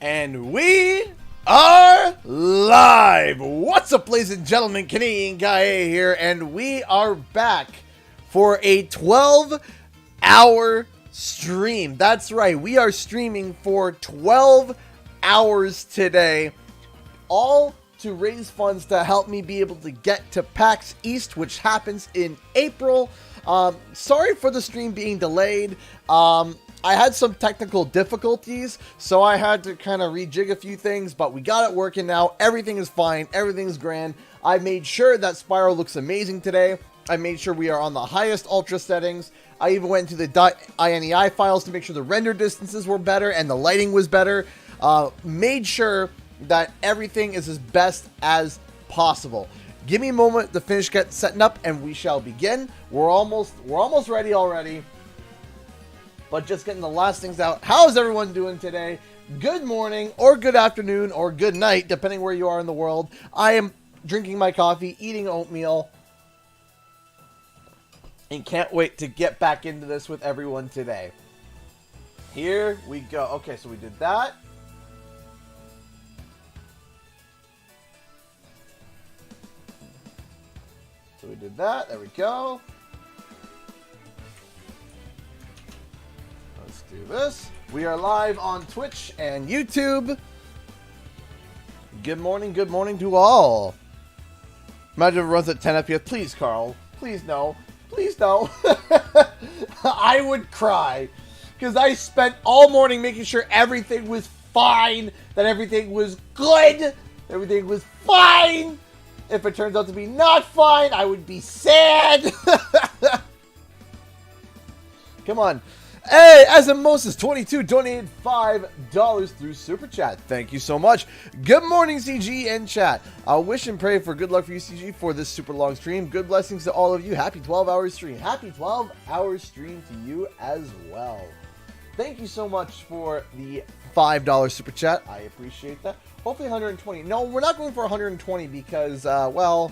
And we are live! What's up, ladies and gentlemen? Canadian Guy A here, and we are back for a 12-hour stream. That's right, we are streaming for 12 hours today, all to raise funds to help me be able to get to PAX East, which happens in April. Sorry for the stream being delayed. I had some technical difficulties, so I had to kind of rejig a few things, but we got it working now. Everything is fine. Everything's grand. I made sure that Spyro looks amazing today. I made sure we are on the highest ultra settings. I even went into the .ini files to make sure the render distances were better and the lighting was better. Made sure that everything is as best as possible. Give me a moment to finish setting up, and we shall begin. We're almost ready already. But just getting the last things out. How's everyone doing today? Good morning, or good afternoon, or good night, depending where you are in the world. I am drinking my coffee, eating oatmeal, and can't wait to get back into this with everyone today. Here we go. Okay, so we did that. So we did that. There we go. Let's do this. We are live on Twitch and YouTube. Good morning to all. Imagine if it runs at 10 FPS. Please, Carl. Please, no. Please, no. I would cry. Because I spent all morning making sure everything was fine. That everything was good. Everything was fine. If it turns out to be not fine, I would be sad. Come on. Hey, as in Moses22 donated $5 through Super Chat. Thank you so much. Good morning, CG and chat. I'll wish and pray for good luck for you, CG, for this super long stream. Good blessings to all of you. Happy 12-hour stream. Happy 12-hour stream to you as well. Thank you so much for the $5 Super Chat. I appreciate that. Hopefully 120. No, we're not going for 120 because, well,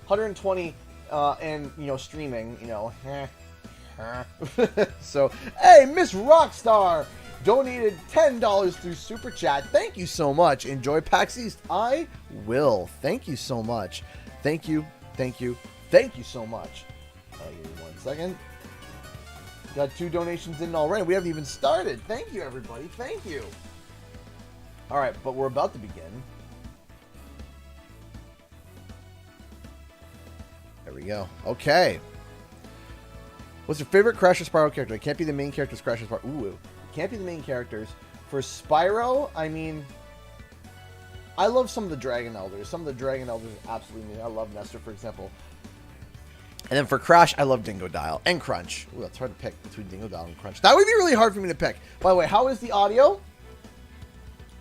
120 and, you know, streaming, you know, So, hey, Miss Rockstar donated $10 through Super Chat. Thank you so much. Enjoy PAX East. I will. Thank you so much. Thank you. Thank you. Thank you so much. Give me 1 second. Got 2 donations in already. We haven't even started. Thank you, everybody. Thank you. All right, but we're about to begin. There we go. Okay. What's your favorite Crash or Spyro character? It can't be the main characters. Crash or Spyro. Ooh, can't be the main characters. For Spyro, I mean, I love some of the Dragon Elders. Some of the Dragon Elders are absolutely amazing. I love Nestor, for example. And then for Crash, I love Dingodile and Crunch. Ooh, that's hard to pick between Dingodile and Crunch. That would be really hard for me to pick. By the way, how is the audio?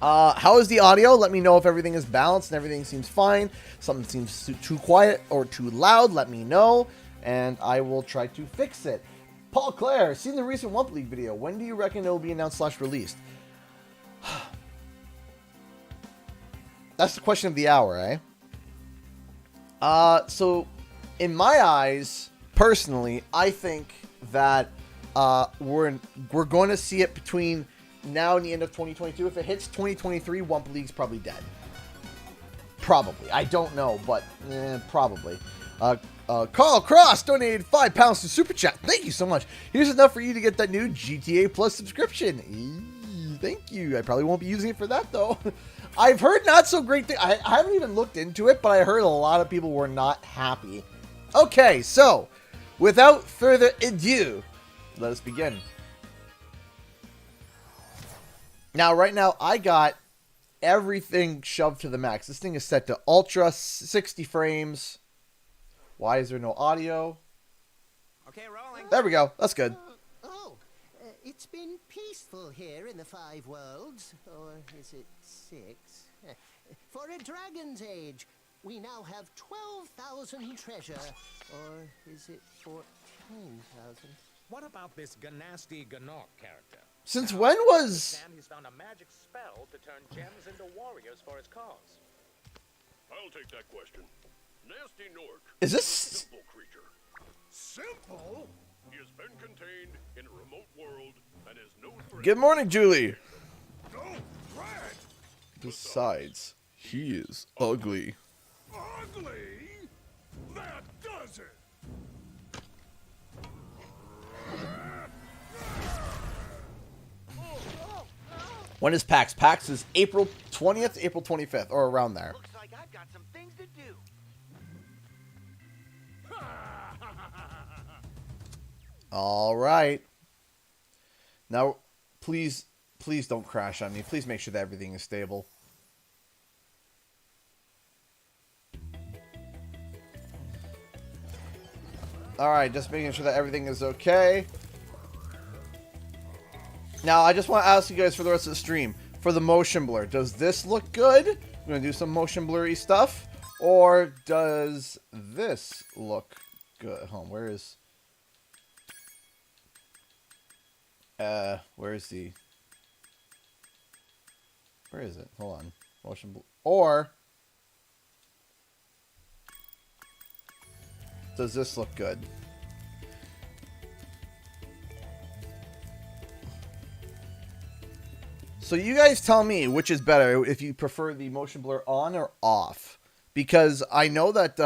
How is the audio? Let me know if everything is balanced and everything seems fine. Something seems too quiet or too loud. Let me know, and I will try to fix it. Paul Clare, seen the recent Wump League video. When do you reckon it will be announced / released? That's the question of the hour, eh? So, in my eyes, personally, I think that we're going to see it between now and the end of 2022. If it hits 2023, Wump League's probably dead. Probably. I don't know, but probably. Carl Cross donated £5 to Super Chat. Thank you so much. Here's enough for you to get that new GTA Plus subscription. Thank you. I probably won't be using it for that, though. I've heard not so great things. I haven't even looked into it, but I heard a lot of people were not happy. Okay, so without further ado, let us begin. Now, right now, I got everything shoved to the max. This thing is set to Ultra 60 frames. Why is there no audio? Okay, rolling. There we go. That's good. It's been peaceful here in the 5 worlds. Or is it 6? For a dragon's age. We now have 12,000 treasure. Or is it 14,000? What about this Ganasty Ganok character? Since when was... He's found a magic spell to turn gems into warriors for his cause. I'll take that question. Nasty Nork is this... a simple creature. Simple? He has been contained in a remote world and is no threat. Good morning, Julie. Don't Besides, he is ugly. Ugly? That does it. When is PAX? PAX is April 20th, April 25th, or around there. Looks like I've got some things to do. All right. Now, please don't crash on me. Please make sure that everything is stable. All right, just making sure that everything is okay. Now, I just want to ask you guys for the rest of the stream, for the motion blur, does this look good? I'm going to do some motion blurry stuff. Or does this look good? Hold on, where is it? Hold on. Motion blur. Or does this look good? So you guys tell me which is better, if you prefer the motion blur on or off. Because I know that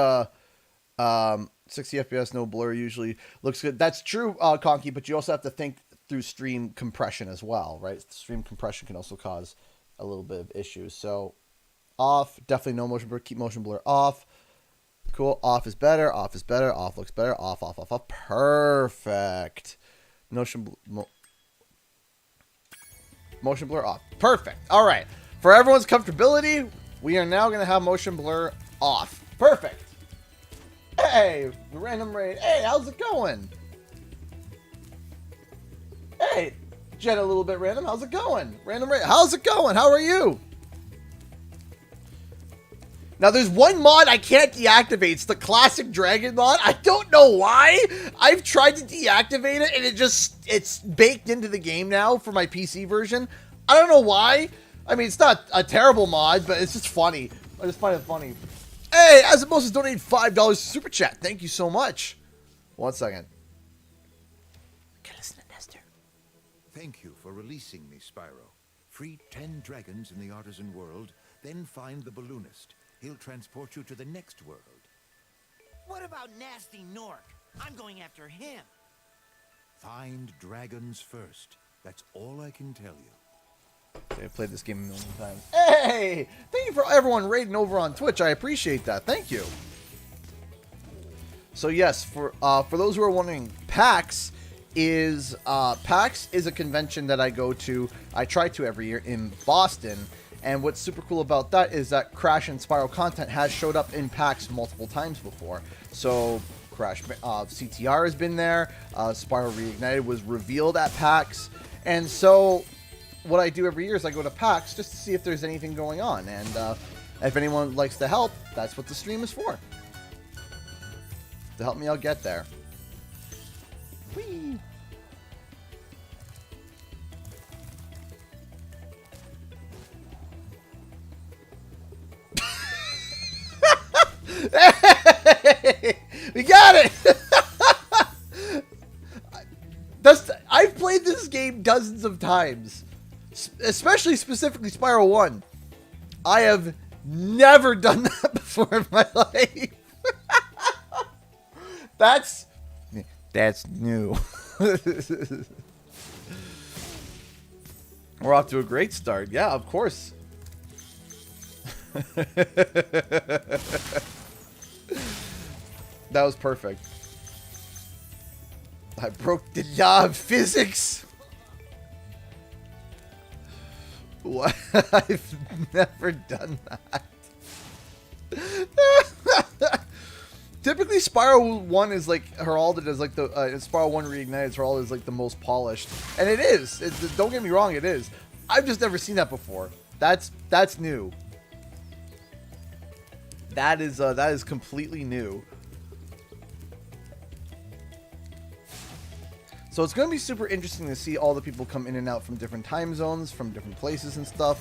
60 FPS no blur usually looks good. That's true, Conky, but you also have to think through stream compression as well, right? Stream compression can also cause a little bit of issues. So off, definitely no motion blur. Keep motion blur off. Cool. Off is better. Off is better. Off looks better. Off, off, off, off. Perfect. Motion blur off. Perfect. All right. For everyone's comfortability, we are now going to have motion blur off. Perfect. Hey, random raid. Hey, how's it going? Hey, Jen, a little bit random. How's it going? Random raid. How's it going? How are you? Now, there's one mod I can't deactivate. It's the classic dragon mod. I don't know why. I've tried to deactivate it, and it's baked into the game now for my PC version. I don't know why. I mean, it's not a terrible mod, but it's just funny. I just find it funny. Hey, as opposed to donating $5 super chat. Thank you so much. 1 second. Okay, listen to Nestor. Thank you for releasing me, Spyro. Free 10 dragons in the artisan world, then find the balloonist. He'll transport you to the next world. What about Nasty Nork? I'm going after him. Find dragons first. That's all I can tell you. I've played this game a million times. Hey! Thank you for everyone raiding over on Twitch. I appreciate that. Thank you. So yes, for those who are wondering, PAX is a convention that I go to. I try to every year in Boston. And what's super cool about that is that Crash and Spyro content has showed up in PAX multiple times before. So Crash CTR has been there. Spyro Reignited was revealed at PAX. And so what I do every year is I go to PAX just to see if there's anything going on. And if anyone likes to help, that's what the stream is for. To help me out get there. Whee! Hey, we got it. I've played this game dozens of times, especially specifically Spyro 1. I have never done that before in my life. That's new. We're off to a great start. Yeah, of course. That was perfect. I broke the law of physics. What? I've never done that. Typically, Spyro 1 is like heralded as like the Spyro 1 Reignited is heralded as like the most polished, and it is. Don't get me wrong, it is. I've just never seen that before. That's new. That is completely new. So it's going to be super interesting to see all the people come in and out from different time zones, from different places and stuff.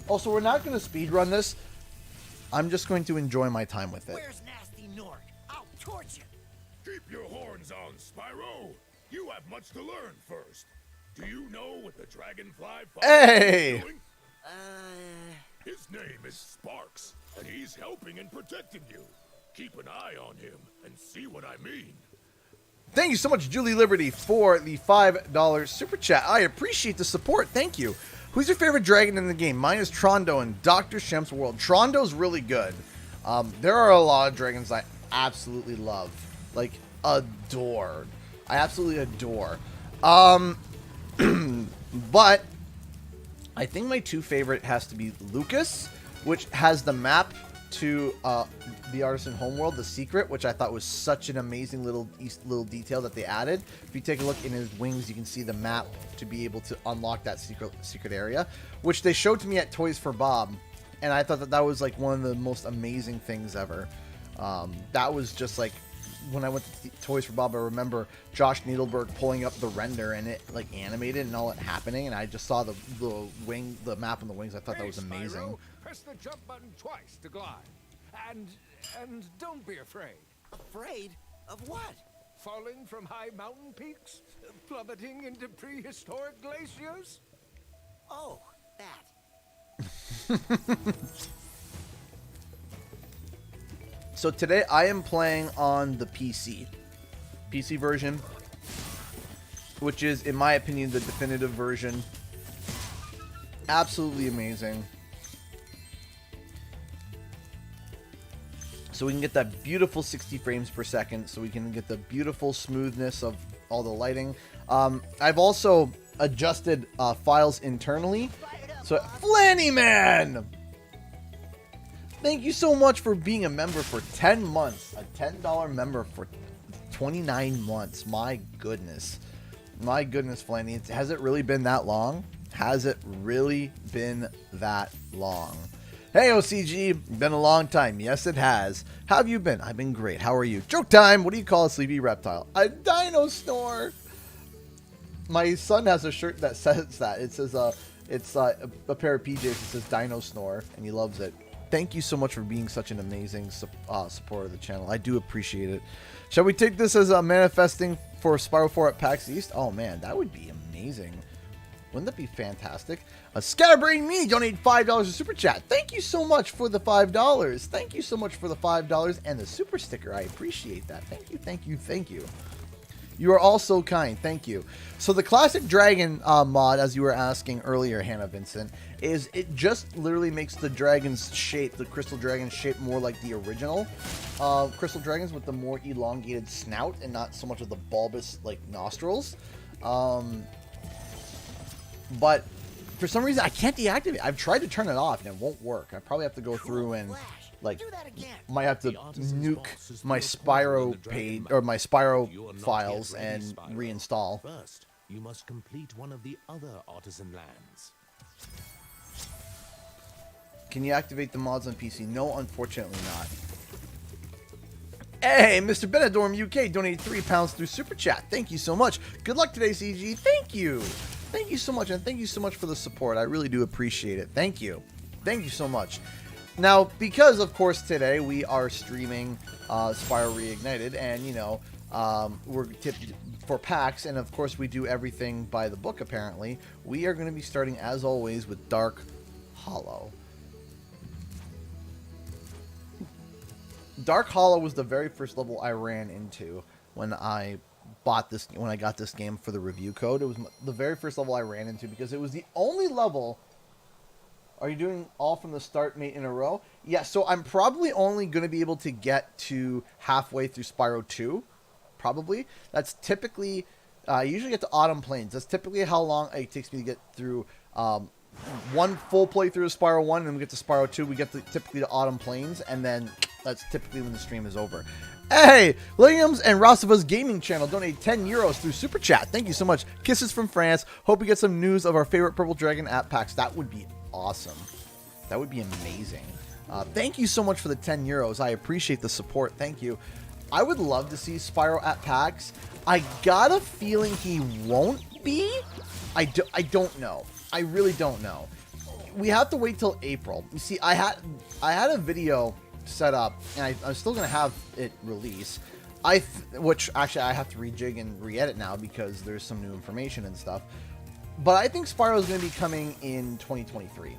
Also, we're not going to speedrun this. I'm just going to enjoy my time with it. Where's Nasty Nork? I'll torch him. Keep your horns on, Spyro. You have much to learn first. Do you know what the dragonfly fire Hey! is doing? His name is Sparks, and he's helping and protecting you. Keep an eye on him and see what I mean. Thank you so much, Julie Liberty, for the $5 super chat. I appreciate the support. Thank you. Who's your favorite dragon in the game? Mine is Trondo in Dr. Shemp's world. Trondo's really good. There are a lot of dragons I absolutely love. Like, adore. I absolutely adore. But I think my two favorite has to be Lucas, which has the map to the Artisan Homeworld, the secret, which I thought was such an amazing little detail that they added. If you take a look in his wings, you can see the map to be able to unlock that secret area, which they showed to me at Toys for Bob, and I thought that was like one of the most amazing things ever. That was just like, when I went to Toys for Bob, I remember Josh Needleberg pulling up the render and it like animated and all it happening, and I just saw the map on the wings. I thought that was amazing. Spyro, press the jump button twice to glide. And don't be afraid. Afraid? Of what? Falling from high mountain peaks? Plummeting into prehistoric glaciers? Oh, that. So today I am playing on the PC version, which is, in my opinion, the definitive version. Absolutely amazing. So we can get that beautiful 60 frames per second, so we can get the beautiful smoothness of all the lighting. I've also adjusted files internally. So, Flanny Man! Thank you so much for being a member for 10 months. A $10 member for 29 months. My goodness. My goodness, Flanny. Has it really been that long? Has it really been that long? Hey, OCG. Been a long time. Yes, it has. How have you been? I've been great. How are you? Joke time. What do you call a sleepy reptile? A dino snore. My son has a shirt that says that. It says, it's a pair of PJs that says Dino Snore, and he loves it. Thank you so much for being such an amazing supporter of the channel. I do appreciate it. Shall we take this as a manifesting for Spyro 4 at PAX East? Oh man, that would be amazing. Wouldn't that be fantastic? Scatterbrain Me donate $5 to Super Chat. Thank you so much for the $5. Thank you so much for the $5 and the super sticker. I appreciate that. Thank you, thank you, thank you. You are all so kind. Thank you. So the classic dragon mod, as you were asking earlier, Hannah Vincent, is it just literally makes the dragon's shape, the crystal dragon's shape, more like the original crystal dragons with the more elongated snout and not so much of the bulbous like nostrils. But for some reason I can't deactivate it. I've tried to turn it off and it won't work. I probably have to go through and like might have to nuke my Spyro page or my Spyro files and reinstall. First, you must complete one of the other artisan lands. Can you activate the mods on PC? No, unfortunately not. Hey, Mr. Benidorm UK donated £3 through Super Chat. Thank you so much. Good luck today, CG. Thank you. Thank you so much, and thank you so much for the support. I really do appreciate it. Thank you. Thank you so much. Now, because, of course, today we are streaming Spyro Reignited, and, you know, we're tipped for PAX, and, of course, we do everything by the book, apparently. We are going to be starting, as always, with Dark Hollow. Dark Hollow was the very first level I ran into when I got this game for the review code. It was the very first level I ran into because it was the only level. Are you doing all from the start, mate, in a row? Yeah, so I'm probably only going to be able to get to halfway through Spyro 2. Probably. That's typically, I usually get to Autumn Plains. That's typically how long it takes me to get through one full playthrough of Spyro 1, and then we get to Spyro 2. We get typically to Autumn Plains, and then that's typically when the stream is over. Hey, Williams and Rossava's Gaming Channel donate €10 through Super Chat. Thank you so much. Kisses from France. Hope we get some news of our favorite purple dragon at PAX. That would be awesome. That would be amazing. Thank you so much for the €10. I appreciate the support. Thank you. I would love to see Spyro at PAX. I got a feeling he won't be. I don't know. I really don't know. We have to wait till April. You see, I had a video set up, and I'm still gonna have it release. Which actually I have to rejig and re-edit now because there's some new information and stuff. But I think Spyro is gonna be coming in 2023.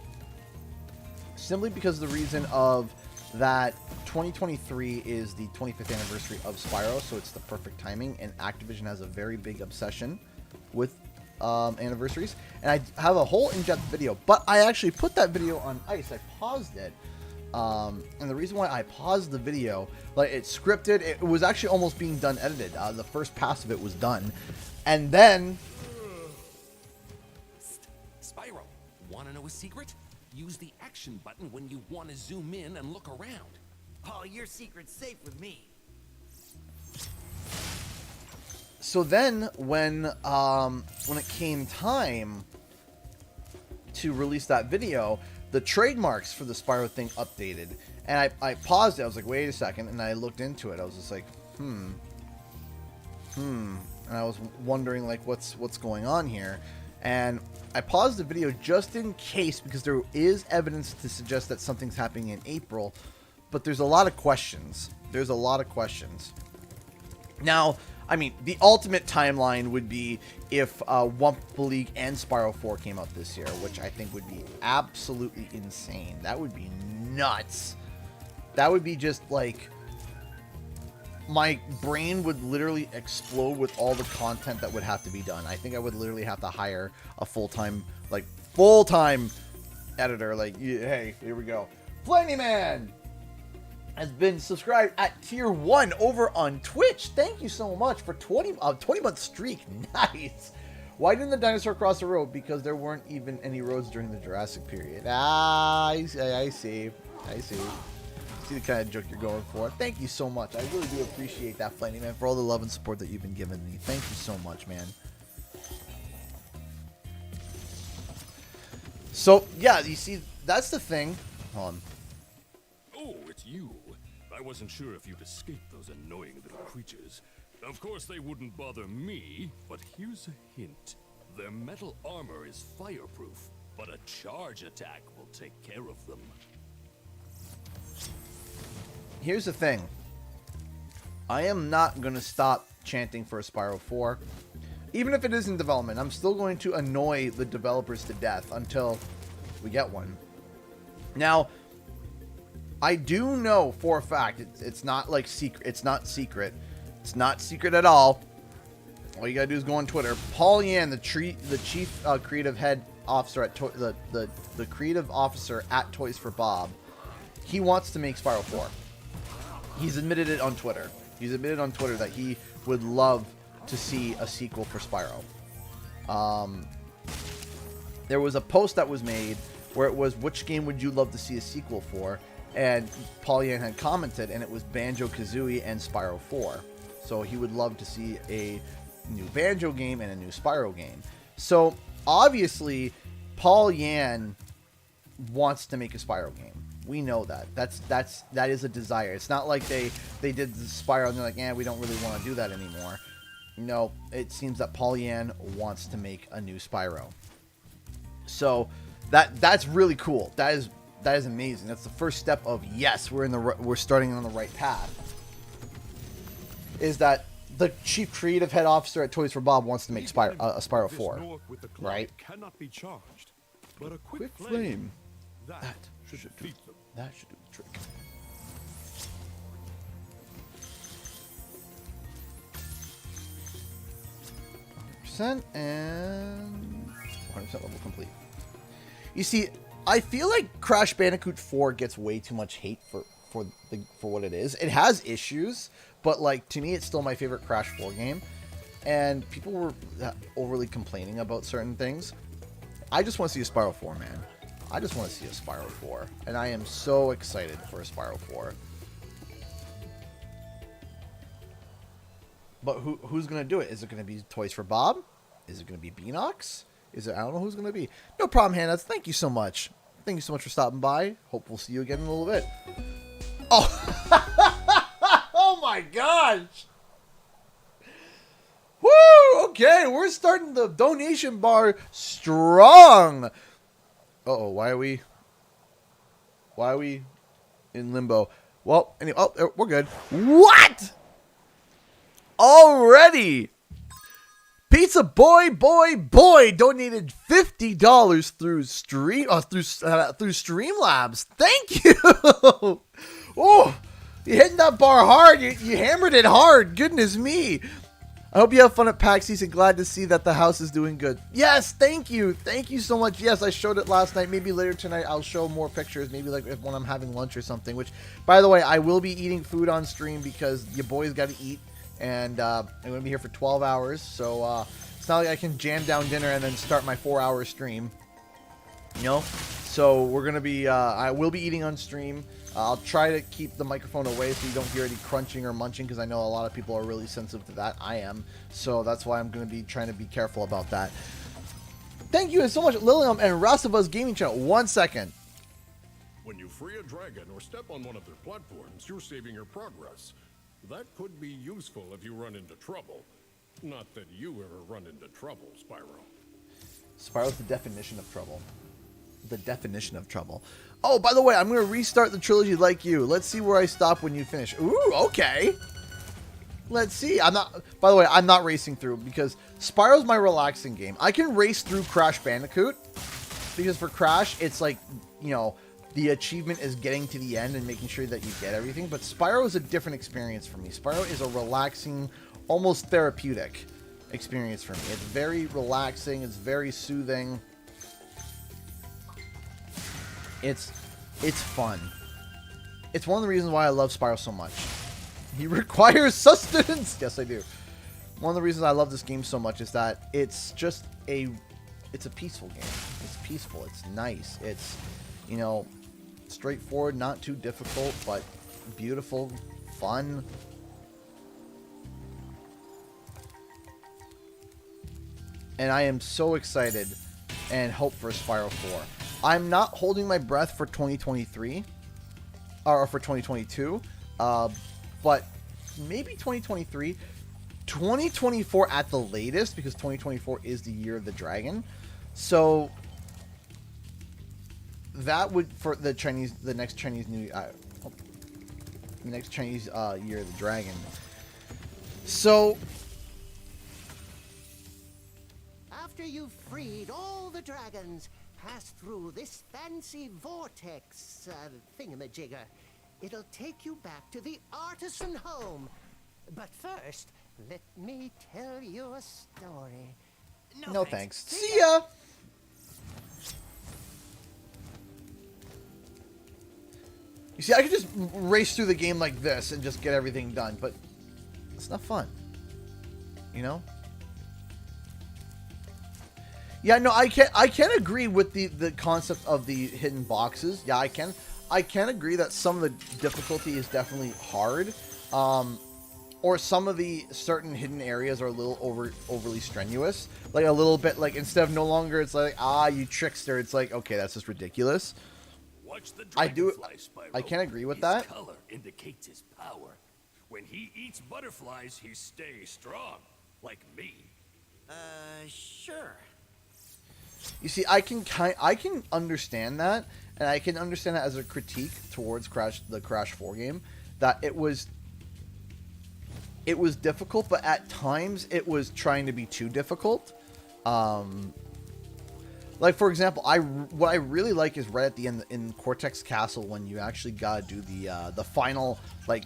simply because of the reason of that 2023 is the 25th anniversary of Spyro, so it's the perfect timing, and Activision has a very big obsession with anniversaries. And I have a whole in-depth video, but I actually put that video on ice. I paused it. And the reason why I paused the video, like, it's scripted, it was actually almost being done edited. The first pass of it was done. And then... Spyro, want to know a secret? Use the action button when you want to zoom in and look around. Oh, your secret's safe with me. So then, when it came time to release that video, the trademarks for the Spyro thing updated, and I paused it. I was like, wait a second, and I looked into it. I was just like, and I was wondering, like, what's going on here, and I paused the video just in case, because there is evidence to suggest that something's happening in April, but there's a lot of questions. There's a lot of questions. Now, I mean, the ultimate timeline would be if Wumpa League and Spyro 4 came out this year, which I think would be absolutely insane. That would be nuts. That would be just like... my brain would literally explode with all the content that would have to be done. I think I would literally have to hire a full-time editor. Like, hey, here we go. Flamey Man has been subscribed at tier 1 over on Twitch. Thank you so much for 20-month streak. Nice. Why didn't the dinosaur cross the road? Because there weren't even any roads during the Jurassic period. I see. See the kind of joke you're going for. Thank you so much. I really do appreciate that, Flamey Man, for all the love and support that you've been giving me. Thank you so much, man. So, yeah, you see, that's the thing. Hold on. Oh, it's you. I wasn't sure if you'd escaped those annoying little creatures. Of course, they wouldn't bother me, but here's a hint. Their metal armor is fireproof, but a charge attack will take care of them. Here's the thing. I am not going to stop chanting for a Spyro 4. Even if it is in development, I'm still going to annoy the developers to death until we get one. Now, I do know for a fact it's not like secret. It's not secret. It's not secret at all. All you gotta do is go on Twitter. Paul Yan, the chief creative head officer at the creative officer at Toys for Bob, he wants to make Spyro 4. He's admitted it on Twitter. He's admitted on Twitter that he would love to see a sequel for Spyro. There was a post that was made where it was, which game would you love to see a sequel for? And Paul Yan had commented, and it was Banjo-Kazooie and Spyro 4. So he would love to see a new Banjo game and a new Spyro game. So obviously, Paul Yan wants to make a Spyro game. We know that. That is a desire. It's not like they did the Spyro and they're like, we don't really want to do that anymore. No, it seems that Paul Yan wants to make a new Spyro. So that's really cool. That is amazing. That's the first step of, yes, we're starting on the right path. Is that the chief creative head officer at Toys for Bob wants to make a Spyro 4, right? Cannot be charged, but a Quick flame. That should defeat them. That should do the trick. And 100% level complete. You see, I feel like Crash Bandicoot 4 gets way too much hate for what it is. It has issues, but like, to me, it's still my favorite Crash 4 game. And people were overly complaining about certain things. I just want to see a Spyro 4, man. I just want to see a Spyro 4. And I am so excited for a Spyro 4. But who's going to do it? Is it going to be Toys for Bob? Is it going to be Beanox? I don't know who's going to be. No problem, Hannah. Thank you so much. Thank you so much for stopping by. Hope we'll see you again in a little bit. Oh, oh my gosh. Woo! Okay, we're starting the donation bar strong. Uh-oh, why are we in limbo? Well, anyway, we're good. What? Already? Pizza Boy donated $50 through Streamlabs. Thank you. Oh, you hitting that bar hard. You hammered it hard. Goodness me. I hope you have fun at PAX East and glad to see that the house is doing good. Yes, thank you. Thank you so much. Yes, I showed it last night. Maybe later tonight I'll show more pictures. Maybe like when I'm having lunch or something. Which, by the way, I will be eating food on stream because your boys got to eat. And I'm going to be here for 12 hours. So it's not like I can jam down dinner and then start my 4-hour stream. You know? So we're going to be, I will be eating on stream. I'll try to keep the microphone away so you don't hear any crunching or munching because I know a lot of people are really sensitive to that. I am. So that's why I'm going to be trying to be careful about that. Thank you so much, Lilium and Rasavas Gaming Channel. 1 second. When you free a dragon or step on one of their platforms, you're saving your progress. That could be useful if you run into trouble. Not that you ever run into trouble, Spyro. Spyro's the definition of trouble. The definition of trouble. Oh, by the way, I'm going to restart the trilogy like you. Let's see where I stop when you finish. Ooh, okay. Let's see. By the way, I'm not racing through because Spyro's my relaxing game. I can race through Crash Bandicoot because for Crash, it's like, you know, the achievement is getting to the end and making sure that you get everything. But Spyro is a different experience for me. Spyro is a relaxing, almost therapeutic experience for me. It's very relaxing. It's very soothing. It's fun. It's one of the reasons why I love Spyro so much. He requires sustenance. Yes, I do. One of the reasons I love this game so much is that it's just it's a peaceful game. It's peaceful. It's nice. It's, you know, straightforward, not too difficult, but beautiful, fun. And I am so excited and hope for Spyro 4. I'm not holding my breath for 2023 or for 2022, but maybe 2023, 2024 at the latest, because 2024 is the year of the dragon. So that would for the next Chinese New year of the dragon. So After you've freed all the dragons, pass through this fancy vortex thingamajigger. It'll take you back to the artisan home. But first, let me tell you a story. No thanks. See ya! You see, I could just race through the game like this and just get everything done, but it's not fun. You know? Yeah, no, I can agree with the concept of the hidden boxes. Yeah, I can agree that some of the difficulty is definitely hard. Or some of the certain hidden areas are a little overly strenuous. Like a little bit, like instead of no longer, it's like, you trickster. It's like, okay, that's just ridiculous. Watch the I do. dragonfly, Spyro. I can agree with His that. color indicates his power. When he eats butterflies, he stays strong, like me. Sure. You see, I can understand that, and I can understand that as a critique towards the Crash 4 game, that it was difficult, but at times it was trying to be too difficult. Like for example, what I really like is right at the end in Cortex Castle when you actually gotta do the final like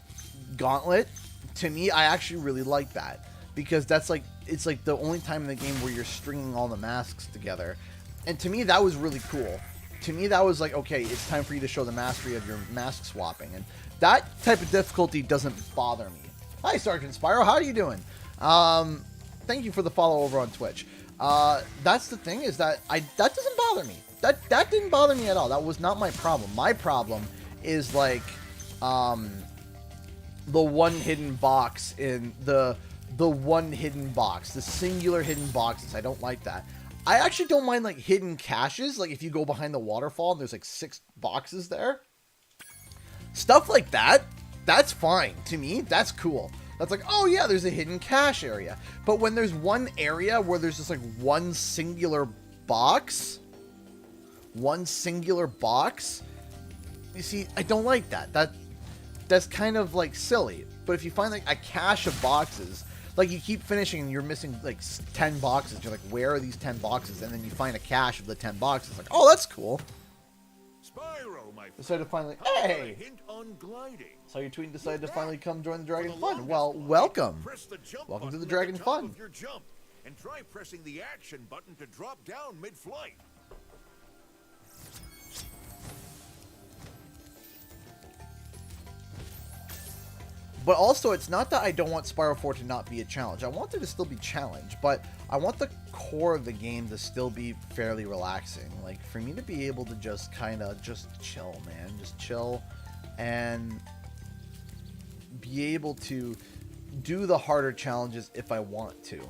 gauntlet. To me, I actually really like that because that's like it's like the only time in the game where you're stringing all the masks together, and to me that was really cool. To me that was like, okay, it's time for you to show the mastery of your mask swapping, and that type of difficulty doesn't bother me. Hi Sergeant Spyro, how are you doing? Thank you for the follow over on Twitch. That's the thing is that that doesn't bother me. That didn't bother me at all. That was not my problem. My problem is like the one hidden box in the one hidden box, the singular hidden boxes. I don't like that. I actually don't mind like hidden caches, like if you go behind the waterfall and there's like 6 boxes there. Stuff like that, that's fine. To me, that's cool. That's like, oh yeah, there's a hidden cache area. But when there's one area where there's just like one singular box, you see, I don't like that. That's kind of like silly. But if you find like a cache of boxes, like you keep finishing and you're missing like 10 boxes. You're like, where are these 10 boxes? And then you find a cache of the 10 boxes. Like, oh, that's cool. Spyro, my friend. Decided to finally, How about a hey! hint on gliding? So your tweet decided to finally come join the Dragon For the Fun. longest Well, glide, welcome. Press the jump Welcome to button the at Dragon top Fun. of your jump, and try pressing the action button to drop down mid-flight. But also, it's not that I don't want Spyro 4 to not be a challenge. I want it to still be challenged, but I want the core of the game to still be fairly relaxing. Like, for me to be able to just kind of just chill, man. Just chill and be able to do the harder challenges if I want to.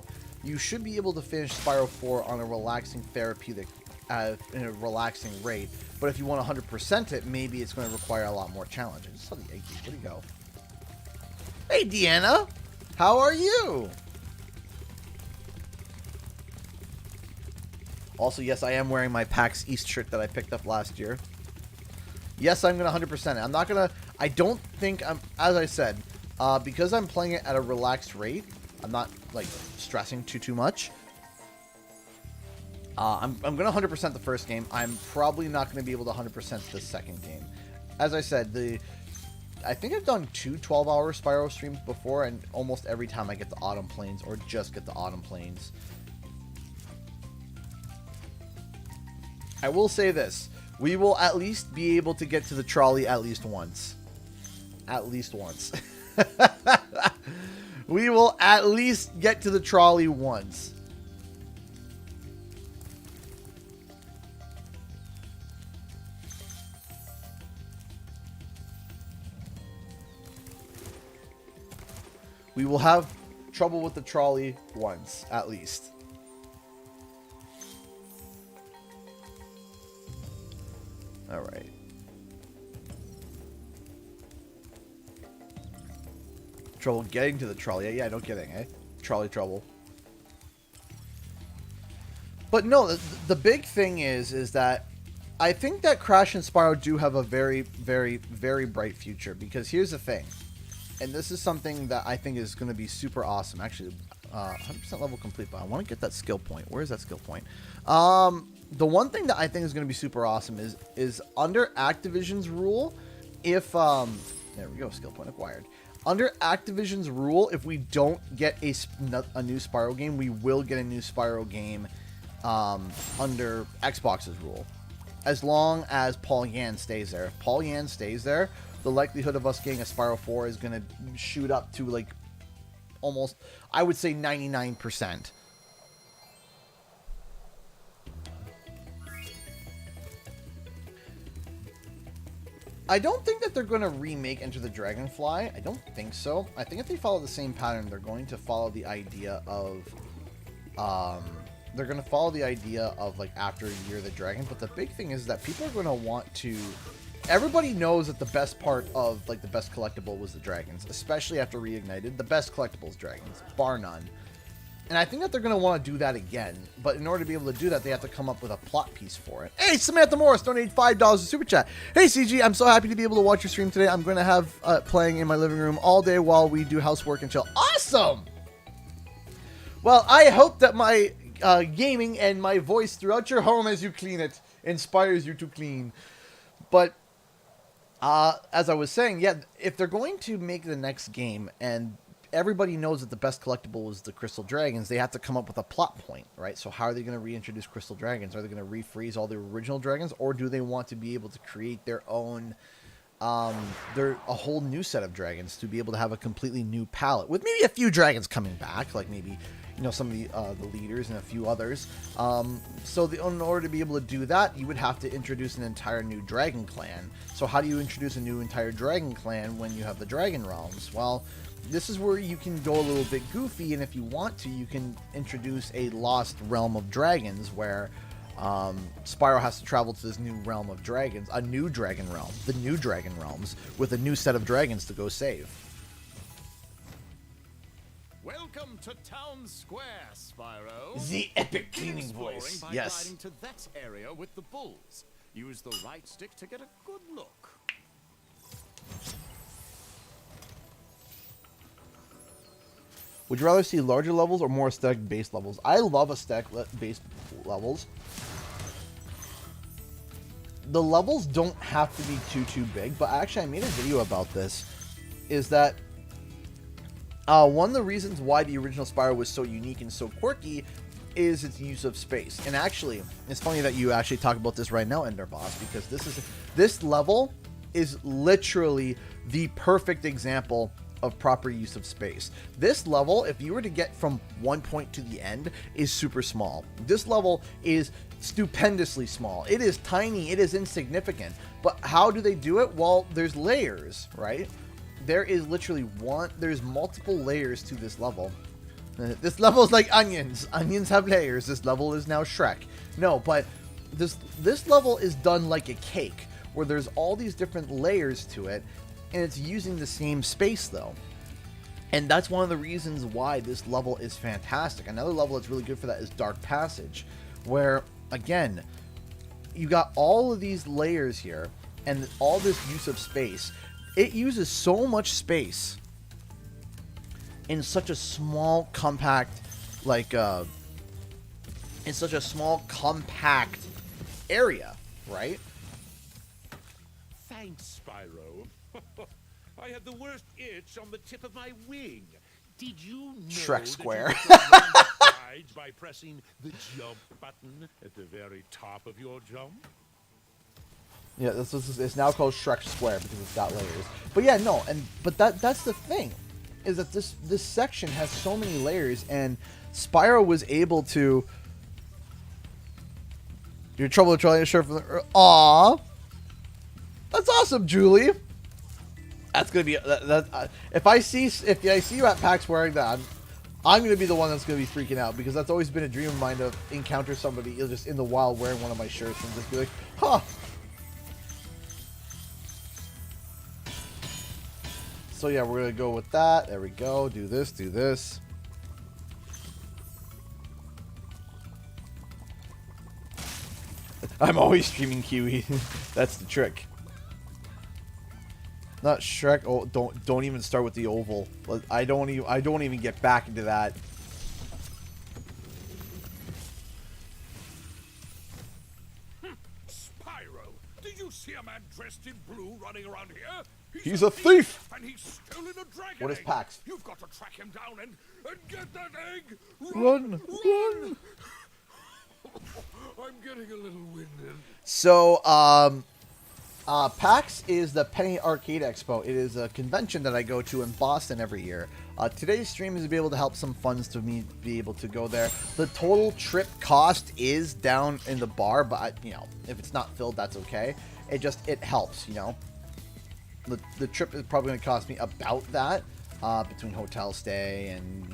You should be able to finish Spyro 4 on a relaxing therapeutic, in a relaxing rate. But if you want 100% it, maybe it's going to require a lot more challenge. I just saw the egg key. Where'd he go? Hey, Deanna! How are you? Also, yes, I am wearing my PAX East shirt that I picked up last year. Yes, I'm going to 100% it. I'm not going to... I don't think I'm... As I said, because I'm playing it at a relaxed rate, I'm not, like, stressing too much. I'm going to 100% the first game. I'm probably not going to be able to 100% the second game. As I said, I think I've done 2 12-hour Spyro streams before, and almost every time I get the Autumn Plains, or just get the Autumn Plains. I will say this. We will at least be able to get to the trolley at least once. At least once. We will at least get to the trolley once. We will have trouble with the trolley once, at least. Alright. Trouble getting to the trolley. Yeah, no kidding, eh? Trolley trouble. But no, the big thing is that I think that Crash and Spyro do have a very, very, very bright future. Because here's the thing. And this is something that I think is going to be super awesome. Actually, 100% level complete, but I want to get that skill point. Where is that skill point? The one thing that I think is going to be super awesome is under Activision's rule, if... there we go, skill point acquired. Under Activision's rule, if we don't get a new Spyro game, we will get a new Spyro game under Xbox's rule. As long as Paul Yan stays there. If Paul Yan stays there, the likelihood of us getting a Spyro 4 is going to shoot up to, like, almost, I would say 99%. I don't think that they're going to remake Enter the Dragonfly. I don't think so. I think if they follow the same pattern, they're going to follow the idea of... they're going to follow the idea of, like, after a Year of the Dragon. But the big thing is that people are going to want to... Everybody knows that the best part of, like, the best collectible was the dragons. Especially after Reignited. The best collectible is dragons. Bar none. And I think that they're going to want to do that again. But in order to be able to do that, they have to come up with a plot piece for it. Hey, Samantha Morris donated $5 to Super Chat. Hey, CG, I'm so happy to be able to watch your stream today. I'm going to have playing in my living room all day while we do housework and chill. Awesome! Well, I hope that my gaming and my voice throughout your home as you clean it inspires you to clean. But... as I was saying, yeah, if they're going to make the next game and everybody knows that the best collectible was the Crystal Dragons, they have to come up with a plot point, right? So how are they going to reintroduce Crystal Dragons? Are they going to refreeze all the original dragons, or do they want to be able to create their own, a whole new set of dragons to be able to have a completely new palette with maybe a few dragons coming back, like maybe, you know, some of the leaders and a few others. In order to be able to do that, you would have to introduce an entire new dragon clan. So how do you introduce a new entire dragon clan when you have the dragon realms? Well, this is where you can go a little bit goofy, and if you want to, you can introduce a lost realm of dragons where Spyro has to travel to this new realm of dragons, a new dragon realm, the new dragon realms, with a new set of dragons to go save. Welcome to Town Square, Spyro. The epic cleaning voice. By Yes. gliding to that area with the bulls. Use the right stick to get a good look. Would you rather see larger levels or more aesthetic based levels? I love aesthetic based levels. The levels don't have to be too big, but actually I made a video about this. Is that one of the reasons why the original Spyro was so unique and so quirky is its use of space. And actually, it's funny that you actually talk about this right now, Ender Boss, because this level is literally the perfect example of proper use of space. This level, if you were to get from one point to the end, is super small. This level is stupendously small. It is tiny, it is insignificant. But how do they do it? Well, there's layers, right? There is literally there's multiple layers to this level. This level is like onions. Onions have layers. This level is now Shrek. No, but this level is done like a cake, where there's all these different layers to it, and it's using the same space though. And that's one of the reasons why this level is fantastic. Another level that's really good for that is Dark Passage, where again, you got all of these layers here and all this use of space. It uses so much space in such a small compact, in such a small compact area, right? Thanks, Spyro. I had the worst itch on the tip of my wing. Did you know Shrek Square. that you by pressing the jump button at the very top of your jump? Yeah, it's now called Shrek Square because it's got layers. But yeah, no, but that's the thing, is that this section has so many layers, and Spyro was able to. You're in trouble with trying to shirt from the. Aww, that's awesome, Julie. That's gonna be if I see you at PAX wearing that, I'm gonna be the one that's gonna be freaking out, because that's always been a dream of mine to encounter somebody just in the wild wearing one of my shirts and just be like, huh. So yeah, we're gonna go with that. There we go. Do this. Do this. I'm always streaming Kiwi. That's the trick. Not Shrek. Oh, don't even start with the oval. I don't even get back into that. Spyro, did you see a man dressed in blue running around here? He's a thief! And he's stolen a dragon What is egg. PAX? You've got to track him down and get that egg! Run! I'm getting a little winded. So, PAX is the Penny Arcade Expo. It is a convention that I go to in Boston every year. Today's stream is to be able to help some funds to me be able to go there. The total trip cost is down in the bar, but if it's not filled, that's okay. It helps, The trip is probably going to cost me about that, between hotel stay and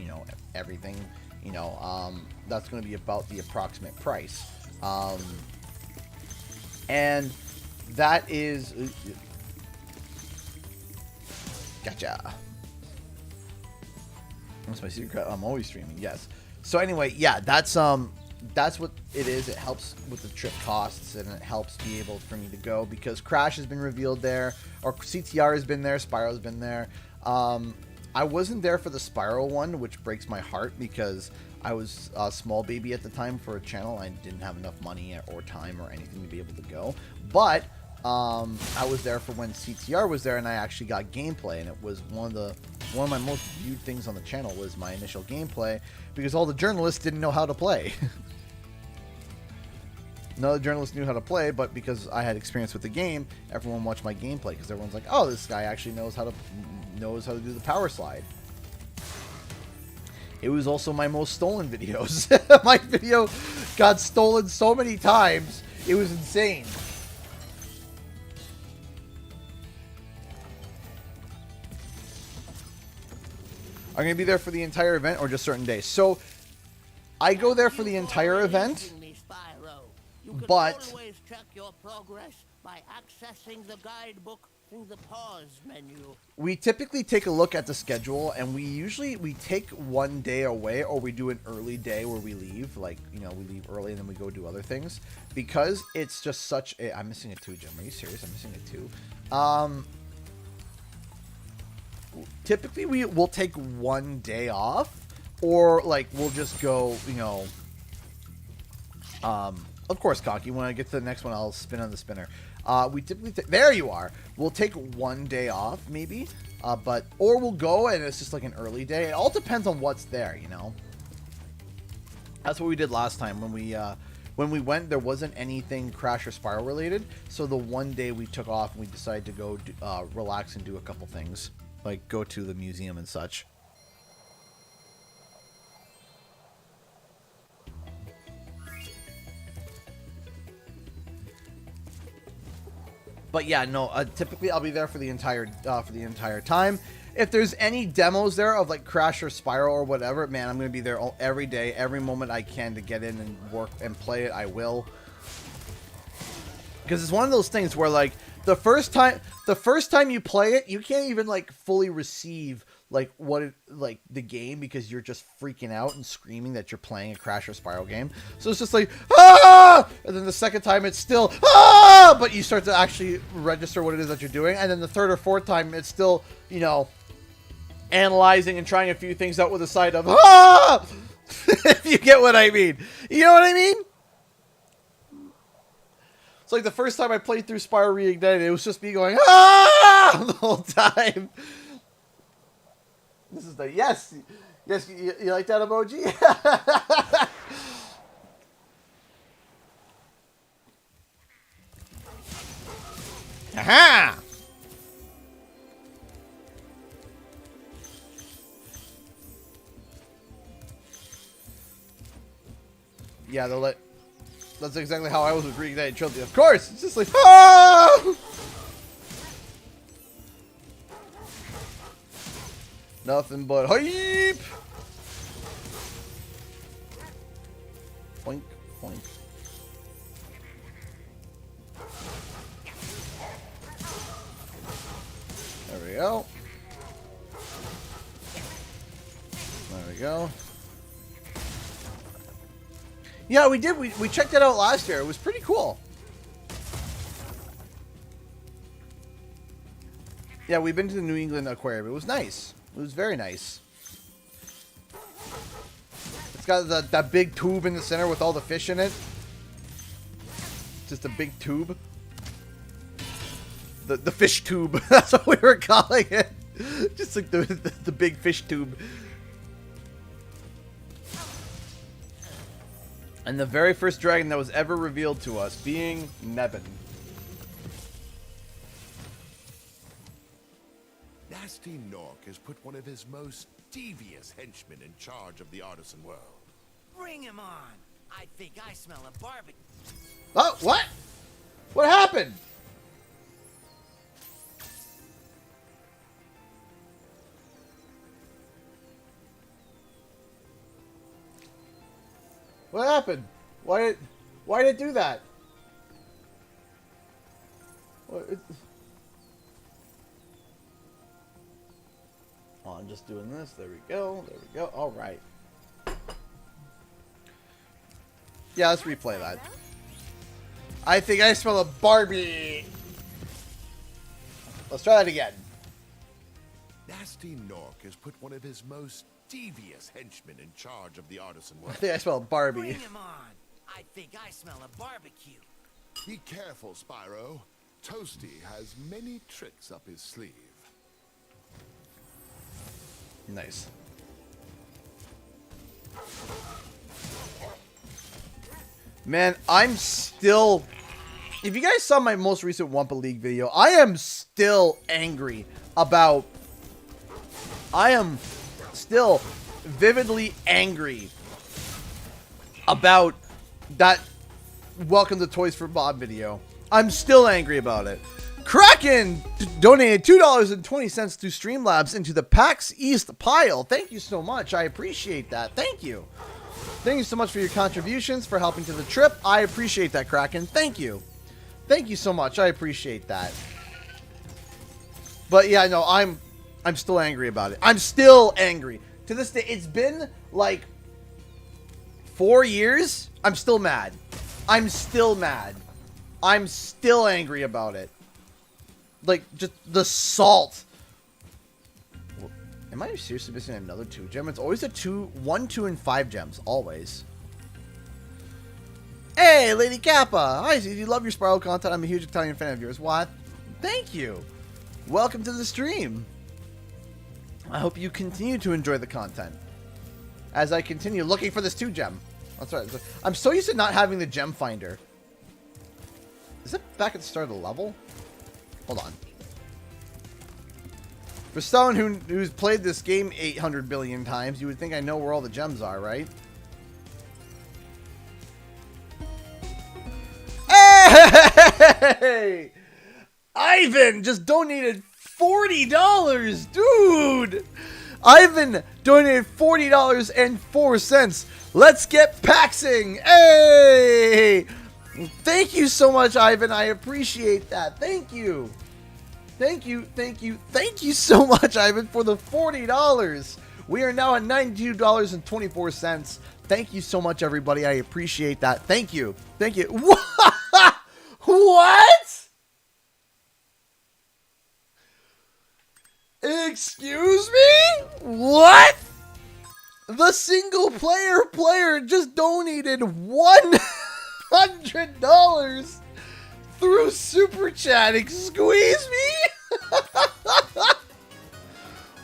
everything. That's going to be about the approximate price. And that is... Gotcha. That's my secret. I'm always streaming. Yes. So anyway, yeah, that's what it is. It helps with the trip costs, and it helps be able for me to go, because Crash has been revealed there, or CTR has been there, Spyro's been there. I wasn't there for the Spyro one, which breaks my heart, because I was a small baby at the time for a channel. I didn't have enough money or time or anything to be able to go. But I was there for when CTR was there, and I actually got gameplay, and it was one of my most viewed things on the channel was my initial gameplay, because all the journalists didn't know how to play. None of the journalists knew how to play, but because I had experience with the game, everyone watched my gameplay, because everyone's like, "Oh, this guy actually knows how to do the power slide." It was also my most stolen videos. My video got stolen so many times, it was insane. I'm going to be there for the entire event or just certain days. So, I go there for the entire event, but always check your progress by accessing the guidebook through the pause menu. We typically take a look at the schedule, and we take one day away, or we do an early day where we leave, we leave early and then we go do other things, because it's just such a... I'm missing a 2, Jim. Are you serious? I'm missing a 2. Typically, we'll take one day off, or like we'll just go, you know. Of course, Conky. When I get to the next one, I'll spin on the spinner. We typically there you are. We'll take one day off, maybe, or we'll go and it's just like an early day. It all depends on what's there, you know. That's what we did last time when we went. There wasn't anything Crash or Spyro related, so the one day we took off and we decided to go relax and do a couple things, like go to the museum and such. But yeah, no. Typically, I'll be there for the entire time. If there's any demos there of like Crash or Spyro or whatever, man, I'm gonna be there every day, every moment I can to get in and work and play it. I will, because it's one of those things where like the first time you play it, you can't even like fully receive like the game because you're just freaking out and screaming that you're playing a Crash or Spyro game. So it's just like, ah! And then the second time it's still, ah! But you start to actually register what it is that you're doing. And then the third or fourth time it's still, you know, analyzing and trying a few things out with a side of, ah! If you get what I mean. You know what I mean? It's like the first time I played through Spyro Reignited, it was just me going, ah! The whole time. This is the yes, you like that emoji? Aha! Yeah, they'll let. That's exactly how I was with Reignited Trilogy. Of course, it's just like ah! Nothing but hype! Boink, boink. There we go. There we go. Yeah, we did. We checked it out last year. It was pretty cool. Yeah, we've been to the New England Aquarium. It was nice. It was very nice. It's got that big tube in the center with all the fish in it. Just a big tube. The fish tube. That's what we were calling it. Just like the big fish tube. And the very first dragon that was ever revealed to us being Nevin. Nasty Nork has put one of his most devious henchmen in charge of the artisan world. Bring him on. I think I smell a barbecue. Oh, what? What happened? What happened? Why did it do that? What? Oh, I'm just doing this. There we go. There we go. All right. Yeah, let's replay that. I think I smell a Barbie. Let's try that again. Nasty Nork has put one of his most devious henchmen in charge of the artisan I world. think I smell a Barbie. Bring him on. I think I smell a barbecue. Be careful, Spyro. Toasty has many tricks up his sleeve. Nice. Man, I'm still... If you guys saw my most recent Wumpa League video, I am still angry about... I am still vividly angry about that Welcome to Toys for Bob video. I'm still angry about it. Kraken donated $2.20 to Streamlabs into the PAX East pile. Thank you so much. I appreciate that. Thank you. Thank you so much for your contributions, for helping to the trip. I appreciate that, Kraken. Thank you. Thank you so much. I appreciate that. But yeah, no, I'm still angry about it. I'm still angry. To this day, it's been like 4 years. I'm still mad. I'm still mad. I'm still angry about it. Like, just the salt. Am I seriously missing another 2 gem? It's always a 1, 2, and 5 gems. Always. Hey, Lady Kappa! Hi, you love your Spyro content. I'm a huge Italian fan of yours. What? Thank you. Welcome to the stream. I hope you continue to enjoy the content as I continue looking for this 2 gem. That's right. I'm so used to not having the gem finder. Is it back at the start of the level? Hold on. For someone who's played this game 800 billion times, you would think I know where all the gems are, right? Hey! Ivan just donated $40, dude! Ivan donated $40.04. Let's get PAXing! Hey! Thank you so much, Ivan. I appreciate that. Thank you. Thank you so much, Ivan, for the $40. We are now at $92.24. Thank you so much, everybody. I appreciate that. Thank you. Thank you. What? Excuse me? What? The single player just donated $100 through Super Chat. Squeeze me?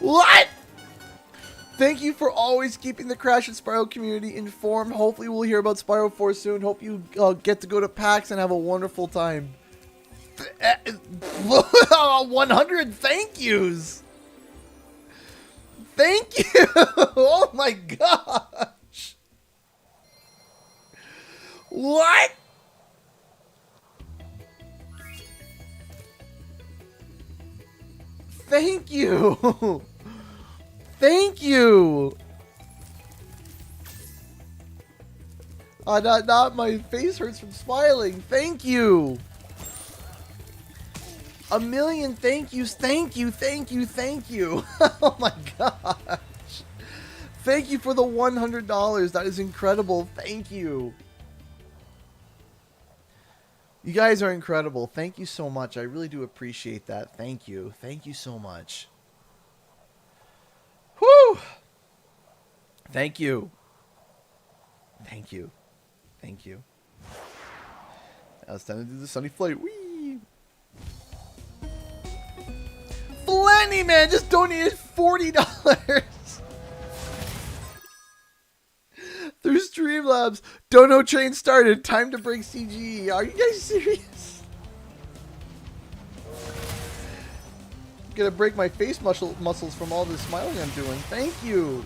What? Thank you for always keeping the Crash and Spyro community informed. Hopefully we'll hear about Spyro 4 soon. Hope you get to go to PAX and have a wonderful time. 100 thank yous. Thank you. Oh my gosh. What? Thank you. Thank you. Not my face hurts from smiling. Thank you. A million thank yous. Thank you. Oh my gosh. Thank you for the $100. That is incredible. Thank you. You guys are incredible. Thank you so much. I really do appreciate that. Thank you. Thank you so much. Whew. Thank you. Thank you. Now it's time to do the sunny flight. Whee! Flenny Man just donated $40 through Streamlabs. Dono train started. Time to break CGE. Are you guys serious? I'm gonna break my face muscles from all this smiling I'm doing. Thank you.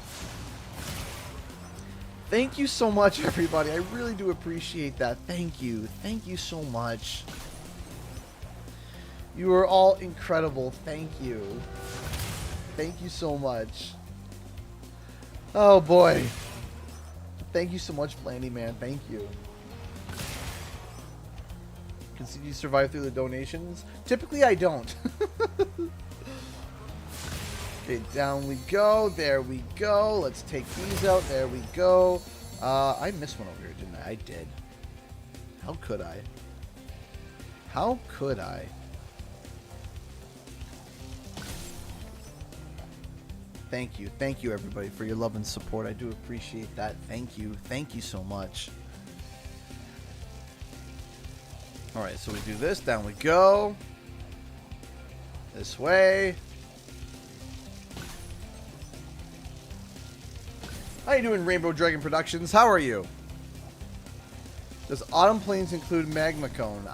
Thank you so much, everybody. I really do appreciate that. Thank you. Thank you so much. You are all incredible. Thank you. Thank you so much. Oh, boy. Thank you so much, Blandy Man. Thank you. Can you survive through the donations? Typically, I don't. Okay, down we go. There we go. Let's take these out. There we go. I missed one over here, didn't I? I did. How could I? How could I? Thank you. Thank you, everybody, for your love and support. I do appreciate that. Thank you. Thank you so much. All right, so we do this. Down we go. This way. How you doing, Rainbow Dragon Productions? How are you? Does Autumn Plains include Magma Cone?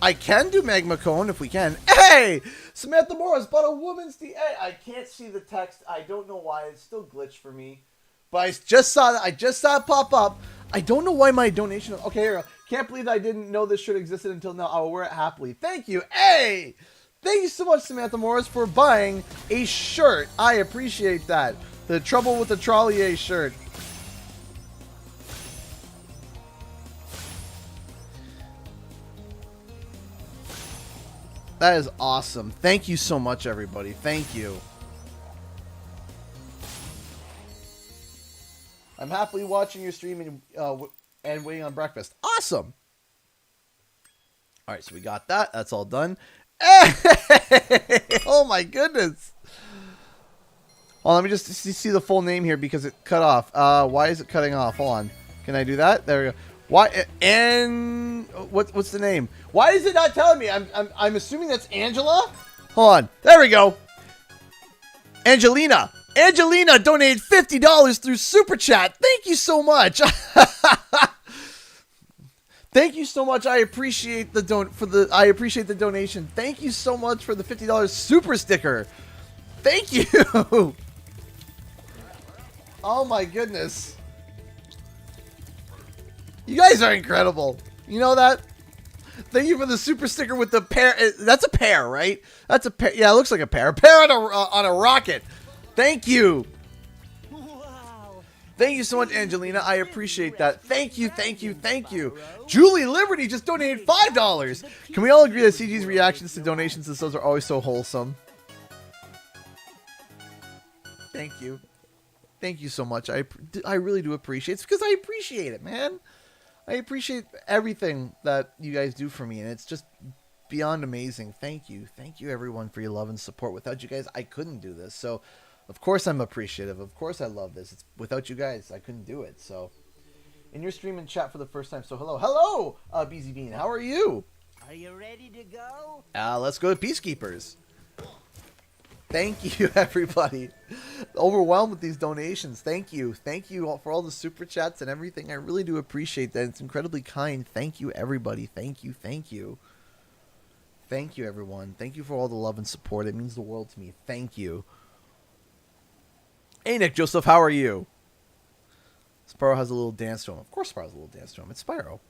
I can do Magma Cone if we can. Hey! Samantha Morris bought a woman's Hey, I can't see the text. I don't know why. It's still glitched for me. But I just saw that. I just saw it pop up. I don't know why my donation... Okay, here. Can't believe I didn't know this shirt existed until now. I will wear it happily. Thank you. Hey! Thank you so much, Samantha Morris, for buying a shirt. I appreciate that. The Trouble with the Trollier shirt. That is awesome. Thank you so much, everybody. Thank you. I'm happily watching your stream and waiting on breakfast. Awesome. All right, so we got that. That's all done. Hey! Oh, my goodness. Oh, let me just see the full name here because it cut off. Why is it cutting off? Hold on. Can I do that? There we go. Why? And what's the name? Why is it not telling me? I'm assuming that's Angela. Hold on. There we go. Angelina. Angelina donated $50 through Super Chat. Thank you so much. Thank you so much. I appreciate the donation. Thank you so much for the $50 super sticker. Thank you. Oh my goodness. You guys are incredible. You know that? Thank you for the super sticker with the pear. That's a pear, right? That's a pear. Yeah, it looks like a pear. A pear on a rocket. Thank you. Wow. Thank you so much, Angelina. I appreciate that. Thank you, thank you, thank you. Julie Liberty just donated $5. Can we all agree that CG's reactions to donations and subs are always so wholesome? Thank you. Thank you so much. I really do appreciate it. It's because I appreciate it, man. I appreciate everything that you guys do for me, and it's just beyond amazing. Thank you. Thank you, everyone, for your love and support. Without you guys, I couldn't do this. So, of course, I'm appreciative. Of course, I love this. Without you guys, I couldn't do it. So, in your stream and chat for the first time. So, hello. Hello, BZ Bean. How are you? Are you ready to go? Let's go to Peacekeepers. Thank you, everybody. Overwhelmed with these donations. Thank you. Thank you all for all the super chats and everything. I really do appreciate that. It's incredibly kind. Thank you, everybody. Thank you. Thank you. Thank you, everyone. Thank you for all the love and support. It means the world to me. Thank you. Hey, Nick Joseph, how are you? Spyro has a little dance to him. Of course Spyro has a little dance to him. It's Spyro.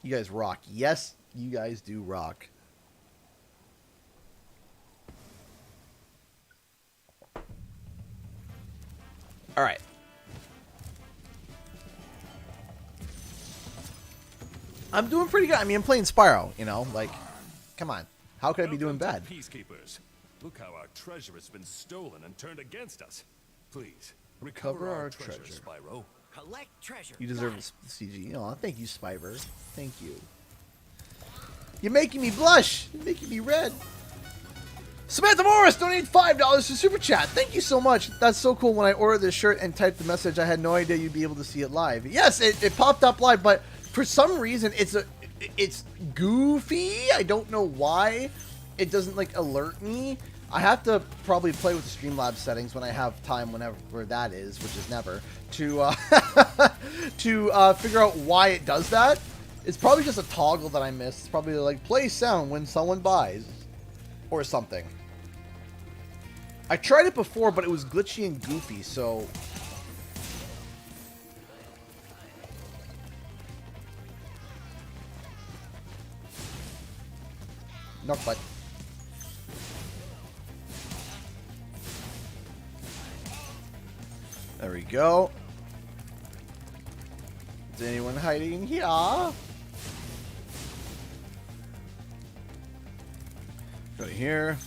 You guys rock. Yes, you guys do rock. All right. I'm doing pretty good. I mean, I'm playing Spyro, you know, like, come on. How could I be doing bad? Peacekeepers. Look how our treasure has been stolen and turned against us. Please, recover our treasure, Spyro. Collect treasure. You deserve a CG. Oh, thank you, Spyro. Thank you. You're making me blush. You're making me red. Samantha Morris donated $5 to Super Chat. Thank you so much. That's so cool. When I ordered this shirt and typed the message, I had no idea you'd be able to see it live. Yes, it popped up live, but for some reason, it's goofy. I don't know why. It doesn't, like, alert me. I have to probably play with the Streamlabs settings when I have time, whenever that is, which is never, to figure out why it does that. It's probably just a toggle that I missed. It's probably like, play sound when someone buys. Or something. I tried it before, but it was glitchy and goofy, so... Knock butt. There we go. Is anyone hiding in here? Go here.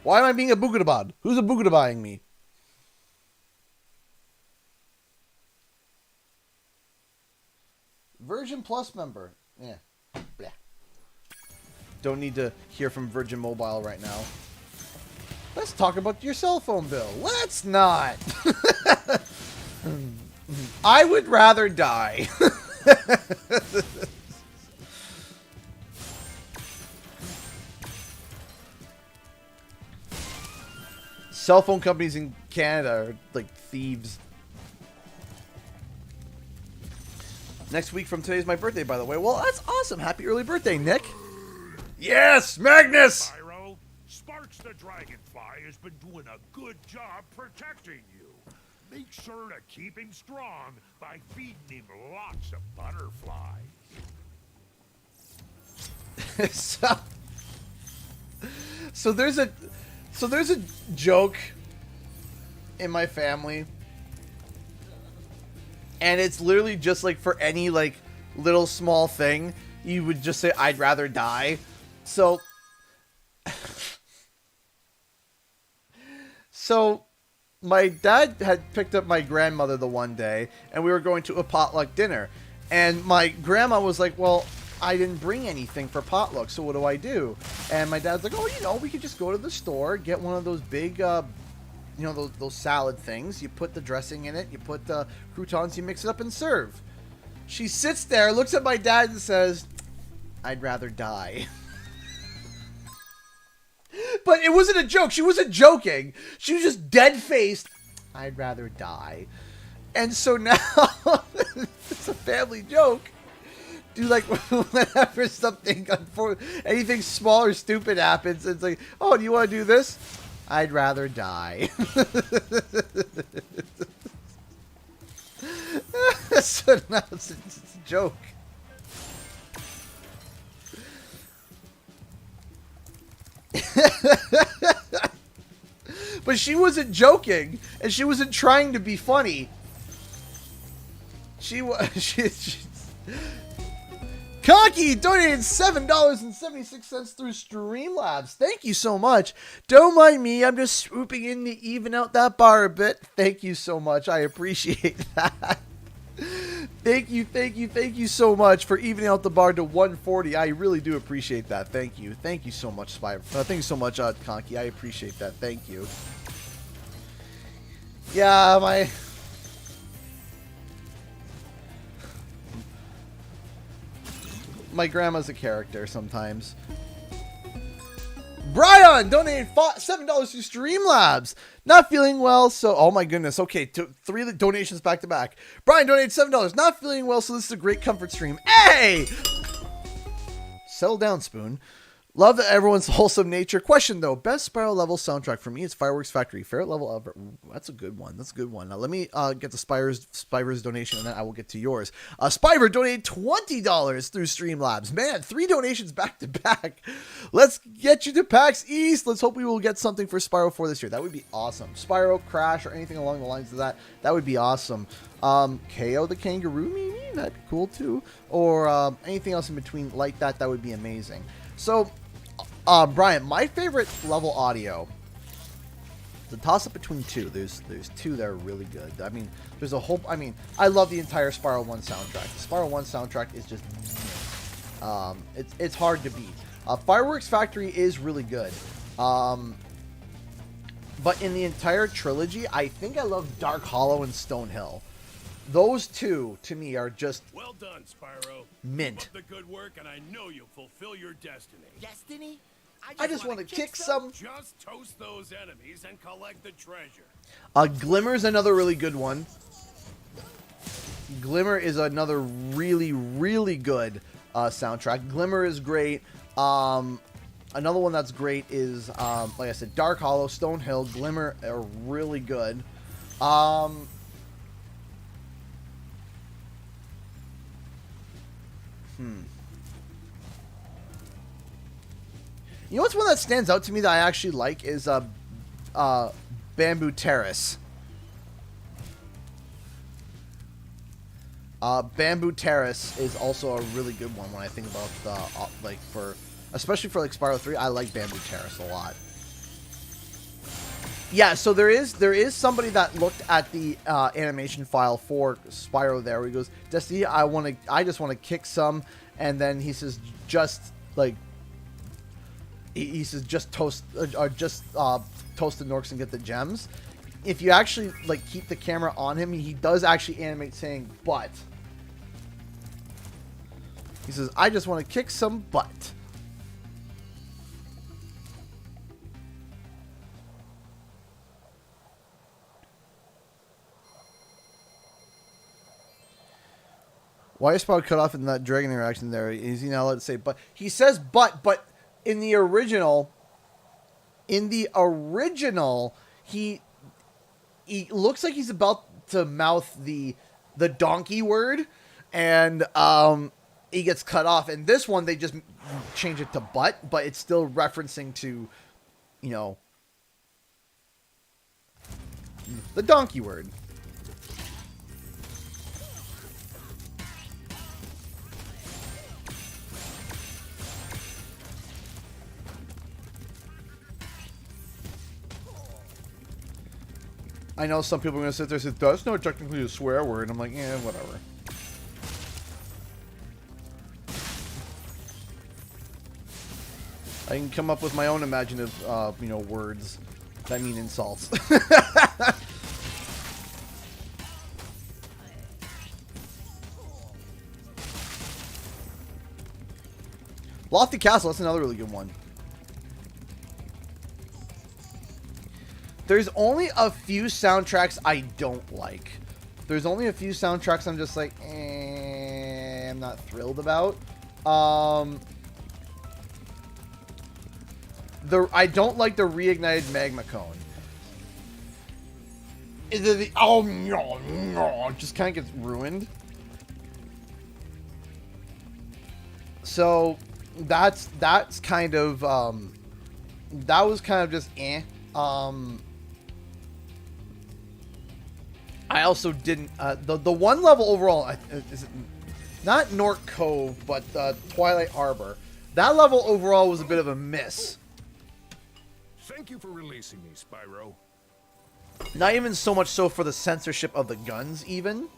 Why am I being a Boogadabad? Who's a Boogadabaing me? Virgin Plus member. Yeah. Blah. Don't need to hear from Virgin Mobile right now. Let's talk about your cell phone bill. Let's not. I would rather die. Cell phone companies in Canada are like thieves. Next week from today is my birthday, by the way. Well, that's awesome. Happy early birthday, Nick. Yes, Magnus! Spyro, Sparks the Dragonfly has been doing a good job protecting you. Make sure to keep him strong by feeding him lots of butterflies. So there's a joke in my family, and it's literally just like for any like little small thing, you would just say, I'd rather die. So my dad had picked up my grandmother the one day, and we were going to a potluck dinner, and my grandma was like, well, I didn't bring anything for potluck, so what do I do? And my dad's like, oh, you know, we could just go to the store, get one of those big, you know, those salad things. You put the dressing in it, you put the croutons, you mix it up and serve. She sits there, looks at my dad and says, I'd rather die. But it wasn't a joke. She wasn't joking. She was just dead-faced. I'd rather die. And so now, it's a family joke. Do like, whenever something, anything small or stupid happens, it's like, oh, do you want to do this? I'd rather die. So now it's a joke. But she wasn't joking, and she wasn't trying to be funny. She was. Conky donated $7.76 through Streamlabs. Thank you so much. Don't mind me. I'm just swooping in to even out that bar a bit. Thank you so much. I appreciate that. Thank you so much for evening out the bar to 140. I really do appreciate that. Thank you so much, Spyro. Thank you so much, Conky. I appreciate that. Thank you. Yeah, my grandma's a character sometimes. Brian donated $7 to Streamlabs. Not feeling well, so... Oh my goodness. Okay, 3 donations back to back. Brian donated $7. Not feeling well, so this is a great comfort stream. Hey! Settle down, Spoon. Love everyone's wholesome nature. Question, though. Best Spyro level soundtrack for me is Fireworks Factory. Favorite level ever. Ooh, that's a good one. That's a good one. Now, let me get the Spyro's donation, and then I will get to yours. Spyro donated $20 through Streamlabs. Man, 3 donations back to back. Let's get you to PAX East. Let's hope we will get something for Spyro 4 this year. That would be awesome. Spyro, Crash, or anything along the lines of that. That would be awesome. KO the Kangaroo, maybe? That'd be cool, too. Or anything else in between like that. That would be amazing. So... Brian, my favorite level audio, the toss-up between 2. There's 2 that are really good. I mean, there's a whole... I mean, I love the entire Spyro 1 soundtrack. The Spyro 1 soundtrack is just... it's hard to beat. Fireworks Factory is really good. But in the entire trilogy, I think I love Dark Hollow and Stonehill. Those 2, to me, are just... Well done, Spyro. Mint. Keep up the good work, and I know you'll fulfill your destiny. Destiny? I just want to kick some... Just toast those enemies and collect the treasure. Glimmer's another really good one. Glimmer is another really, really good soundtrack. Glimmer is great. Another one that's great is, like I said, Dark Hollow, Stonehill, Glimmer are really good. You know what's one that stands out to me that I actually like is Bamboo Terrace. Bamboo Terrace is also a really good one when I think about especially for like Spyro 3. I like Bamboo Terrace a lot. Yeah, so there is somebody that looked at the animation file for Spyro there where he goes, Destiny, I just want to kick some, and then he says just like he says just toast the Norks and get the gems. If you actually like keep the camera on him, he does actually animate saying butt. He says, I just want to kick some butt. Why is Spyro cut off in that dragon interaction there? Is he not allowed to say but? He says but in the original, he looks like he's about to mouth the donkey word, and he gets cut off. In this one, they just change it to but it's still referencing to, you know, the donkey word. I know some people are going to sit there and say, that's not technically a swear word. I'm like, yeah, whatever. I can come up with my own imaginative, you know, words that mean insults. Lofty Castle, that's another really good one. There's only a few soundtracks I don't like. There's only a few soundtracks I'm just like, I'm not thrilled about. I don't like the Reignited Magma Cone. Just kind of gets ruined. So that's kind of that was kind of just I also didn't the one level overall is it not Nork Cove but Twilight Harbor. That level overall was a bit of a miss. Thank you for releasing me, Spyro. Not even so much so for the censorship of the guns, even.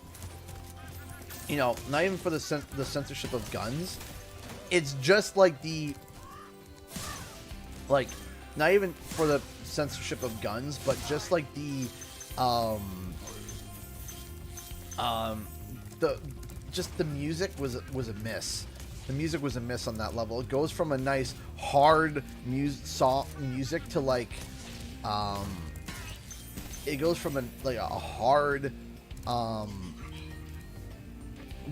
You know, not even for the censorship of guns. It's just like the... Like, not even for the censorship of guns, but just like the... Just the music was a miss. The music was a miss on that level. It goes from a nice, hard, soft music to like... it goes from a hard...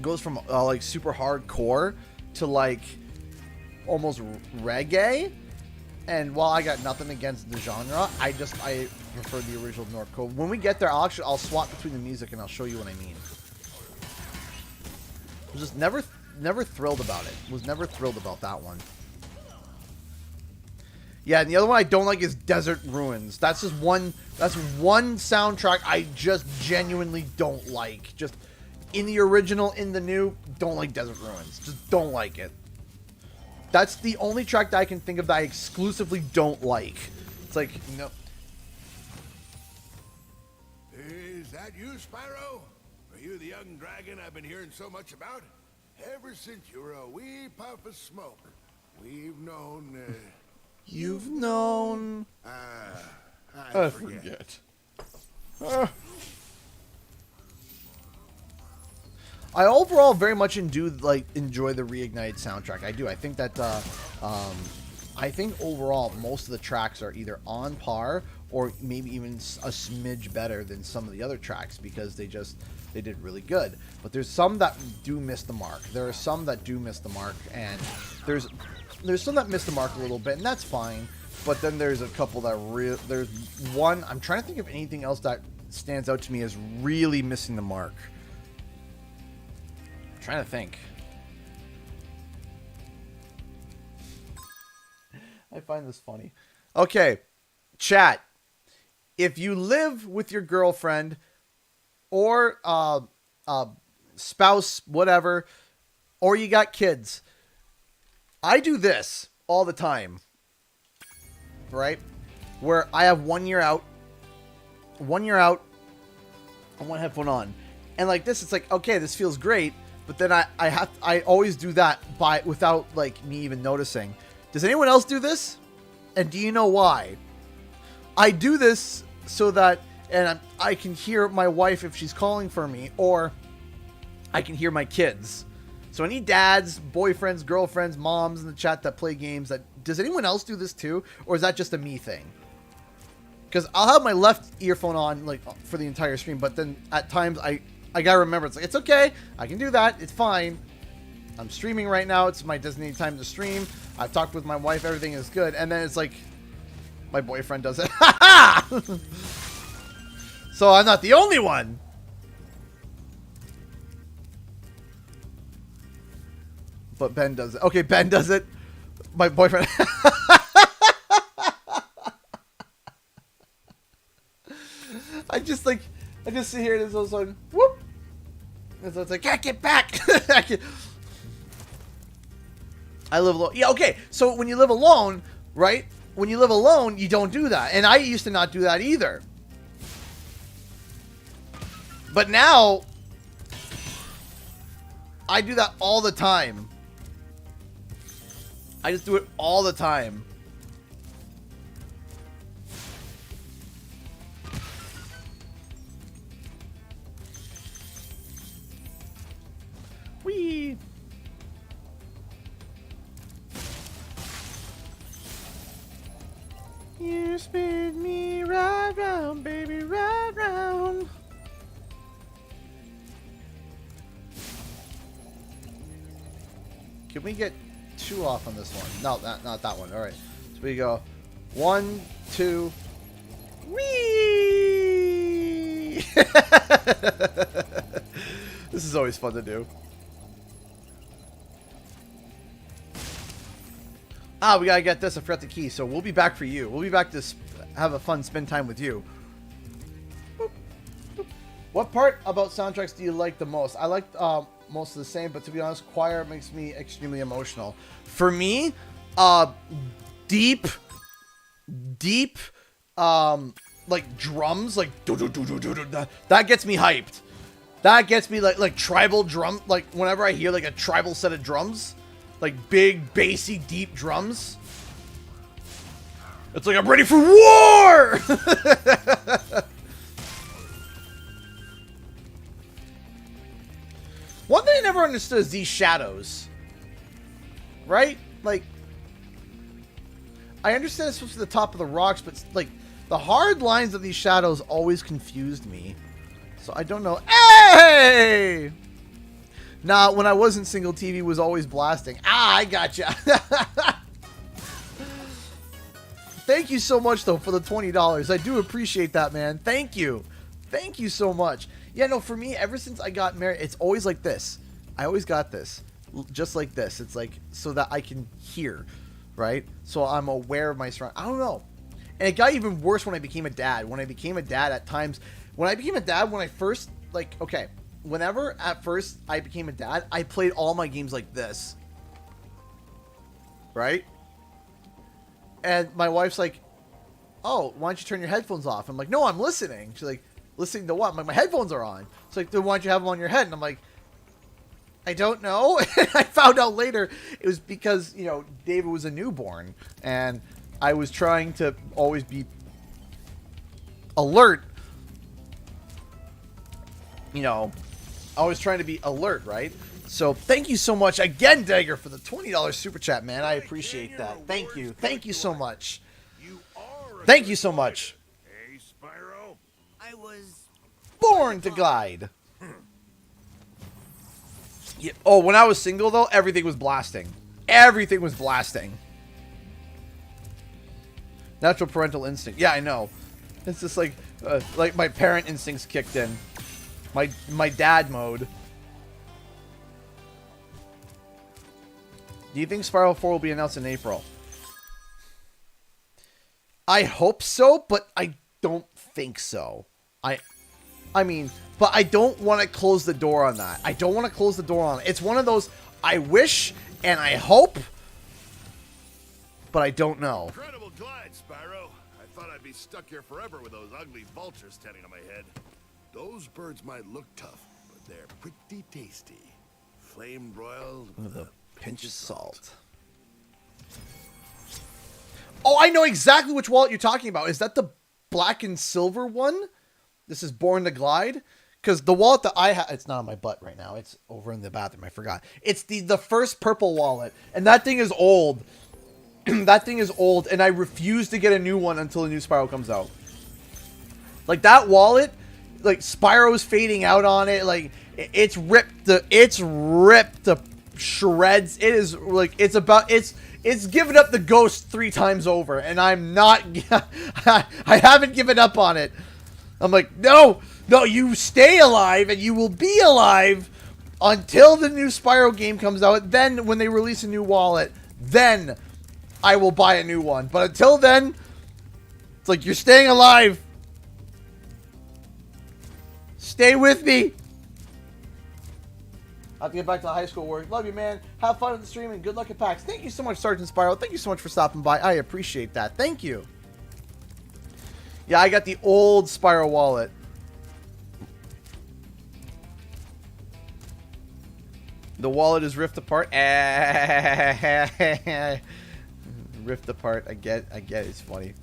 goes from like super hardcore to like almost reggae. And while I got nothing against the genre, I prefer the original North Cove. When we get there, I'll swap between the music and I'll show you what I mean. I was just never thrilled about it. Was never thrilled about that one. Yeah, and the other one I don't like is Desert Ruins. That's just one soundtrack I just genuinely don't like. Just in the original, in the new, don't like Desert Ruins. Just don't like it. That's the only track that I can think of that I exclusively don't like. It's like, no. Is that you, Spyro? Are you the young dragon I've been hearing so much about? Ever since you were a wee puff of smoke, we've known... You've known... I forget. I overall very much enjoy the Reignited soundtrack. I do. I think that I think overall most of the tracks are either on par or maybe even a smidge better than some of the other tracks because they did really good. But there's some that do miss the mark. There are some that do miss the mark, and there's some that miss the mark a little bit, and that's fine. But then there's a couple that there's one. I'm trying to think of anything else that stands out to me as really missing the mark. Trying to think. I find this funny. Okay, chat. If you live with your girlfriend or spouse, whatever, or you got kids, I do this all the time, right? Where I have 1 year out, and one headphone on, and like this, it's like, okay, this feels great. But then I always do that without like me even noticing. Does anyone else do this? And do you know why? I do this so that I can hear my wife if she's calling for me, or I can hear my kids. So any dads, boyfriends, girlfriends, moms in the chat that play games, does anyone else do this too, or is that just a me thing? Because I'll have my left earphone on like for the entire stream, but then at times I gotta remember, it's like, it's okay, I can do that, it's fine. I'm streaming right now, it's my designated time to stream. I've talked with my wife, everything is good. And then it's like, my boyfriend does it. So I'm not the only one. But Ben does it. Okay, Ben does it. My boyfriend. I just sit here and it's all of a sudden, whoop. And so it's like, can't get back. I live alone. Yeah, okay. So when you live alone, right? When you live alone, you don't do that. And I used to not do that either. But now, I do that all the time. I just do it all the time. Whee! You spin me right round, baby, right round. Can we get 2 off on this one? No, not that one. All right. So we go 1, 2. Whee! This is always fun to do. Ah, we gotta get this. I forgot the key. So we'll be back for you. We'll be back to have a fun spend time with you. Boop, boop. What part about soundtracks do you like the most? I like most of the same, but to be honest, choir makes me extremely emotional. For me, deep, like drums, like that gets me hyped. That gets me like tribal drum. Like whenever I hear like a tribal set of drums. Like big, bassy, deep drums. It's like I'm ready for war! One thing I never understood is these shadows. Right? Like, I understand it's supposed to be the top of the rocks, but like, the hard lines of these shadows always confused me. So I don't know. Hey! Nah, when I wasn't single, TV was always blasting. Ah, I gotcha. Thank you so much, though, for the $20. I do appreciate that, man. Thank you. Thank you so much. Yeah, no, for me, ever since I got married, it's always like this. I always got this. Just like this. It's like, so that I can hear, right? So I'm aware of my surroundings. I don't know. And it got even worse when I became a dad. When I became a dad at times... When I became a dad, when I first, like, okay... Whenever at first I became a dad, I played all my games like this. Right? And my wife's like, oh, why don't you turn your headphones off? I'm like, no, I'm listening. She's like, listening to what? I'm like, my headphones are on. She's like, then why don't you have them on your head? And I'm like, I don't know. And I found out later it was because, you know, David was a newborn. And I was trying to always be alert. You know, I was trying to be alert, right? So thank you so much again, Dagger, for the $20 super chat, man. I appreciate that. Thank you. Thank you so much. Thank you so much. Hey, Spyro. I was born to glide. Yeah. Oh, when I was single, though, everything was blasting. Everything was blasting. Natural parental instinct. Yeah, I know. It's just like my parent instincts kicked in. My dad mode. Do you think Spyro 4 will be announced in April? I hope so, but I don't think so. I mean, but I don't want to close the door on that. I don't want to close the door on it. It's one of those I wish and I hope, but I don't know. Incredible glide, Spyro. I thought I'd be stuck here forever with those ugly vultures standing on my head. Those birds might look tough, but they're pretty tasty. Flame broiled with a pinch of salt. Oh, I know exactly which wallet you're talking about. Is that the black and silver one? This is Born to Glide? Because the wallet that I have... It's not on my butt right now. It's over in the bathroom. I forgot. It's the first purple wallet. And that thing is old. That thing is old. And I refuse to get a new one until a new Spyro comes out. Like, that wallet... Like, Spyro's fading out on it. Like, it's ripped to shreds. It is, like, it's given up the ghost 3 times over. And I'm not... I haven't given up on it. I'm like, no, you stay alive and you will be alive until the new Spyro game comes out. Then, when they release a new wallet, then I will buy a new one. But until then, it's like, you're staying alive. Stay with me. I have to get back to the high school work. Love you, man. Have fun at the stream and good luck at PAX. Thank you so much, Sergeant Spyro. Thank you so much for stopping by. I appreciate that. Thank you. Yeah, I got the old Spyro wallet. The wallet is ripped apart. Ripped apart. I get it's funny.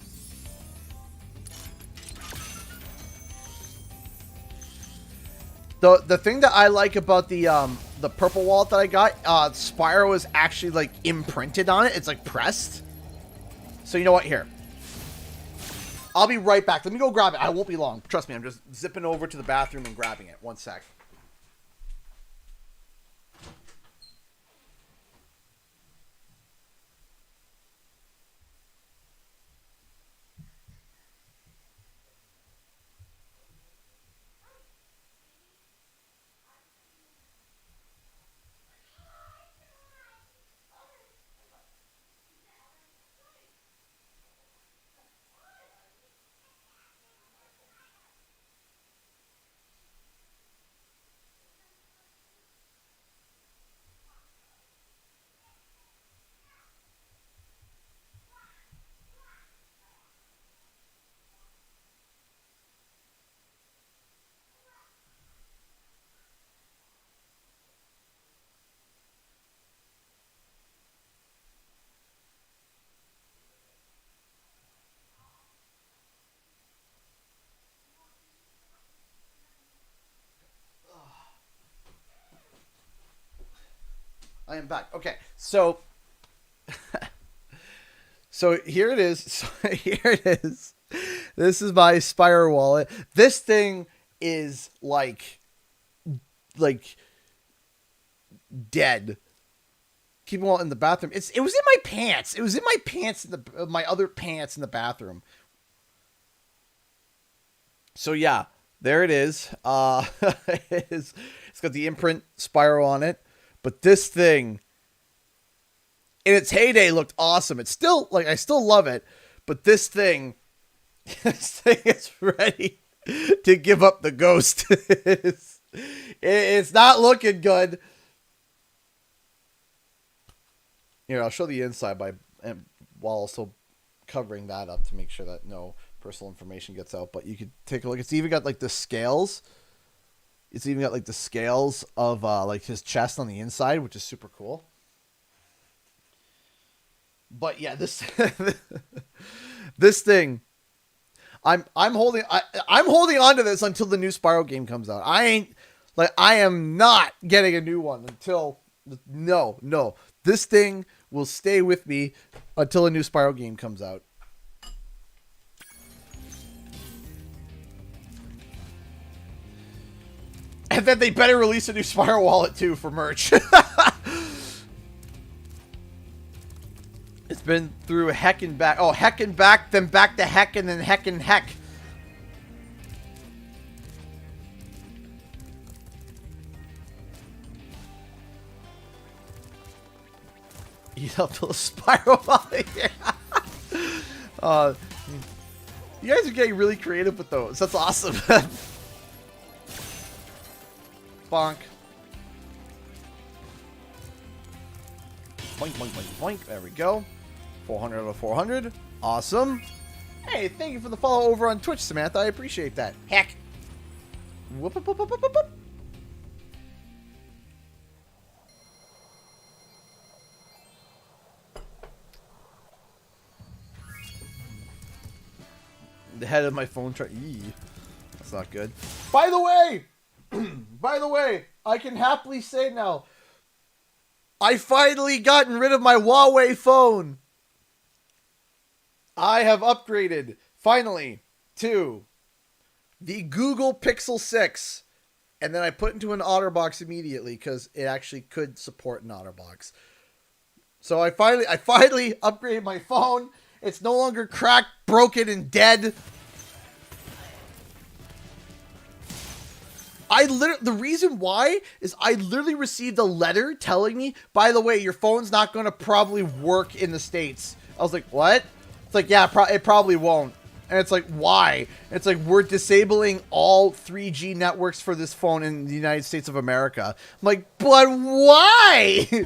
The thing that I like about the purple wallet that I got, Spyro is actually like imprinted on it. It's like pressed. So you know what? Here, I'll be right back. Let me go grab it. I won't be long. Trust me. I'm just zipping over to the bathroom and grabbing it. One sec. I am back. Okay, so so here it is. So here it is. This is my Spyro wallet. This thing is like dead. Keep them all in the bathroom. It was in my pants. It was in my pants in my other pants in the bathroom. So yeah, there it is. It's got the imprint Spyro on it. But this thing, in its heyday, looked awesome. It's still, like, I still love it. But this thing is ready to give up the ghost. It's not looking good. Here, I'll show the inside while also covering that up to make sure that no personal information gets out. But you could take a look. It's even got, like, the scales. It's even got like the scales of like his chest on the inside, which is super cool. But yeah, this this thing, I'm holding on to this until the new Spyro game comes out. I am not getting a new one until no. This thing will stay with me until a new Spyro game comes out. And then they better release a new Spyro wallet too for merch. It's been through heck and back. Oh, heck and back, then back to heck, and then heck and heck. Eat up to the Spyro wallet. Yeah. You guys are getting really creative with those. That's awesome. Bonk. Boink, boink, boink, boink. There we go. 400 out of 400. Awesome. Hey, thank you for the follow over on Twitch, Samantha. I appreciate that. Heck. Whoop, whoop, whoop, whoop, whoop, whoop. The head of my phone that's not good. By the way, I can happily say now, I finally gotten rid of my Huawei phone. I have upgraded, finally, to the Google Pixel 6. And then I put into an OtterBox immediately because it actually could support an OtterBox. So I finally upgraded my phone. It's no longer cracked, broken, and dead. The reason why is I literally received a letter telling me, by the way, your phone's not going to probably work in the States. I was like, what? It's like, yeah, it probably won't. And it's like, why? And it's like, we're disabling all 3G networks for this phone in the United States of America. I'm like, but why?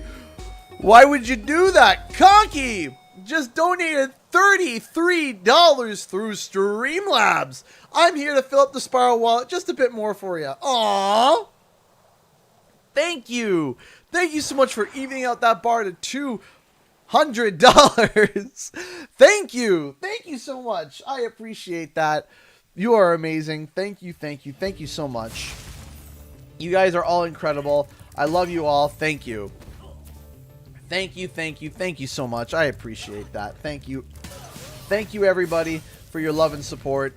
Why would you do that? Conky just donated $33 through Streamlabs. I'm here to fill up the Spyro wallet just a bit more for you. Aww. Thank you. Thank you so much for evening out that bar to $200. Thank you. Thank you so much. I appreciate that. You are amazing. Thank you. Thank you. Thank you so much. You guys are all incredible. I love you all. Thank you. Thank you. Thank you. Thank you so much. I appreciate that. Thank you. Thank you, everybody, for your love and support.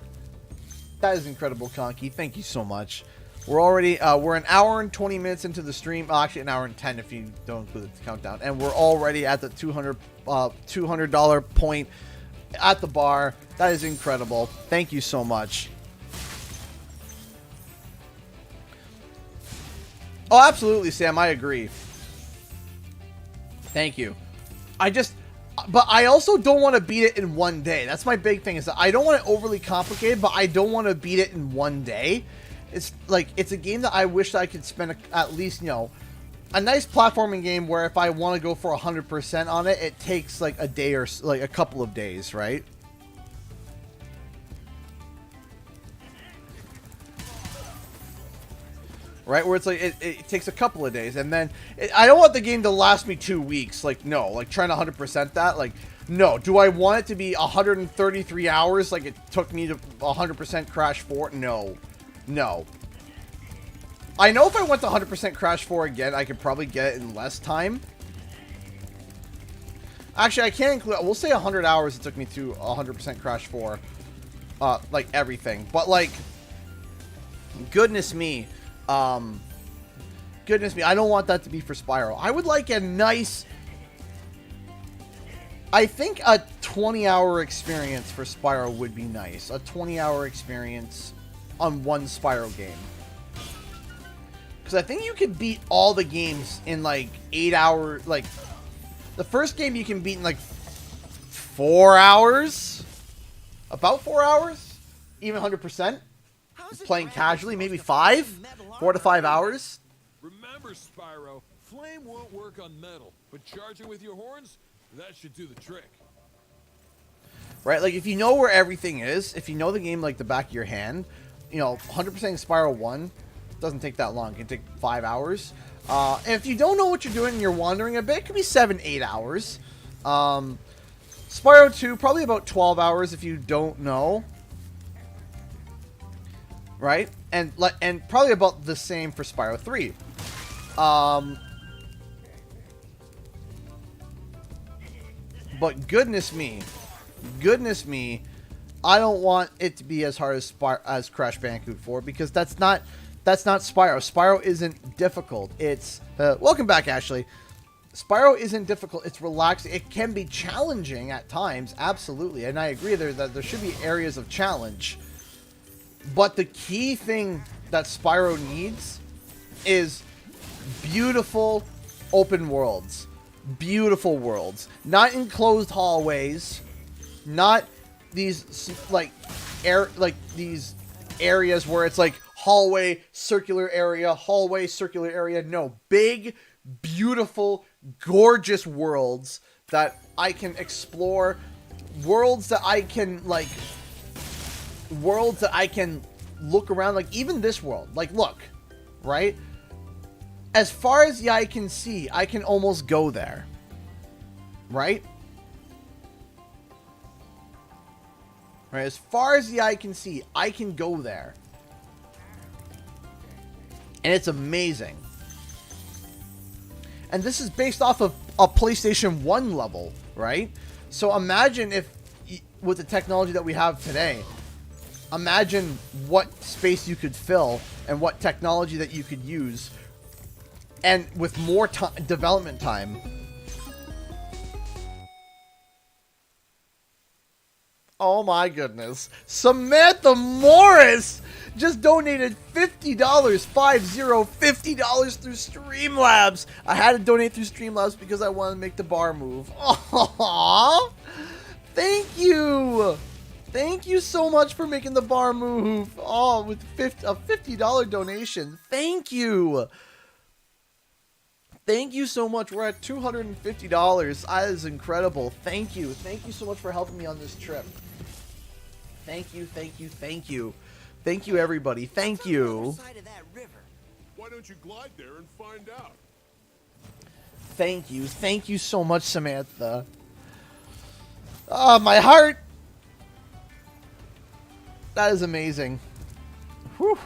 That is incredible, Conky. Thank you so much. We're already, we're an hour and 20 minutes into the stream. Actually, an hour and 10 if you don't include the countdown. And we're already at the $200 point at the bar. That is incredible. Thank you so much. Oh, absolutely, Sam. I agree. Thank you. But I also don't want to beat it in one day. That's my big thing, is that I don't want it overly complicated, but I don't want to beat it in one day. It's like, it's a game that I wish that I could spend at least, you know, a nice platforming game where if I want to go for 100% on it, it takes like a day or like a couple of days, right? Right, where it's like it takes a couple of days, and then I don't want the game to last me 2 weeks. Like, no, like trying to 100% that. Like, no. Do I want it to be 133 hours like it took me to 100% Crash 4? No, no. I know if I went to 100% Crash 4 again, I could probably get it in less time. Actually, I can't include. We'll say 100 hours it took me to 100% Crash 4, like everything. But like, goodness me. Goodness me, I don't want that to be for Spyro. I would like a nice, I think a 20-hour experience for Spyro would be nice. A 20-hour experience on one Spyro game. Because I think you could beat all the games in like 8 hours. Like, the first game you can beat in like 4 hours? About 4 hours? Even 100%? Playing casually, maybe 4 to 5 hours. Remember, Spyro, flame won't work on metal, but charging with your horns, that should do the trick. Right, like if you know where everything is, if you know the game like the back of your hand, you know, 100% Spyro 1 doesn't take that long. It can take 5 hours. And if you don't know what you're doing and you're wandering a bit, it could be 7-8 hours. Spyro 2, probably about 12 hours if you don't know. Right? And probably about the same for Spyro 3. But goodness me, I don't want it to be as hard as Crash Bandicoot 4, because that's not Spyro. Spyro isn't difficult. It's welcome back, Ashley. Spyro isn't difficult. It's relaxing. It can be challenging at times, absolutely, and I agree that there should be areas of challenge. But the key thing that Spyro needs is beautiful open worlds. Beautiful worlds. Not enclosed hallways. Not these these areas where it's like hallway, circular area. No. Big, beautiful, gorgeous worlds that I can explore. Worlds that I can look around, like even this world, like look, right? As far as the eye can see, I can almost go there, right? Right, as far as the eye can see, I can go there. And it's amazing. And this is based off of a PlayStation 1 level, right? So imagine if, with the technology that we have today, imagine what space you could fill and what technology that you could use, and with more development time. Oh my goodness. Samantha Morris just donated $50, $50 through Streamlabs. I had to donate through Streamlabs because I wanted to make the bar move. Aww. Thank you. Thank you so much for making the bar move. Oh, with a $50 donation. Thank you. Thank you so much. We're at $250. That is incredible. Thank you. Thank you so much for helping me on this trip. Thank you, thank you, thank you. Thank you, everybody. Thank you. Why don't you glide there and find out? Thank you. Thank you so much, Samantha. Oh, my heart. That is amazing. Whew.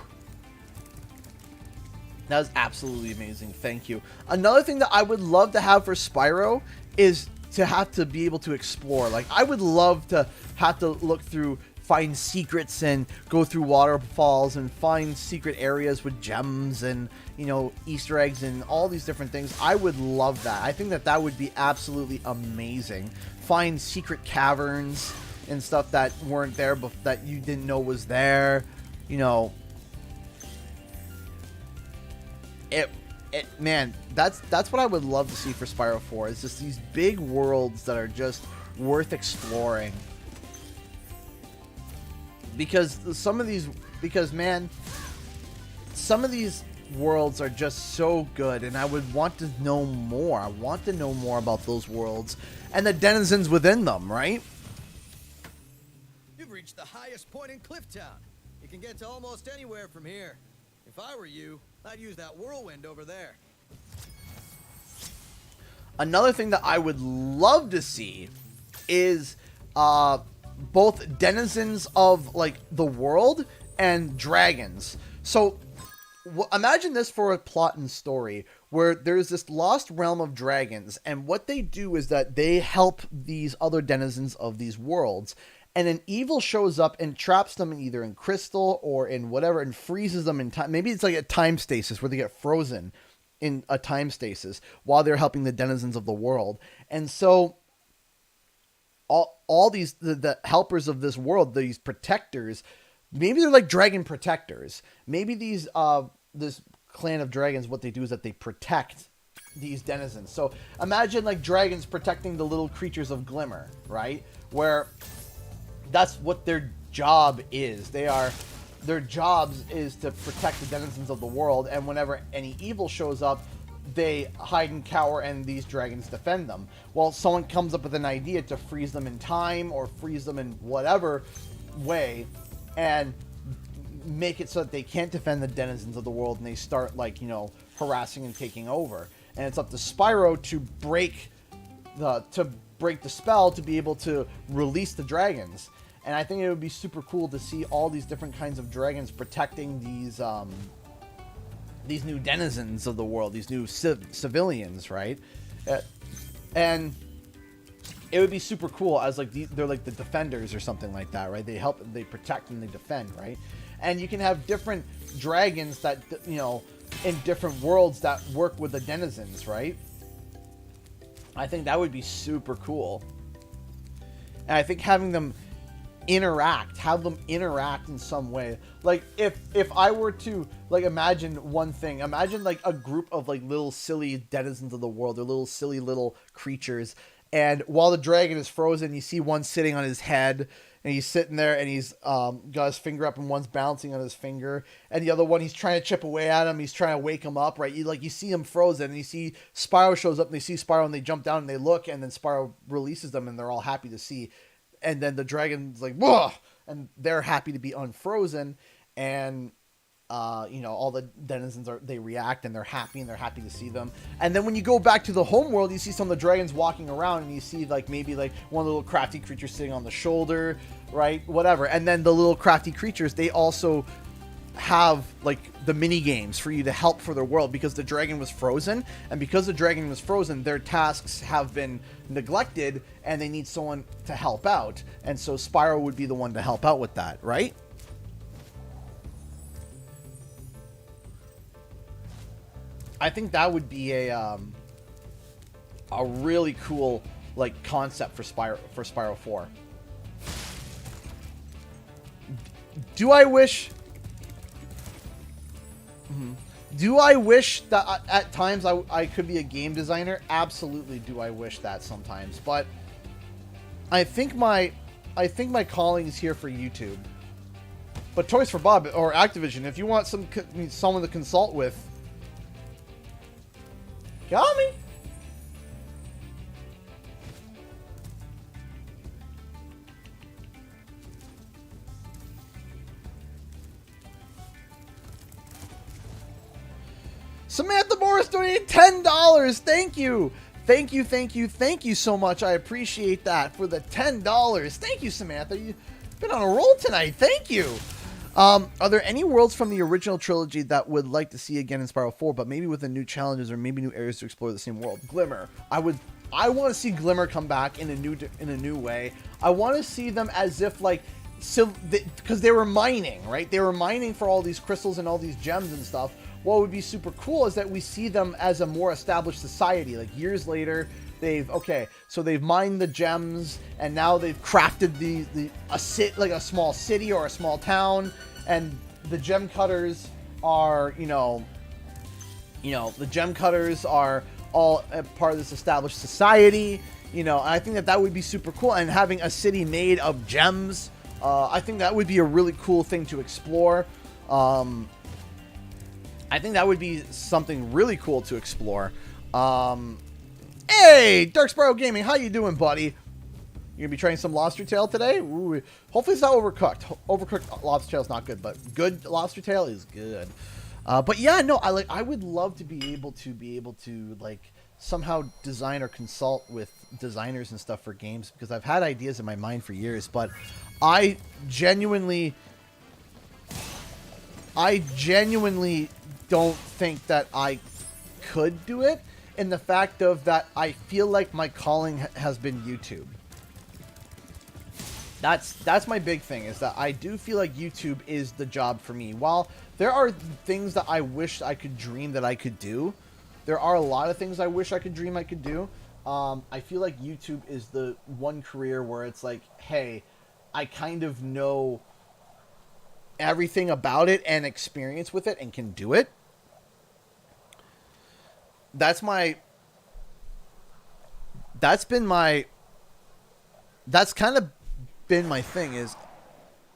That was absolutely amazing. Thank you. Another thing that I would love to have for Spyro is to have to be able to explore. Like, I would love to have to look through, find secrets and go through waterfalls and find secret areas with gems and, you know, Easter eggs and all these different things. I would love that. I think that that would be absolutely amazing. Find secret caverns and stuff that weren't there, but that you didn't know was there. You know, man, that's what I would love to see for Spyro 4. Is just these big worlds that are just worth exploring. Because some of these worlds are just so good, and I would want to know more. I want to know more about those worlds and the denizens within them, right? You've reached the highest point in Clifftown. You can get to almost anywhere from here. If I were you, I'd use that whirlwind over there. Another thing that I would love to see is both denizens of, like, the world and dragons. So imagine this for a plot and story where there's this lost realm of dragons, and what they do is that they help these other denizens of these worlds, and an evil shows up and traps them either in crystal or in whatever and freezes them in time. Maybe it's like a time stasis where they get frozen in a time stasis while they're helping the denizens of the world. And so all these the helpers of this world, these protectors, maybe they're like dragon protectors. Maybe these this clan of dragons, what they do is that they protect these denizens. So imagine like dragons protecting the little creatures of Glimmer, right? Where that's what their job is. Their jobs is to protect the denizens of the world, and whenever any evil shows up, they hide and cower, and these dragons defend them. Well, someone comes up with an idea to freeze them in time or freeze them in whatever way and make it so that they can't defend the denizens of the world, and they start, like, you know, harassing and taking over. And it's up to Spyro to break the spell to be able to release the dragons. And I think it would be super cool to see all these different kinds of dragons protecting these new denizens of the world, these new civilians, right? And it would be super cool as like they're like the defenders or something like that, right? They help, they protect, and they defend, right? And you can have different dragons that, you know, in different worlds that work with the denizens, right? I think that would be super cool. And I think having them have them interact in some way. Like if I were to like imagine one thing, imagine like a group of like little silly denizens of the world, or little silly little creatures, and while the dragon is frozen, you see one sitting on his head, and he's sitting there, and he's got his finger up, and one's bouncing on his finger, and the other one, he's trying to chip away at him, he's trying to wake him up, right? You see him frozen, and you see Spyro shows up, and they see Spyro, and they jump down, and they look, and then Spyro releases them, and they're all happy to see. And then the dragon's like, whoa, and they're happy to be unfrozen, and you know, all the denizens they react, and they're happy to see them. And then when you go back to the home world, you see some of the dragons walking around, and you see like maybe like one of the little crafty creatures sitting on the shoulder, right? Whatever. And then the little crafty creatures, they also have like the mini games for you to help for their world, because the dragon was frozen, and because the dragon was frozen, their tasks have been neglected, and they need someone to help out, and so Spyro would be the one to help out with that, right? I think that would be a really cool like concept for Spyro 4. Do I wish that at times I could be a game designer? Absolutely do I wish that sometimes. But I think my calling is here for YouTube. But Toys for Bob or Activision, if you want someone to consult with, got me. Samantha Morris donated $10. Thank you. Thank you, thank you, thank you so much. I appreciate that for the $10. Thank you, Samantha. You've been on a roll tonight. Thank you. Are there any worlds from the original trilogy that would like to see again in Spyro 4, but maybe with the new challenges or maybe new areas to explore the same world? Glimmer. I want to see Glimmer come back in a new way. I want to see them as if like, so because they were mining, right? They were mining for all these crystals and all these gems and stuff. What would be super cool is that we see them as a more established society. Like years later, they've mined the gems and now they've crafted a small city or a small town, and the gem cutters are the gem cutters are all a part of this established society. I think that would be super cool, and having a city made of gems, I think that would be a really cool thing to explore. I think that would be something really cool to explore. Hey, Dark Spyro Gaming, how you doing, buddy? You gonna be trying some lobster tail today? Ooh, hopefully it's not overcooked. Overcooked lobster tail is not good, but good lobster tail is good. But yeah, no, I would love to be able to like somehow design or consult with designers and stuff for games, because I've had ideas in my mind for years, but I genuinely don't think that I could do it, in the fact of that I feel like my calling has been YouTube. That's my big thing, is that I do feel like YouTube is the job for me. While there are things that I wish I could dream that I could do, there are a lot of things I wish I could dream I could do. I feel like YouTube is the one career where it's like, hey, I kind of know everything about it and experience with it and can do it. That's kind of been my thing is,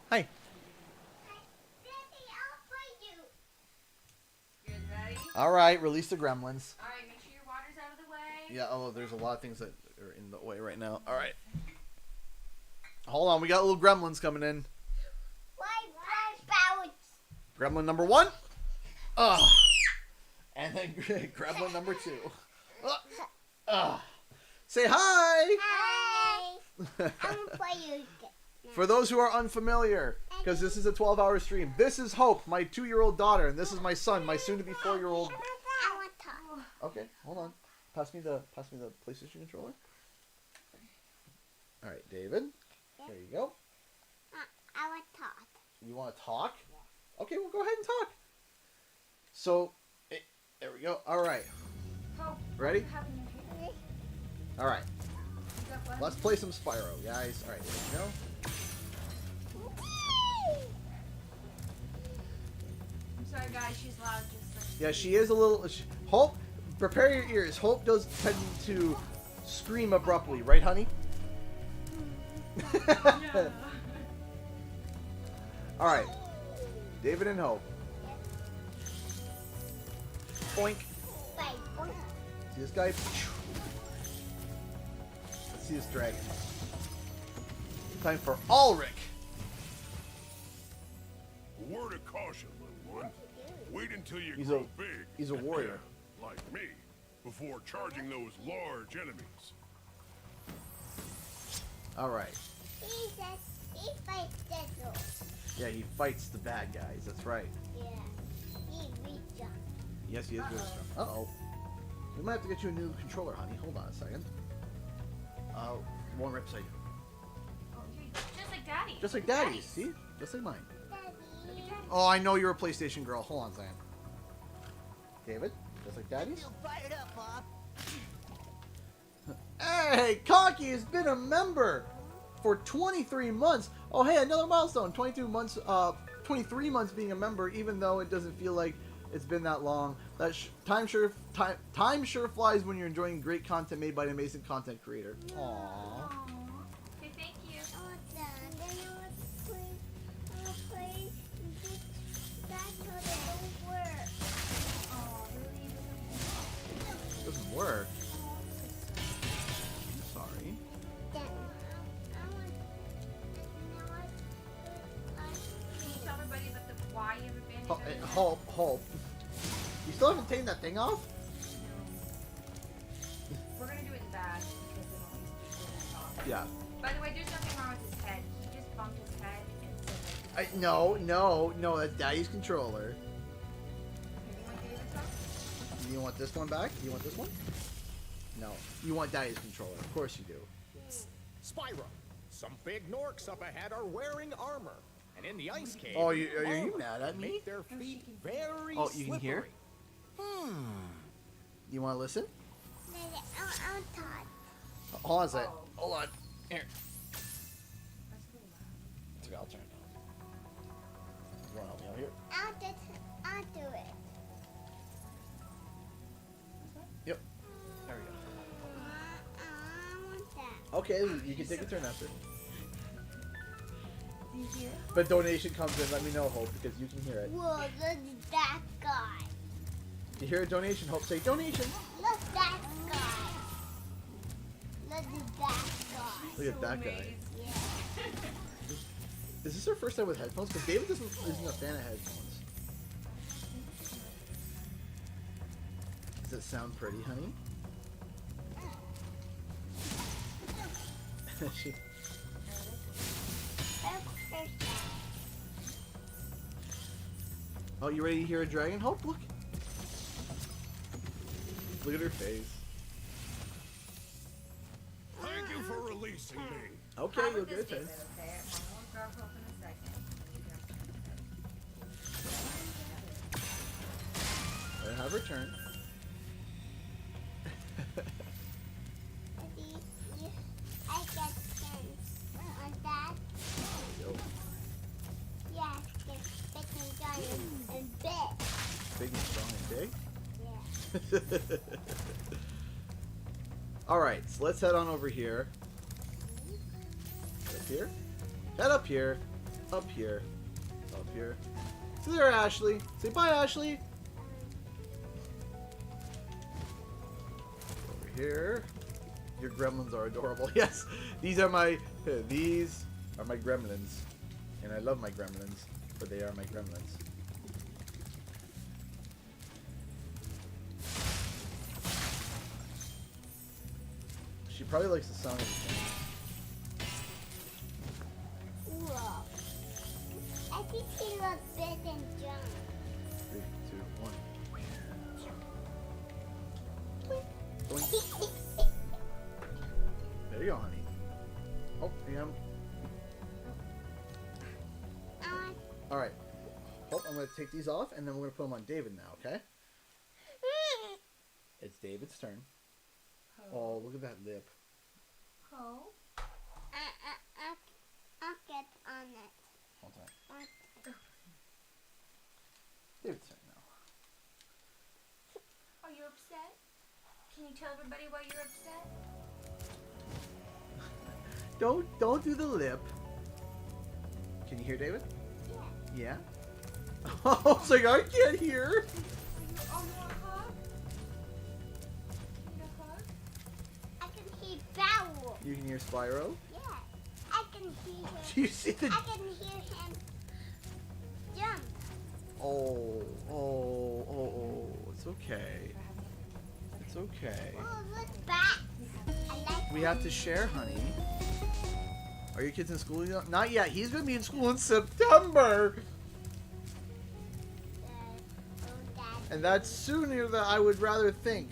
hi. All right, release the gremlins. All right, make sure your water's out of the way. Yeah, there's a lot of things that are in the way right now. All right. Hold on, we got little gremlins coming in. Gremlin number 1. And then gremlin number 2. Say hi! Hi! I'm for you. For those who are unfamiliar, because this is a 12-hour stream, this is Hope, my 2-year-old daughter, and this is my son, my soon-to-be 4-year-old. I want to talk. Okay, hold on. Pass me the PlayStation controller. All right, David. There you go. I want to talk. You want to talk? Okay, well, go ahead and talk. So, there we go. All right. Ready? All right. Let's play some Spyro, guys. All right, there we go. I'm sorry, guys. She's loud. Just like Yeah, she is a little... Hope, prepare your ears. Hope does tend to scream abruptly. Right, honey? Yeah. All right. David and Hope. Boink. See this guy? Let's see this dragon. Time for Ulrich. A word of caution, little one. Wait until you He's grow a- big. he's a warrior. Like me. Before charging those large enemies. All right. He fights Deadpool. Yeah, he fights the bad guys. That's right. Yeah. He reads them. Yes, he is really strong. Uh-oh. We might have to get you a new controller, honey. Hold on a second. One right beside you. just like Daddy. Just like Daddy's. See? Just like mine. Daddy. Oh, I know you're a PlayStation girl. Hold on a second. David? Just like Daddy's? Fired up, Bob. Hey, Conky has been a member for 23 months. Oh, hey, another milestone. 23 months being a member, even though it doesn't feel like it's been that long. That time sure flies when you're enjoying great content made by an amazing content creator. Aww. Okay, thank you. I want that. Then I want to play that so they don't work. Oh, really? It doesn't work. I'm sorry. Then I want. Can you tell everybody about why you haven't been? Hope. You still haven't taken that thing off? We're gonna do it in bad because we don't use it off. Yeah. By the way, there's nothing wrong with his head. He just bumped his head and said like, No, that's Daddy's controller. okay, do you want David's one? You want this one back? You want this one? No. You want Daddy's controller. Of course you do. Spyro, some big Norks up ahead are wearing armor. And in the ice cave, Oh, are you mad at me? make their feet very Oh, you can hear? slippery. You want to listen? I'm tired. Hold on a second. Hold on. Here. Okay, I'll turn it down. You want to help me out here? I'll do it. Yep. There we go. I want that. Okay, you can take a turn after. Do you hear? But donation comes in. Let me know, Hope, because you can hear it. Whoa, look at that guy. You hear a donation, Hope, say donation. Look at that guy. Look at that guy. Look at that guy. Yeah. Is this her first time with headphones? Because David isn't a fan of headphones. Does it sound pretty, honey? She... Oh, you ready to hear a dragon? Hope, look. Look at her face. Thank you for releasing me. Okay, you'll get a turn. Okay, I'll grab Hope in a second. Let her have her turn. I got sense on that. Yeah, big and giant and big. Big and strong and big? Yeah. Alright, so let's head on over here. Up here? Head up here. Up here. Up here. See there, Ashley. Say bye, Ashley. Over here. Your gremlins are adorable. Yes, these are my gremlins. And I love my gremlins, but they are my gremlins. She probably likes the sound of the thing. Whoa. I think he looks big and jump. 3, 2, 1. There you go, honey. Oh, yeah. Alright. Oh, I'm going to take these off, and then we're going to put them on David now, okay? It's David's turn. Oh, look at that lip. Hope. I'll get on it. Hold on. David's turn now. Are you upset? Can you tell everybody why you're upset? Don't do the lip. Can you hear David? Yeah. Oh, it's like I can't hear. Oh, you want a hug? You want a hug? I can hear Bowel. You can hear Spyro. Yeah. I can hear him. Do you see the? I can hear him jump. Oh, it's okay. It's okay. Oh, look back. I like We have to share, honey. Are your kids in school yet? Not yet. He's gonna be in school in September. And that's sooner than I would rather think.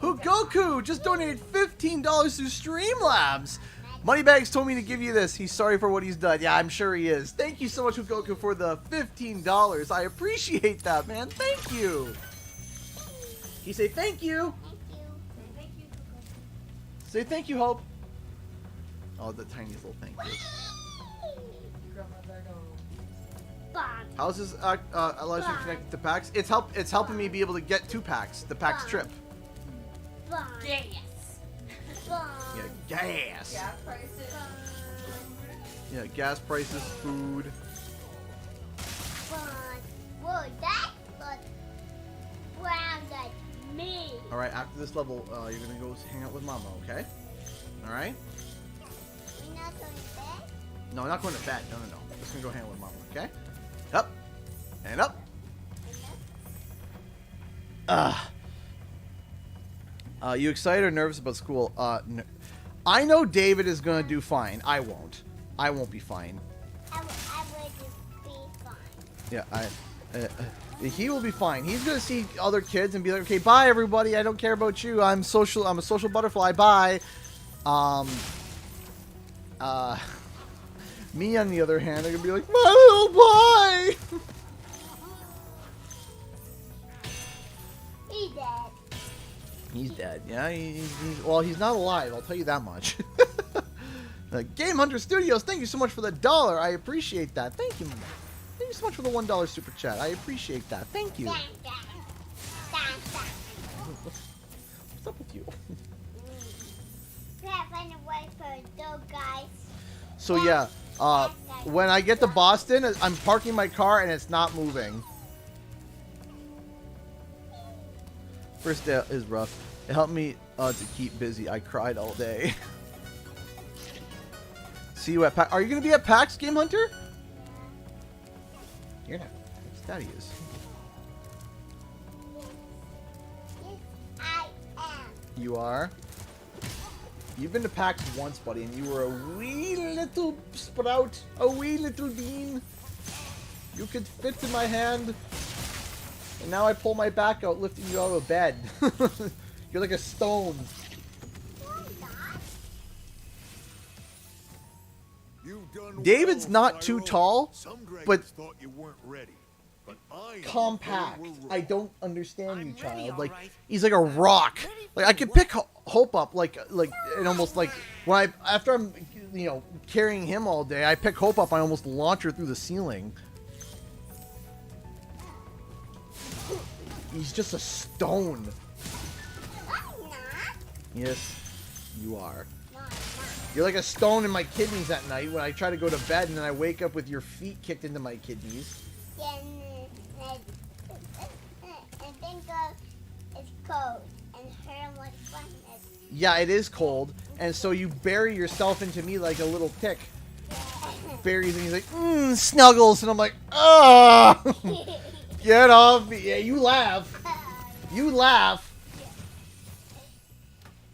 Goku just donated $15 to Streamlabs. Moneybags told me to give you this. He's sorry for what he's done. Yeah, I'm sure he is. Thank you so much, Goku, for the $15. I appreciate that, man. Thank you. He say thank you. Thank you. Say thank you, Hope. Oh, the tiniest little thank you. How's this allows you to connect to PAX? It's helping me be able to get to PAX, the PAX trip. Gas. Yeah, gas. Gas prices. Yeah, gas prices, food. Whoa, that looks brown like me. All right, after this level, you're gonna go hang out with Mama, okay? All right? We're not going to bed? No, not going to bed. No. Just gonna go hang out with Mama, okay? Up and up You excited or nervous about school? I know David is gonna do fine. I won't. I won't be fine. I would just be fine. Yeah, he will be fine. He's gonna see other kids and be like, okay, bye everybody. I don't care about you. I'm a social butterfly. Bye. Me on the other hand, I'm gonna be like, my little boy. He's dead. He's dead. Yeah, well, he's not alive. I'll tell you that much. Game Hunter Studios, thank you so much for the $1. I appreciate that. Thank you. Thank you so much for the $1 super chat. I appreciate that. Thank you. What's up with you? So yeah, when I get to Boston, I'm parking my car and it's not moving. First day is rough. It helped me to keep busy. I cried all day. See you at PAX. Are you going to be at PAX, Game Hunter? You're not. Daddy is. Yes, I am. You are? You've been to PAX once, buddy, and you were a wee little sprout. A wee little bean. You could fit in my hand. And now I pull my back out, lifting you out of bed. You're like a stone. David's not too tall, but compact. I don't understand you, child. Like, he's like a rock. Like, I could pick Hope up, like, and almost like when after I'm, carrying him all day, I pick Hope up. I almost launch her through the ceiling. He's just a stone. I'm not. Yes, you are. You're like a stone in my kidneys at night when I try to go to bed and then I wake up with your feet kicked into my kidneys. And then it's cold and her like fun. Yeah, it is cold. And so you bury yourself into me like a little tick. Buries and he's like, snuggles. And I'm like, ah! Get off me. Yeah, you laugh. You laugh.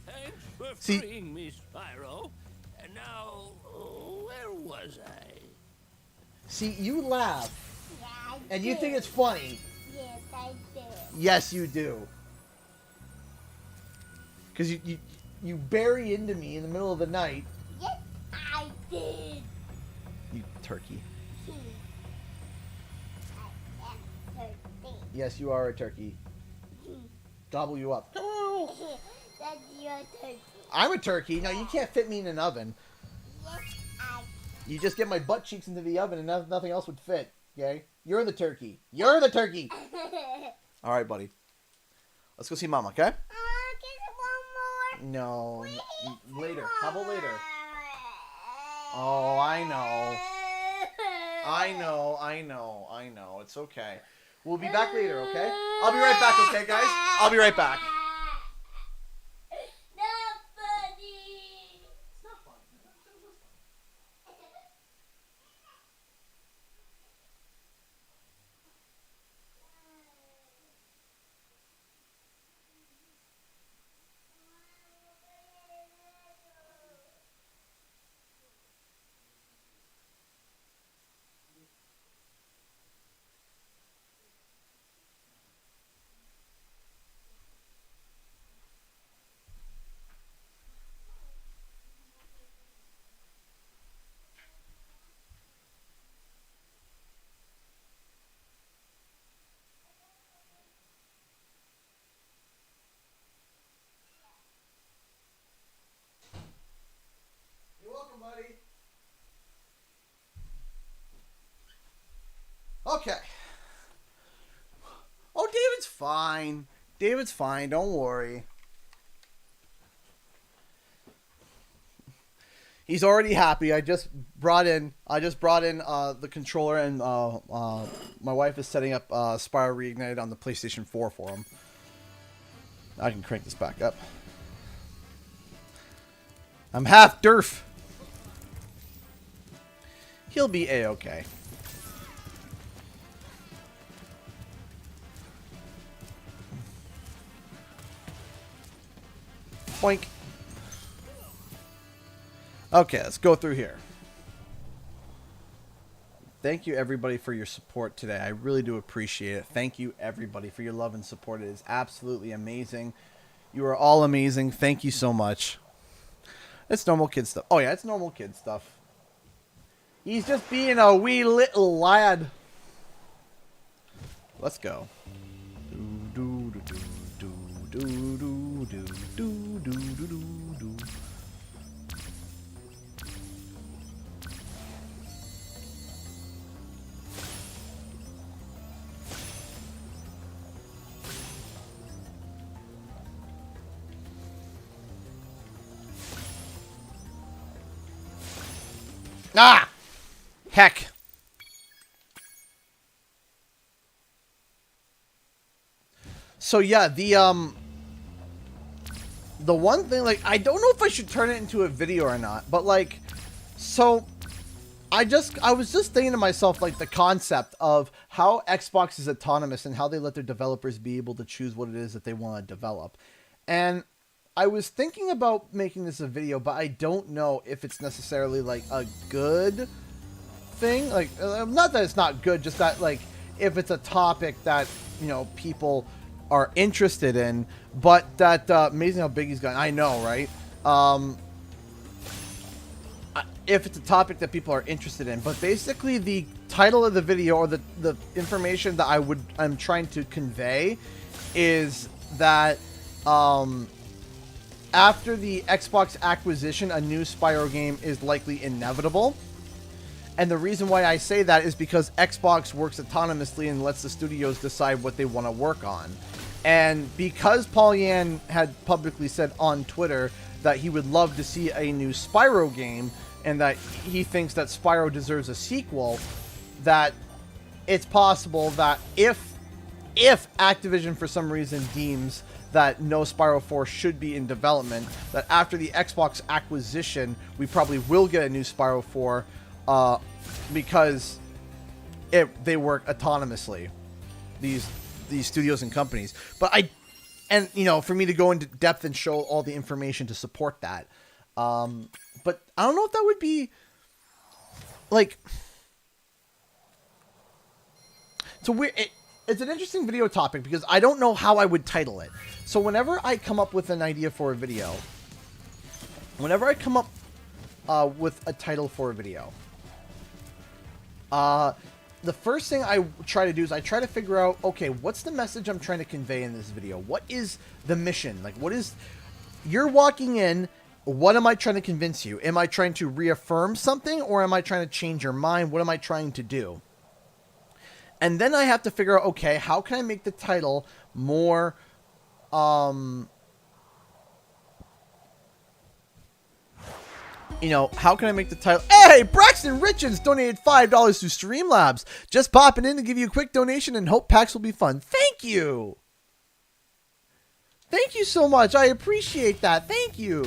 Thanks for freeing me, Spyro. And now, where was I? See, you laugh. Yeah, I And do. you think it's funny. Yes, I do. Yes, you do. Because you bury into me in the middle of the night. Yes, I did. You turkey. I am 13. Yes, you are a turkey. Gobble you up. That's your turkey. I'm a turkey. No, you can't fit me in an oven. Yes, I. You just get my butt cheeks into the oven and nothing else would fit. Okay? You're the turkey. You're the turkey. All right, buddy. Let's go see Mama, okay? Get one more. No. Later. How about later? Oh, I know. I know. It's okay. We'll be back later, okay? I'll be right back, okay, guys? I'll be right back. Not funny. It's not fun. You're welcome, buddy. Okay. Oh, David's fine. David's fine. Don't worry. He's already happy. I just brought in the controller, and my wife is setting up Spyro Reignited on the PlayStation 4 for him. I can crank this back up. I'm half derf. He'll be A-okay. Boink. Okay, let's go through here. Thank you, everybody, for your support today. I really do appreciate it. Thank you, everybody, for your love and support. It is absolutely amazing. You are all amazing. Thank you so much. It's normal kid stuff. Oh, yeah, it's normal kid stuff. He's just being a wee little lad. Let's go. Do, do, do, do, do, do, do, do, do, do, do. Ah! Heck. So yeah, the one thing, like, I don't know if I should turn it into a video or not, but like, so I was just thinking to myself, like, the concept of how Xbox is autonomous and how they let their developers be able to choose what it is that they want to develop. And I was thinking about making this a video, but I don't know if it's necessarily like a good thing. Like, not that it's not good, just that, like, if it's a topic that, you know, people are interested in, but that amazing how big he's gotten. I know, right? If it's a topic that people are interested in, but basically the title of the video, or the information that I'm trying to convey, is that after the Xbox acquisition, a new Spyro game is likely inevitable. And the reason why I say that is because Xbox works autonomously and lets the studios decide what they want to work on. And because Paul Yan had publicly said on Twitter that he would love to see a new Spyro game, and that he thinks that Spyro deserves a sequel, that it's possible that if Activision for some reason deems that no Spyro 4 should be in development, that after the Xbox acquisition, we probably will get a new Spyro 4, because they work autonomously, these studios and companies. But you know, for me to go into depth and show all the information to support that, but I don't know if that would be, like, it's an interesting video topic because I don't know how I would title it. So whenever I come up with an idea for a video, whenever I come up with a title for a video, the first thing I try to do is I try to figure out, okay, what's the message I'm trying to convey in this video? What is the mission? Like, you're walking in, what am I trying to convince you? Am I trying to reaffirm something, or am I trying to change your mind? What am I trying to do? And then I have to figure out, okay, how can I make the title more, you know, how can I make the title? Hey, Braxton Richards donated $5 to Streamlabs. Just popping in to give you a quick donation and hope PAX will be fun. Thank you. Thank you so much. I appreciate that. Thank you.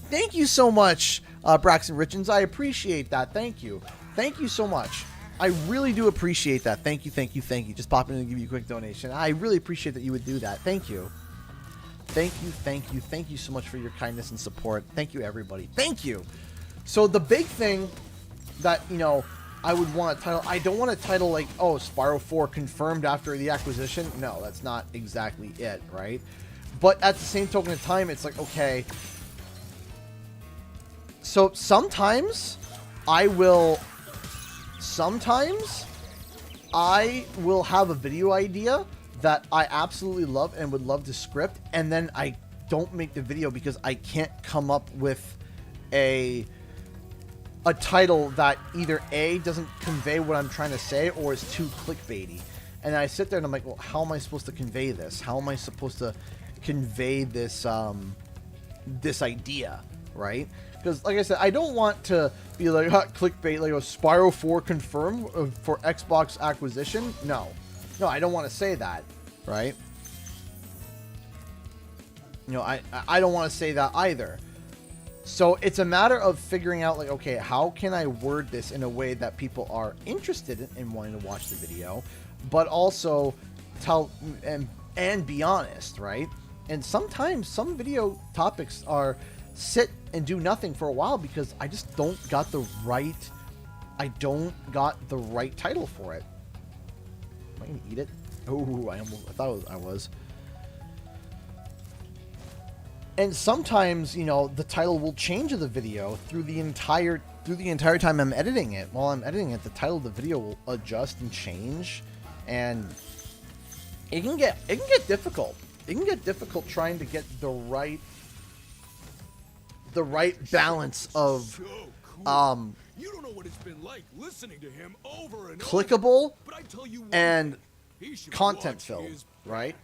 Thank you so much, Braxton Richards. I appreciate that. Thank you. Thank you so much. I really do appreciate that. Thank you, thank you, thank you. Just popping in and give you a quick donation. I really appreciate that you would do that. Thank you. Thank you, thank you, thank you so much for your kindness and support. Thank you, everybody. Thank you. So the big thing that, you know, I would want to title, I don't want to title like, oh, Spyro 4 confirmed after the acquisition. No, that's not exactly it, right? But at the same token of time, it's like, okay. So sometimes I will have a video idea that I absolutely love and would love to script, and then I don't make the video because I can't come up with a title that either A, doesn't convey what I'm trying to say, or is too clickbaity. And I sit there and I'm like, well, how am I supposed to convey this? How am I supposed to convey this this idea, right? Because, like I said, I don't want to be like, clickbait, like a Spyro 4 confirmed for Xbox acquisition. No, I don't want to say that, right? You know, I don't want to say that either. So it's a matter of figuring out, like, okay, how can I word this in a way that people are interested in wanting to watch the video, but also tell and be honest, right? And sometimes some video topics are sit and do nothing for a while because I just don't got the right title for it. Am I gonna eat it? Oh, I thought I was. And sometimes, you know, the title will change of the video through the entire time I'm editing it. While I'm editing it, the title of the video will adjust and change, and it can get difficult. It can get difficult trying to get the right balance of You don't know what it's been like listening to him over and clickable over. But I tell you what, and he should content watch filled, his right?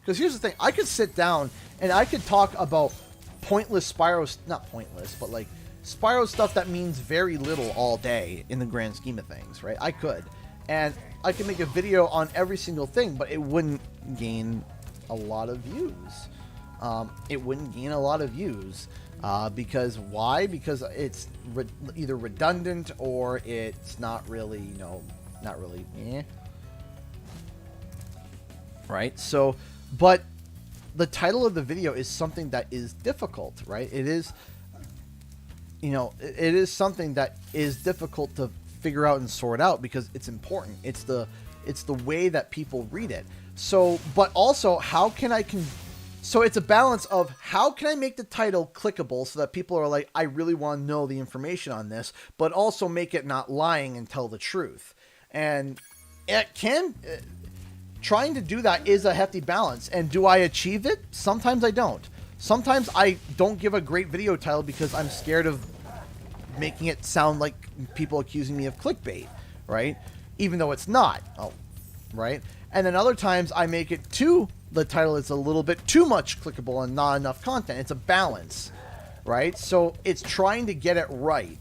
Because here's the thing, I could sit down and I could talk about pointless Spyro, not pointless, but like Spyro stuff that means very little all day in the grand scheme of things, right? I could. And I could make a video on every single thing, but it wouldn't gain a lot of views. Because why? Because it's either redundant or it's not really, you know, not really, right? So, but the title of the video is something that is difficult, right? It is, you know, it is something that is difficult to figure out and sort out because it's important. It's the way that people read it. So, but also, how can I so it's a balance of how can I make the title clickable so that people are like, I really want to know the information on this, but also make it not lying and tell the truth. And it can, trying to do that is a hefty balance. And do I achieve it? Sometimes I don't. Sometimes I don't give a great video title because I'm scared of making it sound like people accusing me of clickbait, right? Even though it's not. Oh, right? And then other times I make it the title is a little bit too much clickable and not enough content. It's a balance, right? So it's trying to get it right.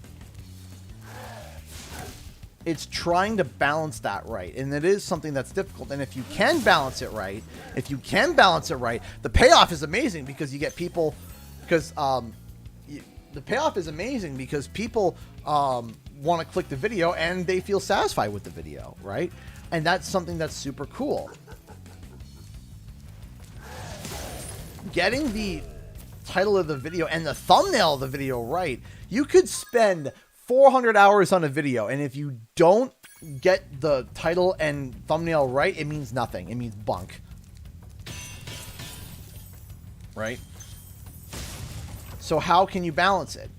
It's trying to balance that right. And it is something that's difficult. And if you can balance it right, the payoff is amazing because you get people, because the payoff is amazing because people want to click the video and they feel satisfied with the video, right? And that's something that's super cool. Getting the title of the video and the thumbnail of the video right, you could spend 400 hours on a video, and if you don't get the title and thumbnail right, it means nothing. It means bunk. Right? So how can you balance it?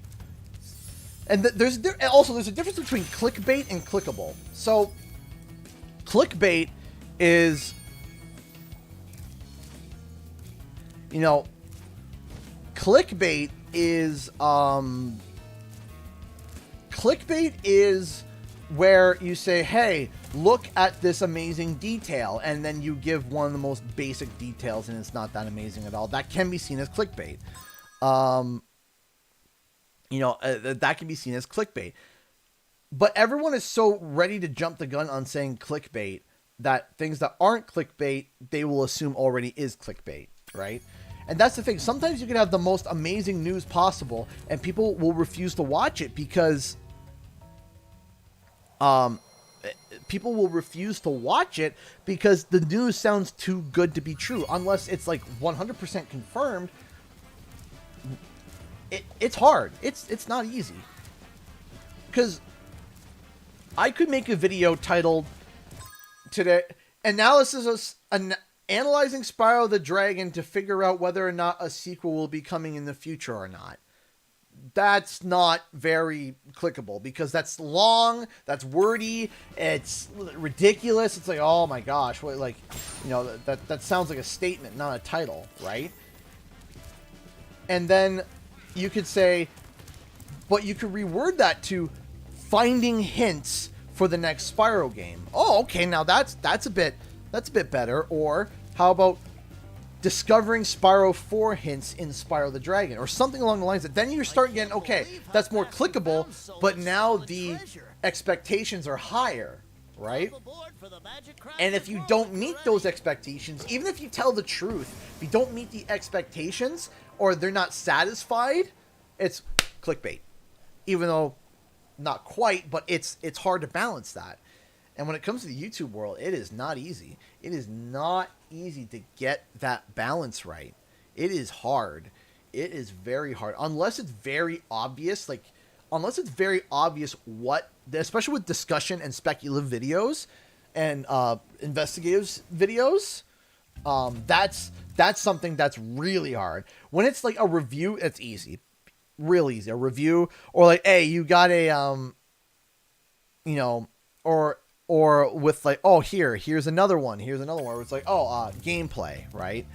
And there's a difference between clickbait and clickable. So clickbait is, you know, clickbait is where you say, hey, look at this amazing detail, and then you give one of the most basic details and it's not that amazing at all. That can be seen as clickbait. That can be seen as clickbait. But everyone is so ready to jump the gun on saying clickbait that things that aren't clickbait, they will assume already is clickbait, right? And that's the thing. Sometimes you can have the most amazing news possible and people will refuse to watch it because the news sounds too good to be true. Unless it's like 100% confirmed, it's hard. It's not easy. Because I could make a video titled today, analyzing Spyro the Dragon to figure out whether or not a sequel will be coming in the future or not. That's not very clickable because that's long, that's wordy, it's ridiculous. It's like, oh my gosh, what, like, you know, that sounds like a statement, not a title, right? And then you could say, but you could reword that to finding hints for the next Spyro game. Oh, okay, now that's a bit better. Or how about discovering Spyro 4 hints in Spyro the Dragon, or something along the lines that then you start getting, okay, that's more clickable, but now the expectations are higher, right? And if you don't meet those expectations, even if you tell the truth, if you don't meet the expectations or they're not satisfied, it's clickbait. Even though not quite, but it's hard to balance that. And when it comes to the YouTube world, it is not easy. It is not easy to get that balance right. It is hard. It is very hard. Unless it's very obvious, unless it's very obvious what, especially with discussion and speculative videos and investigative videos, that's something that's really hard. When it's like a review, it's easy. Real easy. A review, or like, hey, you got a, or with like, oh, here's another one. Here's another one where it's like, oh, gameplay, right?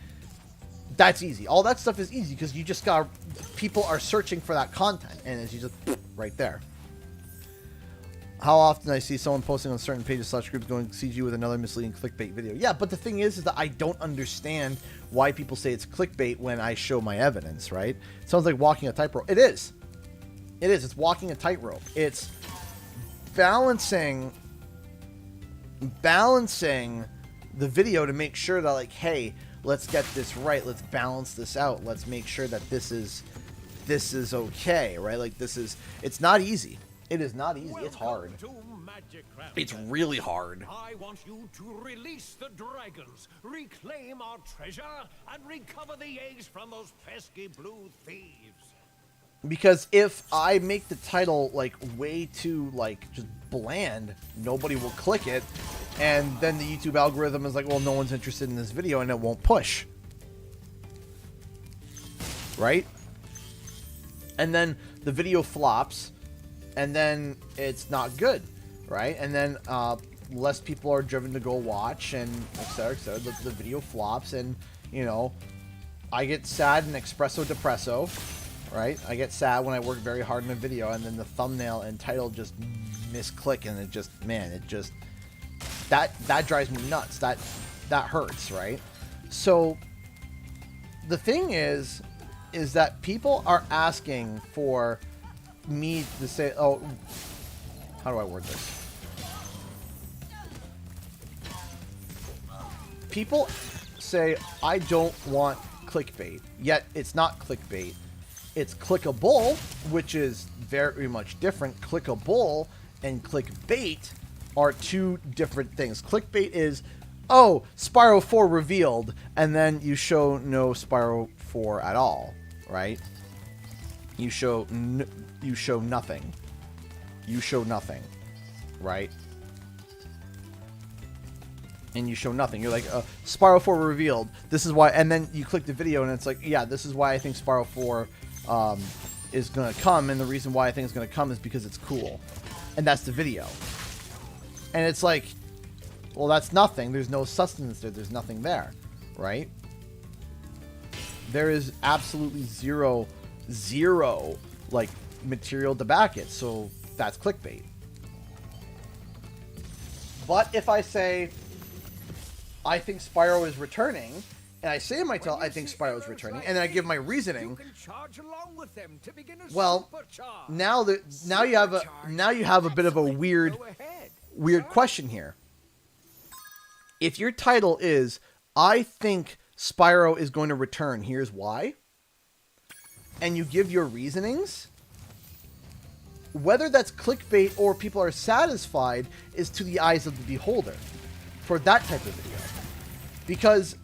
That's easy. All that stuff is easy because you just got, people are searching for that content, and it's just right there. How often I see someone posting on certain pages / groups going CG with another misleading clickbait video. Yeah, but the thing is that I don't understand why people say it's clickbait when I show my evidence, right? It sounds like walking a tightrope. It is. It is. It's walking a tightrope. It's balancing the video to make sure that, like, hey, let's get this right. Let's balance this out. Let's make sure that this is okay, right? Like, it's not easy. It is not easy. It's hard. It's really hard. I want you to release the dragons, reclaim our treasure, and recover the eggs from those pesky blue thieves. Because if I make the title like way too just bland, nobody will click it, and then the YouTube algorithm is like, well, no one's interested in this video, and it won't push. Right? And then the video flops, and then it's not good, right? And then less people are driven to go watch, and etc. etc. The video flops, and I get sad and espresso depresso, right? I get sad when I work very hard in a video, and then the thumbnail and title just misclick, and it just, man, it just, that drives me nuts. That hurts, right? So the thing is that people are asking for me to say, oh, how do I word this? People say, I don't want clickbait, yet it's not clickbait. It's clickable, which is very much different. Clickable and clickbait are two different things. Clickbait is, oh, Spyro 4 revealed, and then you show no Spyro 4 at all, right? You show nothing. You show nothing, right? And you show nothing. You're like, Spyro 4 revealed. This is why, and then you click the video, and it's like, yeah, this is why I think Spyro 4 is gonna come, and the reason why I think it's gonna come is because it's cool, and that's the video. And it's like, well, that's nothing. There's no sustenance there. There's nothing there, right? There is absolutely zero like material to back it, so that's clickbait. But if I say I think Spyro is returning, and I say in my tell I think Spyro is returning, and then I give my reasoning, well, now you have a bit of a weird question here. If your title is I think Spyro is going to return, here's why, and you give your reasonings, whether that's clickbait or people are satisfied is to the eyes of the beholder for that type of video. Because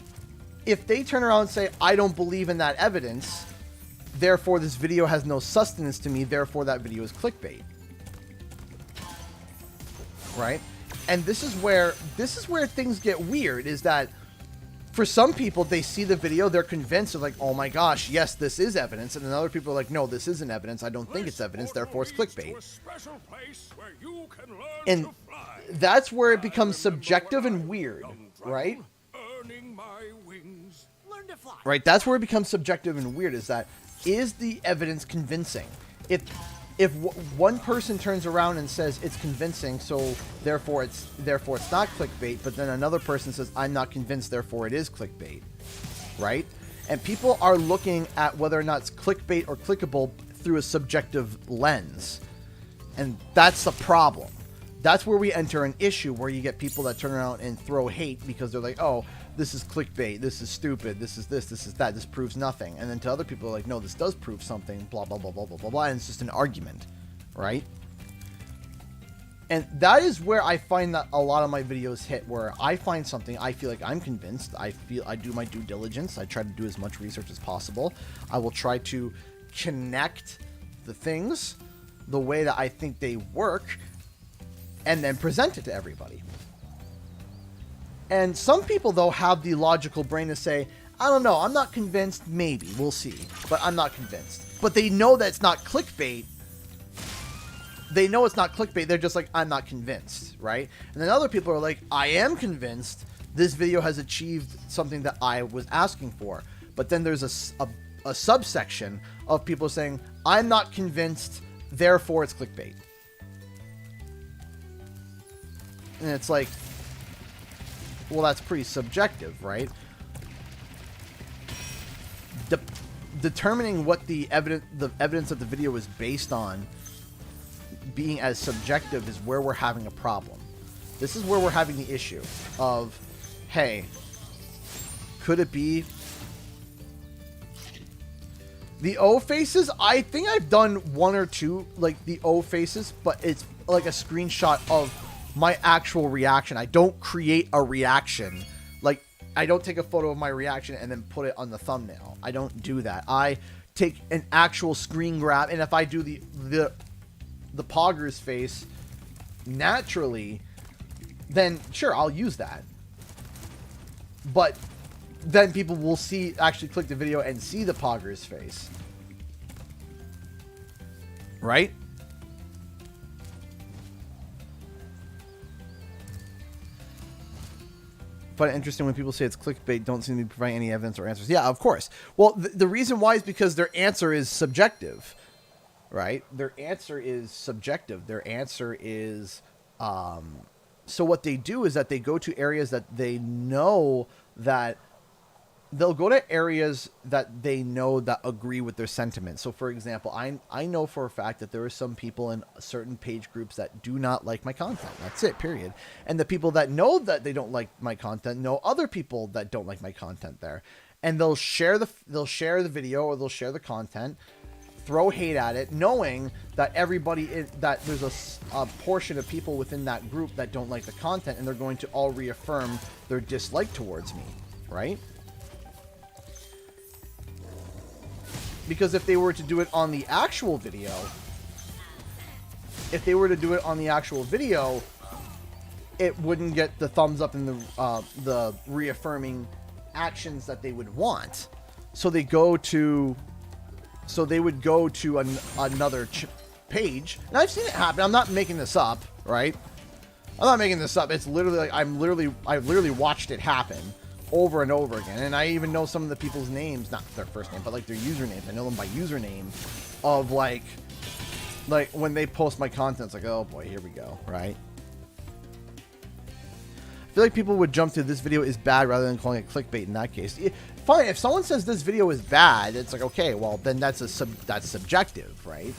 if they turn around and say, I don't believe in that evidence, therefore this video has no sustenance to me, therefore that video is clickbait. Right? And this is where things get weird, is that for some people, they see the video, they're convinced, they're like, oh my gosh, yes, this is evidence. And then other people are like, no, this isn't evidence. I don't think it's evidence, therefore it's clickbait. And that's where it becomes subjective and weird, right? Right, that's where it becomes subjective and weird, is the evidence convincing? If one person turns around and says it's convincing, so therefore it's not clickbait, but then another person says I'm not convinced, therefore it is clickbait, right? And people are looking at whether or not it's clickbait or clickable through a subjective lens, and that's the problem. That's where we enter an issue where you get people that turn around and throw hate because they're like, oh, this is clickbait, this is stupid, this is this is that, this proves nothing. And then to other people, like, no, this does prove something, blah, blah, blah, blah, blah, blah, blah, and it's just an argument, right? And that is where I find that a lot of my videos hit, where I find something, I feel like I'm convinced, I do my due diligence, I try to do as much research as possible. I will try to connect the things the way that I think they work, and then present it to everybody. And some people, though, have the logical brain to say, I don't know, I'm not convinced, maybe, we'll see, but I'm not convinced. But they know that it's not clickbait. They know it's not clickbait. They're just like, I'm not convinced, right? And then other people are like, I am convinced this video has achieved something that I was asking for. But then there's a subsection of people saying, I'm not convinced, therefore it's clickbait. And it's like, well, that's pretty subjective, right? Determining what the evidence of the video is based on being as subjective is where we're having a problem. This is where we're having the issue of, hey, could it be the O faces? I think I've done one or two, like the O faces, but it's like a screenshot of my actual reaction. I don't create a reaction. Like, I don't take a photo of my reaction and then put it on the thumbnail. I don't do that. I take an actual screen grab, and if I do the Pogger's face naturally, then sure, I'll use that. But then people will actually click the video and see the Pogger's face. Right? Find it interesting when people say it's clickbait, don't seem to be providing any evidence or answers. Yeah, of course. Well, the reason why is because their answer is subjective. Right? Their answer is subjective. Their answer is, so what they do is that they go to areas that they know that they'll go to areas that they know that agree with their sentiments. So for example, I know for a fact that there are some people in certain page groups that do not like my content. That's it, period. And the people that know that they don't like my content know other people that don't like my content there. And they'll share the video, or they'll share the content, throw hate at it, knowing that that there's a portion of people within that group that don't like the content, and they're going to all reaffirm their dislike towards me, right? Because if they were to do it on the actual video, it wouldn't get the thumbs up and the reaffirming actions that they would want. So they would go to another page, and I've seen it happen. I'm not making this up, right? I'm not making this up. It's literally like I've literally watched it happen over and over again, and I even know some of the people's names, not their first name, but like their usernames. I know them by username of like when they post my content. It's like, oh boy, here we go, right? I feel like people would jump to this video is bad rather than calling it clickbait in that case. Fine, if someone says this video is bad, it's like, okay, well, then that's subjective, right?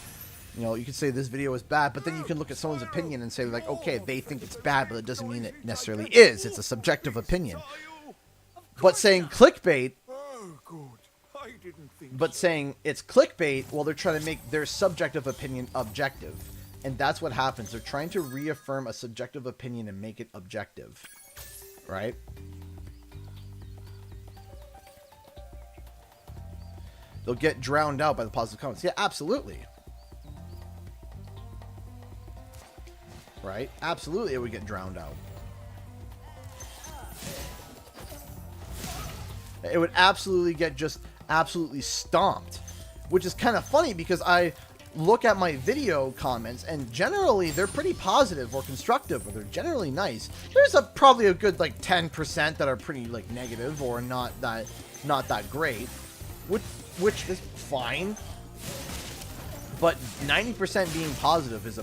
You know, you could say this video is bad, but then you can look at someone's opinion and say, like, okay, they think it's bad, but it doesn't mean it necessarily is. It's a subjective opinion. But saying clickbait, saying it's clickbait, well, they're trying to make their subjective opinion objective. And that's what happens. They're trying to reaffirm a subjective opinion and make it objective. Right? They'll get drowned out by the positive comments. Yeah, absolutely. Right? Absolutely, it would get drowned out. It would absolutely get just absolutely stomped. Which is kind of funny because I look at my video comments and generally they're pretty positive or constructive, or they're generally nice. There's probably a good like 10% that are pretty like negative or not that great, which is fine. But 90% being positive is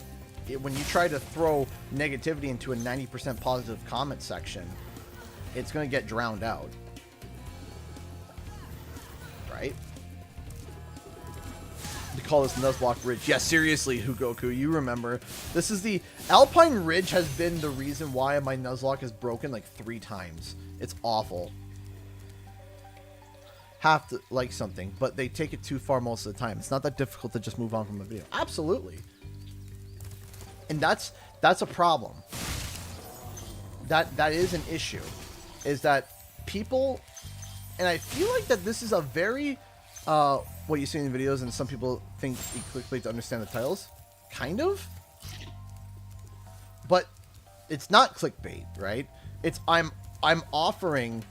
when you try to throw negativity into a 90% positive comment section, it's going to get drowned out. Right? To call this Nuzlocke Ridge. Yeah, seriously, Hugoku, you remember. This is the Alpine Ridge has been the reason why my Nuzlocke is broken like 3 times. It's awful. Have to like something, but they take it too far most of the time. It's not that difficult to just move on from a video. Absolutely. And that's That's a problem. That is an issue. Is that people, and I feel like that this is a very, what you see in the videos, and some people think you clickbait to understand the titles. Kind of. But it's not clickbait, right? It's I'm offering,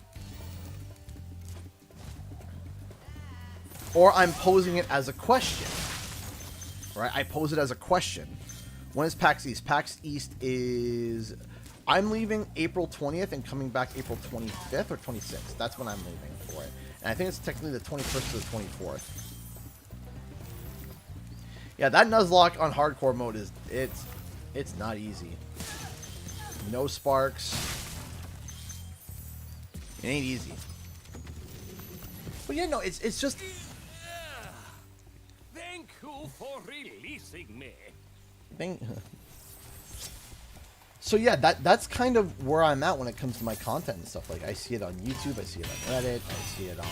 or I'm posing it as a question, right? I pose it as a question. When is PAX East? PAX East is, I'm leaving April 20th and coming back April 25th or 26th. That's when I'm leaving for it. And I think it's technically the 21st to the 24th. Yeah, that Nuzlocke on hardcore mode is, it's not easy. No sparks. It ain't easy. But yeah, no, it's just... Thank you for releasing me. So yeah, that's kind of where I'm at when it comes to my content and stuff. Like, I see it on YouTube, I see it on Reddit, I see it on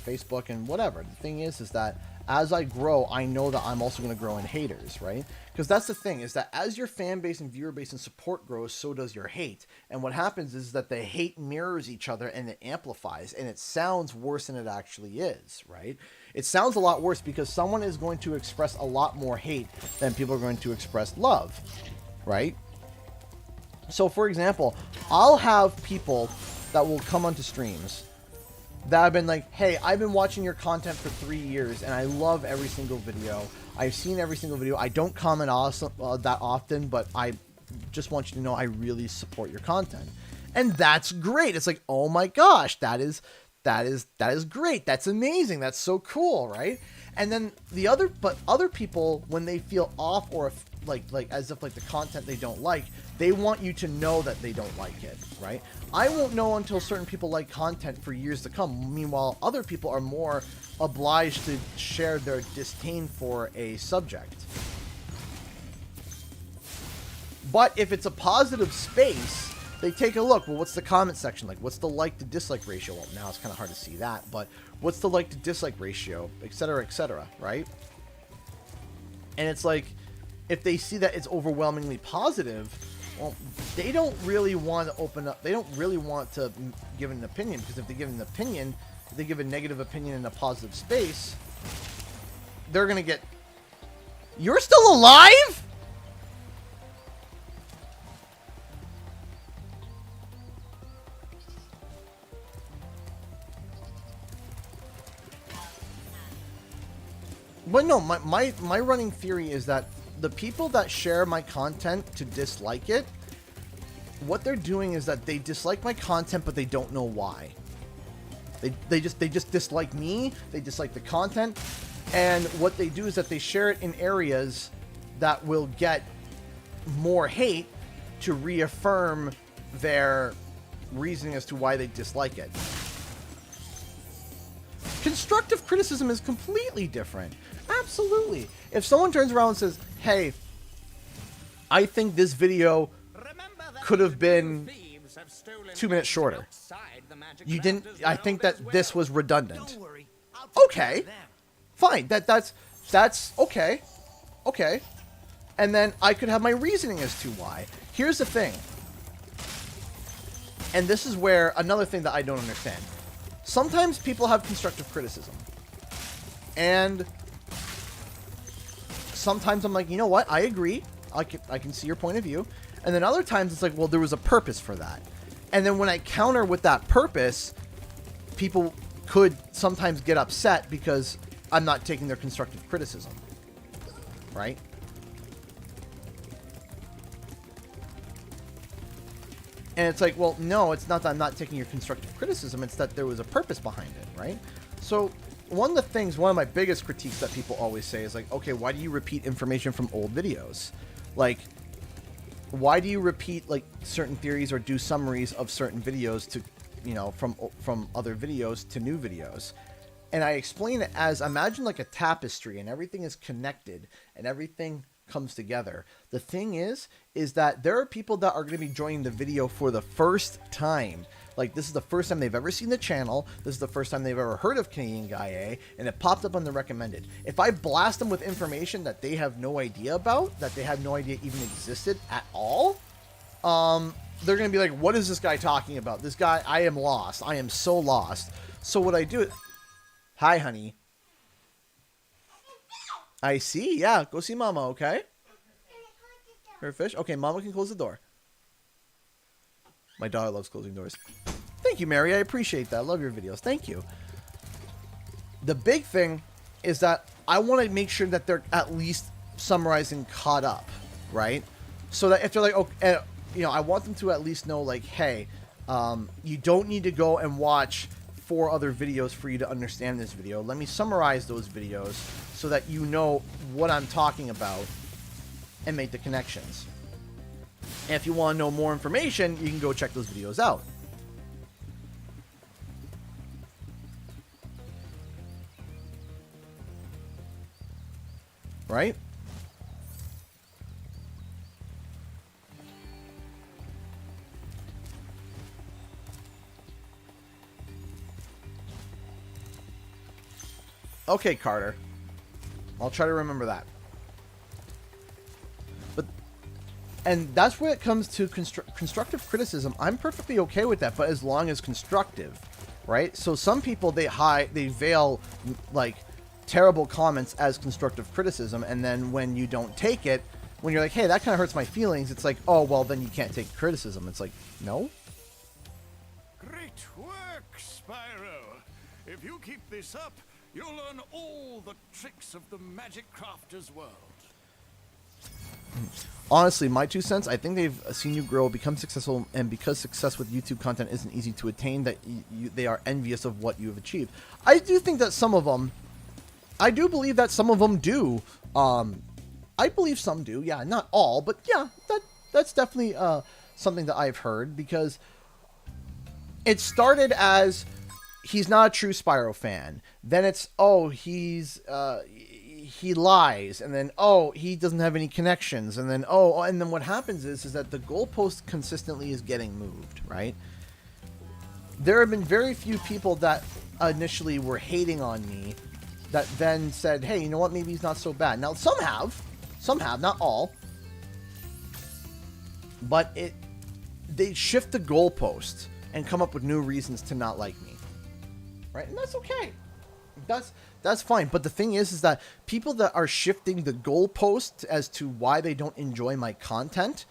Facebook, and whatever. The thing is that as I grow, I know that I'm also going to grow in haters, right? Because that's the thing, is that as your fan base and viewer base and support grows, so does your hate. And what happens is that the hate mirrors each other and it amplifies, and it sounds worse than it actually is, right? It sounds a lot worse because someone is going to express a lot more hate than people are going to express love, right? So, for example, I'll have people that will come onto streams that have been like, hey, I've been watching your content for 3 years, and I love every single video. I've seen every single video. I don't comment that often, but I just want you to know I really support your content. And that's great. It's like, oh my gosh, that is great. That's amazing. That's so cool, right? And then other people, when they feel off or like as if like the content they don't like, they want you to know that they don't like it, right? I won't know until certain people like content for years to come. Meanwhile, other people are more obliged to share their disdain for a subject. But if it's a positive space, they take a look. Well, what's the comment section like? What's the like to dislike ratio? Well, now it's kind of hard to see that, but what's the like to dislike ratio, etc., right? And it's like, if they see that it's overwhelmingly positive, well, they don't really want to open up. They don't really want to give an opinion, because if they give an opinion, if they give a negative opinion in a positive space, they're going to get, you're still alive? But no, my running theory is that the people that share my content to dislike it, what they're doing is that they dislike my content, but they don't know why. They just dislike me, they dislike the content, and what they do is that they share it in areas that will get more hate to reaffirm their reasoning as to why they dislike it. Constructive criticism is completely different. Absolutely. If someone turns around and says, hey, I think this video could have been 2 minutes shorter. You didn't, I think that this was redundant. Okay. Fine. That's okay. Okay. And then I could have my reasoning as to why. Here's the thing. And this is where another thing that I don't understand. Sometimes people have constructive criticism. And sometimes I'm like, you know what? I agree. I can see your point of view. And then other times it's like, well, there was a purpose for that. And then when I counter with that purpose, people could sometimes get upset because I'm not taking their constructive criticism. Right? And it's like, well, no, it's not that I'm not taking your constructive criticism. It's that there was a purpose behind it, right? So one of my biggest critiques that people always say is like, okay, why do you repeat information from old videos? Like, why do you repeat like certain theories or do summaries of certain videos to, you know, from other videos to new videos? And I explain it as, imagine like a tapestry and everything is connected and everything comes together. The thing is that there are people that are going to be joining the video for the first time. Like, this is the first time they've ever seen the channel. This is the first time they've ever heard of Canadian Guy A, and it popped up on the recommended. If I blast them with information that they have no idea about, that they have no idea even existed at all, they're going to be like, what is this guy talking about? This guy, I am lost. I am so lost. So what I do... Hi, honey. I see. Yeah, go see Mama, okay? Her fish? Okay, Mama can close the door. My daughter loves closing doors. Thank you, Mary. I appreciate that. I love your videos. Thank you. The big thing is that I want to make sure that they're at least summarized and caught up, right? So that if they're like, okay, you know, I want them to at least know, like, hey, you don't need to go and watch 4 other videos for you to understand this video. Let me summarize those videos so that you know what I'm talking about and make the connections. And if you want to know more information, you can go check those videos out. Right? Okay, Carter. I'll try to remember that. And that's where it comes to constructive criticism. I'm perfectly okay with that, but as long as constructive, right? So some people, they veil like terrible comments as constructive criticism, and then when you don't take it, when you're like, hey, that kind of hurts my feelings, it's like, oh, well, then you can't take criticism. It's like, no. Great work, Spyro. If you keep this up, you'll learn all the tricks of the magic crafter's world. Honestly, my 2 cents, I think they've seen you grow, become successful, and because success with YouTube content isn't easy to attain, that they are envious of what you have achieved. I do think that some of them, I do believe that some of them do. I believe some do, yeah, not all, but yeah, that's definitely something that I've heard, because it started as he's not a true Spyro fan. Then it's, oh, he lies, and then, oh, he doesn't have any connections, and then, oh, and then what happens is that the goalpost consistently is getting moved, right? There have been very few people that initially were hating on me that then said, hey, you know what, maybe he's not so bad. Now, some have, not all, but they shift the goalpost and come up with new reasons to not like me, right? And that's okay. That's fine. But the thing is that people that are shifting the goalpost as to why they don't enjoy my content,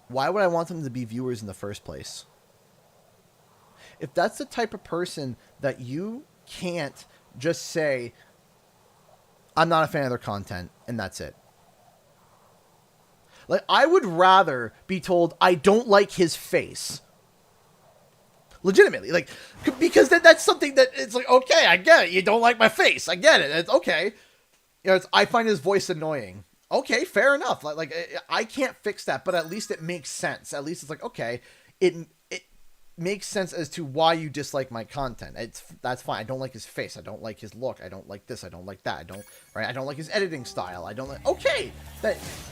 why would I want them to be viewers in the first place? If that's the type of person that you can't just say, I'm not a fan of their content, and that's it. Like, I would rather be told I don't like his face. Legitimately, like, because that's something that it's like, okay, I get it. You don't like my face. I get it. It's okay. You know, I find his voice annoying. Okay, fair enough. Like I can't fix that, but at least it makes sense. At least it's like, okay, it makes sense as to why you dislike my content. That's fine. I don't like his face. I don't like his look. I don't like this. I don't like that. I don't like his editing style. I don't like. Okay,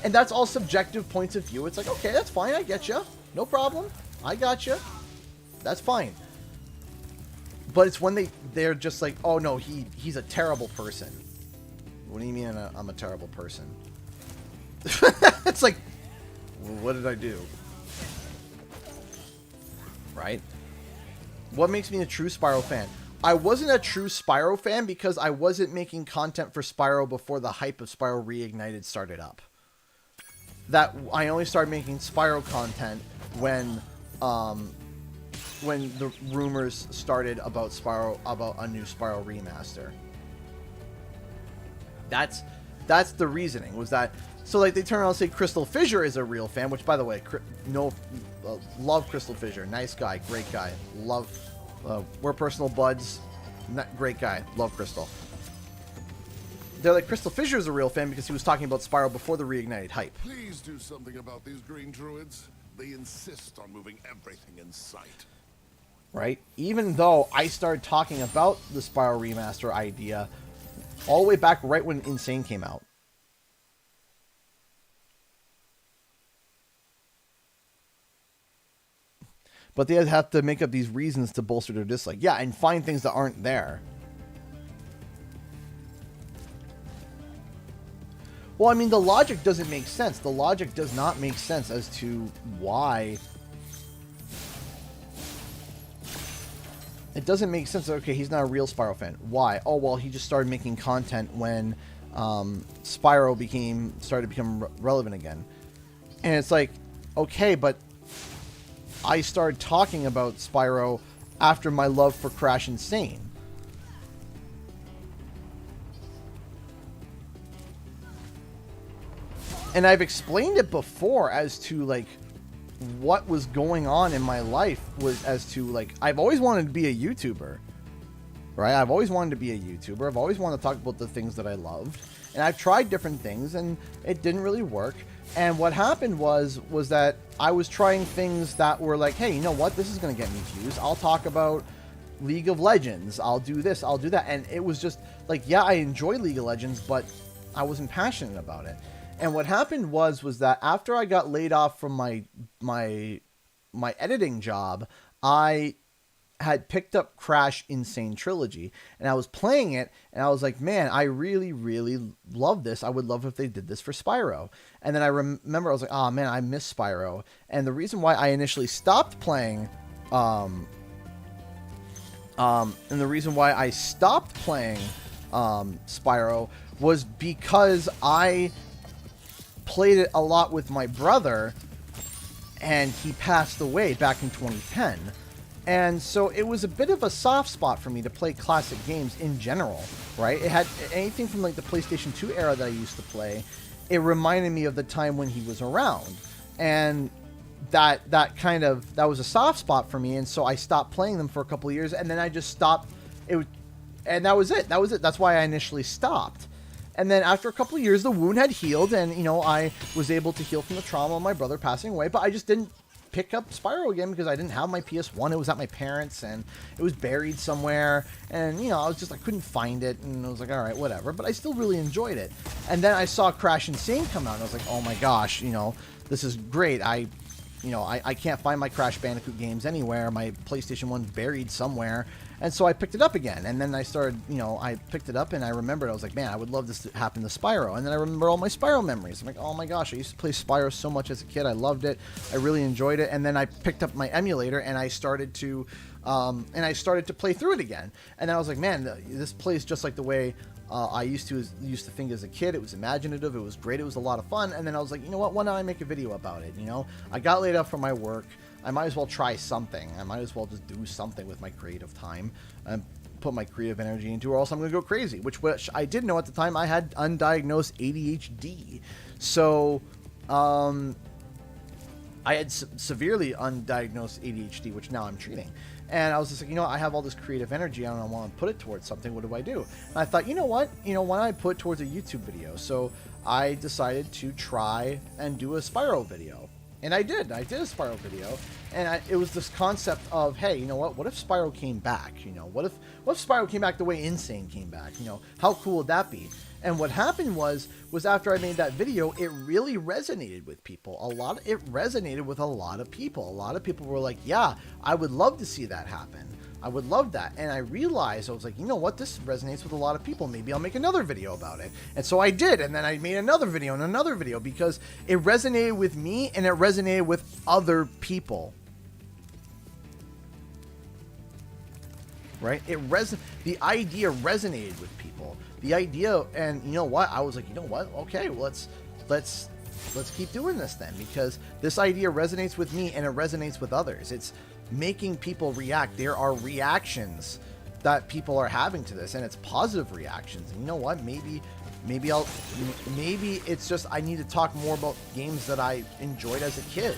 and that's all subjective points of view. It's like, okay, that's fine. I get you. No problem. I got you. That's fine. But it's when they're just like, oh no, he's a terrible person. What do you mean I'm a terrible person? It's like, well, what did I do? Right? What makes me a true Spyro fan? I wasn't a true Spyro fan because I wasn't making content for Spyro before the hype of Spyro Reignited started up. That I only started making Spyro content when the rumors started about a new Spyro remaster. That's the reasoning, was that, so like they turn around and say Crystal Fissure is a real fan, which by the way, love Crystal Fissure, nice guy, great guy, love, we're personal buds, great guy, love Crystal. They're like, Crystal Fissure is a real fan because he was talking about Spyro before the Reignited hype. Please do something about these green druids. They insist on moving everything in sight. Right? Even though I started talking about the Spyro remaster idea all the way back right when Insane came out. but they have to make up these reasons to bolster their dislike. Yeah, and find things that aren't there. Well, I mean, the logic doesn't make sense. The logic does not make sense as to why. It doesn't make sense. Okay, he's not a real Spyro fan. Why? Oh, well, he just started making content when Spyro started to become relevant again. And it's like, okay, but I started talking about Spyro after my love for Crash Insane. And I've explained it before as to, like, what was going on in my life was as to, like, I've always wanted to be a YouTuber, right? I've always wanted to be a YouTuber. I've always wanted to talk about the things that I loved. And I've tried different things, and it didn't really work. And what happened was that I was trying things that were like, hey, you know what? This is going to get me views. I'll talk about League of Legends. I'll do this. I'll do that. And it was just like, yeah, I enjoy League of Legends, but I wasn't passionate about it. And what happened was that after I got laid off from my editing job, I had picked up Crash Insane Trilogy, and I was playing it, and I was like, man, I really, really love this. I would love if they did this for Spyro. And then I remember I was like, oh man, I miss Spyro. And the reason why I initially stopped playing, Spyro was because I played it a lot with my brother, and he passed away back in 2010. And so it was a bit of a soft spot for me to play classic games in general, right? It had anything from like the PlayStation 2 era that I used to play. It reminded me of the time when he was around, and that was a soft spot for me. And so I stopped playing them for a couple of years, and then I just stopped. And that was it. That's why I initially stopped. And then after a couple of years, the wound had healed, and, you know, I was able to heal from the trauma of my brother passing away, but I just didn't pick up Spyro again because I didn't have my PS1. It was at my parents', and it was buried somewhere, and, you know, I couldn't find it, and I was like, all right, whatever, but I still really enjoyed it. And then I saw Crash Insane come out, and I was like, oh my gosh, you know, this is great. I can't find my Crash Bandicoot games anywhere. My PlayStation 1's buried somewhere. And so I picked it up again. And then I started, you know, I picked it up and I remembered, I was like, man, I would love this to happen to Spyro. And then I remember all my Spyro memories. I'm like, oh my gosh, I used to play Spyro so much as a kid. I loved it. I really enjoyed it. And then I picked up my emulator and I started to play through it again. And then I was like, man, this plays just like the way I used to think as a kid. It was imaginative. It was great. It was a lot of fun. And then I was like, you know what? Why don't I make a video about it? You know, I got laid off from my work. I might as well try something. I might as well just do something with my creative time and put my creative energy into, or else I'm going to go crazy, which I didn't know at the time. I had undiagnosed ADHD. So, I had severely undiagnosed ADHD, which now I'm treating. And I was just like, you know, I have all this creative energy. I don't want to put it towards something. What do I do? And I thought, you know what? You know, why don't I put it towards a YouTube video? So I decided to try and do a Spyro video. And I did. I did a Spyro video. And it was this concept of, hey, you know what if Spyro came back? You know, what if Spyro came back the way Insane came back? You know, how cool would that be? And what happened was after I made that video, it really resonated with people. It resonated with a lot of people. A lot of people were like, yeah, I would love to see that happen. I would love that. And I realized, I was like, you know what? This resonates with a lot of people. Maybe I'll make another video about it. And so I did. And then I made another video and another video because it resonated with me and it resonated with other people. Right? The idea resonated with people. The idea, and you know what? I was like, you know what? Okay, well, let's keep doing this then, because this idea resonates with me and it resonates with others. It's making people react. There are reactions that people are having to this, and it's positive reactions. And you know what? Maybe it's just I need to talk more about games that I enjoyed as a kid.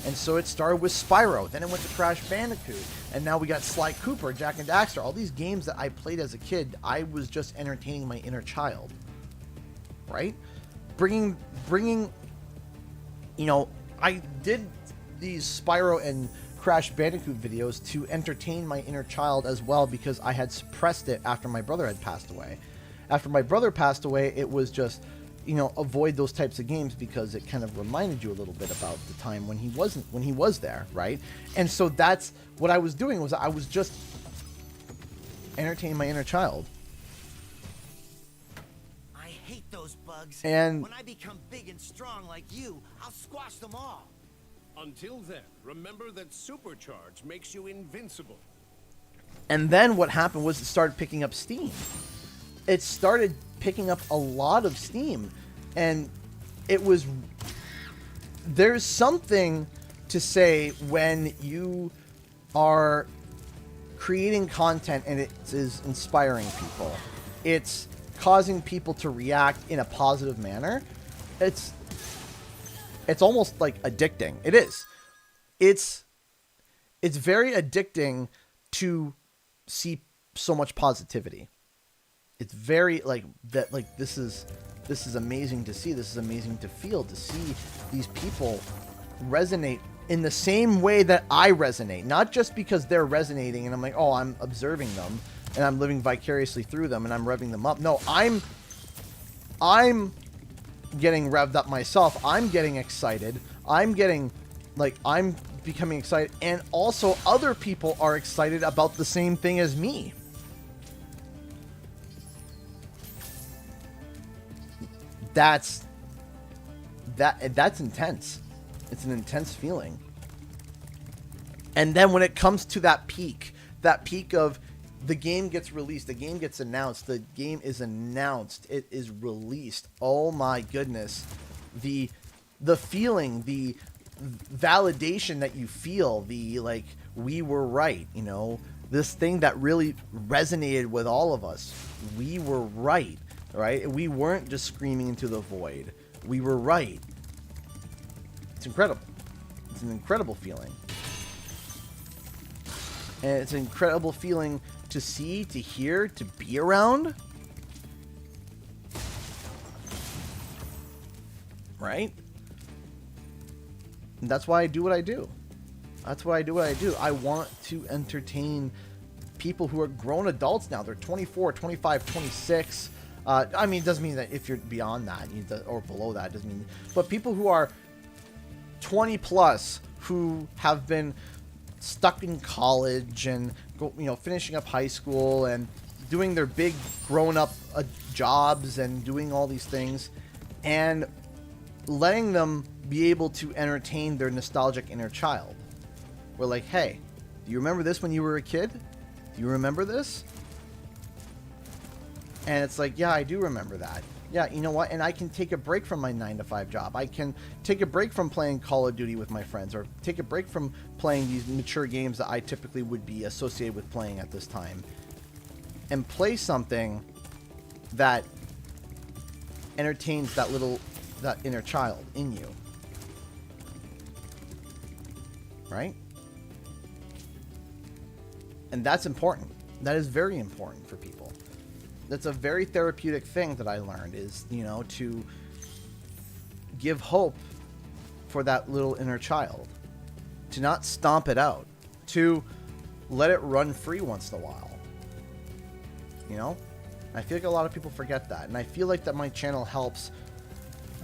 And so it started with Spyro, then it went to Crash Bandicoot, and now we got Sly Cooper, Jak and Daxter. All these games that I played as a kid, I was just entertaining my inner child, right? Bringing, you know, I did these Spyro and Crash Bandicoot videos to entertain my inner child as well, because I had suppressed it after my brother had passed away. After my brother passed away, it was just, you know, avoid those types of games because it kind of reminded you a little bit about the time when he was there, right? And so that's what I was doing, was I was just entertaining my inner child. I hate those bugs. And when I become big and strong like you, I'll squash them all. Until then, remember that supercharge makes you invincible. And then what happened was it started picking up steam. It started picking up a lot of steam. And it was... There's something to say when you are creating content and it is inspiring people. It's causing people to react in a positive manner. It's almost like addicting. It is. It's very addicting to see so much positivity. It's very like that. Like this is amazing to see. This is amazing to feel, to see these people resonate in the same way that I resonate. Not just because they're resonating and I'm like, oh, I'm observing them and I'm living vicariously through them and I'm revving them up. No, I'm getting revved up myself. I'm getting excited. I'm becoming excited, and also other people are excited about the same thing as me. That's intense. It's an intense feeling. And then when it comes to that peak of the game gets released, the game gets announced, the game is announced, it is released. Oh my goodness. The feeling, the validation that you feel, the like, we were right, you know, this thing that really resonated with all of us. We were right, right? We weren't just screaming into the void. We were right. It's incredible. It's an incredible feeling. And it's an incredible feeling to see, to hear, to be around. Right? And that's why I do what I do. That's why I do what I do. I want to entertain people who are grown adults now. They're 24, 25, 26. I mean, it doesn't mean that if you're beyond that or below that, it doesn't mean. But people who are 20 plus, who have been stuck in college and finishing up high school and doing their big grown-up jobs and doing all these things, and letting them be able to entertain their nostalgic inner child. We're like, hey, do you remember this when you were a kid? Do you remember this? And it's like, yeah, I do remember that. Yeah, you know what? And I can take a break from my 9-to-5 job. I can take a break from playing Call of Duty with my friends, or take a break from playing these mature games that I typically would be associated with playing at this time, and play something that entertains that inner child in you. Right? And that's important. That is very important for people. That's a very therapeutic thing that I learned, is, to give hope for that little inner child. To not stomp it out. To let it run free once in a while. I feel like a lot of people forget that. And I feel like that my channel helps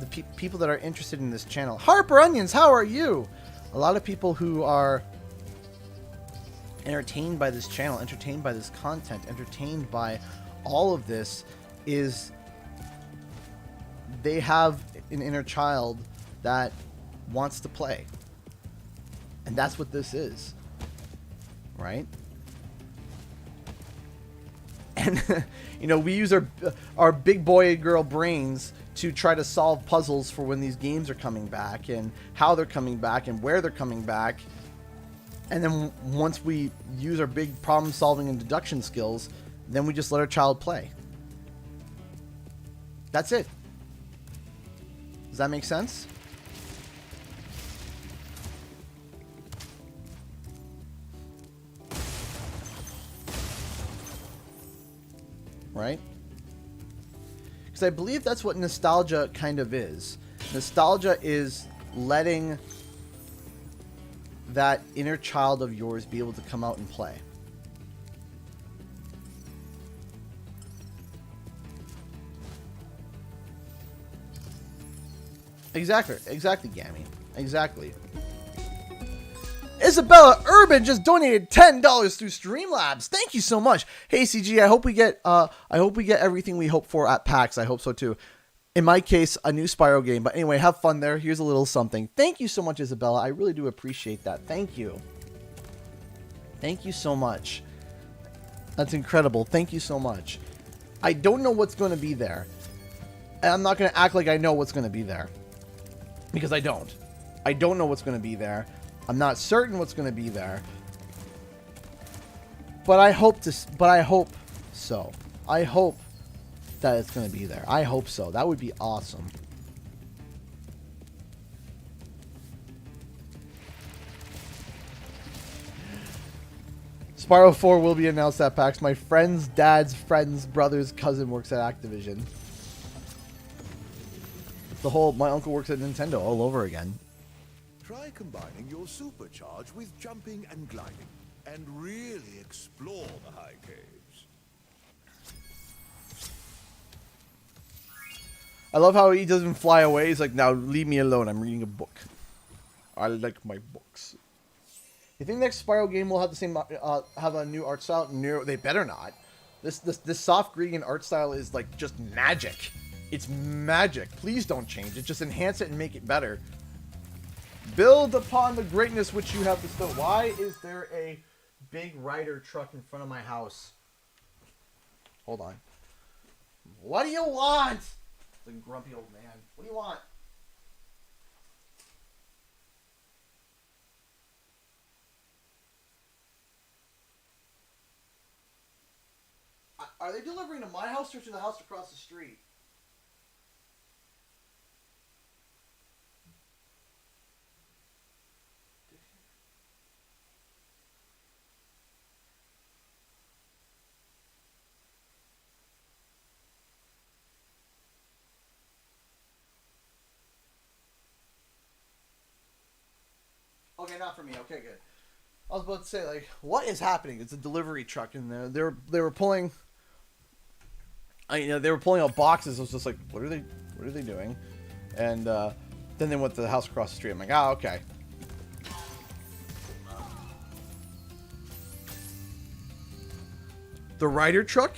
the people that are interested in this channel. Harper Onions, how are you? A lot of people who are entertained by this channel, entertained by this content, entertained by all of this, is they have an inner child that wants to play. And that's what this is. Right? And, we use our big boy and girl brains to try to solve puzzles for when these games are coming back, and how they're coming back, and where they're coming back. And then once we use our big problem solving and deduction skills, then we just let our child play. That's it. Does that make sense? Right? Because I believe that's what nostalgia kind of is. Nostalgia is letting that inner child of yours be able to come out and play. Exactly, Gammy. Exactly. Isabella Urban just donated $10 through Streamlabs. Thank you so much. Hey CG, I hope we get everything we hope for at PAX. I hope so too. In my case, a new Spyro game. But anyway, have fun there. Here's a little something. Thank you so much, Isabella. I really do appreciate that. Thank you. Thank you so much. That's incredible. Thank you so much. I don't know what's going to be there. And I'm not going to act like I know what's going to be there. Because I don't. I don't know what's going to be there. I'm not certain what's going to be there. But I hope so. I hope that it's going to be there. I hope so. That would be awesome. Spyro 4 will be announced at PAX. My friend's dad's friend's brother's cousin works at Activision. My uncle works at Nintendo all over again. Try combining your supercharge with jumping and gliding, and really explore the high caves. I love how he doesn't fly away. He's like, now leave me alone. I'm reading a book. I like my books. You think next Spyro game will have the same have a new art style? No, they better not. This soft green art style is like just magic. It's magic. Please don't change it. Just enhance it and make it better. Build upon the greatness which you have bestowed. Why is there a big rider truck in front of my house? Hold on. What do you want? The grumpy old man. What do you want? Are they delivering to my house or to the house across the street? Okay, not for me. Okay, good. I was about to say, like, what is happening? It's a delivery truck in there. They were pulling. They were pulling out boxes. I was just like, what are they doing? And then they went to the house across the street. I'm like, ah, okay. The rider truck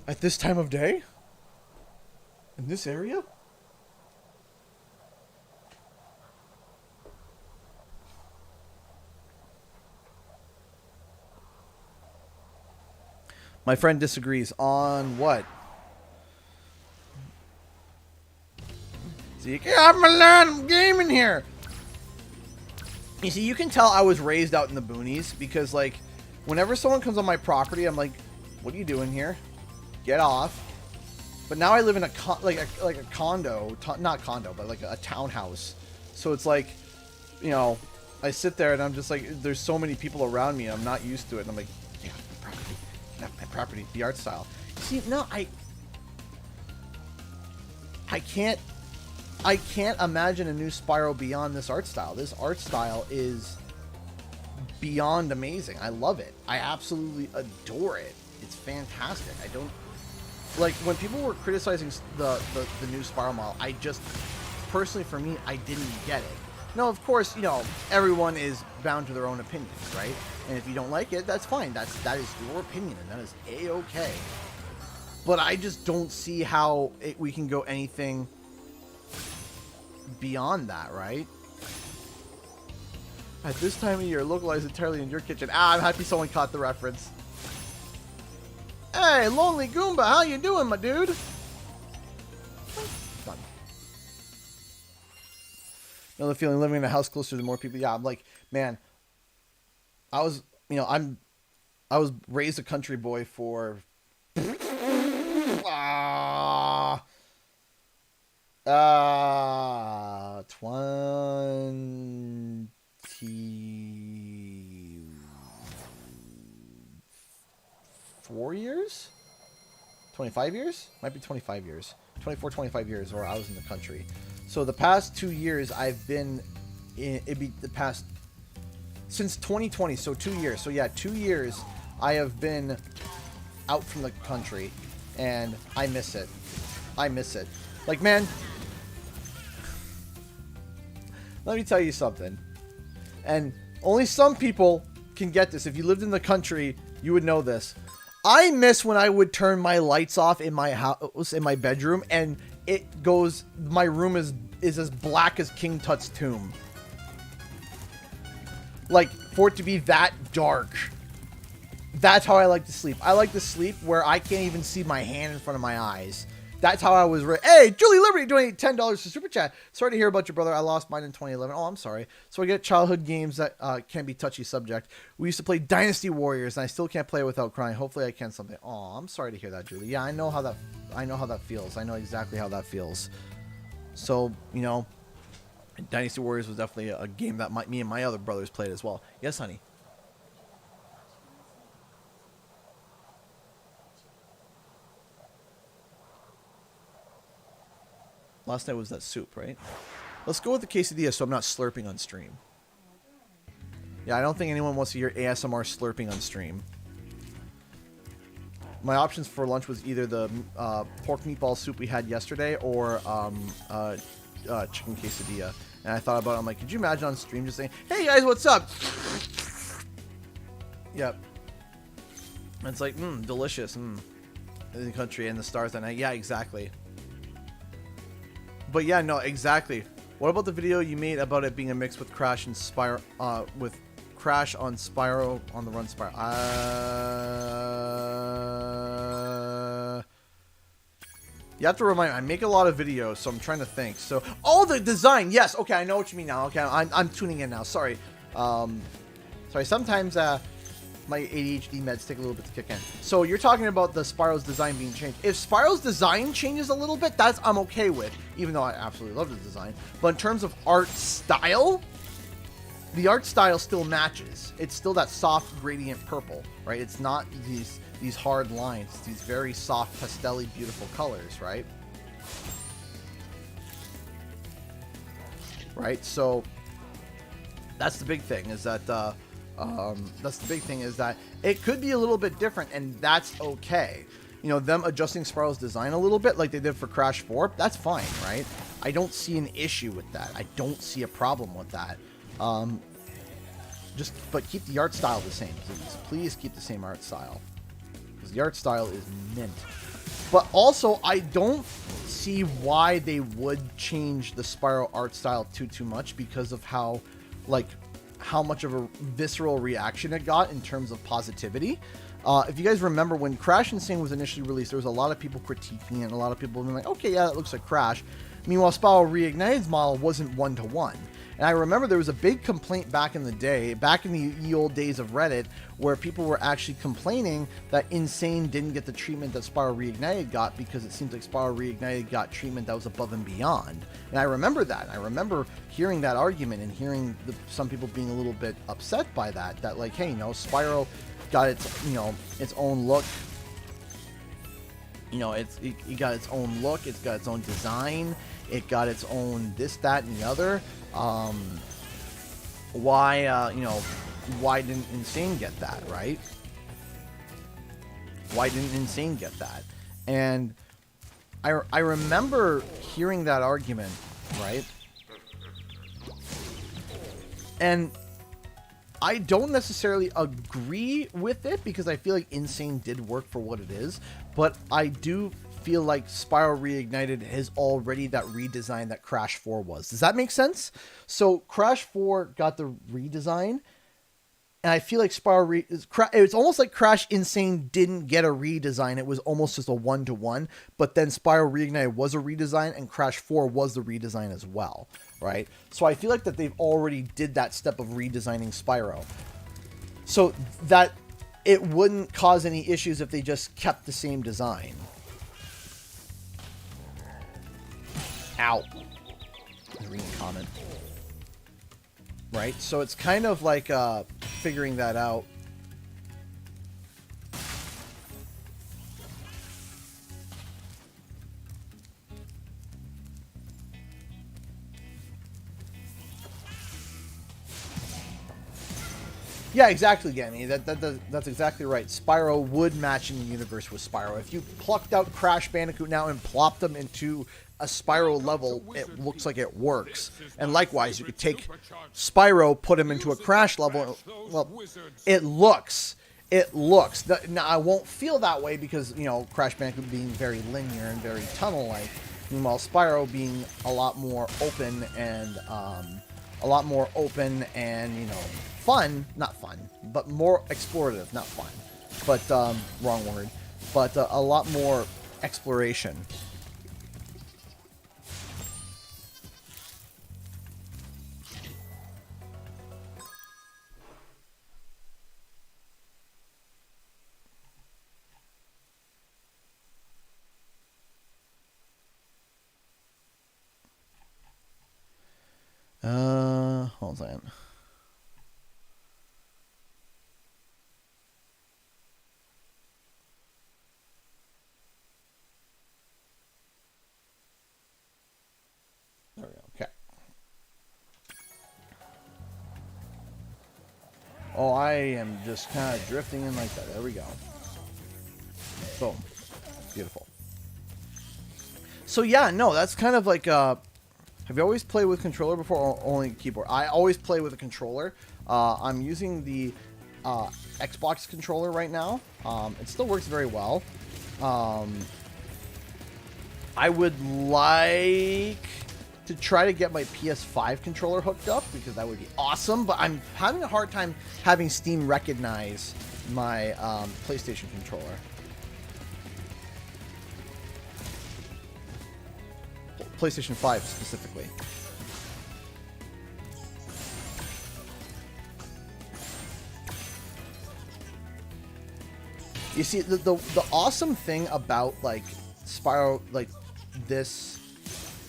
at this time of day in this area. My friend disagrees on what? See, I'm alone, I'm gaming here. You see, you can tell I was raised out in the boonies because, like, whenever someone comes on my property, I'm like, "What are you doing here? Get off!" But now I live in a condo, not condo, but like a townhouse. So it's like, you know, I sit there and I'm just like, there's so many people around me. I'm not used to it. And I'm like, yeah, my property, the art style. See, no, I can't imagine a new Spyro beyond this art style. This art style is beyond amazing. I love it. I absolutely adore it. It's fantastic. I don't like when people were criticizing the new Spyro model. I just personally, for me, I didn't get it. No, of course, you know, everyone is bound to their own opinions, right? And if you don't like it, that's fine. That is your opinion, and that is a-okay. But I just don't see how we can go anything beyond that, right? At this time of year, localized entirely in your kitchen. Ah, I'm happy someone caught the reference. Hey, Lonely Goomba, how you doing, my dude? Done. You know the feeling living in a house closer to more people. Yeah, I'm like, man, I was raised a country boy for 24 years? 25 years? Might be 25 years. 24, 25 years where I was in the country. So the past 2 years I've been in, it'd be the past, since 2020, so 2 years. So yeah, 2 years I have been out from the country and I miss it. I miss it. Like, man, let me tell you something. And only some people can get this. If you lived in the country, you would know this. I miss when I would turn my lights off in my house, in my bedroom, and it goes, my room is as black as King Tut's tomb. Like, for it to be that dark. That's how I like to sleep. I like to sleep where I can't even see my hand in front of my eyes. That's how I was raised. Hey, Julie Liberty donated $10 to Super Chat. Sorry to hear about your brother. I lost mine in 2011. Oh, I'm sorry. So I get childhood games that can be touchy subject. We used to play Dynasty Warriors, and I still can't play without crying. Hopefully I can someday. Oh, I'm sorry to hear that, Julie. Yeah, I know how that feels. I know exactly how that feels. So, you know, Dynasty Warriors was definitely a game that me and my other brothers played as well. Yes, honey. Last night was that soup, right? Let's go with the quesadilla so I'm not slurping on stream. Yeah, I don't think anyone wants to hear ASMR slurping on stream. My options for lunch was either the pork meatball soup we had yesterday or chicken quesadilla. And I thought about it. I'm like, could you imagine on stream just saying, hey guys, what's up? Yep. And it's like, delicious. In the country and the stars that night. Yeah, exactly. But yeah, no, exactly. What about the video you made about it being a mix with Crash and Spyro, with Crash on Spyro on the Run Spyro? You have to remind me, I make a lot of videos, so I'm trying to think. So, oh, the design, yes. Okay, I know what you mean now. Okay, I'm tuning in now. Sorry. Sorry, sometimes my ADHD meds take a little bit to kick in. So you're talking about the Spyro's design being changed. If Spyro's design changes a little bit, I'm okay with, even though I absolutely love the design. But in terms of art style, the art style still matches. It's still that soft gradient purple, right? It's not these hard lines. It's these very soft, pastel-y, beautiful colors, right? Right. So that's the big thing. Is that it could be a little bit different, and that's okay. You know, them adjusting Spyro's design a little bit like they did for Crash 4, that's fine, right? I don't see an issue with that. I don't see a problem with that. But keep the art style the same, please. Please keep the same art style. Because the art style is mint. But also, I don't see why they would change the Spyro art style too much because of how much of a visceral reaction it got in terms of positivity. If you guys remember when Crash Insane was initially released, there was a lot of people critiquing it, and a lot of people being like, okay, yeah, that looks like Crash. Meanwhile, Spyro Reignited's model wasn't one-to-one. And I remember there was a big complaint back in the day, back in the old days of Reddit, where people were actually complaining that Insane didn't get the treatment that Spyro Reignited got because it seems like Spyro Reignited got treatment that was above and beyond. And I remember that. I remember hearing that argument and hearing some people being a little bit upset by that. That like, hey, Spyro got its own look. It got its own look. It's got its own design. It got its own this, that, and the other. Why didn't Insane get that, right? Why didn't Insane get that? And I remember hearing that argument, right? And I don't necessarily agree with it because I feel like Insane did work for what it is, but I do feel like Spyro Reignited has already that redesign that Crash 4 was. Does that make sense? So Crash 4 got the redesign, and I feel like it's almost like Crash Insane didn't get a redesign. It was almost just a one-to-one, but then Spyro Reignited was a redesign, and Crash 4 was the redesign as well, right? So I feel like that they've already did that step of redesigning Spyro. So that it wouldn't cause any issues if they just kept the same design. Ow. Reading a comment. Right? So it's kind of like figuring that out. Yeah, exactly, Gammy. That's exactly right. Spyro would match in the universe with Spyro. If you plucked out Crash Bandicoot now and plopped them into a Spyro level, it looks like it works. And likewise, you could take Spyro, put him into a Crash level. Well, it looks. Now, I won't feel that way because, you know, Crash Bandicoot being very linear and very tunnel-like. Meanwhile, Spyro being a lot more open and, you know, fun, not fun, but more explorative, not fun, but, wrong word, but a lot more exploration. Hold on. There we go. Okay. Oh, I am just kind of drifting in like that. There we go. Boom. Beautiful. So yeah, no, that's kind of like have you always played with controller before or only keyboard? I always play with a controller. I'm using the Xbox controller right now. It still works very well. I would like to try to get my PS5 controller hooked up because that would be awesome, but I'm having a hard time having Steam recognize my PlayStation controller. PlayStation 5 specifically. You see, the awesome thing about like Spyro, like this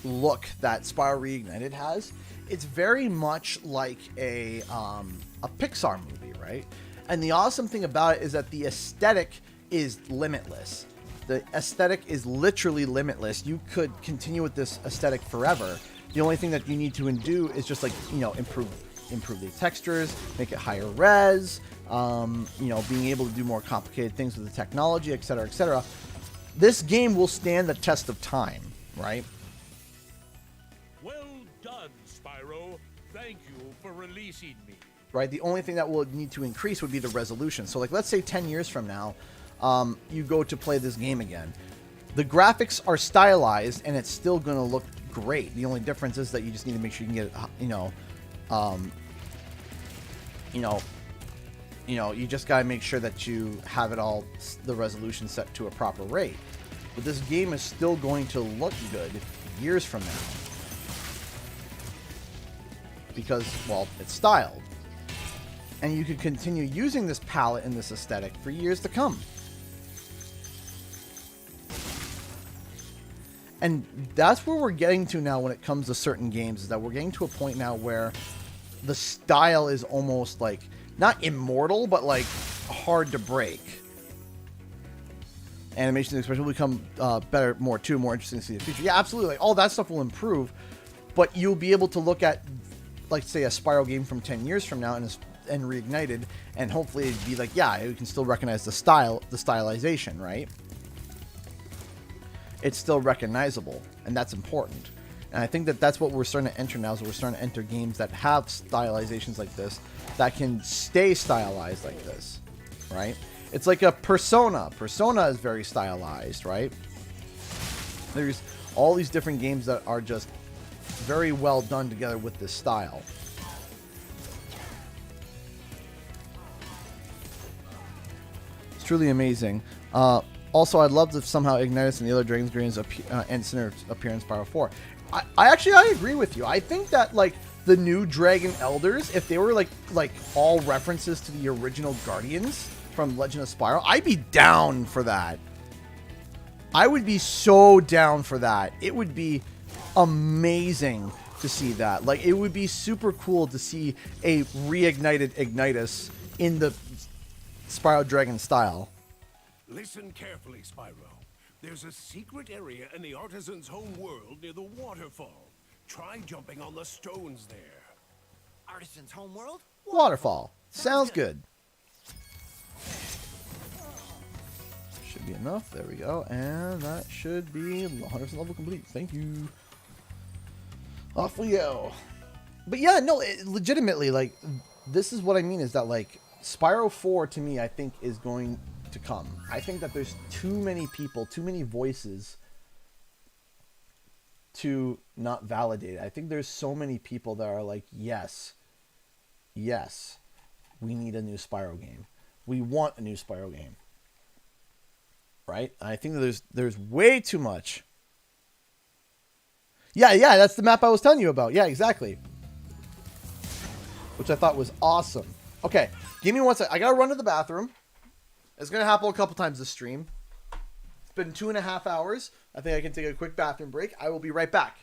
look that Spyro Reignited has, it's very much like a Pixar movie, right? And the awesome thing about it is that the aesthetic is limitless. The aesthetic is literally limitless. You could continue with this aesthetic forever. The only thing that you need to do is just like, you know, improve the textures, make it higher res, you know, being able to do more complicated things with the technology, etc., etc. This game will stand the test of time, right? Well done, Spyro. Thank you for releasing me. Right. The only thing that will need to increase would be the resolution. So, like, let's say 10 years from now, you go to play this game again. The graphics are stylized, and it's still going to look great. The only difference is that you just need to make sure you can get it, you just got to make sure that you have it all, the resolution set to a proper rate. But this game is still going to look good years from now. Because, well, it's styled. And you can continue using this palette and this aesthetic for years to come. And that's where we're getting to now when it comes to certain games, is that we're getting to a point now where the style is almost like, not immortal, but like hard to break. Animations especially will become better, more interesting to see in the future. Yeah, absolutely. Like, all that stuff will improve, but you'll be able to look at, like, say, a Spyro game from 10 years from now and Reignited, and hopefully it'd be like, yeah, you can still recognize the style, the stylization, right? It's still recognizable, and that's important. And I think that that's what we're starting to enter now, is we're starting to enter games that have stylizations like this, that can stay stylized like this, right? It's like a Persona. Persona is very stylized, right? There's all these different games that are just very well done together with this style. It's truly amazing. Also, I'd love to somehow Ignitus and the other Dragon's Greens and Sinner appear in Spyro 4. I agree with you. I think that, like, the new Dragon Elders, if they were like all references to the original Guardians from Legend of Spyro, I'd be down for that. I would be so down for that. It would be amazing to see that. Like, it would be super cool to see a reignited Ignitus in the Spyro Dragon style. Listen carefully, Spyro. There's a secret area in the artisan's home world near the waterfall. Try jumping on the stones there. Artisan's home world? Waterfall. Sounds good. Should be enough. There we go. And that should be 100% level complete. Thank you. Off we go. But yeah, no, legitimately, like, this is what I mean is that, like, Spyro 4 to me, I think, is going to come. I think that there's too many people, too many voices to not validate it. I think there's so many people that are like, yes, we need a new Spyro game. We want a new Spyro game. Right? I think that there's way too much. Yeah, that's the map I was telling you about. Yeah, exactly. Which I thought was awesome. Okay, give me 1 sec. I gotta run to the bathroom. It's gonna happen a couple times this stream. It's been 2.5 hours. I think I can take a quick bathroom break. I will be right back.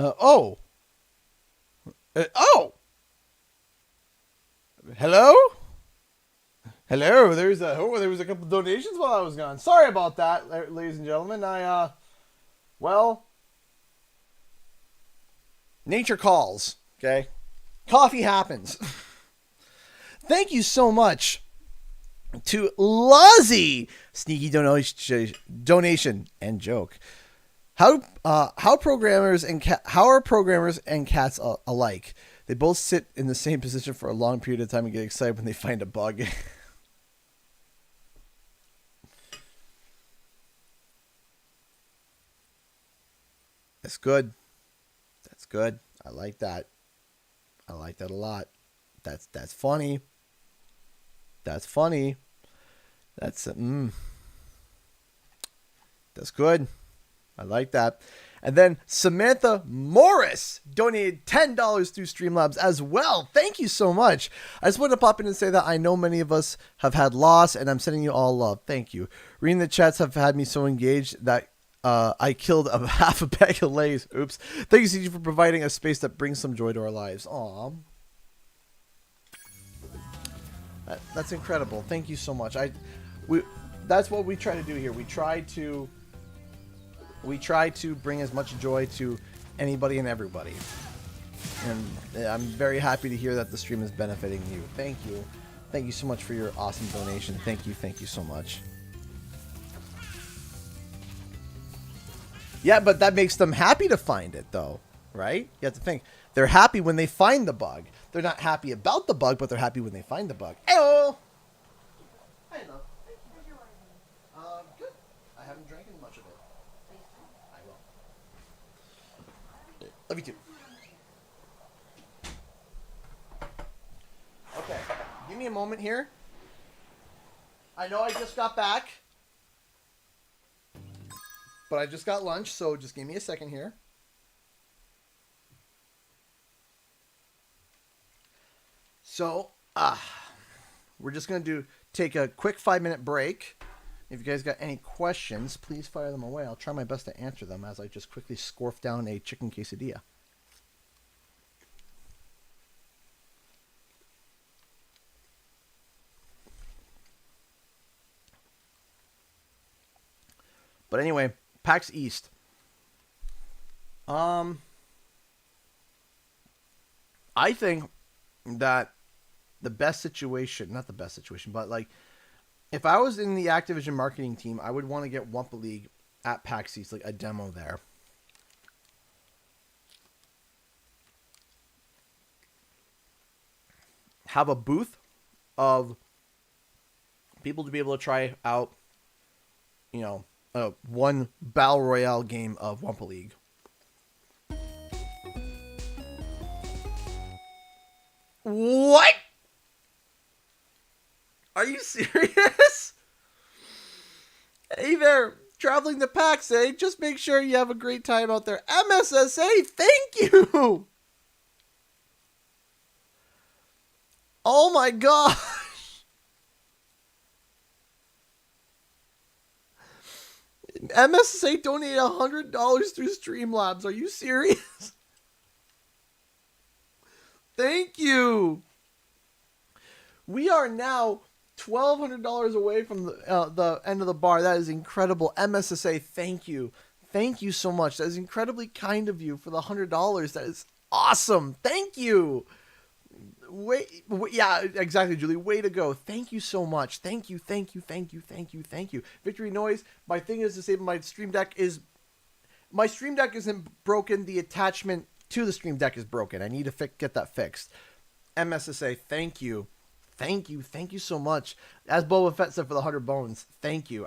Oh. Oh. Hello? Hello. There was a couple donations while I was gone. Sorry about that, ladies and gentlemen. Well, nature calls, okay? Coffee happens. Thank you so much to Luzzy. Sneaky donation and joke. How are programmers and cats alike? They both sit in the same position for a long period of time and get excited when they find a bug. That's good. That's good. I like that. I like that a lot. That's funny. That's funny. That's That's good. I like that. And then Samantha Morris donated $10 through Streamlabs as well. Thank you so much. I just wanted to pop in and say that I know many of us have had loss, and I'm sending you all love. Thank you. Reading the chats have had me so engaged that I killed half a bag of Lay's. Oops. Thank you, CG, for providing a space that brings some joy to our lives. Aw. That's incredible. Thank you so much. That's what we try to do here. We try to bring as much joy to anybody and everybody. And I'm very happy to hear that the stream is benefiting you. Thank you. Thank you so much for your awesome donation. Thank you so much. Yeah, but that makes them happy to find it, though, right? You have to think. They're happy when they find the bug. They're not happy about the bug, but they're happy when they find the bug. Hello! Hi, love. Good. I haven't drank much of it. I will. Love you too. Okay. Give me a moment here. I know I just got back. But I just got lunch, so just give me a second here. So, we're just going to take a quick 5-minute break. If you guys got any questions, please fire them away. I'll try my best to answer them as I just quickly scorf down a chicken quesadilla. But anyway, PAX East. I think that the best situation, not the best situation, but like if I was in the Activision marketing team, I would want to get Wumpa League at PAX East, like a demo there. Have a booth of people to be able to try out, you know, one Battle Royale game of Wumpa League. What? Are you serious? Hey there, traveling to PAX, eh? Just make sure you have a great time out there. MSSA, thank you! Oh my gosh! MSSA donated $100 through Streamlabs. Are you serious? Thank you. We are now $1,200 away from the end of the bar. That is incredible. MSSA, thank you. Thank you so much. That is incredibly kind of you for the $100. That is awesome. Thank you. Wait, yeah, exactly, Julie. Way to go. Thank you so much. Thank you. Victory Noise. My thing is disabled. My Stream Deck isn't broken. The attachment to the Stream Deck is broken. I need to get that fixed. MSSA, thank you. Thank you so much. As Boba Fett said for the 100 bones, thank you.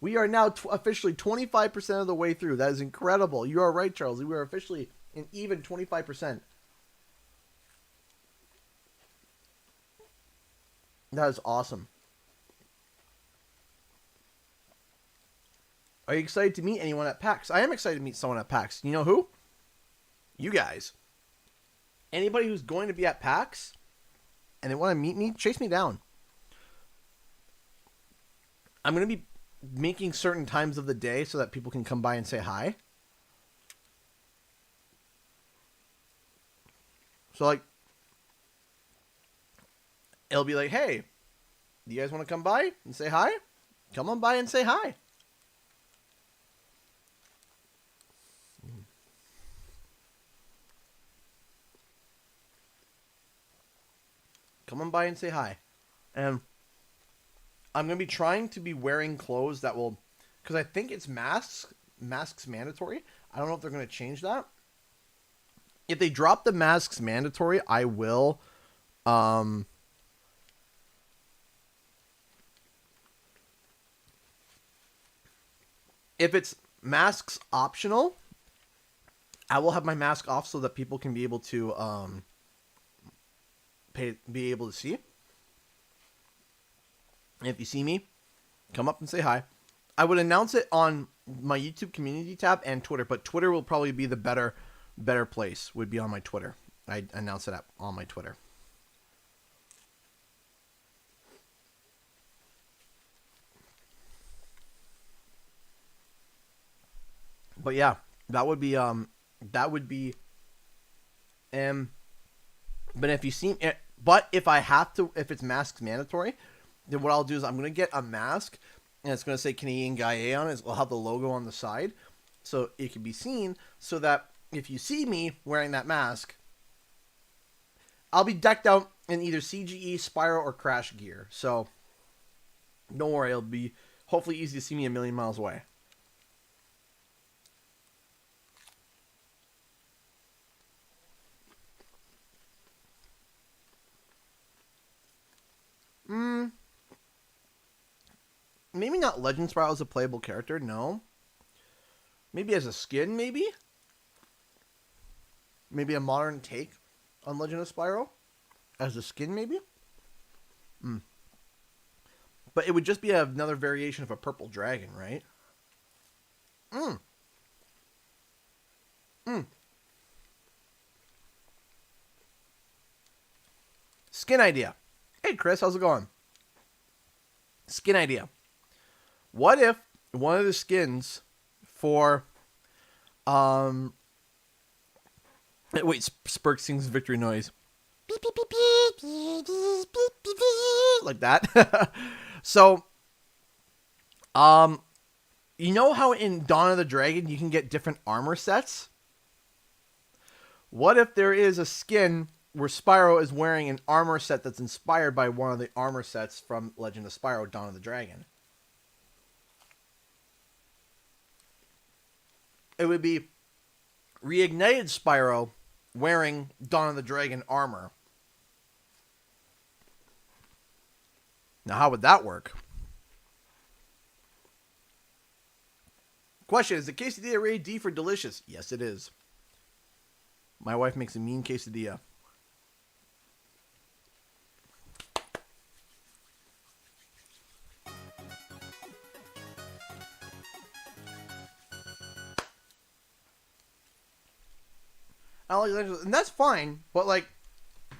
We are now officially 25% of the way through. That is incredible. You are right, Charles. We are officially an even 25%. That is awesome. Are you excited to meet anyone at PAX? I am excited to meet someone at PAX. You know who? You guys. Anybody who's going to be at PAX and they want to meet me, chase me down. I'm going to be making certain times of the day so that people can come by and say hi. So, like, it'll be like, hey, do you guys want to come by and say hi? Come on by and say hi. Come on by and say hi. And I'm going to be trying to be wearing clothes that will... Because I think it's masks. Masks mandatory. I don't know if they're going to change that. If they drop the masks mandatory, I will... If it's masks optional, I will have my mask off so that people can be able to be able to see. And if you see me, come up and say hi. I would announce it on my YouTube community tab and Twitter, but Twitter will probably be the better place. Would be on my Twitter. I announce it on my Twitter. But yeah, that would be but if you see, but if I have to, if it's masks mandatory, then what I'll do is I'm going to get a mask and it's going to say Canadian Guy A on it. It'll have the logo on the side so it can be seen, so that if you see me wearing that mask, I'll be decked out in either CGE, Spyro, or Crash gear. So don't worry, it'll be hopefully easy to see me a million miles away. Maybe not Legend Spyro as a playable character, no. Maybe as a skin, maybe? Maybe a modern take on Legend of Spyro? As a skin, maybe? But it would just be another variation of a purple dragon, right? Skin idea. Hey, Chris, how's it going? Skin idea. What if one of the skins for, wait, Spurk sings victory noise. Like that. So, you know how in Dawn of the Dragon you can get different armor sets? What if there is a skin where Spyro is wearing an armor set that's inspired by one of the armor sets from Legend of Spyro, Dawn of the Dragon? It would be Reignited Spyro wearing Dawn of the Dragon armor. Now, how would that work? Question, is the quesadilla rated D for delicious? Yes, it is. My wife makes a mean quesadilla. And that's fine, but like,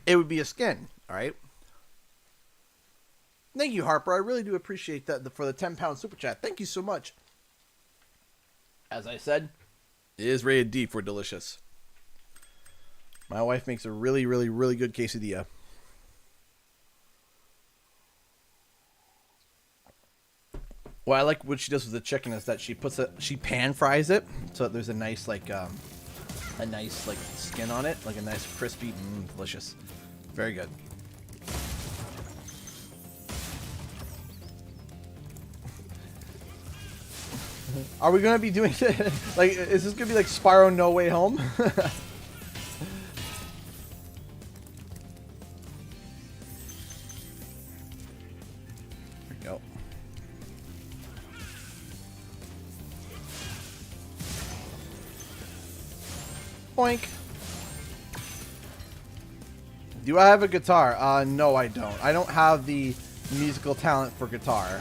it would be a skin, all right? Thank you, Harper. I really do appreciate that for the £10 super chat. Thank you so much. As I said, it is rated D for delicious. My wife makes a really, really, really good quesadilla. What I like what she does with the chicken is that she pan fries it so that there's a nice like skin on it, like a nice crispy, delicious. Very good. Are we gonna be doing like? Is this gonna be like Spyro No Way Home? There we go. Boink. Do I have a guitar? No, I don't. I don't have the musical talent for guitar.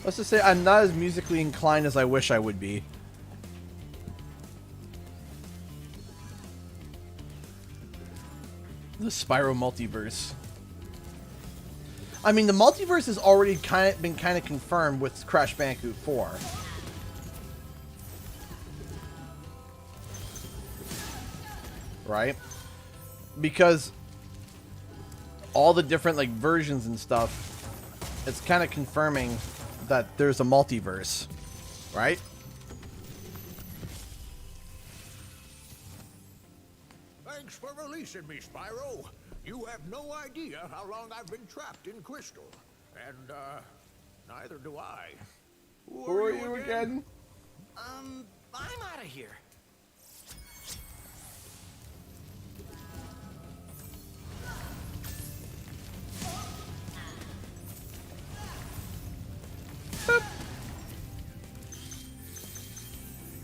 Let's just say I'm not as musically inclined as I wish I would be. The Spyro multiverse. I mean, the multiverse has already been kind of confirmed with Crash Bandicoot 4. Right? Because all the different like versions and stuff, it's kind of confirming that there's a multiverse, right? Thanks for releasing me, Spyro. You have no idea how long I've been trapped in Crystal. And, neither do I. Who are you again? I'm out of here.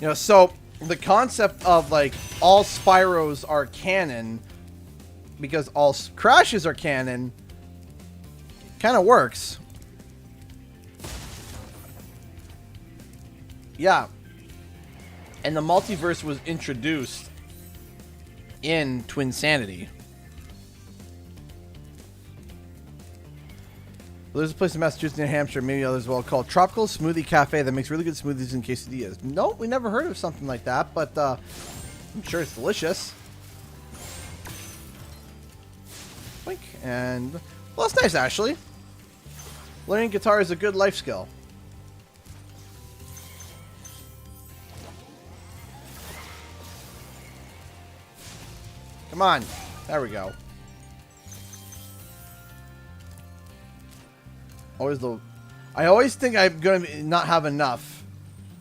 You know, so the concept of like all Spyros are canon because all Crashes are canon kind of works. Yeah. And the multiverse was introduced in Twinsanity. Well, there's a place in Massachusetts, New Hampshire, maybe others as well, called Tropical Smoothie Cafe that makes really good smoothies and quesadillas. No, we never heard of something like that, but I'm sure it's delicious. Blink, and well, that's nice, actually. Learning guitar is a good life skill. Come on. There we go. I always think I'm going to not have enough.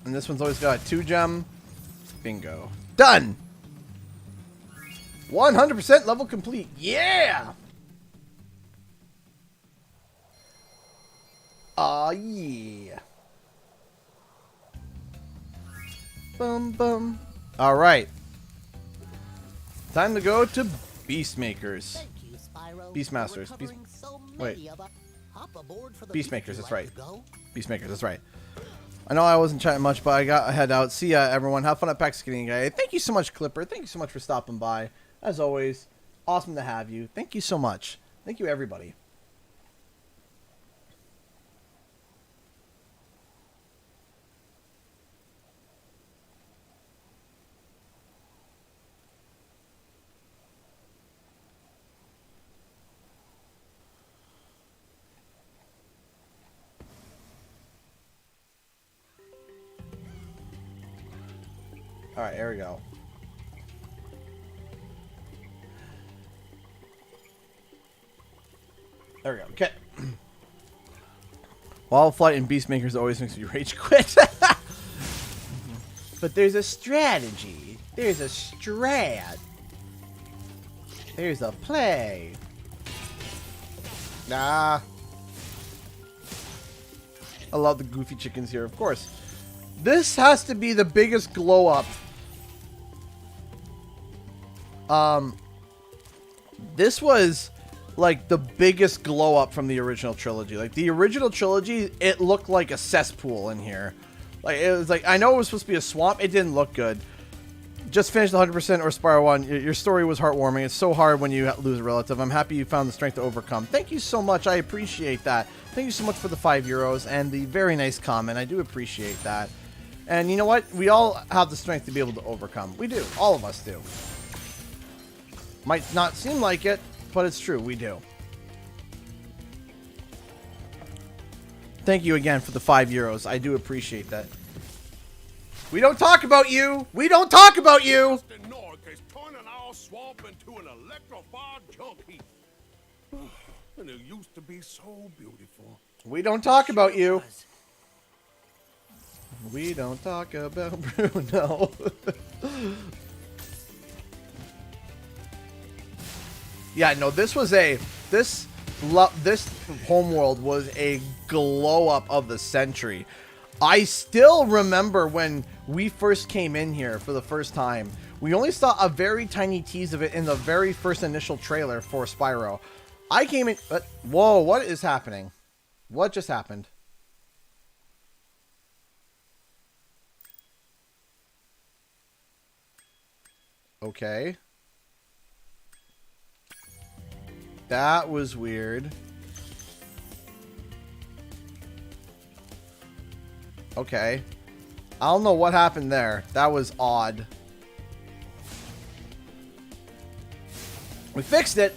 And this one's always got a 2-gem. Bingo. Done! 100% level complete. Yeah! Aw, yeah. Bum, bum. Alright. Time to go to Beastmakers. Thank you, Spyro, Beastmasters. for recovering so Wait. many of us. Hop aboard for the Beastmakers, beach. that's You right. like to go? Peacemakers, that's right. I know I wasn't chatting much, but I got to head out. See ya, everyone. Have fun at PAX Getting Guy. Thank you so much, Clipper. Thank you so much for stopping by. As always, awesome to have you. Thank you so much. Thank you, everybody. Alright, here we go. There we go. Okay. Wild Flight and Beastmakers always makes me rage quit. But there's a strategy. There's a strat. There's a play. Nah. I love the goofy chickens here, of course. This has to be the biggest glow up. This was like the biggest glow up from the original trilogy. Like the original trilogy, it looked like a cesspool in here. Like it was like, I know it was supposed to be a swamp. It didn't look good. Just finished 100% or Spyro 1. Your story was heartwarming. It's so hard when you lose a relative. I'm happy you found the strength to overcome. Thank you so much. I appreciate that. Thank you so much for the €5 and the very nice comment. I do appreciate that. And you know what? We all have the strength to be able to overcome. We do. All of us do. Might not seem like it, but it's true. We do. Thank you again for the €5. I do appreciate that. We don't talk about you. We don't talk about you. Mr. Nork is turning our swamp into an electrified junk heap. And it used to be so beautiful. We don't talk about you. We don't talk about Bruno. Yeah, no, this was this homeworld was a glow up of the century. I still remember when we first came in here for the first time. We only saw a very tiny tease of it in the very first initial trailer for Spyro. I came in... whoa, what is happening? What just happened? Okay. That was weird. Okay. I don't know what happened there. That was odd. We fixed it.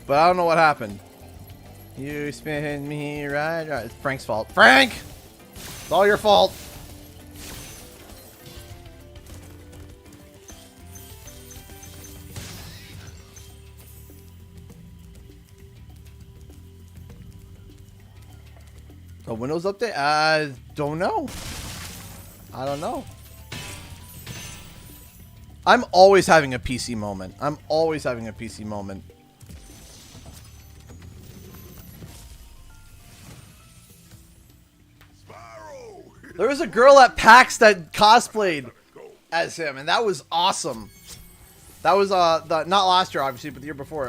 But I don't know what happened. You spin me right. It's Frank's fault. Frank! It's all your fault. A Windows update? I don't know. I don't know. I'm always having a PC moment. I'm always having a PC moment. There was a girl at PAX that cosplayed as him, and that was awesome. That was not last year, obviously, but the year before.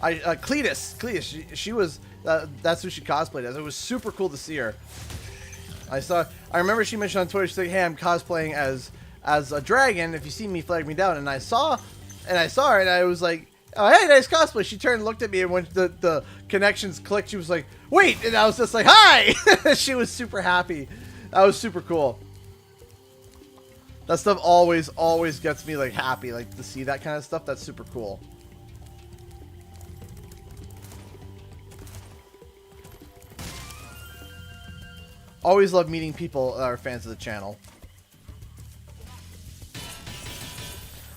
Cletus, she was. That's who she cosplayed as. It was super cool to see her. I remember she mentioned on Twitter, she's like, "Hey, I'm cosplaying as a dragon. If you see me, flag me down." And I saw her, and I was like, "Oh, hey, nice cosplay." She turned and looked at me, and when the connections clicked, she was like, "Wait!" And I was just like, "Hi!" She was super happy. That was super cool. That stuff always gets me like happy, like to see that kind of stuff. That's super cool. Always love meeting people that are fans of the channel.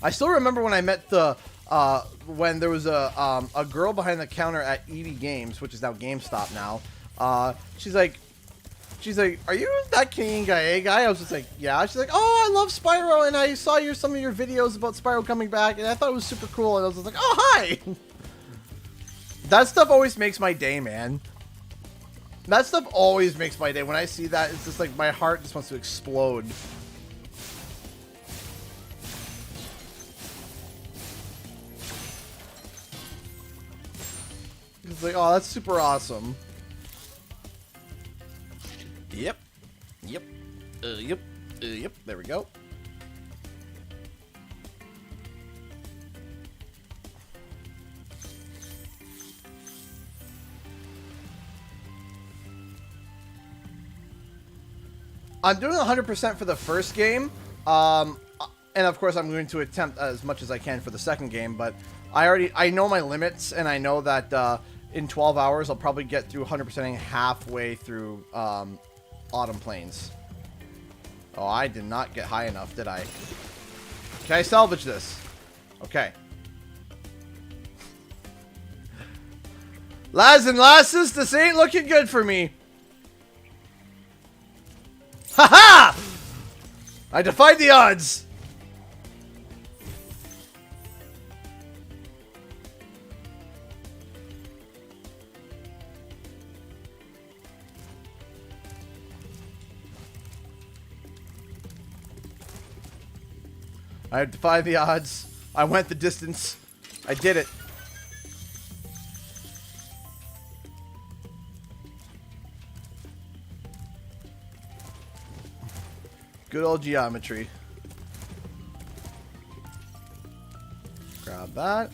I still remember when I met when there was a girl behind the counter at EV Games, which is now GameStop now. She's like, "Are you that Canadian guy?" I was just like, "Yeah." She's like, "Oh, I love Spyro, and I saw some of your videos about Spyro coming back, and I thought it was super cool." And I was just like, "Oh, hi!" That stuff always makes my day, man. That stuff always makes my day. When I see that, it's just like my heart just wants to explode. It's like, oh, that's super awesome. Yep. Yep. Yep. Yep. There we go. I'm doing 100% for the first game, and of course I'm going to attempt as much as I can for the second game, but I know my limits, and I know that in 12 hours I'll probably get through 100%ing halfway through Autumn Plains. Oh, I did not get high enough, did I? Can I salvage this? Okay. Lads and lasses, this ain't looking good for me. Ha-ha! I defied the odds. I defied the odds. I went the distance. I did it. Good old geometry. Grab that.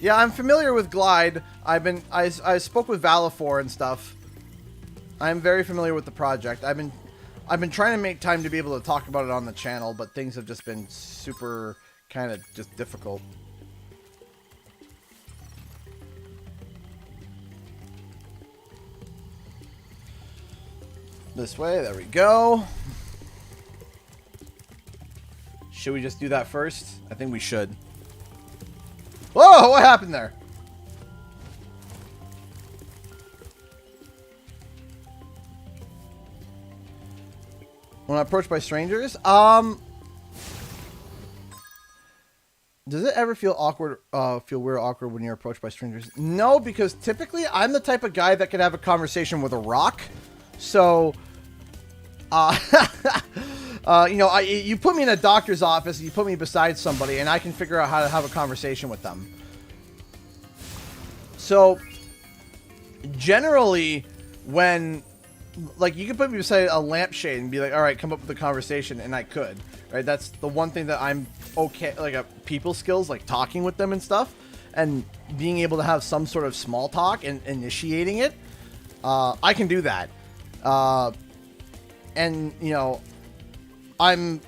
Yeah, I'm familiar with Glide. I spoke with Valifor and stuff. I'm very familiar with the project. I've been trying to make time to be able to talk about it on the channel, but things have just been super kind of just difficult. This way, there we go. Should we just do that first? I think we should. Whoa, what happened there? When approached by strangers? Does it ever feel awkward, feel weird or awkward when you're approached by strangers? No, because typically I'm the type of guy that could have a conversation with a rock. So, you know, you put me in a doctor's office, you put me beside somebody, and I can figure out how to have a conversation with them. So, generally, when, like, you can put me beside a lampshade and be like, all right, come up with a conversation, and I could, right? That's the one thing that I'm okay, like, people skills, like talking with them and stuff, and being able to have some sort of small talk and initiating it, I can do that. And, you know, I'm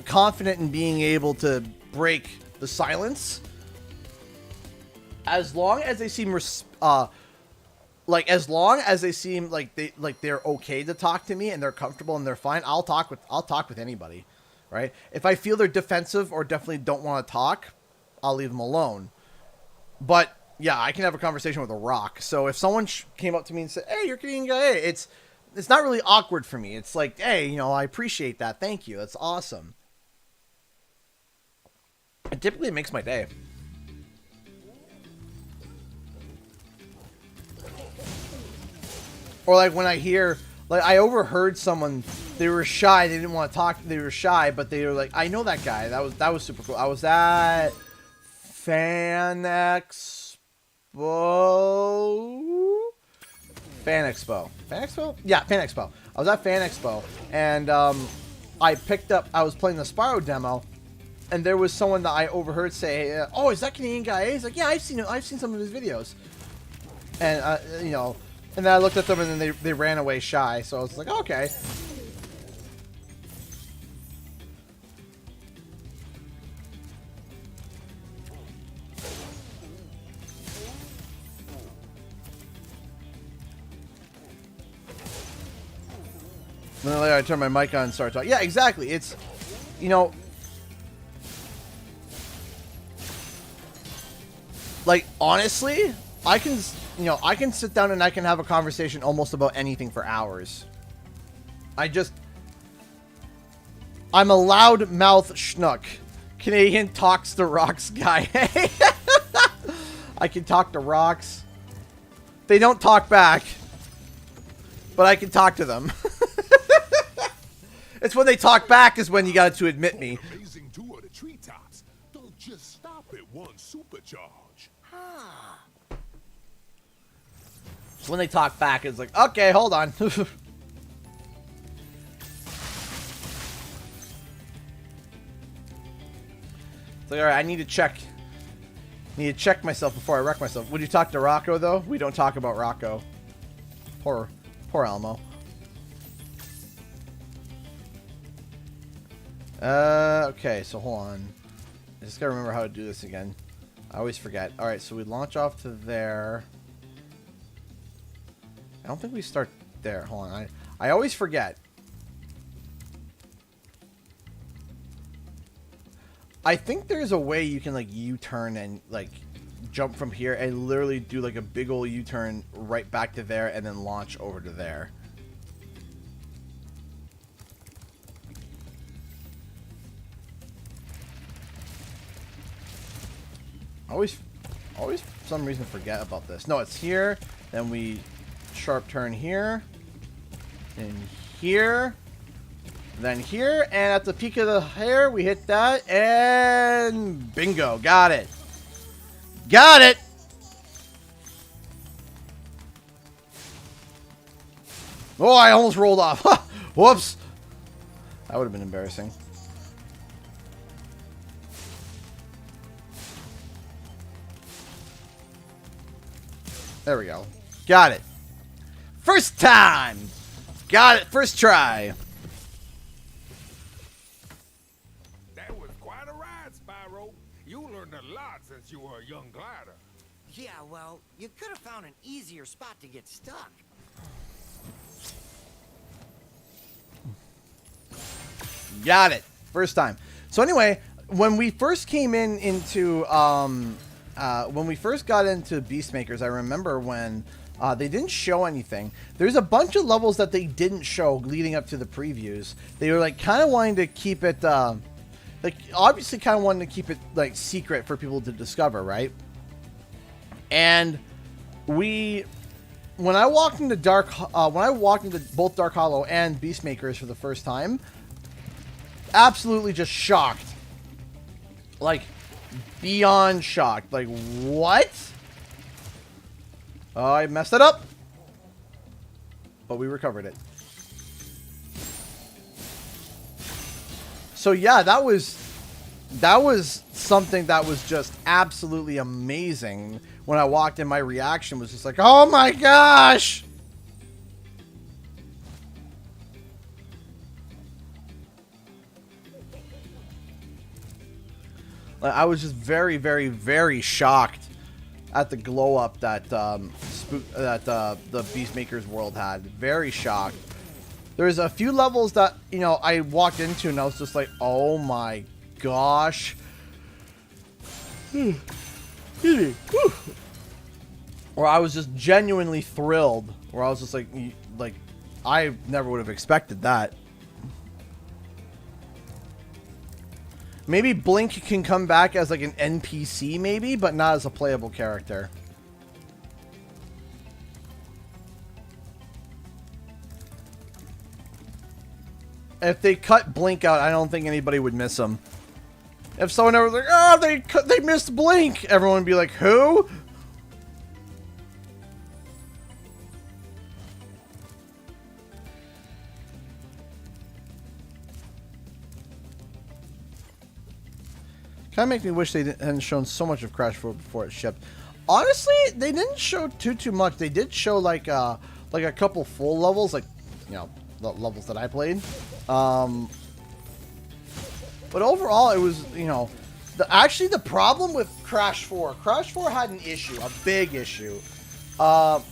confident in being able to break the silence as long as they seem as long as they seem like they're okay to talk to me and they're comfortable and they're fine. I'll talk with anybody, right? If I feel they're defensive or definitely don't want to talk, I'll leave them alone. But yeah, I can have a conversation with a rock. So if someone came up to me and said, "Hey, you're Canadian guy," it's not really awkward for me. It's like, "Hey, you know, I appreciate that. Thank you. That's awesome." And typically it makes my day. Or like when I hear, like I overheard someone, they were shy, they didn't want to talk, they were shy, but they were like, "I know that guy. That was super cool. I was at Fan Expo. Yeah, Fan Expo. I was at Fan Expo, and I was playing the Spyro demo, and there was someone that I overheard say, "Oh, is that Canadian guy?" He's like, "Yeah, I've seen some of his videos." And you know, and then I looked at them, and then they ran away shy. So I was like, "Okay." And then later I turn my mic on and start talking. Yeah, exactly. It's, you know, like, honestly, I can sit down and I can have a conversation almost about anything for hours. I'm a loud mouth schnook. Canadian talks to rocks guy. I can talk to rocks. They don't talk back, but I can talk to them. It's when they talk back is when you got to admit me. Amazing tour to treetops. Don't just stop at one supercharge. So when they talk back, it's like, okay, hold on. It's like, all right, I need to check myself before I wreck myself. Would you talk to Rocco though? We don't talk about Rocco. Poor Elmo. Okay, so hold on. I just gotta remember how to do this again. I always forget. Alright, so we launch off to there. I don't think we start there. Hold on. I always forget. I think there's a way you can, like, U-turn and, like, jump from here and literally do, like, a big ol' U-turn right back to there and then launch over to there. Always for some reason forget about this. No, it's here. Then we sharp turn here. Then here. Then here. And at the peak of the hair, we hit that. And bingo. Got it. Got it. Oh, I almost rolled off. Whoops. That would have been embarrassing. There we go. Got it. First time. Got it. First try. That was quite a ride, Spyro. You learned a lot since you were a young glider. Yeah, well, you could have found an easier spot to get stuck. Got it. First time. So anyway, when we first came into when we first got into Beastmakers, I remember when they didn't show anything. There's a bunch of levels that they didn't show leading up to the previews. They were like kind of wanting to keep it, like obviously kind of wanting to keep it like secret for people to discover, right? And when I walked into both Dark Hollow and Beastmakers for the first time, absolutely just shocked. Like, beyond shocked. Like, what? Oh, I messed it up. But we recovered it. So yeah, that was something that was just absolutely amazing. When I walked in, my reaction was just like, oh my gosh! Like, I was just very, very, very shocked at the glow up that the Beastmaker's world had. Very shocked. There's a few levels that, you know, I walked into and I was just like, oh my gosh. Where I was just genuinely thrilled. Where I was just like I never would have expected that. Maybe Blink can come back as like an NPC maybe, but not as a playable character. If they cut Blink out, I don't think anybody would miss him. If someone ever was like, oh, they missed Blink, everyone would be like, who? Kind of make me wish they hadn't shown so much of Crash 4 before it shipped. Honestly, they didn't show too much. They did show like a couple full levels, like, you know, the levels that I played. But overall, it was, you know, actually the problem with Crash 4 had an issue, a big issue, and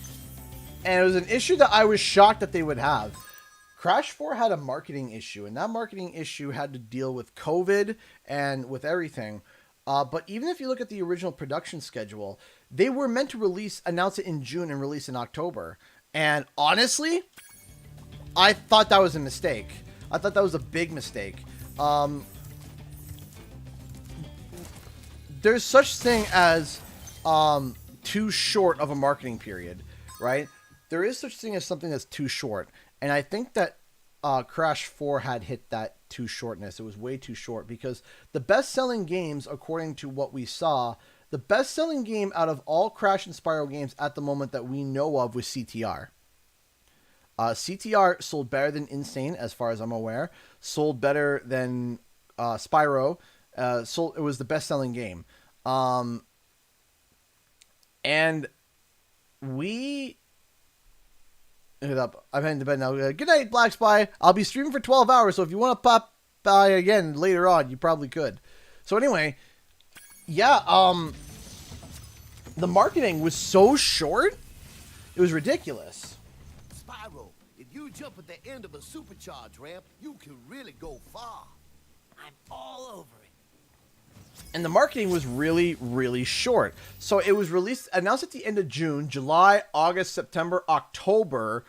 it was an issue that I was shocked that they would have. Crash 4 had a marketing issue, and that marketing issue had to deal with COVID and with everything. But even if you look at the original production schedule, they were meant to announce it in June and release in October. And honestly, I thought that was a mistake. I thought that was a big mistake. There's such thing as too short of a marketing period, right? There is such thing as something that's too short. And I think that Crash 4 had hit that too shortness. It was way too short because the best-selling games, according to what we saw, the best-selling game out of all Crash and Spyro games at the moment that we know of was CTR. CTR sold better than Insane, as far as I'm aware. Sold better than Spyro. It was the best-selling game. And we... Hit up. I'm heading to bed now. Good night, Black Spy. I'll be streaming for 12 hours, so if you want to pop by again later on, you probably could. So anyway, yeah, the marketing was so short, it was ridiculous. Spyro, if you jump at the end of a supercharge ramp, you can really go far. I'm all over it. And the marketing was really, really short. So it was announced at the end of June, July, August, September, October,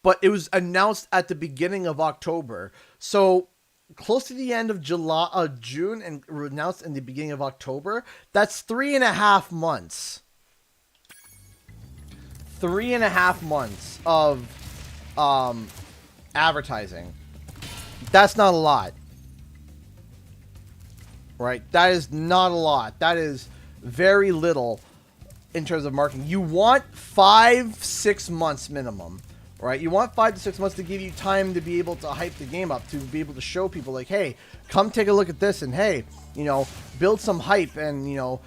but it was announced at the beginning of October. So close to the end of June and announced in the beginning of October, that's 3.5 months. 3.5 months of advertising. That's not a lot. Right? That is not a lot. That is very little in terms of marketing. You want 5-6 months minimum, right? You want 5 to 6 months to give you time to be able to hype the game up, to be able to show people like, hey, come take a look at this, and hey, you know, build some hype, and, you know,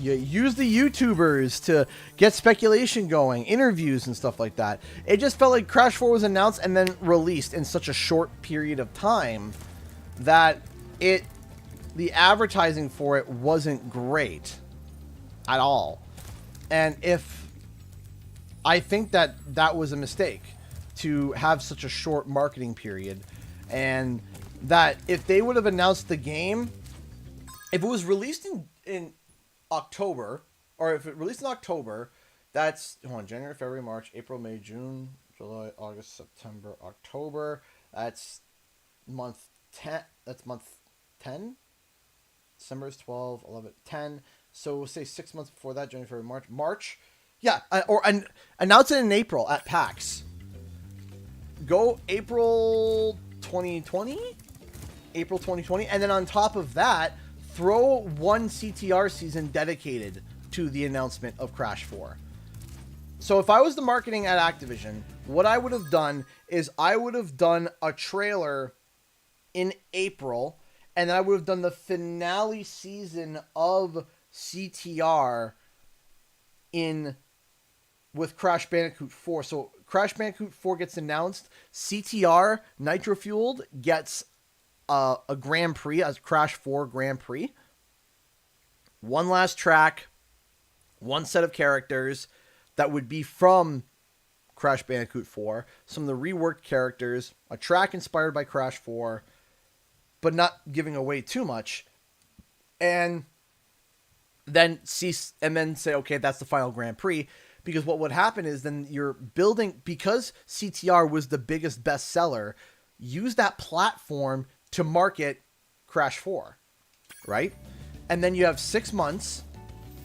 you use the YouTubers to get speculation going, interviews and stuff like that. It just felt like Crash 4 was announced and then released in such a short period of time that the advertising for it wasn't great at all. And I think that was a mistake to have such a short marketing period, and that if they would have announced the game, if it was released in October, or if it released in October, that's January, February, March, April, May, June, July, August, September, October. That's month 10. That's month 10. December is 12, 11, 10. So we'll say 6 months before that, January, February, March. Yeah, or announce it in April at PAX. Go April 2020? April 2020. And then on top of that, throw one CTR season dedicated to the announcement of Crash 4. So if I was the marketing at Activision, what I would have done is I would have done a trailer in April, and I would have done the finale season of CTR with Crash Bandicoot 4. So Crash Bandicoot 4 gets announced. CTR, Nitro Fueled, gets a Grand Prix, a Crash 4 Grand Prix. one last track, one set of characters that would be from Crash Bandicoot 4, some of the reworked characters, a track inspired by Crash 4, but not giving away too much, and then say, okay, that's the final Grand Prix, because what would happen is then you're building, because CTR was the biggest bestseller, use that platform to market Crash 4, right? And then you have 6 months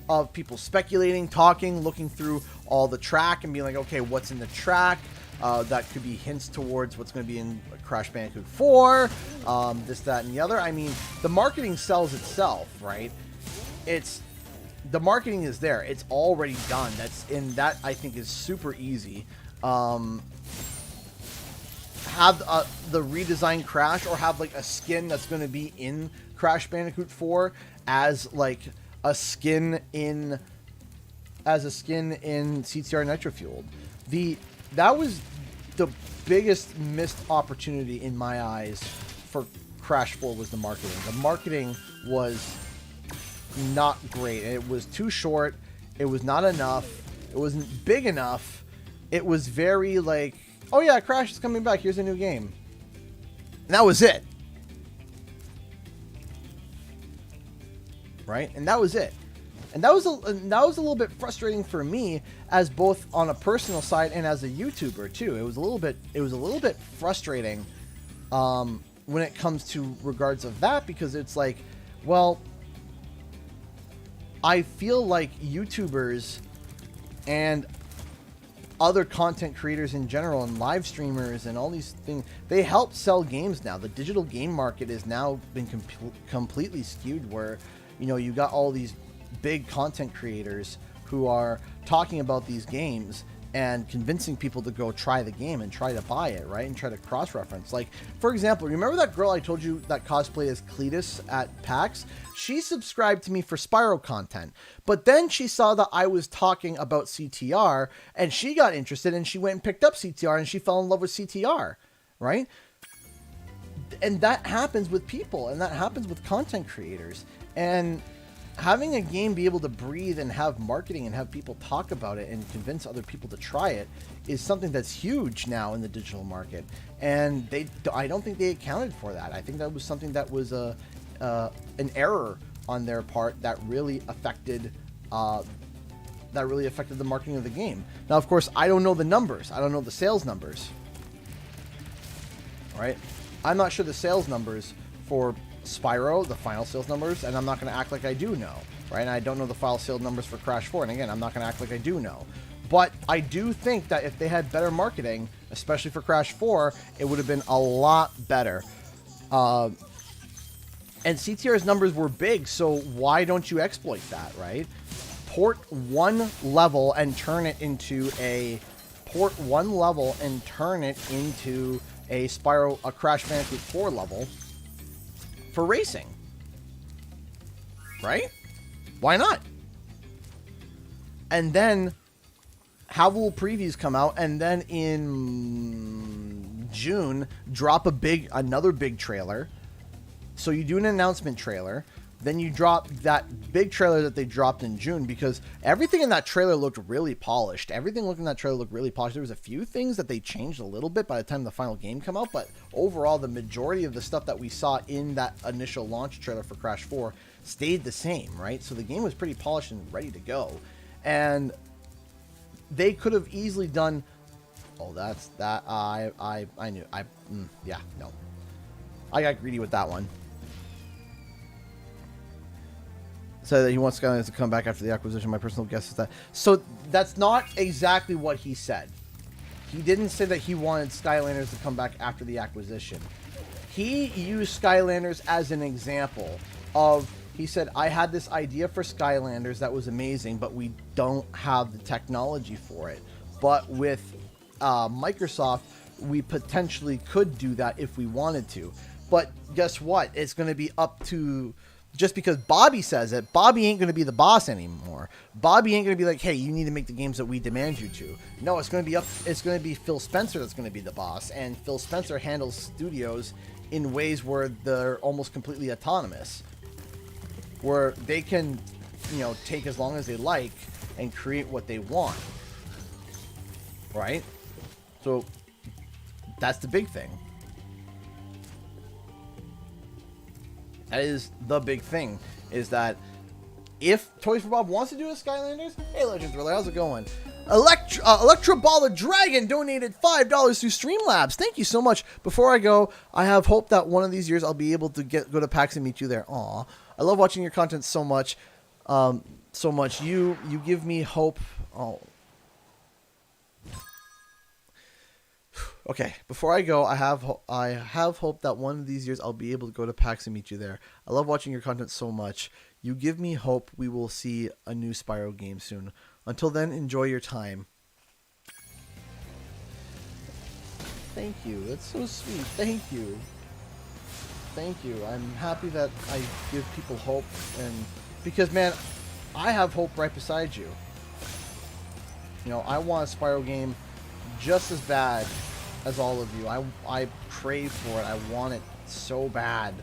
of people speculating, talking, looking through all the track and being like, okay, what's in the track? That could be hints towards what's going to be in Crash Bandicoot 4, this, that, and the other. I mean, the marketing sells itself, right? The marketing is there. It's already done. That I think is super easy. Have the redesigned Crash, or have like a skin that's going to be in Crash Bandicoot 4 as like a skin in CTR Nitro Fueled. That was the biggest missed opportunity in my eyes for Crash 4, was the marketing. The marketing was not great. It was too short. It was not enough. It wasn't big enough. It was very like, oh yeah, Crash is coming back. Here's a new game. And that was it. Right? And that was it. And that was a little bit frustrating for me, as both on a personal side and as a YouTuber too. It was a little bit frustrating when it comes to regards of that, because it's like, well, I feel like YouTubers and other content creators in general, and live streamers and all these things, they help sell games now. The digital game market has now been completely skewed, where, you know, you got all these big content creators who are talking about these games and convincing people to go try the game and try to buy it, right? And try to cross-reference. Like, for example, remember that girl I told you that cosplayed as Cletus at PAX? She subscribed to me for Spyro content, but then she saw that I was talking about CTR, and she got interested, and she went and picked up CTR, and she fell in love with CTR, right? And that happens with people, and that happens with content creators. And having a game be able to breathe and have marketing and have people talk about it and convince other people to try it is something that's huge now in the digital market. And I don't think they accounted for that. I think that was something that was an error on their part that really affected the marketing of the game. Now, of course, I don't know the numbers. I don't know the sales numbers. Right? I'm not sure the sales numbers for Spyro, the final sales numbers, and I'm not going to act like I do know, right? And I don't know the final sales numbers for Crash 4, and again, I'm not going to act like I do know. But I do think that if they had better marketing, especially for Crash 4, it would have been a lot better. And CTR's numbers were big, so why don't you exploit that, right? Port one level and turn it into a Crash Bandicoot 4 level for racing, right? Why not? And then have little previews come out, and then in June drop another big trailer. So you do an announcement trailer, then you drop that big trailer that they dropped in June, because everything in that trailer looked really polished. There was a few things that they changed a little bit by the time the final game came out, but overall, the majority of the stuff that we saw in that initial launch trailer for Crash 4 stayed the same, right? So the game was pretty polished and ready to go. And they could have easily done, I got greedy with that one. So that he wants Skylanders to come back after the acquisition. My personal guess is that. So that's not exactly what he said. He didn't say that he wanted Skylanders to come back after the acquisition. He used Skylanders as an example of, he said, I had this idea for Skylanders that was amazing, but we don't have the technology for it. But with Microsoft, we potentially could do that if we wanted to. But guess what? It's going to be up to... Just because Bobby says it, Bobby ain't going to be the boss anymore. Bobby ain't going to be like, hey, you need to make the games that we demand you to. No, it's going to be Phil Spencer that's going to be the boss. And Phil Spencer handles studios in ways where they're almost completely autonomous. Where they can you know, take as long as they like and create what they want, right? So that's the big thing. That is the big thing, is that if Toys for Bob wants to do a Skylanders, hey Legends Relay, how's it going? Electra Ball of Dragon donated $5 through Streamlabs. Thank you so much. Before I go, I have hope that one of these years I'll be able to go to PAX and meet you there. Aw, I love watching your content so much. You give me hope. Oh. Okay, before I go, I have hope that one of these years I'll be able to go to PAX and meet you there. I love watching your content so much. You give me hope we will see a new Spyro game soon. Until then, enjoy your time. Thank you. That's so sweet. Thank you. Thank you. I'm happy that I give people hope, and because, man, I have hope right beside you. You know, I want a Spyro game just as bad as all of you. I crave for it. I want it so bad.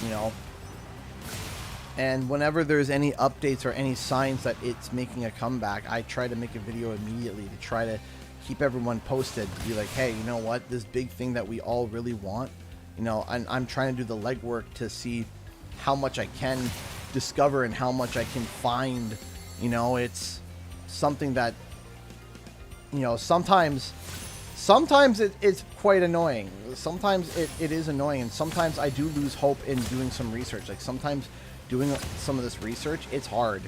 You know, and whenever there's any updates or any signs that it's making a comeback, I try to make a video immediately to try to keep everyone posted. Be like, hey, you know what? This big thing that we all really want, you know, I'm trying to do the legwork to see how much I can discover and how much I can find. You know, it's something that, you know, sometimes it's quite annoying. Sometimes it is annoying, and sometimes I do lose hope in doing some research. Like, sometimes doing some of this research, it's hard.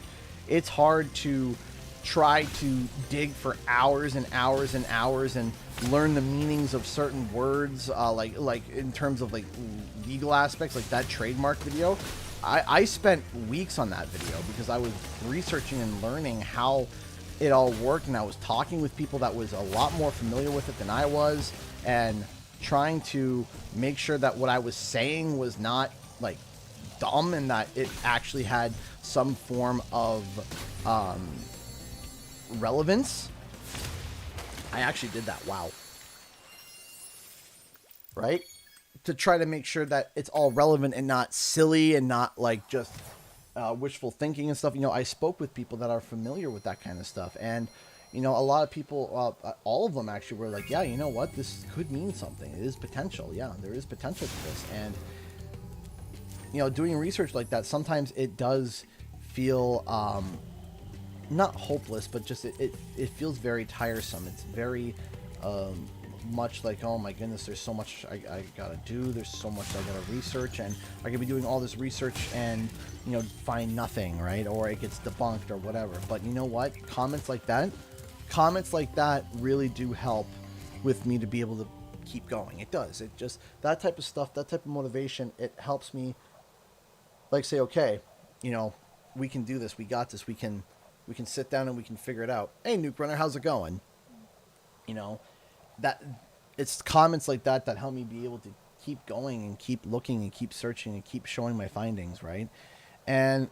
It's hard to try to dig for hours and hours and hours and learn the meanings of certain words, like in terms of like legal aspects, like that trademark video. I spent weeks on that video because I was researching and learning how it all worked, and I was talking with people that was a lot more familiar with it than I was, and trying to make sure that what I was saying was not like dumb, and that it actually had some form of relevance. I actually did that. Wow. Right? To try to make sure that it's all relevant and not silly and not like just wishful thinking and stuff. You know, I spoke with people that are familiar with that kind of stuff, and you know, a lot of people, all of them actually were like, yeah, you know what, this could mean something. It is potential. Yeah, there is potential to this. And you know, doing research like that, sometimes it does feel not hopeless, but just it feels very tiresome. It's very much like, oh my goodness, there's so much I gotta do, there's so much I gotta research, and I could be doing all this research and, you know, find nothing, right? Or it gets debunked or whatever. But you know what, comments like that really do help with me to be able to keep going. It does. It just, that type of stuff, that type of motivation, it helps me like say, okay, you know, we can do this, we got this, we can sit down and we can figure it out. Hey, Nuke Runner, how's it going? You know, that it's comments like that that help me be able to keep going and keep looking and keep searching and keep showing my findings, right? And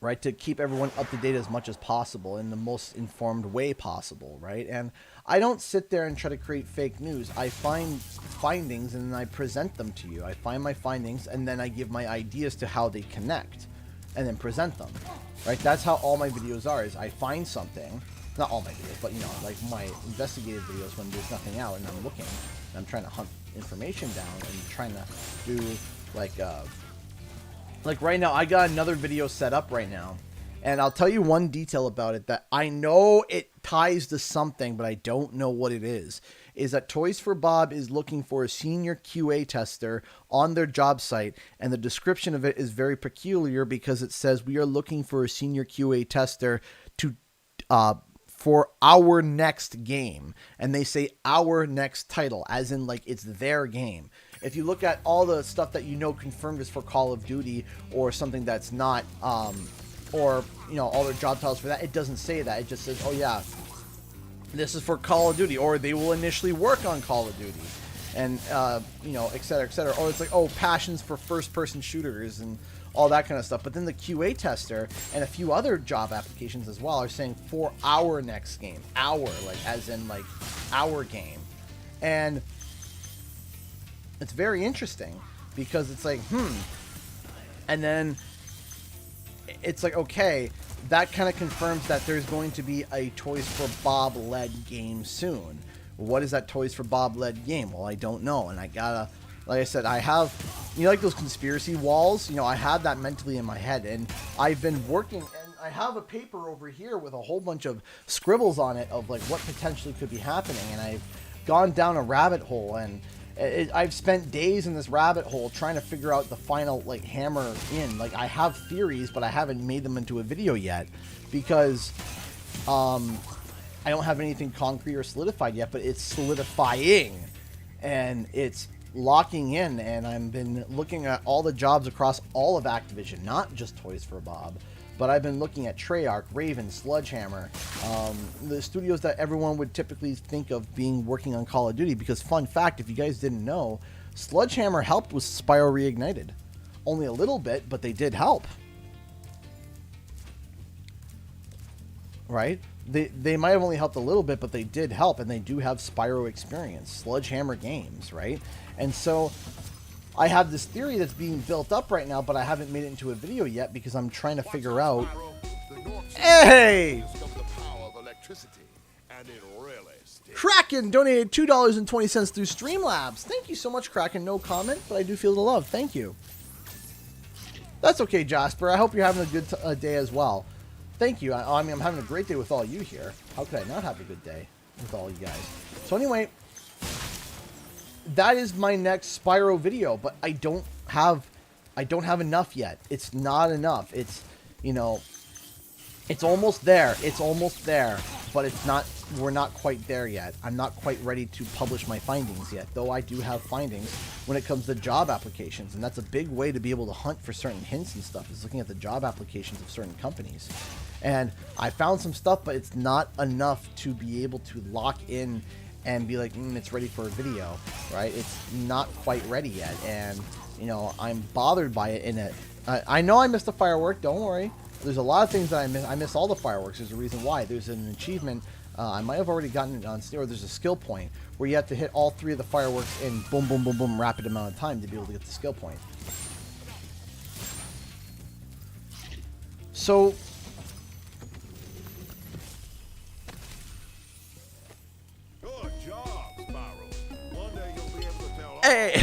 right, to keep everyone up to date as much as possible in the most informed way possible, right? And I don't sit there and try to create fake news. I find findings and then I present them to you. I find my findings and then I give my ideas to how they connect and then present them, right? That's how all my videos are, is I find something, not all my videos, but you know, like my investigative videos when there's nothing out and I'm looking and I'm trying to hunt information down and trying to do like right now, I got another video set up right now, and I'll tell you one detail about it that I know it ties to something, but I don't know what it is that Toys for Bob is looking for a senior QA tester on their job site, and the description of it is very peculiar because it says we are looking for a senior QA tester to for our next game, and they say our next title as in like it's their game. If you look at all the stuff that you know confirmed is for Call of Duty or something that's not, or, you know, all their job titles for that, it doesn't say that. It just says, oh yeah, this is for Call of Duty, or they will initially work on Call of Duty, and, you know, et cetera, et cetera. Or it's like, oh, passions for first-person shooters and all that kind of stuff. But then the QA tester and a few other job applications as well are saying for our next game. Our, like, as in, like, our game. And it's very interesting because it's like, and then it's like, okay, that kind of confirms that there's going to be a Toys for Bob led game soon. What is that Toys for Bob led game? Well, I don't know, and I gotta, like I said, I have, you know, like those conspiracy walls, you know, I have that mentally in my head, and I've been working, and I have a paper over here with a whole bunch of scribbles on it of like what potentially could be happening, and I've gone down a rabbit hole, and I've spent days in this rabbit hole trying to figure out the final like hammer in. Like, I have theories, but I haven't made them into a video yet because I don't have anything concrete or solidified yet, but it's solidifying and it's locking in, and I've been looking at all the jobs across all of Activision, not just Toys for Bob, but I've been looking at Treyarch, Raven, Sledgehammer, the studios that everyone would typically think of being working on Call of Duty, because fun fact, if you guys didn't know, Sledgehammer helped with Spyro Reignited. Only a little bit, but they did help. Right? They might have only helped a little bit, but they did help, and they do have Spyro experience, Sledgehammer Games, right? And so I have this theory that's being built up right now, but I haven't made it into a video yet because I'm trying to figure out. Hey! Kraken donated $2.20 through Streamlabs. Thank you so much, Kraken. No comment, but I do feel the love. Thank you. That's okay, Jasper. I hope you're having a good day as well. Thank you. I mean, I'm having a great day with all you here. How could I not have a good day with all you guys? So anyway, that is my next Spyro video, but I don't have enough yet. It's not enough. It's, you know, it's almost there. It's almost there, but it's not, we're not quite there yet. I'm not quite ready to publish my findings yet, though I do have findings when it comes to job applications, and that's a big way to be able to hunt for certain hints and stuff, is looking at the job applications of certain companies. And I found some stuff, but it's not enough to be able to lock in and be like, it's ready for a video, right? It's not quite ready yet, and, you know, I'm bothered by it in it. I know I missed a firework, don't worry. There's a lot of things that I miss. I miss all the fireworks. There's a reason why. There's an achievement, I might have already gotten it on Steam, or there's a skill point where you have to hit all 3 of the fireworks in boom, boom, boom, boom, rapid amount of time to be able to get the skill point. So, Good job, Spyro. One day you'll be able to tell hey,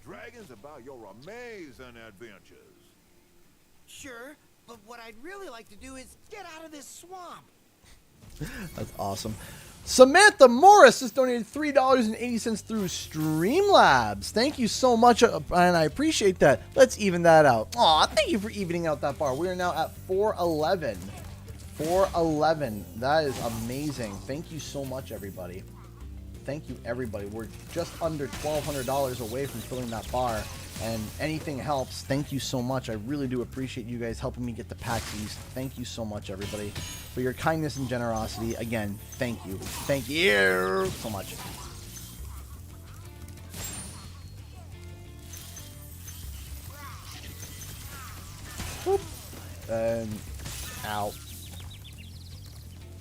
dragons about your amazing adventures. Sure, but what I'd really like to do is get out of this swamp. that's awesome. Samantha Morris has donated $3.80 through Streamlabs. Thank you so much, and I appreciate that. Let's even that out. Aw, thank you for evening out that bar. We are now at 411. 411. That is amazing. Thank you so much, everybody. Thank you, everybody. We're just under $1,200 away from filling that bar, and anything helps. Thank you so much. I really do appreciate you guys helping me get the PAX East. Thank you so much, everybody, for your kindness and generosity. Again, thank you. Thank you so much. Whoop. And out.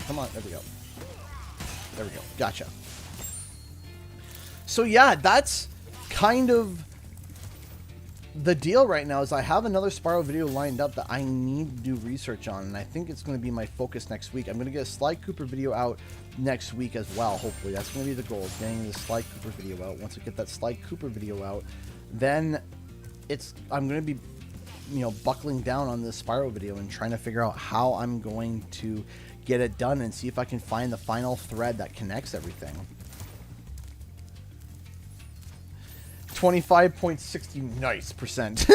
Come on, there we go. There we go. Gotcha. So yeah, that's kind of the deal right now, is I have another Spyro video lined up that I need to do research on, and I think it's going to be my focus next week. I'm going to get a Sly Cooper video out next week as well, hopefully. That's going to be the goal, is getting the Sly Cooper video out. Once I get that Sly Cooper video out, then I'm going to be, you know, buckling down on this Spyro video and trying to figure out how I'm going to get it done and see if I can find the final thread that connects everything. 25.60 nice percent.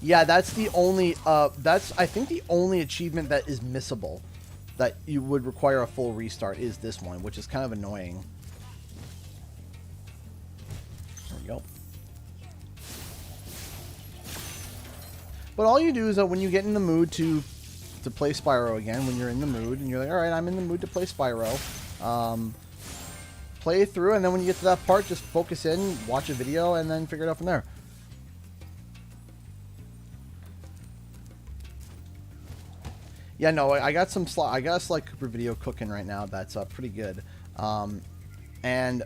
Yeah, that's the only that's, I think, the only achievement that is missable that you would require a full restart is this one, which is kind of annoying. There we go. But all you do is that when you get in the mood to play Spyro again, when you're in the mood and you're like, all right, I'm in the mood to play Spyro, play through, and then when you get to that part, just focus in, watch a video, and then figure it out from there. Yeah, no, I got some I got a Sly Cooper video cooking right now that's pretty good. And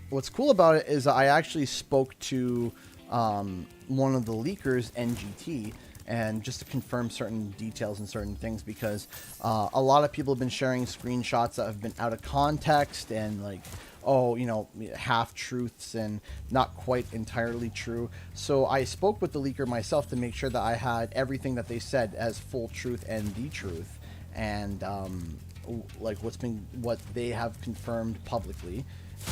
what's cool about it is I actually spoke to one of the leakers, NGT, and just to confirm certain details and certain things, because a lot of people have been sharing screenshots that have been out of context and like, oh, you know, half truths and not quite entirely true. So I spoke with the leaker myself to make sure that I had everything that they said as full truth and the truth, and like what they have confirmed publicly,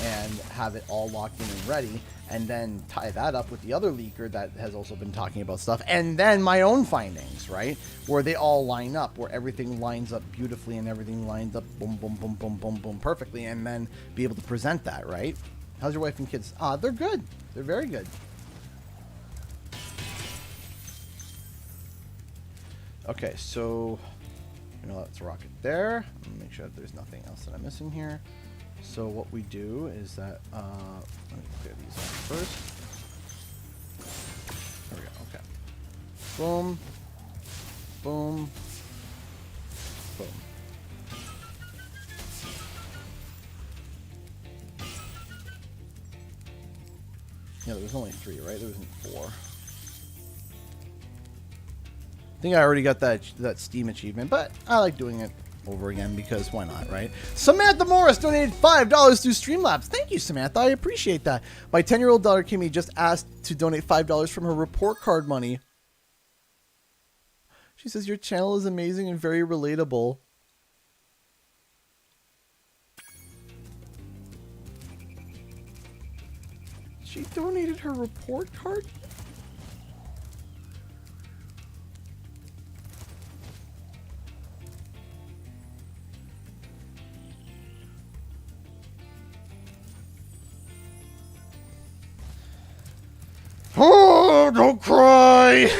and have it all locked in and ready, and then tie that up with the other leaker that has also been talking about stuff, and then my own findings, right, where they all line up, where everything lines up beautifully and everything lines up boom, boom, boom, boom, boom, boom, perfectly, and then be able to present that, right? How's your wife and kids? They're good. They're very good. Okay, so you know, let's rock it there. I'm gonna make sure that there's nothing else that I'm missing here. So what we do is that, let me clear these out first. There we go, okay. Boom. Boom. Boom. Yeah, there was only 3, right? There wasn't 4. I think I already got that Steam achievement, but I like doing it over again because why not, right? Samantha Morris donated $5 through Streamlabs. Thank you, Samantha. I appreciate that. My 10-year-old daughter Kimmy just asked to donate $5 from her report card money. She says your channel is amazing and very relatable. She donated her report card? Oh, don't cry.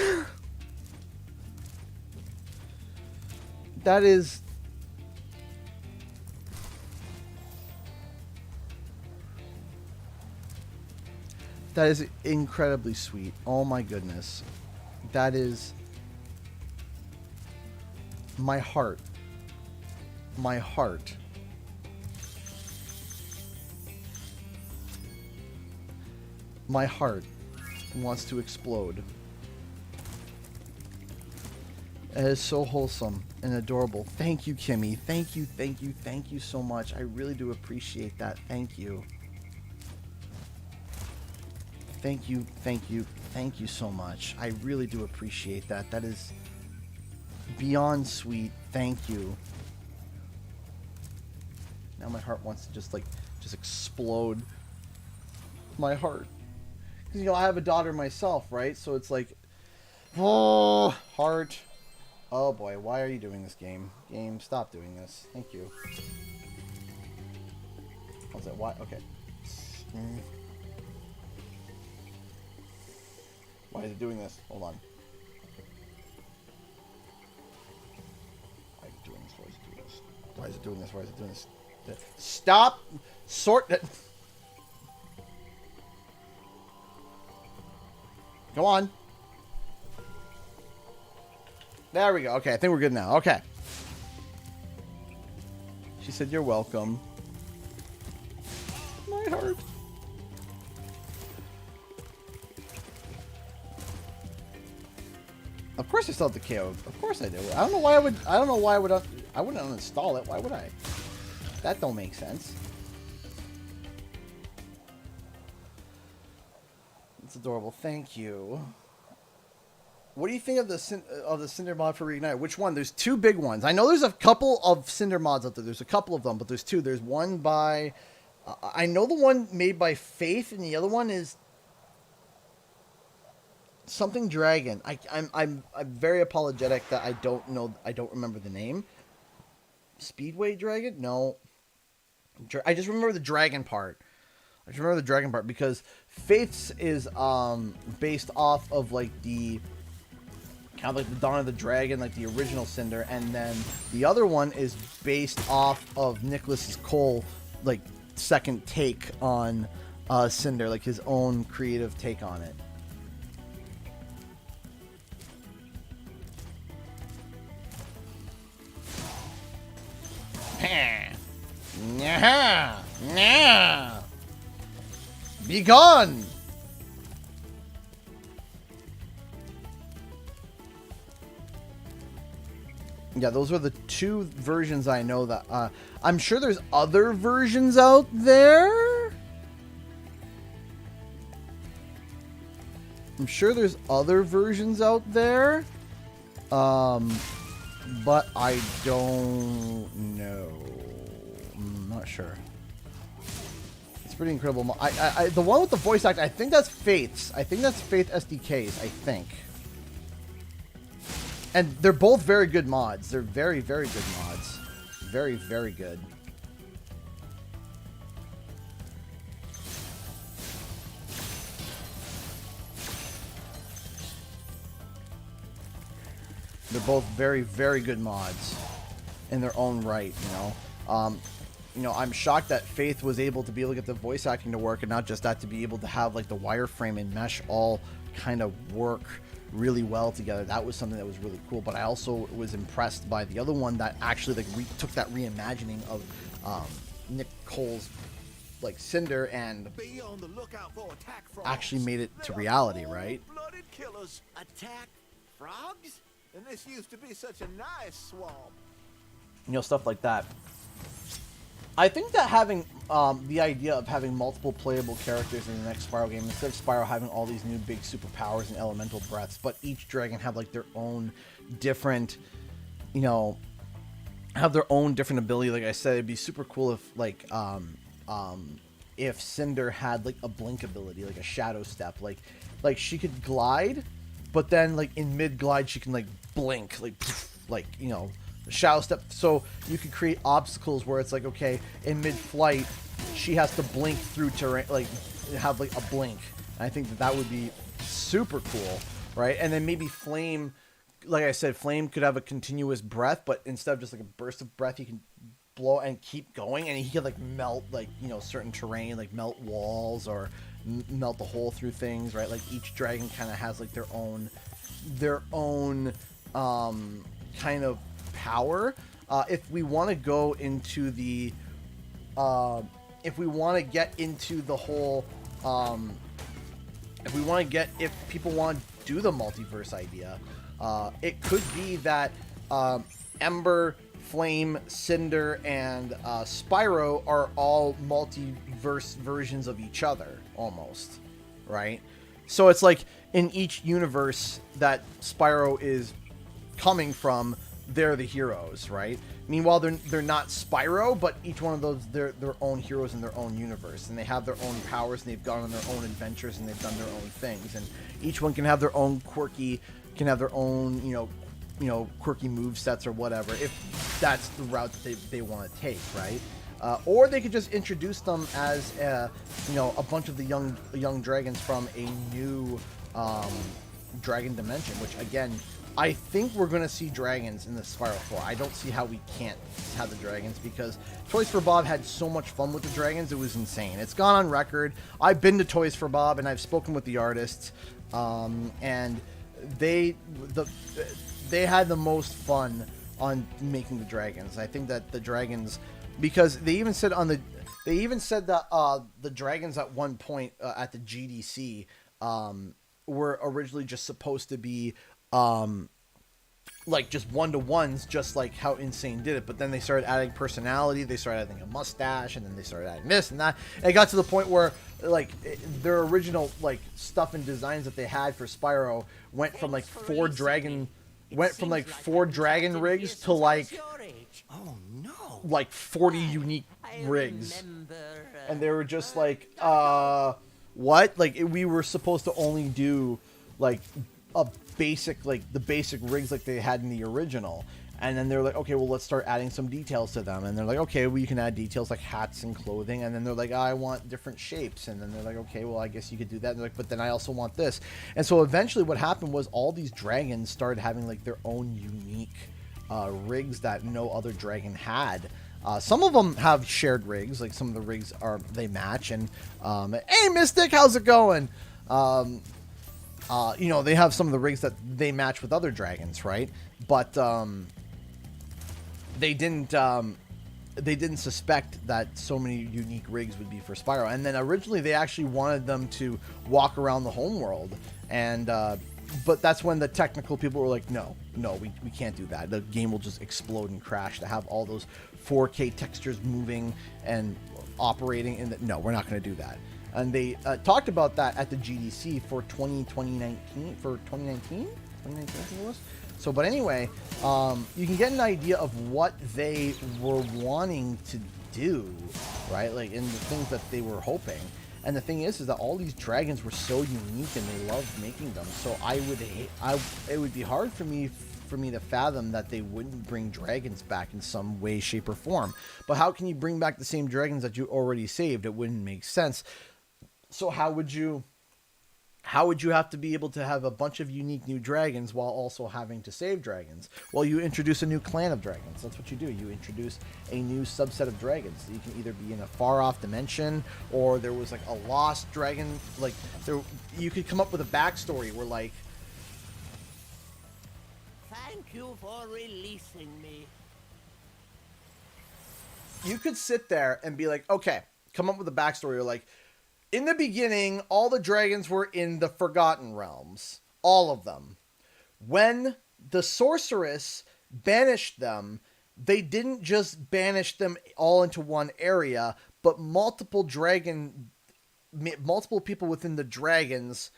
That is incredibly sweet. Oh my goodness. That is my heart. My heart. My heart wants to explode. It is so wholesome and adorable. Thank you, Kimmy. Thank you, thank you, thank you so much. I really do appreciate that. Thank you. Thank you, thank you, thank you so much. I really do appreciate that. That is beyond sweet. Thank you. Now my heart wants to just explode. My heart. Because, you know, I have a daughter myself, right? So it's like, oh, heart. Oh boy, why are you doing this, game? Game, stop doing this. Thank you. How's that? Why? Okay. Why is it doing this? Hold on. Why is it doing this? Why is it doing this? Why is it doing this? Why is it doing this? Stop! Sort that. Go on. There we go. Okay, I think we're good now. Okay. She said you're welcome. My heart. Of course I still have the KO. Of course I do. I don't know why I would. I don't know why I would. I wouldn't uninstall it. Why would I? That don't make sense. It's adorable. Thank you. What do you think of the Cinder mod for Reignited? Which one? There's 2 big ones. I know there's a couple of Cinder mods out there. There's a couple of them, but there's 2. There's one by, I know the one made by Faith, and the other one is something Dragon. I'm very apologetic that I don't know. I don't remember the name. Speedway Dragon? No. I just remember the Dragon part. I just remember the Dragon part because Faith's is based off of like the kind of like the Dawn of the Dragon, like the original Cinder, and then the other one is based off of Nicholas Cole, like second take on Cinder, like his own creative take on it. Nah. Nah. Be gone. Yeah, those are the two versions I know that, I'm sure there's other versions out there. I'm sure there's other versions out there. But I don't know. I'm not sure. It's pretty incredible. The one with the voice act, I think that's Faith's. I think that's Faith SDK's, I think. And they're both very good mods. They're very, very good mods. Very, very good. They're both very, very good mods in their own right, you know. You know, I'm shocked that Faith was able to be able to get the voice acting to work, and not just that, to be able to have like the wireframe and mesh all kind of work really well together. That was something that was really cool. But I also was impressed by the other one that actually like took that reimagining of Nick Cole's like Cinder and Be on the lookout for attack frogs. actually made it to reality, right? Blooded killers. Attack frogs? And this used to be such a nice swamp. You know, stuff like that. I think that having the idea of having multiple playable characters in the next Spyro game, instead of Spyro having all these new big superpowers and elemental breaths, but each dragon have like their own different, you know, have their own different ability. Like I said, it'd be super cool if like if Cinder had like a blink ability, like a shadow step, like she could glide, but then like in mid glide she can like blink, like you know, shadow step, so you could create obstacles where it's like, okay, in mid-flight she has to blink through terrain, like have like a blink. And I think that that would be super cool, right? And then maybe Flame, like I said, Flame could have a continuous breath, but instead of just like a burst of breath, he can blow and keep going, and he could like melt, like, you know, certain terrain, like melt walls or melt the hole through things, right? Like each dragon kind of has like their own kind of power. If we want to go into the if we want to get into the whole if people want to do the multiverse idea, it could be that Ember, Flame, Cinder, and Spyro are all multiverse versions of each other, almost, right? So it's like in each universe that Spyro is coming from, they're the heroes, right? Meanwhile, they're not Spyro, but each one of those, they're their own heroes in their own universe, and they have their own powers, and they've gone on their own adventures, and they've done their own things, and each one can have their own quirky, you know, quirky move sets or whatever, if that's the route that they want to take, right? Or they could just introduce them as, you know, a bunch of the young dragons from a new dragon dimension, which again, I think we're going to see dragons in the Spyro 4. I don't see how we can't have the dragons, because Toys for Bob had so much fun with the dragons, it was insane. It's gone on record. I've been to Toys for Bob, and I've spoken with the artists, and they had the most fun on making the dragons. I think that the dragons, because they even said that the dragons at one point at the GDC were originally just supposed to be like just one-to-ones, just like how Insane did it, but then they started adding personality, they started adding a mustache, and then they started adding this and that, and it got to the point where like their original like stuff and designs that they had for Spyro went from like four dragon rigs to like 40 unique rigs, and they were just like what, like we were supposed to only do like a basic, like the basic rigs like they had in the original, and then they're like, okay, well, let's start adding some details to them, and they're like, okay, well, you can add details like hats and clothing, and then they're like, I want different shapes, and then they're like, okay, well, I guess you could do that, and they're like, but then I also want this. And so eventually what happened was all these dragons started having like their own unique rigs that no other dragon had. Some of them have shared rigs, like some of the rigs they match, and hey Mystic, how's it going? You know, they have some of the rigs that they match with other dragons, right? But they didn't they didn't suspect that so many unique rigs would be for Spyro. And then originally they actually wanted them to walk around the homeworld, and but that's when the technical people were like, no, we can't do that. The game will just explode and crash to have all those 4K textures moving and operating in the, no, we're not going to do that. And they talked about that at the GDC for 2019, I think it was. So, but anyway, you can get an idea of what they were wanting to do, right? Like, in the things that they were hoping. And the thing is that all these dragons were so unique, and they loved making them. So it would be hard for me to fathom that they wouldn't bring dragons back in some way, shape, or form. But how can you bring back the same dragons that you already saved? It wouldn't make sense. So how would you have to be able to have a bunch of unique new dragons while also having to save dragons? Well, you introduce a new clan of dragons. That's what you do. You introduce a new subset of dragons. You can either be in a far-off dimension, or there was like a lost dragon. Like, there, you could come up with a backstory where, like, thank you for releasing me. You could sit there and be like, okay, come up with a backstory. You're like, in the beginning, all the dragons were in the Forgotten Realms. All of them. When the sorceress banished them, they didn't just banish them all into one area, but multiple people within the dragons,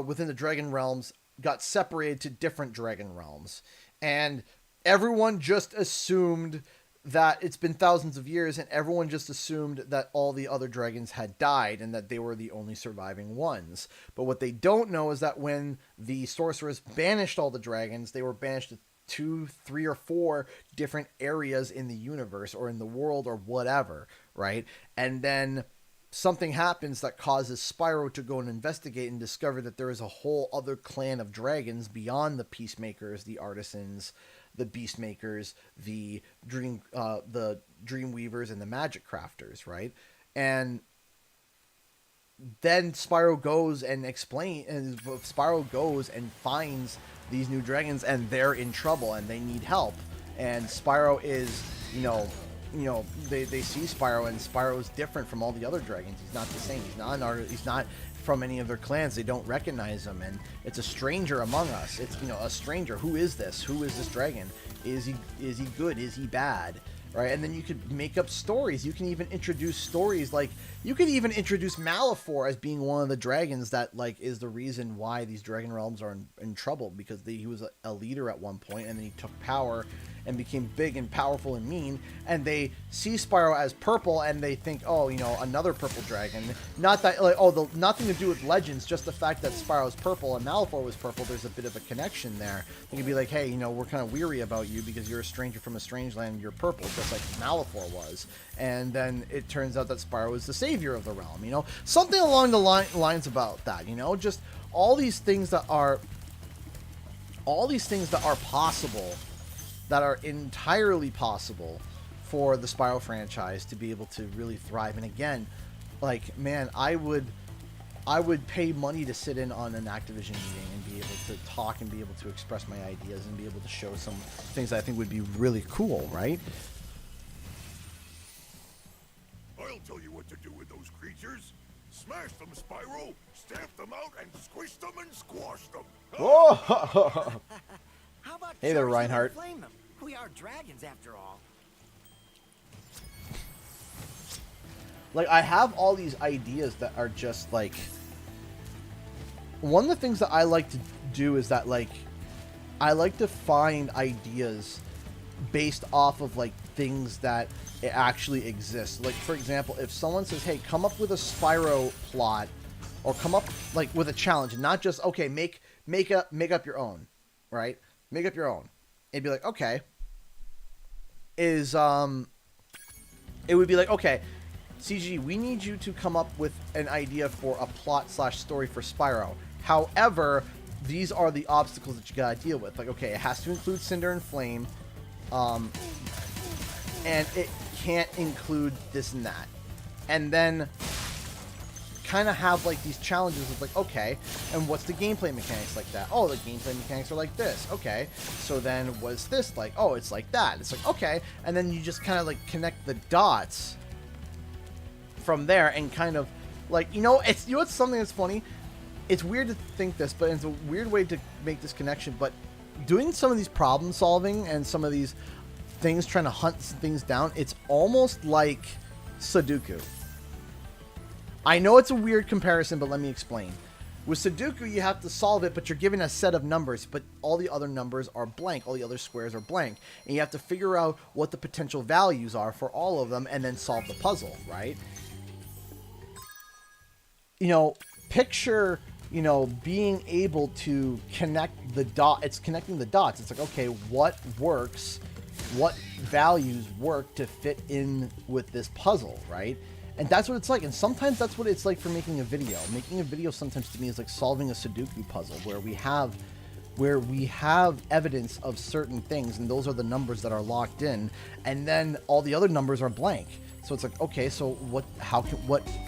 within the dragon realms, got separated to different dragon realms. And everyone just assumed that it's been thousands of years, and everyone just assumed that all the other dragons had died and that they were the only surviving ones. But what they don't know is that when the sorceress banished all the dragons, they were banished to 2, 3, or 4 different areas in the universe or in the world or whatever, right? And then something happens that causes Spyro to go and investigate and discover that there is a whole other clan of dragons beyond the Peacemakers, the Artisans, the Beastmakers, the Dreamweavers, and the Magic Crafters, right? And then Spyro goes and Spyro goes and finds these new dragons, and they're in trouble and they need help. And Spyro is, they see Spyro, and Spyro is different from all the other dragons. He's not the same. He's not an artist. He's not from any of their clans. They don't recognize him, and it's a stranger among us. It's, a stranger. Who is this? Who is this dragon? Is he good? Is he bad? Right? And then you could make up stories. You can even introduce stories, like you could even introduce Malefor as being one of the dragons that, like, is the reason why these dragon realms are in trouble, because he was a leader at one point, and then he took power and became big and powerful and mean, and they see Spyro as purple, and they think, oh, another purple dragon. Not that, like, nothing to do with legends, just the fact that Spyro's purple and Malefor was purple. There's a bit of a connection there. They could be like, hey, we're kind of weary about you because you're a stranger from a strange land, and you're purple, just like Malefor was. And then it turns out that Spyro is the savior of the realm, something along the lines about that, just all these things that are possible, that are entirely possible for the Spyro franchise to be able to really thrive. And again, like, man, I would pay money to sit in on an Activision meeting and be able to talk and be able to express my ideas and be able to show some things that I think would be really cool, right? I'll tell you what to do with those creatures. Smash them, Spyro. Stamp them out and squish them and squash them. Whoa! How about hey there, charge them and Reinhardt. flame them? We are dragons after all. Like, I have all these ideas that are just, like... One of the things that I like to do is that, like, I like to find ideas based off of, like, things that actually exist. Like, for example, if someone says, hey, come up with a Spyro plot, or come up, like, with a challenge, and not just, okay, make up your own, right? Make up your own. It'd be like, okay. It would be like, okay, CG, we need you to come up with an idea for a plot/story for Spyro. However, these are the obstacles that you gotta deal with. Like, okay, it has to include Cinder and Flame, and it can't include this and that. And then kind of have like these challenges of like, okay, and what's the gameplay mechanics like that? Oh, the gameplay mechanics are like this. Okay, so then what's this like? Oh, it's like that. It's like, okay, and then you just kind of like connect the dots from there and kind of like, it's, what's something that's funny? It's weird to think this, but it's a weird way to make this connection, but doing some of these problem solving and some of these things, trying to hunt things down, it's almost like Sudoku. I know it's a weird comparison, but let me explain. With Sudoku, you have to solve it, but you're given a set of numbers, but all the other numbers are blank. All the other squares are blank. And you have to figure out what the potential values are for all of them and then solve the puzzle, right? Picture, being able to connect the dot. It's connecting the dots. It's like, okay, what works? What values work to fit in with this puzzle, right? And that's what it's like. And sometimes that's what it's like for making a video. Making a video sometimes to me is like solving a Sudoku puzzle where we have evidence of certain things, and those are the numbers that are locked in, and then all the other numbers are blank. So it's like, okay, so what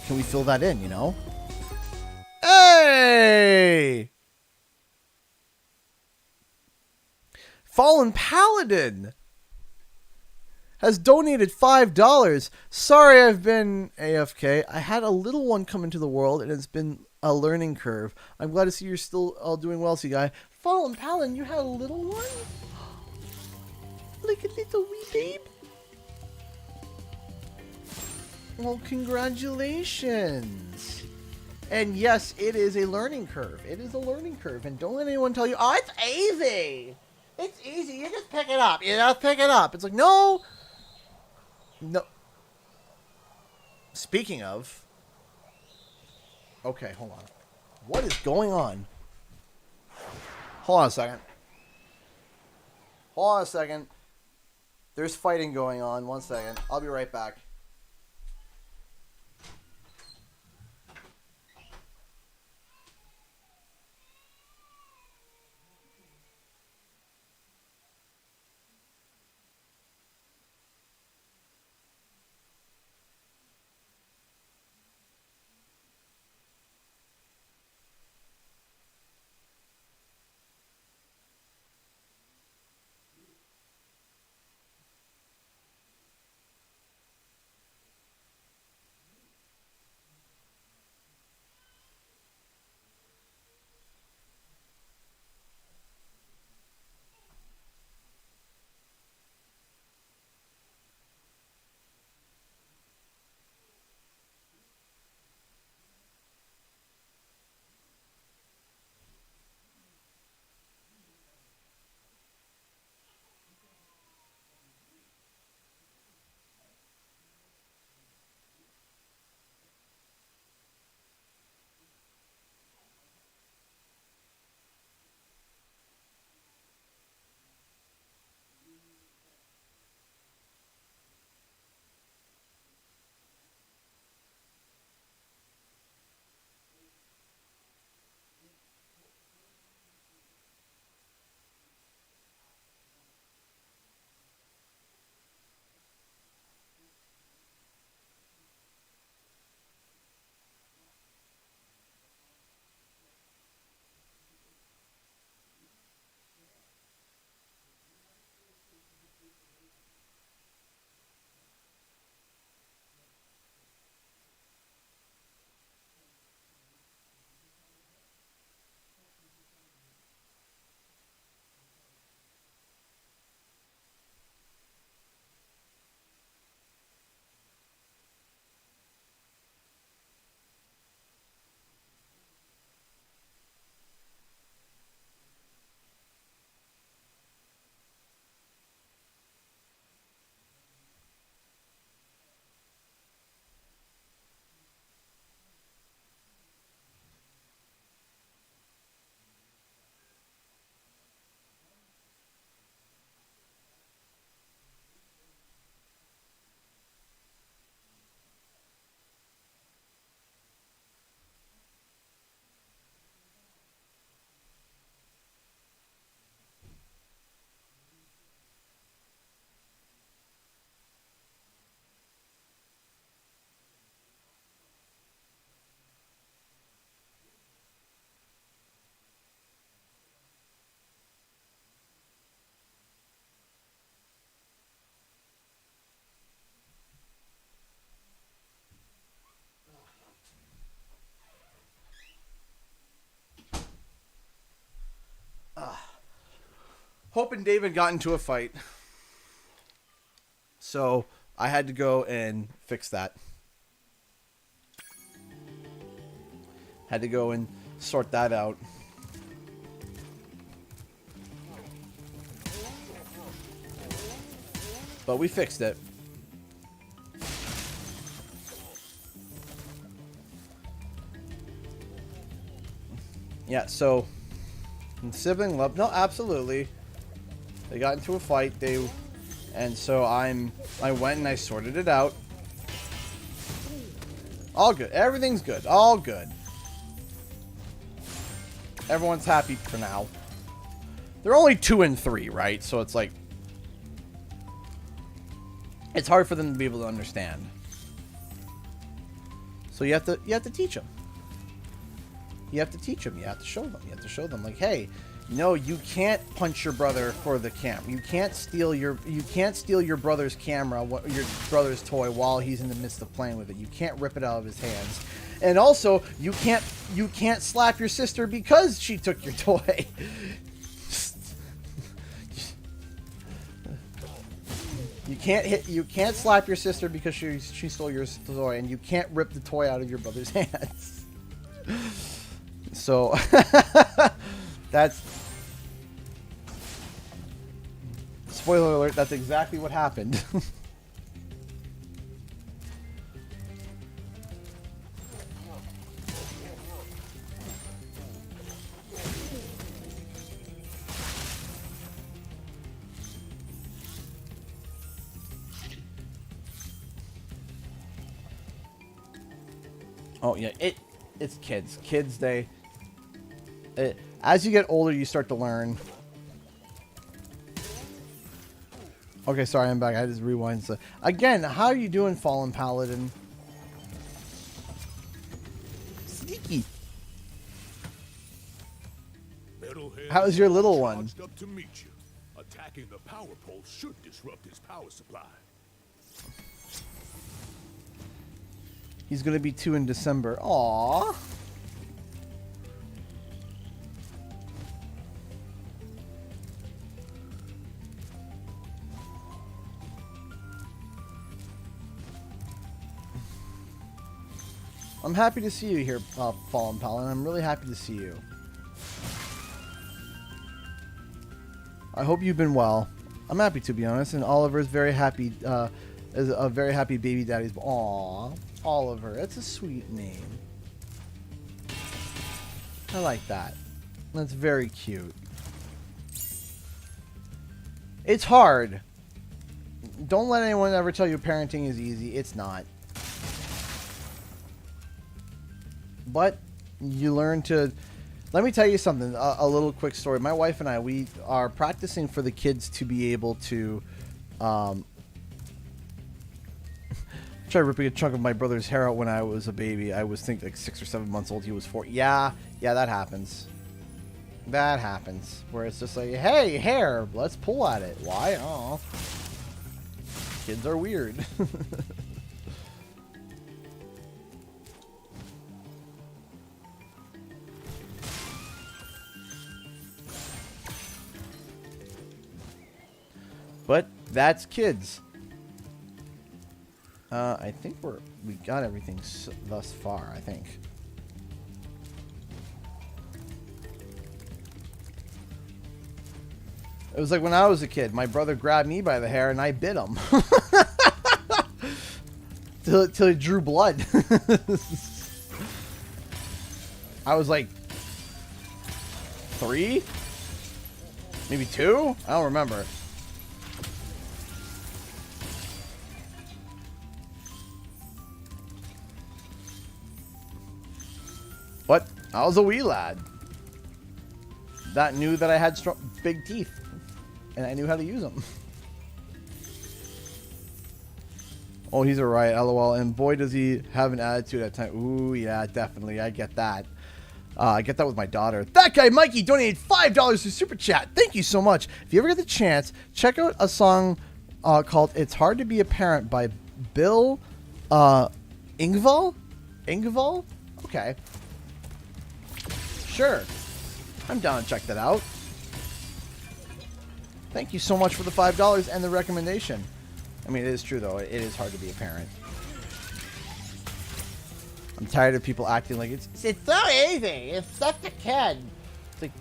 can we fill that in, Hey! Fallen Paladin has donated $5. Sorry I've been AFK. I had a little one come into the world, and it's been a learning curve. I'm glad to see you're still all doing well, see guy. Fallen Paladin, you had a little one? Like a little wee babe? Well, congratulations. And yes, it is a learning curve. It is a learning curve. And don't let anyone tell you, oh, it's easy. It's easy. You just pick it up. Pick it up. It's like, no. No. Speaking of. Okay, hold on. What is going on? Hold on a second. Hold on a second. There's fighting going on. 1 second. I'll be right back. Hope and David got into a fight. So I had to go and fix that. Had to go and sort that out. But we fixed it. Yeah, so sibling love. No, absolutely. They got into a fight. And so I went and I sorted it out. All good. Everything's good. All good. Everyone's happy for now. They're only 2 and 3, right? So it's like it's hard for them to be able to understand. So you have to teach them. You have to teach them. You have to show them. You have to show them like, hey, no, you can't punch your brother for the camera. You can't steal your brother's camera, your brother's toy while he's in the midst of playing with it. You can't rip it out of his hands. And also, you can't slap your sister because she took your toy. You can't slap your sister because she stole your toy, and you can't rip the toy out of your brother's hands. So that's spoiler alert, that's exactly what happened. Oh yeah, it's kids. Kids, as you get older, you start to learn. Okay, sorry, I'm back. I just rewind. So again, how are you doing, Fallen Paladin? Sneaky. How's your little one? Up to meet you. Attacking the power pole should disrupt his power supply. He's gonna be 2 in December. Aww. I'm happy to see you here, Fallen Paladin. I'm really happy to see you. I hope you've been well. I'm happy, to be honest, and Oliver's very happy. Is a very happy baby daddy's. Aww, Oliver. It's a sweet name. I like that. That's very cute. It's hard. Don't let anyone ever tell you parenting is easy. It's not. But you learn to... Let me tell you something, a little quick story. My wife and I, we are practicing for the kids to be able to... try ripping a chunk of my brother's hair out when I was a baby. I was thinking like 6 or 7 months old. He was 4. Yeah, that happens. That happens. Where it's just like, hey, hair, let's pull at it. Why? Oh, kids are weird. But that's kids. I think we got everything thus far, I think. It was like when I was a kid. My brother grabbed me by the hair and I bit him. till he drew blood. I was like 3? Maybe 2? I don't remember. But I was a wee lad that knew that I had big teeth, and I knew how to use them. Oh, he's a riot, lol. And boy, does he have an attitude at times. Ooh, yeah, definitely. I get that. I get that with my daughter. That guy, Mikey, donated $5 to Super Chat. Thank you so much. If you ever get the chance, check out a song called It's Hard to Be a Parent by Bill Engvall? Engvall? Okay. Sure. I'm down to check that out. Thank you so much for the $5 and the recommendation. I mean, it is true, though. It is hard to be a parent. I'm tired of people acting like it's so easy. It's such a kid. It's like,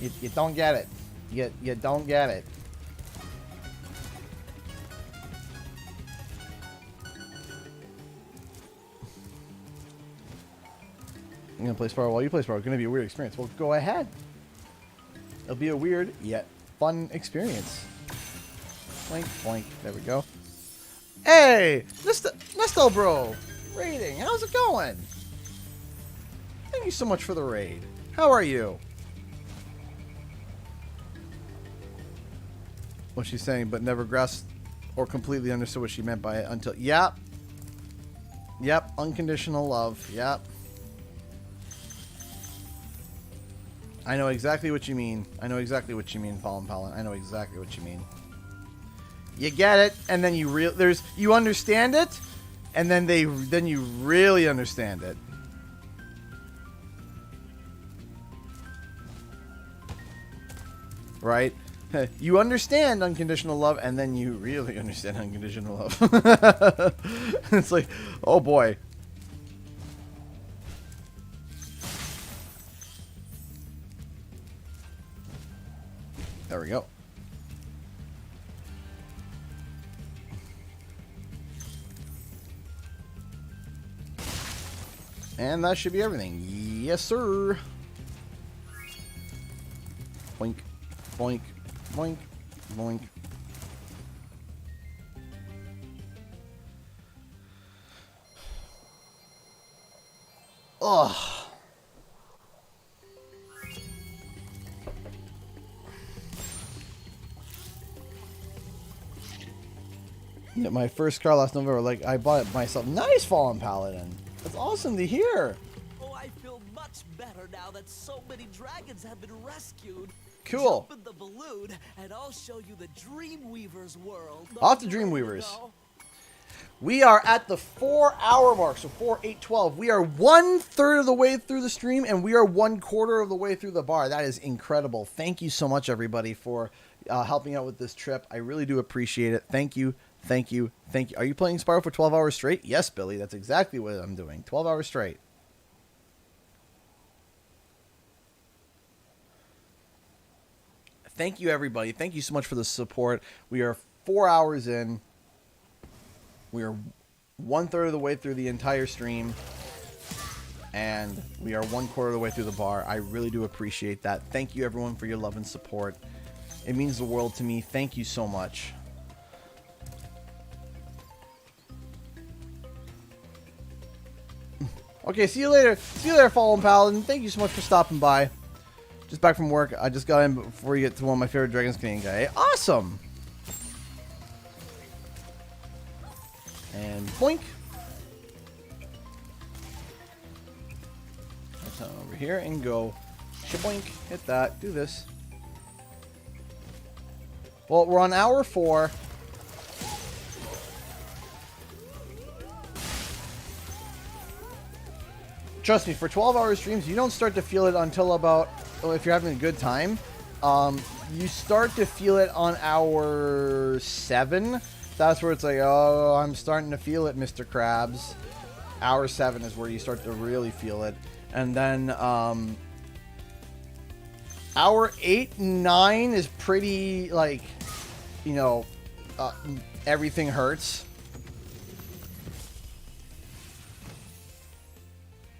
you don't get it. You don't get it. I'm going to play Spyro while you play Spyro. It's going to be a weird experience. Well, go ahead. It'll be a weird yet fun experience. Boink, boink. There we go. Hey! Nesto Bro! Raiding. How's it going? Thank you so much for the raid. How are you? What she's saying, but never grasped or completely understood what she meant by it until... Yep. Yep. Unconditional love. Yep. I know exactly what you mean. I know exactly what you mean, Fallen Palin. I know exactly what you mean. You get it, and then you understand it, and then you really understand it. Right? You understand unconditional love, and then you really understand unconditional love. It's like, oh boy. There we go. And that should be everything. Yes, sir. Boink, boink, boink, boink. Ugh. Yeah, my first car last November, like, I bought it myself. Nice, Fallen Paladin. That's awesome to hear. Oh, I feel much better now that so many dragons have been rescued. Cool. Jump in the balloon, and I'll show you the Dreamweaver's world. Off to Dreamweavers. We are at the 4-hour mark, so 4, 8, 12. We are 1/3 of the way through the stream, and we are 1/4 of the way through the bar. That is incredible. Thank you so much, everybody, for helping out with this trip. I really do appreciate it. Thank you. Thank you. Thank you. Are you playing Spyro for 12 hours straight? Yes, Billy. That's exactly what I'm doing. 12 hours straight. Thank you, everybody. Thank you so much for the support. We are 4 hours in. We are 1/3 of the way through the entire stream. And we are 1/4 of the way through the bar. I really do appreciate that. Thank you, everyone, for your love and support. It means the world to me. Thank you so much. Okay, see you later. See you later, Fallen Paladin. Thank you so much for stopping by. Just back from work. I just got in before you get to one of my favorite Dragons Canadian guy. Awesome! And boink. That's over here and go. Shaboink. Hit that. Do this. Well, we're on hour 4. Trust me, for 12-hour streams, you don't start to feel it until about, if you're having a good time, you start to feel it on hour 7. That's where it's like, oh, I'm starting to feel it, Mr. Krabs. Hour 7 is where you start to really feel it. And then hour 8 and 9 is pretty, like, you know, everything hurts.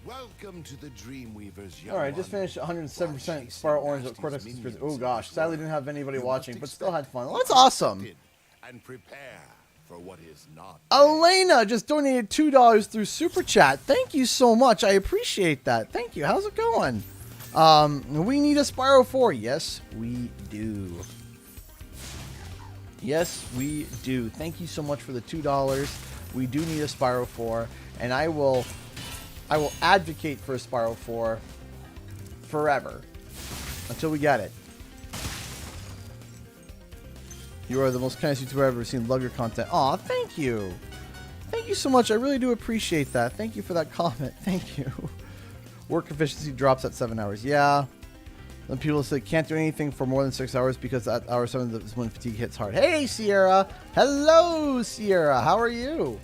Welcome to the Dreamweavers, young Alright, just one. finished 107% Spyro Orange with Cortex Conspiracy. Oh gosh, sadly didn't have anybody watching, but still had fun. Well, that's awesome. And prepare for what is not. Elena just donated $2 through Super Chat. Thank you so much. I appreciate that. Thank you. How's it going? We need a Spyro 4. Yes, we do. Yes, we do. Thank you so much for the $2. We do need a Spyro 4, and I will advocate for a Spyro 4 forever until we get it. You are the most kindest YouTuber I've ever seen. Love your content. Aw, thank you. Thank you so much. I really do appreciate that. Thank you for that comment. Thank you. Work efficiency drops at 7 hours. Yeah. Then people say can't do anything for more than 6 hours because at hour 7 is when fatigue hits hard. Hey, Sierra. Hello, Sierra. How are you?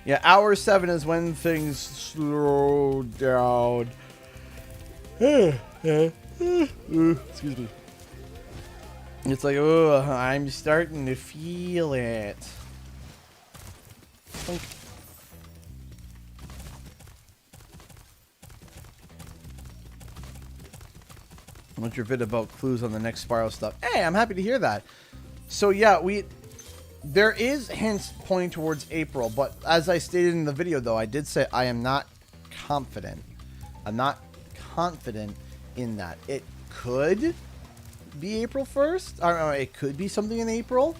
Yeah, hour 7 is when things slow down. Excuse me. It's like, oh, I'm starting to feel it. Think. What's your vid about clues on the next Spyro stuff? Hey, I'm happy to hear that. So yeah, there is hints pointing towards April, but as I stated in the video though, I did say I am not confident. I'm not confident in that. It could be April 1st. I don't know, it could be something in April,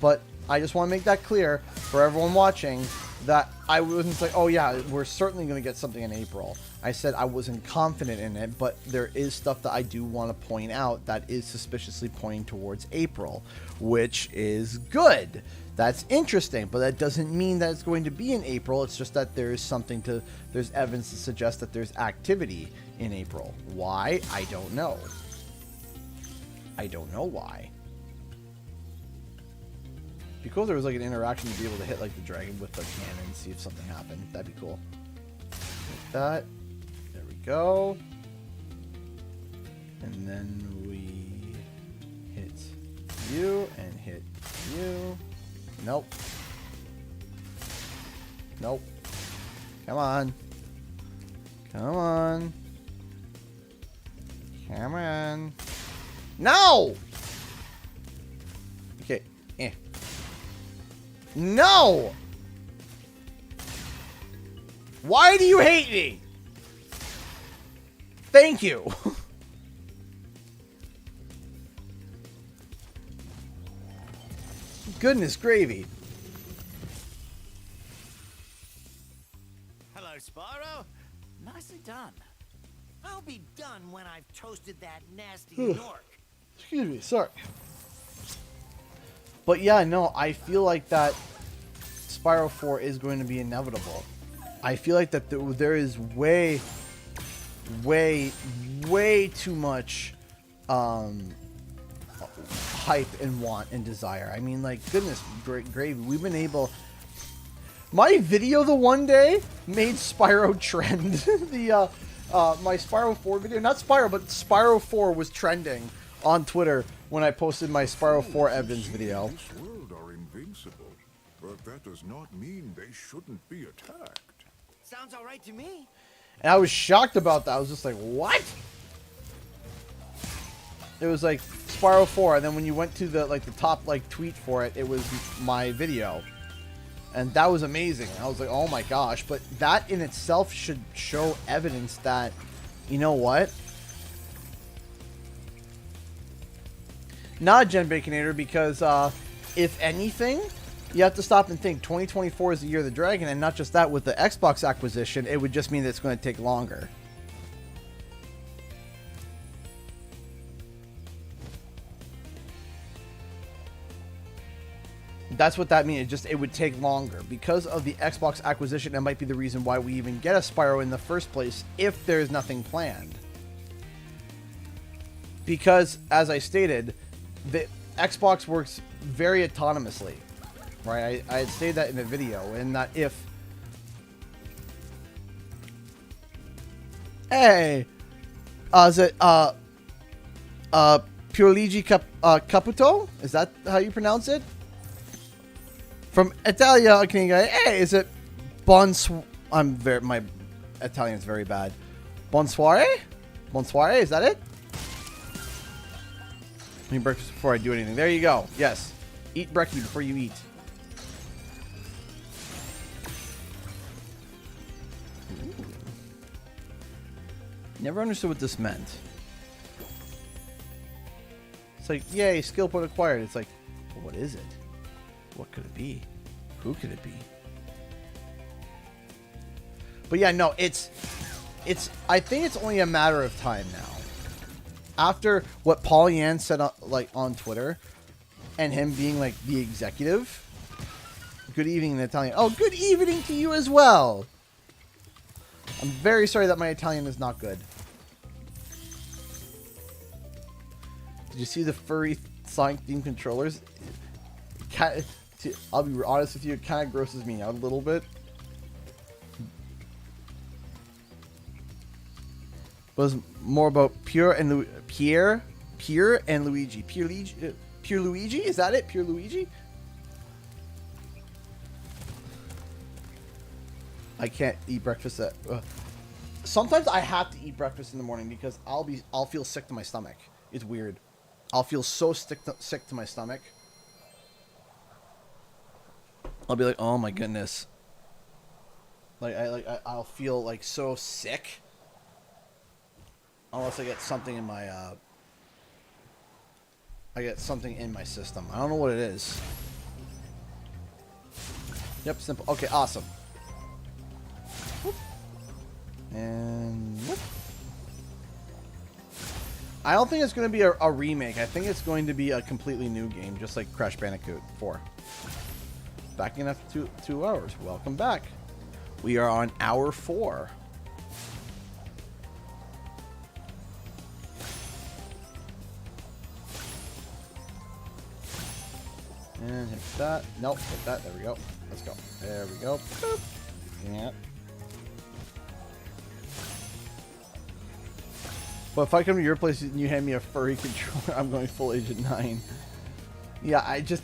but I just want to make that clear for everyone watching that I wasn't like, oh yeah, we're certainly going to get something in April. I said I wasn't confident in it, but there is stuff that I do want to point out that is suspiciously pointing towards April, which is good. That's interesting, but that doesn't mean that it's going to be in April. It's just that there's evidence to suggest that there's activity in April. Why? I don't know. I don't know why. It'd be cool if there was like an interaction to be able to hit like the dragon with the cannon and see if something happened. That'd be cool. Like that. There we go. And then we hit you and hit you. Nope. Nope. Come on. Come on. Come on. No! Okay. No! Why do you hate me? Thank you. Goodness gravy. Hello, Spyro. Nicely done. I'll be done when I've toasted that nasty Nork. Excuse me, sorry. But yeah, no, I feel like that Spyro 4 is going to be inevitable. I feel like that there is way too much hype and want and desire. I mean, like, goodness gravy, we've been able... My video the one day made Spyro trend. My Spyro 4 video, not Spyro, but Spyro 4 was trending on Twitter when I posted my Spyro 4 evidence video. This world are invincible, but that does not mean they shouldn't be attacked. Sounds all right to me. And I was shocked about that. I was just like, what? It was like Spyro 4, and then when you went to the top tweet for it, it was my video. And that was amazing. I was like, oh my gosh. But that in itself should show evidence that, you know what? Not Gen Baconator, because if anything, you have to stop and think 2024 is the year of the dragon, and not just that, with the Xbox acquisition, it would just mean that it's going to take longer. That's what that means. It would take longer. Because of the Xbox acquisition, that might be the reason why we even get a Spyro in the first place, if there's nothing planned. Because, as I stated, the Xbox works very autonomously. Right? I had stated that in a video, and that if... Hey! Is it, Pirligi Caputo? Is that how you pronounce it? From Italia, can you go, hey, is it bonsoir? My Italian's very bad. Bonsoir? Bonsoir, is that it? Eat breakfast before I do anything. There you go. Yes. Eat brekkie before you eat. Ooh. Never understood what this meant. It's like, yay, skill point acquired. It's like, well, what is it? What could it be? Who could it be? But yeah, no, it's I think it's only a matter of time now. After what Paul Yan said on Twitter, and him being like the executive. Good evening in Italian. Oh, good evening to you as well. I'm very sorry that my Italian is not good. Did you see the furry Sonic themed controllers? I'll be honest with you, it kind of grosses me out a little bit. But it's more about Pierre and Luigi. Pure Luigi? Is that it? Pure Luigi? I can't eat breakfast at. Sometimes I have to eat breakfast in the morning because I'll feel sick to my stomach. It's weird. I'll feel so sick to my stomach. I'll be like, oh my goodness. I'll feel like so sick. Unless I get something in my system. I don't know what it is. Yep, simple. Okay, awesome. Whoop. And whoop. I don't think it's going to be a remake. I think it's going to be a completely new game, just like Crash Bandicoot 4. Backing up 2 hours. Welcome back. We are on hour 4. And hit that. Nope, hit that. There we go. Let's go. There we go. Boop. Yeah. But if I come to your place and you hand me a furry controller, I'm going full Agent 9. Yeah, I just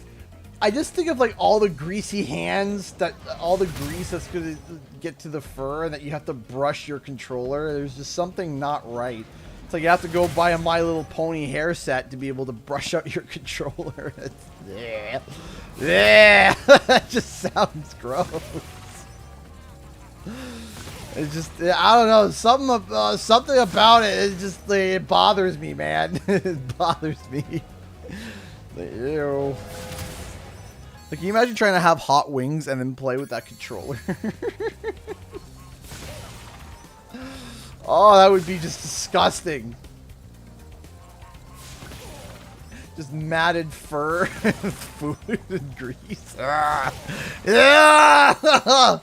think of like all the greasy hands, all the grease that's going to get to the fur, and that you have to brush your controller. There's just something not right. It's like you have to go buy a My Little Pony hair set to be able to brush out your controller. Yeah. That just sounds gross. It's just, I don't know, something about it. It just, like, it bothers me, man. It bothers me. Like, ew. Like, can you imagine trying to have hot wings and then play with that controller? Oh, that would be just disgusting. Just matted fur, food, and grease. Ah. Yeah!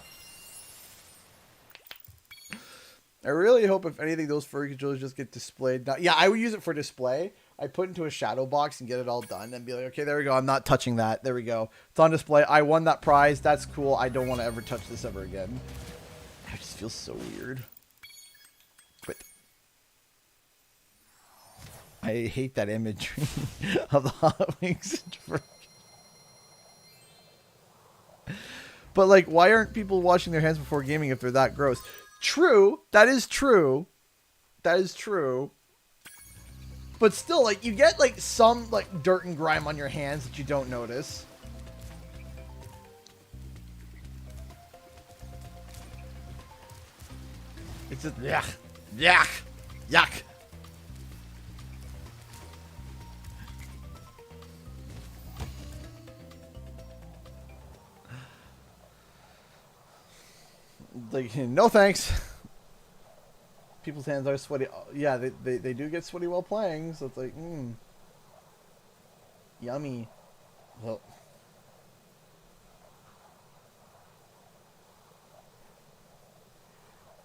I really hope, if anything, those furry controllers just get displayed. Now, yeah, I would use it for display. I put it into a shadow box and get it all done and be like, okay, there we go. I'm not touching that. There we go. It's on display. I won that prize. That's cool. I don't want to ever touch this ever again. It just feels so weird. Quit. I hate that imagery of the hot wings. But, like, why aren't people washing their hands before gaming if they're that gross? True. That is true. That is true. But still, like, you get, like, some, like, dirt and grime on your hands that you don't notice. It's just, yuck, yuck, yuck. Like, no thanks. People's hands are sweaty. Yeah, they do get sweaty while playing, so it's like, yummy. Well,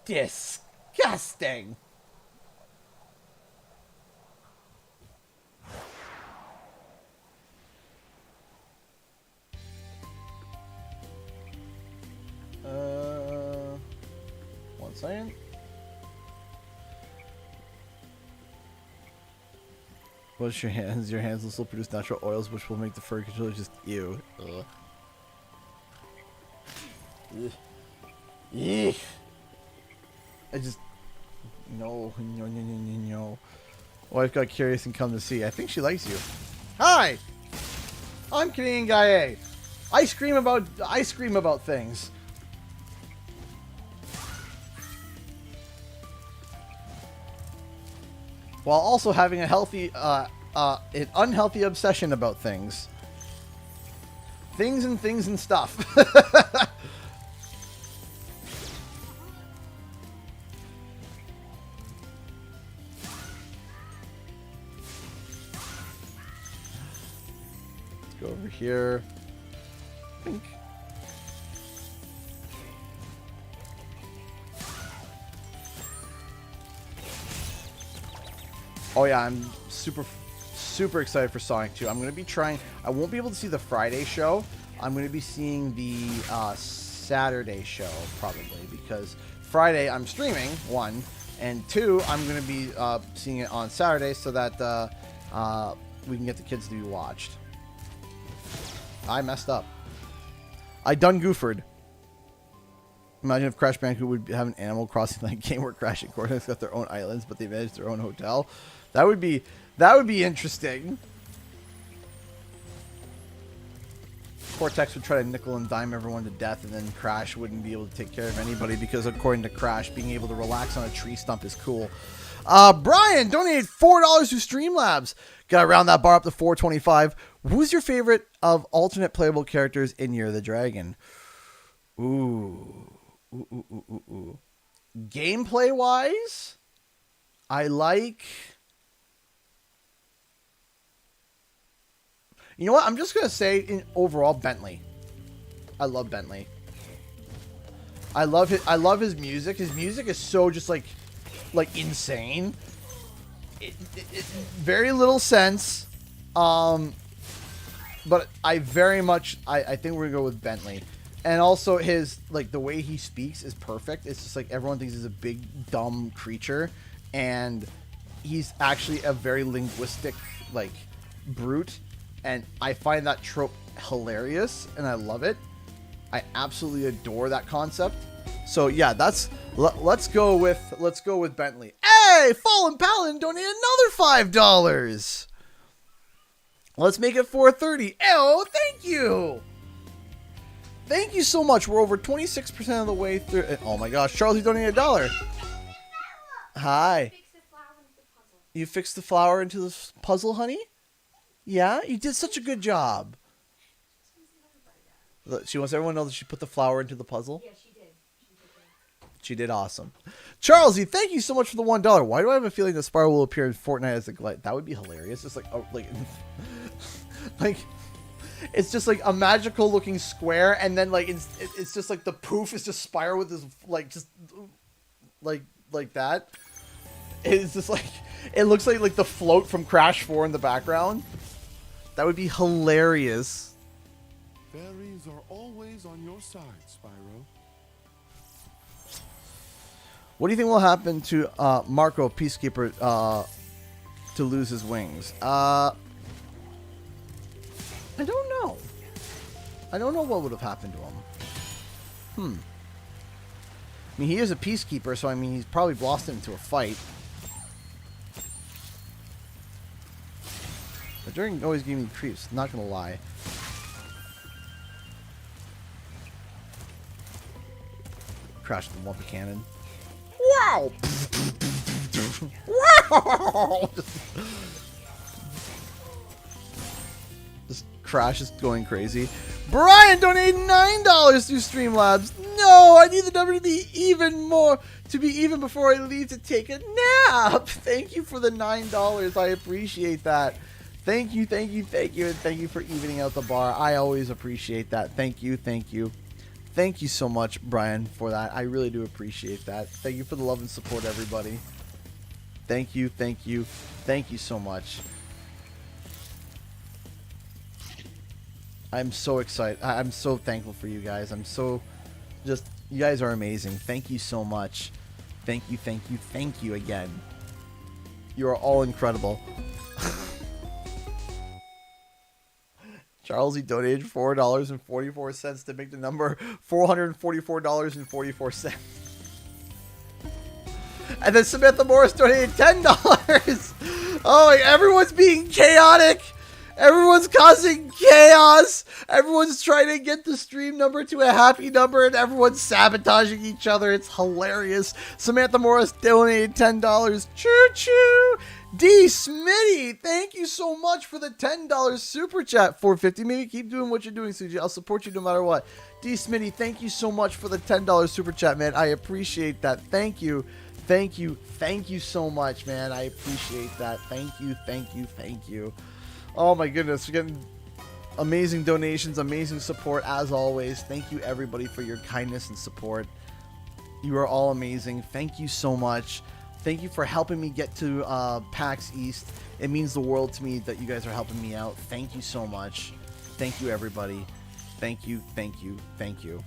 disgusting. One second. Wash your hands. Your hands will still produce natural oils, which will make the furry controller just ew. Ugh. Ugh. I just no. Wife got curious and come to see. I think she likes you. Hi, I'm Canadian Guy A. I scream about things. While also having a healthy, an unhealthy obsession about things. Things and stuff. Let's go over here. Pink. Oh yeah, I'm super super excited for Sonic 2. I'm going to be trying... I won't be able to see the Friday show. I'm going to be seeing the Saturday show, probably, because Friday I'm streaming, 1, and 2, I'm going to be seeing it on Saturday so that we can get the kids to be watched. I messed up. I done goofed. Imagine if Crash Bandicoot would have an Animal Crossing-like game where Crash and Cortex got their own islands, but they manage their own hotel. That would be interesting. Cortex would try to nickel and dime everyone to death, and then Crash wouldn't be able to take care of anybody because, according to Crash, being able to relax on a tree stump is cool. Brian donated $4 to Streamlabs. Gotta round that bar up to $4.25. Who's your favorite of alternate playable characters in Year of the Dragon? Ooh. Gameplay wise, I like... You know what? I'm just going to say, in overall, Bentley. I love Bentley. I love his music. His music is so just like insane. Very little sense. But I very much, I think we're going to go with Bentley. And also his, the way he speaks is perfect. It's just like everyone thinks he's a big, dumb creature. And he's actually a very linguistic, brute. And I find that trope hilarious, and I love it. I absolutely adore that concept. So yeah, let's go with Bentley. Hey, Fallen Paladin donated another $5. Let's make it $4.30. Oh, thank you. Thank you so much. We're over 26% of the way through. Oh my gosh, Charlie donated $1. Hi. You fixed the flower into the puzzle, honey? Yeah, you did such a good job. She wants everyone to know that she put the flower into the puzzle. Yeah, she did. She did awesome. Charlesy, thank you so much for the $1. Why do I have a feeling that Spyro will appear in Fortnite as a glide? That would be hilarious. Just it's just like a magical looking square, and then it's just like the poof is just Spyro with his like that. It's just it looks like the float from Crash 4 in the background. That would be hilarious. Fairies are always on your side, Spyro. What do you think will happen to Marco Peacekeeper to lose his wings? I don't know. I don't know what would have happened to him. I mean, he is a peacekeeper, so I mean, he's probably blossomed into a fight. But During always gave me creeps, not gonna lie. Crashed the Wumpa Cannon. Wow! Wow! Just Crash is going crazy. Brian donated $9 through Streamlabs. No, I need the number to be even more, before I leave to take a nap. Thank you for the $9. I appreciate that. Thank you, and thank you for evening out the bar. I always appreciate that. Thank you. Thank you so much, Brian, for that. I really do appreciate that. Thank you for the love and support, everybody. Thank you so much. I'm so excited. I'm so thankful for you guys. You guys are amazing. Thank you so much. Thank you again. You are all incredible. Charles, he donated $4.44 to make the number $444.44. And then Samantha Morris donated $10. Oh, everyone's being chaotic. Everyone's causing chaos. Everyone's trying to get the stream number to a happy number, and everyone's sabotaging each other. It's hilarious. Samantha Morris donated $10. Choo-choo. D. Smitty, thank you so much for the $10 super chat. $4.50. Maybe keep doing what you're doing, Suji. I'll support you no matter what. D. Smitty, thank you so much for the $10 super chat, man. I appreciate that. Thank you so much, man. I appreciate that. Thank you. Oh my goodness, we're getting amazing donations, amazing support as always. Thank you everybody for your kindness and support. You are all amazing. Thank you so much. Thank you for helping me get to PAX East. It means the world to me that you guys are helping me out. Thank you so much. Thank you, everybody. Thank you, thank you, thank you.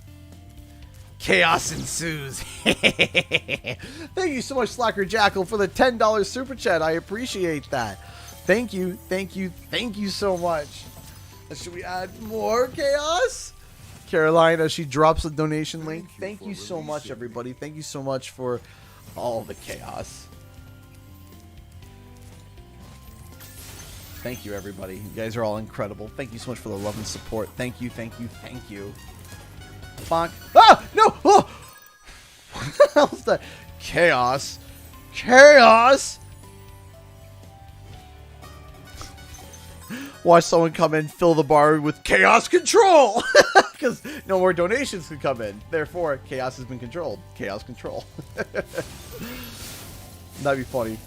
Chaos ensues. Thank you so much, Slacker Jackal, for the $10 super chat. I appreciate that. Thank you, thank you, thank you so much. Should we add more chaos? Carolina, she drops a donation link. Thank you so much, everybody. Thank you so much for all the chaos. Thank you, everybody. You guys are all incredible. Thank you so much for the love and support. Thank you, thank you, thank you. Bonk. Ah! No! Oh! What the hell is that? Chaos. Chaos! Watch someone come in, fill the bar with chaos control! Because no more donations can come in. Therefore, chaos has been controlled. Chaos control. That'd be funny.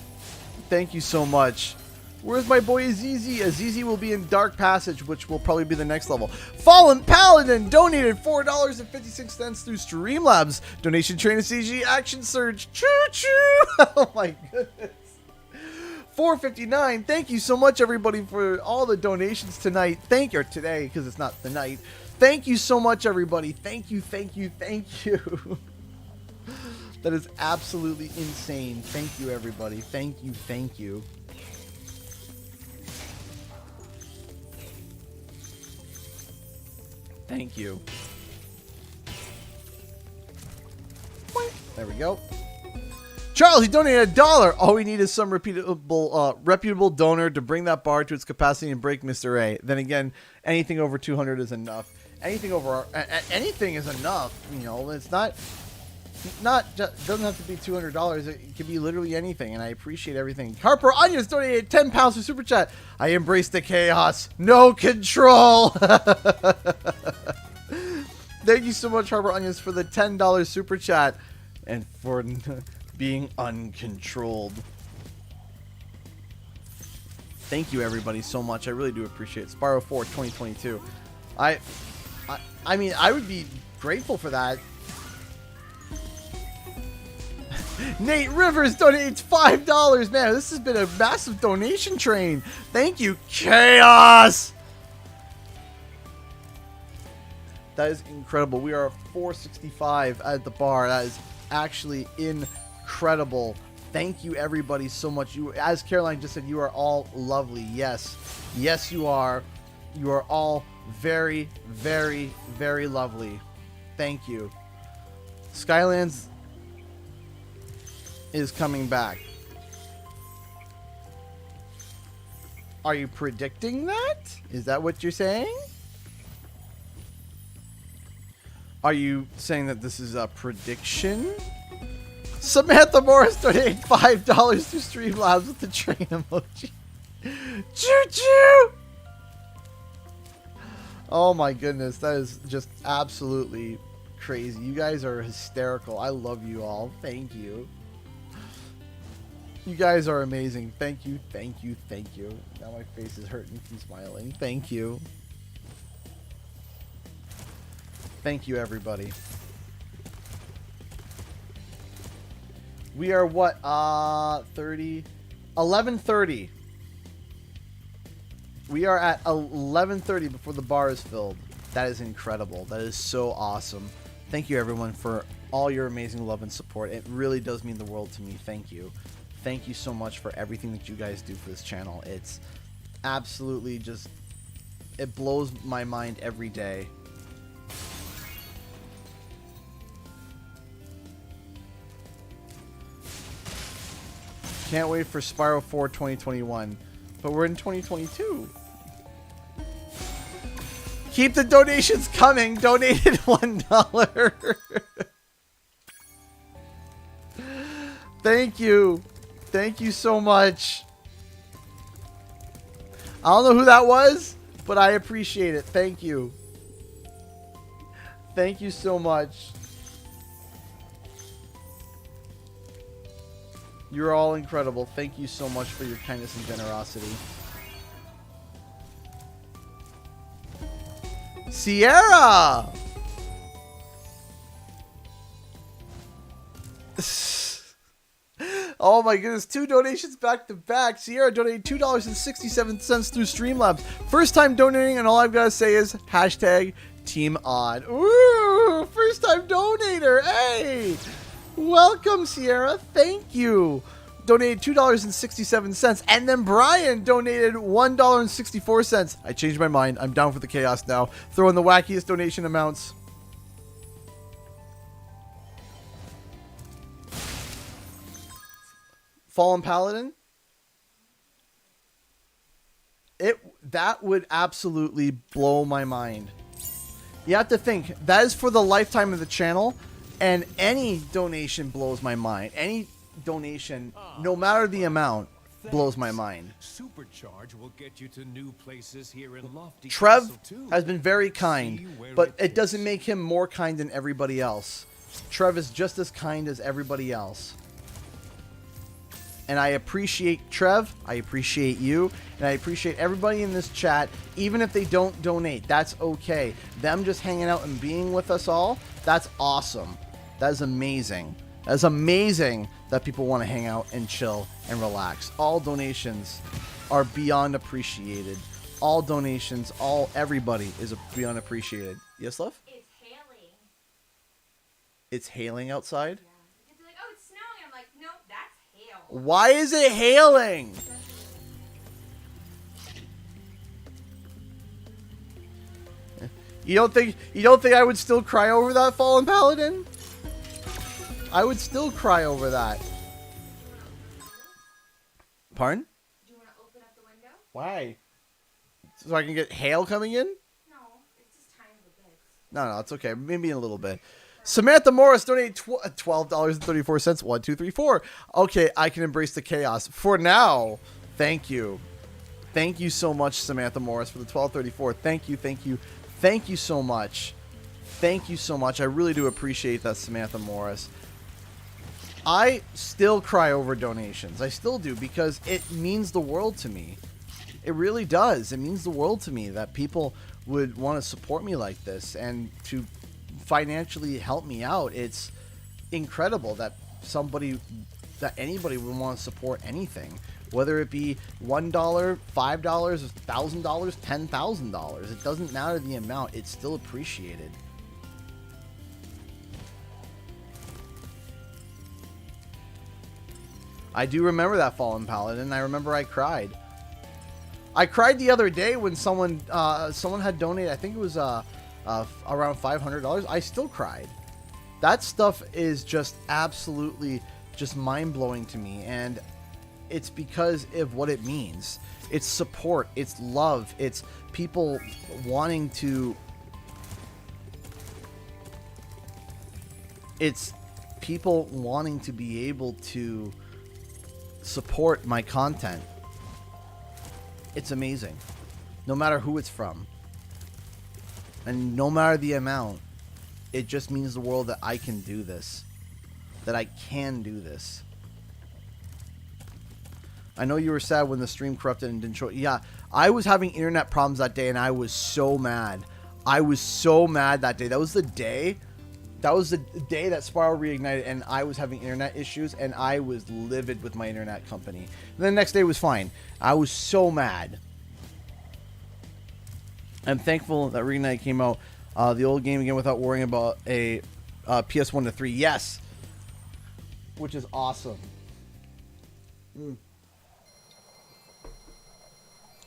Thank you so much. Where's my boy Azizi? Azizi will be in Dark Passage, which will probably be the next level. Fallen Paladin donated $4.56 through Streamlabs. Donation train to CG Action Surge. Choo choo! Oh my goodness. $4.59. Thank you so much, everybody, for all the donations tonight. Today, because it's not the night. Thank you so much, everybody. Thank you, thank you, thank you. That is absolutely insane. Thank you, everybody. Thank you, thank you. Thank you. There we go. Charles, he donated $1. All we need is some reputable donor to bring that bar to its capacity and break Mr. A. Then again, anything over 200 is enough. Anything over anything is enough. You know, it's not doesn't have to be $200. It can be literally anything, and I appreciate everything. Harper Onions donated 10 pounds for super chat. I embrace the chaos. No control. Thank you so much, Harper Onions, for the $10 super chat and for being uncontrolled. Thank you, everybody, so much. I really do appreciate it. Spyro 4 2022. I mean, I would be grateful for that. Nate Rivers donates $5. Man, this has been a massive donation train. Thank you, Chaos. That is incredible. We are 465 at the bar. That is actually incredible. Thank you, everybody, so much. You, as Caroline just said, you are all lovely. Yes, yes, you are. You are all very, very, very lovely. Thank you. Skylands is coming back. Are you predicting that? Is that what you're saying? Are you saying that this is a prediction? Samantha Morris donated $5 to Streamlabs with the train emoji. Choo choo! Oh my goodness, that is just absolutely crazy. You guys are hysterical. I love you all. Thank you. You guys are amazing. Thank you, thank you, thank you. Now my face is hurting from smiling. Thank you. Thank you, everybody. We are what? 11:30. We are at 11:30 before the bar is filled. That is incredible. That is so awesome. Thank you, everyone, for all your amazing love and support. It really does mean the world to me. Thank you. Thank you so much for everything that you guys do for this channel. It's absolutely just, it blows my mind every day. Can't wait for Spyro 4 2021. But we're in 2022. Keep the donations coming. Donated $1. Thank you. Thank you so much. I don't know who that was, but I appreciate it. Thank you. Thank you so much. You're all incredible. Thank you so much for your kindness and generosity. Sierra! Oh my goodness, 2 donations back to back. Sierra donated $2.67 through Streamlabs. First time donating, and all I've got to say is hashtag Team Odd. Ooh, first time donator. Hey, welcome, Sierra. Thank you. Donated $2.67, and then Brian donated $1.64. I changed my mind. I'm down for the chaos now. Throw in the wackiest donation amounts. Fallen Paladin. That would absolutely blow my mind. You have to think that is for the lifetime of the channel, and any donation blows my mind. Any donation, no matter the amount, blows my mind. Supercharge will get you to new places here in Lofty Trev Castle, too. has been very kind, but it doesn't make him more kind than everybody else. Trev is just as kind as everybody else. And I appreciate Trev, I appreciate you, and I appreciate everybody in this chat, even if they don't donate. That's okay. Them just hanging out and being with us all, that's awesome. That is amazing. That is amazing that people want to hang out and chill and relax. All donations are beyond appreciated. All donations, everybody is beyond appreciated. Yes, love? It's hailing. It's hailing outside? Yeah. It's like, oh, it's snowing. I'm like, nope, that's hail. Why is it hailing? You don't think I would still cry over that, Fallen Paladin? I would still cry over that. Pardon? Do you want to open up the window? Why? So I can get hail coming in? No, it's just tiny little bits. No, it's okay. Maybe in a little bit. Samantha Morris donated $12.34. 1, 2, 3, 4. Okay, I can embrace the chaos for now. Thank you. Thank you so much, Samantha Morris, for the $12.34. Thank you, thank you, thank you so much. Thank you so much. I really do appreciate that, Samantha Morris. I still cry over donations. I still do, because it means the world to me. It really does. It means the world to me that people would want to support me like this and to financially help me out. It's incredible that anybody would want to support anything, whether it be $1, $5, $1,000, $10,000. It doesn't matter the amount. It's still appreciated. I do remember that, Fallen Paladin. I remember I cried. I cried the other day when someone had donated. I think it was around $500. I still cried. That stuff is just absolutely just mind-blowing to me, and it's because of what it means. It's support. It's love. It's people wanting to... It's people wanting to be able to support my content. It's amazing. No matter who it's from. And no matter the amount, it just means the world that I can do this. That I can do this. I know you were sad when the stream corrupted and didn't show. Yeah, I was having internet problems that day, and I was so mad. I was so mad that day. That was the day that Spyro Reignited, and I was having internet issues, and I was livid with my internet company. And then the next day was fine. I was so mad. I'm thankful that Reignited came out, the old game again, without worrying about a PS1 to 3. Yes, which is awesome.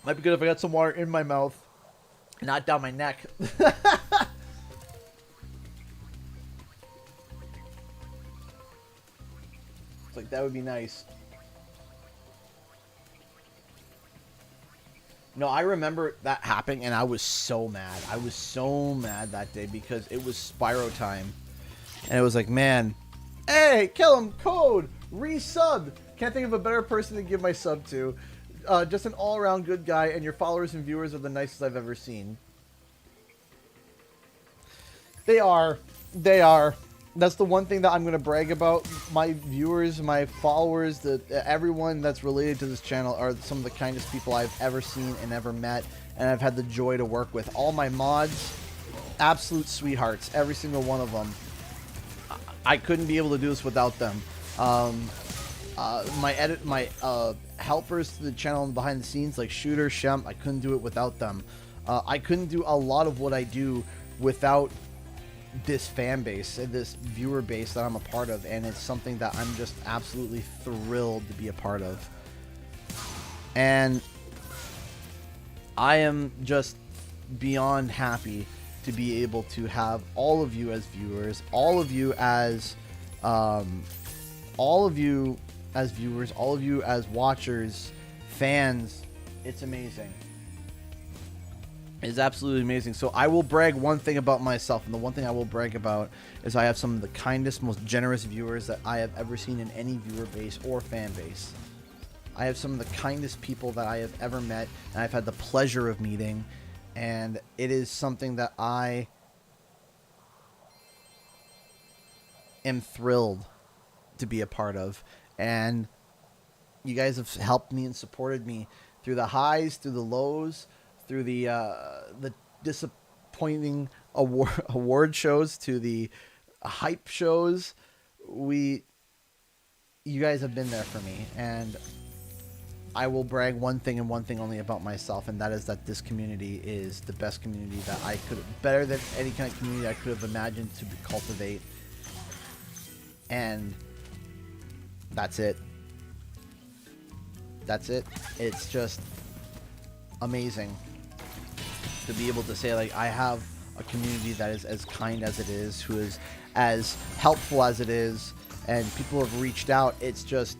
Might be good if I got some water in my mouth, not down my neck. It's like, that would be nice. No, I remember that happening, and I was so mad. I was so mad that day because it was Spyro time. And it was like, man, hey, kill him, code, resub. Can't think of a better person to give my sub to. Just an all-around good guy, and your followers and viewers are the nicest I've ever seen. They are. They are. That's the one thing that I'm going to brag about. My viewers, my followers, everyone that's related to this channel are some of the kindest people I've ever seen and ever met, and I've had the joy to work with. All my mods, absolute sweethearts, every single one of them. I couldn't be able to do this without them. my helpers to the channel and behind the scenes, like Shooter, Shemp. I couldn't do it without them. I couldn't do a lot of what I do without this fan base and this viewer base that I'm a part of, and it's something that I'm just absolutely thrilled to be a part of. And I am just beyond happy to be able to have all of you as viewers, all of you as viewers, all of you as watchers, fans. It's amazing. It's absolutely amazing. So I will brag one thing about myself, and the one thing I will brag about is I have some of the kindest, most generous viewers that I have ever seen in any viewer base or fan base. I have some of the kindest people that I have ever met, and I've had the pleasure of meeting, and it is something that I am thrilled to be a part of. And you guys have helped me and supported me through the highs, through the lows, through the disappointing award shows, to the hype shows. You guys have been there for me, and I will brag one thing and one thing only about myself, and that is that this community is the best community that I could, better than any kind of community I could have imagined to cultivate. And that's it. That's it. It's just amazing to be able to say, like, I have a community that is as kind as it is, who is as helpful as it is, and people have reached out. It's just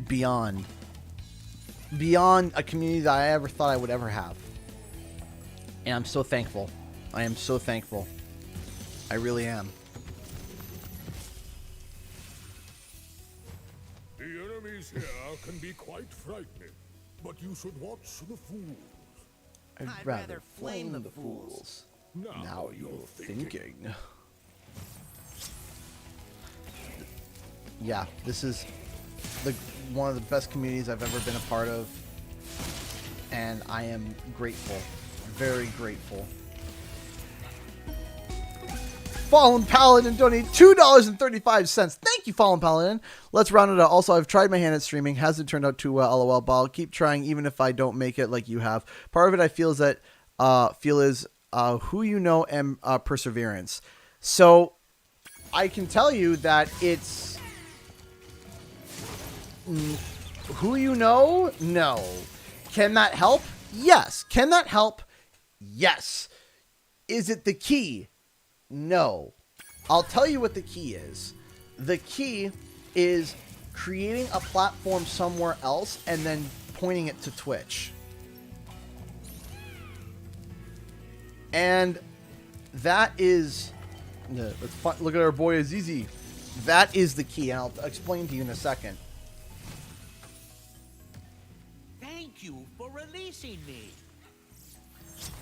beyond a community that I ever thought I would ever have. And I'm so thankful. I am so thankful. I really am. The enemies here can be quite frightening, but you should watch the fools. I'd rather flame the fools. Now you're thinking. Yeah, this is one of the best communities I've ever been a part of, and I am grateful, very grateful. Fallen Paladin donated $2.35. Thank you, Fallen Paladin. Let's round it out. Also, I've tried my hand at streaming. Hasn't turned out too well, LOL, but I'll keep trying even if I don't make it like you have. Part of it I feel is that who you know and perseverance. So I can tell you that it's who you know? No. Can that help? Yes. Can that help? Yes. Is it the key? No. I'll tell you what the key is. The key is creating a platform somewhere else and then pointing it to Twitch. And that is... Look at our boy Azizi. That is the key, and I'll explain to you in a second. Thank you for releasing me.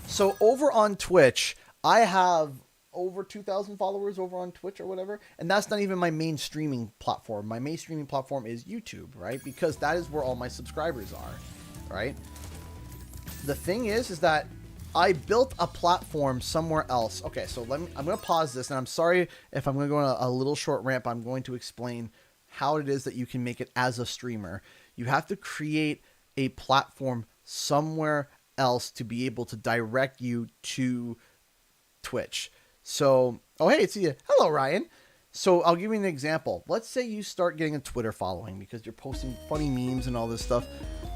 So over on Twitch, I have over 2,000 followers over on Twitch or whatever, and that's not even my main streaming platform. My main streaming platform is YouTube, right? Because that is where all my subscribers are, right? The thing is that I built a platform somewhere else. Okay, so I'm going to pause this, and I'm sorry if I'm going to go on a little short rant, but I'm going to explain how it is that you can make it as a streamer. You have to create a platform somewhere else to be able to direct you to Twitch. So, oh, hey, it's you. Hello, Ryan. So I'll give you an example. Let's say you start getting a Twitter following because you're posting funny memes and all this stuff.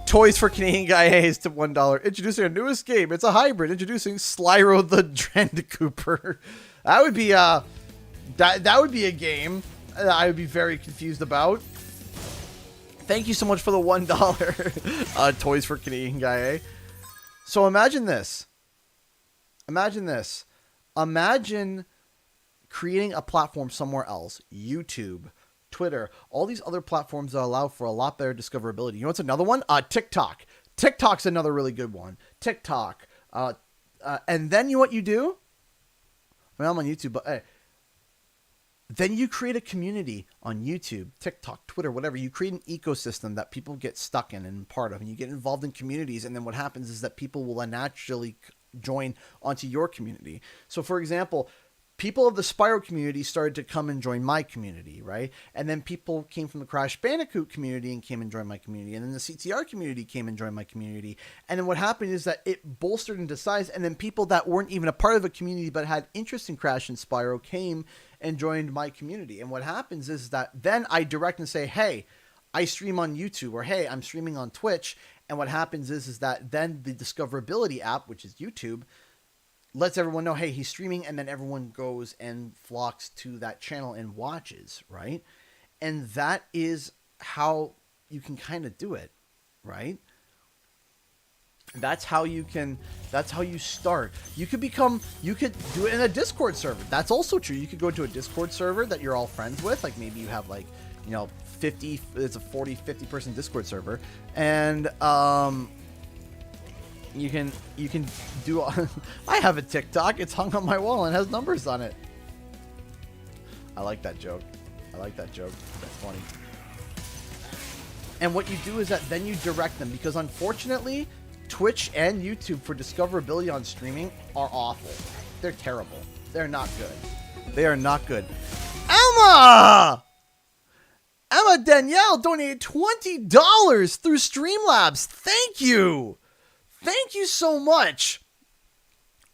Toys for Canadian Guy Hayes to $1. Introducing our newest game. It's a hybrid. Introducing Spyro the Dread Cooper. That would be that would be a game that I would be very confused about. Thank you so much for the $1 Toys for Canadian Guy. So imagine this. Imagine this. Imagine creating a platform somewhere else. YouTube, Twitter, all these other platforms that allow for a lot better discoverability. You know what's another one? TikTok. TikTok's another really good one. TikTok. And then you know what you do? I mean, I'm on YouTube, but hey. Then you create a community on YouTube, TikTok, Twitter, whatever. You create an ecosystem that people get stuck in and part of, and you get involved in communities. And then what happens is that people will naturally join onto your community. So, for example, people of the Spyro community started to come and join my community, right? And then people came from the Crash Bandicoot community and came and joined my community. And then the CTR community came and joined my community. And then what happened is that it bolstered into size. And then people that weren't even a part of a community but had interest in Crash and Spyro came and joined my community. And what happens is that then I direct and say, hey, I stream on YouTube, or hey, I'm streaming on Twitch. And what happens is that then the discoverability app, which is YouTube, lets everyone know, hey, he's streaming, and then everyone goes and flocks to that channel and watches, right? And that is how you can kind of do it, right? That's how you start. You could do it in a Discord server. That's also true. You could go to a Discord server that you're all friends with, like maybe you have like, 50, it's a 40, 50 person Discord server, and you can do I have a TikTok. It's hung on my wall and has numbers on it. I like that joke. That's funny. And what you do is that then you direct them, because unfortunately Twitch and YouTube for discoverability on streaming are awful. They're terrible. They're not good. They are not good. Emma Danielle donated $20 through Streamlabs. Thank you. Thank you so much.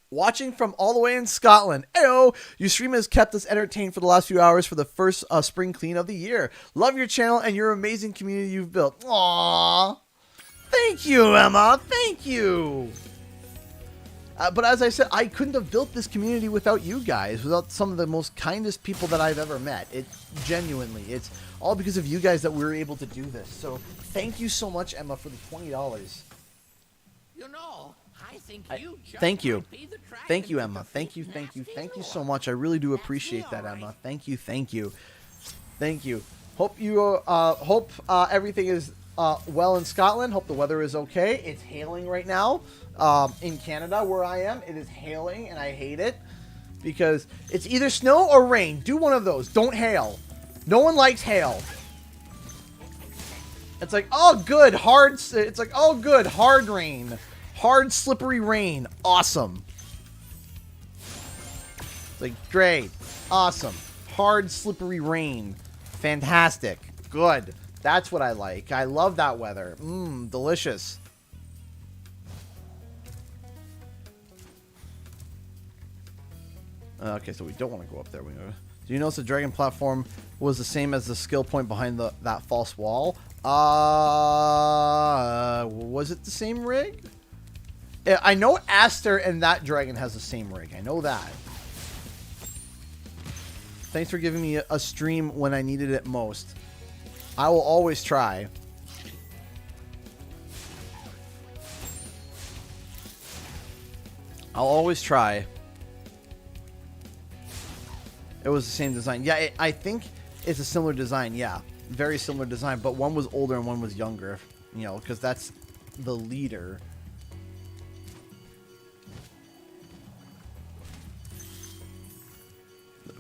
Watching from all the way in Scotland. Ayo, your stream has kept us entertained for the last few hours for the first spring clean of the year. Love your channel and your amazing community you've built. Aww. Thank you, Emma. Thank you. But as I said, I couldn't have built this community without you guys, without some of the most kindest people that I've ever met. It's all because of you guys that we were able to do this. So thank you so much, Emma, for the $20. I think you just Thank you. might be the dragon Thank you, with Emma. the Thank you, big thank you, nasty thank you roar. so much. I really do appreciate that, Emma. Thank you, thank you. Thank you. Hope you everything is well in Scotland. Hope the weather is okay. It's hailing right now. In Canada, where I am, it is hailing, and I hate it because it's either snow or rain. Do one of those. Don't hail. No one likes hail. It's like, oh, good, hard. It's like, oh, good, hard rain. Hard, slippery rain. Awesome. It's like, great. Awesome. Hard, slippery rain. Fantastic. Good. That's what I like. I love that weather. Delicious. Okay, so we don't want to go up there. Do you notice the dragon platform was the same as the skill point behind that false wall? Was it the same rig? I know Aster and that dragon has the same rig. I know that. Thanks for giving me a stream when I needed it most. I will always try. I'll always try. It was the same design. Yeah, I think it's a similar design. Yeah, very similar design. But one was older and one was younger. Because that's the leader.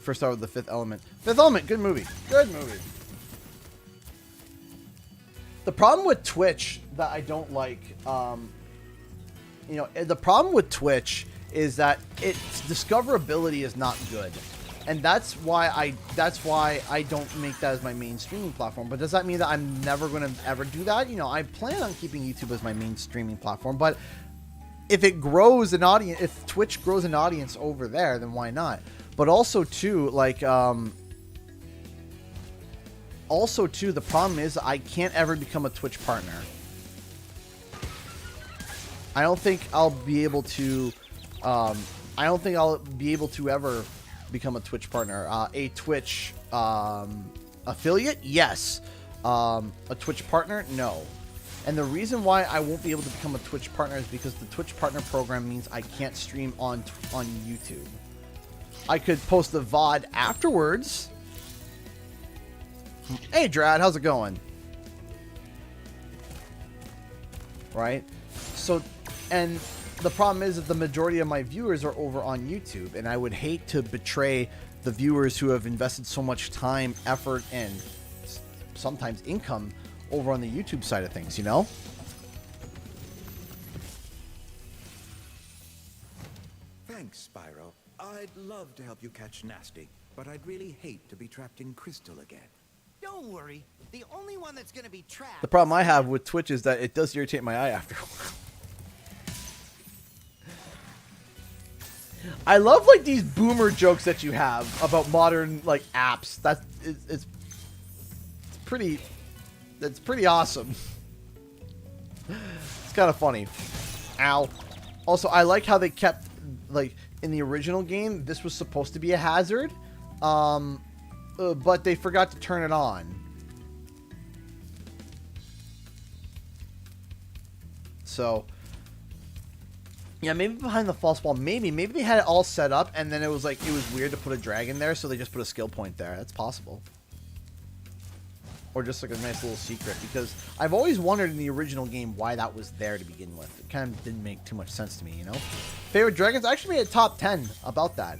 First start with the Fifth Element. Fifth Element, good movie. Good movie. The problem with Twitch that I don't like, the problem with Twitch is that its discoverability is not good. And that's why I don't make that as my main streaming platform. But does that mean that I'm never going to ever do that? I plan on keeping YouTube as my main streaming platform. But if it grows an audience, if Twitch grows an audience over there, then why not? But also too, the problem is I can't ever become a Twitch partner. I don't think I'll be able to. I don't think I'll be able to ever become a Twitch partner. A Twitch affiliate, yes. A Twitch partner, no. And the reason why I won't be able to become a Twitch partner is because the Twitch partner program means I can't stream on YouTube. I could post the VOD afterwards. Hey, Drad, how's it going? Right? So, and the problem is that the majority of my viewers are over on YouTube, and I would hate to betray the viewers who have invested so much time, effort, and sometimes income over on the YouTube side of things, Thanks, Spyro. I'd love to help you catch Nasty, but I'd really hate to be trapped in Crystal again. Don't worry. The only one that's gonna be trapped. The problem I have with Twitch is that it does irritate my eye after a while. I love like these boomer jokes that you have about modern like apps. It's pretty awesome. It's kind of funny. Ow. Also, I like how they kept like in the original game this was supposed to be a hazard, but they forgot to turn it on. So yeah, maybe behind the false wall, maybe they had it all set up and then it was weird to put a dragon there, so they just put a skill point there. That's possible. Or just like a nice little secret, because I've always wondered in the original game why that was there to begin with. It kind of didn't make too much sense to me, you know? Favorite dragons? I actually made a top 10 about that.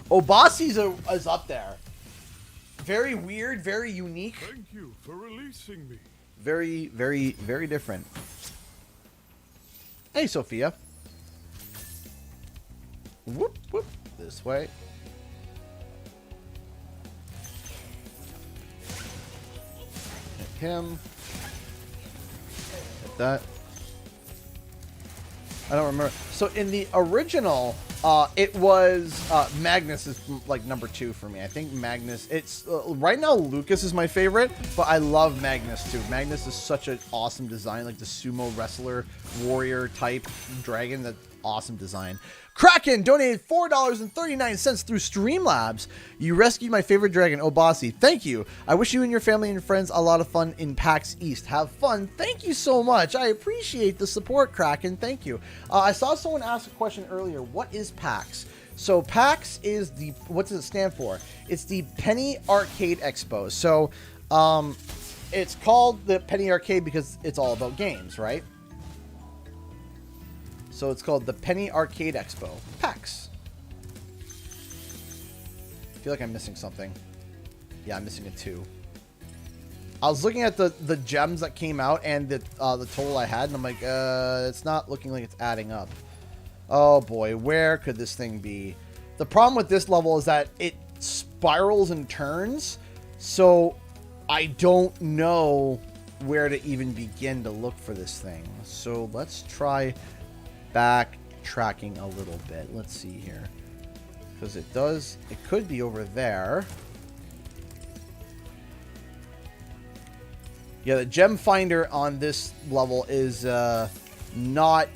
Obasi's is up there. Very weird, very unique. Thank you for releasing me. Very, very, very different. Hey, Sophia. Whoop, whoop. This way. Hit him. Hit that. I don't remember. So in the original, it was Magnus is like number 2 for me. I think Magnus. It's right now Lucas is my favorite, but I love Magnus too. Magnus is such an awesome design, like the sumo wrestler, warrior type dragon. That awesome design. Kraken donated $4.39 through Streamlabs. You rescued my favorite dragon, Obasi. Thank you. I wish you and your family and friends a lot of fun in PAX East. Have fun. Thank you so much. I appreciate the support, Kraken. Thank you. I saw someone ask a question earlier. What is PAX? So PAX is the, what does it stand for? It's the Penny Arcade Expo. So it's called the Penny Arcade because it's all about games, right? So it's called the Penny Arcade Expo. PAX. I feel like I'm missing something. Yeah, I'm missing a 2. I was looking at the gems that came out and the total I had, and I'm like, it's not looking like it's adding up. Oh boy, where could this thing be? The problem with this level is that it spirals and turns, so I don't know where to even begin to look for this thing. So let's try backtracking a little bit. Let's see here, because it could be over there. Yeah, the gem finder on this level is not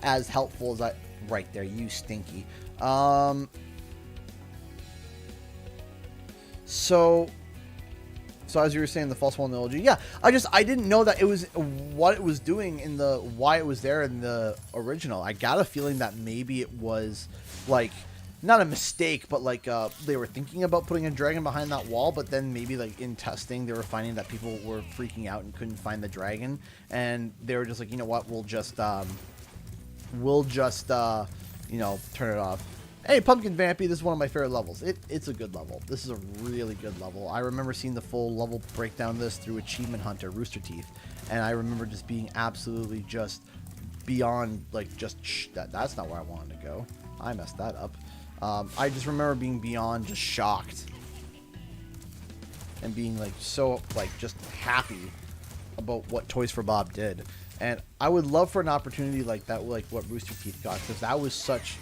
as helpful as that. Right there, you stinky. So as you were saying, the false wall analogy, yeah, I didn't know that it was what it was doing in the, why it was there in the original. I got a feeling that maybe it was like not a mistake, but like they were thinking about putting a dragon behind that wall, but then maybe like in testing they were finding that people were freaking out and couldn't find the dragon, and they were just like, you know what, we'll just you know, turn it off. Hey, Pumpkin Vampy, this is one of my favorite levels. It's a good level. This is a really good level. I remember seeing the full level breakdown of this through Achievement Hunter, Rooster Teeth, and I remember just being absolutely just beyond, like, just, that's not where I wanted to go. I messed that up. I just remember being beyond just shocked and being, like, so, like, just happy about what Toys for Bob did. And I would love for an opportunity like that, like what Rooster Teeth got, because that was such...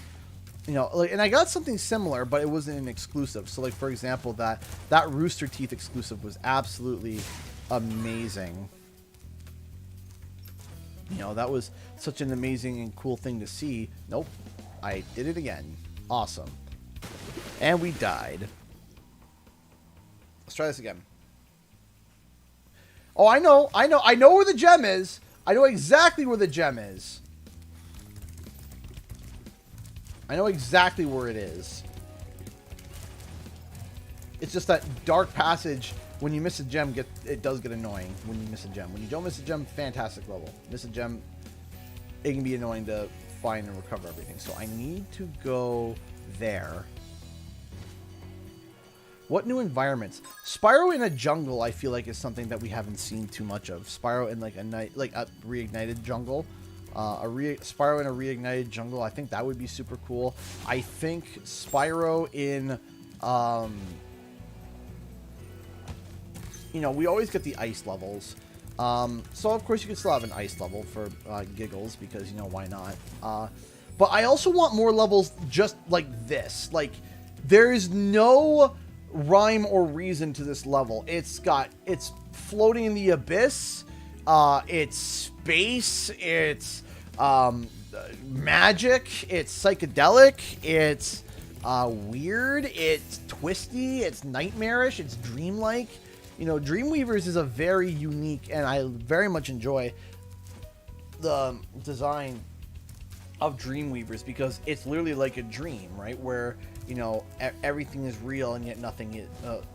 You know, like, and I got something similar, but it wasn't an exclusive. So, like, for example, that Rooster Teeth exclusive was absolutely amazing. You know, that was such an amazing and cool thing to see. Nope. I did it again. Awesome. And we died. Let's try this again. Oh, I know where the gem is. I know exactly where the gem is. I know exactly where it is. It's just that dark passage. When you miss a gem, it does get annoying when you miss a gem. When you don't miss a gem, fantastic level. Miss a gem, it can be annoying to find and recover everything. So I need to go there. What new environments? Spyro in a jungle, I feel like, is something that we haven't seen too much of. Spyro in like a night, like a reignited jungle. Spyro in a reignited jungle. I think that would be super cool. I think Spyro in, you know, we always get the ice levels. So of course you could still have an ice level for giggles, because, you know, why not? But I also want more levels just like this. Like, there's no rhyme or reason to this level. It's floating in the abyss. It's space. It's magic. It's psychedelic. It's weird. It's twisty. It's nightmarish. It's dreamlike. You know, Dreamweavers is a very unique, and I very much enjoy the design of Dreamweavers, because it's literally like a dream, right? Where, you know, everything is real and yet nothing is,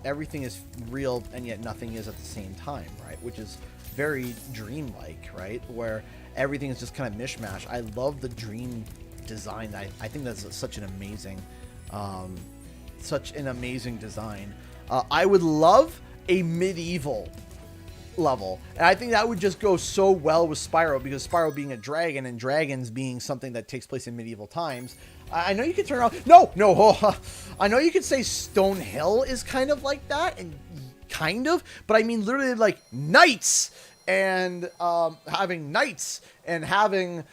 everything is real and yet nothing is at the same time, right? Which is very dreamlike, right? Where everything is just kind of mishmash. I love the dream design. I think that's such an amazing design. I would love a medieval level, and I think that would just go so well with Spyro, because Spyro being a dragon and dragons being something that takes place in medieval times. I know you could turn around. I know you could say Stone Hill is kind of like that, and kind of, but I mean literally like knights and having knights and having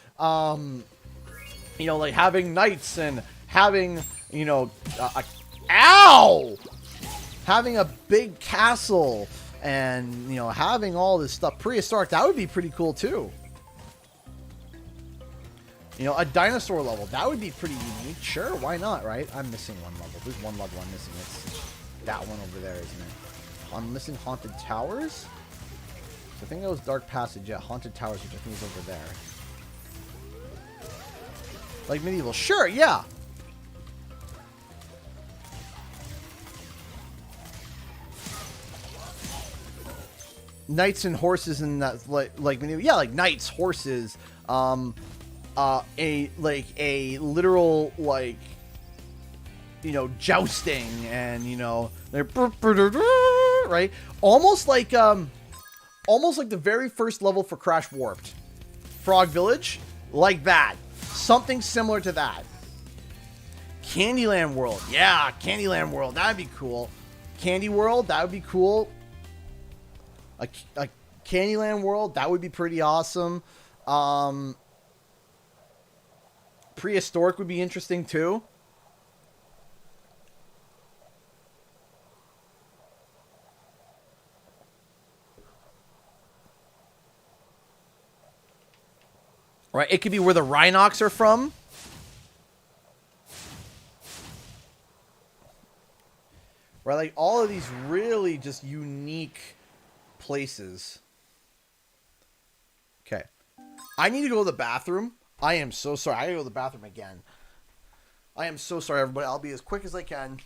you know, like having knights and having, you know, having a big castle and, you know, having all this stuff prehistoric. That would be pretty cool too. You know, a dinosaur level, that would be pretty unique. Sure, why not, right? I'm missing one level. There's one level I'm missing. It's that one over there, isn't it? I'm missing Haunted Towers. So I think that was Dark Passage. Yeah, Haunted Towers, which I think is over there. Like medieval. Sure, yeah. Knights and horses, and that like medieval. Yeah, like knights, horses, a literal, like, you know, jousting, and, you know, they're right, almost like the very first level for Crash Warped Frog Village, like that, something similar to that. Candyland World, yeah, Candyland World, that'd be cool. Candy World, that would be cool. A Candyland World, that would be pretty awesome. Prehistoric would be interesting too. Right, it could be where the Rhinox are from. Right, like all of these really just unique places. Okay. I need to go to the bathroom. I am so sorry. I gotta go to the bathroom again. I am so sorry, everybody. I'll be as quick as I can.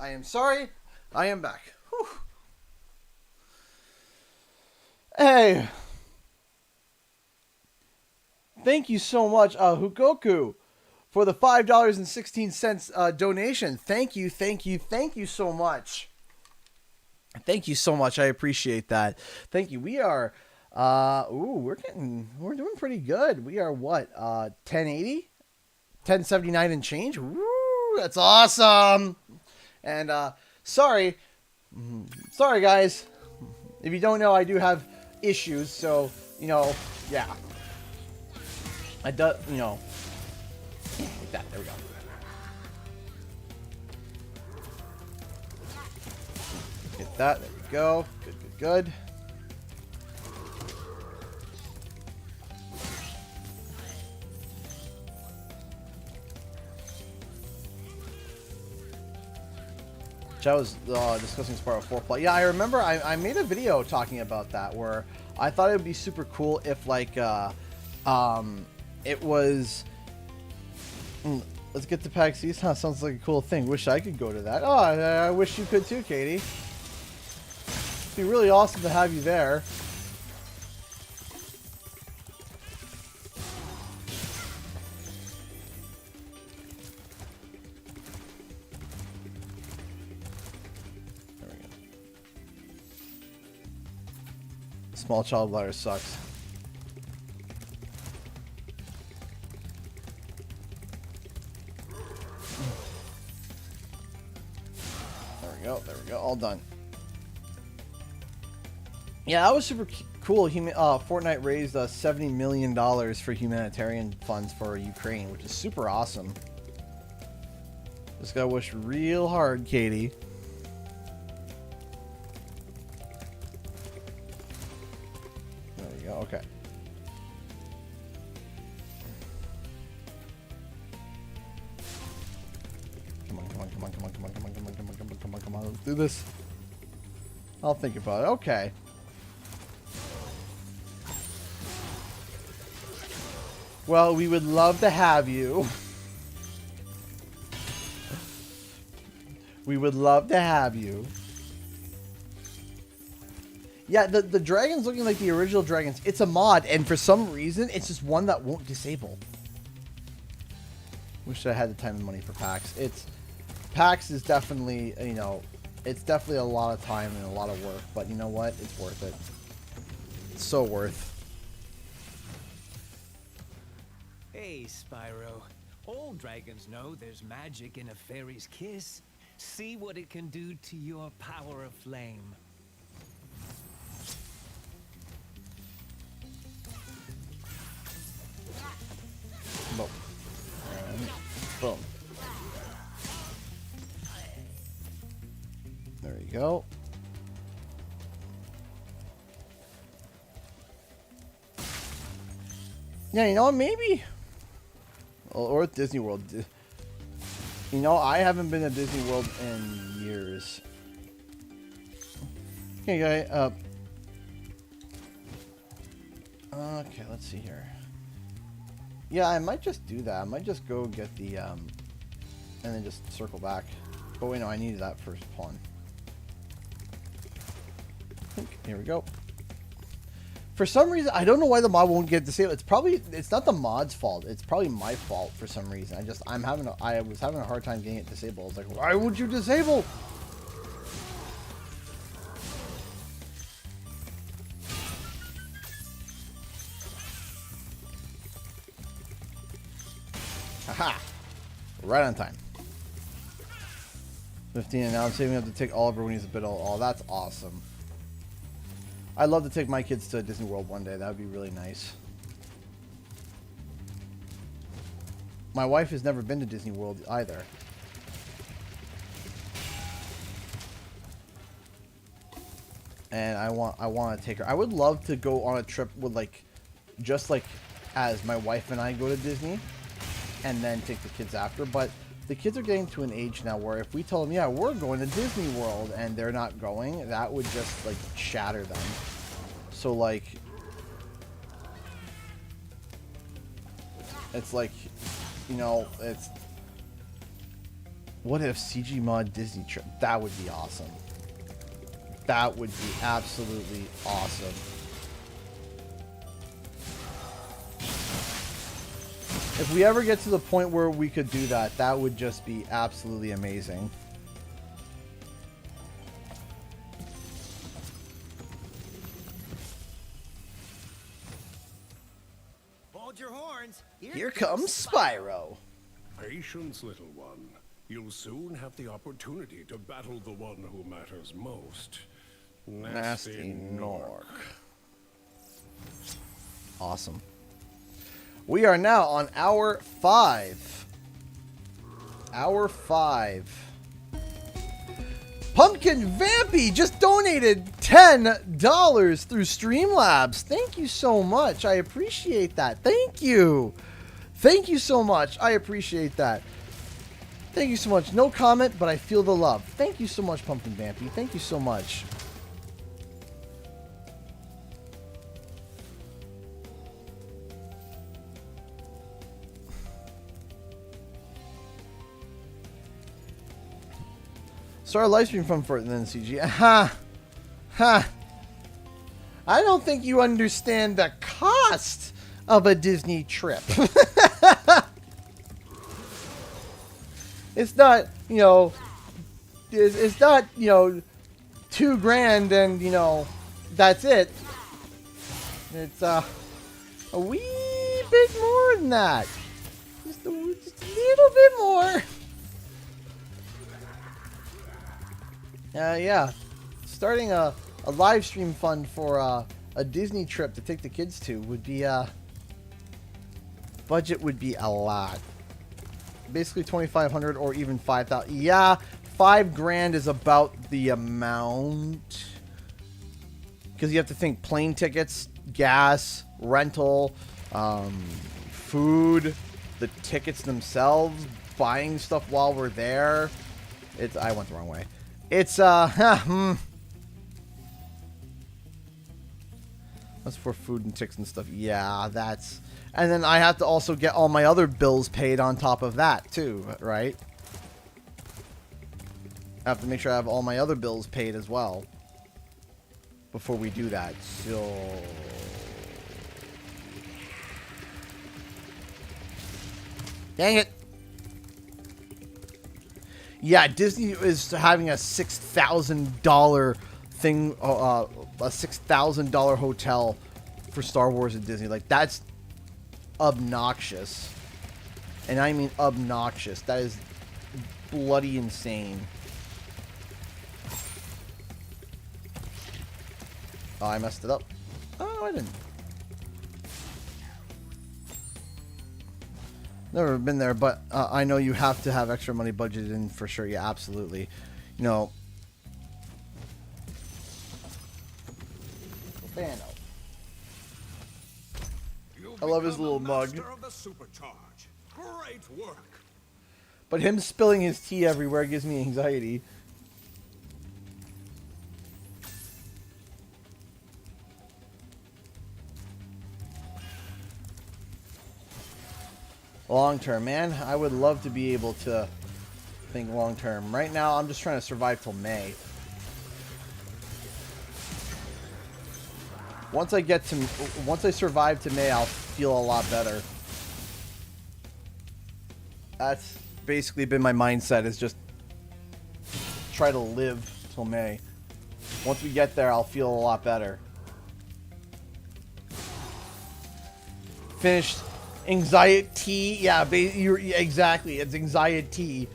I am sorry. I am back. Whew. Hey. Thank you so much, Hugoku, for the $5.16 donation. Thank you so much. Thank you so much. I appreciate that. Thank you. We are, we're doing pretty good. We are what, 1080, 1079 and change. Woo, that's awesome. And sorry guys. If you don't know, I do have issues. So yeah. I do, like that. There we go. Get that. There we go. Good. I was discussing Spyro 4 play. Yeah, I remember I made a video talking about that where I thought it would be super cool if like it was let's get to PAX East. Huh, sounds like a cool thing. Wish I could go to that. Oh, I wish you could too, Katie. It'd be really awesome to have you there. There we go. Small child bladder sucks. There we go. All done. Yeah, that was super cool. Fortnite raised $70 million for humanitarian funds for Ukraine, which is super awesome. Just gotta wish real hard, Katie. There we go. Okay. Come on, let's do this. I'll think about it. Okay. Well, we would love to have you. We would love to have you. Yeah, the dragon's looking like the original dragons. It's a mod, and for some reason, it's just one that won't disable. Wish I had the time and money for PAX. PAX is definitely, it's definitely a lot of time and a lot of work, but you know what? It's worth it. It's so worth. Hey, Spyro. All dragons know there's magic in a fairy's kiss. See what it can do to your power of flame. Boom. And boom. There you go. Yeah, you know what? Maybe. Or at Disney World. I haven't been to Disney World in years. Okay, guy. Okay, let's see here. Yeah, I might just do that. I might just go get the, and then just circle back. But wait, no, I needed that first pawn. Here we go. For some reason, I don't know why the mod won't get disabled. It's not the mod's fault. It's probably my fault for some reason. I was having a hard time getting it disabled. I was like, why would you disable? Haha. Right on time. 15, and now I'm saving up to take Oliver when he's a bit old. Oh, that's awesome. I'd love to take my kids to Disney World one day. That would be really nice. My wife has never been to Disney World either. And I want to take her. I would love to go on a trip with just as my wife and I go to Disney, and then take the kids after. But the kids are getting to an age now where if we tell them, yeah, we're going to Disney World, and they're not going, that would just shatter them. So it's What if CG mod Disney trip? That would be awesome. That would be absolutely awesome. If we ever get to the point where we could do that, that would just be absolutely amazing. Hold your horns. Here comes Spyro. Patience, little one. You'll soon have the opportunity to battle the one who matters most. Nasty Nork. Awesome. We are now on hour 5. Hour 5. Pumpkin Vampy just donated $10 through Streamlabs. Thank you so much. I appreciate that. Thank you. Thank you so much. I appreciate that. Thank you so much. No comment, but I feel the love. Thank you so much, Pumpkin Vampy. Thank you so much. Start a live stream from for then CG. Ha! Ha! I don't think you understand the cost of a Disney trip. It's not, you know, it's not, you know, $2,000 and, you know, that's it. It's a wee bit more than that. Just a little bit more. Yeah. Starting a live stream fund for a Disney trip to take the kids to would be, budget would be a lot. Basically $2,500 or even $5,000. Yeah, $5,000 is about the amount. Because you have to think plane tickets, gas, rental, food, the tickets themselves, buying stuff while we're there. I went the wrong way. It's, That's for food and tickets and stuff. Yeah, that's... And then I have to also get all my other bills paid on top of that, too, right? I have to make sure I have all my other bills paid as well before we do that. So... Dang it! Yeah, Disney is having a $6,000 thing, a $6,000 hotel for Star Wars at Disney. Like, that's obnoxious. And I mean obnoxious. That is bloody insane. Oh, I messed it up. Oh, no, I didn't. Never been there, but I know you have to have extra money budgeted in for sure. Yeah, absolutely. You know, Bano. I love his little mug. Of the supercharge. Great work. But him spilling his tea everywhere gives me anxiety. Long term, man. I would love to be able to think long term. Right now, I'm just trying to survive till May. Once I survive to May, I'll feel a lot better. That's basically been my mindset, is just try to live till May. Once we get there, I'll feel a lot better. Finished anxiety. Yeah, exactly. It's anxiety.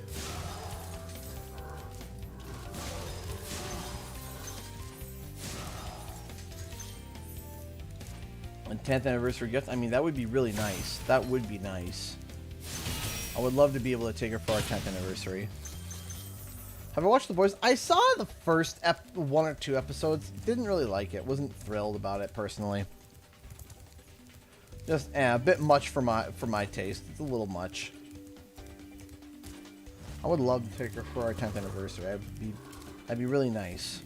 A 10th anniversary gift. I mean, that would be really nice. That would be nice. I would love to be able to take her for our 10th anniversary. Have I watched The Boys? I saw the first 1 or 2 episodes. Didn't really like it. Wasn't thrilled about it personally. Just a bit much for my taste. It's a little much. I would love to take her for our 10th anniversary. That'd be really nice.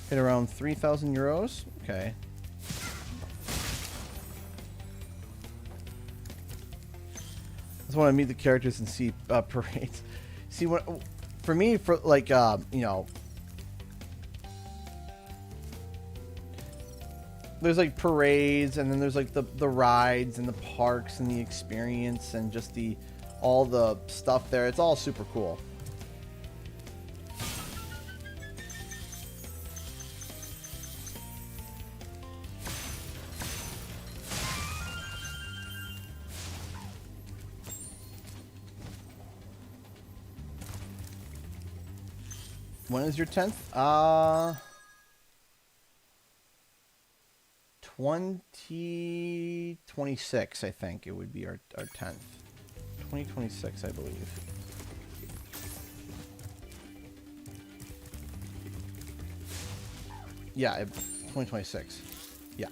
Hit around 3,000 euros. Okay. just want to meet the characters and see parades. See, what for me, for like you know, there's like parades, and then there's like the rides and the parks and the experience and just all the stuff there. It's all super cool. When is your 10th? 2026, I think it would be our 10th. 2026, I believe. Yeah, 2026. Yeah.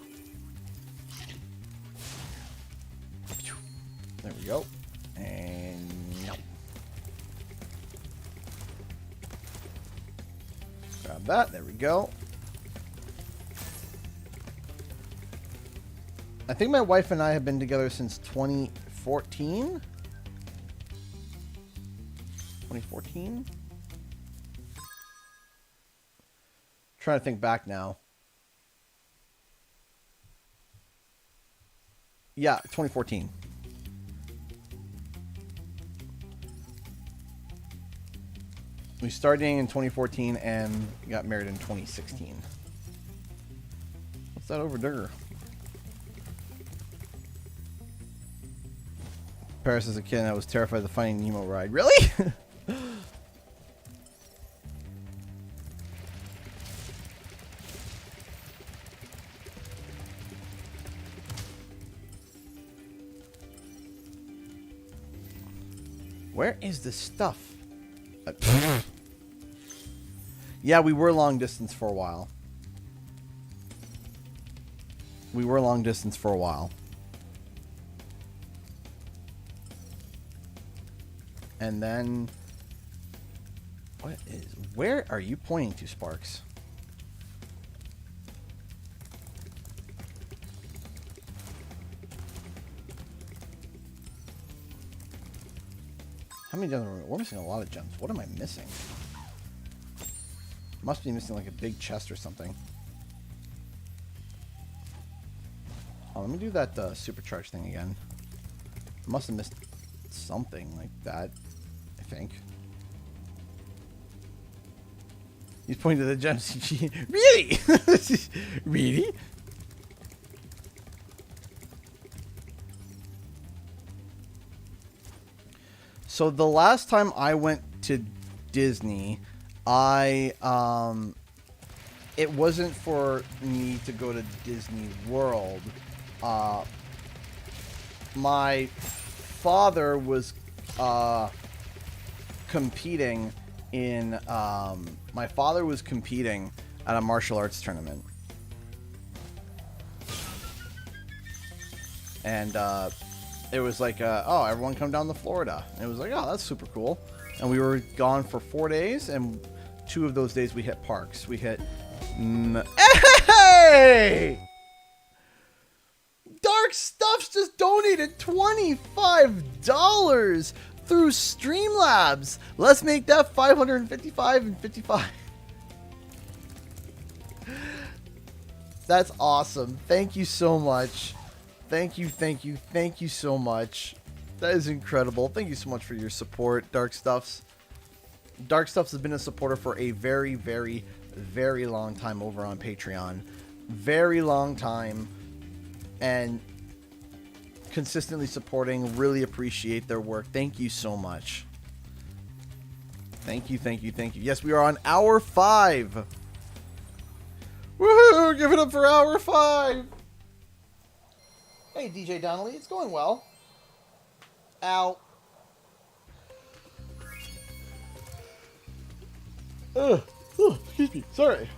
There we go. And no. Grab that. There we go. I think my wife and I have been together since 2014. 2014? Trying to think back now. Yeah, 2014. We started dating in 2014 and got married in 2016. What's that over there? Paris as a kid, and I was terrified of the Finding Nemo ride. Really? Where is the stuff? Yeah, we were long distance for a while. We were long distance for a while. And then... Where are you pointing to, Sparks? How many gems? We're missing a lot of gems. What am I missing? Must be missing like a big chest or something. Oh, let me do that supercharge thing again. Must have missed something like that, I think. He's pointing to the gems. Really? Really? So the last time I went to Disney, it wasn't for me to go to Disney World. My father was competing in at a martial arts tournament, and it was like, oh, everyone come down to Florida. And it was like, oh, that's super cool. And we were gone for 4 days, and 2 of those days we hit parks. We hit... Hey! Dark Stuffs just donated $25 through Streamlabs. Let's make that 555 and 55. That's awesome. Thank you so much. Thank you so much. That is incredible. Thank you so much for your support, Dark Stuffs. Dark Stuffs has been a supporter for a very, very, very long time over on Patreon. Very long time. And consistently supporting. Really appreciate their work. Thank you so much. Thank you. Yes, we are on hour 5. Woohoo! Give it up for hour 5. Hey, DJ Donnelly, it's going well. Ow. Excuse me. Sorry.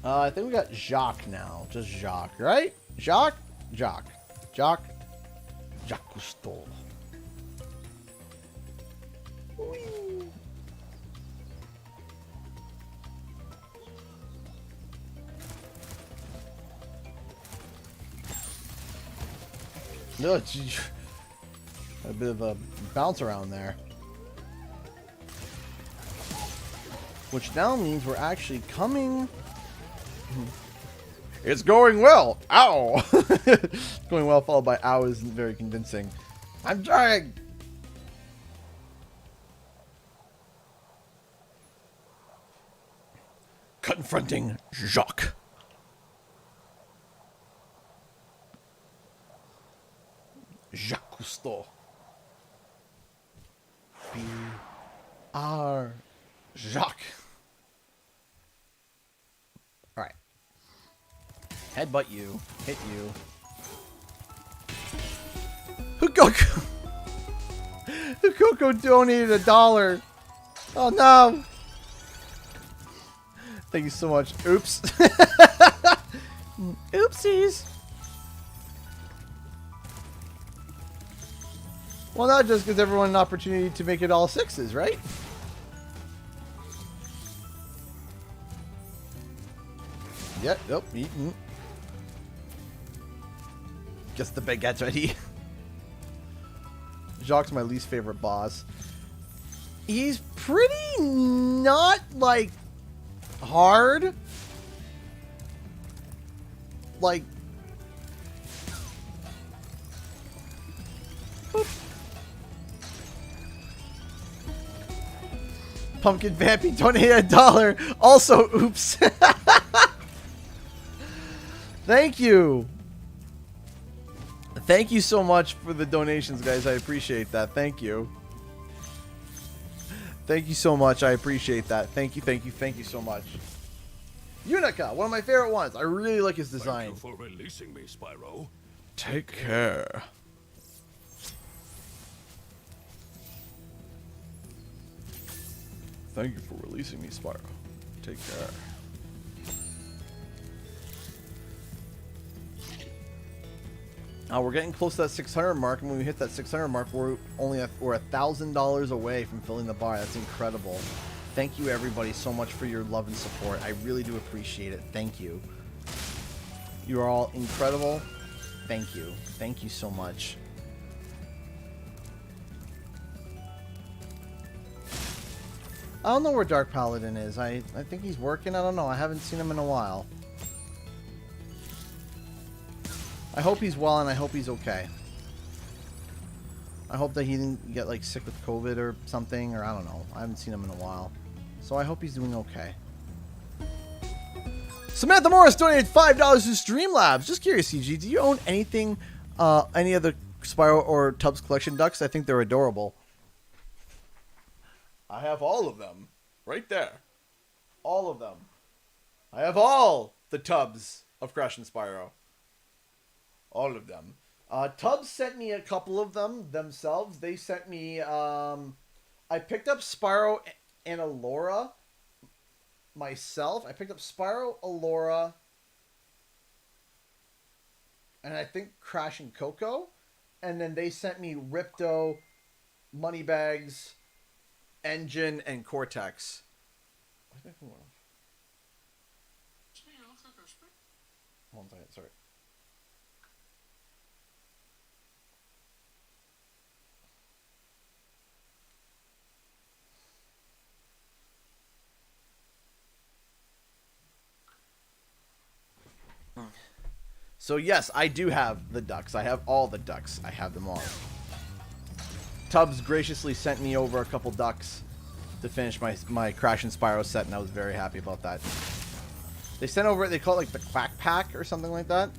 I think we got Jacques now. Just Jacques, right? Jacques Cousteau. No, A bit of a bounce around there. Which now means we're actually coming... It's going well! Ow! Going well followed by ow isn't very convincing. I'm trying! Confronting Jacques. Jacques Cousteau. Be our Jacques. Alright. Headbutt you. Hit you. Hukoko! Hukoko donated $1. Oh no! Thank you so much. Oops. Oopsies. Well, not just gives everyone an opportunity to make it all 6s, right? Yep, nope, eaten. Guess the baguette's ready. Jacques' my least favorite boss. He's pretty not, like, hard. Like... Boop. Pumpkin Vampy donated $1. Also, oops. Thank you. Thank you so much for the donations, guys. I appreciate that. Thank you. Thank you so much. I appreciate that. Thank you, thank you, thank you so much. Unica, one of my favorite ones. I really like his design. Thank you for releasing me, Spyro. Take care. Thank you for releasing me, Spyro. Take care. We're getting close to that 600 mark, and when we hit that 600 mark, we're $1,000 away from filling the bar. That's incredible. Thank you, everybody, so much for your love and support. I really do appreciate it. Thank you. You are all incredible. Thank you. Thank you so much. I don't know where Dark Paladin is. I think he's working. I don't know. I haven't seen him in a while. I hope he's well, and I hope he's okay. I hope that he didn't get, like, sick with COVID or something, or I don't know. I haven't seen him in a while. So I hope he's doing okay. Samantha Morris donated $5 to Streamlabs. Just curious, CG, do you own anything, any of the Spyro or Tubbs collection ducks? I think they're adorable. I have all of them. Right there. All of them. I have all the Tubbs of Crash and Spyro. All of them. Tubbs sent me a couple of them themselves. They sent me... I picked up Spyro and Allura myself. I picked up Spyro, Allura, and I think Crash and Coco. And then they sent me Ripto, Moneybags, Engine, and Cortex. What's my phone off? One second, sorry. So yes, I do have the ducks. I have all the ducks. I have them all. Tubbs graciously sent me over a couple ducks to finish my Crash and Spyro set, and I was very happy about that. They sent over, they call it like the Quack Pack or something like that.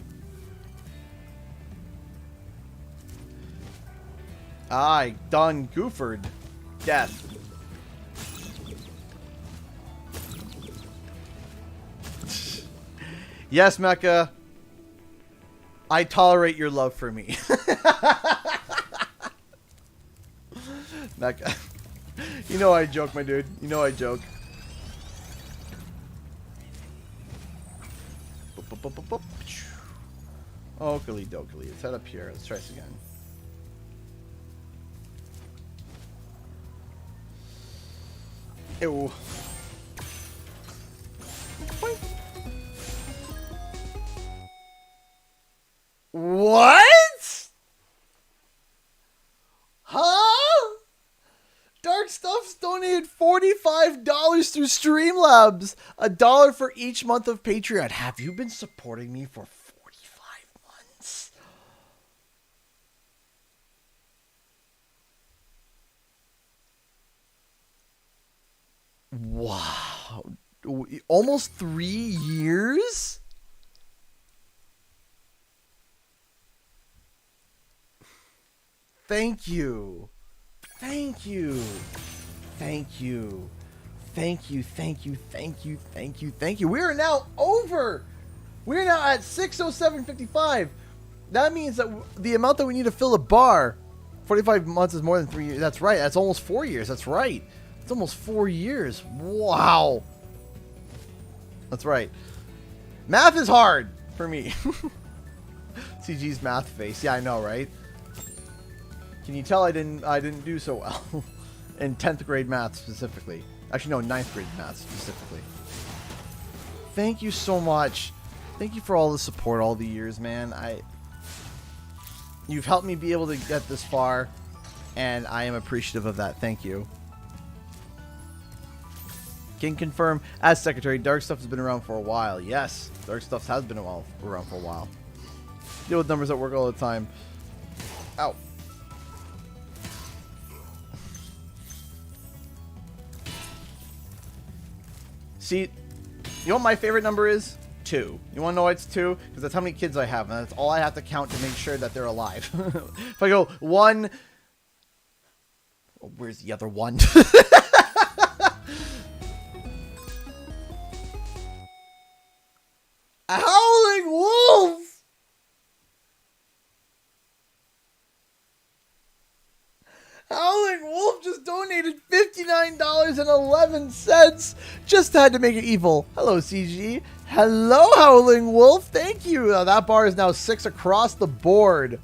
I done goofered. Death. Yes, Mecha. I tolerate your love for me. Mecha. You know I joke, my dude. You know I joke. Okily dokily. Let's head up here. Let's try this again. Ew. Boink. What? Dark Stuff's donated $45 through Streamlabs. $1 for each month of Patreon. Have you been supporting me for 45 months? Wow. Almost 3 years? Thank you. Thank you. Thank you. Thank you. Thank you. Thank you. Thank you. Thank you. We are now over. We're now at 6:07:55. That means that the amount that we need to fill a bar, 45 months is more than 3 years. That's right. That's almost 4 years. That's right. It's almost 4 years. Wow. That's right. Math is hard for me. CG's math face. Yeah, I know, right? Can you tell I didn't do so well in 10th grade math specifically? Actually, no, 9th grade math specifically. Thank you so much. Thank you for all the support all the years, man. You've helped me be able to get this far, and I am appreciative of that. Thank you. Can confirm, as Secretary, Dark Stuff has been around for a while. Yes, Dark Stuff has been around for a while. Deal with numbers at work all the time. Ow. See, you know what my favorite number is? 2. You want to know why it's 2? Because that's how many kids I have, and that's all I have to count to make sure that they're alive. If I go 1... Oh, where's the other 1? Howling Wolf! Howling Wolf just donated $59.11. Just had to make it evil. Hello, CG. Hello, Howling Wolf. Thank you. That bar is now 6 across the board.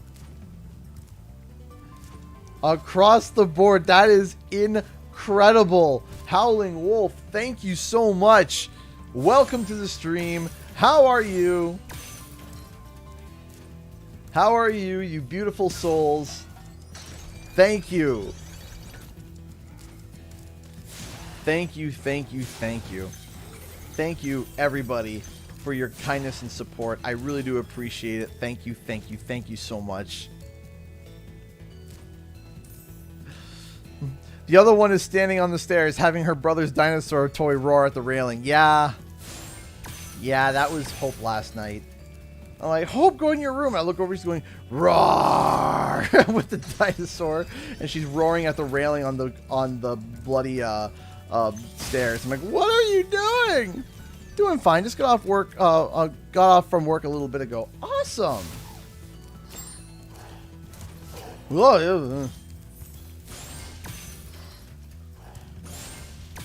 Across the board. That is incredible. Howling Wolf, thank you so much. Welcome to the stream. How are you? How are you, you beautiful souls? Thank you. Thank you, thank you, thank you. Thank you, everybody, for your kindness and support. I really do appreciate it. Thank you, thank you, thank you so much. The other one is standing on the stairs, having her brother's dinosaur toy roar at the railing. Yeah. Yeah, that was Hope last night. I'm like, Hope, go in your room. I look over, she's going, roar, with the dinosaur, and she's roaring at the railing on the bloody stairs. I'm like, what are you doing? Doing fine. Just got off work. Got off from work a little bit ago. Awesome. Whoa.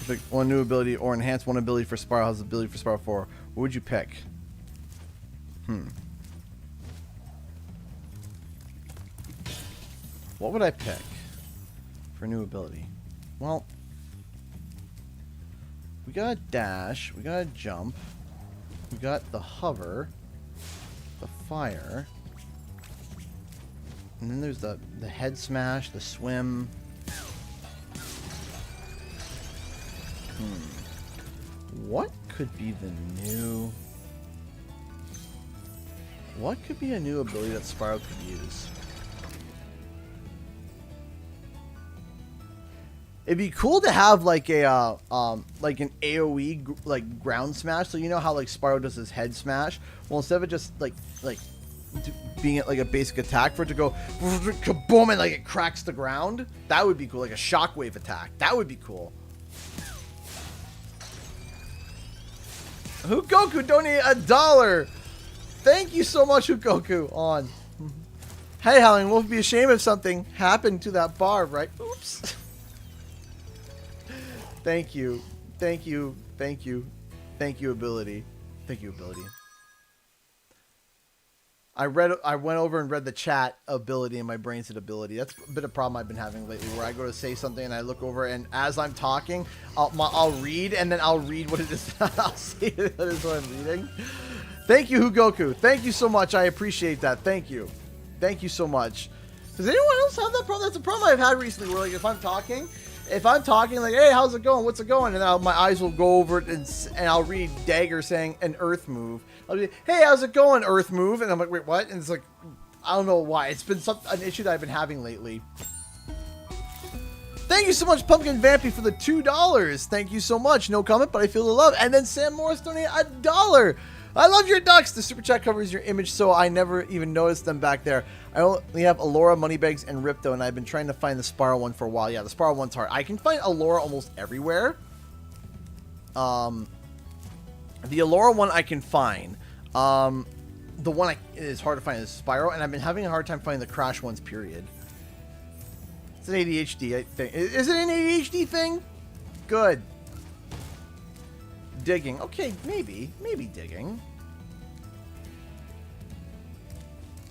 Pick one new ability or enhance one ability for Spyro. Has the ability for Spyro 4. What would you pick? What would I pick for a new ability? Well, we got a dash, we got a jump, we got the hover, the fire, and then there's the head smash, the swim. What could be the new... What could be a new ability that Spyro could use? It'd be cool to have like a like an AoE like ground smash. So you know how like Spyro does his head smash? Well, instead of it just like being it like a basic attack, for it to go kaboom and like it cracks the ground, that would be cool. Like a shockwave attack. That would be cool. Hugoku donated $1. Thank you so much, Hugoku. On. Hey, Howling Wolf, be ashamed if something happened to that bar, right? Oops. Thank you. Thank you. Thank you. Thank you, ability. Thank you, ability. I went over and read the chat ability, and my brain said ability. That's a bit of a problem I've been having lately, where I go to say something and I look over, and as I'm talking, I'll read, and then I'll read what it is. I'll see that is what I'm reading. Thank you, Hugoku. Thank you so much. I appreciate that. Thank you. Thank you so much. Does anyone else have that problem? That's a problem I've had recently, where like if I'm talking if I'm talking like, hey, how's it going? What's it going? And my eyes will go over it and I'll read Dagger saying an Earth move. I'll be, hey, how's it going, Earth move? And I'm like, wait, what? And it's like, I don't know why. It's been an issue that I've been having lately. Thank you so much, Pumpkin Vampy, for the $2. Thank you so much. No comment, but I feel the love. And then Sam Morris donated $1. I love your ducks. The super chat covers your image, so I never even noticed them back there. I only have Allura, Moneybags, and Ripto, and I've been trying to find the Spyro one for a while. Yeah, the Spyro one's hard. I can find Allura almost everywhere. The Allura one I can find. The one is hard to find is Spyro, and I've been having a hard time finding the Crash ones, period. It's an ADHD thing. Is it an ADHD thing? Good. Digging. Okay, maybe. Maybe digging.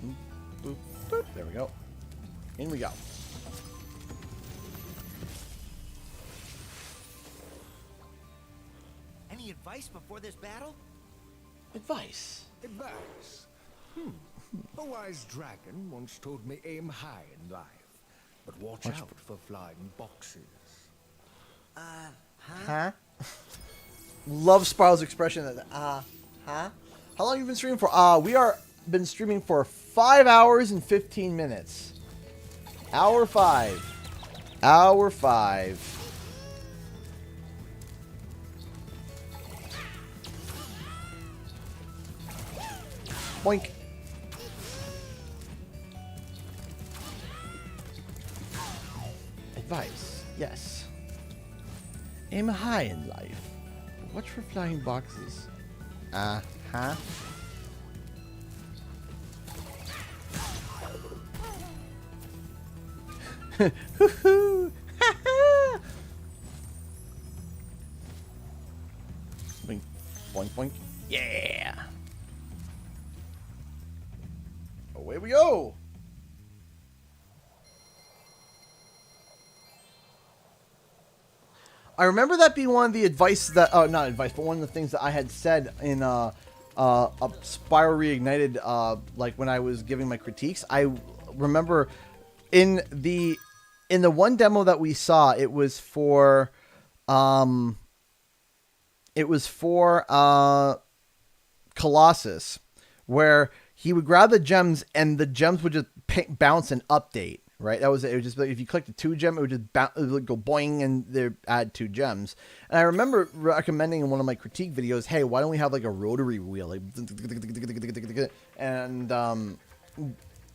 Boop, boop, boop. There we go. In we go. Any advice before this battle? Advice. Advice. A wise dragon once told me aim high in life, but watch out for flying boxes. Huh? Love Spyro's expression. Huh? How long have you been streaming for? We are been streaming for 5 hours and 15 minutes. Hour 5. Hour 5. Boink. Advice. Yes. Aim high in life. Watch for flying boxes. Uh-huh. Hoo-hoo! Ha-ha! Boink, boink, boink. Yeah! Away we go! I remember that being one of the advice that, not advice, but one of the things that I had said in Spyro Reignited, like when I was giving my critiques. I remember in the one demo that we saw, it was for Colossus, where he would grab the gems and the gems would just bounce and update. Right, it would just like if you click the 2 gem, it would just it would go boing and they add 2 gems. And I remember recommending in one of my critique videos, hey, why don't we have like a rotary wheel, like,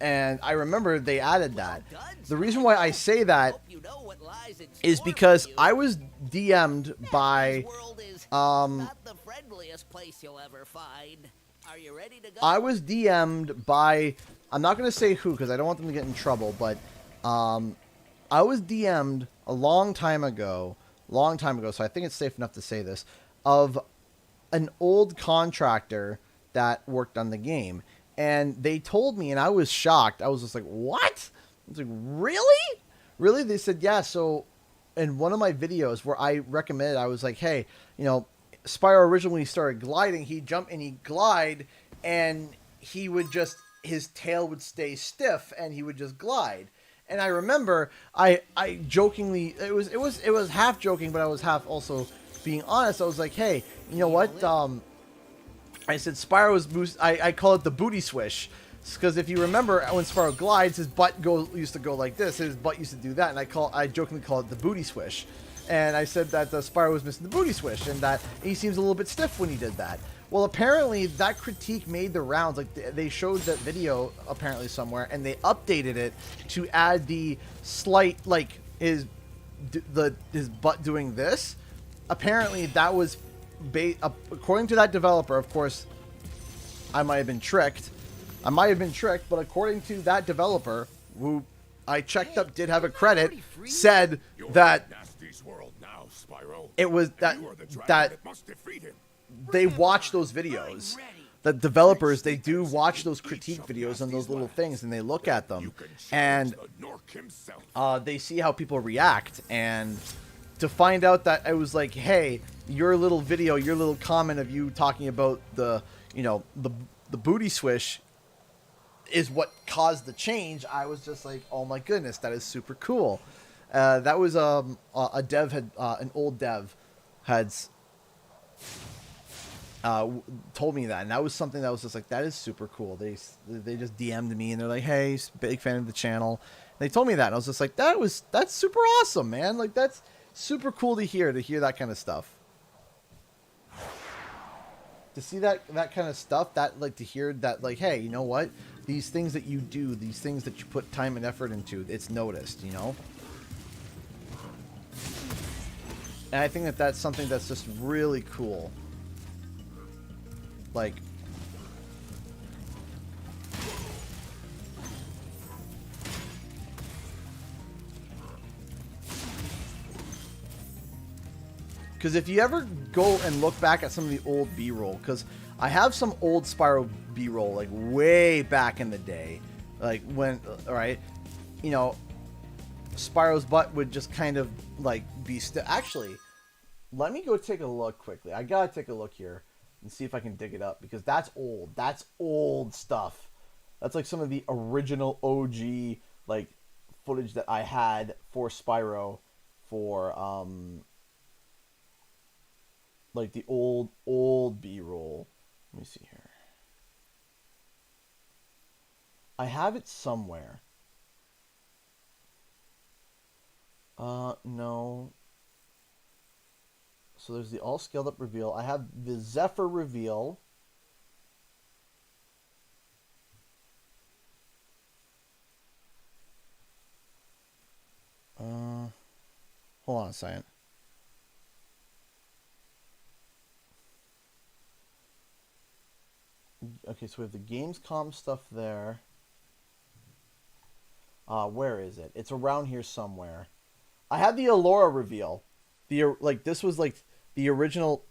and I remember they added that. The reason why I say that is because I was DM'd by Not the friendliest place you'll ever find. Are you ready to go? I was DM'd by, I'm not going to say who because I don't want them to get in trouble, but I was DM'd a long time ago, so I think it's safe enough to say this, of an old contractor that worked on the game. And they told me, and I was shocked. I was just like, what? I was like, really? Really? They said, yeah. So in one of my videos where I recommended, I was like, hey, you know, Spyro originally when he started gliding, he'd jump and he'd glide, and he would just, his tail would stay stiff and he would just glide. And I remember I jokingly, it was half joking, but I was half also being honest. I was like, hey, you know what? I said Spyro's boost, I call it the booty swish. Because if you remember when Spyro glides, his butt used to go like this. His butt used to do that, and I jokingly call it the booty swish. And I said that Spyro was missing the booty swish, and that he seems a little bit stiff when he did that. Well, apparently that critique made the rounds. Like they showed that video apparently somewhere, and they updated it to add the slight, like his butt doing this. Apparently that was according to that developer. Of course, I might have been tricked. But according to that developer, who I checked up, did have a credit, said that it was that they watch those videos. The developers, they do watch those critique videos and those little things, and they look at them, and they see how people react. And to find out that I was like, hey, your little video, your little comment of you talking about the booty swish is what caused the change. I was just like, oh my goodness, that is super cool. That was a dev had an old dev had told me that, and that was something that was just like, that is super cool. They just DM'd me and they're like, hey, big fan of the channel. And they told me that, and I was just like, that's super awesome, man. Like, that's super cool to hear that kind of stuff. To see that kind of stuff, that like to hear that, like, hey, you know what? These things that you do, these things that you put time and effort into, it's noticed, you know? And I think that that's something that's just really cool. Like, because if you ever go and look back at some of the old B-roll, because I have some old Spyro B-roll, like way back in the day, like when, right, you know, Spyro's butt would just kind of like be actually, let me go take a look quickly. I gotta take a look here and see if I can dig it up, because that's old. That's old stuff. That's like some of the original OG like footage that I had for Spyro for like the old B-roll. Let me see here. I have it somewhere. No. So there's the all scaled up reveal. I have the Zephyr reveal. Hold on a second. Okay, so we have the Gamescom stuff there. Where is it? It's around here somewhere. I had the Allura reveal. This was like the original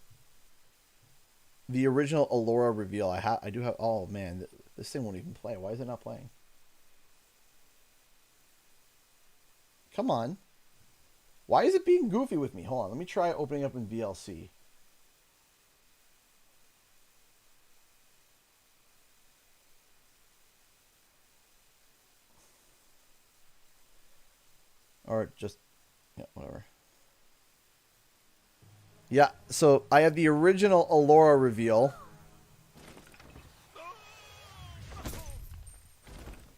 Allura reveal. I do have. Oh man, this thing won't even play. Why is it not playing? Come on. Why is it being goofy with me? Hold on, let me try opening up in VLC. Or just, yeah, whatever. Yeah, so I have the original Allura reveal.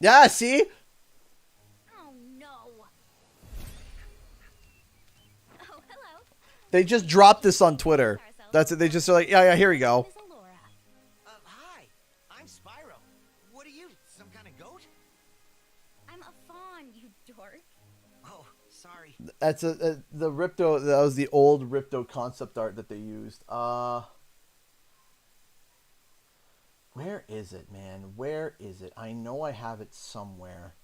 Yeah, see? Oh no. Oh, hello. They just dropped this on Twitter. That's it. They just are like, yeah, here we go. Hi, I'm Spyro. What are you, some kind of goat? I'm a fawn, you dork. Oh, sorry. That's the Ripto. That was the old Ripto concept art that they used. Where is it, man? Where is it? I know I have it somewhere.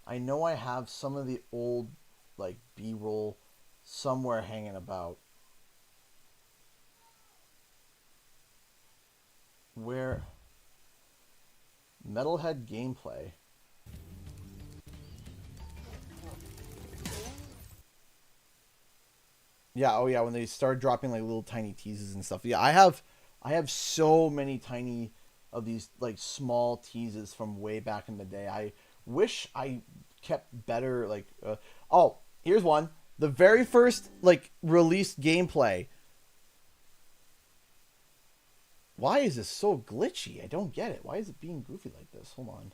I know I have some of the old, like, B-roll somewhere hanging about. Where? Metalhead gameplay. Yeah, oh yeah, when they start dropping like little tiny teases and stuff. Yeah, I have so many tiny of these like small teases from way back in the day. I wish I kept better like oh, here's one. The very first like released gameplay. Why is this so glitchy? I don't get it. Why is it being goofy like this? Hold on.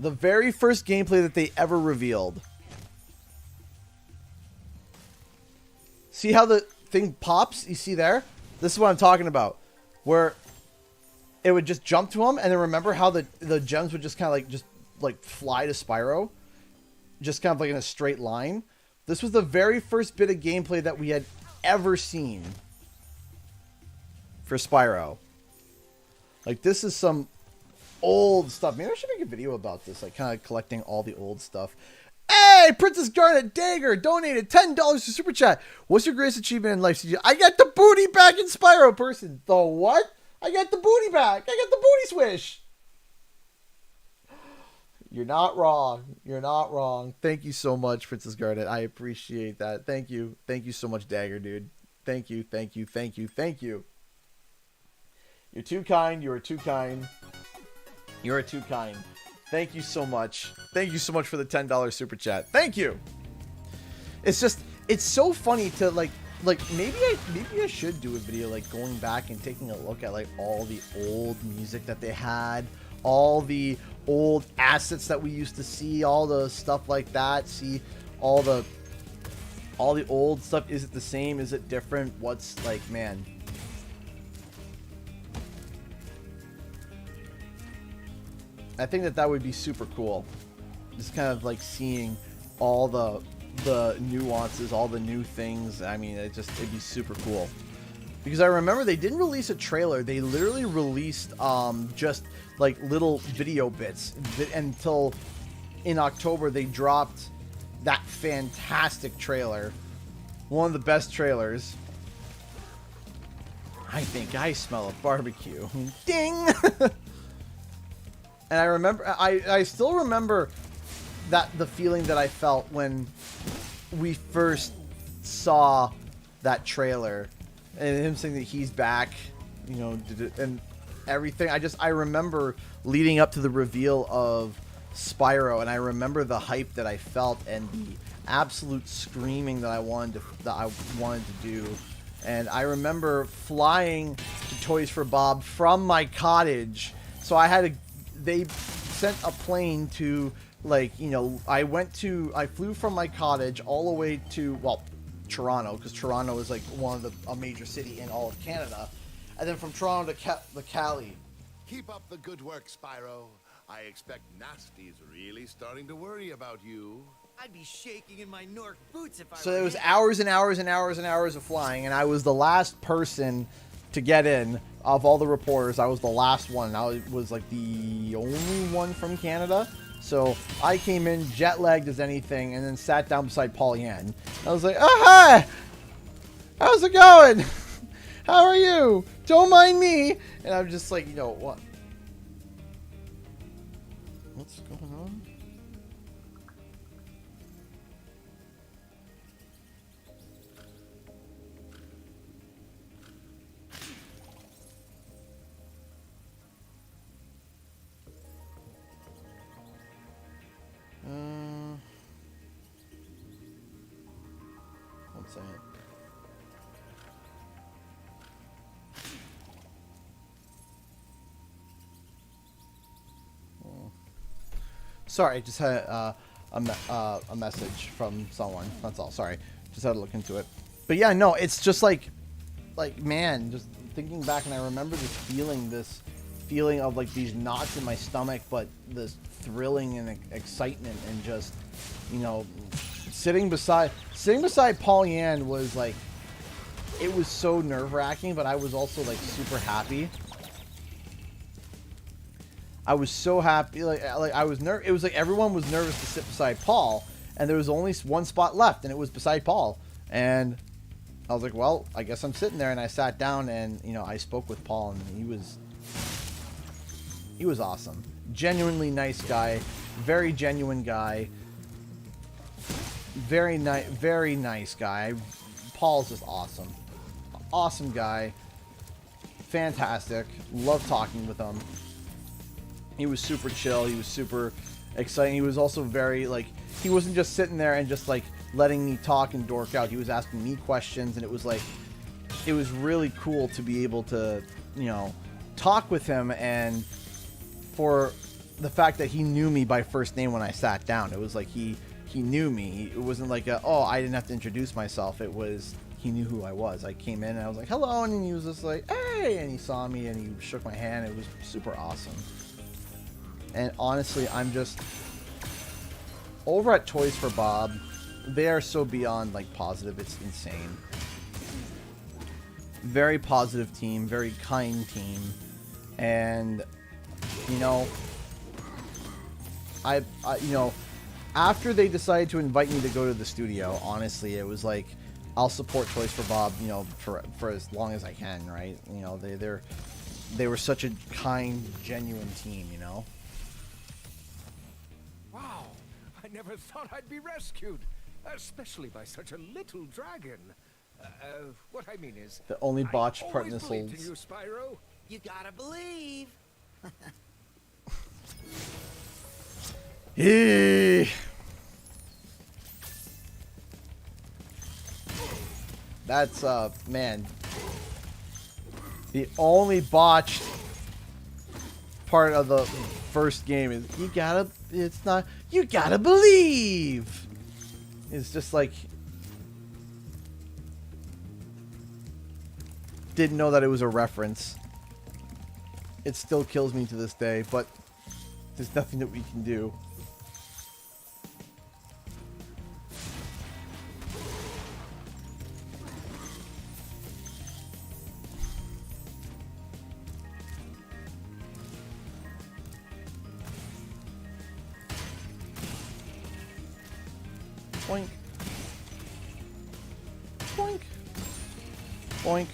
The very first gameplay that they ever revealed. See how the thing pops? You see there? This is what I'm talking about. Where it would just jump to him, and then remember how the gems would just kind of like fly to Spyro? Just kind of like in a straight line. This was the very first bit of gameplay that we had ever seen for Spyro. Like, this is some old stuff. Maybe I should make a video about this, like kind of collecting all the old stuff. Hey, Princess Garnet Dagger donated $10 to Super Chat. What's your greatest achievement in life, CJ? I got the booty back in Spyro person. The what? I got the booty back. I got the booty swish. You're not wrong. You're not wrong. Thank you so much, Princess Garnet. I appreciate that. Thank you. Thank you so much, Dagger, dude. Thank you. Thank you. Thank you. Thank you. You're too kind. You are too kind. You are too kind. Thank you so much. Thank you so much for the $10 super chat. Thank you. It's just, it's so funny to like maybe I should do a video like going back and taking a look at like all the old music that they had, all the old assets that we used to see, all the stuff like that. See all the old stuff. Is it the same? Is it different? What's like, man. I think that would be super cool. Just kind of like seeing all the nuances, all the new things. I mean, it'd be super cool. Because I remember they didn't release a trailer. They literally released just like little video bits until in October they dropped that fantastic trailer. One of the best trailers. I think I smell a barbecue. Ding! And I remember, I still remember the feeling that I felt when we first saw that trailer and him saying that he's back, you know, and everything. I remember leading up to the reveal of Spyro, and I remember the hype that I felt and the absolute screaming that I wanted to do. And I remember flying to Toys for Bob from my cottage. So they sent a plane to, like, you know, I flew from my cottage all the way to, well, Toronto, because Toronto is like a major city in all of Canada. And then from Toronto to Cali. Keep up the good work, Spyro. I expect Nasty's really starting to worry about you. I'd be shaking in my Nork boots if I So were it was him. hours and hours and hours and hours of flying, and I was the last person to get in of all the reporters. I was the last one. I was like the only one from Canada. So I came in jet-lagged as anything and then sat down beside Paul Yan. I was like, oh, hi! How's it going? How are you? Don't mind me. And I'm just like, you know, what? What's going on? One second. Sorry, I just had a message from someone. That's all. Sorry, just had to look into it. But yeah, no, it's just like man, just thinking back, and I remember this feeling of like these knots in my stomach, but this thrilling and excitement, and just, you know, sitting beside Paul Yan was like, it was so nerve-wracking, but I was also like super happy. I was so happy, like I was it was like everyone was nervous to sit beside Paul, and there was only one spot left, and it was beside Paul. And I was like, well, I guess I'm sitting there, and I sat down, and, you know, I spoke with Paul, and he was awesome. Genuinely nice guy, very genuine guy, very nice guy. Paul's just awesome. Awesome guy. Fantastic. Love talking with him. He was super chill. He was super exciting. He was also very, like, he wasn't just sitting there and just, like, letting me talk and dork out. He was asking me questions, and it was, like, it was really cool to be able to, you know, talk with him, and for the fact that he knew me by first name when I sat down. It was like he knew me. It wasn't like oh, I didn't have to introduce myself. It was, he knew who I was. I came in, and I was like, hello, and he was just like, hey, and he saw me, and he shook my hand. It was super awesome. And honestly, I'm just over at Toys for Bob. They are so beyond, like, positive. It's insane. Very positive team, very kind team, and, you know, I you know, after they decided to invite me to go to the studio, honestly, it was like, I'll support Toys for Bob, you know, for as long as I can, right? You know, they were such a kind, genuine team, you know. Wow, I never thought I'd be rescued, especially by such a little dragon. What I mean is, The only botched I part in always this believed whole in you, Spyro. You gotta believe. That's man. The only botched part of the first game is you gotta believe. It's just like didn't know that it was a reference. It still kills me to this day, but there's nothing that we can do. Boink. Boink. Boink.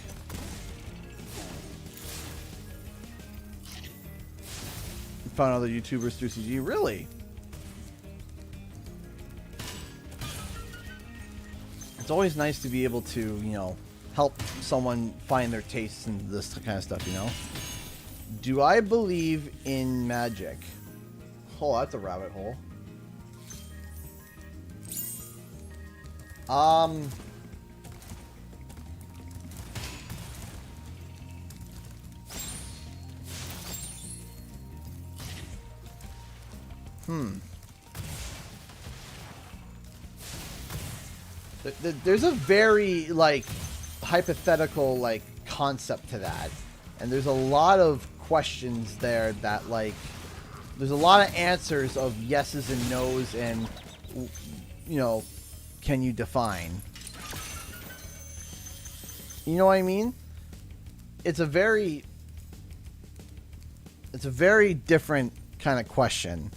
Found other YouTubers through CG. Really? It's always nice to be able to, you know, help someone find their tastes and this kind of stuff, you know? Do I believe in magic? Oh, that's a rabbit hole. There's a very, like, hypothetical, like, concept to that. And there's a lot of questions there that, like, there's a lot of answers of yeses and nos and, you know, can you define? You know what I mean? It's a very different kind of question.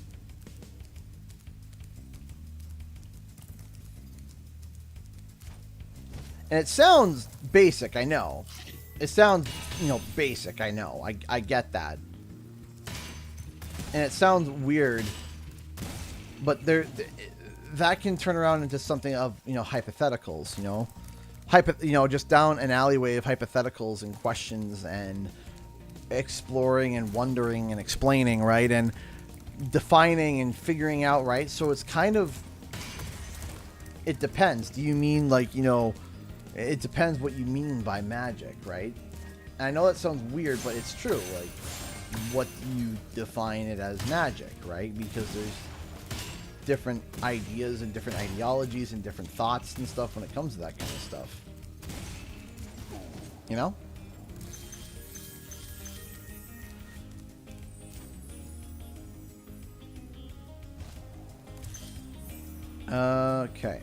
And it sounds basic, I know. It sounds, you know, basic, I know. I get that. And it sounds weird. But that can turn around into something of, you know, hypotheticals, you know. You know, just down an alleyway of hypotheticals and questions and exploring and wondering and explaining, right? And defining and figuring out, right? So it's kind of, it depends. Do you mean, like, you know, it depends what you mean by magic, right? And I know that sounds weird, but it's true. Like, what do you define it as magic, right? Because there's different ideas and different ideologies and different thoughts and stuff when it comes to that kind of stuff. You know? Okay.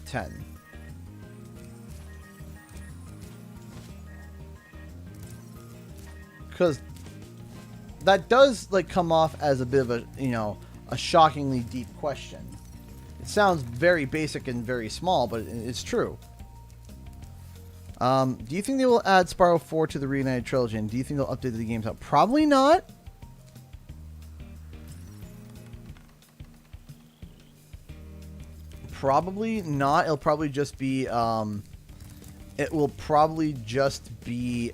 10. Because that does, like, come off as a bit of a, you know, a shockingly deep question. It sounds very basic and very small, but it's true. Do you think they will add Spyro 4 to the Reignited trilogy, and do you think they'll update the games? Probably not. Probably not. It'll probably just be, it will probably just be,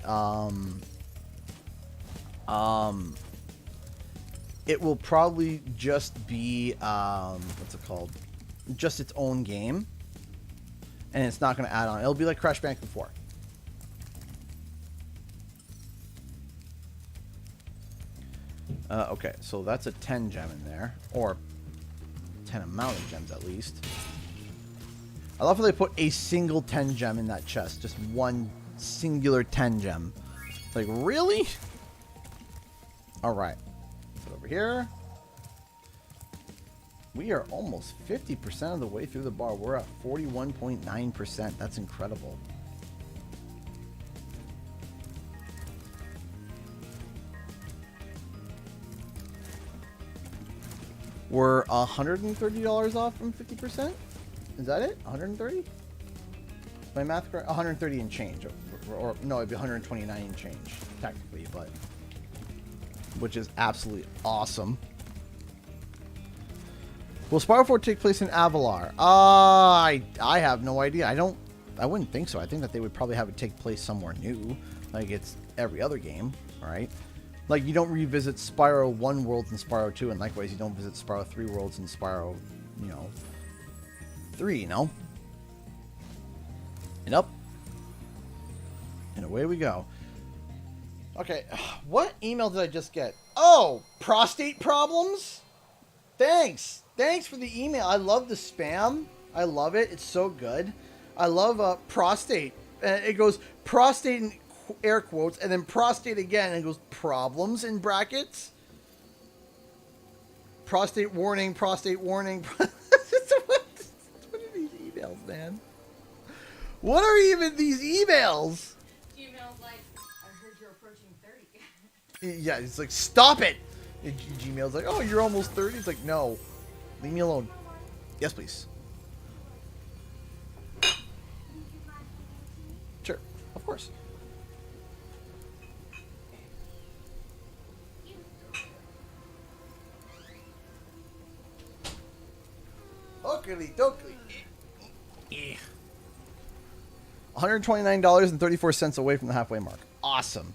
it will probably just be, what's it called? Just its own game. And it's not going to add on. It'll be like Crash Bandicoot 4. Okay, so that's a 10 gem in there. Or 10 amount of gems at least. I love how they put a single 10 gem in that chest. Just one singular 10 gem. Like, really? Alright. Put it over here. We are almost 50% of the way through the bar. We're at 41.9%. That's incredible. We're $130 off from 50%? Is that it? 130? My math correct? 130 and change. Or no, it'd be 129 and change, technically, but which is absolutely awesome. Will Spyro 4 take place in Avalar? I have no idea. I wouldn't think so. I think that they would probably have it take place somewhere new. Like it's every other game, right? Like, you don't revisit Spyro 1 worlds in Spyro 2, and likewise, you don't visit Spyro 3 worlds in Spyro, 3, And up. And away we go. Okay, what email did I just get? Oh, prostate problems? Thanks. Thanks for the email. I love the spam. I love it. It's so good. I love prostate. It goes prostate in air quotes, and then prostate again, and it goes problems in brackets. Prostate warning, prostate warning. What are these emails, man? What are even these emails? Gmail's like, I heard you're approaching 30. Yeah, it's like, stop it! And Gmail's like, oh, you're almost 30? It's like, no. Leave me alone. Yes, please. Sure, of course. Oakley dokley. $129.34 away from the halfway mark. Awesome.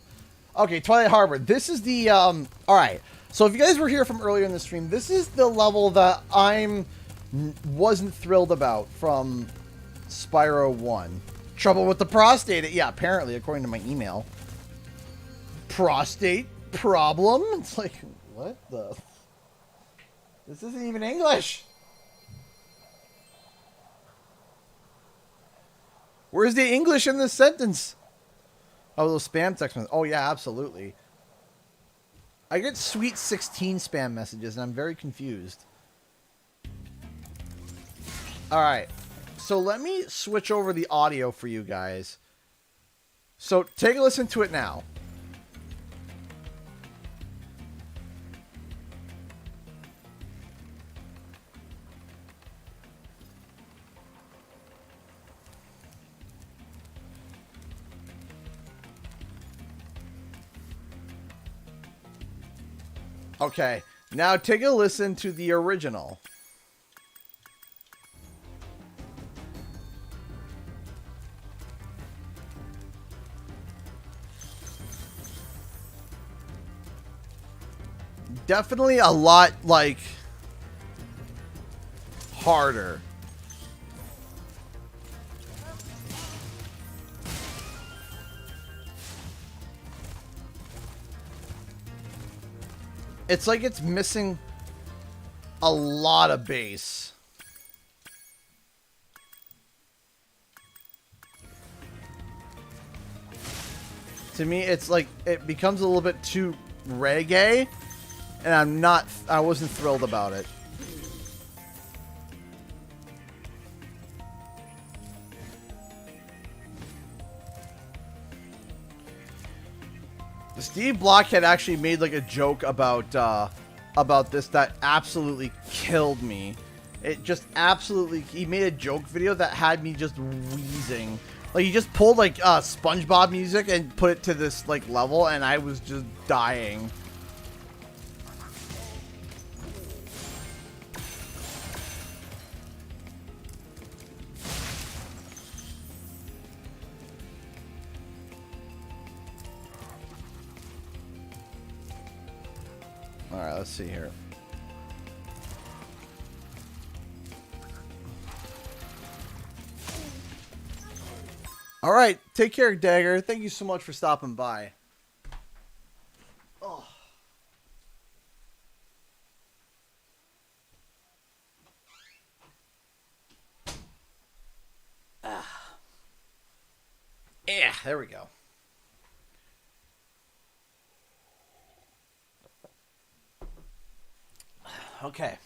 Okay, Twilight Harbor. This is the alright. So if you guys were here from earlier in the stream, this is the level that wasn't thrilled about from Spyro 1. Trouble with the prostate. Yeah, apparently, according to my email. Prostate problem? It's like, what the? This isn't even English. Where's the English in this sentence? Oh, those spam text messages. Oh, yeah, absolutely. I get sweet 16 spam messages, and I'm very confused. Alright. So let me switch over the audio for you guys. So take a listen to it now. Okay, now take a listen to the original. Definitely a lot, like, harder. It's like it's missing a lot of bass. To me, it's like it becomes a little bit too reggae, and I wasn't thrilled about it. Steve Blockhead actually made like a joke about this that absolutely killed me. It just absolutely, he made a joke video that had me just wheezing. Like, he just pulled like SpongeBob music and put it to this like level, and I was just dying. Alright, let's see here. Alright, take care, Dagger. Thank you so much for stopping by. Oh. Yeah, there we go. Okay.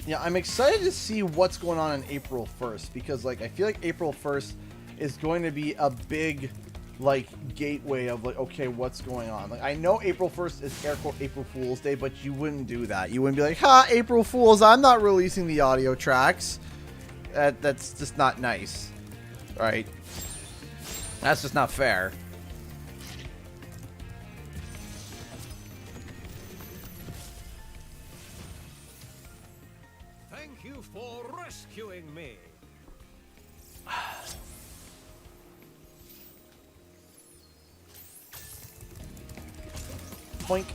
Yeah, I'm excited to see what's going on April 1st, because like I feel like April 1st is going to be a big like gateway of like, okay, what's going on? Like, I know April 1st is air quote April Fool's Day, but you wouldn't do that. You wouldn't be like, ha, April Fools, I'm not releasing the audio tracks. That's just not nice, right? That's just not fair. Boink.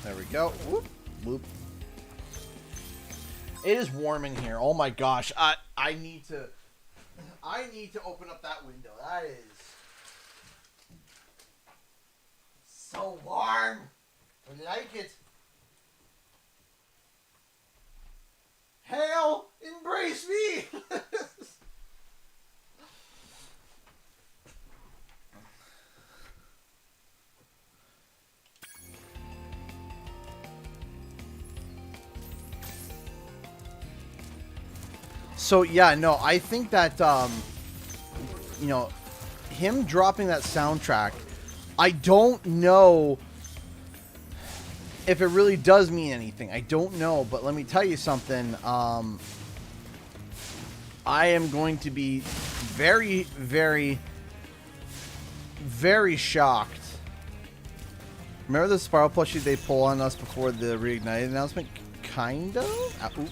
There we go. Whoop. Whoop. It is warm in here. Oh my gosh. I need to open up that window. That is so warm. I like it. Hail, embrace me. So yeah, no, I think that you know, him dropping that soundtrack, I don't know if it really does mean anything. I don't know, but let me tell you something. I am going to be very, very, very shocked. Remember the Spyro plushie they pull on us before the Reignited announcement? Kind of? Ooh.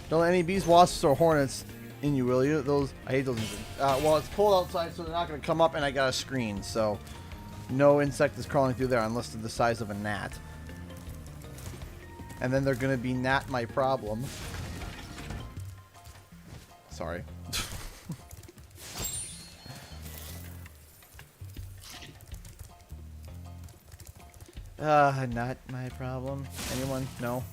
Don't let any bees, wasps, or hornets in you, will you? Those, I hate those. Well, it's cold outside, so they're not going to come up, and I got a screen, so no insect is crawling through there unless they're the size of a gnat. And then they're going to be gnat my problem. Sorry. Not my problem. Anyone? No.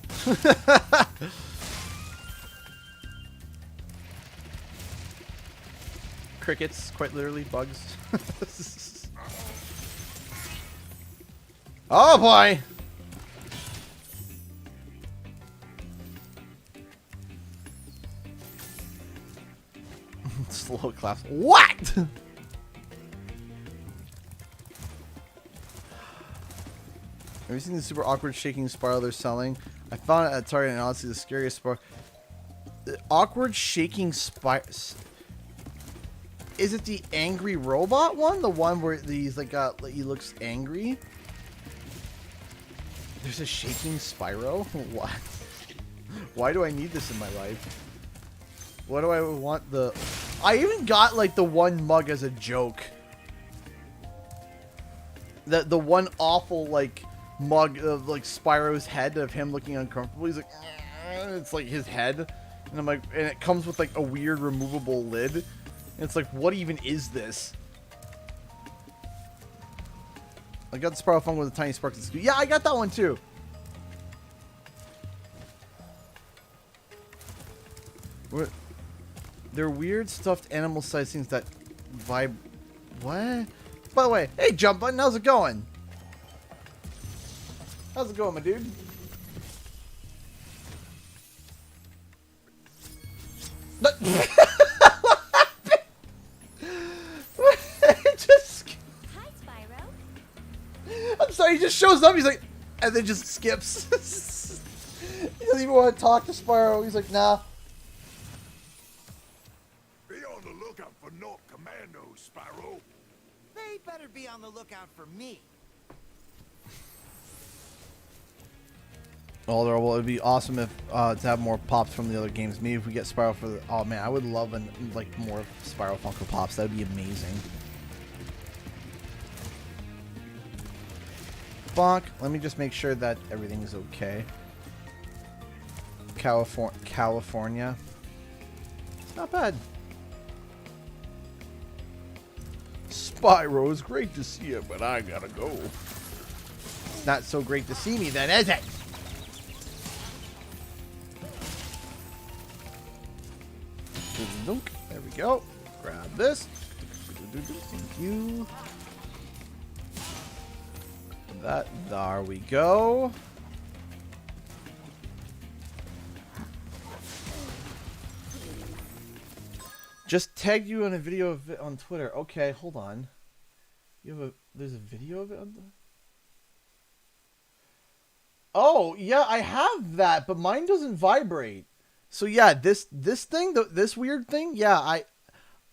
Crickets, quite literally, bugs. Oh boy! Slow claps. What? Have you seen the super awkward shaking Spyro they're selling? I found it at Target and honestly the scariest Spyro. The awkward shaking Spyro. Is it the angry robot one? The one where he's like he looks angry? There's a shaking Spyro? What? Why do I need this in my life? What do I want the... I even got like the one mug as a joke. The one awful like mug of like Spyro's head of him looking uncomfortable. He's like, it's like his head. And I'm like, and it comes with like a weird removable lid. And it's like, what even is this? I got the Spyro Funk with a tiny spark. Yeah, I got that one too. What? They're weird stuffed animal-sized things that vibe. What? By the way, hey, Jump Button, how's it going? How's it going, my dude? Hi, Spyro. I'm sorry, he just shows up, he's like, and then just skips. He doesn't even want to talk to Spyro. He's like, nah. Be on the lookout for North Commandos, Spyro. They better be on the lookout for me. Oh, well, it'd be awesome if to have more pops from the other games. Maybe if we get Spyro for the... Oh, man, I would love like more Spyro Funko Pops. That would be amazing. Bonk. Let me just make sure that everything is okay. California. It's not bad. Spyro, it's great to see you, but I gotta go. It's not so great to see me then, is it? There we go. Grab this. Thank you. That. There we go. Just tagged you in a video of it on Twitter. Okay, hold on. You have a... There's a video of it on the... Oh, yeah, I have that, but mine doesn't vibrate. So yeah, this thing, this weird thing, yeah,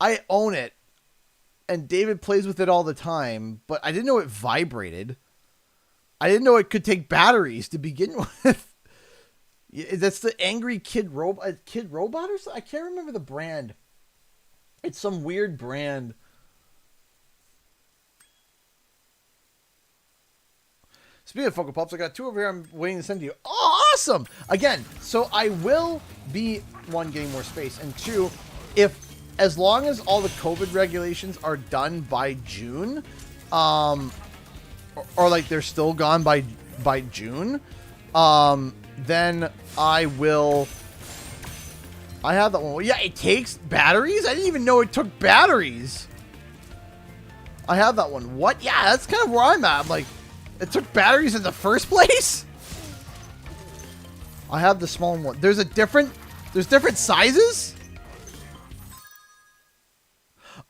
I own it. And David plays with it all the time, but I didn't know it vibrated. I didn't know it could take batteries to begin with. That's the angry kid robot or something? I can't remember the brand. It's some weird brand. Speaking of Funko Pops, I got 2 over here I'm waiting to send to you. Oh, awesome! Again, so I will be, 1, getting more space, and 2, as long as all the COVID regulations are done by June, or like they're still gone by June, then I will. I have that one. Yeah, it takes batteries? I didn't even know it took batteries. I have that one. What? Yeah, that's kind of where I'm at. I'm like, it took batteries in the first place? I have the small one. There's different sizes?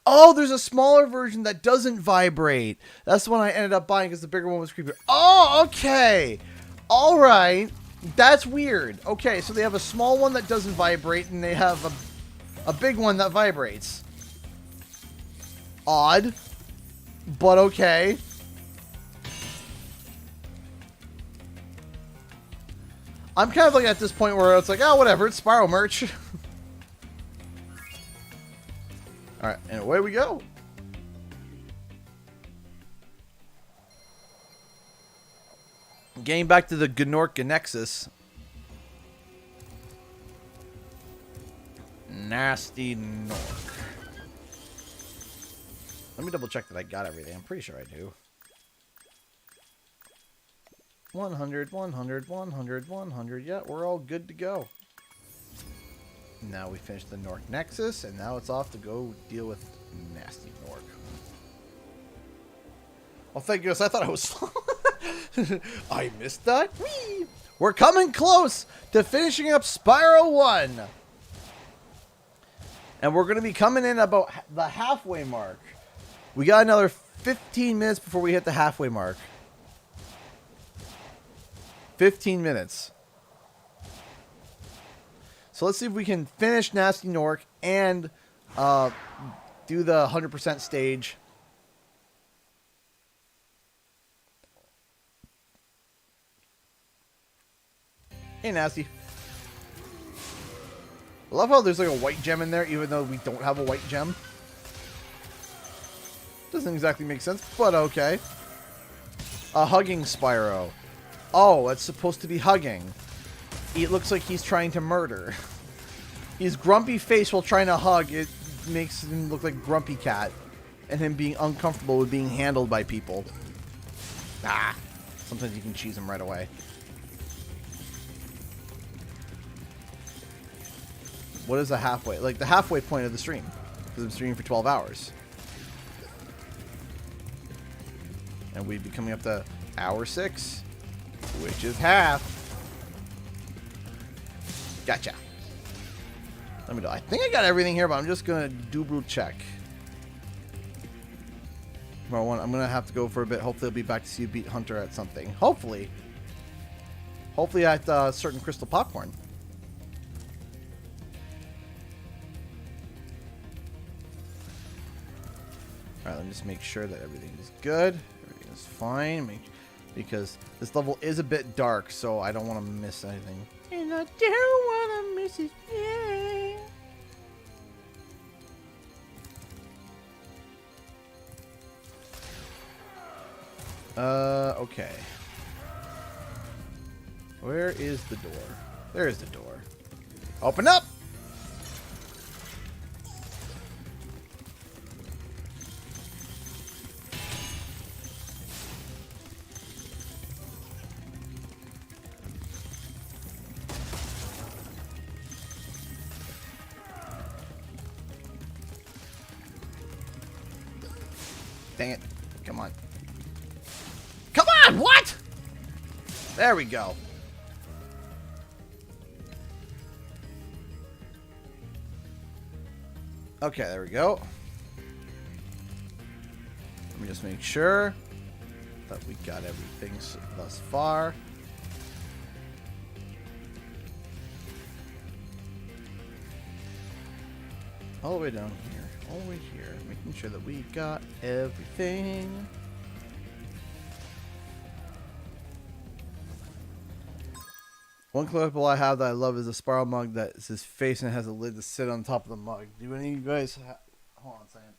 Oh, there's a smaller version that doesn't vibrate. That's the one I ended up buying because the bigger one was creepier. Oh, okay. All right. That's weird. Okay, so they have a small one that doesn't vibrate, and they have a big one that vibrates. Odd. But okay. I'm kind of like at this point where it's like, oh, whatever. It's Spyro merch. Alright, and away we go. Getting back to the Gnork Nexus. Nasty Nork. Let me double check that I got everything. I'm pretty sure I do. 100, 100, 100, 100. Yeah, we're all good to go. Now we finished the Nork Nexus, and now it's off to go deal with Nasty Nork. Oh, thank goodness. I thought I was... I missed that. Whee! We're coming close to finishing up Spyro 1. And we're going to be coming in about the halfway mark. We got another 15 minutes before we hit the halfway mark. 15 minutes. So let's see if we can finish Nasty Nork and do the 100% stage. Hey, Nasty. I love how there's like a white gem in there, even though we don't have a white gem. Doesn't exactly make sense, but okay. A hugging Spyro. Oh, it's supposed to be hugging. It looks like he's trying to murder. His grumpy face while trying to hug, it makes him look like Grumpy Cat. And him being uncomfortable with being handled by people. Ah, sometimes you can cheese him right away. What is the halfway? Like the halfway point of the stream. Because I'm streaming for 12 hours. And we'd be coming up to hour 6. Which is half. Gotcha. Let me know. I think I got everything here, but I'm just going to double check. Tomorrow one, I'm going to have to go for a bit. Hopefully I'll be back to see you beat Hunter at something. Hopefully. Hopefully at certain Crystal Popcorn. Alright, let me just make sure that everything is good. Everything is fine. Because this level is a bit dark, so I don't want to miss anything. And I don't want to miss it. Yeah. Okay. Where is the door? There's the door. Open up! Dang it. Come on. Come on! What? There we go. Okay, there we go. Let me just make sure that we got everything thus far. All the way down here. All the way here. Making sure that we got everything. One collectible I have that I love is a Spyro mug that is his face and it has a lid to sit on top of the mug. Do any of you guys have... Hold on a second.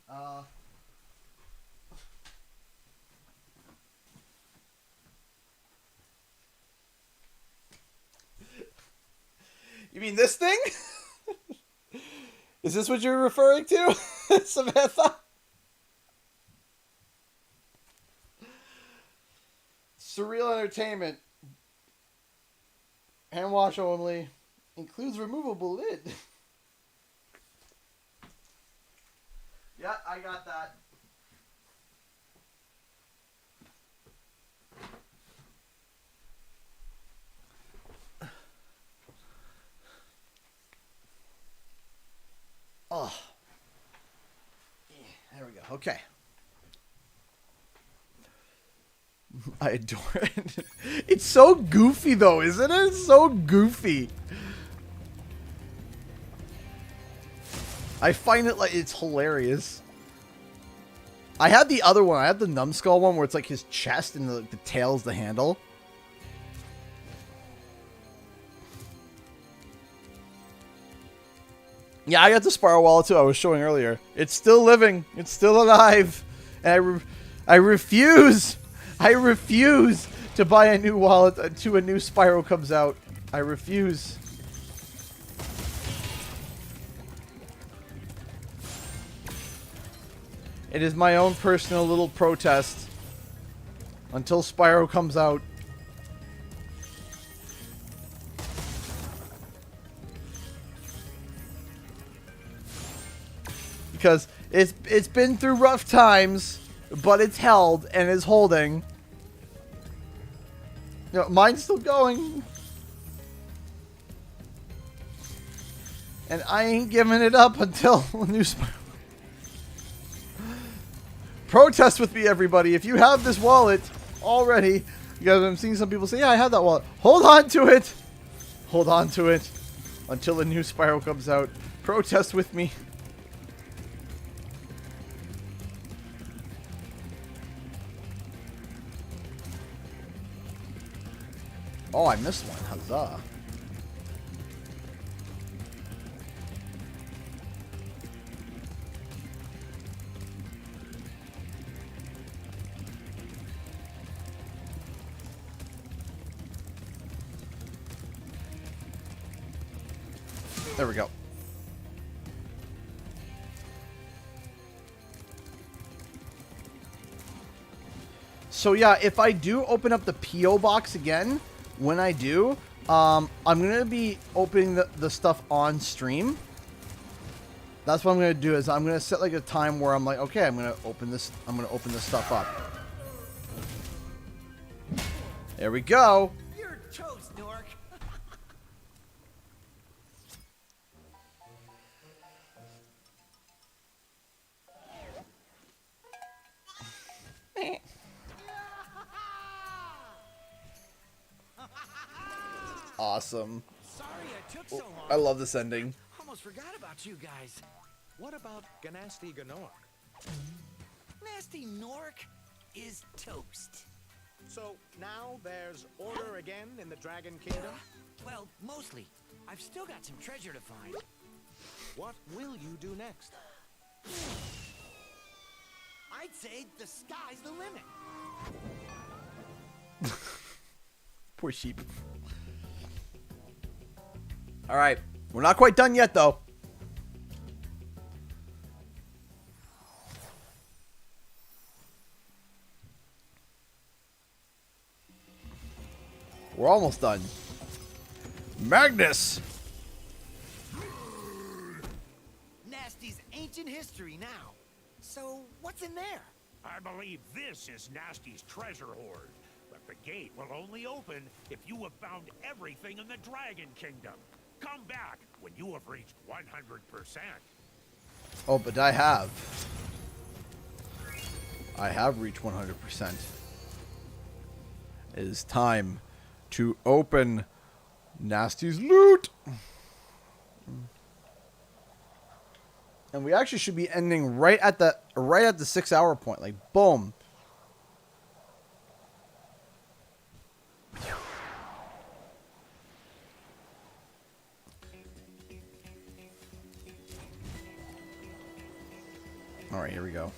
You mean this thing? Is this what you're referring to, Samantha? Surreal entertainment. Hand wash only. Includes removable lid. Yeah, I got that. Oh. Yeah, there we go. Okay. I adore it. It's so goofy though, isn't it? It's so goofy. I find it like it's hilarious. I had the other one. I had the numbskull one where it's like his chest and the tail's the handle. Yeah, I got the Spyro wallet too. I was showing earlier. It's still living. It's still alive. And I refuse. I refuse to buy a new wallet until a new Spyro comes out. I refuse. It is my own personal little protest until Spyro comes out. Because it's been through rough times, but it's held and is holding. You know, mine's still going. And I ain't giving it up until a new Spyro. Protest with me, everybody. If you have this wallet already, because I'm seeing some people say, yeah, I have that wallet. Hold on to it. Hold on to it until a new Spyro comes out. Protest with me. Oh, I missed one. Huzzah. There we go. So yeah, if I do open up the P.O. box again, when I do, I'm going to be opening the stuff on stream. That's what I'm going to do is I'm going to set like a time where I'm like, okay, I'm going to open this stuff up. There we go. You're toast, Nork. Awesome. Sorry I took so long. I love this ending. Almost forgot about you guys. What about Ganasty Ganork? Nasty Nork is toast. So now there's order again in the Dragon Kingdom? Well, mostly. I've still got some treasure to find. What will you do next? I'd say the sky's the limit. Poor sheep. All right. We're not quite done yet, though. We're almost done. Magnus! Nasty's ancient history now. So, what's in there? I believe this is Nasty's treasure hoard. But the gate will only open if you have found everything in the Dragon Kingdom. Come back when you have reached 100%. Oh, but I have. I have reached 100%. It is time to open Nasty's loot. And we actually should be ending right at the 6 hour point. Like, boom. All right, here we go.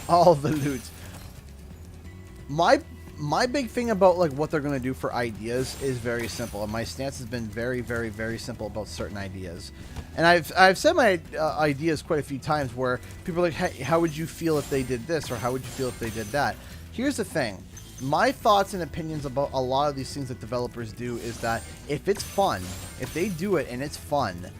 All the loot. My My big thing about like what they're going to do for ideas is very simple, and my stance has been very, very, very simple about certain ideas. And I've said my ideas quite a few times where people are like, hey, how would you feel if they did this, or how would you feel if they did that? Here's the thing. My thoughts and opinions about a lot of these things that developers do is that if it's fun, if they do it and it's fun,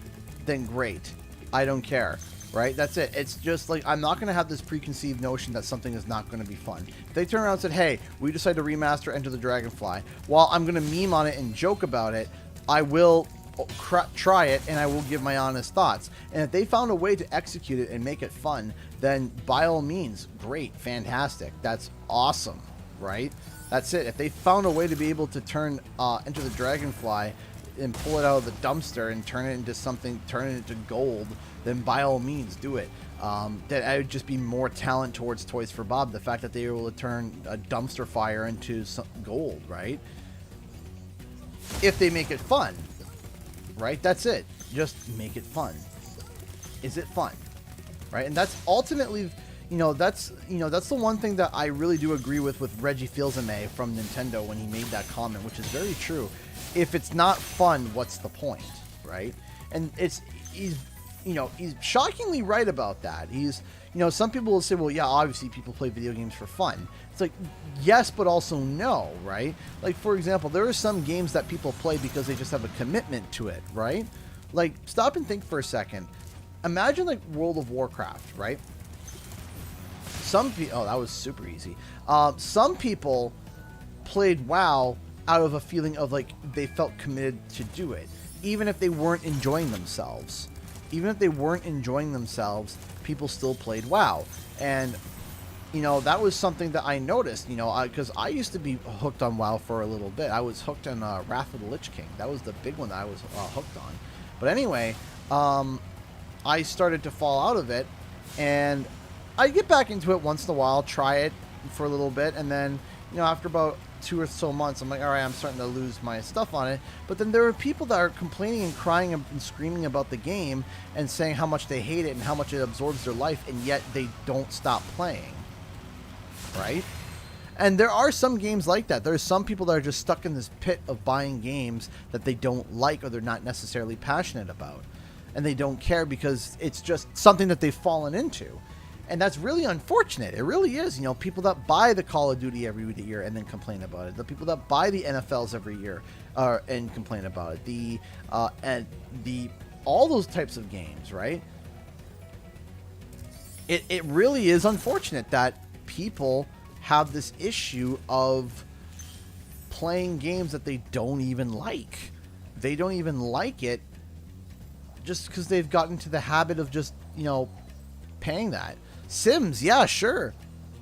then great. I don't care. Right? That's it. It's just like, I'm not going to have this preconceived notion that something is not going to be fun. If they turn around and said, hey, we decided to remaster Enter the Dragonfly, while I'm going to meme on it and joke about it, I will try it and I will give my honest thoughts. And if they found a way to execute it and make it fun, then by all means, great, fantastic. That's awesome, right? That's it. If they found a way to be able to turn Enter the Dragonfly and pull it out of the dumpster and turn it into something, turn it into gold, then by all means do it. That I would just be more talent towards Toys for Bob. The fact that they were able to turn a dumpster fire into some gold, right? If they make it fun, right? That's it. Just make it fun. Is it fun, right? And that's ultimately, that's the one thing that I really do agree with Reggie Fils-Aimé from Nintendo when he made that comment, which is very true. If it's not fun, what's the point, right? And he's shockingly right about that. Some people will say, well, yeah, obviously people play video games for fun. It's like, yes, but also no, right? Like, for example, there are some games that people play because they just have a commitment to it, right? Like, stop and think for a second. Imagine, like, World of Warcraft, right? Oh, that was super easy. Some people played WoW out of a feeling of, like, they felt committed to do it, even if they weren't enjoying themselves. Even if they weren't enjoying themselves, people still played WoW. And, that was something that I noticed, because I used to be hooked on WoW for a little bit. I was hooked on Wrath of the Lich King. That was the big one that I was hooked on. But anyway, I started to fall out of it, and I get back into it once in a while, try it for a little bit, and then, after about 2 or so months, I'm like, all right, I'm starting to lose my stuff on it. But then there are people that are complaining and crying and screaming about the game and saying how much they hate it and how much it absorbs their life, and yet they don't stop playing, right? And there are some games like that. There's some people that are just stuck in this pit of buying games that they don't like or they're not necessarily passionate about, and they don't care because it's just something that they've fallen into. And that's really unfortunate. It really is. People that buy the Call of Duty every year and then complain about it. The people that buy the NFLs every year and complain about it. All those types of games, right? It really is unfortunate that people have this issue of playing games that they don't even like. They don't even like it just because they've gotten to the habit of just, paying that. Sims, yeah, sure.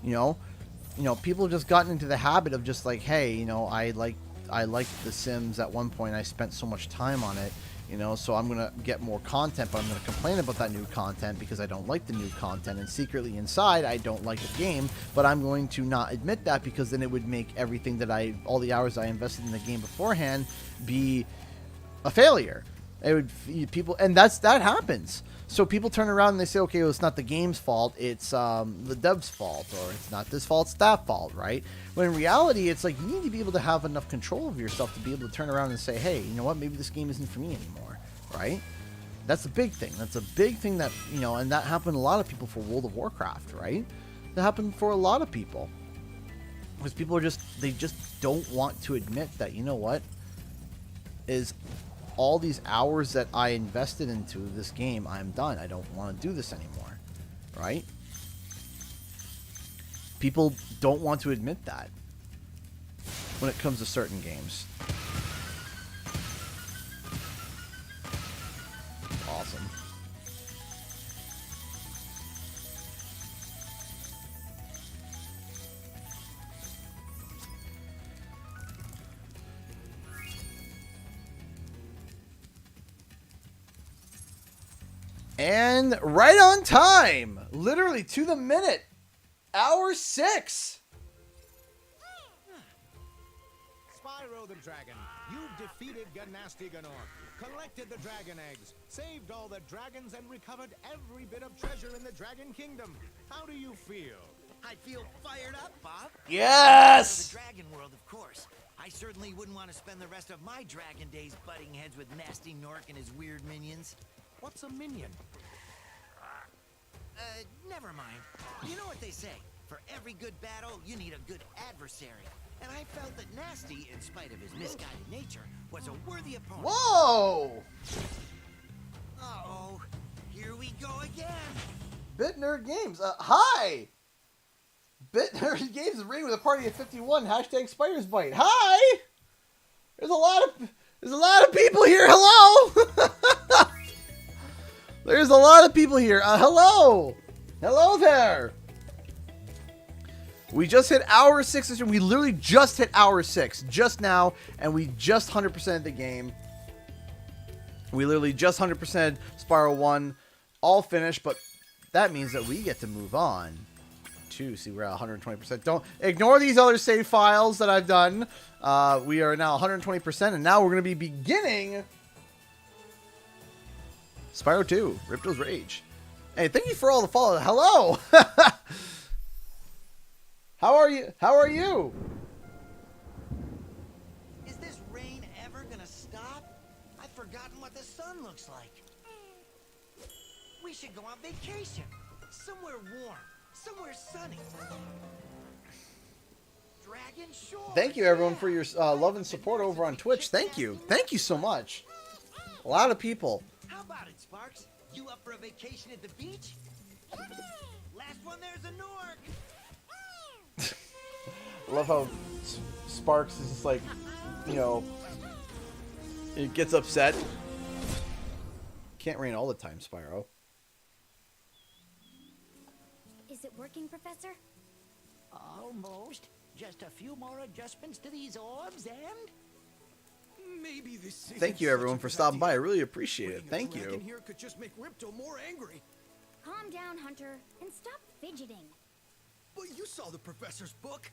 People have just gotten into the habit of just like, hey, I liked The Sims at one point. I spent so much time on it, so I'm going to get more content, but I'm going to complain about that new content because I don't like the new content. And secretly inside, I don't like the game, but I'm going to not admit that because then it would make everything that all the hours I invested in the game beforehand be a failure. It would people, and that happens. So people turn around and they say, okay, well, it's not the game's fault, it's the dev's fault, or it's not this fault, it's that fault, right? When in reality, it's like you need to be able to have enough control of yourself to be able to turn around and say, hey, you know what, maybe this game isn't for me anymore, right? That's a big thing. That's a big thing that, and that happened to a lot of people for World of Warcraft, right? That happened for a lot of people. Because people they just don't want to admit that, you know what, is all these hours that I invested into this game, I'm done. I don't want to do this anymore, right? People don't want to admit that when it comes to certain games. Awesome. And right on time, literally to the minute, hour 6. Spyro the Dragon, you've defeated Ganasty Ganor, collected the dragon eggs, saved all the dragons, and recovered every bit of treasure in the Dragon Kingdom. How do you feel? I feel fired up, Bob. Yes! For the dragon world, of course. I certainly wouldn't want to spend the rest of my dragon days butting heads with Nasty Nork and his weird minions. What's a minion? Never mind. You know what they say. For every good battle, you need a good adversary. And I felt that Nasty, in spite of his misguided nature, was a worthy opponent. Whoa! Uh-oh. Here we go again. Bit Nerd Games. Hi! Bit Nerd Games is ringing with a party of 51. Hashtag Spider's Bite. Hi! There's a lot of people here. Hello! There's a lot of people here. Hello! Hello there! We just hit hour 6 this year. We literally just hit hour 6 just now, and we just 100%ed the game. We literally just 100%ed Spyro 1, all finished, but that means that we get to move on to, see, we're at 120%. Don't ignore these other save files that I've done. We are now 120%, and now we're going to be beginning Spyro 2, Ripto's Rage. Hey, thank you for all the follow. Hello! How are you? How are you? Is this rain ever gonna stop? I've forgotten what the sun looks like. We should go on vacation. Somewhere warm. Somewhere sunny. Dragon Shore. Thank you, everyone, for your love and support over on Twitch. Thank you. Thank you so much. A lot of people. How about it, Sparks? You up for a vacation at the beach? Last one there's a Nork. I love how Sparks is just like, you know, it gets upset. Can't rain all the time, Spyro. Is it working, Professor? Almost. Just a few more adjustments to these orbs and... Maybe this. Thank you, everyone, for stopping by. I really appreciate it. Thank you. Here could just make Ripto more angry. Calm down, Hunter, and stop fidgeting. But you saw the professor's book.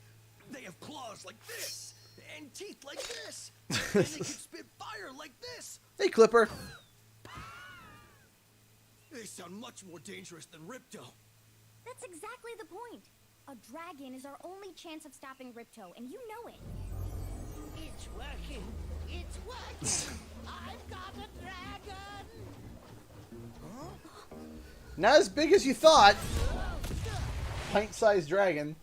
They have claws like this, and teeth like this, and they can spit fire like this. Hey, Clipper. They sound much more dangerous than Ripto. That's exactly the point. A dragon is our only chance of stopping Ripto, and you know it. It's working. It's working. I've got a dragon. Huh? Not as big as you thought. Pint-sized dragon.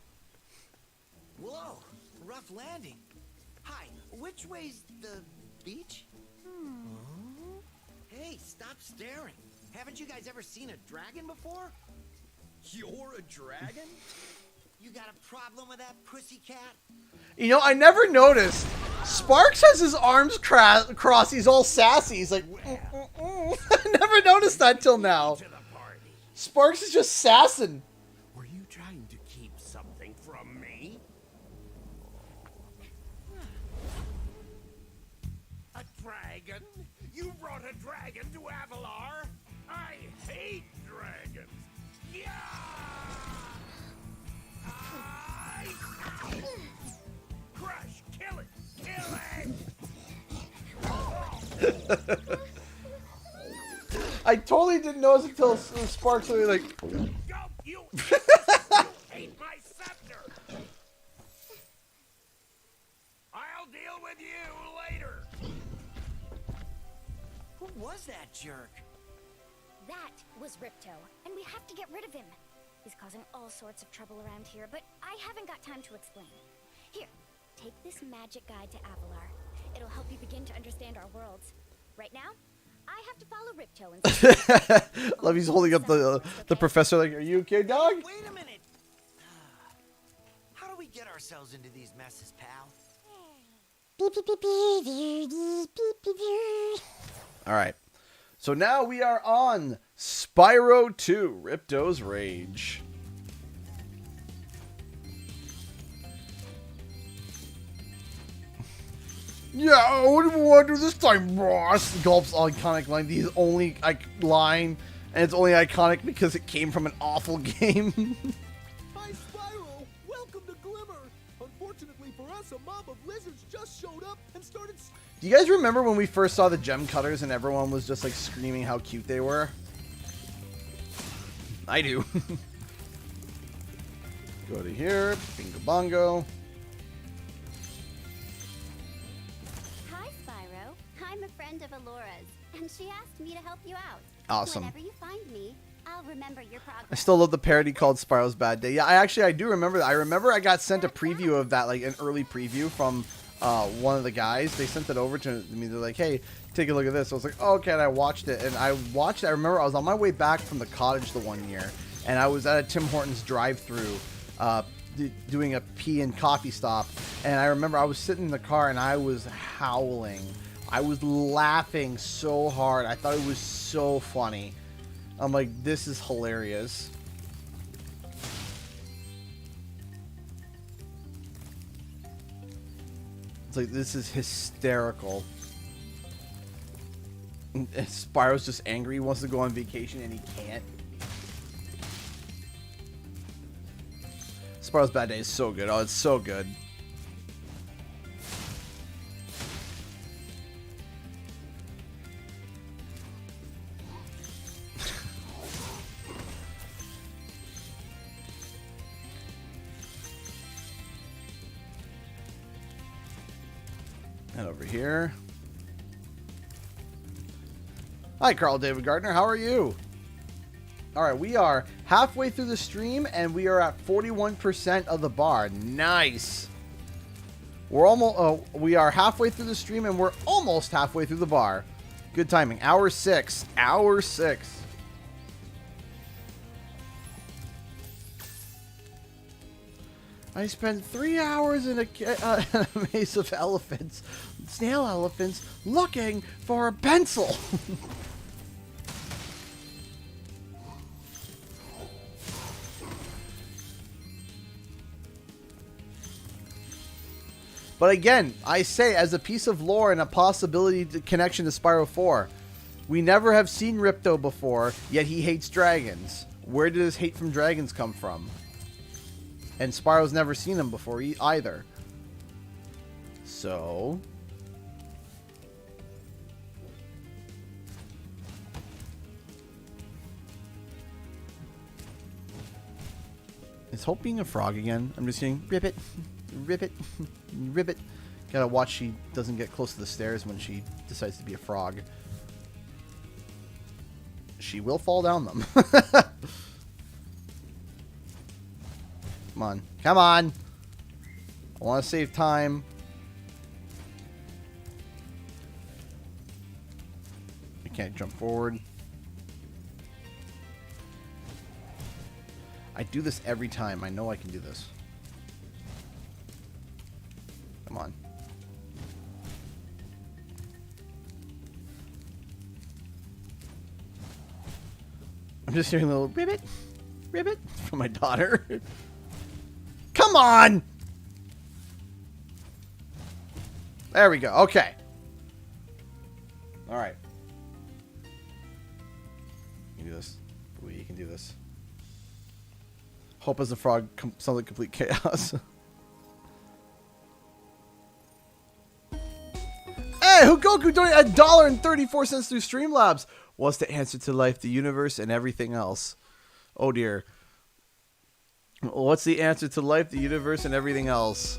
Whoa, rough landing. Hi, which way's the beach? Hey, stop staring. Haven't you guys ever seen a dragon before? You're a dragon? You got a problem with that, pussycat? You know, I never noticed. Sparks has his arms crossed. He's all sassy. He's like, I never noticed that till now. Sparks is just sassing. Were you trying to keep something from me? A dragon? You brought a dragon to Avalar? I hate dragons. Yeah! Crush! Kill it! Kill it! I totally didn't notice until Sparks was like. Go! You ate my scepter! I'll deal with you later! Who was that jerk? That was Ripto, and we have to get rid of him. He's causing all sorts of trouble around here, but I haven't got time to explain. Here, take this magic guide to Avalar. It'll help you begin to understand our worlds. Right now, I have to follow Ripto and Love he's holding up the professor like, are you okay, dog? Wait a minute. How do we get ourselves into these messes, pal? All right. So now we are on Spyro 2, Ripto's Rage. Yeah, what do we want to do this time, Ross? Gulp's iconic line. The only line, and it's only iconic because it came from an awful game. Hi, Spyro. Welcome to Glimmer. Unfortunately for us, a mob of lizards just showed up and started. Do you guys remember when we first saw the gem cutters and everyone was just like screaming how cute they were? I do. Go to here. Bingo bongo. Hi, Spyro. I'm a friend of Alora's, and she asked me to help you out. Awesome. Whenever you find me, I'll remember your progress. I still love the parody called Spyro's Bad Day. Yeah, I do remember that. I remember I got sent a preview of that, like an early preview from one of the guys. They sent it over to me. They're like, hey, take a look at this. I was like, oh, okay, and I watched it. And I remember I was on my way back from the cottage the one year, and I was at a Tim Hortons drive-thru doing a pee and coffee stop. And I remember I was sitting in the car, and I was howling. I was laughing so hard. I thought it was so funny. I'm like, this is hilarious. It's like, this is hysterical. And Spyro's just angry. He wants to go on vacation and he can't. Spyro's Bad Day is so good. Oh, it's so good. And over here. Hi, Carl David Gardner. How are you? All right, we are halfway through the stream, and we are at 41% of the bar. Nice. We're almost. We are halfway through the stream, and we're almost halfway through the bar. Good timing. Hour 6. Hour 6. I spent 3 hours in a maze of elephants, snail elephants, looking for a pencil. But again, I say, as a piece of lore and a possibility connection to Spyro 4, we never have seen Ripto before, yet he hates dragons. Where did his hate from dragons come from? And Spyro's never seen him before either. So... is Hope being a frog again? I'm just saying, rip it, rip it, rip it. Gotta watch she doesn't get close to the stairs when she decides to be a frog. She will fall down them. Come on. Come on. I want to save time. I can't jump forward. I do this every time. I know I can do this. Come on. I'm just hearing a little ribbit, ribbit from my daughter. Come on! There we go. Okay. All right. You can do this. We can do this. Hope as a frog sounds like complete chaos. Hey, Hugoku donated $1.34 through Streamlabs. What's the answer to life, the universe, and everything else? Oh dear. What's the answer to life, the universe, and everything else?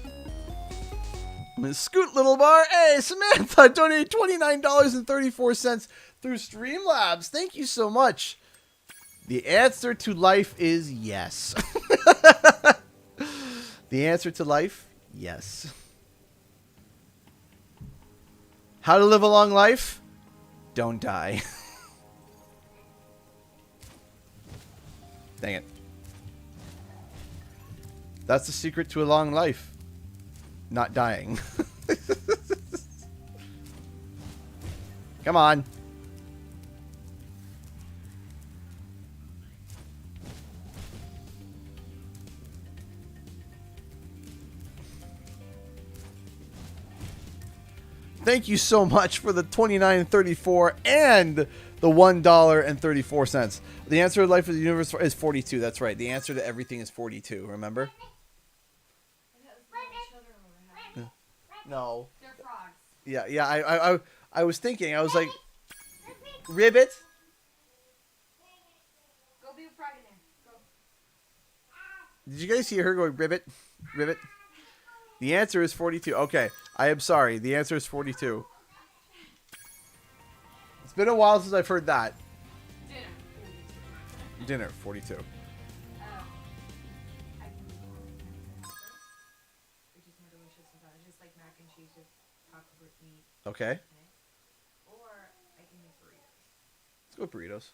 Scoot Little Bar. Hey, Samantha donated $29.34 through Streamlabs. Thank you so much. The answer to life is yes. The answer to life, yes. How to live a long life? Don't die. Dang it. That's the secret to a long life. Not dying. Come on. Thank you so much for the $29.34 and the $1.34. The answer to life of the universe is 42. That's right. The answer to everything is 42. Remember? No. They're frogs. Yeah. I was thinking. I was like, ribbit. Go be a frog in there. Did you guys hear her going ribbit, ribbit? The answer is 42. Okay, I am sorry. The answer is 42. It's been a while since I've heard that. Dinner 42. Okay. Or I can make burritos. Let's go with burritos.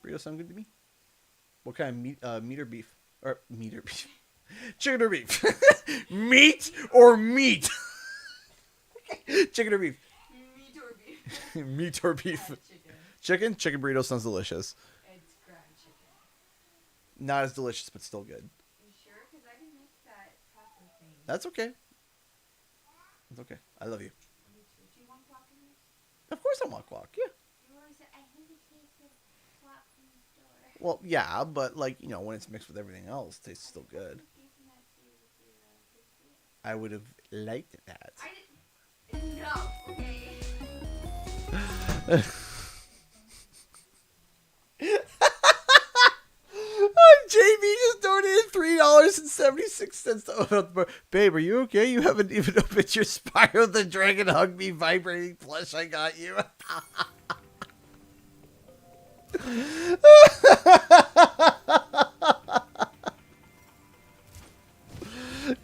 Burritos sound good to me. What kind of meat or beef? Or meat or beef? Chicken or beef? Meat or meat? Chicken or beef? Meat or beef. Meat or beef? Chicken? Chicken burrito sounds delicious. It's ground chicken. Not as delicious, but still good. You sure? Because I didn't make that proper thing. That's okay. It's okay. I love you. Me too. Do you want guac in yours? Of course I want guac. Yeah. Yours, I hate the taste of guac from the store. Well, yeah, but like, you know, when it's mixed with everything else, it tastes still good. I would have liked that. No. Okay. JB just donated $3.76 to Babe, are you okay? You haven't even opened your Spyro the Dragon Hug Me vibrating plush I got you.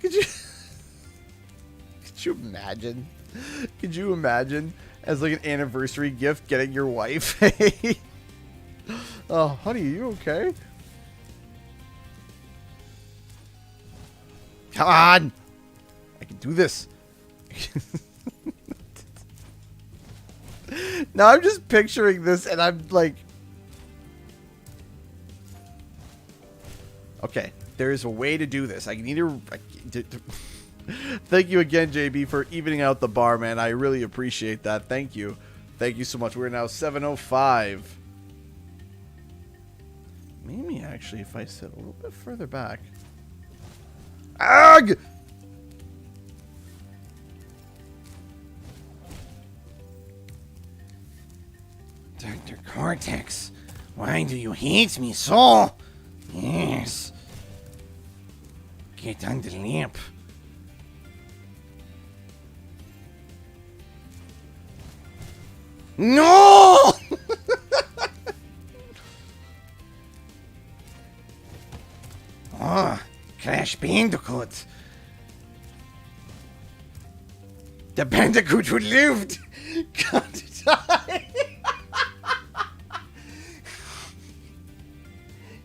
Could you imagine? Could you imagine as like an anniversary gift getting your wife? Hey, oh, honey, are you okay? Come on! I can do this. Now I'm just picturing this and I'm like... Okay, there is a way to do this. I can either... Thank you again, JB, for evening out the bar, man. I really appreciate that. Thank you. Thank you so much. We're now 7:05. Maybe, actually, if I sit a little bit further back... Ugh! Dr. Cortex, why do you hate me so? Yes. Get on the lamp. No! Oh, Crash Bandicoot. The Bandicoot who lived got to die.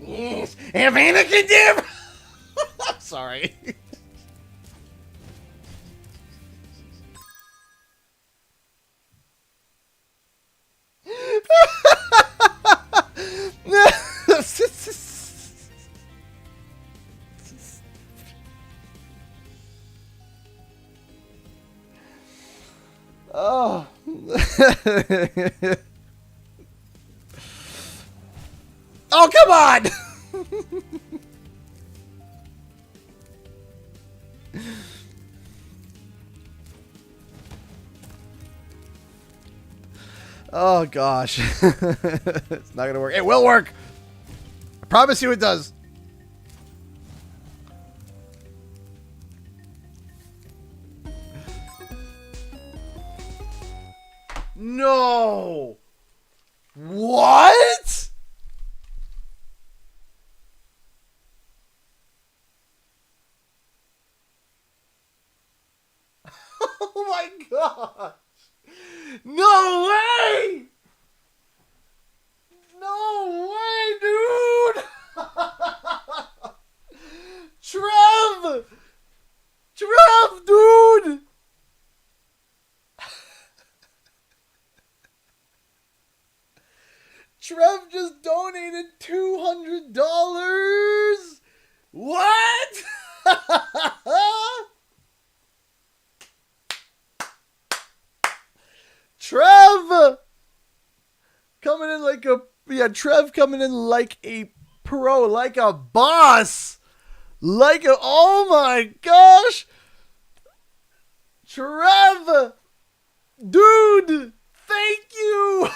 Yes, and Anakin did. Sorry. Oh. Oh, come on. Oh gosh. It's not gonna work. It will work. I promise you it does. No. What? Oh my god. No way! No way, dude! Trev! Trev, dude! Trev just donated $200! What? Trev coming in like a Trev coming in like a pro, like a boss, like a, oh my gosh, Trev, dude, thank you.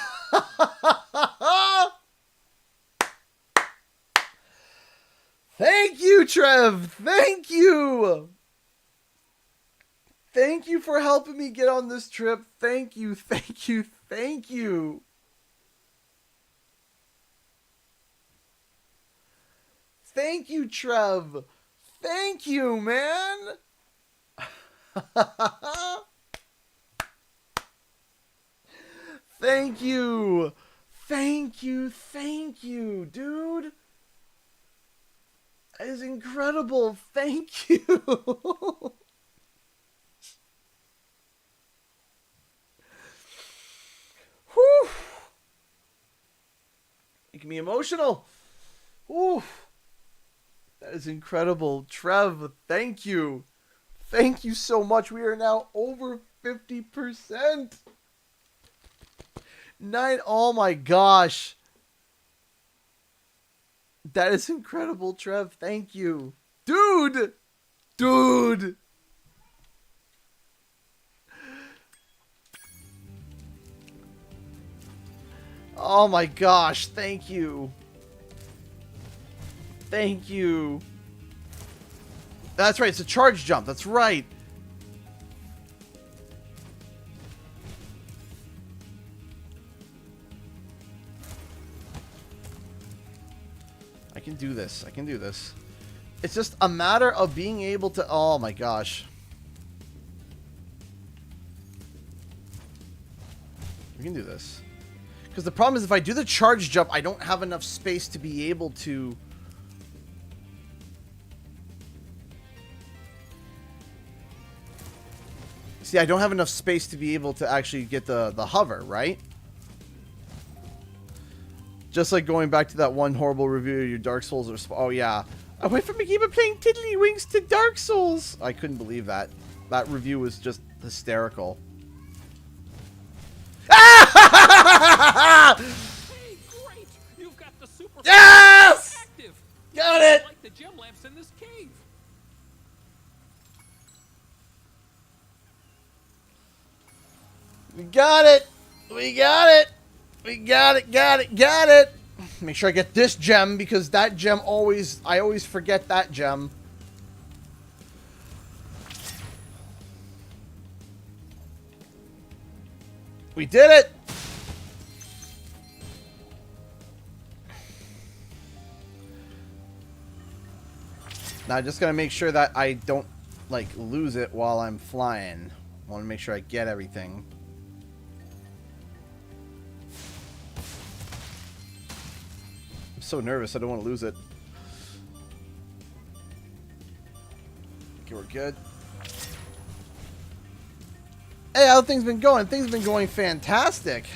Trev. Thank you. Thank you for helping me get on this trip. Thank you. Thank you. Thank you. Thank you, Trev. Thank you, man. Thank you. Thank you. Thank you, dude. That is incredible. Thank you. Whew. Making me emotional. Whew. That is incredible. Trev, thank you. Thank you so much. We are now over 50%. Oh my gosh. That is incredible, Trev. Thank you. Dude. Dude. Oh my gosh. Thank you. Thank you. That's right. It's a charge jump. That's right. I can do this. I can do this. It's just a matter of being able to... Oh my gosh. We can do this. Because the problem is if I do the charge jump, I don't have enough space to be able to... See, I don't have enough space to be able to actually get the hover, right? Just like going back to that one horrible review of your Dark Souls or... Oh, yeah. I went from a game of playing Tiddlywinks to Dark Souls. I couldn't believe that. That review was just hysterical. Hey, great! You've got the super... Yes! Active. Got it! Like the gem lamps in this cave. We got it! We got it! We got it, got it, got it! Make sure I get this gem, because that gem always... I always forget that gem. We did it! Now, I just gotta make sure that I don't, like, lose it while I'm flying. I want to make sure I get everything. I'm so nervous, I don't want to lose it. Okay, we're good. Hey, how have things been going? Things have been going fantastic.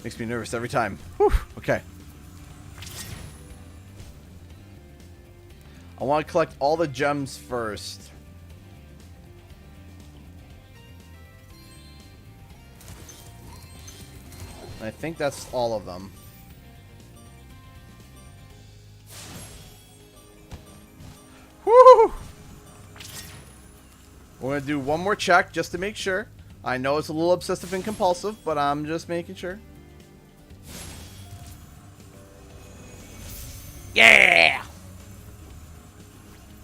Makes me nervous every time. Whew, okay. I want to collect all the gems first. And I think that's all of them. Woo! We're going to do one more check just to make sure. I know it's a little obsessive and compulsive, but I'm just making sure. Yeah!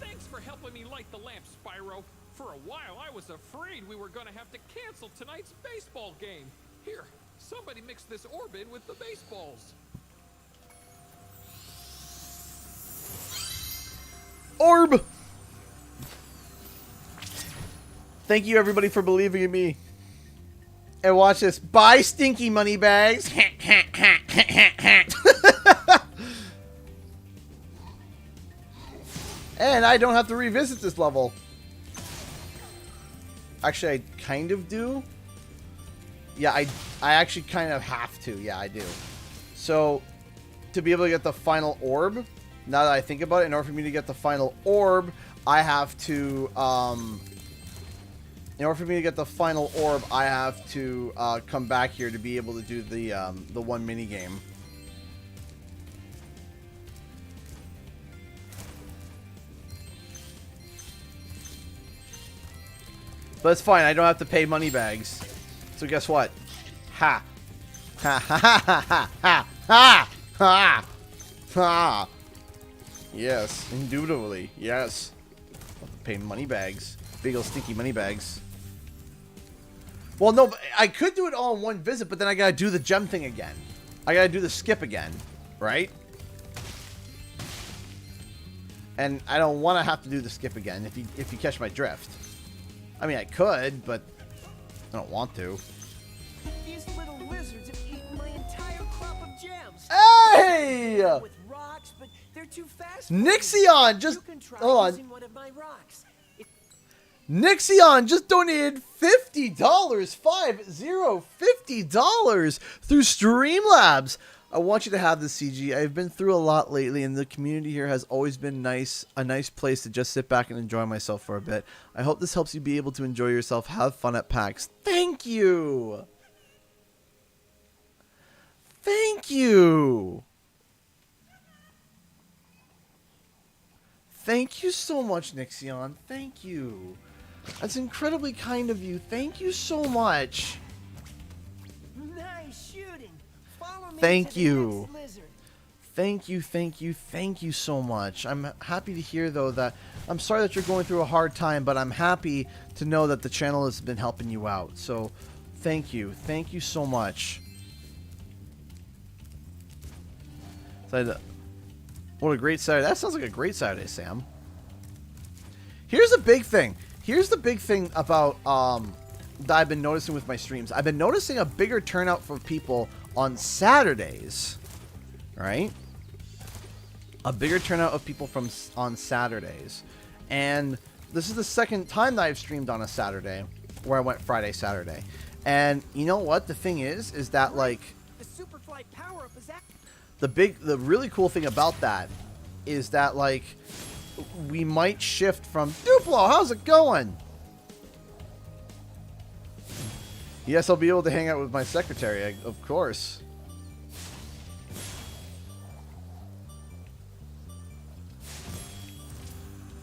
Thanks for helping me light the lamp, Spyro. For a while, I was afraid we were gonna have to cancel tonight's baseball game. Here, somebody mix this orb in with the baseballs. Orb! Thank you, everybody, for believing in me. And watch this. Buy stinky money bags. And I don't have to revisit this level. Actually, I kind of do. Yeah, I actually kind of have to. Yeah, I do. So, to be able to get the final orb, now that I think about it, in order for me to get the final orb, I have to, in order for me to get the final orb, I have to come back here to be able to do the one mini game. But it's fine. I don't have to pay money bags. So guess what? Ha. Ha ha ha ha ha ha ha ha. Yes, indubitably. Yes. I'll have to pay money bags. Big old stinky money bags. Well, no, but I could do it all in one visit, but then I gotta do the gem thing again. I gotta do the skip again, right? And I don't want to have to do the skip again, if you catch my drift. I mean, I could, but I don't want to. These little lizards have eaten my entire crop of gems. Hey! With rocks, but they're too fast. Nixion just hold on. Using one of my rocks. Nixion just donated $50, $50 through Streamlabs. I want you to have this, CG. I've been through a lot lately, and the community here has always been nice, a nice place to just sit back and enjoy myself for a bit. I hope this helps you be able to enjoy yourself, have fun at PAX. Thank you. Thank you. Thank you so much, Nixion. Thank you. That's incredibly kind of you. Thank you so much. Nice shooting. Follow me Thank to the you. next lizard. Thank you, thank you, thank you so much. I'm happy to hear, though, that I'm sorry that you're going through a hard time, but I'm happy to know that the channel has been helping you out. So, thank you. Thank you so much. What a great Saturday. That sounds like a great Saturday, Sam. Here's the big thing. Here's the big thing about that I've been noticing with my streams. I've been noticing a bigger turnout for people on Saturdays, right? A bigger turnout of people on Saturdays. And this is the second time that I've streamed on a Saturday, where I went Friday, Saturday. And you know what? The thing is that, like, The Superfly power-up is active. the really cool thing about that is that, like, we might shift from Duplo. How's it going? Yes, I'll be able to hang out with my secretary, of course.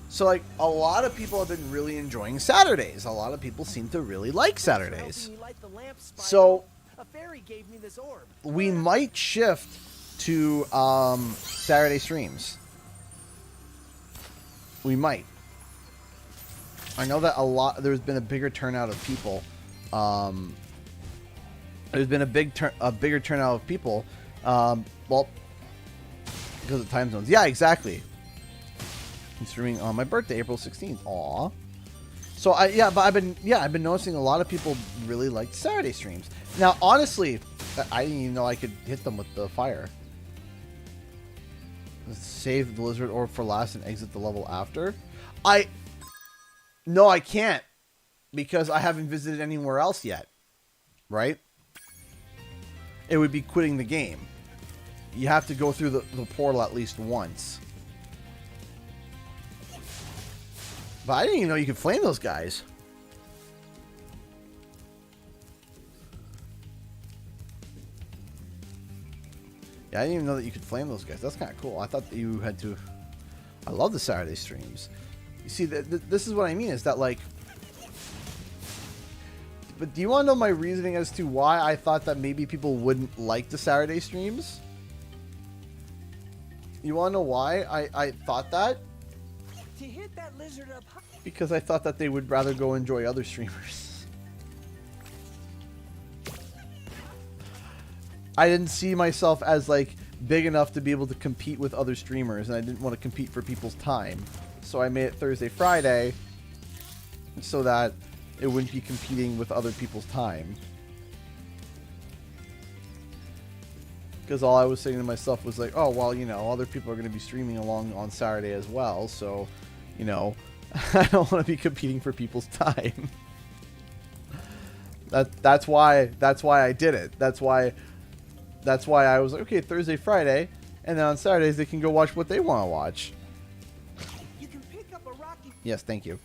So, like, a lot of people have been really enjoying Saturdays. A lot of people seem to really like Saturdays. So, A fairy gave me this orb. we might shift to Saturday streams. We might. I know that there's been a bigger turnout of people. There's been a bigger turnout of people. Well, because of time zones. Yeah, exactly. I'm streaming on my birthday, April 16th. Aw. So I've been noticing a lot of people really like Saturday streams. Now, honestly, I didn't even know I could hit them with the fire. Save the lizard orb for last and exit the level after. No, I can't, because I haven't visited anywhere else yet. Right? It would be quitting the game. You have to go through the portal at least once. But I didn't even know you could flame those guys. Yeah, I didn't even know that you could flame those guys. That's kind of cool. I thought that you had to... I love the Saturday streams. You see, this is what I mean, is that, like... But do you want to know my reasoning as to why I thought that maybe people wouldn't like the Saturday streams? You want to know why I thought that? To hit that lizard up high. Because I thought that they would rather go enjoy other streamers. I didn't see myself as, like, big enough to be able to compete with other streamers, and I didn't want to compete for people's time. So I made it Thursday, Friday, so that it wouldn't be competing with other people's time. Because all I was saying to myself was like, oh, well, you know, other people are going to be streaming along on Saturday as well, so, you know, I don't want to be competing for people's time. That's why I did it. That's why I was like, okay, Thursday, Friday, and then on Saturdays they can go watch what they want to watch. You can pick up a rocky. Yes, thank you.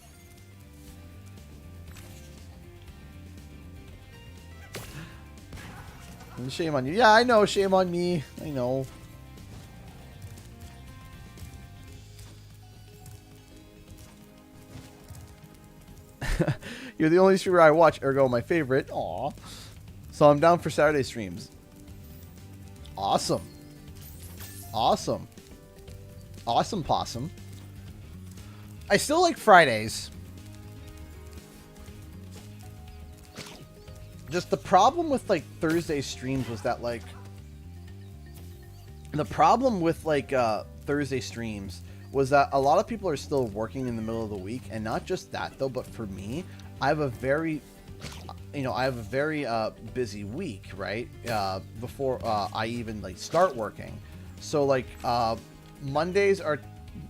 Shame on you. Yeah, I know. Shame on me. I know. You're the only streamer I watch, ergo my favorite. Aw. So I'm down for Saturday streams. Awesome. Awesome. Awesome possum. I still like Fridays. Just the problem with like Thursday streams was that like the problem with like Thursday streams was that a lot of people are still working in the middle of the week, and not just that though, but for me, I have a very busy week, right? Before I even like start working. So like Mondays are,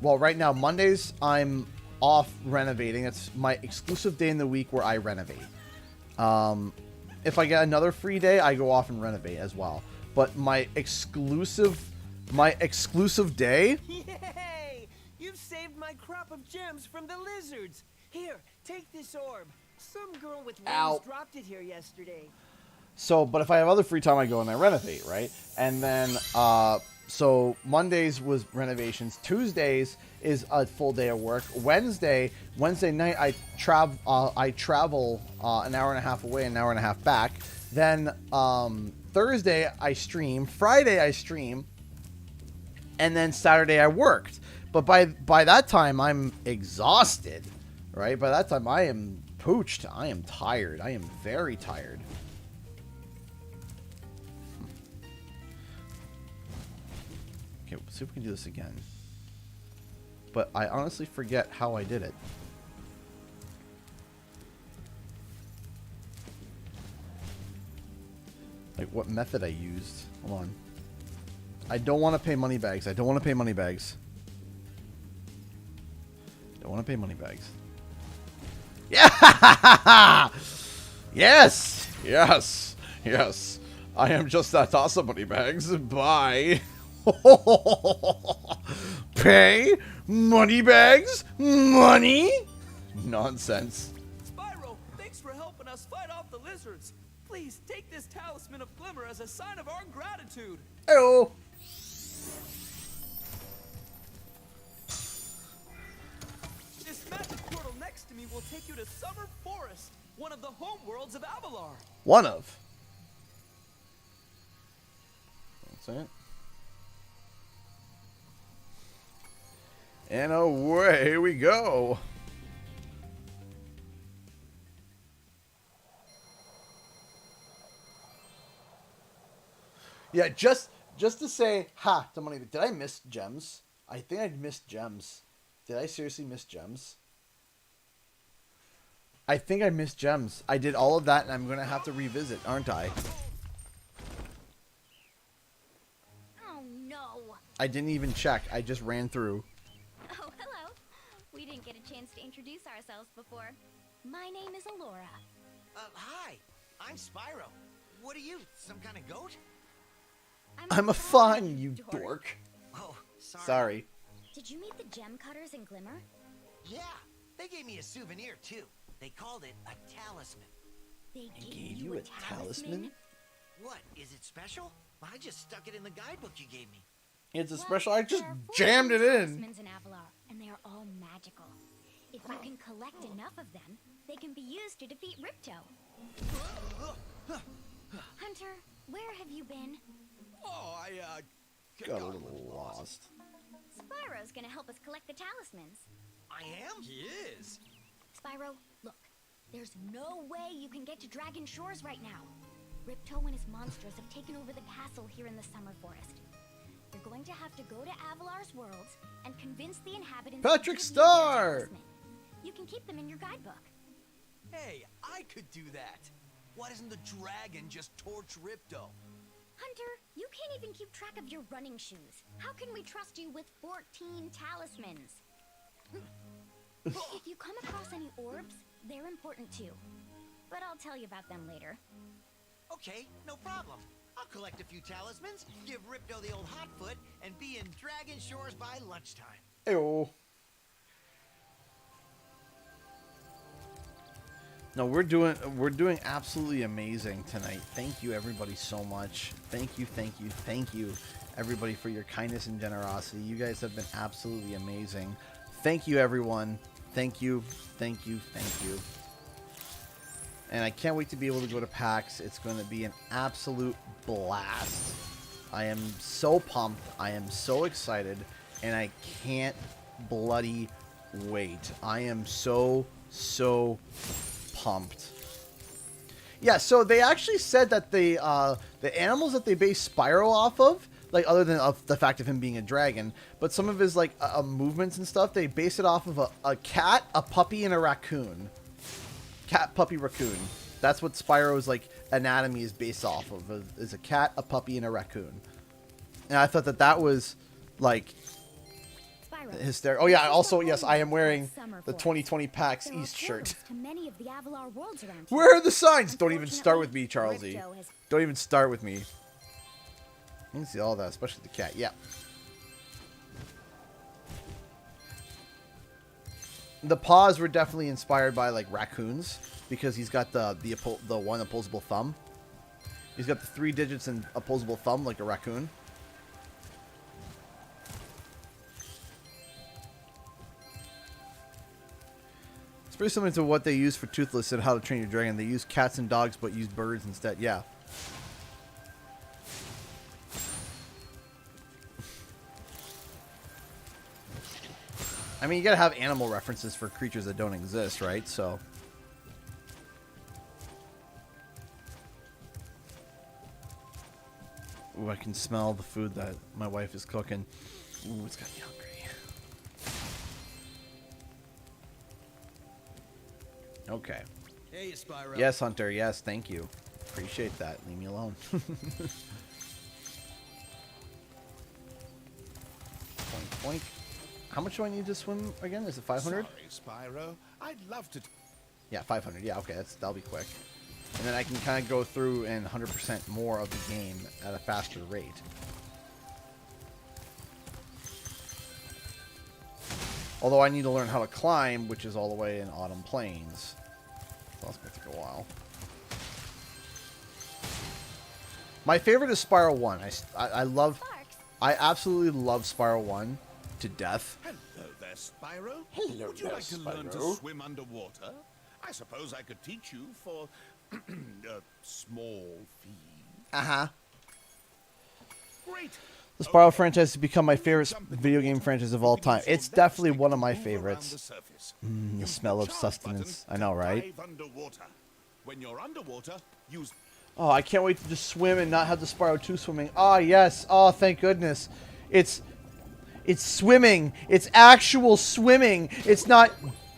well, right now Mondays I'm off renovating. It's my exclusive day in the week where I renovate. If I get another free day, I go off and renovate as well. But my exclusive day. Yay! You've saved my crop of gems from the lizards. Here, take this orb. Some girl with wings dropped it here yesterday. So, but if I have other free time, I go and I renovate, right? And then, so Mondays was renovations. Tuesdays is a full day of work. Wednesday night, I travel an hour and a half away, an hour and a half back. Then Thursday I stream. Friday I stream. And then Saturday I worked. But by that time I'm exhausted, right? By that time I am pooched. I am tired. I am very tired. Okay, let's see if we can do this again. But I honestly forget how I did it. Like what method I used. Hold on. I don't want to pay money bags. I don't want to pay money bags. Don't want to pay money bags. Yeah! Yes! Yes! Yes! I am just that awesome, money bags. Bye! Pay? Money bags? Money? Nonsense. Spyro, thanks for helping us fight off the lizards. Please take this talisman of glimmer as a sign of our gratitude. Ew. This magic portal next to me will take you to Summer Forest, one of the home worlds of Avalar. One of. That's it. And away we go. Yeah, just to say, to money. Did I miss gems? I think I missed gems. Did I seriously miss gems? I think I missed gems. I did all of that, and I'm gonna have to revisit, aren't I? Oh no! I didn't even check. I just ran through. Oh, hello. We didn't get a chance to introduce ourselves before. My name is Alora. Hi. I'm Spyro. What are you, some kind of goat? I'm a fawn, you dork. Oh, Sorry. Did you meet the gem cutters in Glimmer? Yeah, they gave me a souvenir too. They called it a talisman. They gave you a talisman? What, is it special? I just stuck it in the guidebook you gave me. It's a special. I just jammed it in. Talismans in Avalar, and they are all magical. If you can collect enough of them, they can be used to defeat Ripto. Hunter, where have you been? Oh, I got a little lost. Spyro's gonna help us collect the talismans. I am? He is. Spyro, look. There's no way you can get to Dragon Shores right now. Ripto and his monsters have taken over the castle here in the Summer Forest. You're going to have to go to Avalar's worlds and convince the inhabitants Patrick to give you Star! the talisman. You can keep them in your guidebook. Hey, I could do that. Why doesn't the dragon just torch Ripto? Hunter, you can't even keep track of your running shoes. How can we trust you with 14 talismans? If you come across any orbs, they're important too. But I'll tell you about them later. Okay, no problem. I'll collect a few talismans, give Ripto the old hot foot, and be in Dragon Shores by lunchtime. Ew. No, we're doing absolutely amazing tonight. Thank you everybody so much. Thank you, everybody, for your kindness and generosity. You guys have been absolutely amazing. Thank you, everyone. Thank you. And I can't wait to be able to go to PAX. It's going to be an absolute blast. I am so pumped. I am so excited. And I can't bloody wait. I am so pumped. Yeah, so they actually said that the animals that they base Spyro off of, like other than the fact of him being a dragon, but some of his like movements and stuff, they base it off of a cat, a puppy, and a raccoon. Cat, puppy, raccoon. That's what Spyro's like anatomy is based off of. Is a cat, a puppy, and a raccoon. And I thought that was like hysterical. Oh yeah, also yes, I am wearing the 2020 PAX East shirt. Where are the signs? Don't even start with me, Charlesy. Don't even start with me. You can see all that, especially the cat. Yeah. The paws were definitely inspired by like raccoons because he's got the one opposable thumb. He's got the 3 digits and opposable thumb like a raccoon. It's pretty similar to what they use for Toothless and How to Train Your Dragon. They use cats and dogs but use birds instead. Yeah. I mean, you gotta have animal references for creatures that don't exist, right? So. Ooh, I can smell the food that my wife is cooking. Ooh, it's got me hungry. Okay. Hey, Spyro. Yes, Hunter. Yes, thank you. Appreciate that. Leave me alone. Boink, boink. How much do I need to swim again? Is it 500? Sorry, Spyro. I'd love to. Yeah, 500. Yeah, okay, that'll be quick. And then I can kind of go through and 100% more of the game at a faster rate. Although I need to learn how to climb, which is all the way in Autumn Plains. So that's going to take a while. My favorite is Spyro 1. I absolutely love Spyro 1 to death. Hello there, Spyro. Hello Would you there, like to learn to Spyro. swim underwater? I suppose I could teach you for a small fee. Uh-huh. Great. The Spyro franchise has become my favorite video game franchise of all time. It's definitely one of my favorites. The smell of sustenance. I know, right? When you're underwater, use... Oh, I can't wait to just swim and not have the Spyro 2 swimming. Oh, yes. Oh, thank goodness. It's swimming. It's actual swimming. It's not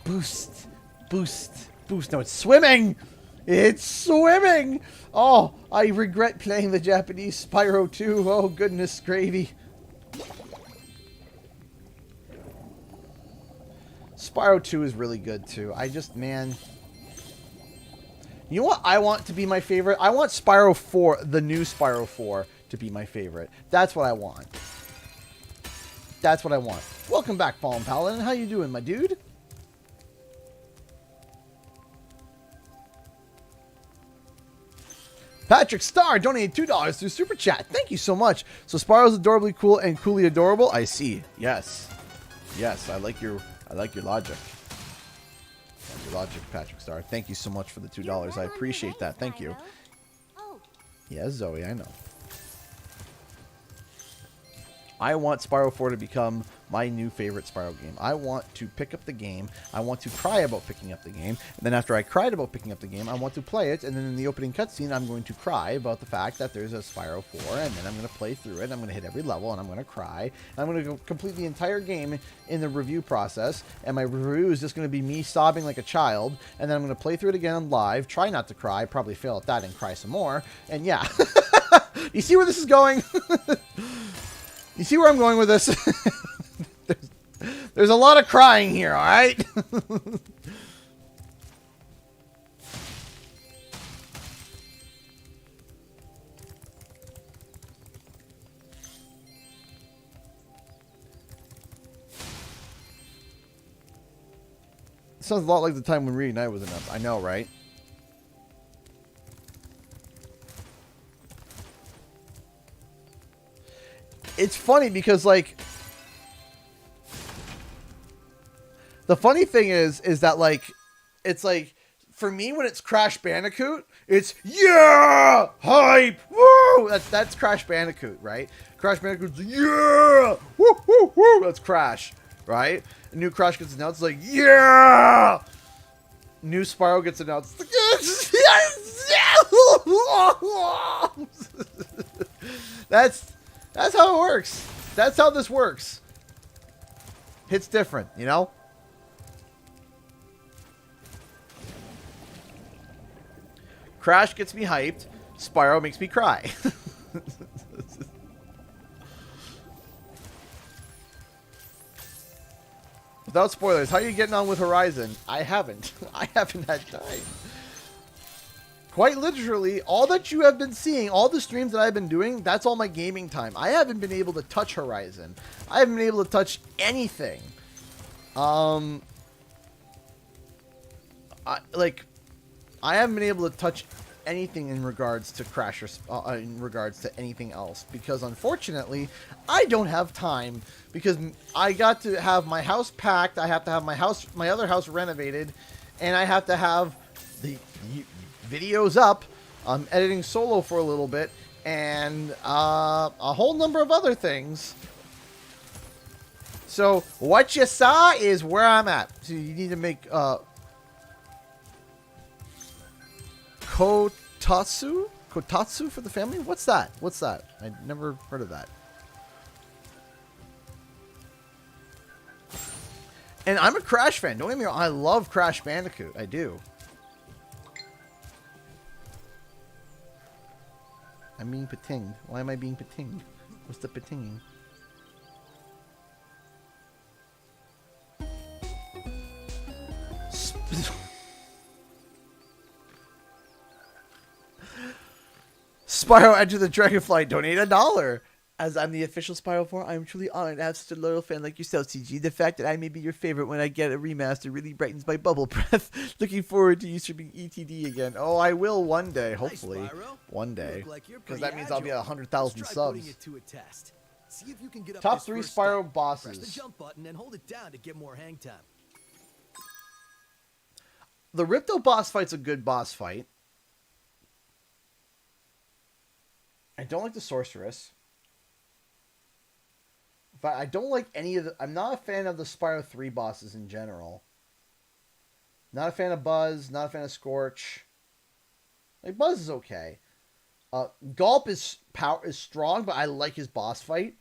boost. No, it's swimming. It's swimming. Oh, I regret playing the Japanese Spyro 2. Oh, goodness gravy. Spyro 2 is really good, too. I just, man... You know what I want to be my favorite? I want Spyro 4, the new Spyro 4, to be my favorite. That's what I want. That's what I want. Welcome back, Fallen Paladin. How you doing, my dude? Patrick Starr donated $2 through Super Chat. Thank you so much. So Spyro's adorably cool and coolly adorable. I see. Yes. Yes, I like your logic. Your logic, Patrick Starr. Thank you so much for the $2. I appreciate that. Thank you. Yes, Zoe, I know. I want Spyro 4 to become my new favorite Spyro game. I want to pick up the game. I want to cry about picking up the game. And then after I cried about picking up the game, I want to play it. And then in the opening cutscene, I'm going to cry about the fact that there's a Spyro 4. And then I'm going to play through it. I'm going to hit every level and I'm going to cry. And I'm going to complete the entire game in the review process. And my review is just going to be me sobbing like a child. And then I'm going to play through it again live. Try not to cry. Probably fail at that and cry some more. And yeah. You see where this is going? You see where I'm going with this? there's a lot of crying here, all right? Sounds a lot like the time when Reignited was announced. I know, right? It's funny because, like, the funny thing is that, like, it's like for me, when it's Crash Bandicoot, it's yeah, hype, woo. That's Crash Bandicoot, right? Crash Bandicoot's yeah, woo, woo, woo. That's Crash, right? A new Crash gets announced, like yeah. New Spyro gets announced. That's how it works. That's how this works. Hits different, you know? Crash gets me hyped. Spyro makes me cry. Without spoilers, how are you getting on with Horizon? I haven't. I haven't had time. Quite literally, all that you have been seeing, all the streams that I've been doing, that's all my gaming time. I haven't been able to touch Horizon. I haven't been able to touch anything. I haven't been able to touch anything in regards to Crash or in regards to anything else, because unfortunately I don't have time, because I got to have my house packed, I have to have my other house renovated, and I have to have the videos up. I'm editing solo for a little bit, and a whole number of other things. So what you saw is where I'm at. So you need to make Kotatsu for the family? What's that? What's that? I never heard of that. And I'm a Crash fan. Don't get me wrong. I love Crash Bandicoot. I do. I'm being patinged. Why am I being patinged? What's the patinging? Spyro Enter the Dragonfly, donate $1. As I'm the official Spyro 4, I am truly honored to have such a loyal fan like yourself, CG. The fact that I may be your favorite when I get a remaster really brightens my bubble breath. Looking forward to you streaming ETD again. Oh, I will one day, hopefully. One day. Because that means I'll be at 100,000 subs. Top 3 Spyro bosses. Press the jump button and hold it down to get more hang time. The Ripto boss fight's a good boss fight. I don't like the Sorceress. But I don't like any of the... I'm not a fan of the Spyro 3 bosses in general. Not a fan of Buzz. Not a fan of Scorch. Like, Buzz is okay. Gulp is strong, but I like his boss fight.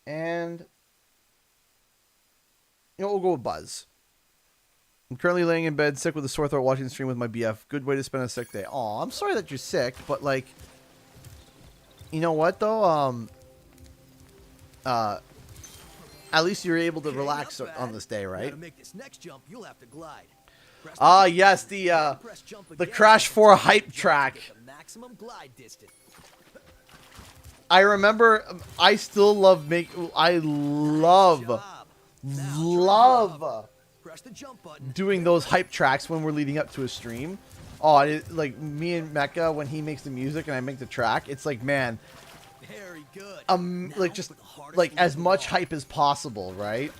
And... you know, we'll go with Buzz. I'm currently laying in bed, sick with a sore throat, watching the stream with my BF. Good way to spend a sick day. Aw, I'm sorry that you're sick, but, like... you know what, though? At least you're able to relax on this day, right? To make this next jump, you'll have to glide. Ah, yes, the Crash 4 hype track. Maximum glide distance. I remember, I still love doing those hype tracks when we're leading up to a stream. Oh, like me and Mecha, when he makes the music and I make the track, it's like, man, very good. Like just like as much hype as possible, right?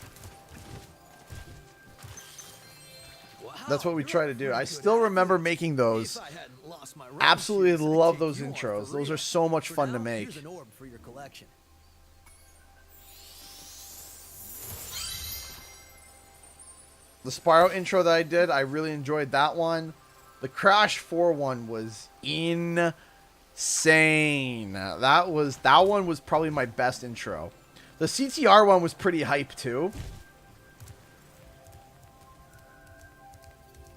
Wow, that's what we try to do. I still remember making those. Absolutely love those intros. Those are so much fun to make. The Spyro intro that I did, I really enjoyed that one. The Crash 4 one was insane. That one was probably my best intro. The CTR one was pretty hype too.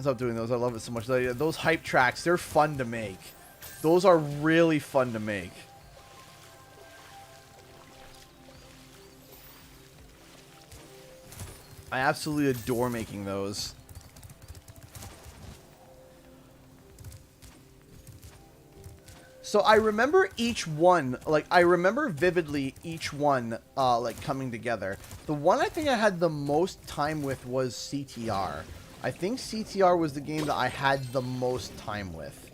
I love doing those. I love it so much. Those hype tracks, they're fun to make. Those are really fun to make. I absolutely adore making those. So I remember each one, like, I remember vividly each one, like, coming together. The one I think I had the most time with was CTR. I think CTR was the game that I had the most time with.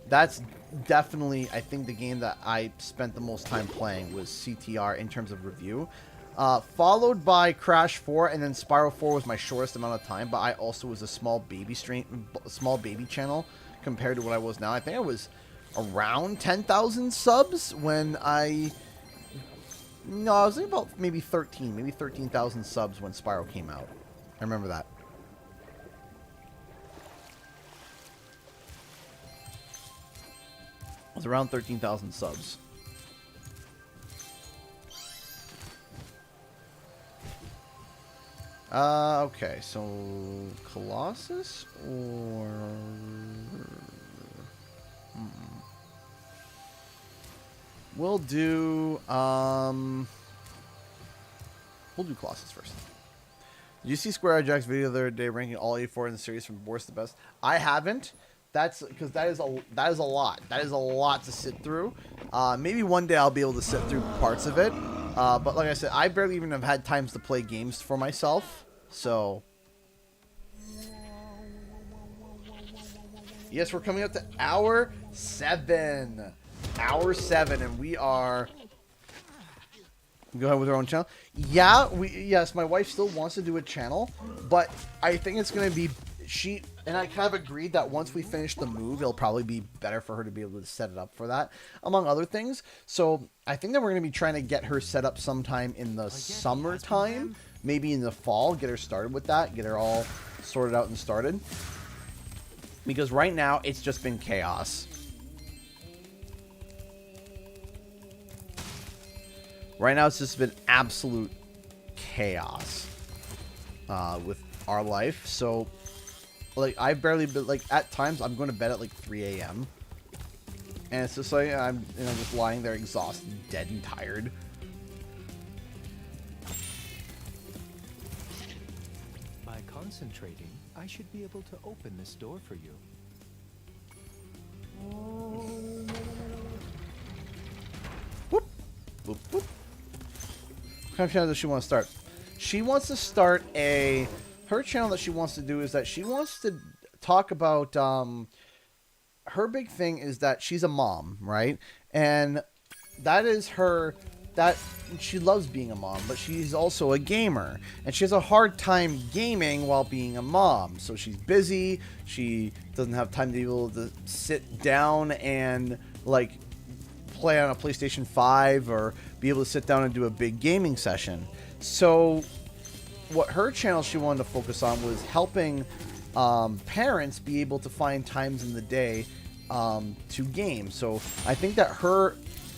That's definitely, I think, the game that I spent the most time playing was CTR in terms of review. followed by Crash 4, and then Spyro 4 was my shortest amount of time, but I also was a small baby channel compared to what I was now. I think I was around 10,000 subs when I was about maybe 13,000 subs when Spyro came out. I remember that. It was around 13,000 subs. Okay, so Colossus or we'll do Colossus first. Did you see Square Jack's video the other day ranking all 84 in the series from worst to best? I haven't. That's because that is a lot. That is a lot to sit through. Maybe one day I'll be able to sit through parts of it. But like I said, I barely even have had times to play games for myself. So, yes, we're coming up to hour 7. Hour 7, and we are... Go ahead with our own channel. Yeah, yes, my wife still wants to do a channel, but I think it's going to be... And I kind of agreed that once we finish the move, it'll probably be better for her to be able to set it up for that, among other things. So I think that we're going to be trying to get her set up sometime in the summertime, maybe in the fall, get her started with that, get her all sorted out and started. Because right now, it's just been chaos. Right now, it's just been absolute chaos with our life. So... like, I've barely been, like, at times, I'm going to bed at, like, 3 a.m. And it's just like, I'm just lying there exhausted, dead, and tired. By concentrating, I should be able to open this door for you. Whoop. Whoop, whoop. What kind of channel does she want to start? She wants to start a... Her channel that she wants to do is that she wants to talk about, her big thing is that she's a mom, right? And that is her, that she loves being a mom, but she's also a gamer. And she has a hard time gaming while being a mom. So she's busy, she doesn't have time to be able to sit down and, like, play on a PlayStation 5 or be able to sit down and do a big gaming session. So... what her channel she wanted to focus on was helping parents be able to find times in the day to game. So I think that her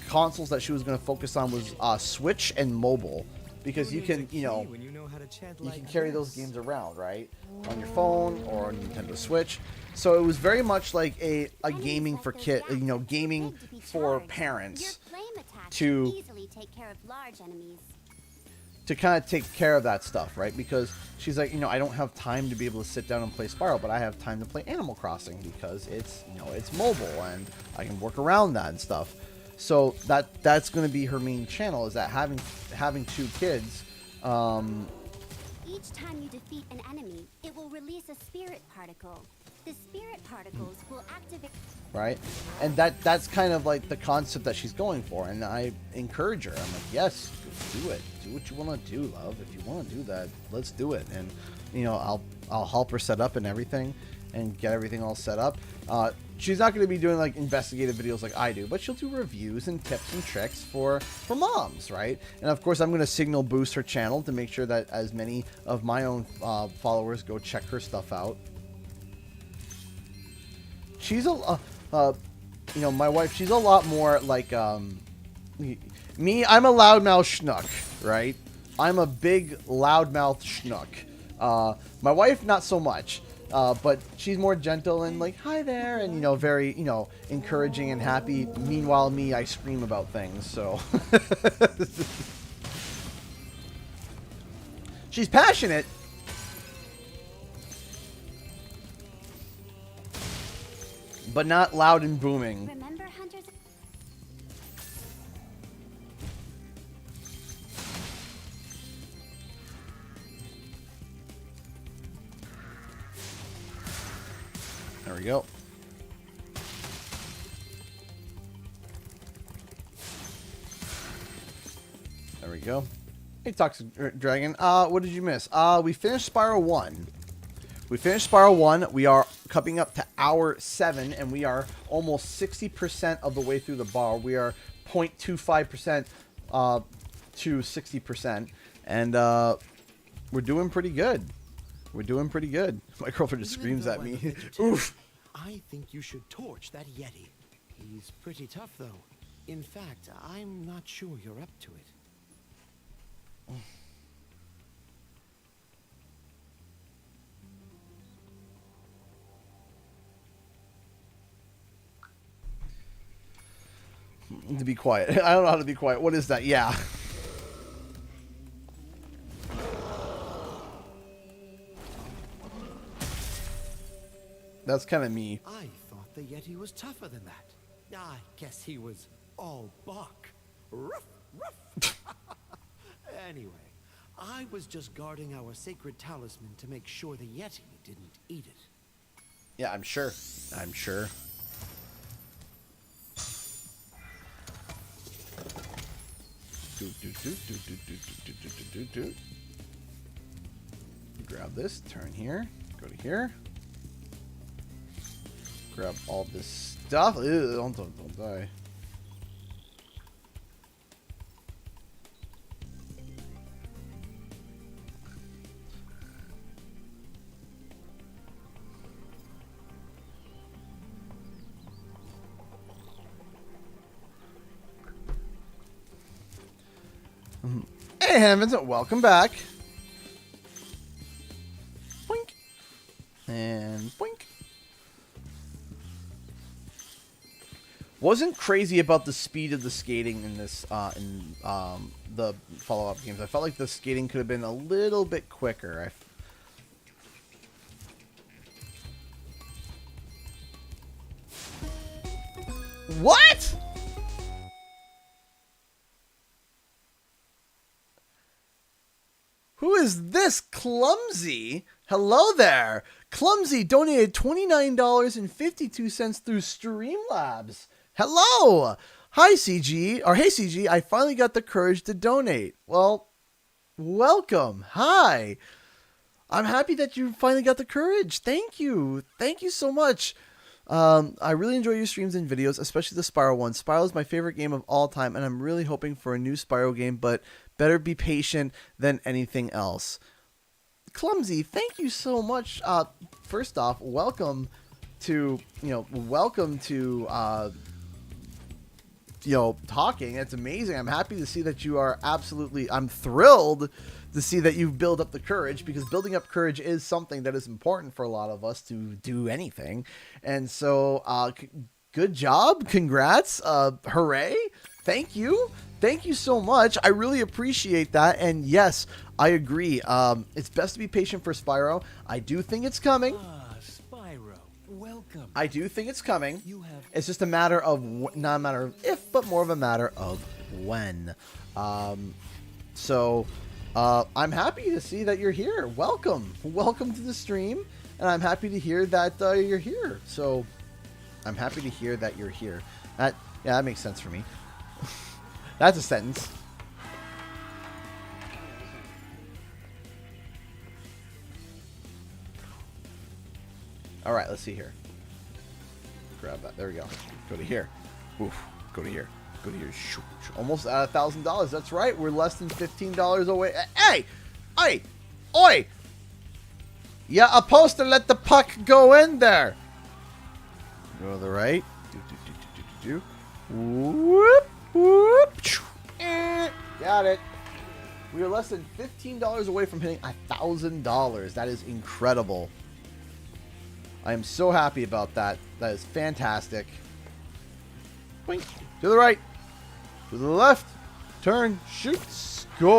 consoles that she was going to focus on was Switch and mobile, because you can, you can carry those games around, right, on your phone or on Nintendo Switch. So it was very much like a gaming for gaming for parents to easily take care of large enemies. To kind of take care of that stuff, right? Because she's like, I don't have time to be able to sit down and play Spyro, but I have time to play Animal Crossing because it's, it's mobile and I can work around that and stuff. So that's going to be her main channel, is that having 2 kids. Each time you defeat an enemy, it will release a spirit particle. The spirit particles will activate... Right? And that's kind of like the concept that she's going for, and I encourage her. I'm like, yes, do it. Do what you want to do, love. If you want to do that, let's do it. And, I'll help her set up and everything and get everything all set up. She's not going to be doing, like, investigative videos like I do, but she'll do reviews and tips and tricks for moms, right? And, of course, I'm going to signal boost her channel to make sure that as many of my own followers go check her stuff out. She's my wife, she's a lot more like, me, I'm a loudmouth schnook, right? I'm a big loudmouth schnook. My wife, not so much. But she's more gentle and like, hi there, and, very, encouraging and happy. Meanwhile, me, I scream about things, so. She's passionate. But not loud and booming. Remember Hunter's... There we go. There we go. Hey, Toxic Dragon. What did you miss? We finished Spyro 1. We are coming up to hour 7, and we are almost 60% of the way through the bar. We are 0.25% to 60%, and we're doing pretty good. My girlfriend just screams at me. Oof. I think you should torch that Yeti. He's pretty tough, though. In fact, I'm not sure you're up to it. To be quiet. I don't know how to be quiet. What is that? Yeah. That's kind of me. I thought the Yeti was tougher than that. I guess he was all bark. Ruff, ruff. Anyway, I was just guarding our sacred talisman to make sure the Yeti didn't eat it. Yeah, I'm sure. Grab this, turn here, go to here. Grab all this stuff. Ew, don't die. Hey, Hannah Vincent, welcome back. Boink. And boink. Wasn't crazy about the speed of the skating in this, the follow-up games. I felt like the skating could have been a little bit quicker. What? Who is this? Clumsy? Hello there. Clumsy donated $29.52 through Streamlabs. Hello. Hi, CG. Or hey, CG. I finally got the courage to donate. Well, welcome. Hi. I'm happy that you finally got the courage. Thank you. Thank you so much. I really enjoy your streams and videos, especially the Spyro one. Spyro is my favorite game of all time, and I'm really hoping for a new Spyro game, but better be patient than anything else. Clumsy, thank you so much. First off, welcome to talking. It's amazing. I'm happy to see that you are I'm thrilled to see that you've built up the courage, because building up courage is something that is important for a lot of us to do anything. And so, good job. Congrats. Hooray. Thank you. Thank you so much. I really appreciate that. And yes, I agree. It's best to be patient for Spyro. I do think it's coming. Spyro, welcome. I do think it's coming. It's just a matter of, not a matter of if, but more of a matter of when. I'm happy to see that you're here. Welcome. Welcome to the stream. And I'm happy to hear that you're here. So I'm happy to hear that you're here. That makes sense for me. That's a sentence. All right, let's see here. Grab that. There we go. Go to here. Oof. Go to here. Go to here. Almost at $1,000. That's right. We're less than $15 away. Hey! Oi! Oi! You're supposed to let the puck go in there. Go to the right. Whoop. Whoop. Got it. We are less than $15 away from hitting $1,000. That is incredible. I am so happy about that. That is fantastic. Boink. To the right. To the left. Turn. Shoot. Scores.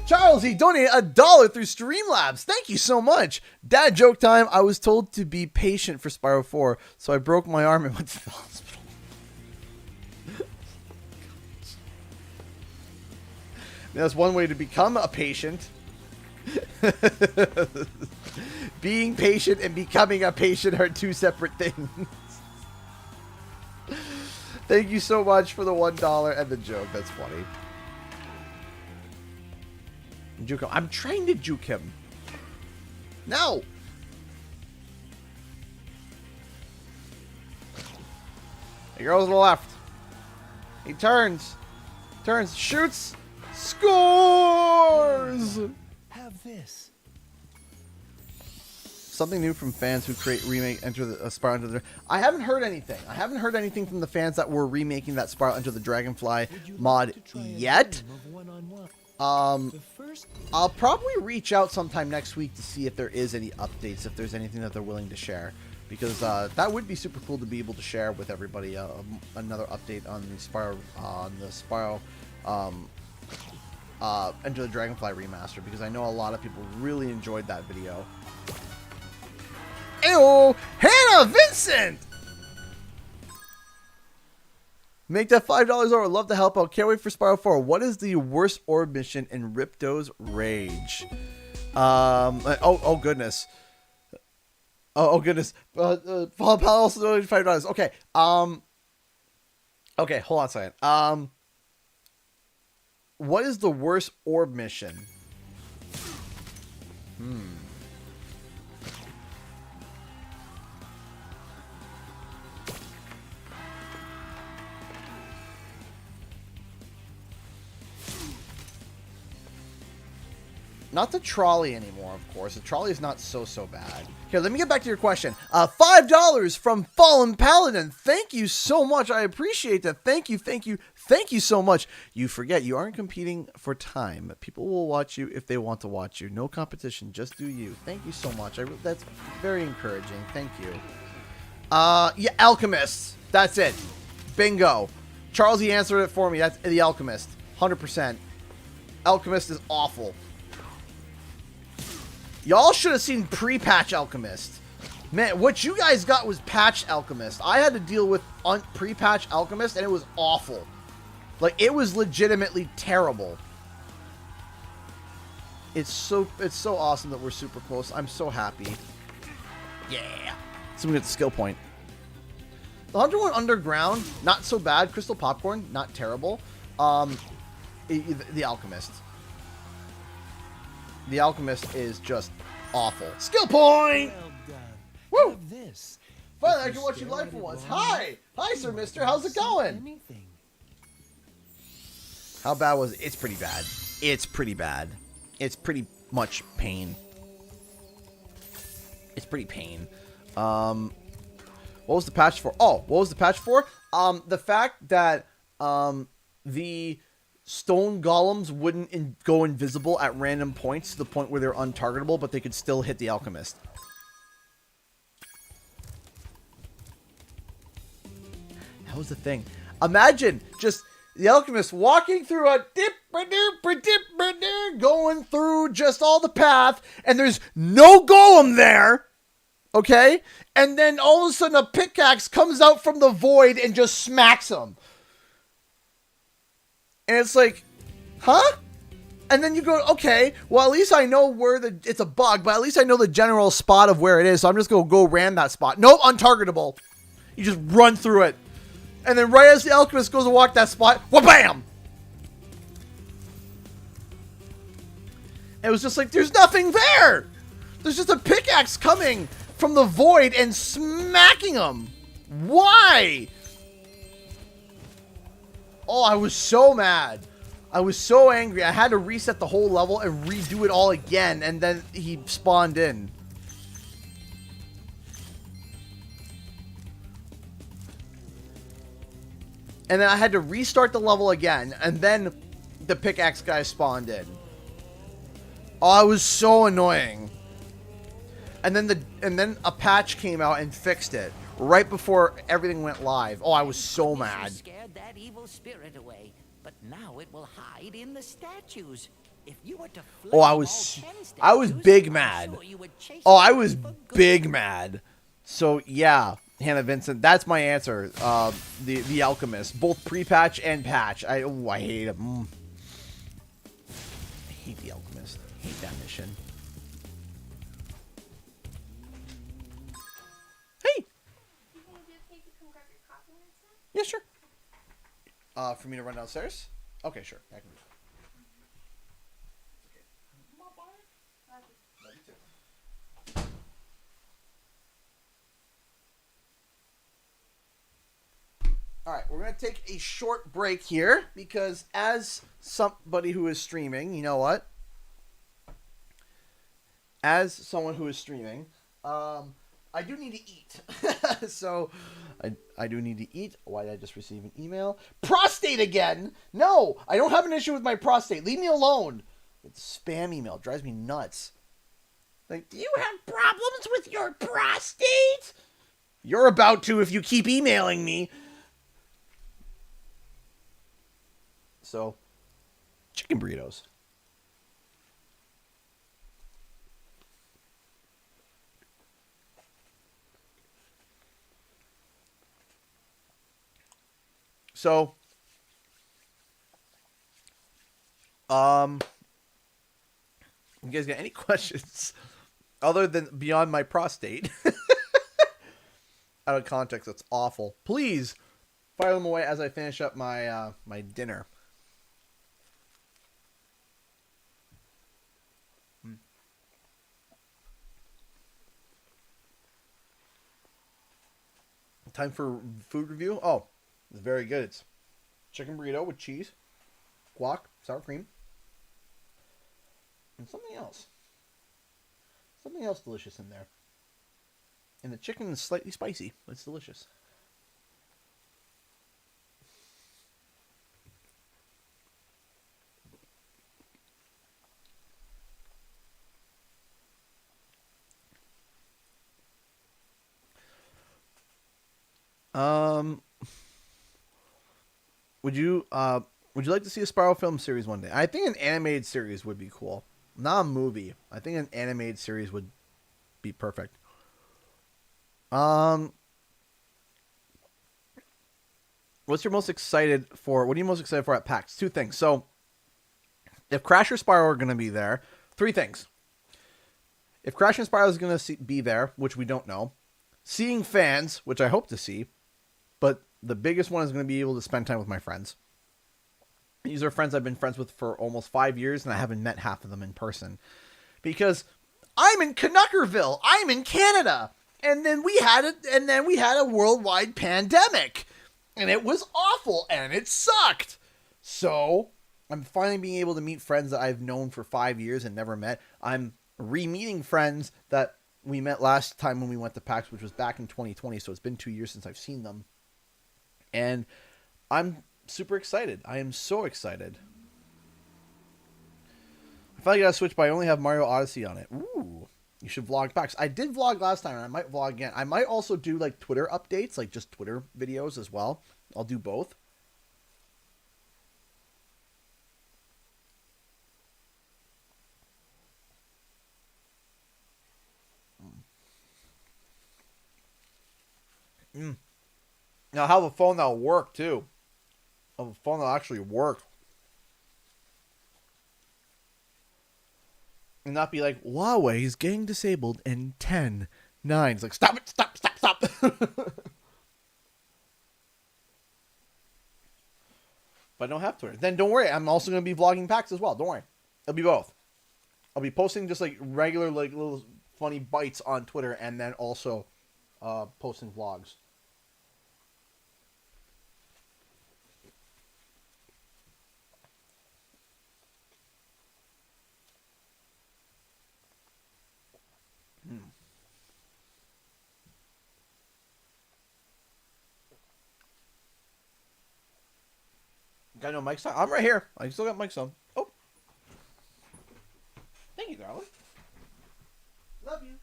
Charles, he donated $1 through Streamlabs. Thank you so much. Dad joke time. I was told to be patient for Spyro 4, so I broke my arm and went to the hospital. That's one way to become a patient. Being patient and becoming a patient are two separate things. Thank you so much for the $1 and the joke. That's funny. Juke him. I'm trying to juke him. No. He goes to the left. He turns, shoots, scores. Have this. Something new from fans who create remake Enter the Spyro Into the. I haven't heard anything. I haven't heard anything from the fans that were remaking that Spyro Into the Dragonfly mod yet. I'll probably reach out sometime next week to see if there is any updates, if there's anything that they're willing to share, because that would be super cool to be able to share with everybody. Another update on the Spyro Enter the Dragonfly remaster, because I know a lot of people really enjoyed that video. Ew, Hannah Vincent! Make that $5 over. Love to help out. Can't wait for Spyro 4. What is the worst orb mission in Ripto's Rage? Oh goodness. Oh goodness. Paul also donated $5. Okay. Okay, hold on a second. What is the worst orb mission? Not the trolley anymore, of course. The trolley is not so bad. Here, let me get back to your question. $5 from Fallen Paladin. Thank you so much. I appreciate that. Thank you so much. You forget, you aren't competing for time. People will watch you if they want to watch you. No competition, just do you. Thank you so much. That's very encouraging. Thank you. Yeah, Alchemist. That's it. Bingo. Charles, he answered it for me. That's the Alchemist. 100%. Alchemist is awful. Y'all should have seen pre-patch Alchemist. Man, what you guys got was patch Alchemist. I had to deal with pre-patch Alchemist, and it was awful. Like, it was legitimately terrible. It's so awesome that we're super close. I'm so happy. Yeah. So we get the skill point. The 101 Underground, not so bad. Crystal Popcorn, not terrible. The Alchemist. The Alchemist is just awful. Skill point! Well done. Woo! This. Finally, I can watch you live for once. Hi! Hi, Sir Mister. How's it going? Anything. How bad was it? It's pretty bad. It's pretty bad. It's pretty much pain. It's pretty pain. What was the patch for? Oh, what was the patch for? The fact that the stone golems wouldn't go invisible at random points to the point where they're untargetable, but they could still hit the Alchemist. That was the thing. Imagine just the Alchemist walking through a going through just all the path, and there's no golem there. Okay? And then all of a sudden a pickaxe comes out from the void and just smacks him. And it's like, huh? And then you go, okay, well, at least I know where it's a bug, but at least I know the general spot of where it is, so I'm just going to go ram that spot. Nope, untargetable. You just run through it. And then right as the Alchemist goes to walk that spot, wha-bam! It was just like, there's nothing there! There's just a pickaxe coming from the void and smacking him. Why? Oh, I was so mad. I was so angry. I had to reset the whole level and redo it all again, and then he spawned in. And then I had to restart the level again, and then the pickaxe guy spawned in. Oh, it was so annoying. And then a patch came out and fixed it right before everything went live. Oh, I was so mad. Scared that evil spirit away, but now it will hide in the statues. If you were to Oh, I was big mad. Oh, I was big mad. So yeah, Hannah Vincent, that's my answer. The Alchemist, both pre-patch and patch. I hate him. I hate the Alchemist. I hate that mission. Hey. You can do a cake, you can grab your coffee next time? Yeah, sure. For me to run downstairs? Okay, sure. I can do that. All right, we're going to take a short break here because as somebody who is streaming, you know what? As someone who is streaming, I do need to eat. So I do need to eat. Why did I just receive an email? Prostate again! No, I don't have an issue with my prostate. Leave me alone. It's spam email. It drives me nuts. Like, do you have problems with your prostate? You're about to if you keep emailing me. So, chicken burritos. So, you guys got any questions other than beyond my prostate? Out of context, that's awful. Please fire them away as I finish up my my dinner. Time for food review. Oh, it's very good. It's chicken burrito with cheese, guac, sour cream, and something else. Something else delicious in there. And the chicken is slightly spicy, but it's delicious. Would you like to see a Spyro film series one day? I think an animated series would be cool. Not a movie. I think an animated series would be perfect. What's your most excited for? What are you most excited for at PAX? Two things. So, if Crash or Spyro are going to be there, three things. If Crash and Spyro is going to be there, which we don't know, seeing fans, which I hope to see, but the biggest one is going to be able to spend time with my friends. These are friends I've been friends with for almost 5 years, and I haven't met half of them in person. Because I'm in Canuckerville. I'm in Canada. And then we had a worldwide pandemic. And it was awful, and it sucked. So, I'm finally being able to meet friends that I've known for 5 years and never met. I'm re-meeting friends that we met last time when we went to PAX, which was back in 2020, so it's been 2 years since I've seen them. And I'm super excited. I am so excited. I finally got a Switch, but I only have Mario Odyssey on it. Ooh, you should vlog PAX. I did vlog last time, and I might vlog again. I might also do like Twitter updates, like just Twitter videos as well. I'll do both. Now I have a phone that'll work too. I have a phone that'll actually work. And not be like, Huawei is getting disabled in 10, 9. It's like, stop it, stop. But I don't have Twitter. Then don't worry, I'm also going to be vlogging PAX as well. Don't worry. It'll be both. I'll be posting just like regular, like little funny bites on Twitter and then also posting vlogs. Got no mic sound? I'm right here. I still got mic sound. Oh. Thank you, darling. Love you.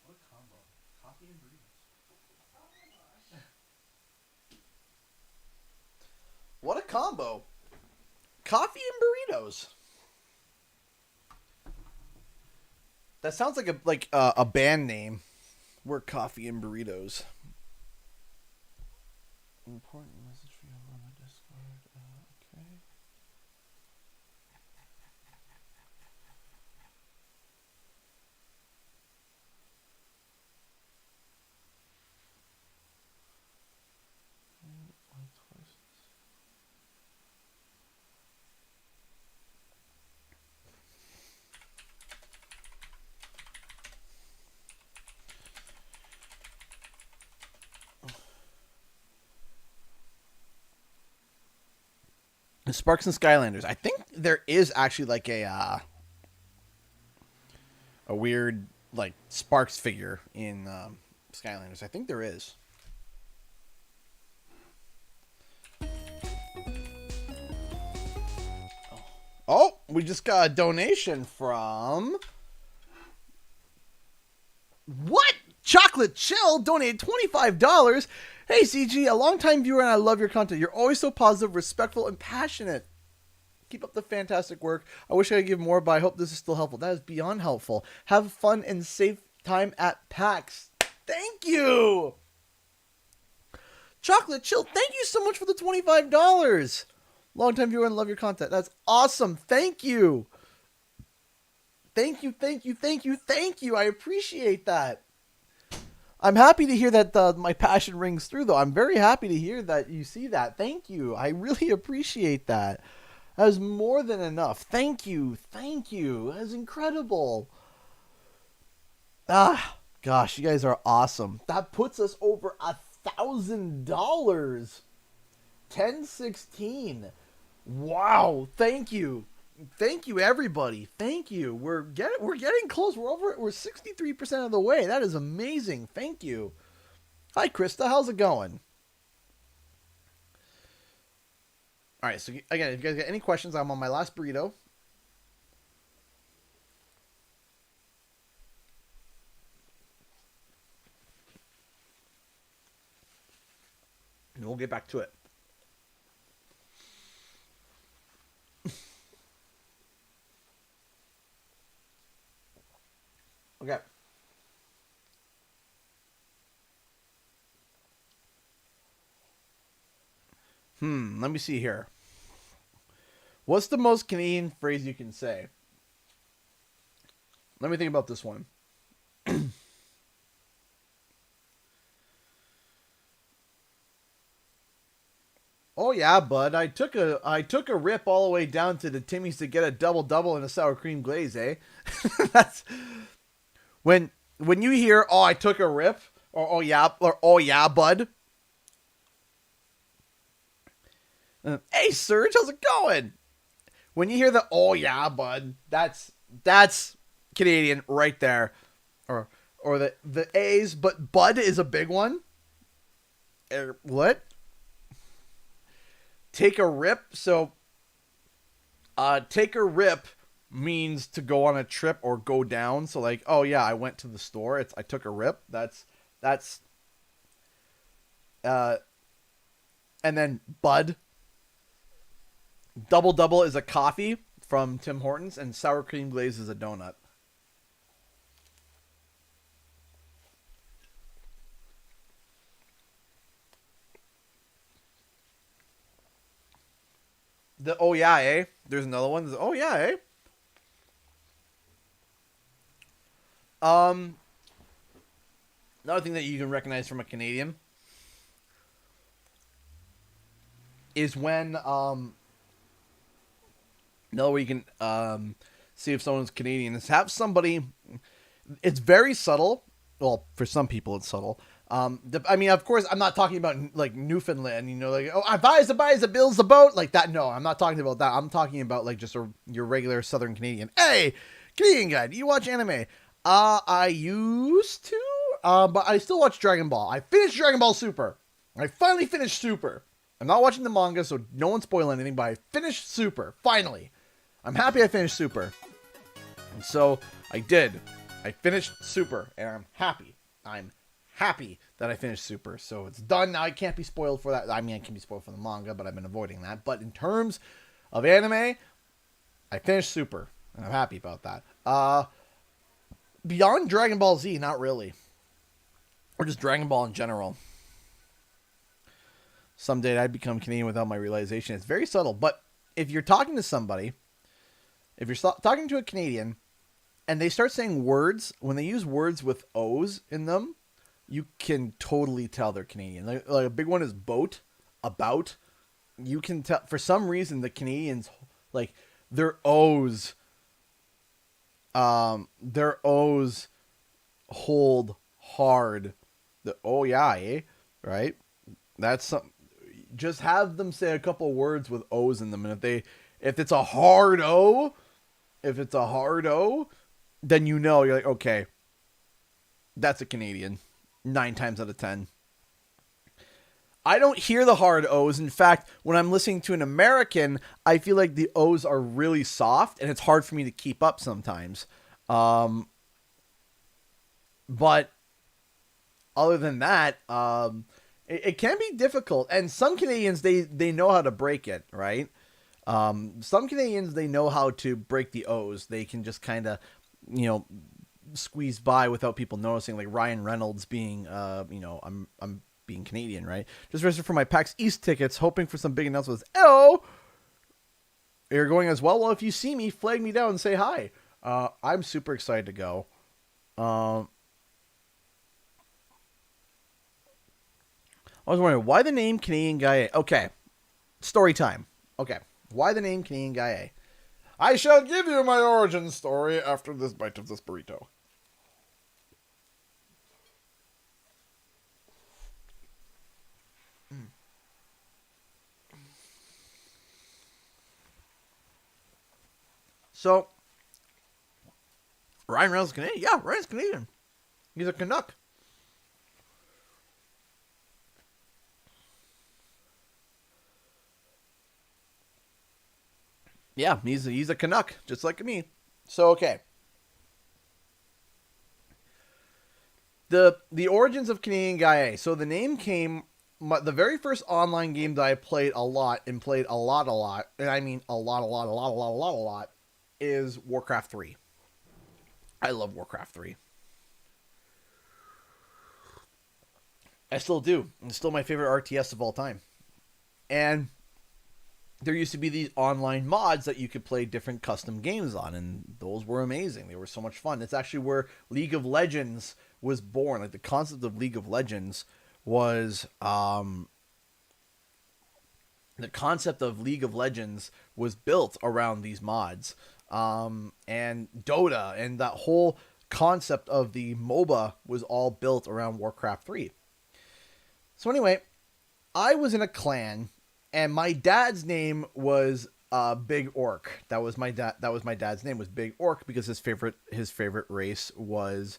What a combo. Coffee and burritos. What a combo. Coffee and burritos. That sounds like a band name. We're coffee and burritos. Important message for you on my Discord. Okay. Sparks and Skylanders. I think there is actually like a weird like Sparks figure in Skylanders. I think there is. Oh, we just got a donation from... What? Chocolate Chill donated $25. Hey, CG, a longtime viewer and I love your content. You're always so positive, respectful, and passionate. Keep up the fantastic work. I wish I could give more, but I hope this is still helpful. That is beyond helpful. Have fun and safe time at PAX. Thank you! Chocolate Chill, thank you so much for the $25. Longtime viewer and love your content. That's awesome. Thank you. Thank you, thank you, thank you, thank you. I appreciate that. I'm happy to hear that my passion rings through, though. I'm very happy to hear that you see that. Thank you. I really appreciate that. That was more than enough. Thank you. Thank you. That was incredible. Ah, gosh, you guys are awesome. That puts us over $1,000. 1016. Wow. Thank you. Thank you, everybody. Thank you. We're getting close. We're 63% of the way. That is amazing. Thank you. Hi, Krista. How's it going? All right. So again, if you guys got any questions, I'm on my last burrito. And we'll get back to it. Okay. Let me see here. What's the most Canadian phrase you can say? Let me think about this one. Oh yeah, bud. I took a rip all the way down to the Timmy's to get a double and a sour cream glaze, eh? That's when you hear, "Oh, I took a rip," or "Oh yeah, bud." Hey, Serge, how's it going? When you hear the "Oh yeah, bud," that's Canadian right there, or the A's, but bud is a big one. What? Take a rip. So, take a rip means to go on a trip or go down. So like, oh yeah, I went to the store. I took a rip. That's and then bud. Double is a coffee from Tim Hortons, and sour cream glaze is a donut. The oh yeah, eh? There's another one. Oh yeah, eh? Another thing that you can recognize from a Canadian is when where you can see if someone's Canadian is have somebody. It's very subtle. Well, for some people, it's subtle. I mean, of course, I'm not talking about like Newfoundland. You know, like oh, I buys a bills a boat like that. No, I'm not talking about that. I'm talking about like just your regular Southern Canadian. Hey, Canadian guy, do you watch anime? I used to, but I still watch Dragon Ball. I finished Dragon Ball Super. I finally finished Super. I'm not watching the manga, so no one spoil anything. But I finished Super finally. I'm happy I finished Super. And so I did. I finished Super, and I'm happy. I'm happy that I finished Super. So it's done. Now I can't be spoiled for that. I mean, I can be spoiled for the manga, but I've been avoiding that. But in terms of anime, I finished Super, and I'm happy about that. Beyond Dragon Ball Z, not really. Or just Dragon Ball in general. Someday I'd become Canadian without my realization. It's very subtle. But if you're talking to somebody, if you're talking to a Canadian, and they start saying words, when they use words with O's in them, you can totally tell they're Canadian. Like a big one is boat, about. You can tell, for some reason, the Canadians, like, their O's hold hard. Oh yeah, eh? Right? That's something. just have them say a couple words with O's in them. And if it's a hard O, then you know, you're like, okay, that's a Canadian 9 times out of 10. I don't hear the hard O's. In fact, when I'm listening to an American, I feel like the O's are really soft and it's hard for me to keep up sometimes. But other than that, it can be difficult. And some Canadians, they know how to break it, right? Some Canadians, they know how to break the O's. They can just kind of, squeeze by without people noticing, like Ryan Reynolds being, I'm being Canadian, right? Just registered for my PAX East tickets, hoping for some big announcements. Oh, you're going as well? Well, if you see me, flag me down and say hi. I'm super excited to go. I was wondering, why the name Canadian Guy A? Okay, story time. Okay, why the name Canadian Guy A? I shall give you my origin story after this bite of this burrito. So, Ryan Reynolds is Canadian. Yeah, Ryan's Canadian. He's a Canuck. Yeah, he's a Canuck, just like me. So, okay. The origins of Canadian Guy A. So the name came, the very first online game that I played a lot, and I mean a lot, is Warcraft 3. I love Warcraft 3. I still do. It's still my favorite RTS of all time. And there used to be these online mods that you could play different custom games on, and those were amazing. They were so much fun. It's actually where League of Legends was born. Like, the concept of League of Legends was built around these mods. And Dota and that whole concept of the MOBA was all built around Warcraft 3. So anyway, I was in a clan, and my dad's name was Big Orc. That was my dad's name, was Big Orc, because his favorite race was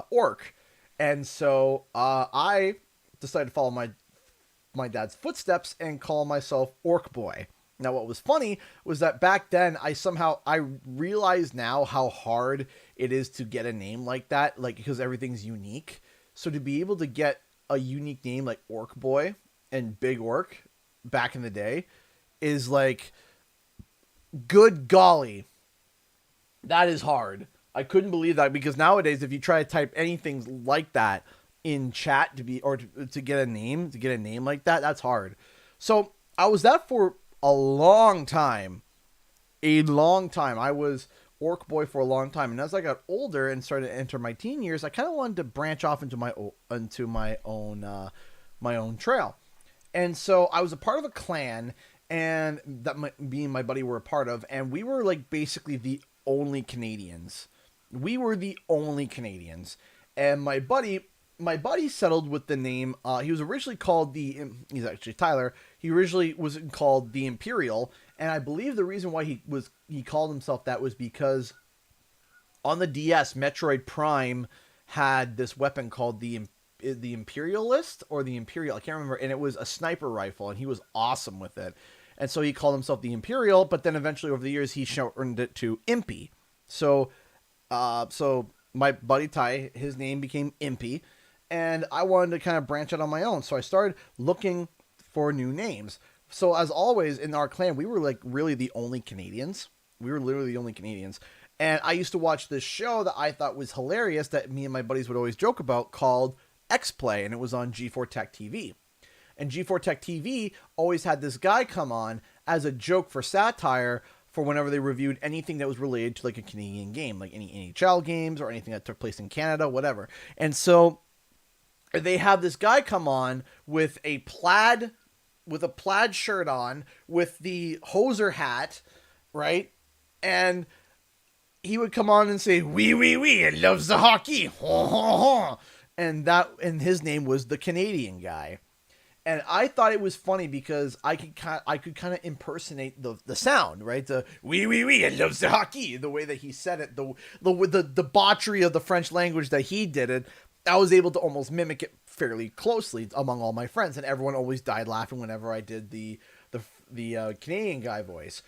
Orc. And so I decided to follow my dad's footsteps and call myself Orc Boy. Now, what was funny was that back then, I realize now how hard it is to get a name like that, like, because everything's unique. So to be able to get a unique name like Orc Boy and Big Orc back in the day is like, good golly, that is hard. I couldn't believe that, because nowadays, if you try to type anything like that in chat to get a name like that, that's hard. So I was that for a long time. I was Orc Boy for a long time, and as I got older and started to enter my teen years, I kind of wanted to branch off into my own trail. And so I was a part of a clan, and that me and my buddy were a part of, and we were like basically the only Canadians. And my buddy settled with the name. He was originally called he's actually Tyler. He originally was called the Imperial, and I believe the reason why he called himself that was because on the DS, Metroid Prime had this weapon called the Imperialist or the Imperial. I can't remember, and it was a sniper rifle, and he was awesome with it. And so he called himself the Imperial, but then eventually over the years he shortened it to Impy. So my buddy Ty, his name became Impy. And I wanted to kind of branch out on my own. So I started looking for new names. So as always in our clan, we were like really the only Canadians. We were literally the only Canadians. And I used to watch this show that I thought was hilarious that me and my buddies would always joke about, called X-Play. And it was on G4 Tech TV. And G4 Tech TV always had this guy come on as a joke for satire for whenever they reviewed anything that was related to like a Canadian game, like any NHL games or anything that took place in Canada, whatever. And so they have this guy come on with a plaid shirt on, with the hoser hat, right? And he would come on and say, "Wee, it loves the hockey." And his name was the Canadian Guy. And I thought it was funny because I could kind of impersonate the sound, right? The oui, I love the hockey. The way that he said it, the debauchery of the French language that he did it, I was able to almost mimic it fairly closely among all my friends, and everyone always died laughing whenever I did the Canadian guy voice.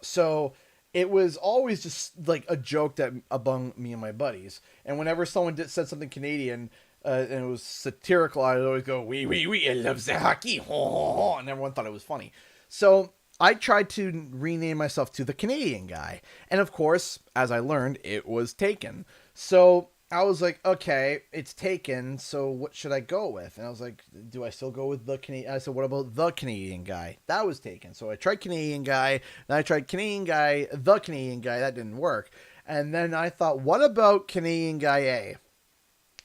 So it was always just like a joke that among me and my buddies. And whenever someone said something Canadian, and it was satirical, I would always go, oui, I love the hockey. And everyone thought it was funny. So I tried to rename myself to the Canadian guy. And of course, as I learned, it was taken. So I was like, okay, it's taken, so what should I go with? And I was like, do I still go with the Canadian? I said, what about the Canadian guy? That was taken. So I tried Canadian guy, then I tried Canadian guy, the Canadian guy. That didn't work. And then I thought, what about Canadian guy A?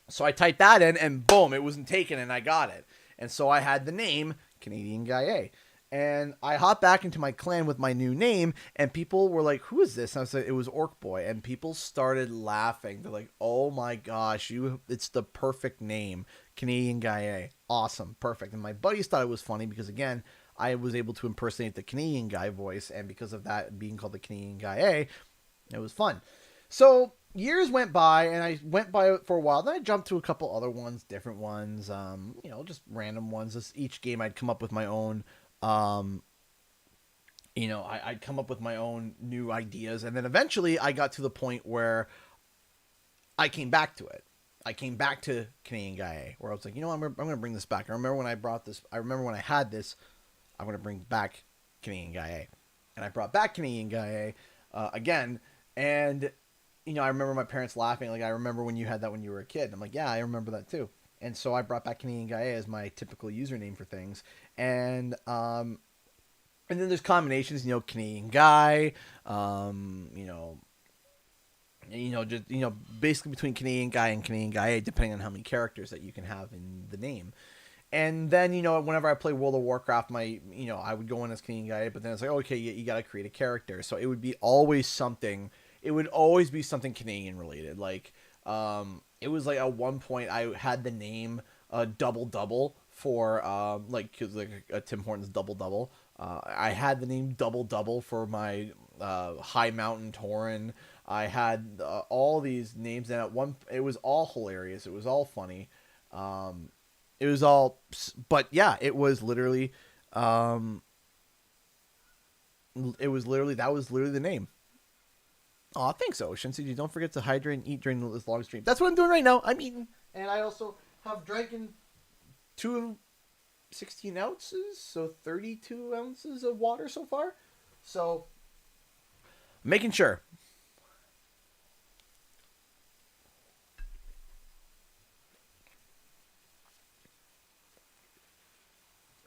So I typed that in, and boom, it wasn't taken, and I got it. And so I had the name Canadian guy A. And I hopped back into my clan with my new name, and people were like, who is this? And I said, it was Orc Boy. And people started laughing. They're like, oh my gosh, it's the perfect name. Canadian Guy A. Awesome. Perfect. And my buddies thought it was funny because, again, I was able to impersonate the Canadian guy voice. And because of that being called the Canadian Guy A, it was fun. So years went by, and I went by it for a while. Then I jumped to a couple other ones, different ones, just random ones. Each game I'd come up with my own... I'd come up with my own new ideas, and then eventually I got to the point where I came back to it. I came back to Canadian Guy A, where I was like, I'm going to bring this back. I remember when I brought this. I remember when I had this. I'm going to bring back Canadian Guy A, and I brought back Canadian Guy A again. And I remember my parents laughing. Like, I remember when you had that when you were a kid. And I'm like, yeah, I remember that too. And so I brought back Canadian Guy A as my typical username for things. And then there's combinations, Canadian Guy, basically between Canadian Guy and Canadian Guy A, depending on how many characters that you can have in the name. And then, whenever I play World of Warcraft, I would go in as Canadian Guy A, but then it's like, okay, you got to create a character. So it would be always something Canadian related. Like, it was like at one point I had the name Double for Tim Hortons Double. I had the name Double for my High Mountain Tauren. I had all these names, and it was all hilarious. It was all funny. It was all, but yeah, it was literally, that was literally the name. Aw, thanks, Ocean. So don't forget to hydrate and eat during this long stream. That's what I'm doing right now. I'm eating. And I also have drinking 2 16 ounces, so 32 ounces of water so far. So, making sure.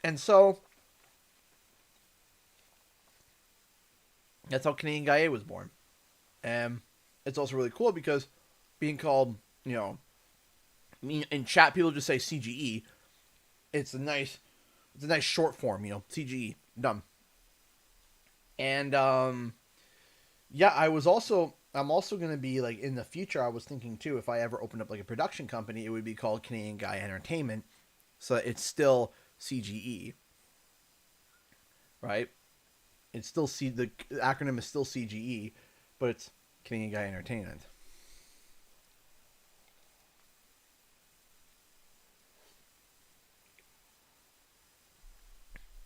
And so, that's how Canadian Guy A was born. And it's also really cool because being called, in chat people just say CGE. It's a nice short form, CGE, done. And yeah, I'm also going to be like in the future. I was thinking too, if I ever opened up like a production company, it would be called Canadian Guy Entertainment, so it's still CGE, right? It's still the acronym is still CGE, but it's Canadian Guy Entertainment.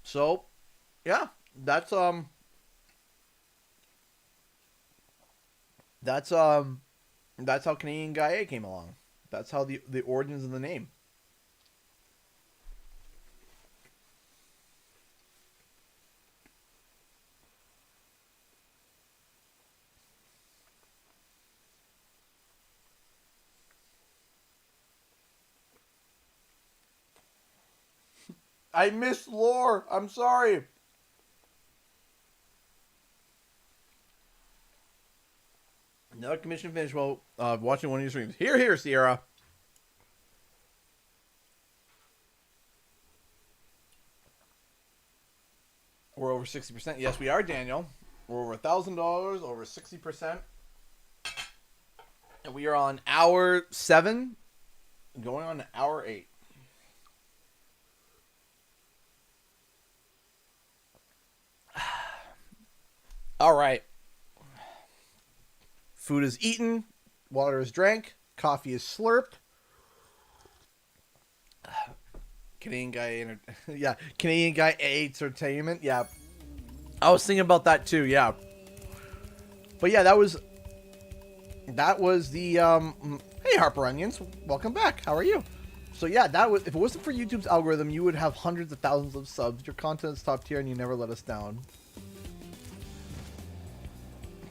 So, yeah, that's how Canadian Guy A came along. That's how the origins of the name. I missed lore. I'm sorry. Another commission finished while watching one of your streams. Here, Sierra. We're over 60%. Yes, we are, Daniel. We're over $1,000, over 60%. And we are on hour 7, going on to hour 8. All right. Food is eaten. Water is drank. Coffee is slurped. Canadian guy, yeah. Canadian guy entertainment. Yeah. I was thinking about that too. Yeah. But yeah, that was the hey Harper Onions, welcome back. How are you? So yeah, that was, if it wasn't for YouTube's algorithm, you would have hundreds of thousands of subs. Your content is top tier and you never let us down.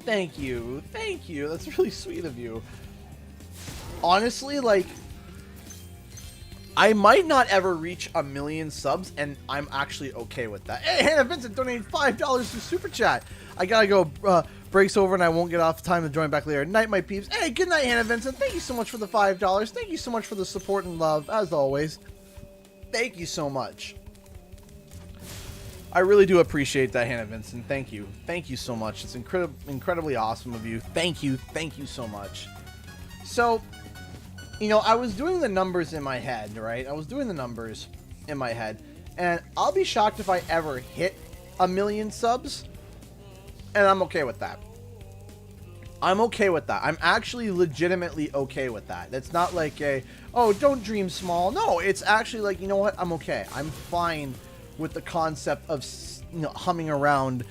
Thank you. Thank you. That's really sweet of you. Honestly, like, I might not ever reach 1 million subs, and I'm actually okay with that. Hey, Hannah Vincent donated $5 to Super Chat. I gotta go. Breaks over, and I won't get off time to join back later. Night, my peeps. Hey, good night, Hannah Vincent. Thank you so much for the $5. Thank you so much for the support and love, as always. Thank you so much. I really do appreciate that, Hannah Vincent. Thank you. Thank you so much. It's incredibly awesome of you. Thank you. Thank you so much. So, you know, I was doing the numbers in my head, right? I was doing the numbers in my head. And I'll be shocked if I ever hit 1 million subs. And I'm okay with that. I'm okay with that. I'm actually legitimately okay with that. It's not like a, oh, don't dream small. No, it's actually like, you know what? I'm okay. I'm fine with the concept of, you know, humming around,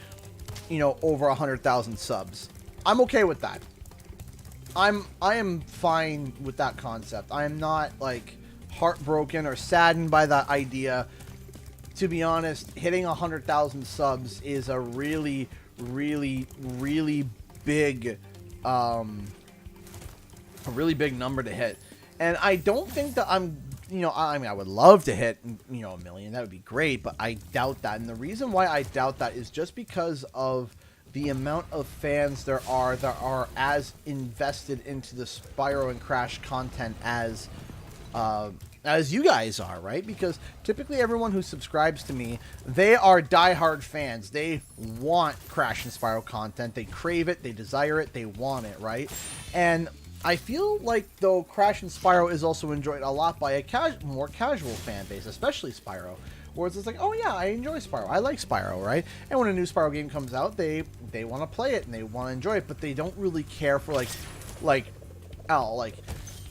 you know, over 100,000 subs. I'm okay with that. I am fine with that concept. I am not like heartbroken or saddened by that idea. To be honest, hitting 100,000 subs is a really big, a really big number to hit. And I don't think that I'm, you know, I mean, I would love to hit, you know, 1 million. That would be great, but I doubt that. And the reason why I doubt that is just because of the amount of fans there are that are as invested into the Spyro and Crash content as you guys are, right? Because typically everyone who subscribes to me, they are diehard fans. They want Crash and Spyro content. They crave it. They desire it. They want it, right? And I feel like, though, Crash and Spyro is also enjoyed a lot by a more casual fan base, especially Spyro. Whereas it's like, oh yeah, I enjoy Spyro. I like Spyro, right? And when a new Spyro game comes out, they want to play it and they want to enjoy it, but they don't really care for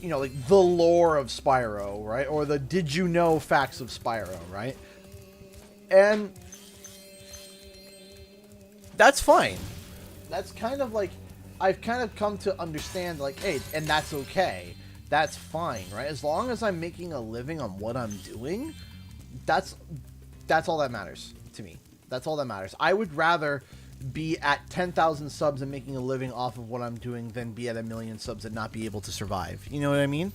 you know, like the lore of Spyro, right? Or the did you know facts of Spyro, right? And that's fine. That's kind of like, I've kind of come to understand, like, hey, and that's okay. That's fine, right? As long as I'm making a living on what I'm doing, that's all that matters to me. That's all that matters. I would rather be at 10,000 subs and making a living off of what I'm doing than be at 1 million subs and not be able to survive. You know what I mean?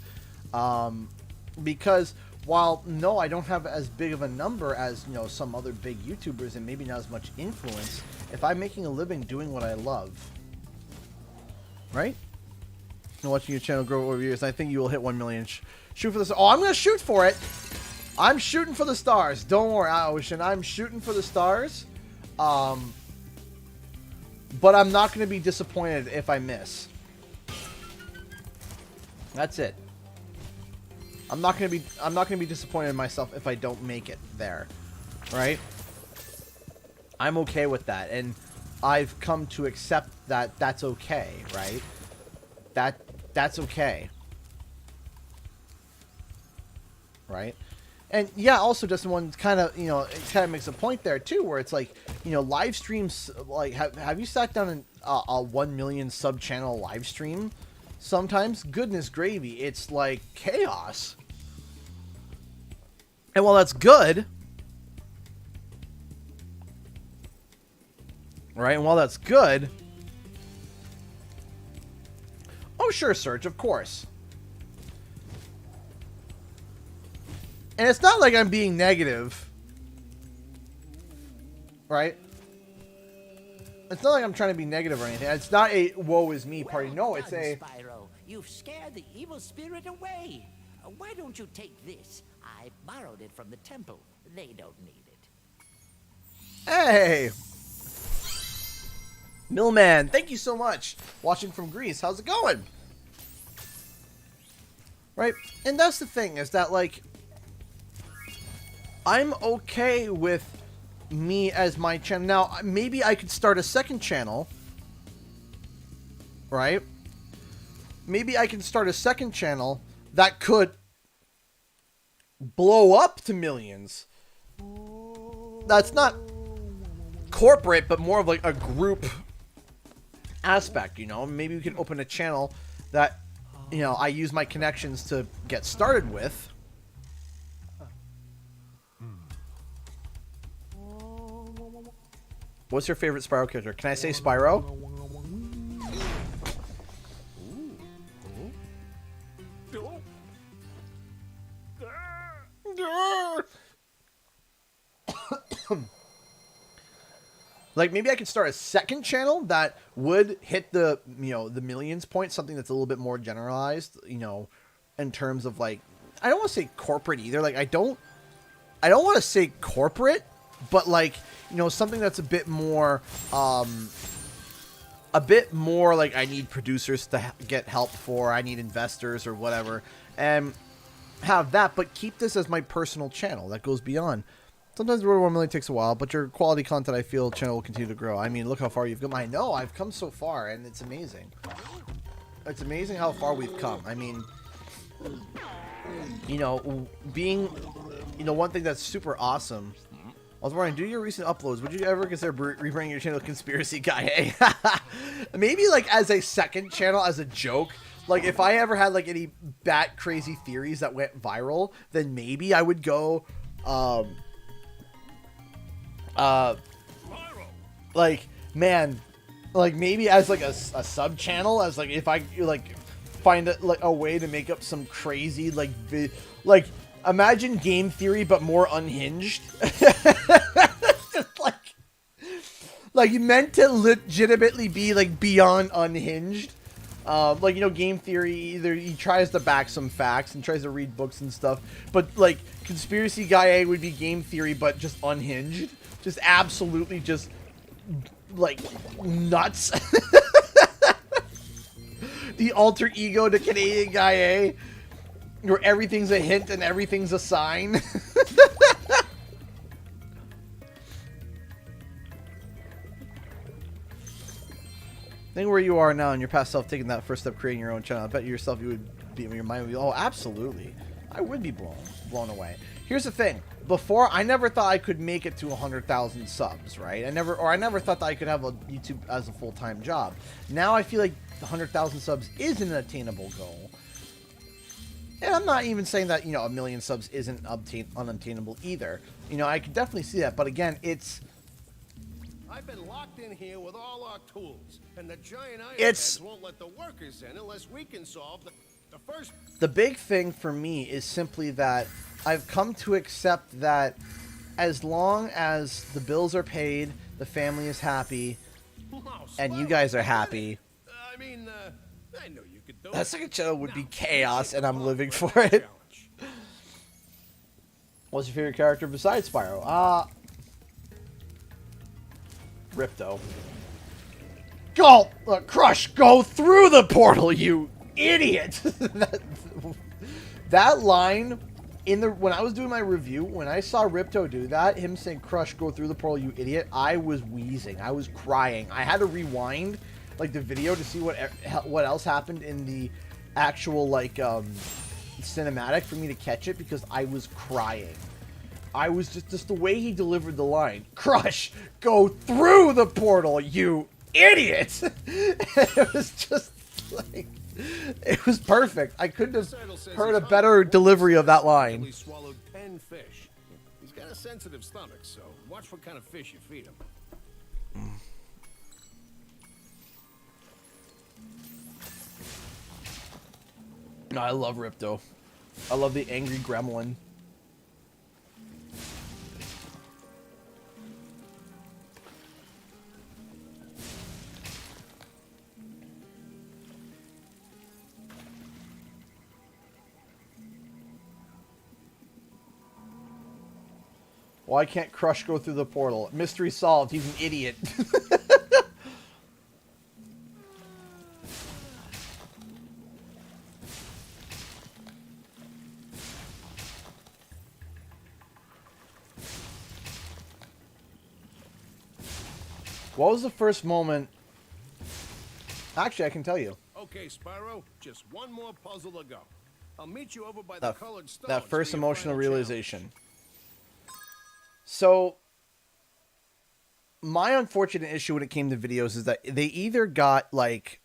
Because while, no, I don't have as big of a number as, you know, some other big YouTubers and maybe not as much influence, if I'm making a living doing what I love, right? And watching your channel grow over years, I think you will hit 1 million. Shoot for this. Oh, I'm going to shoot for it. I'm shooting for the stars. Don't worry, Ocean. I'm shooting for the stars. But I'm not going to be disappointed if I miss. That's it. I'm not going to be disappointed in myself if I don't make it there. Right? I'm okay with that, and I've come to accept that that's okay, right? That's okay. Right? And yeah, also just one kind of, you know, it kind of makes a point there too, where it's like, you know, live streams, like, have you sat down in a 1 million sub channel live stream? Sometimes, goodness gravy, it's like chaos. And while that's good, right? And while that's good, oh sure, Serge, of course. And it's not like I'm being negative, right? It's not like I'm trying to be negative or anything. It's not a woe is me party. No, it's a... Spyro, you've scared the evil spirit away. Why don't you take this? I borrowed it from the temple. They don't need it. Hey! Millman, thank you so much. Watching from Greece. How's it going? Right? And that's the thing, is that, like, I'm okay with me as my channel. Now, maybe I could start a second channel, right? Maybe I can start a second channel that could blow up to millions. That's not corporate, but more of like a group aspect, you know? Maybe we can open a channel that, you know, I use my connections to get started with. What's your favorite Spyro character? Can I say Spyro? Like, maybe I could start a second channel that would hit the, you know, the millions point, something that's a little bit more generalized, you know, in terms of, like, I don't want to say corporate either. Like, I don't want to say corporate, but, like, you know, something that's a bit more like I need producers to get help for, I need investors or whatever, and have that, but keep this as my personal channel that goes beyond. Sometimes the road to 1 million takes a while, but your quality content, I feel, channel will continue to grow. I mean, look how far you've come. I know, I've come so far, and it's amazing. It's amazing how far we've come. I mean, you know, being, you know, one thing that's super awesome. I was wondering, do your recent uploads, would you ever consider rebranding your channel Conspiracy Guy? Maybe, like, as a second channel, as a joke. Like, if I ever had, like, any bat crazy theories that went viral, then maybe I would go, like, man, like, maybe as, like, a sub channel, as, like, if I, like, find a way to make up some crazy, like, imagine game theory, but more unhinged. Just, like, you meant to legitimately be, like, beyond unhinged. Like, you know, game theory, either he tries to back some facts and tries to read books and stuff, but, like, Conspiracy Guy A would be game theory, but just unhinged. Just absolutely just, like, nuts. The alter ego to Canadian Guy A, where everything's a hint and everything's a sign. Think where you are now and your past self taking that first step creating your own channel. I bet yourself you would be, your mind would be, oh, absolutely. I would be blown away. Here's the thing. Before, I never thought I could make it to 100,000 subs, right? I never thought that I could have a YouTube as a full-time job. Now I feel like 100,000 subs is an attainable goal. And I'm not even saying that, you know, 1 million subs isn't unattainable either. You know, I could definitely see that. But again, it's... I've been locked in here with all our tools, and the giant iron heads won't let the workers in unless we can solve the first... The big thing for me is simply that I've come to accept that as long as the bills are paid, the family is happy, and you guys are happy, I mean, I know you could do that second channel would be chaos, and I'm living for it. What's your favorite character besides Spyro? Ripto. Go! Crush! Go through the portal, you idiot! That line, when I was doing my review, when I saw Ripto do that, him saying, Crush, go through the portal, you idiot, I was wheezing. I was crying. I had to rewind, like, the video to see what else happened in the actual, like, cinematic for me to catch it, because I was crying. I was just the way he delivered the line. Crush, go through the portal, you idiot! It was just like, it was perfect. I couldn't have heard a better delivery of that line. He swallowed 10 fish. He's got a sensitive stomach, so watch what kind of fish you feed him. No, I love Ripto. I love the angry gremlin. Why can't Crush go through the portal? Mystery solved. He's an idiot. What was the first moment? Actually, I can tell you. Okay, Spyro, just one more puzzle to go. I'll meet you over by the colored stones. That first for your emotional final realization. So, my unfortunate issue when it came to videos is that they either got, like,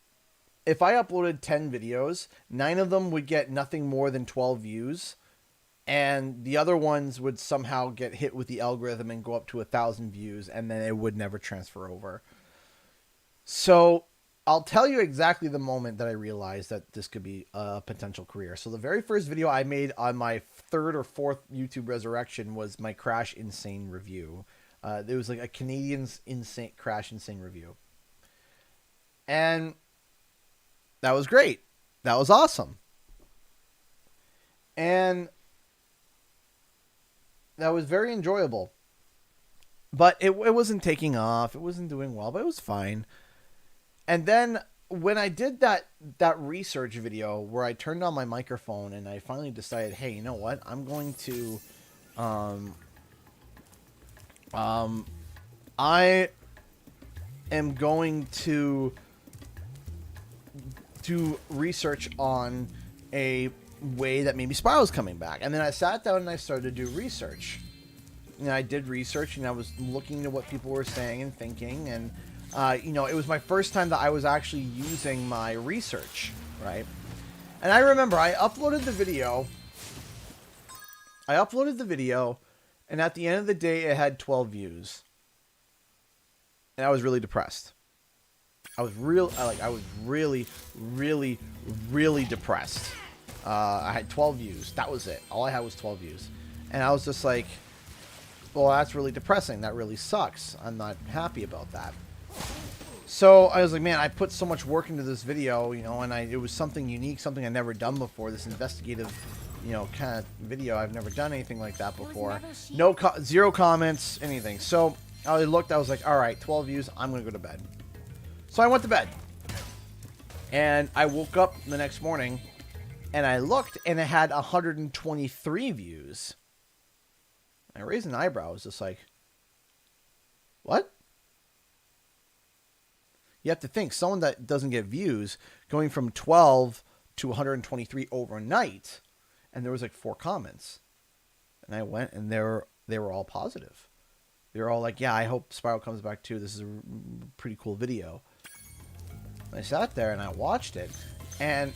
if I uploaded 10 videos, 9 of them would get nothing more than 12 views, and the other ones would somehow get hit with the algorithm and go up to 1,000 views, and then it would never transfer over. So, I'll tell you exactly the moment that I realized that this could be a potential career. So the very first video I made on my 3rd or 4th YouTube resurrection was my Crash Insane review. It was like a Canadian's Crash Insane review. And that was great. That was awesome. And that was very enjoyable. But it wasn't taking off. It wasn't doing well, but it was fine. And then when I did that research video where I turned on my microphone and I finally decided, hey, you know what? I'm going to I am going to do research on a way that maybe Spyro's coming back. And then I sat down and I started to do research. And I did research and I was looking at what people were saying and thinking, and you know, it was my first time that I was actually using my research, right? And I remember I uploaded the video, and at the end of the day, it had 12 views. And I was really depressed. I was really depressed. I had 12 views. That was it. All I had was 12 views. And I was just like, well, that's really depressing. That really sucks. I'm not happy about that. So I was like, man, I put so much work into this video, you know, and it was something unique, something I'd never done before, this investigative, you know, kind of video. I've never done anything like that before. Zero comments, anything. So I looked, I was like, all right, 12 views, I'm going to go to bed. So I went to bed. And I woke up the next morning, and I looked, and it had 123 views. I raised an eyebrow. I was just like, what? You have to think, someone that doesn't get views, going from 12 to 123 overnight, and there was like 4 comments. And I went, and they were all positive. They were all like, yeah, I hope Spyro comes back too. This is a pretty cool video. And I sat there, and I watched it, and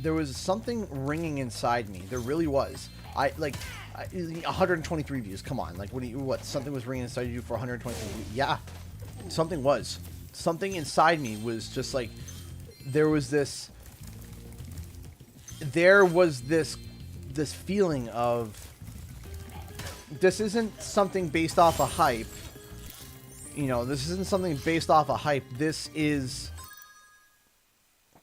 there was something ringing inside me. There really was. 123 views. Come on. Like, what? Something was ringing inside you for 123 views? Yeah. Something was. Something inside me was just like, there was this feeling of, this isn't something based off a hype. You know, this isn't something based off a hype. This is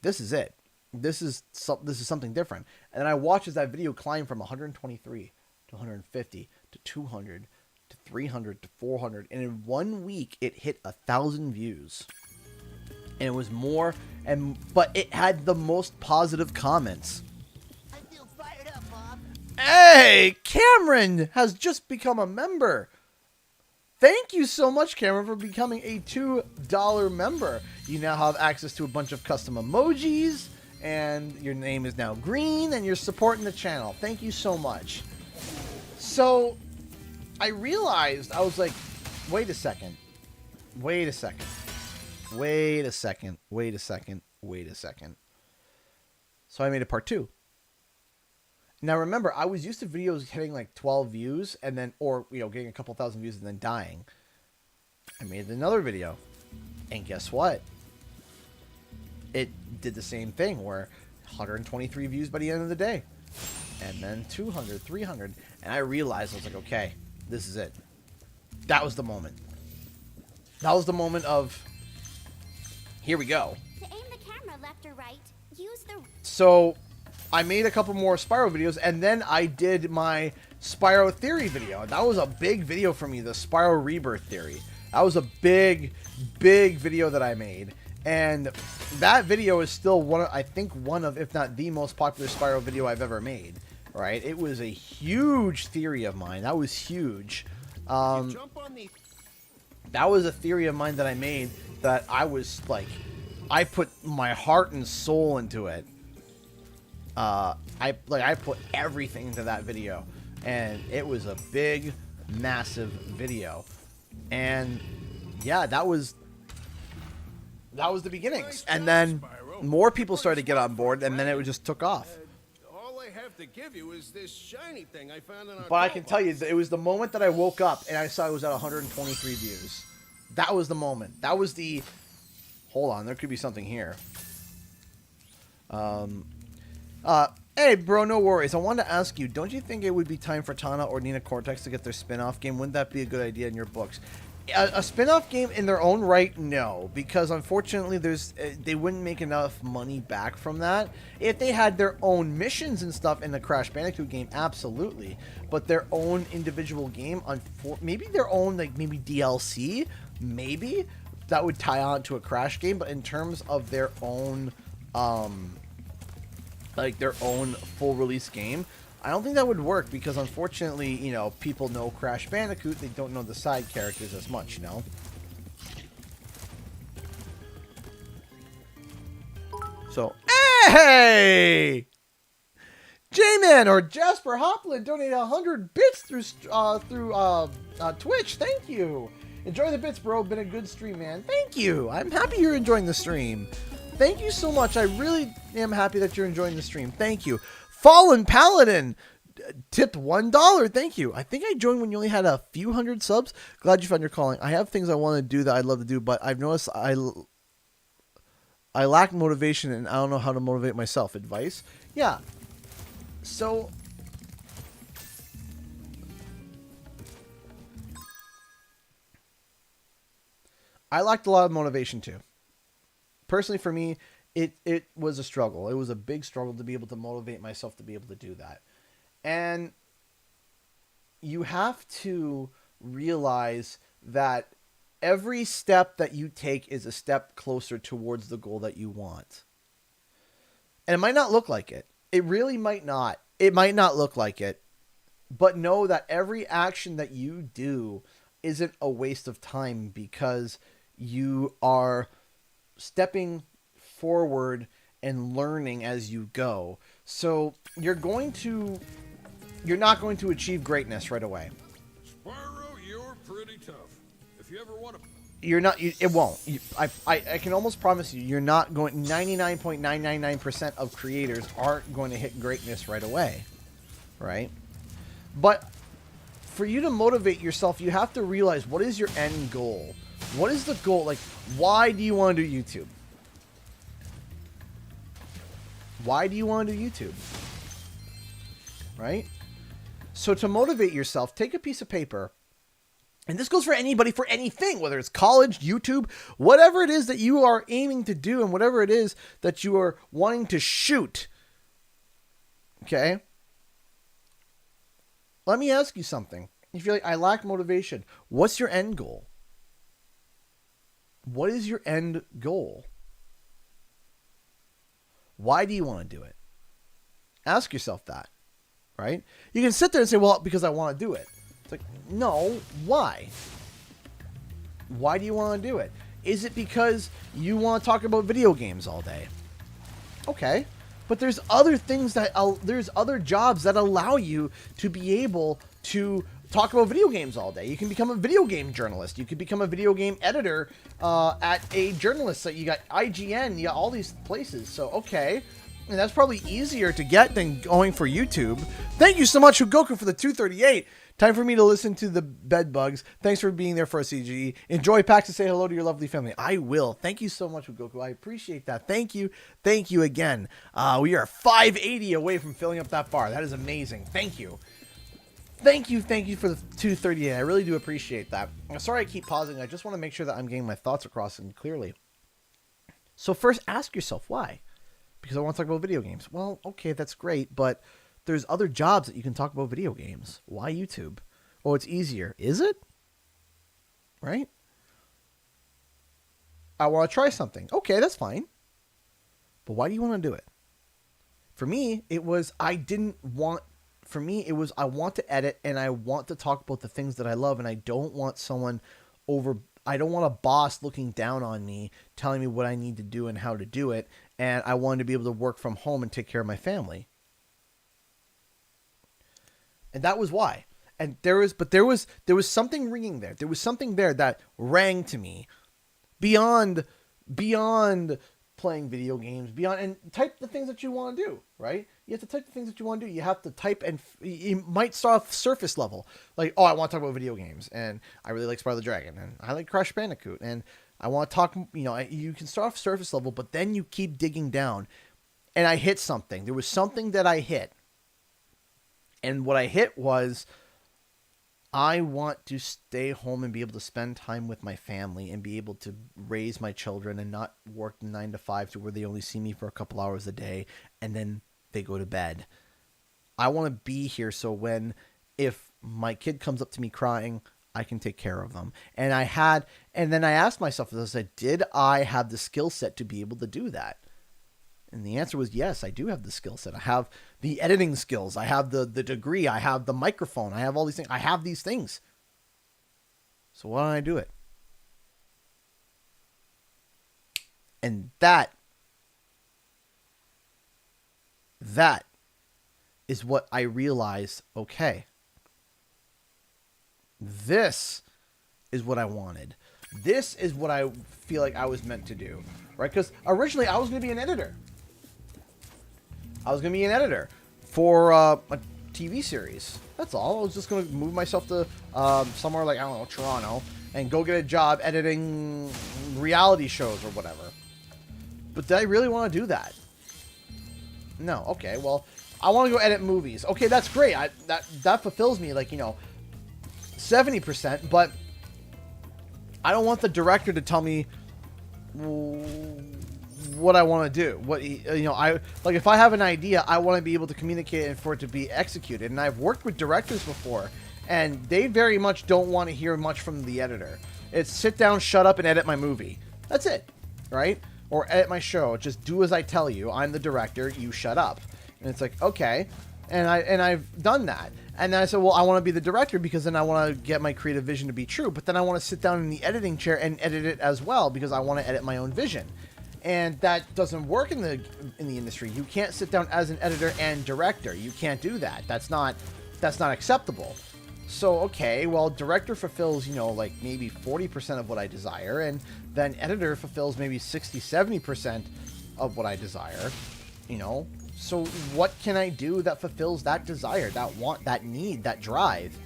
it. This is something different. And then I watched as that video climb from 123 to 150 to 200 to 300 to 400, and in 1 week it hit 1,000 views. And it was more, but it had the most positive comments. I feel fired up, Bob. Hey, Cameron has just become a member. Thank you so much, Cameron, for becoming a $2 member. You now have access to a bunch of custom emojis, and your name is now green, and you're supporting the channel. Thank you so much. So I realized, I was like, wait a second. So I made a part 2. Now remember, I was used to videos hitting like 12 views and then, or, you know, getting a couple thousand views and then dying. I made another video, and guess what? It did the same thing, where 123 views by the end of the day, and then 200, 300, and I realized, I was like, okay, this is it. That was the moment. That was the moment of, here we go. To aim the camera left or right, use the... So I made a couple more Spyro videos, and then I did my Spyro theory video. That was a big video for me, the Spyro Rebirth theory. That was a big video that I made. And that video is still one of, if not the most popular Spyro video I've ever made. Right? It was a huge theory of mine. That was huge. That was a theory of mine that I made, that I was like, I put my heart and soul into it. I put everything into that video, and it was a big, massive video. And yeah, that was the beginnings. And then more people started to get on board, and then it just took off. All I have to give you is this shiny thing I found in our But I can tell you, it was the moment that I woke up and I saw it was at 123 views. That was the moment. That was the... Hold on, there could be something here. Hey, bro, no worries. I wanted to ask you, don't you think it would be time for Tana or Nina Cortex to get their spin-off game? Wouldn't that be a good idea in your books? A spin-off game in their own right, no, because unfortunately they wouldn't make enough money back from that. If they had their own missions and stuff in the Crash Bandicoot game, absolutely, but their own individual game, maybe their own, like, maybe DLC, maybe that would tie on to a Crash game. But in terms of their own like their own full release game, I don't think that would work, because unfortunately, you know, people know Crash Bandicoot, they don't know the side characters as much, you know? So, hey! J-Man or Jasper Hopland donated 100 bits through Twitch. Thank you. Enjoy the bits, bro. Been a good stream, man. Thank you. I'm happy you're enjoying the stream. Thank you so much. I really am happy that you're enjoying the stream. Thank you. Fallen Paladin tipped $1. Thank you. I think I joined when you only had a few hundred subs. Glad you found your calling. I have things I want to do that I'd love to do, but I've noticed I lack motivation, and I don't know how to motivate myself. Advice? Yeah. So I lacked a lot of motivation too. Personally, for me, it was a struggle. It was a big struggle to be able to motivate myself to be able to do that. And you have to realize that every step that you take is a step closer towards the goal that you want. And it might not look like it. It really might not. It might not look like it. But know that every action that you do isn't a waste of time, because you are stepping forward and learning as you go. So you're not going to achieve greatness right away. Spyro, you're pretty tough. If you ever want to... It won't. I can almost promise you're not going... 99.999% of creators aren't going to hit greatness right away. Right? But for you to motivate yourself, you have to realize, what is your end goal? What is the goal? Like, why do you want to do YouTube? Why do you want to do YouTube? Right? So to motivate yourself, take a piece of paper. And this goes for anybody, for anything, whether it's college, YouTube, whatever it is that you are aiming to do, and whatever it is that you are wanting to shoot. Okay? Let me ask you something. If you're like, I lack motivation, what's your end goal? What is your end goal? Why do you want to do it? Ask yourself that, right? You can sit there and say, well, because I want to do it. It's like, no, why? Why do you want to do it? Is it because you want to talk about video games all day? Okay. But there's other things there's other jobs that allow you to be able to talk about video games all day. You can become a video game journalist. You can become a video game editor at a journalist site. You got IGN, you got all these places. So, okay. And that's probably easier to get than going for YouTube. Thank you so much, Hugoku, for the 238. Time for me to listen to the bed bugs. Thanks for being there for a CGE. Enjoy PAX and say hello to your lovely family. I will. Thank you so much, Hugoku. I appreciate that. Thank you. Thank you again. We are 580 away from filling up that bar. That is amazing. Thank you. Thank you for the 238. I really do appreciate that. I'm sorry I keep pausing. I just want to make sure that I'm getting my thoughts across and clearly. So first, ask yourself why. Because I want to talk about video games. Well, okay, that's great, but there's other jobs that you can talk about video games. Why YouTube? Oh, it's easier. Is it? Right? I want to try something. Okay, that's fine. But why do you want to do it? For me, it was I want to edit and I want to talk about the things that I love, and I don't want someone I don't want a boss looking down on me, telling me what I need to do and how to do it. And I wanted to be able to work from home and take care of my family. And that was why. And there was something ringing there. There was something there that rang to me beyond playing video games, and type the things that you want to do, right? You have to type the things that you want to do. You have to type, and you might start off surface level. Like, oh, I want to talk about video games, and I really like Spyro the Dragon, and I like Crash Bandicoot, and I want to talk, you can start off surface level, but then you keep digging down. And I hit something. There was something that I hit. And what I hit was, I want to stay home and be able to spend time with my family and be able to raise my children and not work 9 to 5 to where they only see me for a couple hours a day and then they go to bed. I want to be here so if my kid comes up to me crying, I can take care of them. And then I asked myself, I said, did I have the skill set to be able to do that? And the answer was yes, I do have the skill set. I have the editing skills. I have the degree. I have the microphone. I have all these things. I have these things. So why don't I do it? And that is what I realized, okay, this is what I wanted. This is what I feel like I was meant to do, right? Because originally I was going to be an editor. I was going to be an editor for a TV series. That's all. I was just going to move myself to somewhere like, I don't know, Toronto, and go get a job editing reality shows or whatever. But did I really want to do that? No. Okay, well, I want to go edit movies. Okay, that's great. That fulfills me, 70%, but I don't want the director to tell me what I want to do. If I have an idea, I want to be able to communicate it for it to be executed. And I've worked with directors before, and they very much don't want to hear much from the editor. It's sit down, shut up, and edit my movie. That's it, right? Or edit my show. Just do as I tell you. I'm the director. You shut up. And it's like, okay. And I've done that. And then I said, well, I want to be the director because then I want to get my creative vision to be true. But then I want to sit down in the editing chair and edit it as well because I want to edit my own vision. And that doesn't work in the industry. You can't sit down as an editor and director. You can't do that. That's not acceptable. So, okay, well, director fulfills, maybe 40% of what I desire, and then editor fulfills maybe 60, 70% of what I desire, So what can I do that fulfills that desire, that want, that need, that drive?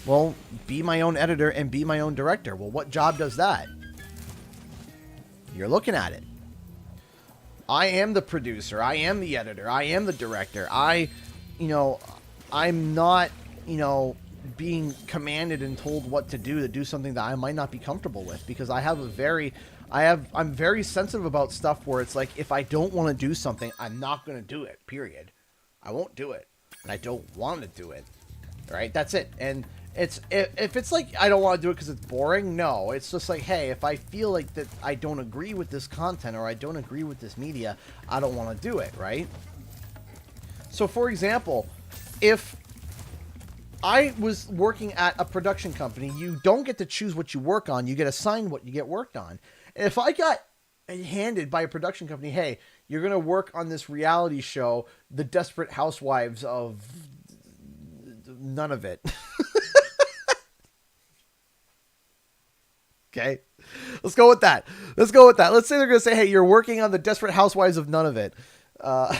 Well, be my own editor and be my own director. Well, what job does that? You're looking at it. I am the producer. I am the editor. I am the director. I'm not, being commanded and told what to do something that I might not be comfortable with, because I'm very sensitive about stuff where it's like, if I don't want to do something, I'm not going to do it, period. I won't do it. And I don't want to do it. Right? That's it. And if it's like, I don't want to do it because it's boring, no. It's just like, hey, if I feel like that I don't agree with this content or I don't agree with this media, I don't want to do it, right? So, for example, if I was working at a production company, you don't get to choose what you work on. You get assigned what you get worked on. And if I got handed by a production company, hey, you're going to work on this reality show, The Desperate Housewives of none of it. Okay, let's go with that. Let's say they're going to say, hey, you're working on The Desperate Housewives of none of it. The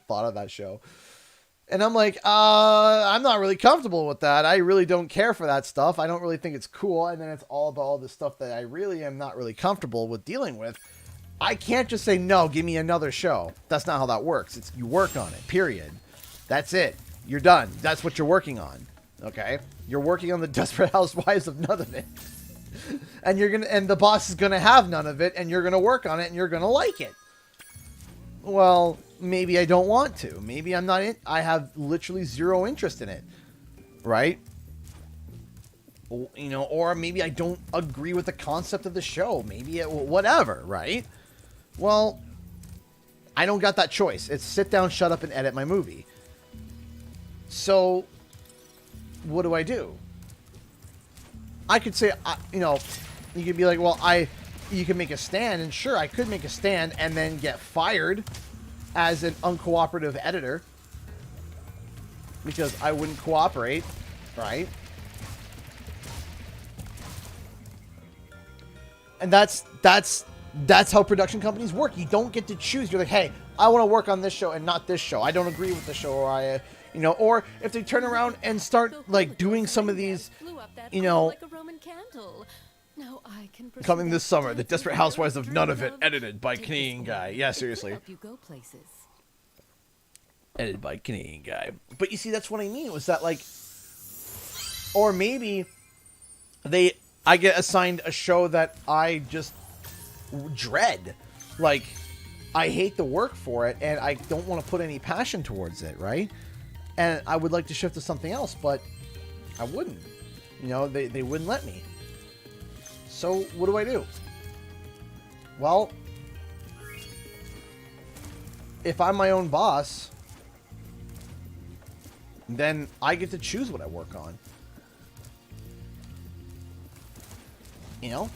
thought of that show. And I'm like, I'm not really comfortable with that. I really don't care for that stuff. I don't really think it's cool. And then it's all about all the stuff that I really am not really comfortable with dealing with. I can't just say, no, give me another show. That's not how that works. It's you work on it, period. That's it. You're done. That's what you're working on. Okay? You're working on The Desperate Housewives of none of it. And the boss is going to have none of it, and you're going to work on it, and you're going to like it. Well, maybe I don't want to. Maybe I'm not in. I have literally zero interest in it. Right? Or maybe I don't agree with the concept of the show. Maybe whatever, right? Well, I don't got that choice. It's sit down, shut up, and edit my movie. So, what do? I could say, you know, you could be like, well, you can make a stand, and sure, I could make a stand and then get fired as an uncooperative editor because I wouldn't cooperate, right? And that's how production companies work. You don't get to choose. You're like, hey, I want to work on this show and not this show. I don't agree with the show, or I, you know, or if they turn around and start like doing some of these, you know, coming this summer, The Desperate Housewives of None of It, edited by Canadian guy. Yeah, seriously. Edited by Canadian guy. But you see, that's what I mean. Was that like, or maybe I get assigned a show that I just dread. Like, I hate the work for it, and I don't want to put any passion towards it, right? And I would like to shift to something else, but I wouldn't. You know, they wouldn't let me. So, what do? Well, if I'm my own boss, then I get to choose what I work on. You know?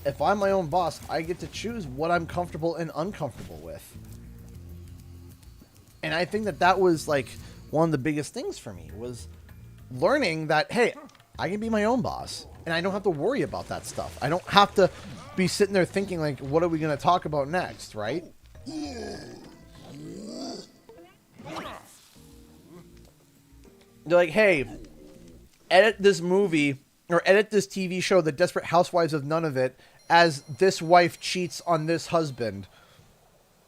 If I'm my own boss, I get to choose what I'm comfortable and uncomfortable with. And I think that was, like, one of the biggest things for me, was learning that, hey, I can be my own boss. And I don't have to worry about that stuff. I don't have to be sitting there thinking, like, what are we going to talk about next, right? They're like, hey, edit this movie, or edit this TV show, The Desperate Housewives of None of It, as this wife cheats on this husband.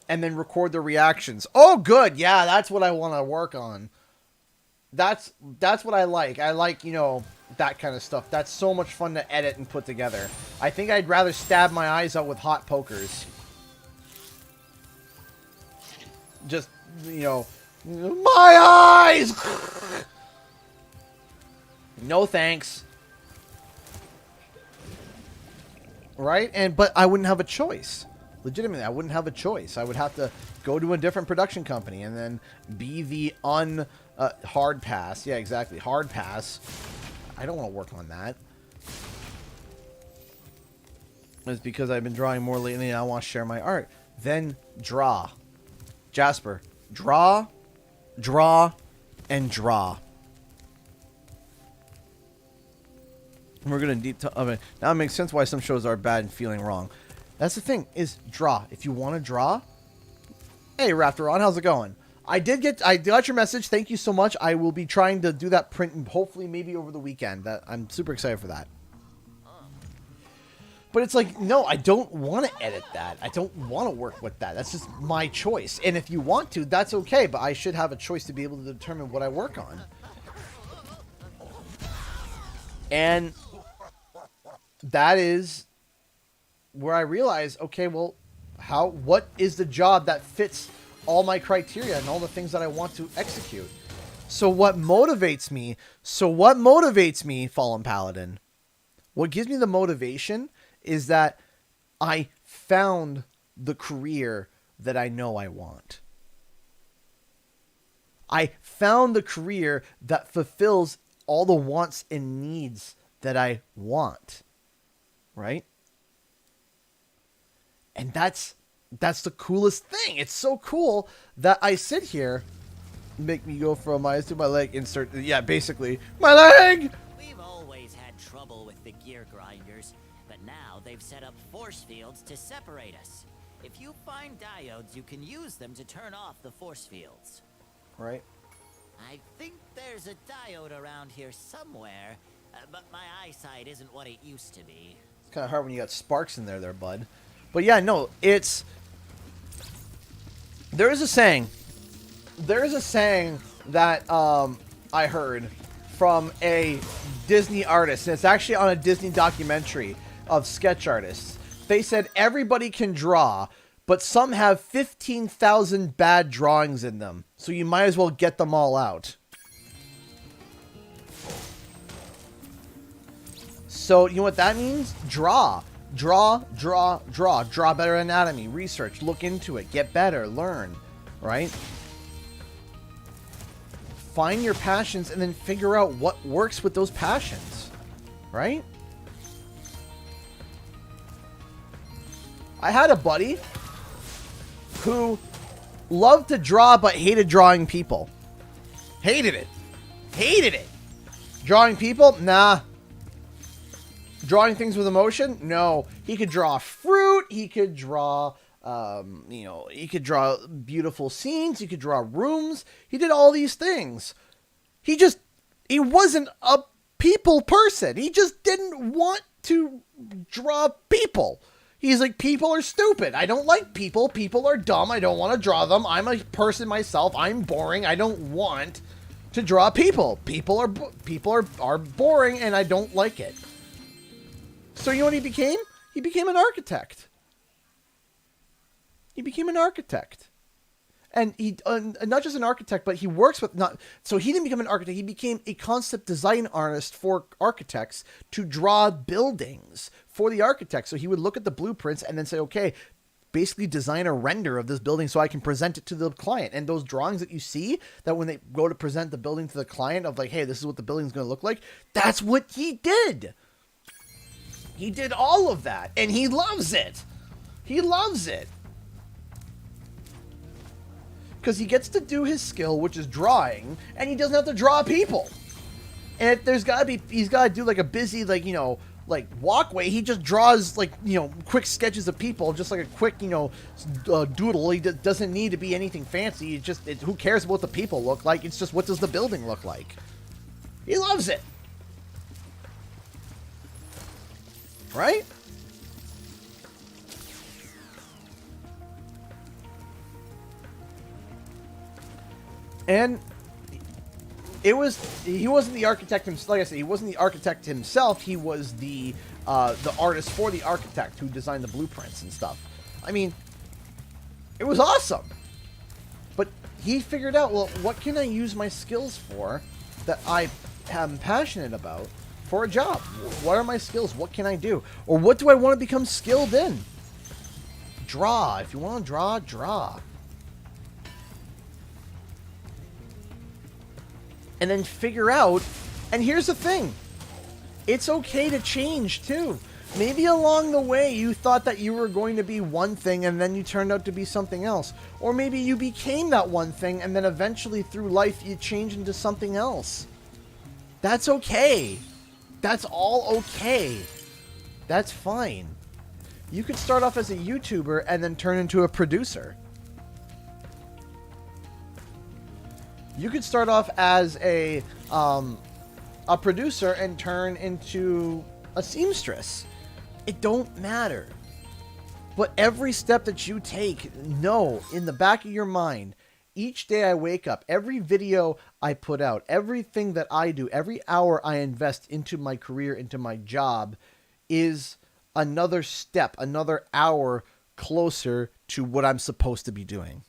And then record the reactions. Oh, good. Yeah, that's what I want to work on. That's what I like. I like, you know, that kind of stuff. That's so much fun to edit and put together. I think I'd rather stab my eyes out with hot pokers. Just, you know, my eyes! No thanks. Right? But I wouldn't have a choice. Legitimately, I wouldn't have a choice. I would have to go to a different production company and then be the hard pass. Yeah, exactly. Hard pass. I don't want to work on that. It's because I've been drawing more lately and I want to share my art. Then draw. Jasper, draw, and draw. We're going to deep now it makes sense why some shows are bad and feeling wrong. That's the thing, is draw. If you want to draw, hey Raptoron, how's it going? I got your message. Thank you so much. I will be trying to do that print and hopefully maybe over the weekend. I'm super excited for that. But it's like, no, I don't want to edit that. I don't want to work with that. That's just my choice. And if you want to, that's okay. But I should have a choice to be able to determine what I work on. And that is where I realize, okay, well, what is the job that fits all my criteria and all the things that I want to execute? So what motivates me, Fallen Paladin, what gives me the motivation is that I found the career that I know I want. I found the career that fulfills all the wants and needs that I want. Right? And that's the coolest thing. It's so cool that I sit here, make me go from my eyes to my leg, insert, yeah, basically, my leg! We've always had trouble with the gear grinders, but now they've set up force fields to separate us. If you find diodes, you can use them to turn off the force fields. Right. I think there's a diode around here somewhere, but my eyesight isn't what it used to be. It's kind of hard when you got sparks in there, bud. But yeah, no, there is a saying that I heard from a Disney artist, and it's actually on a Disney documentary of sketch artists. They said everybody can draw, but some have 15,000 bad drawings in them, so you might as well get them all out. So, you know what that means? Draw. Draw better anatomy, research, look into it, get better, learn, right? Find your passions and then figure out what works with those passions, right? I had a buddy who loved to draw but hated drawing people. Hated it. Hated it. Drawing people? Nah. Drawing things with emotion? No. He could draw fruit. He could draw, he could draw beautiful scenes. He could draw rooms. He did all these things. He wasn't a people person. He just didn't want to draw people. He's like, people are stupid. I don't like people. People are dumb. I don't want to draw them. I'm a person myself. I'm boring. I don't want to draw people. People are boring, and I don't like it. So you know what he became? He became an architect. He became an architect. And he, not just an architect, but he works with, so he didn't become an architect. He became a concept design artist for architects to draw buildings for the architects. So he would look at the blueprints and then say, okay, basically design a render of this building so I can present it to the client. And those drawings that you see, that when they go to present the building to the client of like, hey, this is what the building's going to look like. That's what he did. He did all of that, and he loves it. He loves it. Because he gets to do his skill, which is drawing, and he doesn't have to draw people. And if he's got to do like a busy, like, walkway, he just draws, quick sketches of people, just like a quick, doodle. He doesn't need to be anything fancy. Who cares what the people look like? It's just, what does the building look like? He loves it. Right? And he wasn't the architect himself. Like I said, he wasn't the architect himself. He was the artist for the architect who designed the blueprints and stuff. I mean, it was awesome. But he figured out, well, what can I use my skills for that I am passionate about for a job? What are my skills? What can I do? Or what do I want to become skilled in? Draw. If you want to draw, draw. And then figure out, and here's the thing, it's okay to change too. Maybe along the way you thought that you were going to be one thing and then you turned out to be something else. Or maybe you became that one thing and then eventually through life you changed into something else. That's okay. That's all okay. That's fine. You could start off as a YouTuber and then turn into a producer. You could start off as a producer and turn into a seamstress. It don't matter. But every step that you take, know in the back of your mind, each day I wake up, every video I put out, everything that I do, every hour I invest into my career, into my job, is another step, another hour closer to what I'm supposed to be doing.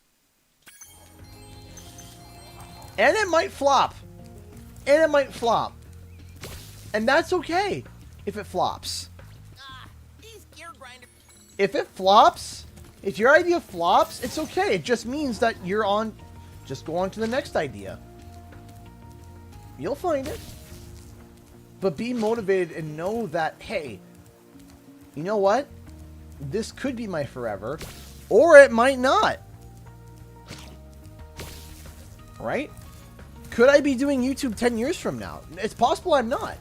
And it might flop. And it might flop. And that's okay if it flops. If it flops, if your idea flops, it's okay. It just means that you're on, just go on to the next idea. You'll find it. But be motivated and know that, hey, you know what? This could be my forever, or it might not. Right? Could I be doing YouTube 10 years from now? It's possible I'm not.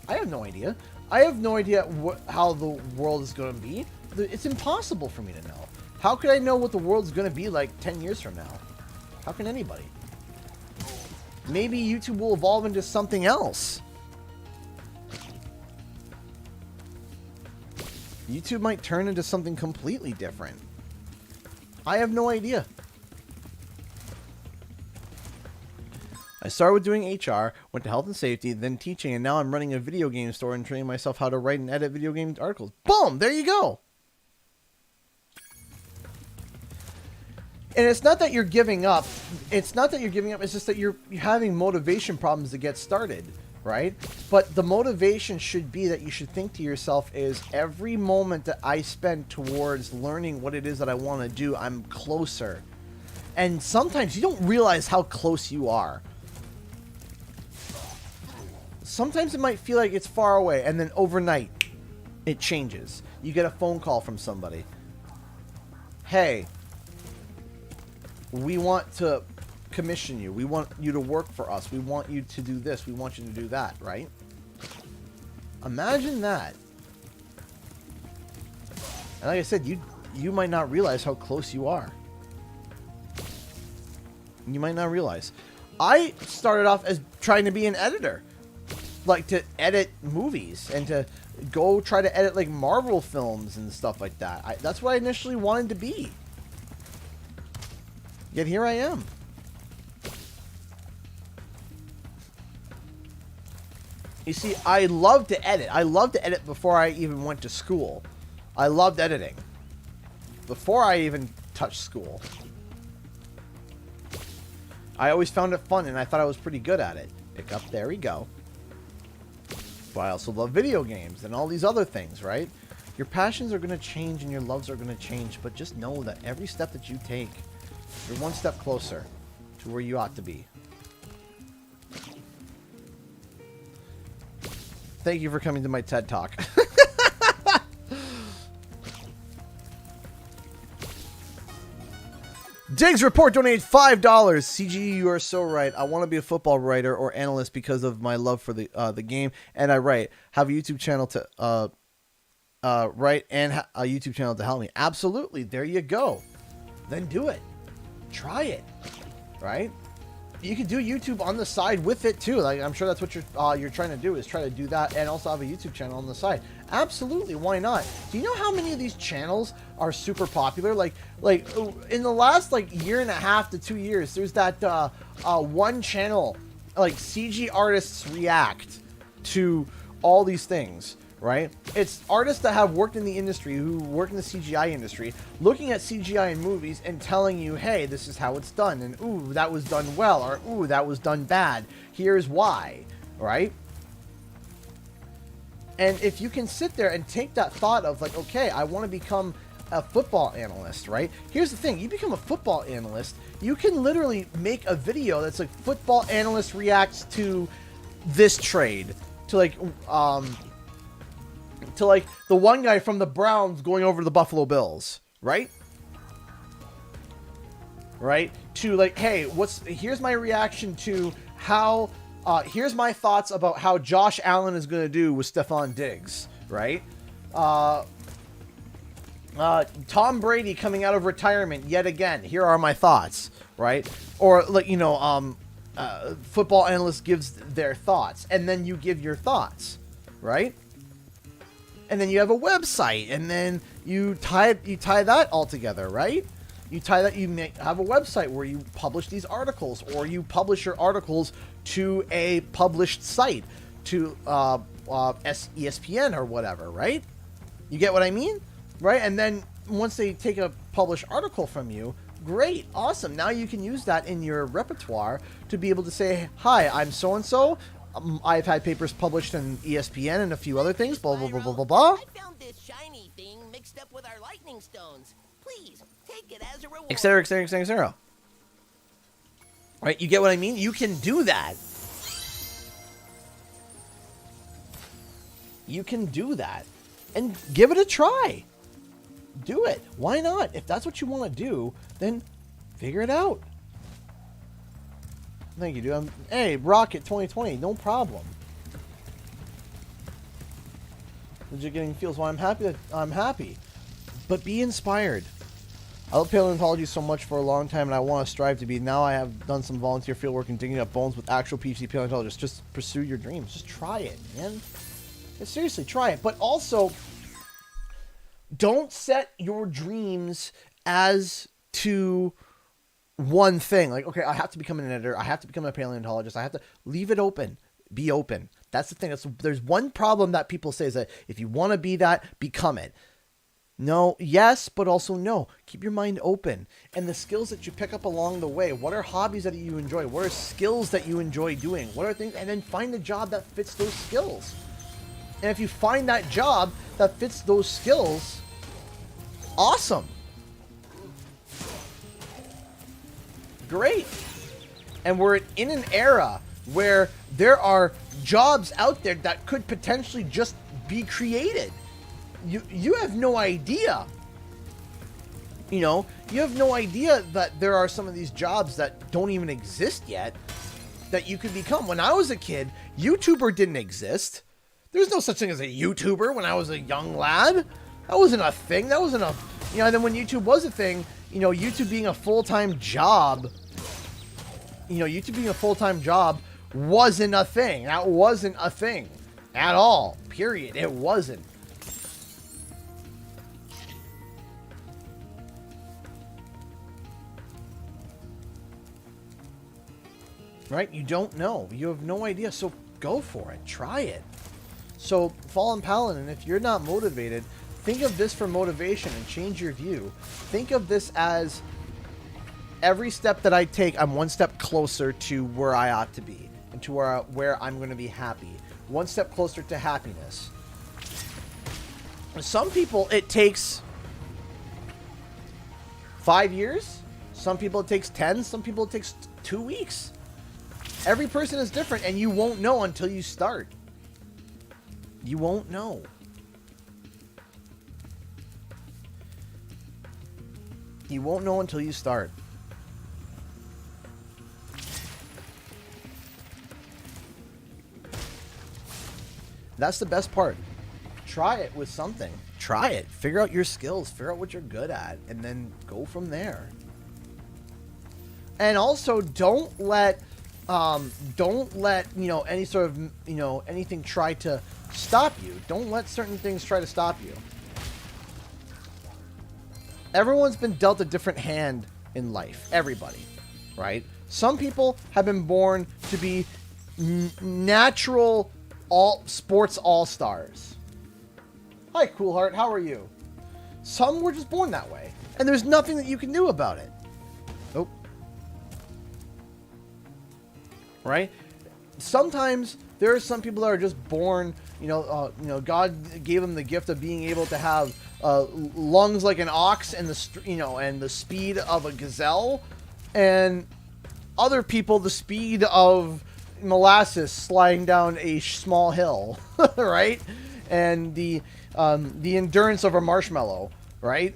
I have no idea. I have no idea how the world is going to be. It's impossible for me to know. How could I know what the world's going to be like 10 years from now? How can anybody? Maybe YouTube will evolve into something else. YouTube might turn into something completely different. I have no idea. I started with doing HR, went to health and safety, then teaching, and now I'm running a video game store and training myself how to write and edit video game articles. Boom! There you go! And it's not that you're giving up. It's not that you're giving up. It's just that you're having motivation problems to get started, right? But the motivation should be that you should think to yourself is every moment that I spend towards learning what it is that I want to do, I'm closer. And sometimes you don't realize how close you are. Sometimes it might feel like it's far away, and then overnight, it changes. You get a phone call from somebody. hey, we want to commission you. We want you to work for us. We want you to do this. We want you to do that, right? Imagine that. And like I said, you might not realize how close you are. You might not realize. I started off as trying to be an editor. Like to edit movies and to go try to edit like Marvel films and stuff like that. That's what I initially wanted to be. Yet here I am. You see, I love to edit. I loved to edit before I even went to school. I loved editing. Before I even touched school. I always found it fun and I thought I was pretty good at it. Pick up, there we go. But I also love video games and all these other things, right? Your passions are going to change and your loves are going to change, but just know that every step that you take, you're one step closer to where you ought to be. Thank you for coming to my TED Talk. Diggs Report donated $5. CG, you are so right. I want to be a football writer or analyst because of my love for the game, and I write. Have a YouTube channel to write and a YouTube channel to help me. Absolutely. There you go. Then do it. Try it. Right? You can do YouTube on the side with it too. Like I'm sure that's what you're trying to do, is try to do that and also have a YouTube channel on the side. Absolutely, why not? Do you know how many of these channels are super popular? Like in the last year and a half to 2 years, there's that one channel, like CG artists react to all these things. Right? It's artists that have worked in the industry, who work in the CGI industry, looking at CGI in movies and telling you, hey, this is how it's done, and ooh, that was done well, or ooh, that was done bad. Here's why, right? And if you can sit there and take that thought of like, okay, I want to become a football analyst, right? Here's the thing, you become a football analyst, you can literally make a video that's like football analyst reacts to this trade, to the one guy from the Browns going over to the Buffalo Bills, right? Right? To like, hey, here's my reaction to how, here's my thoughts about how Josh Allen is going to do with Stephon Diggs, right? Tom Brady coming out of retirement yet again. Here are my thoughts, right? Or like, football analyst gives their thoughts, and then you give your thoughts, right? And then you have a website, and then you tie that all together, right? You tie that, have a website where you publish these articles, or you publish your articles to a published site, to ESPN or whatever, right? You get what I mean? Right? And then once they take a published article from you, great, awesome. Now you can use that in your repertoire to be able to say, hi, I'm so-and-so. I've had papers published in ESPN and a few other things, blah, blah, blah, blah, blah, blah. I found this shiny thing mixed up with our lightning stones. Please, take it as a reward. Etc., etc., etc., etc. Right? You get what I mean? You can do that. You can do that. And give it a try. Do it. Why not? If that's what you want to do, then figure it out. Thank you, dude. Hey, Rocket 2020, no problem. Legit getting feels. Well, I'm happy. But be inspired. I love paleontology so much for a long time, and I want to strive to be. Now I have done some volunteer field work and digging up bones with actual PhD paleontologists. Just pursue your dreams. Just try it, man. Seriously, try it. But also, don't set your dreams as to one thing. Like, okay, I have to become an editor. I have to become a paleontologist. I have to leave it open. Be open. That's the thing. There's one problem that people say is that if you want to be that, become it. No, yes, but also no. Keep your mind open. And the skills that you pick up along the way, what are hobbies that you enjoy? What are skills that you enjoy doing? What are things? And then find a job that fits those skills. And if you find that job that fits those skills, awesome. Great. And we're in an era where there are jobs out there that could potentially just be created. You have no idea. You know, you have no idea that there are some of these jobs that don't even exist yet that you could become. When I was a kid, YouTuber didn't exist. There's no such thing as a YouTuber when I was a young lad. That wasn't a thing. That wasn't a, you know, and then when YouTube was a thing, you know, YouTube being a full-time job, wasn't a thing. That wasn't a thing at all. Period. It wasn't. Right? You don't know. You have no idea. So go for it. Try it. So, Fallen Paladin, if you're not motivated, think of this for motivation and change your view. Think of this as every step that I take, I'm one step closer to where I ought to be and to where I'm going to be happy. One step closer to happiness. Some people, it takes 5 years. Some people, it takes 10. Some people, it takes 2 weeks. Every person is different, and you won't know until you start. You won't know. You won't know until you start. That's the best part. Try it with something. Try it. Figure out your skills. Figure out what you're good at, and then go from there. And also, don't let you know, any sort of, you know, anything try to stop you. Don't let certain things try to stop you. Everyone's been dealt a different hand in life. Everybody, right? Some people have been born to be natural sports all-stars. Hi, Cool Heart. How are you? Some were just born that way, and there's nothing that you can do about it. Oh. Right? Sometimes there are some people that are just born, you know, God gave them the gift of being able to have lungs like an ox and the speed of a gazelle, and other people the speed of molasses sliding down a small hill, right? And the endurance of a marshmallow, right?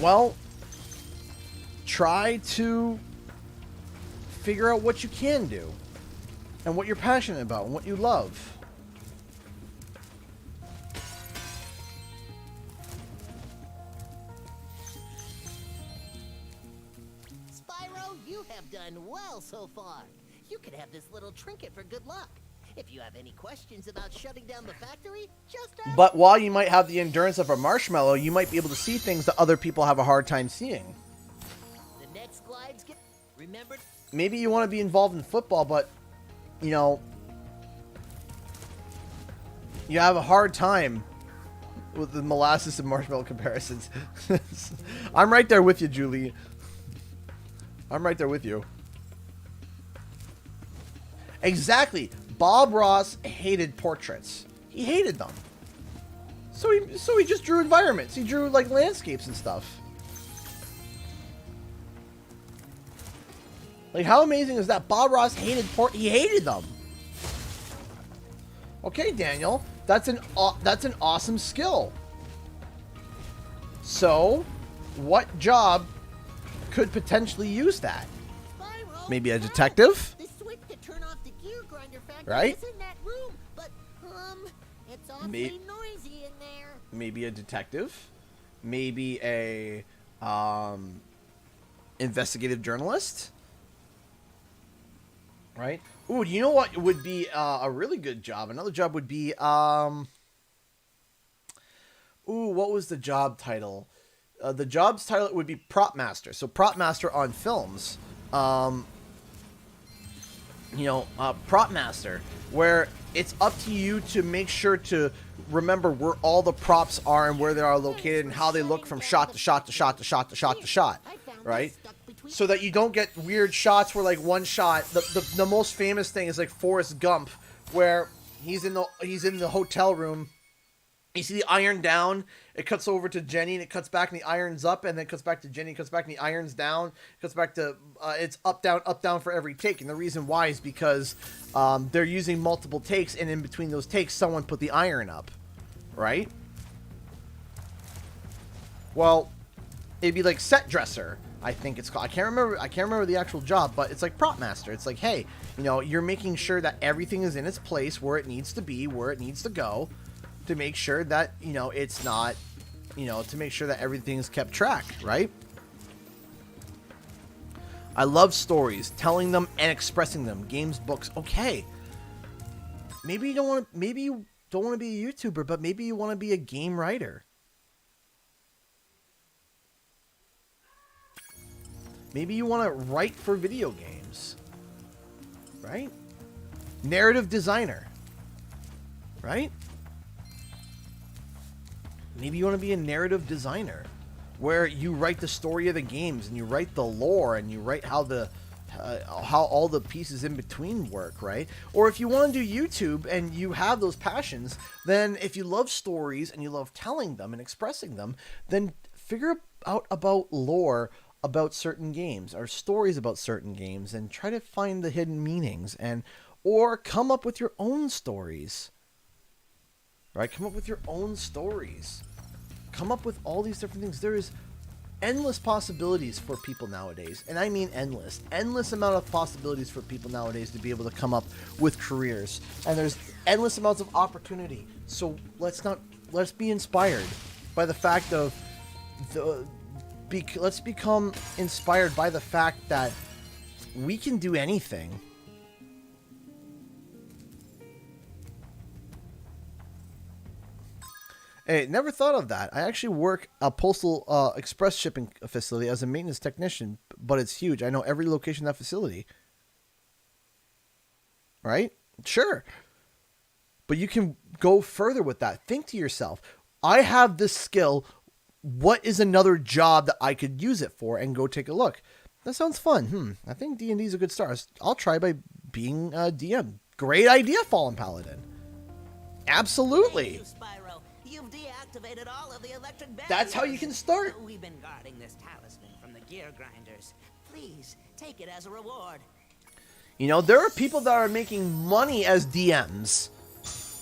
Well, try to figure out what you can do and what you're passionate about and what you love. Spyro, you have done well so far. You could have this little trinket for good luck. If you have any questions about shutting down the factory, just ask. But while you might have the endurance of a marshmallow, you might be able to see things that other people have a hard time seeing. The next glides get remembered. Maybe you want to be involved in football, but, you know, you have a hard time with the molasses and marshmallow comparisons. I'm right there with you, Julie. I'm right there with you. Exactly. Bob Ross hated portraits. He hated them. So he just drew environments. He drew like landscapes and stuff. Like, how amazing is that? Bob Ross hated he hated them. Okay, Daniel, that's an awesome skill. So, what job could potentially use that? Maybe a detective? The switch to turn off the gear grinder factory Right? is in that room, but it's awfully noisy in there. Maybe a detective? Maybe a investigative journalist? Right? Ooh, you know what would be a really good job? Another job would be what was the job title? The job's title would be prop master. So prop master on films. Prop master, where it's up to you to make sure to remember where all the props are and where they are located and how they look from shot to shot to shot to shot to shot to shot, right? So that you don't get weird shots where, like, one shot, the most famous thing is like Forrest Gump, where he's in the hotel room. You see the iron down, it cuts over to Jenny, and it cuts back, and the iron's up, and then it cuts back to Jenny, cuts back, and the iron's down, it cuts back to, it's up, down for every take. And the reason why is because they're using multiple takes, and in between those takes, someone put the iron up, right? Well, it'd be like set dresser. I think it's called. I can't remember the actual job, but it's like prop master. It's like, hey, you know, you're making sure that everything is in its place where it needs to be, where it needs to go, to make sure that, you know, it's not, you know, to make sure that everything is kept track, right? I love stories, telling them and expressing them. Games, books, okay. Maybe you don't want to be a YouTuber, but maybe you want to be a game writer. Maybe you want to write for video games, right? Narrative designer, right? Maybe you want to be a narrative designer where you write the story of the games and you write the lore and you write how all the pieces in between work, right? Or if you want to do YouTube and you have those passions, then if you love stories and you love telling them and expressing them, then figure out about lore about certain games or stories about certain games and try to find the hidden meanings or come up with your own stories, right? Come up with your own stories. Come up with all these different things. There is endless possibilities for people nowadays, and I mean endless amount of possibilities for people nowadays to be able to come up with careers, and there's endless amounts of opportunity. So let's be inspired by the fact of let's become inspired by the fact that we can do anything. Hey, never thought of that. I actually work a postal express shipping facility as a maintenance technician, but it's huge. I know every location in that facility. Right? Sure. But you can go further with that. Think to yourself, I have this skill. What is another job that I could use it for? And go take a look. That sounds fun. I think D&D is a good start. I'll try by being a DM. Great idea, Fallen Paladin. Absolutely. Thank you, Spyro. You've deactivated all of the electric barriers. That's how you can start. We've been guarding this talisman from the gear grinders. Please take it as a reward. You know, there are people that are making money as DMs,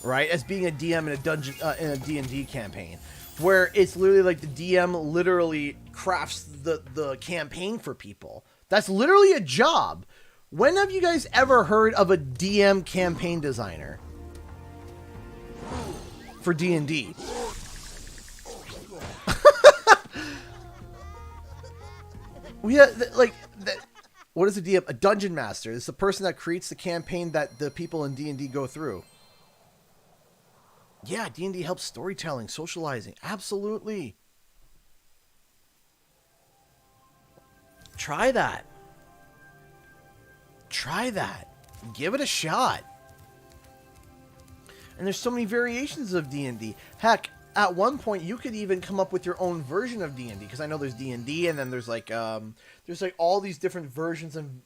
right? As being a DM in a dungeon in a D&D campaign, where it's literally like the DM literally crafts the campaign for people. That's literally a job. When have you guys ever heard of a DM campaign designer for D&D? What is a DM? A dungeon master. It's the person that creates the campaign that the people in D&D go through. Yeah, D&D helps storytelling, socializing. Absolutely. Try that. Try that. Give it a shot. And there's so many variations of D&D. Heck, at one point you could even come up with your own version of D&D, because I know there's D&D and then there's like all these different versions and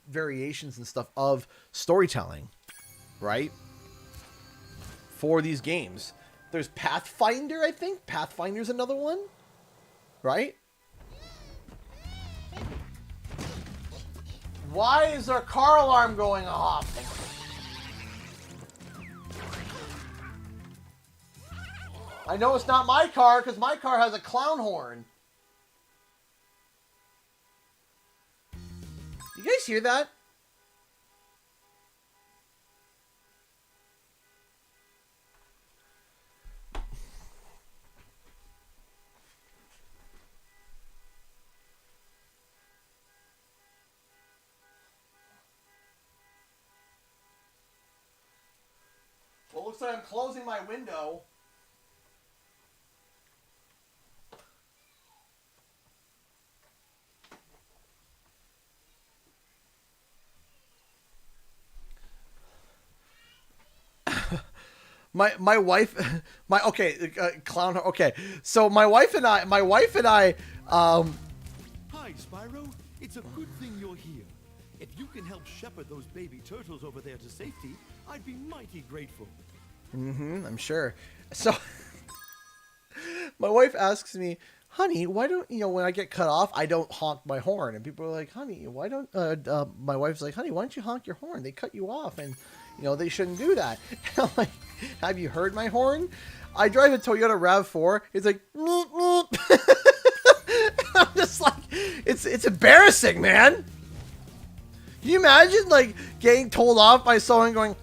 variations and stuff of storytelling, right? For these games. There's Pathfinder, I think. Pathfinder's another one, right? Why is our car alarm going off? I know it's not my car because my car has a clown horn. You guys hear that? Well, looks like I'm closing my window. My wife, clown. Okay, so my wife and I. Hi, Spyro. It's a good thing you're here. If you can help shepherd those baby turtles over there to safety, I'd be mighty grateful. I'm sure. So, my wife asks me, honey, why don't, when I get cut off, I don't honk my horn? And people are like, honey, why don't, my wife's like, honey, why don't you honk your horn? They cut you off and, they shouldn't do that. And I'm like, have you heard my horn? I drive a Toyota RAV4. It's like, meep, meep. it's embarrassing, man. Can you imagine, like, getting told off by someone going,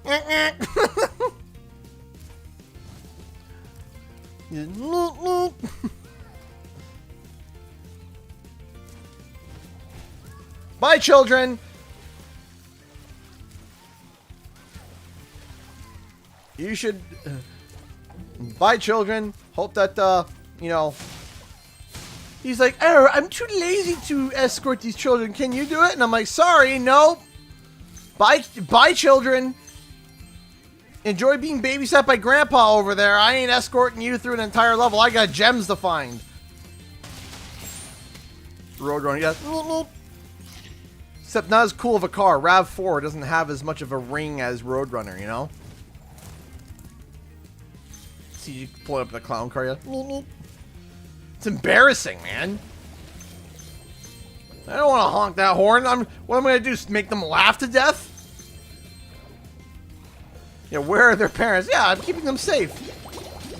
Bye, children. You should... Bye, children. Hope that, you know... He's like, oh, I'm too lazy to escort these children. Can you do it? And I'm like, sorry, no. Bye, children. Enjoy being babysat by Grandpa over there. I ain't escorting you through an entire level. I got gems to find. Roadrunner, yes. Except not as cool of a car. RAV4 doesn't have as much of a ring as Roadrunner, you know? See, you pull up the clown car, yeah? It's embarrassing, man. I don't want to honk that horn. What am I going to do? Make them laugh to death? Yeah, where are their parents? Yeah, I'm keeping them safe.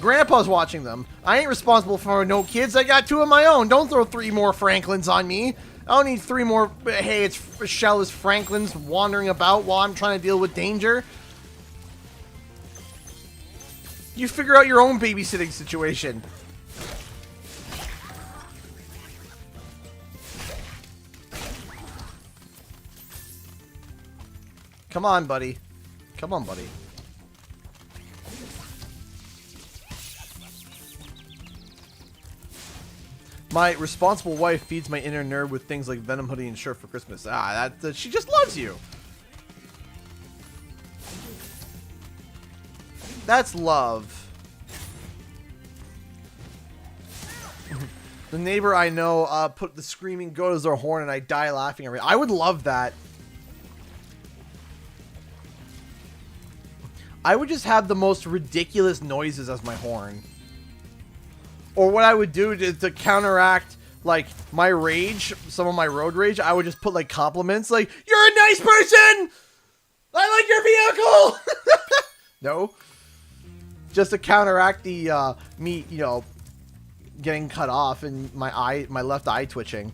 Grandpa's watching them. I ain't responsible for no kids. I got 2 of my own. Don't throw 3 more Franklins on me. I don't need 3 more, hey, it's shellless Franklins wandering about while I'm trying to deal with danger. You figure out your own babysitting situation. Come on, buddy. Come on, buddy. My responsible wife feeds my inner nerd with things like Venom hoodie and shirt for Christmas. Ah, she just loves you. That's love. The neighbor I know put the screaming goes their horn and I die laughing every. I would love that. I would just have the most ridiculous noises as my horn. Or what I would do to counteract, like, my rage, some of my road rage, I would just put, like, compliments, like, you're a nice person! I like your vehicle! No. Just to counteract the, me, you know, getting cut off and my left eye twitching.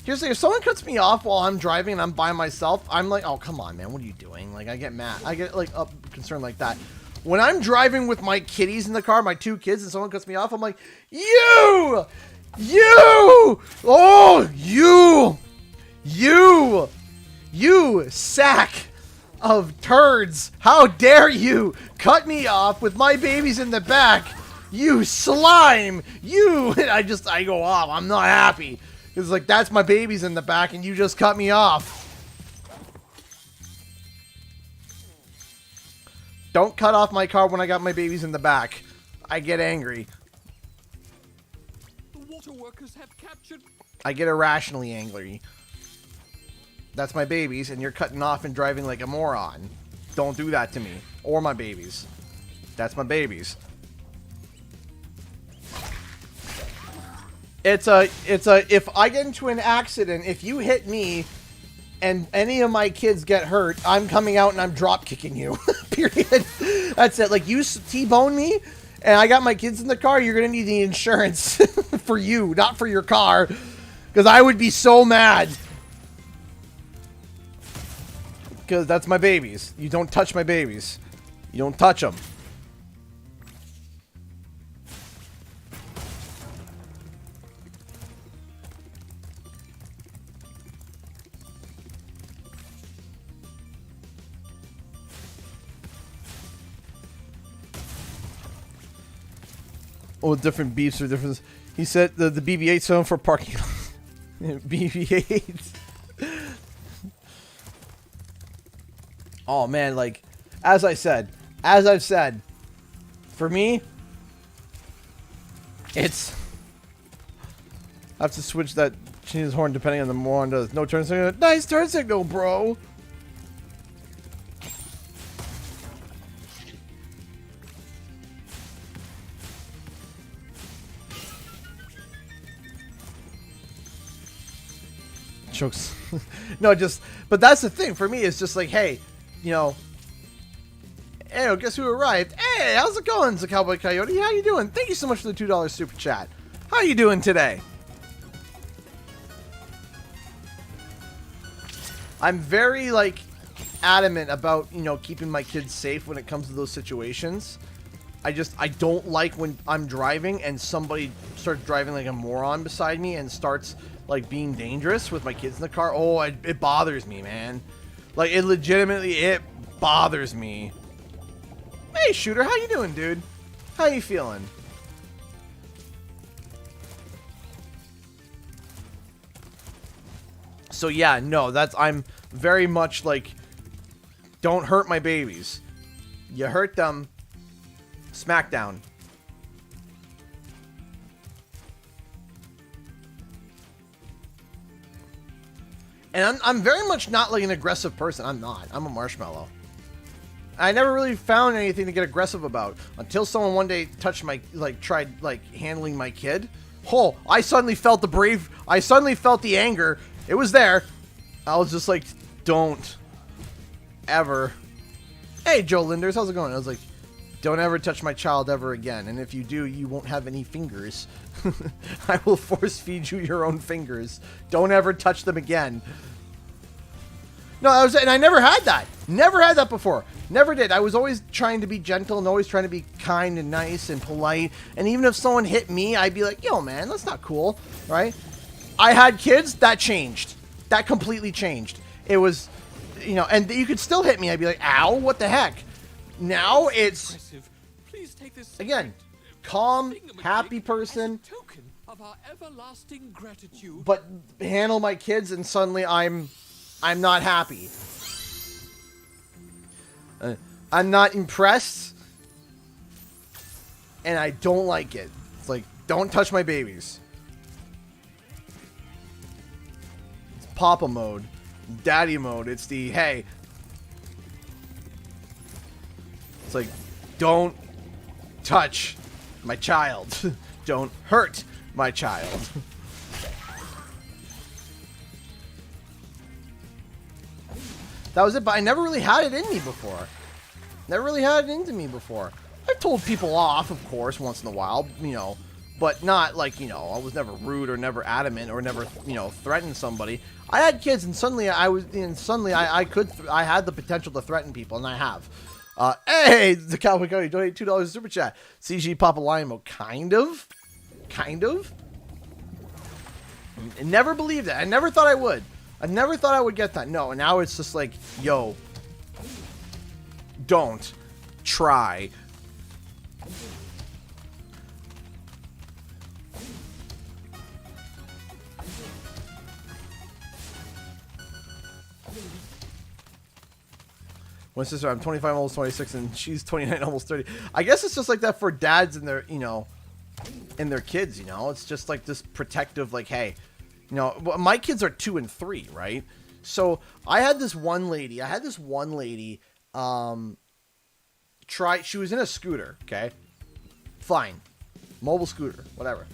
Seriously, if someone cuts me off while I'm driving and I'm by myself, I'm like, oh, come on, man, what are you doing? Like, I get mad. I get, like, concerned like that. When I'm driving with my kitties in the car, my 2 kids, and someone cuts me off, I'm like, you! Oh, you sack of turds. How dare you cut me off with my babies in the back? You slime. I go off. I'm not happy. It's like, that's my babies in the back and you just cut me off. Don't cut off my car when I got my babies in the back. I get angry. The water workers have captured... I get irrationally angry. That's my babies and you're cutting off and driving like a moron. Don't do that to me. Or my babies. That's my babies. It's a, if I get into an accident, if you hit me and any of my kids get hurt, I'm coming out and I'm drop kicking you. Period. That's it. Like, you T-bone me and I got my kids in the car, you're going to need the insurance for you, not for your car. Because I would be so mad. Because that's my babies. You don't touch my babies. You don't touch them. Oh, different beefs are different. He said the BB-8 zone for parking. BB-8. Oh man, like, as I've said, for me, it's. I have to switch that change horn depending on the moron does. No turn signal. Nice turn signal, bro. Chokes. No, just, but that's the thing for me. It's just like, hey, you know, hey, guess who arrived? Hey, how's it going, the Cowboy Coyote? How you doing? Thank you so much for the $2 super chat. How you doing today? I'm very, like, adamant about, you know, keeping my kids safe when it comes to those situations. I don't like when I'm driving and somebody starts driving like a moron beside me and starts, like, being dangerous with my kids in the car. Oh, it bothers me, man. Like, it bothers me. Hey, Shooter, how you doing, dude? How you feeling? So yeah, no, I'm very much like, don't hurt my babies. You hurt them, smackdown. And I'm very much not like an aggressive person. I'm not. I'm a marshmallow. I never really found anything to get aggressive about until someone one day touched my, like, tried, like, handling my kid. Oh, I suddenly felt the anger. It was there. I was just like, don't ever. Hey, Joe Linders, how's it going? I was like, don't ever touch my child ever again. And if you do, you won't have any fingers. I will force feed you your own fingers. Don't ever touch them again. No, and I never had that. Never had that before. Never did. I was always trying to be gentle and always trying to be kind and nice and polite. And even if someone hit me, I'd be like, yo, man, that's not cool, right? I had kids, that changed. That completely changed. It was, you know, and you could still hit me. I'd be like, ow, what the heck? Now it's, Please take this again, calm, happy person. token of our everlasting gratitude. But handle my kids and suddenly I'm not happy. I'm not impressed. And I don't like it. It's like, don't touch my babies. It's Papa mode. Daddy mode. It's the, hey. It's like, don't touch my child. Don't hurt my child. That was it, but I never really had it in me before. Never really had it into me before. I've told people off, of course, once in a while, you know, but not like, you know, I was never rude or never adamant or never, you know, threatened somebody. I had kids, and suddenly I had the potential to threaten people, and I have. Hey, the Cowboy Cody donated $2 super chat. CG Papa Lion mode, kind of. I never believed it. I never thought I would. I never thought I would get that. No, and now it's just like, yo, don't try. My sister, I'm 25, almost 26, and she's 29, almost 30. I guess it's just like that for dads and their, you know, and their kids, you know? It's just like this protective, like, hey, you know, my kids are 2 and 3, right? So I had this one lady, she was in a scooter, okay? Fine. Mobile scooter, whatever.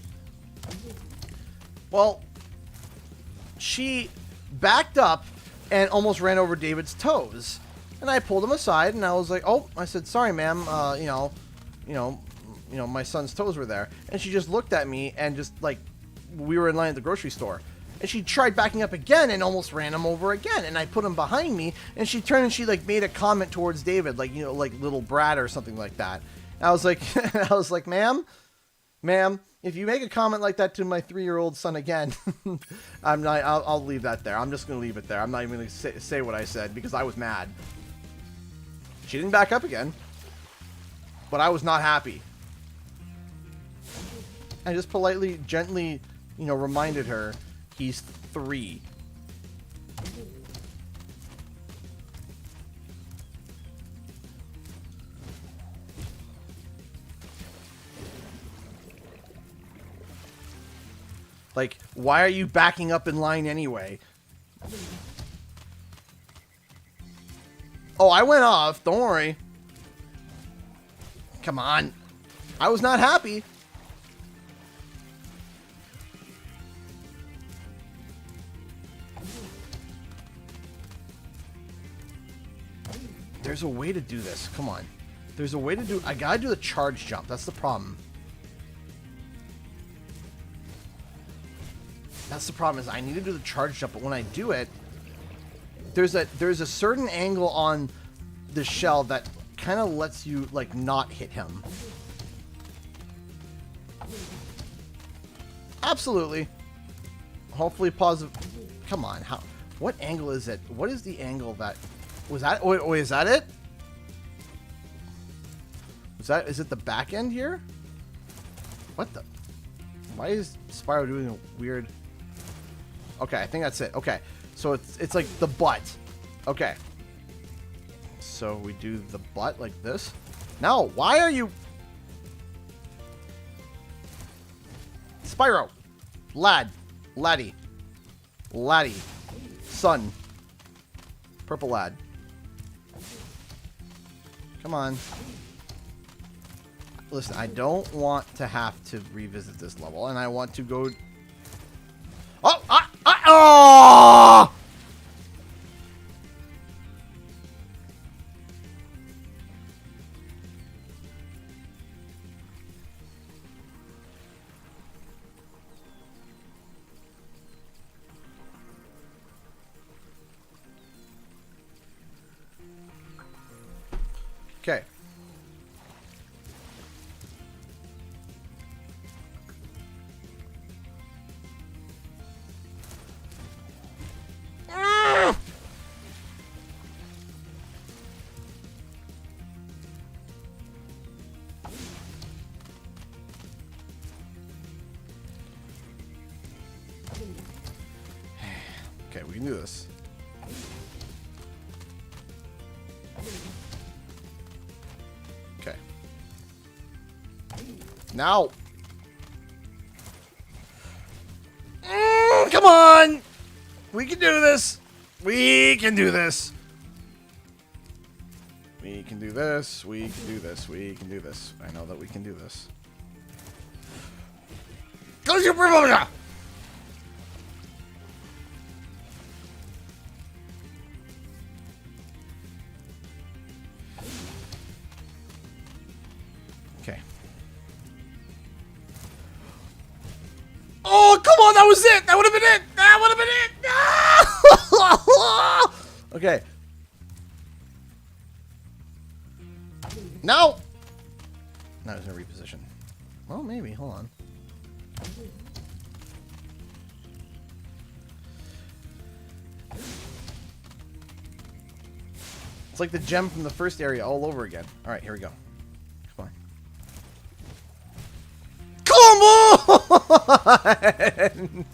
Well, she backed up and almost ran over David's toes. And I pulled him aside and I was like, oh, I said, sorry, ma'am, you know, my son's toes were there. And she just looked at me and just like, we were in line at the grocery store. And she tried backing up again and almost ran him over again. And I put him behind me and she turned and she like made a comment towards David, like, you know, like little brat or something like that. And I was like, ma'am, if you make a comment like that to my 3-year-old son again, I'll leave that there. I'm just going to leave it there. I'm not even going to say what I said because I was mad. She didn't back up again, but I was not happy. I just politely, gently, you know, reminded her he's 3. Like, why are you backing up in line anyway? Oh, I went off. Don't worry. Come on. I was not happy. There's a way to do this. Come on. There's a way to do... I gotta do the charge jump. That's the problem. That's the problem is I need to do the charge jump, but when I do it... there's a certain angle on the shell that kind of lets you like not hit him. Absolutely. Hopefully positive. Come on, how? What angle is it? What is the angle that was that? Wait, is that it? Is it the back end here? What the? Why is Spyro doing a weird? Okay, I think that's it. Okay, so it's like the butt. Okay. So we do the butt like this. No, why are you? Spyro, laddie, son, purple lad. Come on. Listen, I don't want to have to revisit this level, and I want to go. Oh! Oh! Okay. Okay, we can do this. Okay. Now. Come on! We can do this! We can do this! We can do this. We can do this. We can do this. I know that we can do this. Go Super Bowl! Okay. Oh, come on! That was it! That would have been it! That would have been it! Okay. No! Now he's gonna reposition. Well, maybe. Hold on. It's like the gem from the first area all over again. Alright, here we go. Come on. Come on!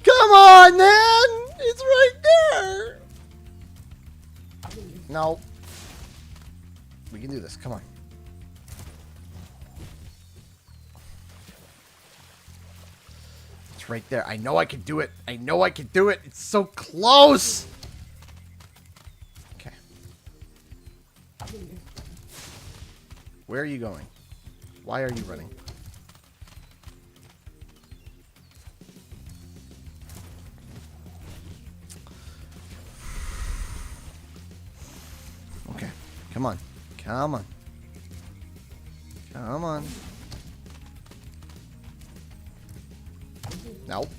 Come on, man! It's right there! No. We can do this. Come on. It's right there. I know I can do it. I know I can do it. It's so close! Okay. Where are you going? Why are you running? Okay. Come on. Come on. Come on. Nope.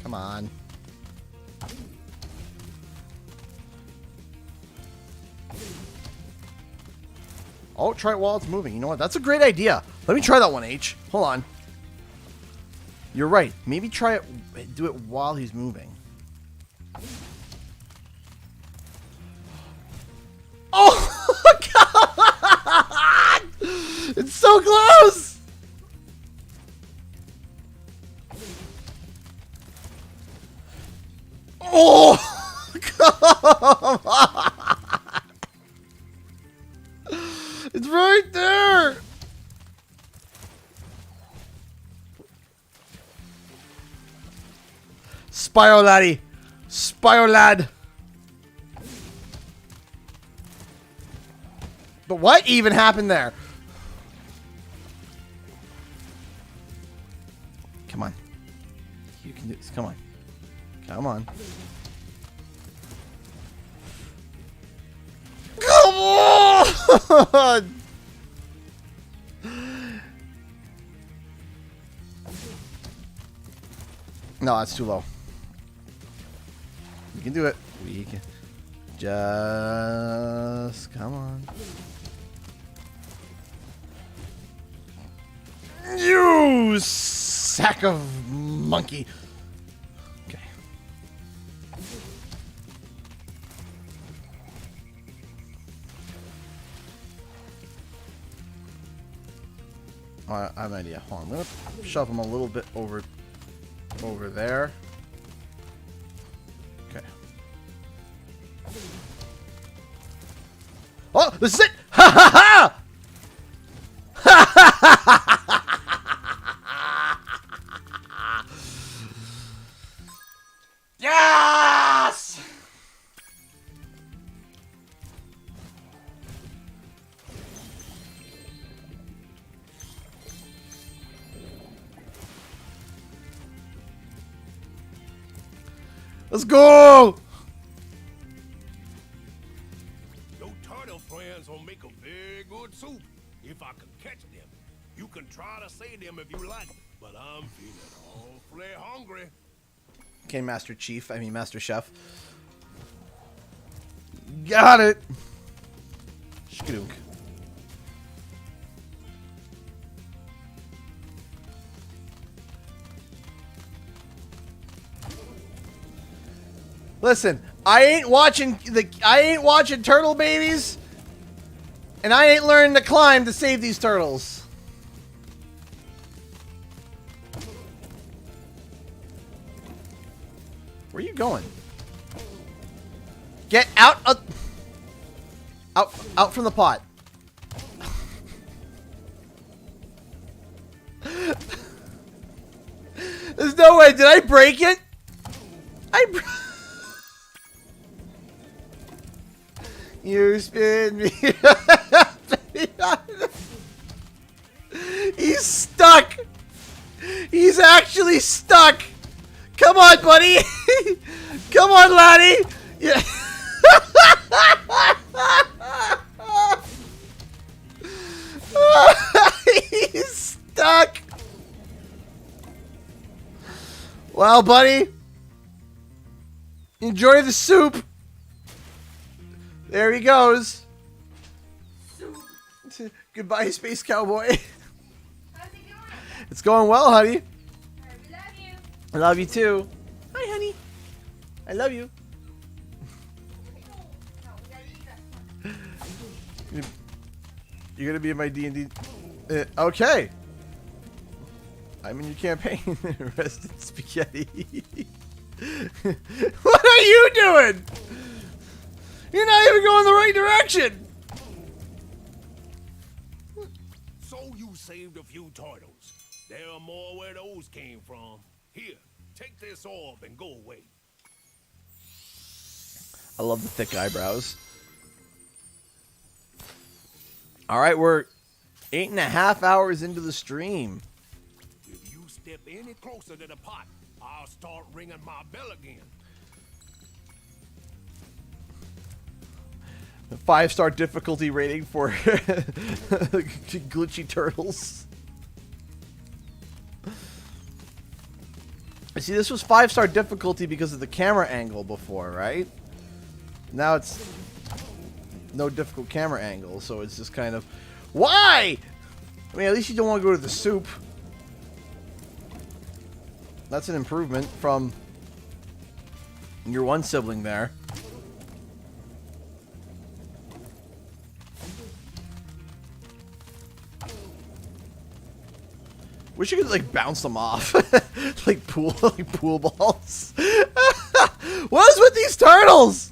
Come on. Oh, try it while it's moving. You know what? That's a great idea. Let me try that one, H. Hold on. You're right. Maybe try it. Do it while he's moving. Oh, God! It's so close! Oh, come on! It's right there! Spyro laddie! Spyro lad! But what even happened there? Come on. You can do this. Come on. Come on. Come on! No, that's too low. We can do it. We can. Just come on. You sack of monkey. Okay. I have an idea. Hold on. I'm gonna shove him a little bit over there. Okay. Oh, this is it! Ha ha ha! Ha ha ha ha! Yes! Let's go! Your turtle friends will make a very good soup if I can catch them. You can try to save them if you like, but I'm feeling awfully hungry. Okay, Master Chief. I mean, Master Chef. Got it. Shkadunk. Listen, I ain't watching turtle babies, and I ain't learning to climb to save these turtles. Where are you going? Get out of out from the pot. There's no way. Did I break it? You spin me. He's stuck. He's actually stuck. Come on, buddy. Come on, laddie. Yeah. He's stuck. Well, buddy. Enjoy the soup. There he goes. Goodbye, Space Cowboy. How's it going? It's going well, honey. We love you. I love you too. Hi, honey. I love you. You're gonna be in my D&D. Okay. I'm in your campaign. Rest in spaghetti. What are you doing? You're not even going the right direction. So you saved a few turtles. There are more where those came from. Here, take this orb and go away. I love the thick eyebrows. All right, we're 8.5 hours into the stream. If you step any closer to the pot, I'll start ringing my bell again. The 5-star difficulty rating for glitchy turtles. See, this was 5-star difficulty because of the camera angle before, right? Now it's no difficult camera angle, so it's just kind of... Why? I mean, at least you don't want to go to the soup. That's an improvement from your one sibling there. Wish you could like bounce them off, like pool balls. What is with these turtles?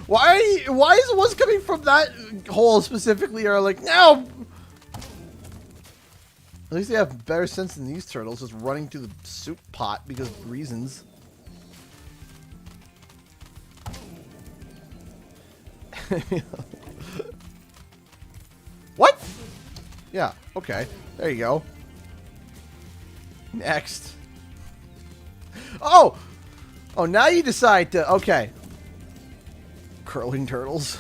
Why is the ones coming from that hole specifically are like no? At least they have better sense than these turtles, just running to the soup pot because of reasons. What? Yeah, okay. There you go. Next. Oh! Oh, now you decide to... Okay. Curling turtles.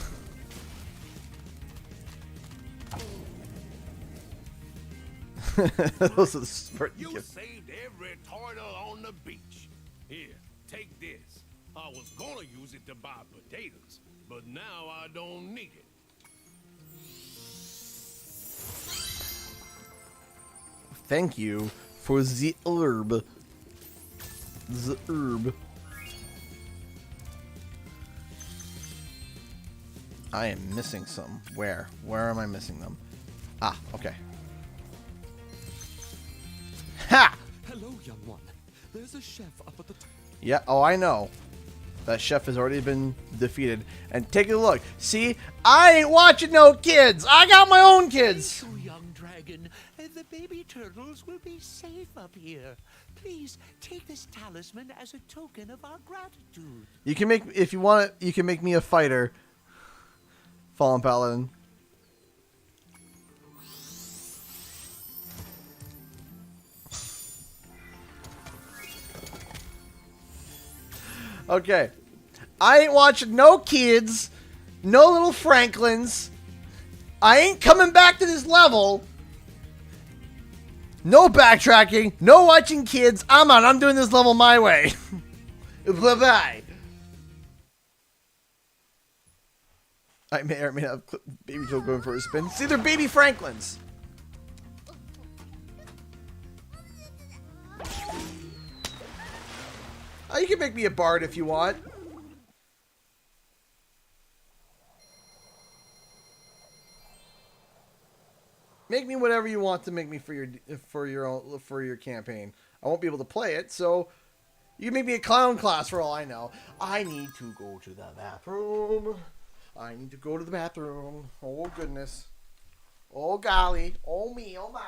Those are the Spartan You gifts. saved every turtle on the beach. Here, take this. I was gonna use it to buy potatoes, but now I don't need it. Thank you for the herb. The herb. I am missing some. Where? Where am I missing them? Ah, okay. Ha! Hello, young one. There's a chef up at the top. Yeah, oh, I know. That chef has already been defeated. And take a look. See? I ain't watching no kids. I got my own kids. Thank you, young dragon. The baby turtles will be safe up here. Please take this talisman as a token of our gratitude. You can make, if you want it, you can make me a fighter. Fallen Paladin. Okay. I ain't watching no kids, no little Franklins. I ain't coming back to this level. No backtracking, no watching kids. I'm out. I'm doing this level my way. Bye-bye. I may or may not have Baby Joe going for a spin. See, they're baby Franklins. Oh, you can make me a bard if you want. Make me whatever you want to make me for your campaign. I won't be able to play it, so you can make me a clown class for all I know. I need to go to the bathroom. I need to go to the bathroom. Oh goodness. Oh golly. Oh me. Oh my.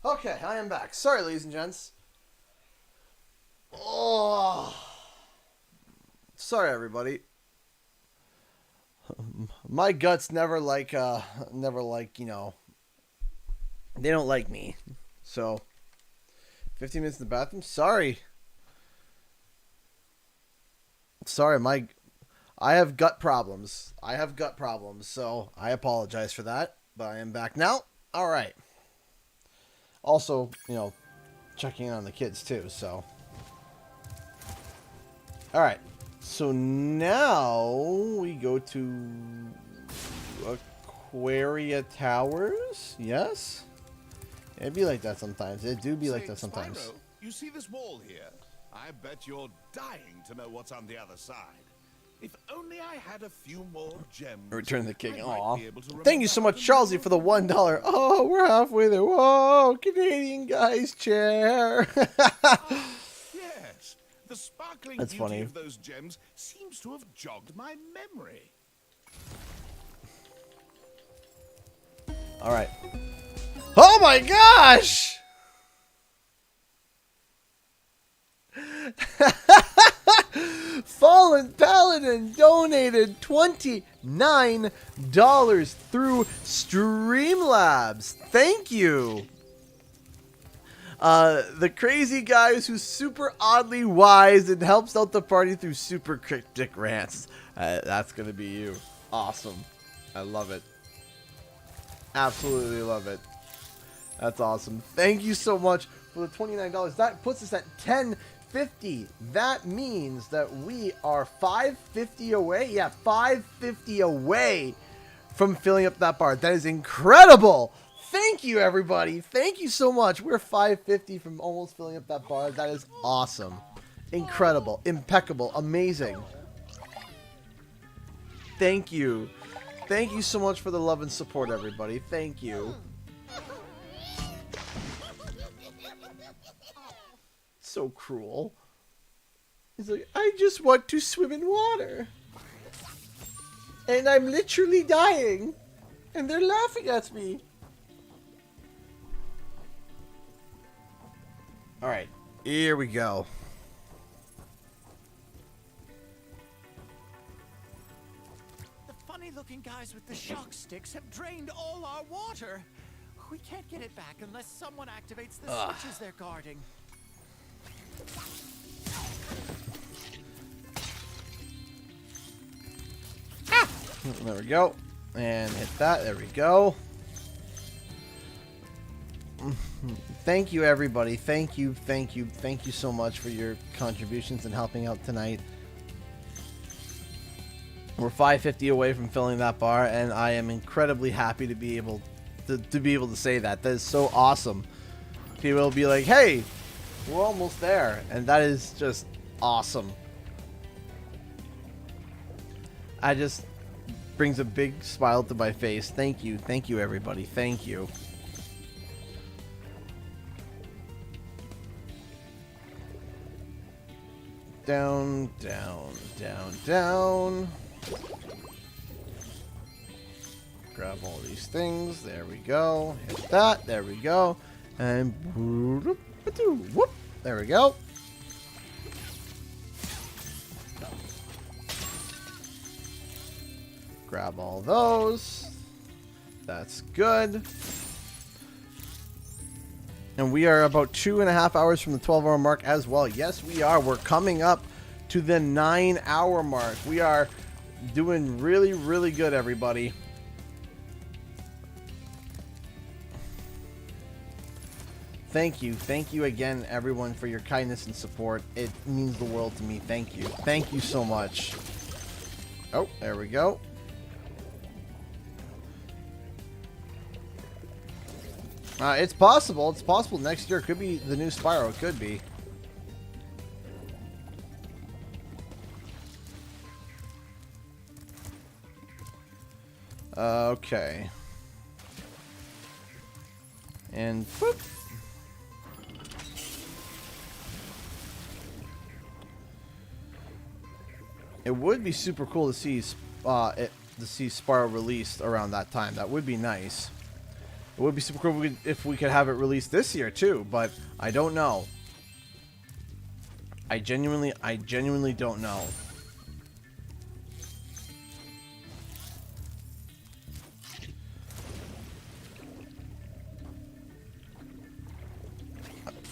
Okay, I am back. Sorry, ladies and gents. Oh, sorry, everybody. My guts never like, you know, they don't like me. So, 15 minutes in the bathroom? Sorry. Sorry, I have gut problems. So I apologize for that. But I am back now. All right. Also, you know, checking in on the kids too, so. Alright. So now we go to Aquaria Towers. Yes? It'd be like that sometimes. It do be like that sometimes. Spyro, you see this wall here? I bet you're dying to know what's on the other side. If only I had a few more gems. Return the king. I might Aw. be able to Thank you so much, Charlesy, for the $1. Oh, we're halfway there. Whoa, Canadian guy's chair. Yes, the sparkling That's beauty funny. of those gems seems to have jogged my memory. All right. Oh my gosh! Fallen Paladin donated $29 through Streamlabs. Thank you. The crazy guy who's super oddly wise and helps out the party through super cryptic rants. That's gonna be you. Awesome. I love it. Absolutely love it. That's awesome. Thank you so much for the $29. That puts us at $10.50. That means that we are $5.50 away. Yeah, $5.50 away from filling up that bar. That is incredible. Thank you, everybody. Thank you so much. We're $5.50 from almost filling up that bar. That is awesome. Incredible. Impeccable. Amazing. Thank you. Thank you so much for the love and support, everybody. Thank you. So cruel. He's like, I just want to swim in water. And I'm literally dying. And they're laughing at me. Alright, here we go. The funny-looking guys with the shock sticks have drained all our water. We can't get it back unless someone activates the switches they're guarding. There we go. And hit that. There we go. Thank you, everybody. Thank you, thank you, thank you so much for your contributions and helping out tonight. We're $5.50 away from filling that bar, and I am incredibly happy to be able to say that. That is so awesome. People will be like, "Hey, we're almost there," and that is just awesome. I just brings a big smile to my face. Thank you, everybody. Thank you. Down, down, down, down. Grab all these things. There we go. Hit that. There we go. And whoop. There we go. Grab all those. That's good. And we are about 2.5 hours from the 12-hour mark as well. Yes, we are. We're coming up to the 9-hour mark. We are doing really, really good, everybody. Thank you. Thank you again, everyone, for your kindness and support. It means the world to me. Thank you. Thank you so much. Oh, there we go. It's possible. It's possible next year could be the new Spyro. It could be. Okay. And boop. It would be super cool to see Spyro released around that time. That would be nice. It would be super cool if we could have it released this year too, but I don't know. I genuinely don't know.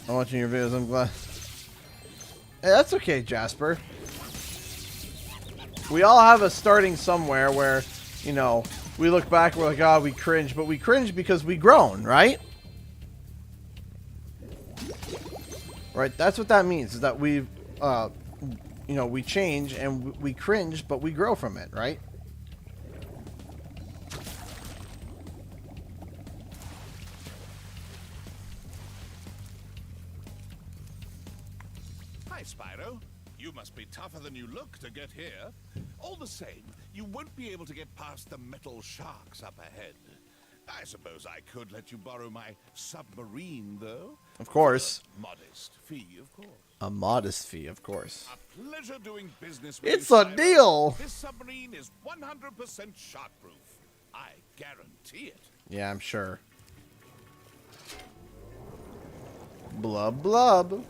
I'm watching your videos, I'm glad. Hey, that's okay, Jasper. We all have a starting somewhere where, you know, we look back, we're like, oh, we cringe, but we cringe because we grown, right? Right, that's what that means, is that we've, you know, we change and we cringe, but we grow from it, right? Hi, Spyro. You must be tougher than you look to get here. All the same, you won't be able to get past the metal sharks up ahead. I suppose I could let you borrow my submarine, though. Of course. A modest fee, of course. A modest fee, of course. A pleasure doing business with It's you, a Spyro. deal! This submarine is 100% shark-proof. I guarantee it. Yeah, I'm sure. Blub blub.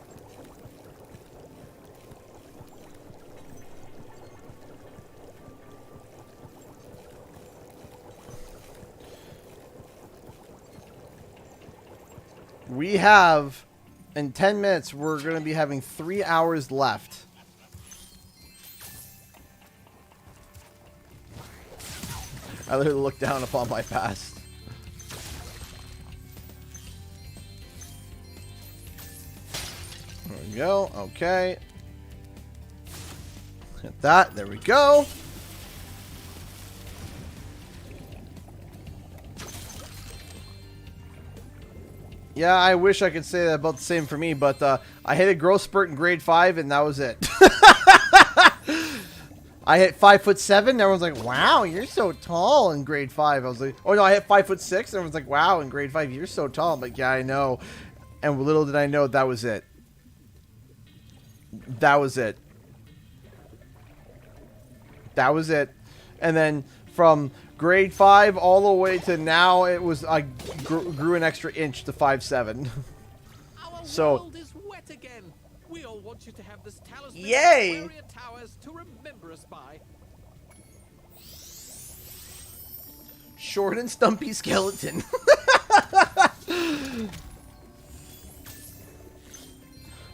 We have, in 10 minutes, we're going to be having 3 hours left. I literally look down upon my past. There we go. Okay. Hit that. There we go. Yeah, I wish I could say that about the same for me, but I hit a growth spurt in grade 5, and that was it. I hit 5'7". Everyone's like, "Wow, you're so tall." In grade 5, I was like, "Oh no, I hit 5'6". Everyone's like, "Wow, in grade 5, you're so tall." I'm like, "Yeah, I know." And little did I know that was it. That was it. That was it. And then from grade 5 all the way to now, it was I grew an extra inch to 5'7". So. World is wet again. We all want you to have this talisman. Yay! Of Towers to remember us by. Short and stumpy skeleton.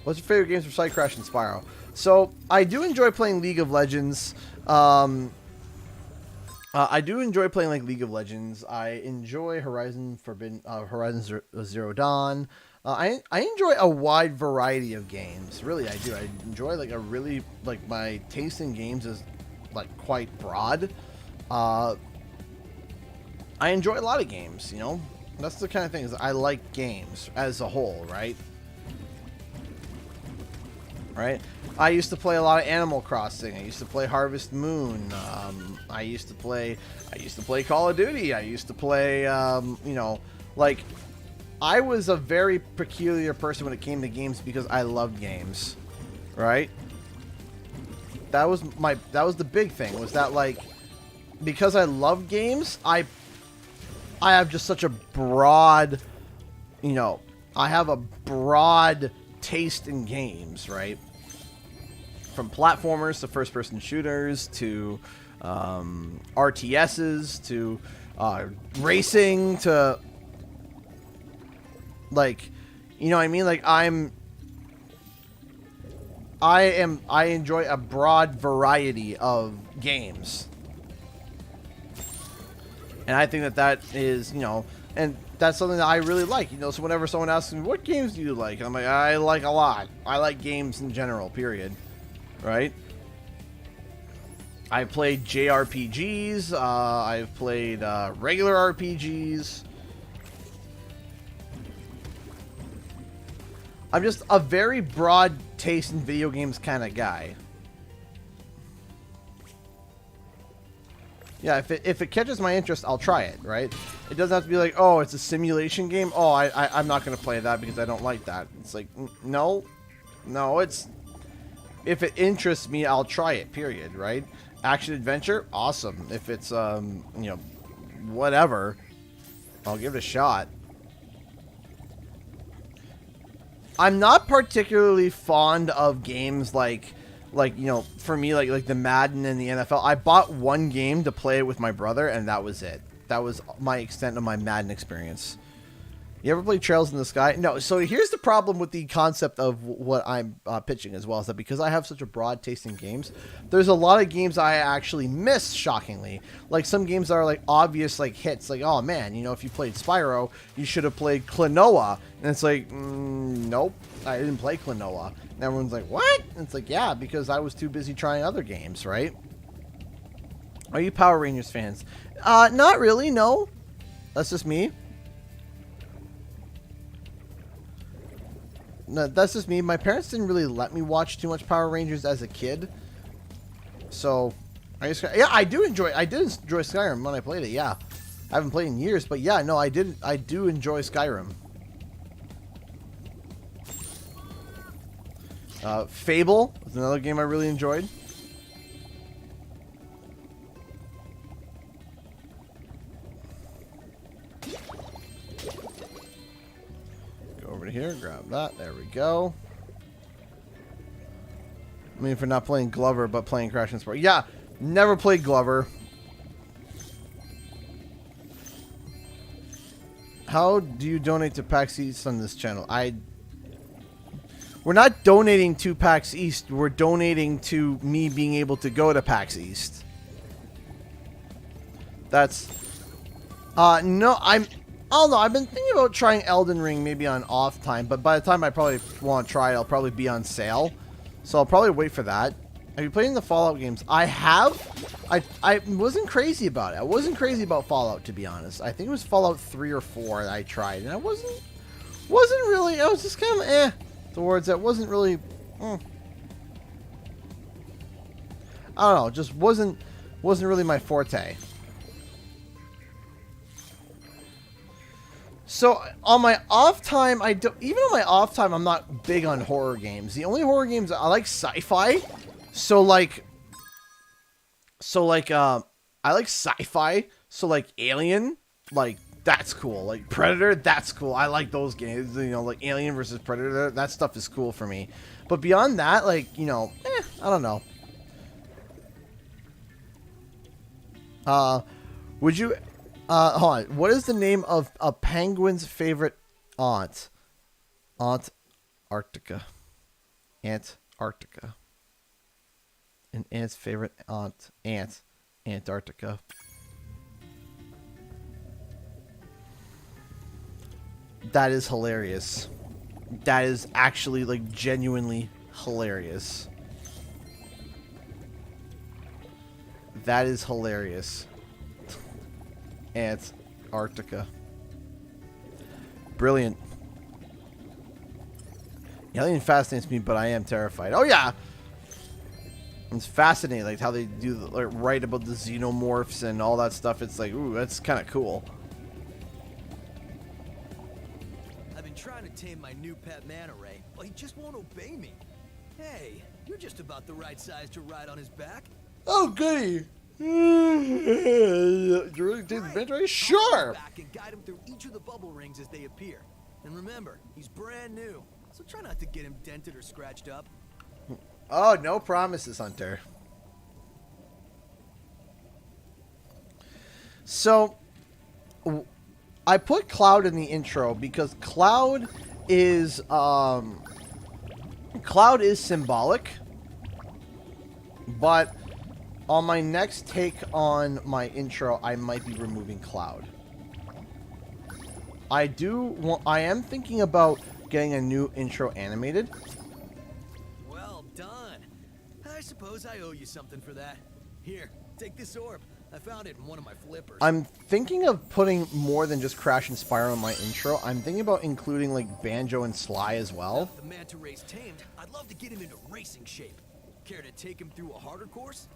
What's your favorite games for Side Crash and Spyro? So I do enjoy playing League of Legends. I do enjoy playing like League of Legends. I enjoy Horizon Zero Dawn. I enjoy a wide variety of games. Really, I do. I enjoy like a really like my taste in games is like quite broad. I enjoy a lot of games. You know, that's the kind of thing is I like games as a whole, right? Right. I used to play a lot of Animal Crossing. I used to play Harvest Moon. I used to play Call of Duty. I used to play, you know, like, I was a very peculiar person when it came to games because I loved games, right? That was the big thing, was that, like, because I love games, I have just such a broad, you know, I have a broad taste in games, right? From platformers to first-person shooters to RTSs to racing to, like, you know what I mean? Like, I enjoy a broad variety of games. And I think that is, you know, and that's something that I really like, you know. So whenever someone asks me, what games do you like? I'm like, I like a lot. I like games in general, period. Right? I've played JRPGs. I've played regular RPGs. I'm just a very broad taste in video games kind of guy. Yeah, if it catches my interest, I'll try it, right? It doesn't have to be like, oh, it's a simulation game. Oh, I'm not going to play that because I don't like that. It's like, no, it's... If it interests me, I'll try it, period, right? Action adventure, awesome. If it's, you know, whatever, I'll give it a shot. I'm not particularly fond of games like you know, for me, like the Madden and the NFL. I bought one game to play it with my brother, and that was it. That was my extent of my Madden experience. You ever play Trails in the Sky? No. So here's the problem with the concept of what I'm pitching as well, is that because I have such a broad taste in games, there's a lot of games I actually miss, shockingly. Like some games that are like obvious like hits, like, oh man, you know, if you played Spyro, you should have played Klonoa. And it's like, nope, I didn't play Klonoa. And everyone's like, what? And it's like, yeah, because I was too busy trying other games, right? Are you Power Rangers fans? Not really, no. That's just me. No, that's just me. My parents didn't really let me watch too much Power Rangers as a kid. So, I did enjoy Skyrim when I played it, yeah. I haven't played in years, but yeah, no, I do enjoy Skyrim. Fable is another game I really enjoyed. Over here, grab that. There we go. I mean, for not playing Glover, but playing Crash and Spyro. Yeah, never played Glover. How do you donate to PAX East on this channel? We're not donating to PAX East. We're donating to me being able to go to PAX East. That's... no, I don't know. I've been thinking about trying Elden Ring maybe on off time, but by the time I probably want to try it, I'll probably be on sale. So I'll probably wait for that. Have you played in the Fallout games? I have. I wasn't crazy about it. I wasn't crazy about Fallout, to be honest. I think it was Fallout 3 or 4 that I tried, and I wasn't really. I was just kind of towards that. Wasn't really. I don't know. Just wasn't really my forte. So on my off time, even on my off time, I'm not big on horror games. The only horror games I like sci-fi. So like I like sci-fi. So like Alien, like that's cool. Like Predator, that's cool. I like those games. You know, like Alien versus Predator, that stuff is cool for me. But beyond that, like, you know, I don't know. Would you? Hold on. What is the name of a penguin's favorite aunt? Antarctica. Antarctica. An ant's favorite aunt. Antarctica. That is hilarious. That is actually, like, genuinely hilarious. That is hilarious. Antarctica. Brilliant. Alien fascinates me, but I am terrified. Oh yeah, it's fascinating, like how they do, like, write about the xenomorphs and all that stuff. It's like, ooh, that's kind of cool. I've been trying to tame my new pet manta ray, but he just won't obey me. Hey, you're just about the right size to ride on his back. Oh goody. You really did the inventory? Sure. Back and guide him through each of the bubble rings as they appear. And remember, he's brand new, so try not to get him dented or scratched up. Oh, no promises, Hunter. So, I put Cloud in the intro because Cloud is symbolic, but on my next take on my intro, I might be removing Cloud. I am thinking about getting a new intro animated. Well done. I suppose I owe you something for that. Here, take this orb. I found it in one of my flippers. I'm thinking of putting more than just Crash and Spyro in my intro. I'm thinking about including like Banjo and Sly as well. If the manta ray's tamed, I'd love to get him into racing shape. Care to take him through a harder course?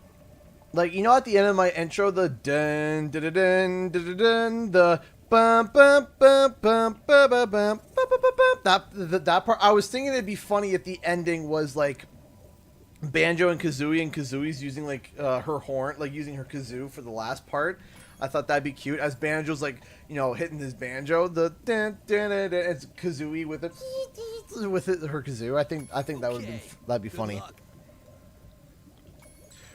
Like, you know, at the end of my intro, the dun dun dun dun dun, the bum bum bum bum bum bum bum that part. I was thinking it'd be funny if the ending was like Banjo and Kazooie's using like her horn, like using her kazoo for the last part. I thought that'd be cute. As Banjo's like, you know, hitting his banjo, the it's Kazooie with it, her kazoo. I think that'd be funny.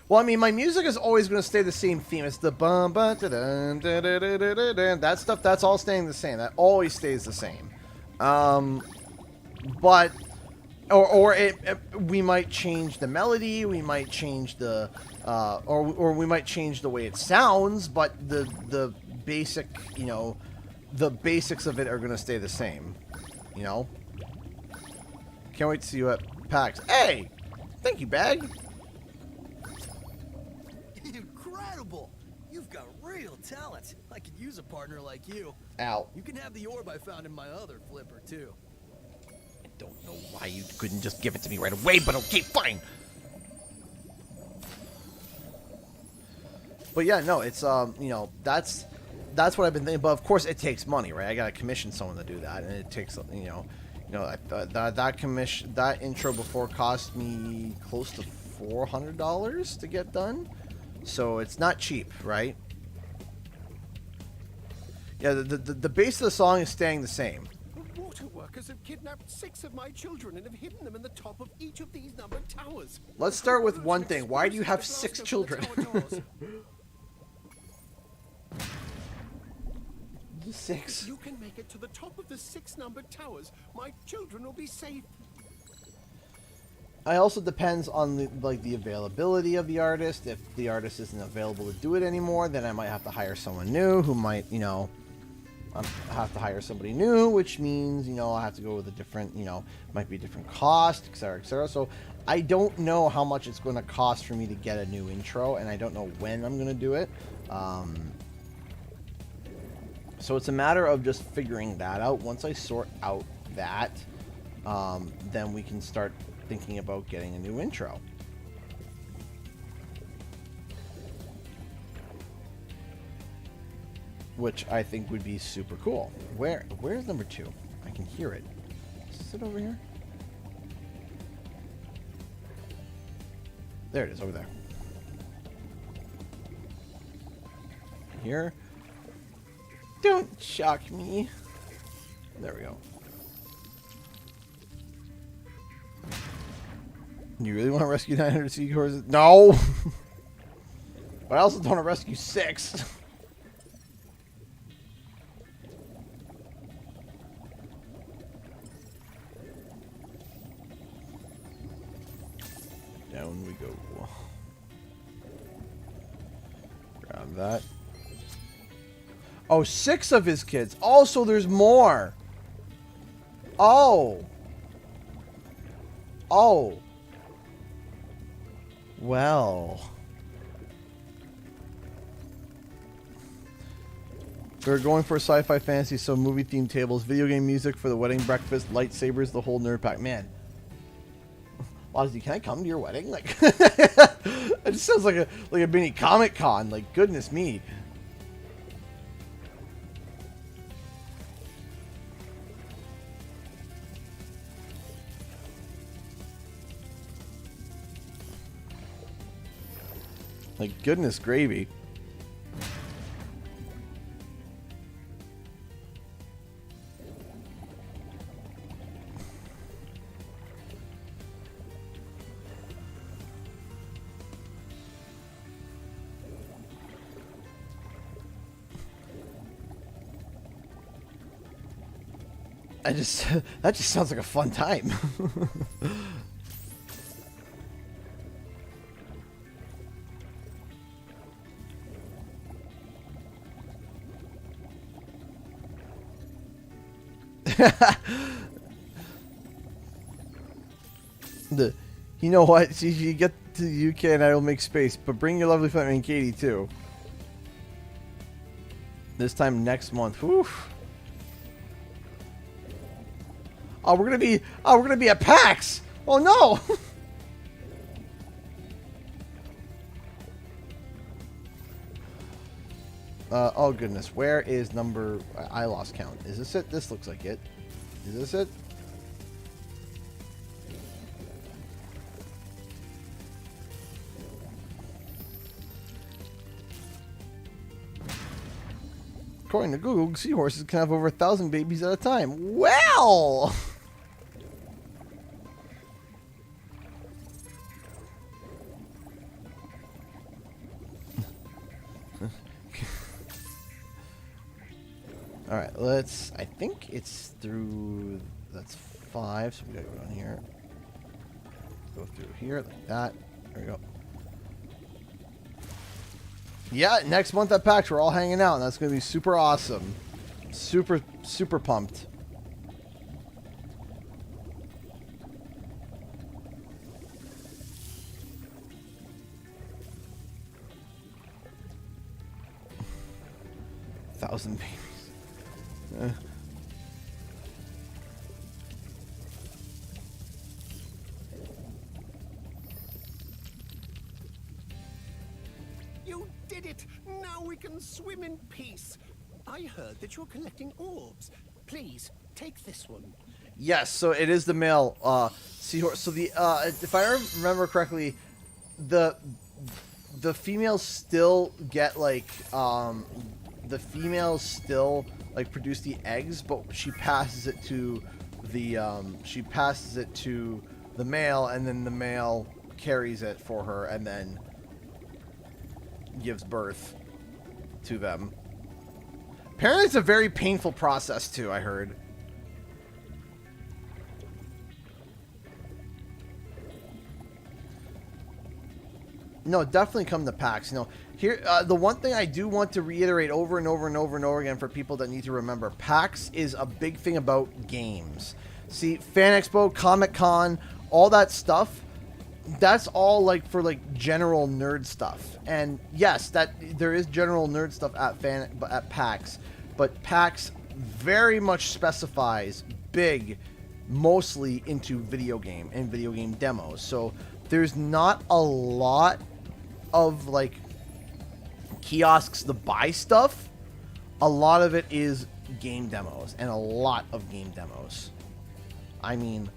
Well, I mean, my music is always going to stay the same theme. It's the bum ba da dum da da da da da da. That stuff, that's all staying the same. That always stays the same. But we might change the melody. We might change the or we might change the way it sounds. But the basic, you know, the basics of it are going to stay the same. You know. Can't wait to see you at PAX. Hey, thank you, Bag. Incredible! You've got real talent. I could use a partner like you. Ow. You can have the orb I found in my other flipper, too. I don't know why you couldn't just give it to me right away, but okay, fine. But yeah, no, it's you know, that's what I've been thinking. But of course, it takes money, right? I gotta commission someone to do that, and it takes, you know, that intro before cost me close to $400 to get done, so it's not cheap, right? Yeah, the base of the song is staying the same. The water workers have kidnapped 6 of my children and have hidden them in the top of each of these numbered towers. Let's start with one thing. Why do you have 6 children? 6. If you can make it to the top of the 6 numbered towers, my children will be safe. It also depends on the availability of the artist. If the artist isn't available to do it anymore, then I might have to hire someone new who might, you know, have to hire somebody new, which means, you know, I have to go with a different, you know, might be a different cost, etc., etc. So I don't know how much it's going to cost for me to get a new intro, and I don't know when I'm going to do it. So it's a matter of just figuring that out. Once I sort out that, then we can start thinking about getting a new intro. Which I think would be super cool. Where's number 2? I can hear it. Is it over here? There it is, over there. Here. Don't shock me. There we go. You really want to rescue 900 seahorses? No! But I also don't want to rescue 6. Down we go. Grab that. Oh, 6 of his kids. Also, there's more. Oh. Oh. Well. We're going for sci-fi fantasy, so movie themed tables, video game music for the wedding breakfast, lightsabers, the whole nerd pack. Man. Ozzy, can I come to your wedding? Like, it just sounds like a mini Comic Con. Like, goodness me. Like, goodness gravy. That just sounds like a fun time. You know what? You get to the UK and I will make space, but bring your lovely friend and Katie too. This time next month. Whew. Oh, we're gonna be at PAX. Oh no. Oh goodness, where is number? I lost count. Is this it? This looks like it. Is this it? according to Google, seahorses can have over 1,000 babies at a time. Well! Alright, let's... I think it's through... That's 5, so we gotta go down here. Go through here, like that. There we go. Yeah, next month at PAX, we're all hanging out, and that's gonna be super awesome. Super, super pumped. Thousand babies. You did it! Now we can swim in peace. I heard that you're collecting orbs. Please, take this one. Yes, so it is the male seahorse. So the if I remember correctly, the females still get like the females still like produce the eggs, but she passes it to the male, and then the male carries it for her and then gives birth to them. Apparently it's a very painful process too, I heard. No, definitely come to PAX. You know, here the one thing I do want to reiterate over and over and over and over again for people that need to remember, PAX is a big thing about games. See, Fan Expo, Comic Con, all that stuff, that's all like for like general nerd stuff. And yes, that there is general nerd stuff at PAX, but PAX very much specifies big, mostly into video game and video game demos. So there's not a lot of like kiosks to buy stuff. A lot of it is game demos, and a lot of game demos. I mean,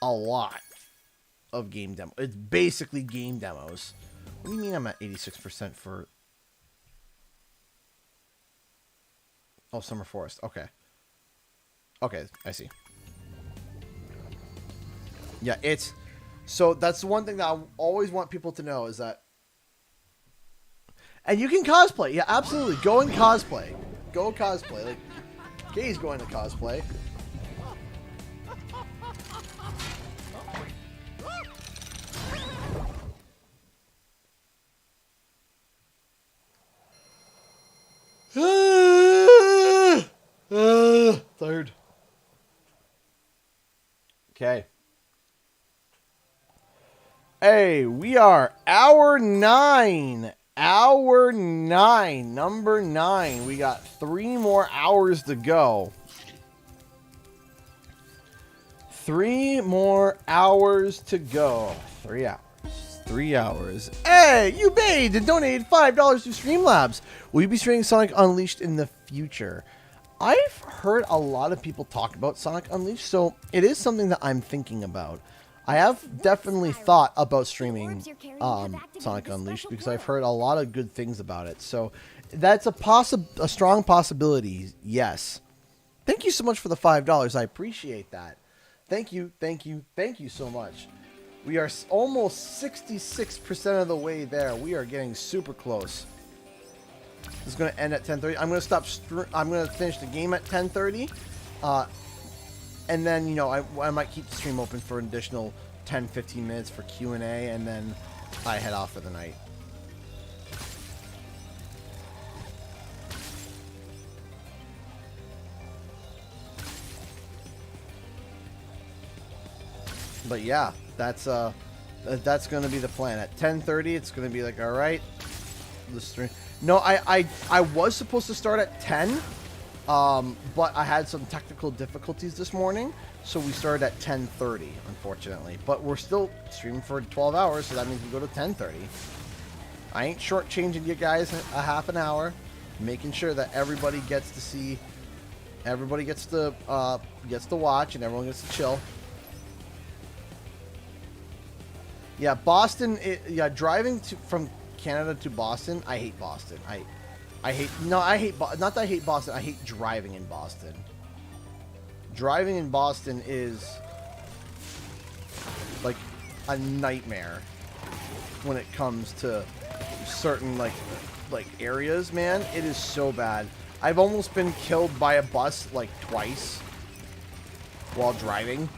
a lot of game demo. It's basically game demos. What do you mean I'm at 86% for... Oh, Summer Forest. Okay. Okay, I see. Yeah, it's... So that's the one thing that I always want people to know is that... And you can cosplay. Yeah, absolutely. Go and cosplay. Go cosplay. Like, Gay's going to cosplay. Third. Okay. Hey, we are hour 9. Hour 9. Number 9. We got 3 more hours to go. 3 more hours to go. 3 hours. 3 hours. Hey, you paid and donated $5 to Streamlabs. Will you be streaming Sonic Unleashed in the future? I've heard a lot of people talk about Sonic Unleashed, so it is something that I'm thinking about. I have definitely thought about streaming Sonic Unleashed because I've heard a lot of good things about it. So that's a strong possibility, yes. Thank you so much for the $5. I appreciate that. Thank you, thank you, thank you so much. We are almost 66% of the way there. We are getting super close. This is going to end at 10:30. I'm going to stop. I'm going to finish the game at 10:30, and then you know I might keep the stream open for an additional 10-15 minutes for Q&A, and then I head off for the night. But yeah, that's going to be the plan. At 10:30, it's going to be like, all right, the stream. No, I was supposed to start at 10, but I had some technical difficulties this morning, so we started at 10:30, unfortunately. But we're still streaming for 12 hours, so that means we go to 10:30. I ain't shortchanging you guys a half an hour, making sure that everybody gets to see, everybody gets to watch, and everyone gets to chill. Yeah, Boston. Yeah, driving from Canada to Boston. I hate Boston. Not that I hate Boston. I hate driving in Boston. Driving in Boston is like a nightmare when it comes to certain like areas, man. It is so bad. I've almost been killed by a bus like twice while driving.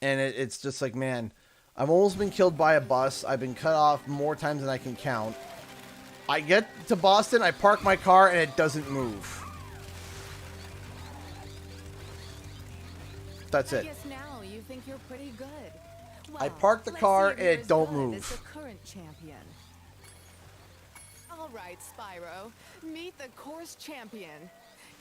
And it's just like, man, I've almost been killed by a bus. I've been cut off more times than I can count. I get to Boston, I park my car, and it doesn't move. That's it. I guess now you think you're pretty good. I park the car and it don't move. As the current champion. All right, Spyro, meet the course champion.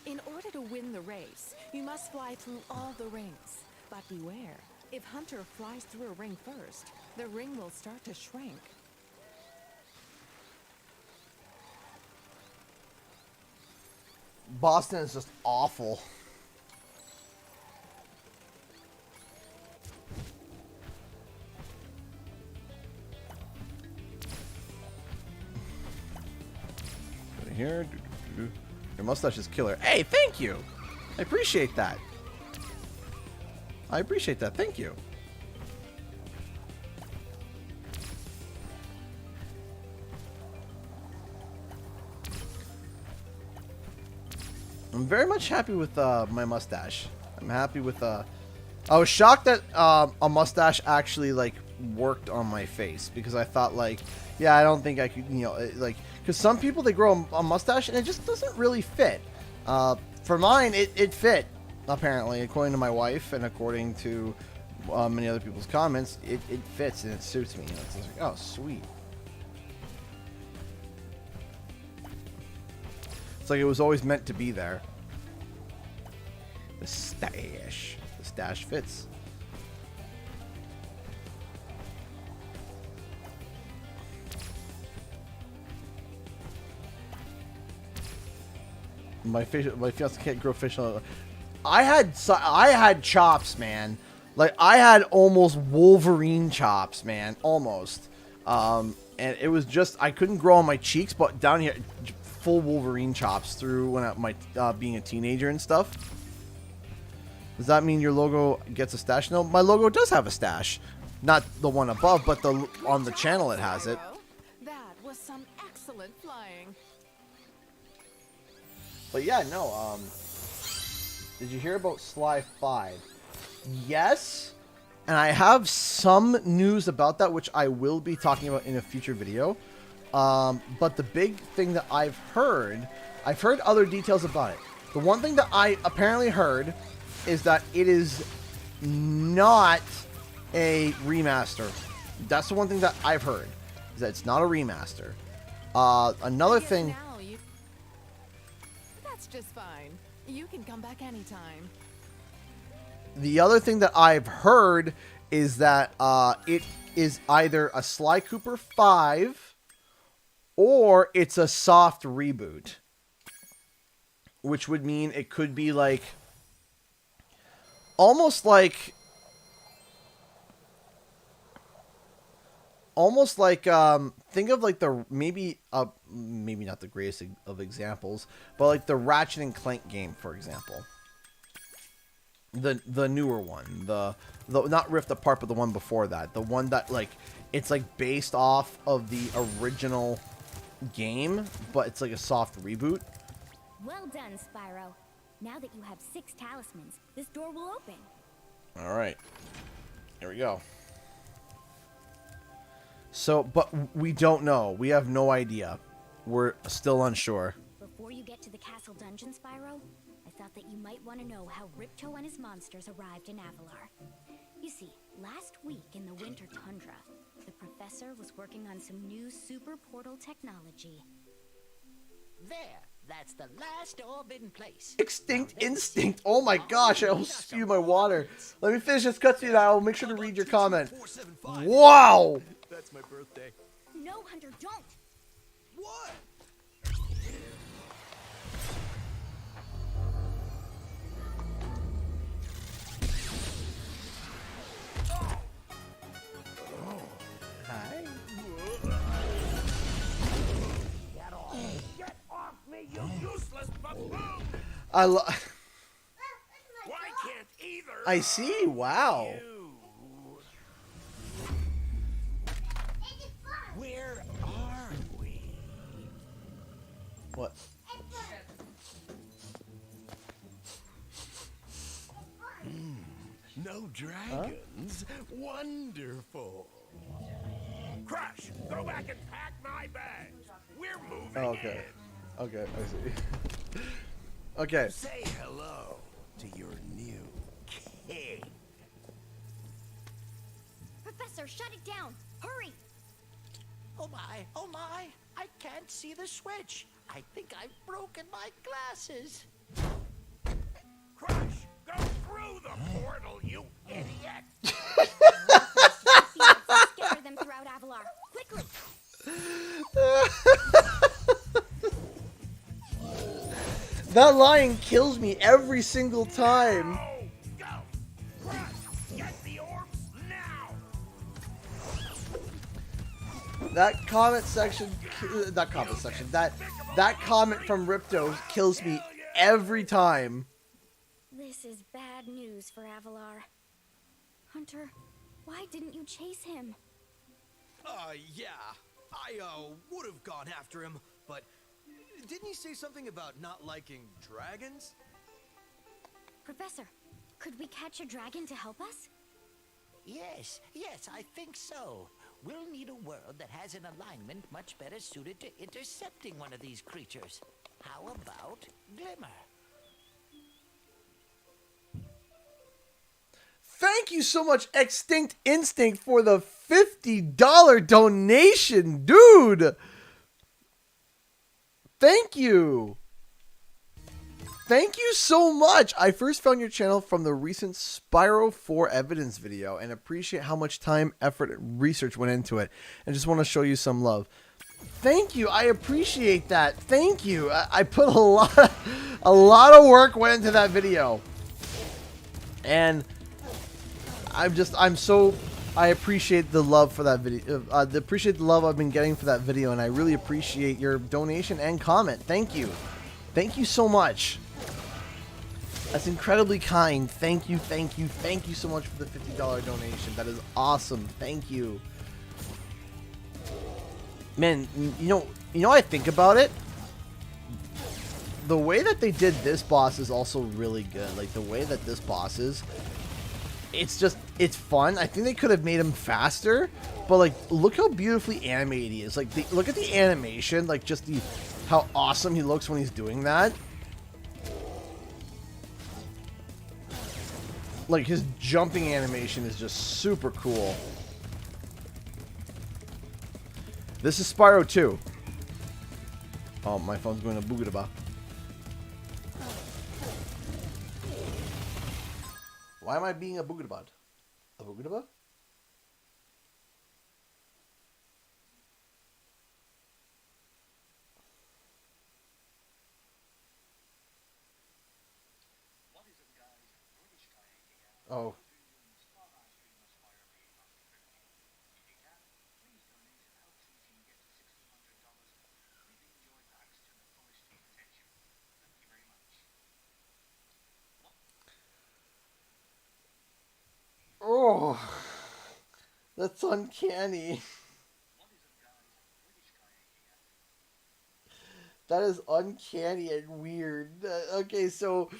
In order to win the race, you must fly through all the rings. But beware, if Hunter flies through a ring first, the ring will start to shrink. Boston is just awful. Here, your mustache is killer. Hey, thank you. I appreciate that. Thank you. I'm very much happy with my mustache. I'm happy with I was shocked that a mustache actually like worked on my face, because I thought like, yeah, I don't think I could, you know, like, because some people, they grow a mustache and it just doesn't really fit. For mine, it fit, apparently, according to my wife and according to many other people's comments. It fits and it suits me. You know, it's just like, oh, sweet. It's like it was always meant to be there. The stash fits. My fiance can't grow facial. I had chops, man. Like, I had almost Wolverine chops, man. Almost. And it was just, I couldn't grow on my cheeks, but down here, full Wolverine chops through when being a teenager and stuff. Does that mean your logo gets a stash? No, my logo does have a stash. Not the one above, but on the channel it has it. That was some excellent flying. But yeah, no, did you hear about Sly 5? Yes, and I have some news about that, which I will be talking about in a future video. But the big thing that I've heard other details about it. The one thing that I apparently heard is that it is not a remaster. That's the one thing that I've heard, is that it's not a remaster. Another thing... That's just fine. You can come back anytime. The other thing that I've heard is that it is either a Sly Cooper 5 or it's a soft reboot. Which would mean it could be like... Almost like, think of like maybe not the greatest of examples, but like the Ratchet and Clank game, for example. The newer one, the not Rift Apart, but the one before that, the one that like it's like based off of the original game, but it's like a soft reboot. Well done, Spyro. Now that you have 6 talismans, this door will open. All right. Here we go. So, but we don't know. We have no idea. We're still unsure. Before you get to the castle dungeon, Spyro, I thought that you might want to know how Ripto and his monsters arrived in Avalar. You see, last week in the winter tundra, the professor was working on some new super portal technology. There. That's the last orb in place. Extinct Instinct. Oh my gosh, I almost spewed my water. Let me finish this cutscene and I will make sure to read your comment. Wow! That's my birthday. No, Hunter, don't. What? I Why can't either? I see. Wow. Where are we? What? No dragons? Wonderful. Crush, go back and pack my bags. We're moving Oh, okay. Okay, I see. Okay. Say hello to your new king. Professor, shut it down! Hurry! Oh my, I can't see the switch. I think I've broken my glasses. Crush, go through the portal, you idiot! Scatter them throughout Avalar. Quickly! That line kills me every single time. Go! Crush, get the orbs now! That comment section, that comment from Ripto kills me every time. This is bad news for Avalar. Hunter, why didn't you chase him? Yeah. I, would have gone after him, but didn't he say something about not liking dragons? Professor, could we catch a dragon to help us? Yes, I think so. We'll need a world that has an alignment much better suited to intercepting one of these creatures. How about Glimmer? Thank you so much, Extinct Instinct, for the $50 donation, dude. Thank you. Thank you so much. I first found your channel from the recent Spyro 4 evidence video and appreciate how much time, effort, and research went into it. And just want to show you some love. Thank you. I appreciate that. Thank you. I put a lot of work went into that video. And I appreciate the love for that video. Appreciate the love I've been getting for that video, and I really appreciate your donation and comment. Thank you. Thank you so much. That's incredibly kind. Thank you, thank you, thank you so much for the $50 donation. That is awesome. Thank you. Man, you know I think about it? The way that they did this boss is also really good. Like, the way that this boss is, it's fun. I think they could have made him faster, but like, look how beautifully animated he is. Like, look at the animation, like just how awesome he looks when he's doing that. Like, his jumping animation is just super cool. This is Spyro 2. Oh, my phone's going to boogadaba. Why am I being a boogadabad? A boogadaba? Oh. Oh, that's uncanny. That is uncanny and weird. Okay, so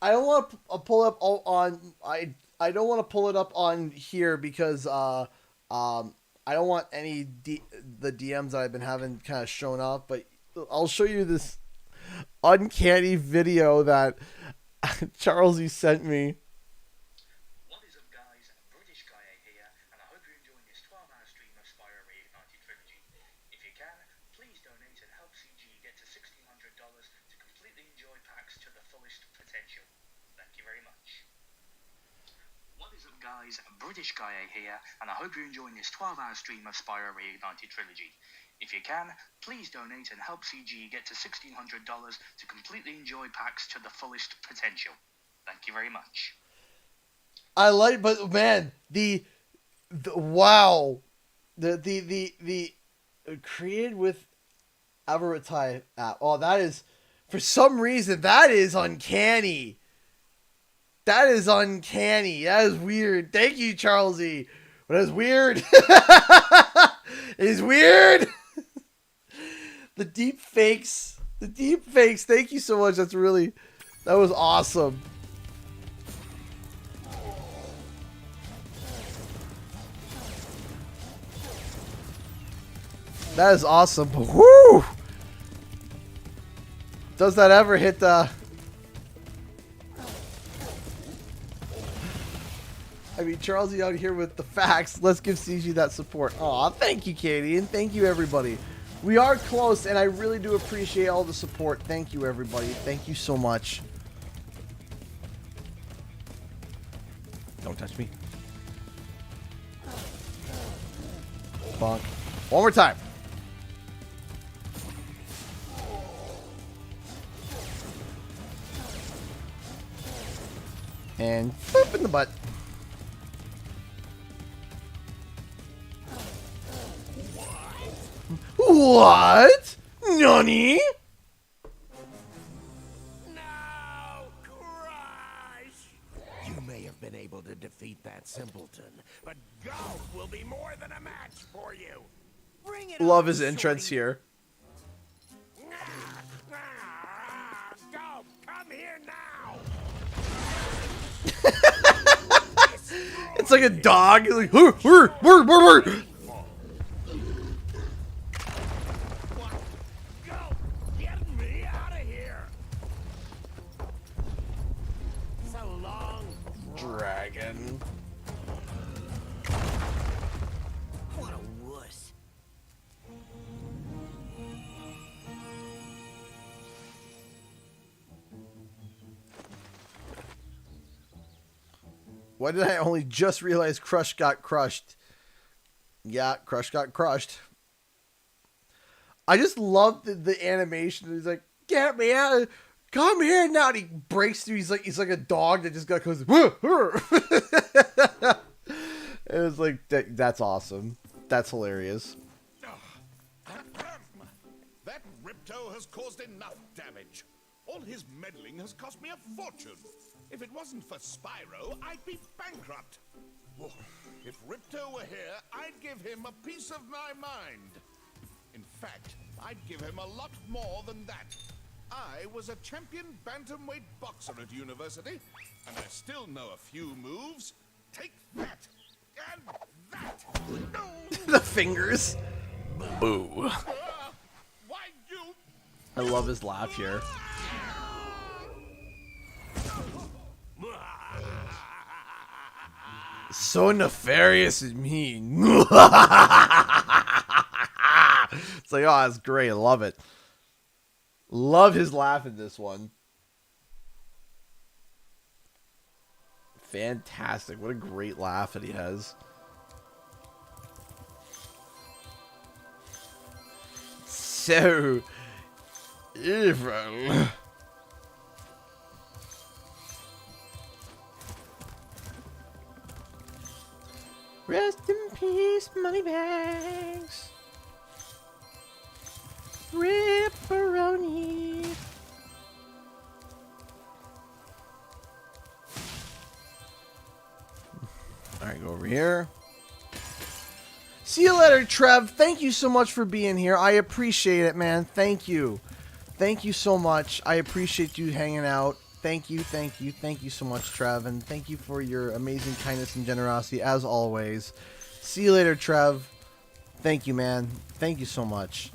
I don't want to pull up on I don't want to pull it up on here because I don't want any the DMs that I've been having kind of shown up, but I'll show you this uncanny video that Charles sent me. What is up, guys? British Guy here, and I hope you're enjoying this 12-hour stream of Spyro Reignited trilogy. If you can, please donate and help CG get to $1,600 to completely enjoy PAX to the fullest potential. Thank you very much. What is up, guys? British Guy here, and I hope you're enjoying this 12-hour stream of Spyro Reignited trilogy. If you can, please donate and help CG get to $1,600 to completely enjoy PAX to the fullest potential. Thank you very much. I like, but man, the wow, the created with Avaritai app. Oh, that is For some reason, that is uncanny. That is uncanny. That is weird. Thank you, Charlesy. But that's weird. It's weird. The deep fakes. The deep fakes. Thank you so much. That was awesome. That is awesome. Woo! Does that ever hit the... I mean, Charlesy out here with the facts. Let's give CG that support. Aw, thank you, Katie, and thank you, everybody. We are close, and I really do appreciate all the support. Thank you, everybody. Thank you so much. Don't touch me. Bonk. One more time. And boop in the butt. What? Nani? You may have been able to defeat that simpleton, but golf will be more than a match for you. Bring it Love on, his entrance shorty. here. Golf, come here now. It's like a dog. He's like, "Hur." Get me out of here. So long, Dragon. What a wuss. Why did I only just realize Crush got crushed? Yeah, Crush got crushed. I just love the animation. He's like, "Get me out! Come here now!" And he breaks through. He's like a dog that just got goes. It was like that's awesome. That's hilarious. That Ripto has caused enough damage. All his meddling has cost me a fortune. If it wasn't for Spyro, I'd be bankrupt. Whoa. If Ripto were here, I'd give him a piece of my mind. In fact, I'd give him a lot more than that. I was a champion bantamweight boxer at university, and I still know a few moves. Take that, and that. No. The fingers. Boo. Why you? I love his laugh here. So nefarious and mean. It's like, oh, that's great. I love it. Love his laugh in this one. Fantastic. What a great laugh that he has. So evil. Rest in peace, Moneybags. Ripperoni. Alright, go over here. See you later, Trev. Thank you so much for being here. I appreciate it, man. Thank you. Thank you so much. I appreciate you hanging out. Thank you, thank you, thank you so much, Trev, and thank you for your amazing kindness and generosity, as always. See you later, Trev. Thank you, man. Thank you so much.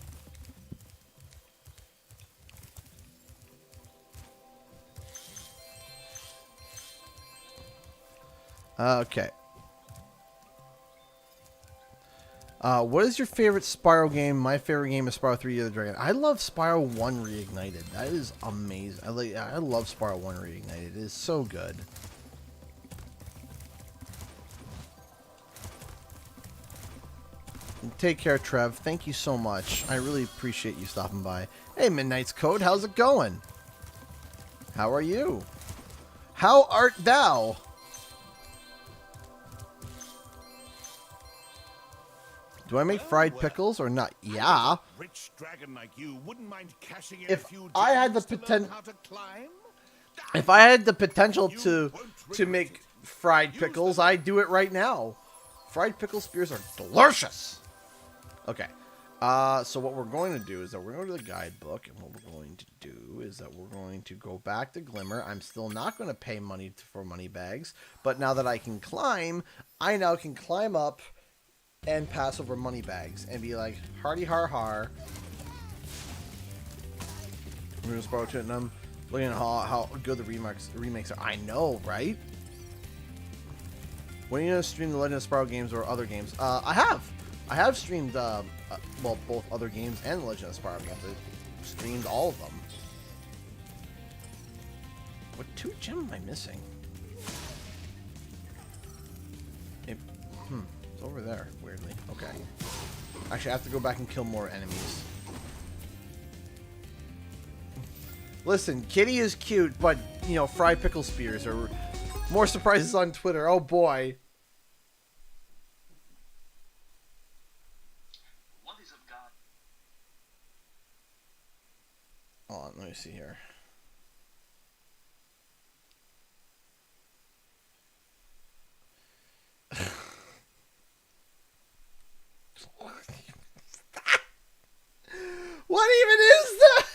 Okay. What is your favorite Spyro game? My favorite game is Spyro 3 Year of the Dragon. I love Spyro 1 Reignited. That is amazing. I love Spyro 1 Reignited. It is so good. Take care, Trev. Thank you so much. I really appreciate you stopping by. Hey, Midnight's Code. How's it going? How are you? How art thou? Do I make fried pickles or not? Yeah. Rich dragon like you wouldn't mind cashing in If a few I had the gems to learn potential, how to climb? if I had the potential to make fried pickles, I'd do it right now. Fried pickle spears are delicious. Okay. So what we're going to do is that we're going to go to the guidebook, and what we're going to do is that we're going to go back to Glimmer. I'm still not going to pay money for money bags, but now that I can climb, I now can climb up and pass over money bags and be like, hardy har har. We're going to Spyro to it, and I'm looking at how good the remakes are. I know, right? When are you going to stream the Legend of Spyro games or other games? I have streamed, well, both other games and the Legend of Spyro games. I streamed all of them. What 2 gems am I missing? It's over there, weirdly. Okay. Actually, I have to go back and kill more enemies. Listen, Kitty is cute, but, you know, fried pickle spears are more surprises on Twitter. Oh, boy. Hold on, let me see here. What even is that?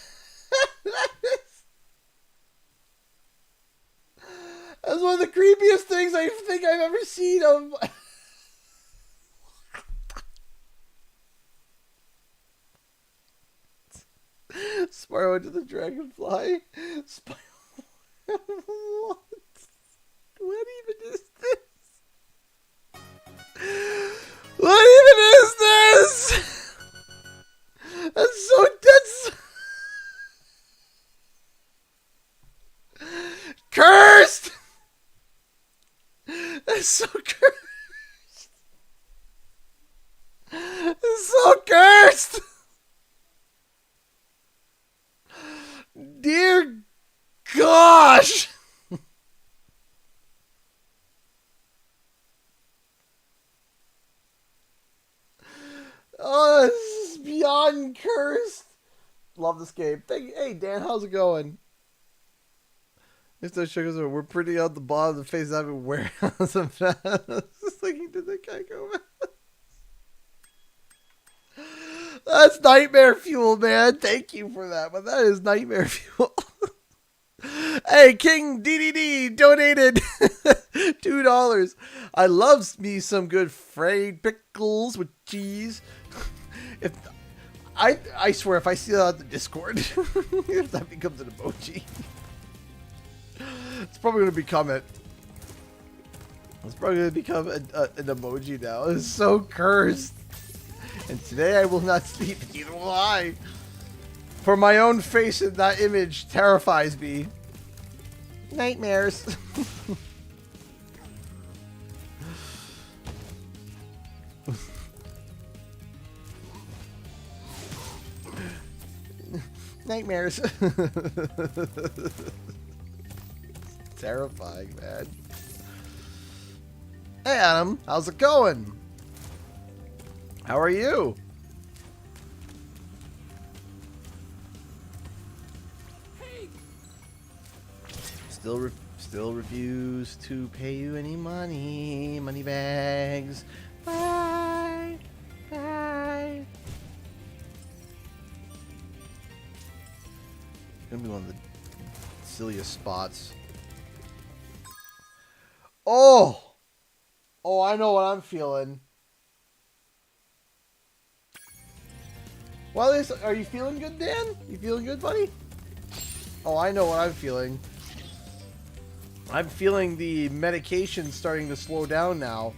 That's one of the creepiest things I think I've ever seen of. Spyro into the dragonfly. Spyro. What? What even is this? What even is this? That's so cursed. That's so cursed. It's so cursed. Dear gosh. Oh, this is beyond cursed. Love this game. Hey, Dan, how's it going? If those sugars are, we're pretty on the bottom of the face. I've been wearing some fast. Just thinking, did that guy go fast? That's nightmare fuel, man. Thank you for that, but that is nightmare fuel. Hey, King DDD donated $2. I love me some good fried pickles with cheese. If I swear, if I see that on the Discord, if that becomes an emoji, it's probably going to become it. It's probably going to become an emoji now. It's so cursed. And today I will not sleep, neither will I. For my own face in that image terrifies me. Nightmares. Nightmares. Terrifying, man. Hey, Adam. How's it going? How are you? Still refuse to pay you any money. Money bags. Bye. Bye. It's gonna be one of the silliest spots. Oh! Oh, I know what I'm feeling. Well, are you feeling good, Dan? You feeling good, buddy? Oh, I know what I'm feeling. I'm feeling the medication starting to slow down now.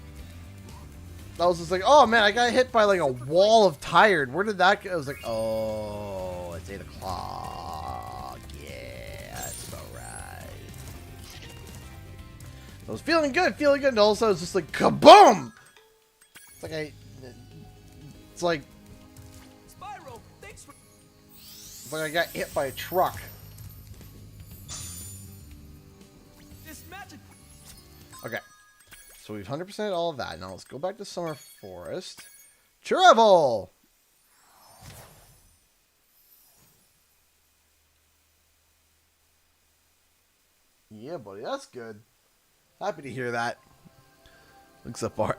I was just like, oh man, I got hit by like a wall of tired. Where did that go? I was like, oh, it's 8 o'clock. Yeah, that's alright. I was feeling good, and also I was just like, kaboom! It's like Spyro, thanks for. It's like I got hit by a truck. This magic. Okay, so we've 100%ed all of that. Now let's go back to Summer Forest. Travel! Yeah, buddy, that's good. Happy to hear that. Looks up our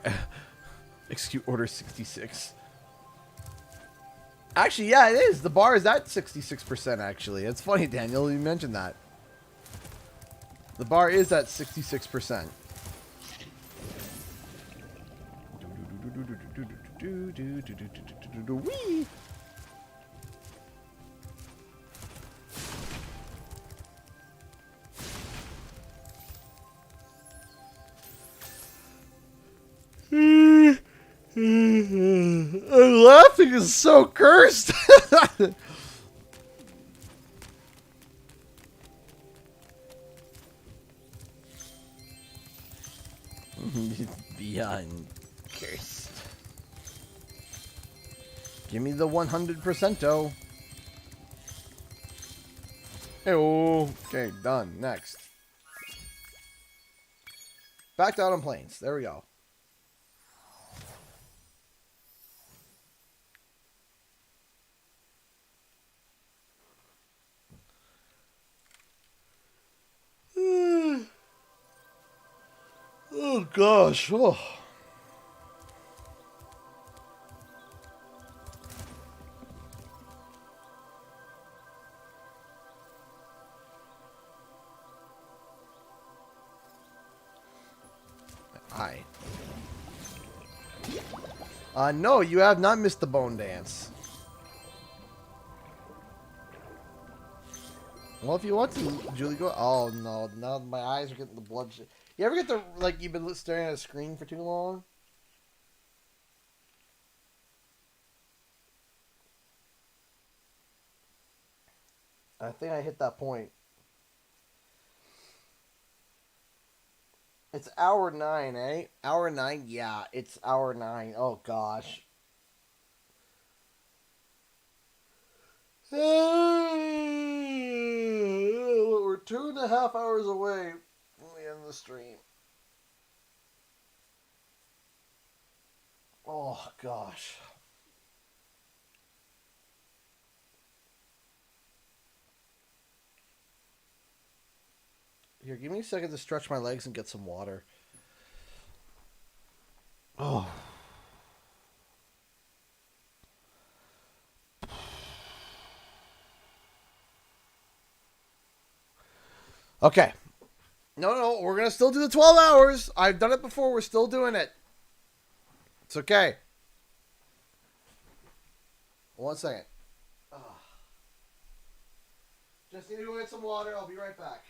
execute order 66. Actually, yeah, it is. The bar is at 66%, actually. It's funny, Daniel, you mentioned that. The bar is at 66%. Whee! Laughing is so cursed. Beyond cursed. Give me the 100%. Okay, done. Next. Back down on planes. There we go. Oh gosh. Oh. Hi. No, you have not missed the bone dance. Well, if you want to, Julie, go. Oh no, now my eyes are getting the blood. You ever get the like you've been staring at a screen for too long? I think I hit that point. It's hour 9, eh? Hour 9? Yeah, it's hour 9. Oh gosh. We're 2.5 hours away from the end of the stream. Oh gosh. Here, give me a second to stretch my legs and get some water. Oh. Okay. No, we're going to still do the 12 hours. I've done it before. We're still doing it. It's okay. 1 second. Just need to go get some water. I'll be right back.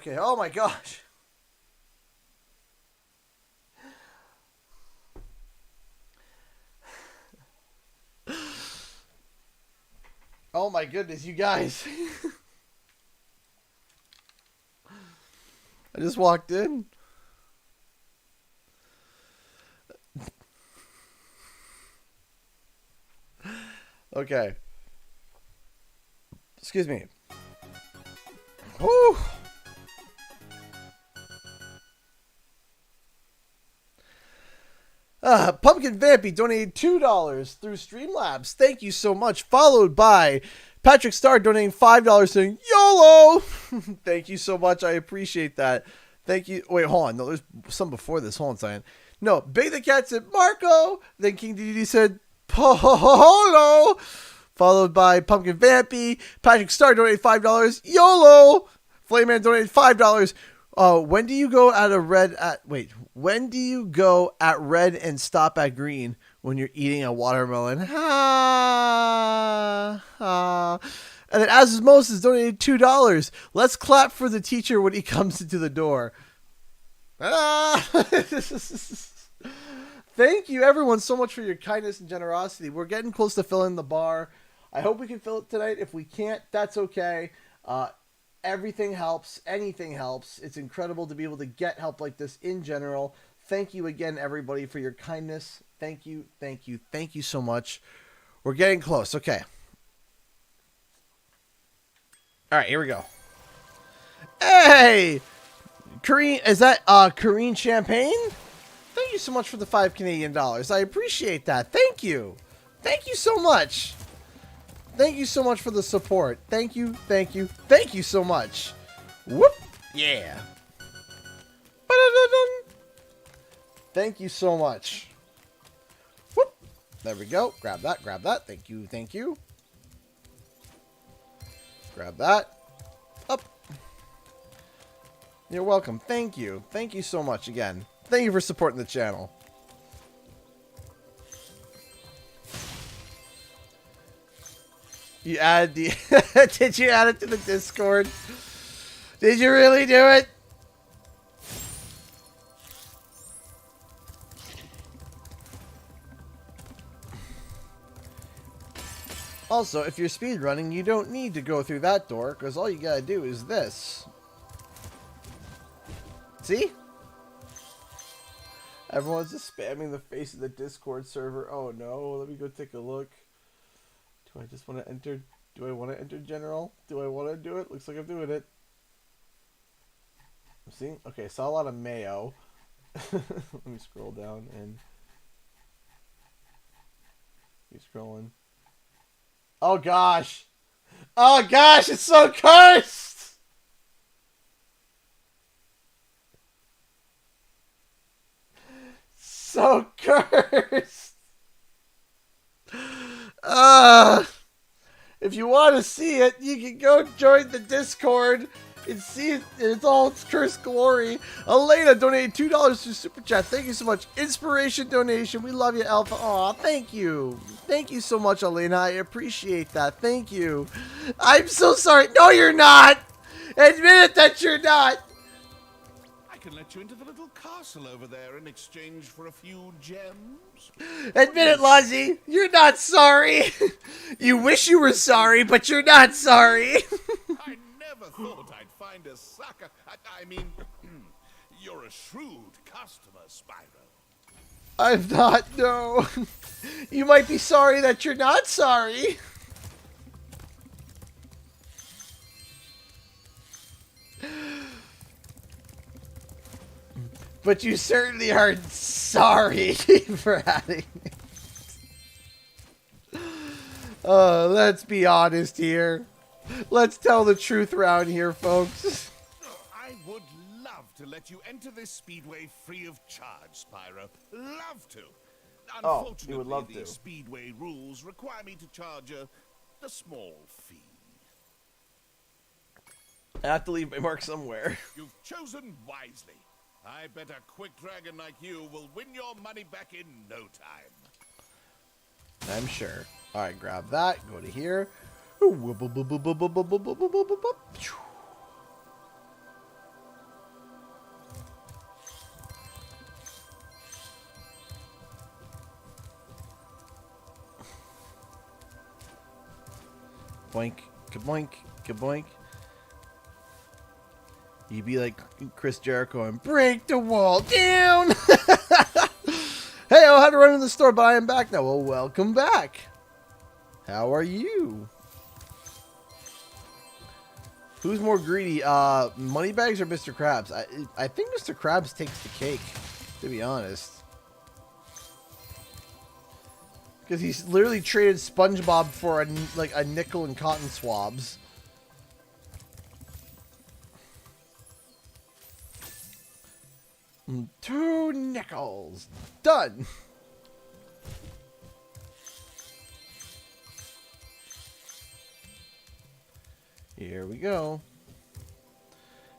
Okay, oh my gosh. Oh my goodness, you guys. I just walked in. Okay. Excuse me. Whew. Pumpkin Vampy donated $2 through Streamlabs. Thank you so much. Followed by Patrick Starr donating $5 saying YOLO. Thank you so much. I appreciate that. Thank you. Wait, hold on. No, there's some before this. Hold on a second. No, Big the Cat said Marco. Then King DD said Polo. Followed by Pumpkin Vampy. Patrick Starr donated $5. YOLO. Flameman donated $5. When do you go at a red at when do you go at red and stop at green when you're eating a watermelon? Ha ha. And then Asmos donated $2. Let's clap for the teacher when he comes into the door. Ah. Thank you everyone so much for your kindness and generosity. We're getting close to filling the bar. I hope we can fill it tonight. If we can't, that's okay. Everything helps. Anything helps. It's incredible to be able to get help like this in general. Thank you again, everybody, for your kindness. Thank you. Thank you. Thank you so much. We're getting close. Okay. All right, here we go. Hey! Korean, is that Korean champagne? Thank you so much for the $5 Canadian. I appreciate that. Thank you. Thank you so much. Thank you so much for the support. Thank you, thank you, thank you so much. Whoop! Yeah. Ba-da-da-dun. Thank you so much. Whoop! There we go. Grab that, grab that. Thank you, thank you. Grab that. Up. You're welcome. Thank you. Thank you so much again. Thank you for supporting the channel. You added the... Did you add it to the Discord? Did you really do it? Also, if you're speedrunning, you don't need to go through that door, because all you gotta do is this. See? Everyone's just spamming the face of the Discord server. Oh no, let me go take a look. Do I just want to enter? Do I want to enter general? Do I want to do it? Looks like I'm doing it. See? Okay, saw a lot of mayo. Let me scroll down and keep scrolling. Oh gosh! Oh gosh, it's so cursed! So cursed! If you want to see it, you can go join the Discord and see it in all its cursed glory. Elena donated $2 to Super Chat. Thank you so much. Inspiration donation. We love you, Alpha. Aw, thank you. Thank you so much, Elena. I appreciate that. Thank you. I'm so sorry. No, you're not. Admit it that you're not. I can let you into the little castle over there in exchange for a few gems. Admit it, Lozzie. You're not sorry. You wish you were sorry, but you're not sorry. I never thought I'd find a sucker. I mean, you're a shrewd customer, Spyro. I'm not, no. You might be sorry that you're not sorry. But you certainly are sorry for adding it. Let's be honest here. Let's tell the truth around here, folks. I would love to let you enter this speedway free of charge, Spyro. Love to. Unfortunately, you would love the to. speedway rules require me to charge a small fee. I have to leave my mark somewhere. You've chosen wisely. I bet a quick dragon like you will win your money back in no time. I'm sure. Alright, grab that. Go to here. Boink, kaboink, kaboink. You be like Chris Jericho and break the wall down. Hey, I had to run in the store, but I am back now. Well, welcome back. How are you? Who's more greedy, Moneybags or Mr. Krabs? I think Mr. Krabs takes the cake, to be honest. Because he's literally traded SpongeBob for a nickel and cotton swabs. Two nickels. Done. Here we go.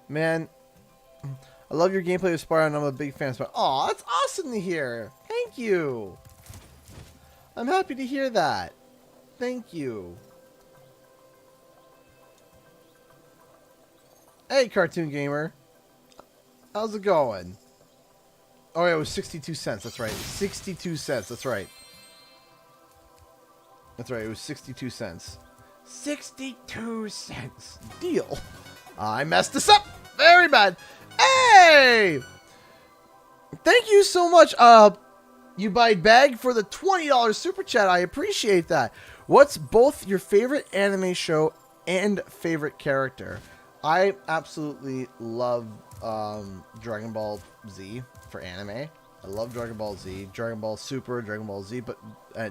Man, I love your gameplay of Spyro and I'm a big fan of Spyro. Aw, that's awesome to hear. Thank you. I'm happy to hear that. Thank you. Hey, Cartoon Gamer. How's it going? Oh, yeah, it was 62 cents. That's right. 62 cents. That's right. That's right. It was 62 cents. 62 cents. Deal. I messed this up very bad. Hey! Thank you so much, You Buy Bag, for the $20 super chat. I appreciate that. What's both your favorite anime show and favorite character? I absolutely love Dragon Ball Z for anime. I love Dragon Ball Z, Dragon Ball Super, Dragon Ball Z, but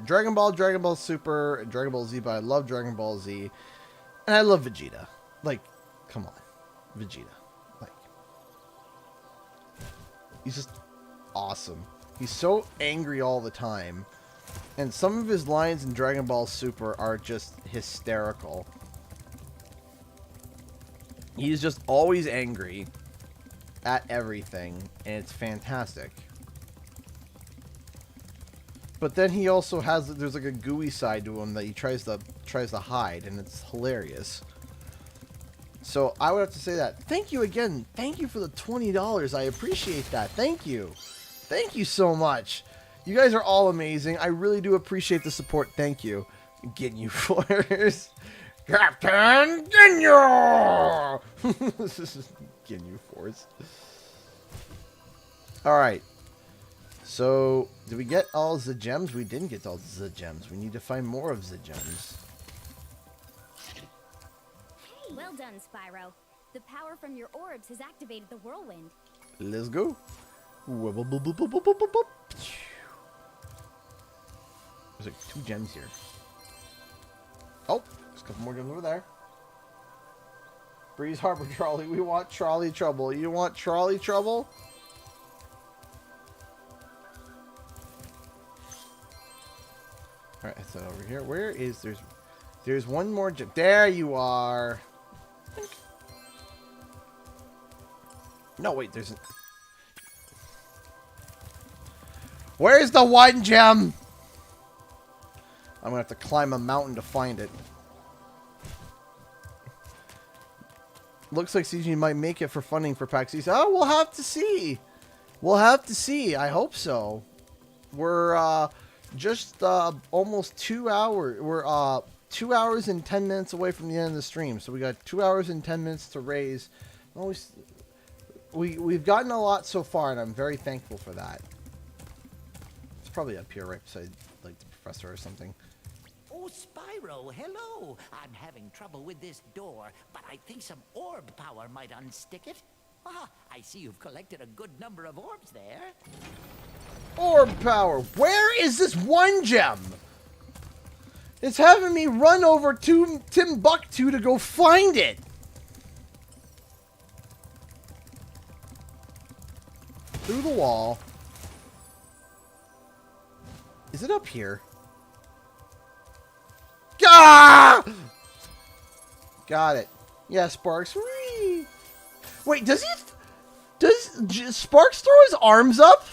Dragon Ball Super, and Dragon Ball Z, but I love Dragon Ball Z. And I love Vegeta. Like, come on. Vegeta. Like, he's just awesome. He's so angry all the time. And some of his lines in Dragon Ball Super are just hysterical. He's just always angry at everything, and it's fantastic. But then he also has, there's like a gooey side to him that he tries to hide, and it's hilarious. So I would have to say that. Thank you again. Thank you for the $20. I appreciate that. Thank you. Thank you so much. You guys are all amazing. I really do appreciate the support. Thank you. Ginyu Force. Captain Ginyu! Ginyu Force. Alright. So, did we get all the gems? We didn't get all the gems. We need to find more of the gems. Well done, Spyro. The power from your orbs has activated the whirlwind. Let's go. There's like 2 gems here. Oh, there's a couple more gems over there. Breeze Harbor Trolley. We want trolley trouble. You want trolley trouble? Alright, that's over here. Where is... There's one more gem. There you are. No, wait, there's... Where's the one gem? I'm gonna have to climb a mountain to find it. Looks like CG might make it for funding for PAX East. Oh, we'll have to see. We'll have to see. I hope so. We're just almost 2 hours. We're 2 hours and 10 minutes away from the end of the stream. So we got 2 hours and 10 minutes to raise. We've gotten a lot so far, and I'm very thankful for that. It's probably up here right beside like the professor or something. Oh, Spyro, hello. I'm having trouble with this door, but I think some orb power might unstick it. Ah, I see you've collected a good number of orbs there. Orb power. Where is this one gem? It's having me run over to Timbuktu to go find it. Through the wall. Is it up here? Ah! Got it. Yeah, Sparks. Whee! Wait, does Sparks throw his arms up?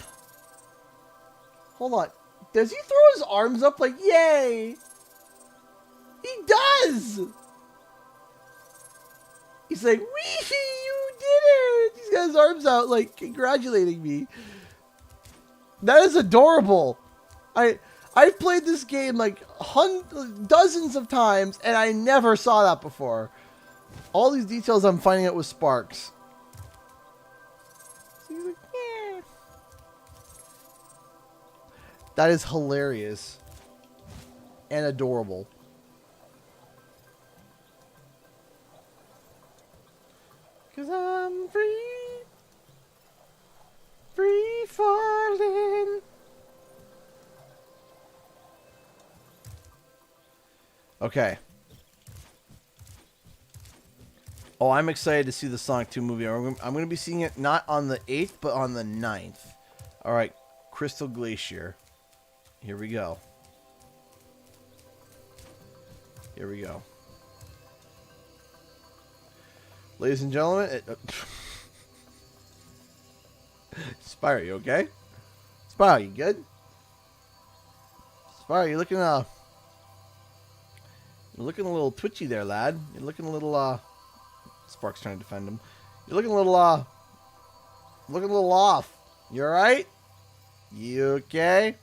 Hold on. Does he throw his arms up like, yay? He does! He's like, wee, you did it! He's got his arms out, like, congratulating me. That is adorable. I I've played this game like dozens of times, and I never saw that before. All these details I'm finding out with Sparks. So he's like, yeah. That is hilarious. And adorable. Cause I'm free. Free falling. Okay. Oh, I'm excited to see the Sonic 2 movie. I'm going to be seeing it not on the 8th, but on the 9th. Alright, Crystal Glacier. Here we go. Here we go. Ladies and gentlemen, Spyro, you okay? Spyro, you good? Spyro, you're looking a little twitchy there, lad. You're looking a little Spark's trying to defend him. You're looking a little off. You alright? You okay?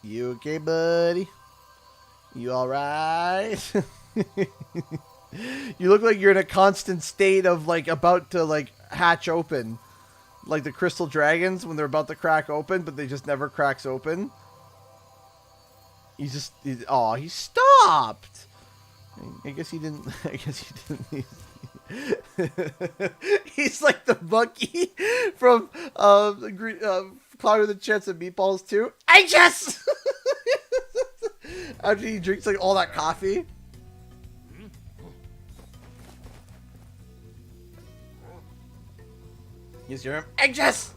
You okay, buddy? You alright? You look like you're in a constant state of like about to like hatch open. Like the crystal dragons when they're about to crack open, but they just never cracks open. He stopped. I guess he didn't. He's like the monkey from Cloudy with the Chance of Meatballs 2. Anxious! After he drinks like all that coffee. You hear him? Anxious!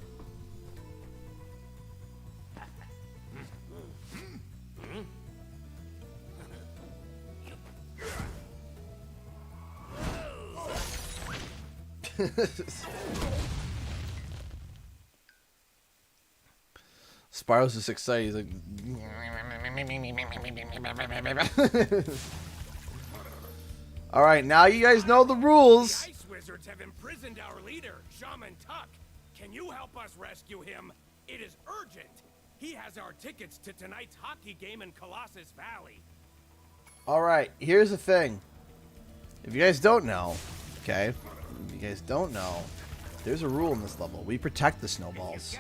Spyro's just excited. He's like, all right, now you guys know the rules. The ice wizards have imprisoned our leader, Shaman Tuck. Can you help us rescue him? It is urgent. He has our tickets to tonight's hockey game in Colossus Valley. All right, here's the thing. If you guys don't know, okay, if you guys don't know, there's a rule in this level. We protect the snowballs.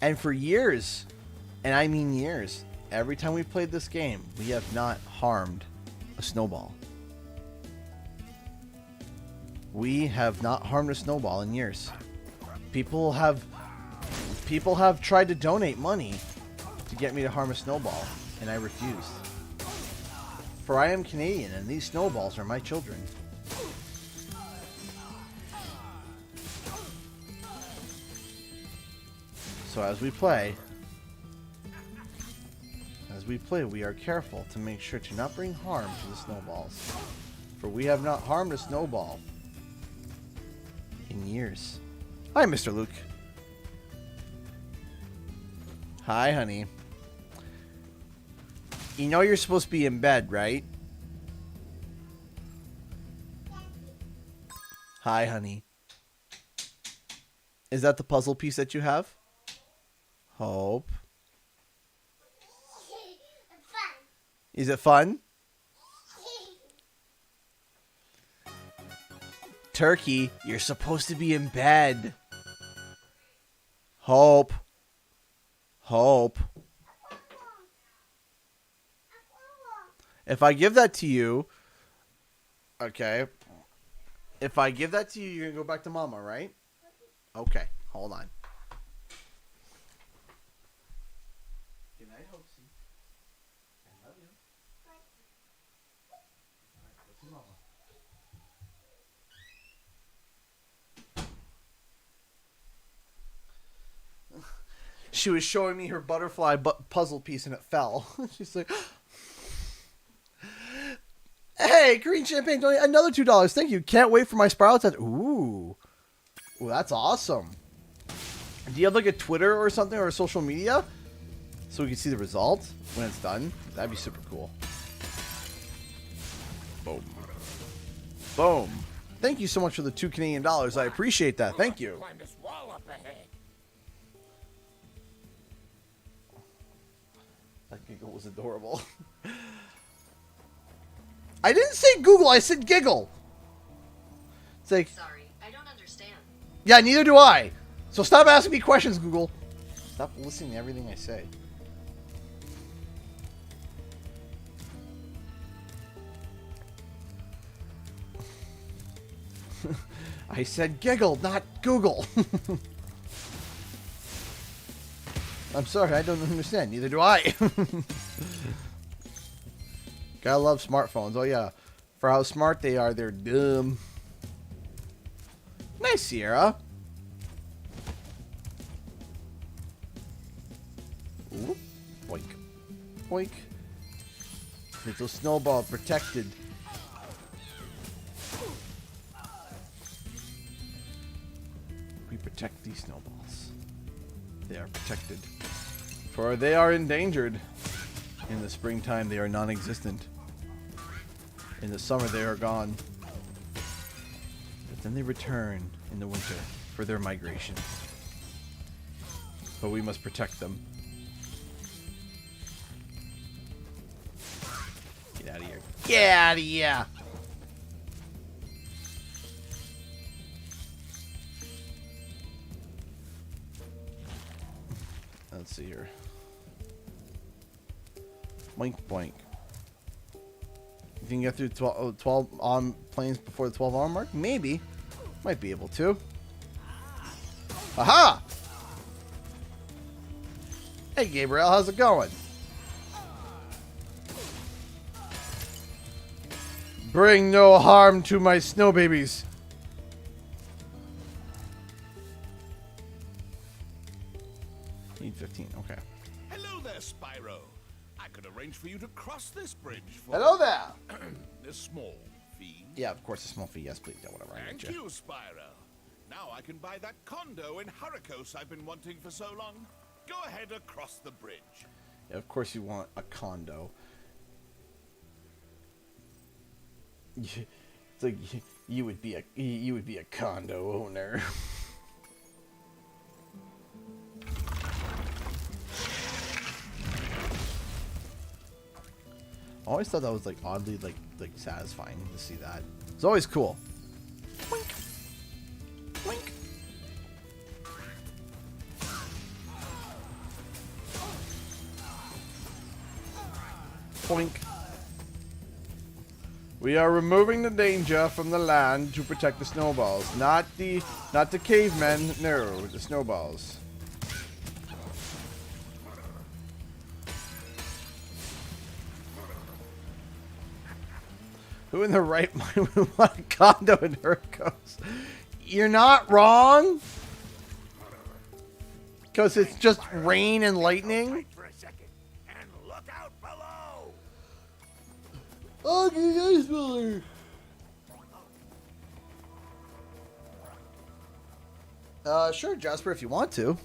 And for years, and I mean years, every time we've played this game, we have not harmed a snowball. We have not harmed a snowball in years. People have tried to donate money to get me to harm a snowball, and I refused. For I am Canadian, and these snowballs are my children. So as we play, we are careful to make sure to not bring harm to the snowballs. For we have not harmed a snowball in years. Hi, Mr. Luke. Hi, honey. You know you're supposed to be in bed, right? Hi, honey. Is that the puzzle piece that you have? Hope. Is it fun? Turkey, you're supposed to be in bed. Hope. Hope. If I give that to you, okay. If I give that to you, you're going to go back to Mama, right? Okay, hold on. Good night, Hoaxie. I love you. All right, go see Mama. She was showing me her butterfly puzzle piece and it fell. She's like, hey, green champagne, donate another $2. Thank you. Can't wait for my Spyro test. Ooh, that's awesome. Do you have like a Twitter or something or a social media so we can see the results when it's done? That'd be super cool. Boom. Boom. Thank you so much for the $2 Canadian. I appreciate that. Thank you. Climb this wall up ahead. Giggle was adorable. I didn't say Google, I said giggle. It's like, sorry, I don't understand. yeah, neither do I. So stop asking me questions, Google. Stop listening to everything I say. I said giggle, not Google. I'm sorry, I don't understand. Neither do I. Gotta love smartphones. Oh yeah. For how smart they are, they're dumb. Nice, Sierra. Oop. Boink. Boink. Little snowball protected. We protect these snowballs. They are protected. For they are endangered. In the springtime, they are non-existent. In the summer, they are gone. But then they return in the winter for their migration. But we must protect them. Get out of here. Get out of here! Let's see here. Boink, boink. You can get through 12 on planes before the 12-hour mark? Maybe. Might be able to. Aha! Hey, Gabriel, how's it going? Bring no harm to my snow babies. Need 15, okay. Hello there, Spyro. I could arrange for you to cross this bridge for... Hello there! a small fee. Yeah, of course, a small fee. Yes, please. Yeah, whatever. I Thank get you. you, Spyro. Now I can buy that condo in Hurricos I've been wanting for so long. Go ahead across the bridge. Yeah, of course you want a condo. It's like you would be a condo owner. I always thought that was like oddly like satisfying to see that. It's always cool. Wink. Wink. Boink. We are removing the danger from the land to protect the snowballs, not the cavemen. No, the snowballs. Who in the right mind would want a condo in Hurricos? You're not wrong. Because it's just rain and lightning. Oh, you guys will. Sure, Jasper, if you want to.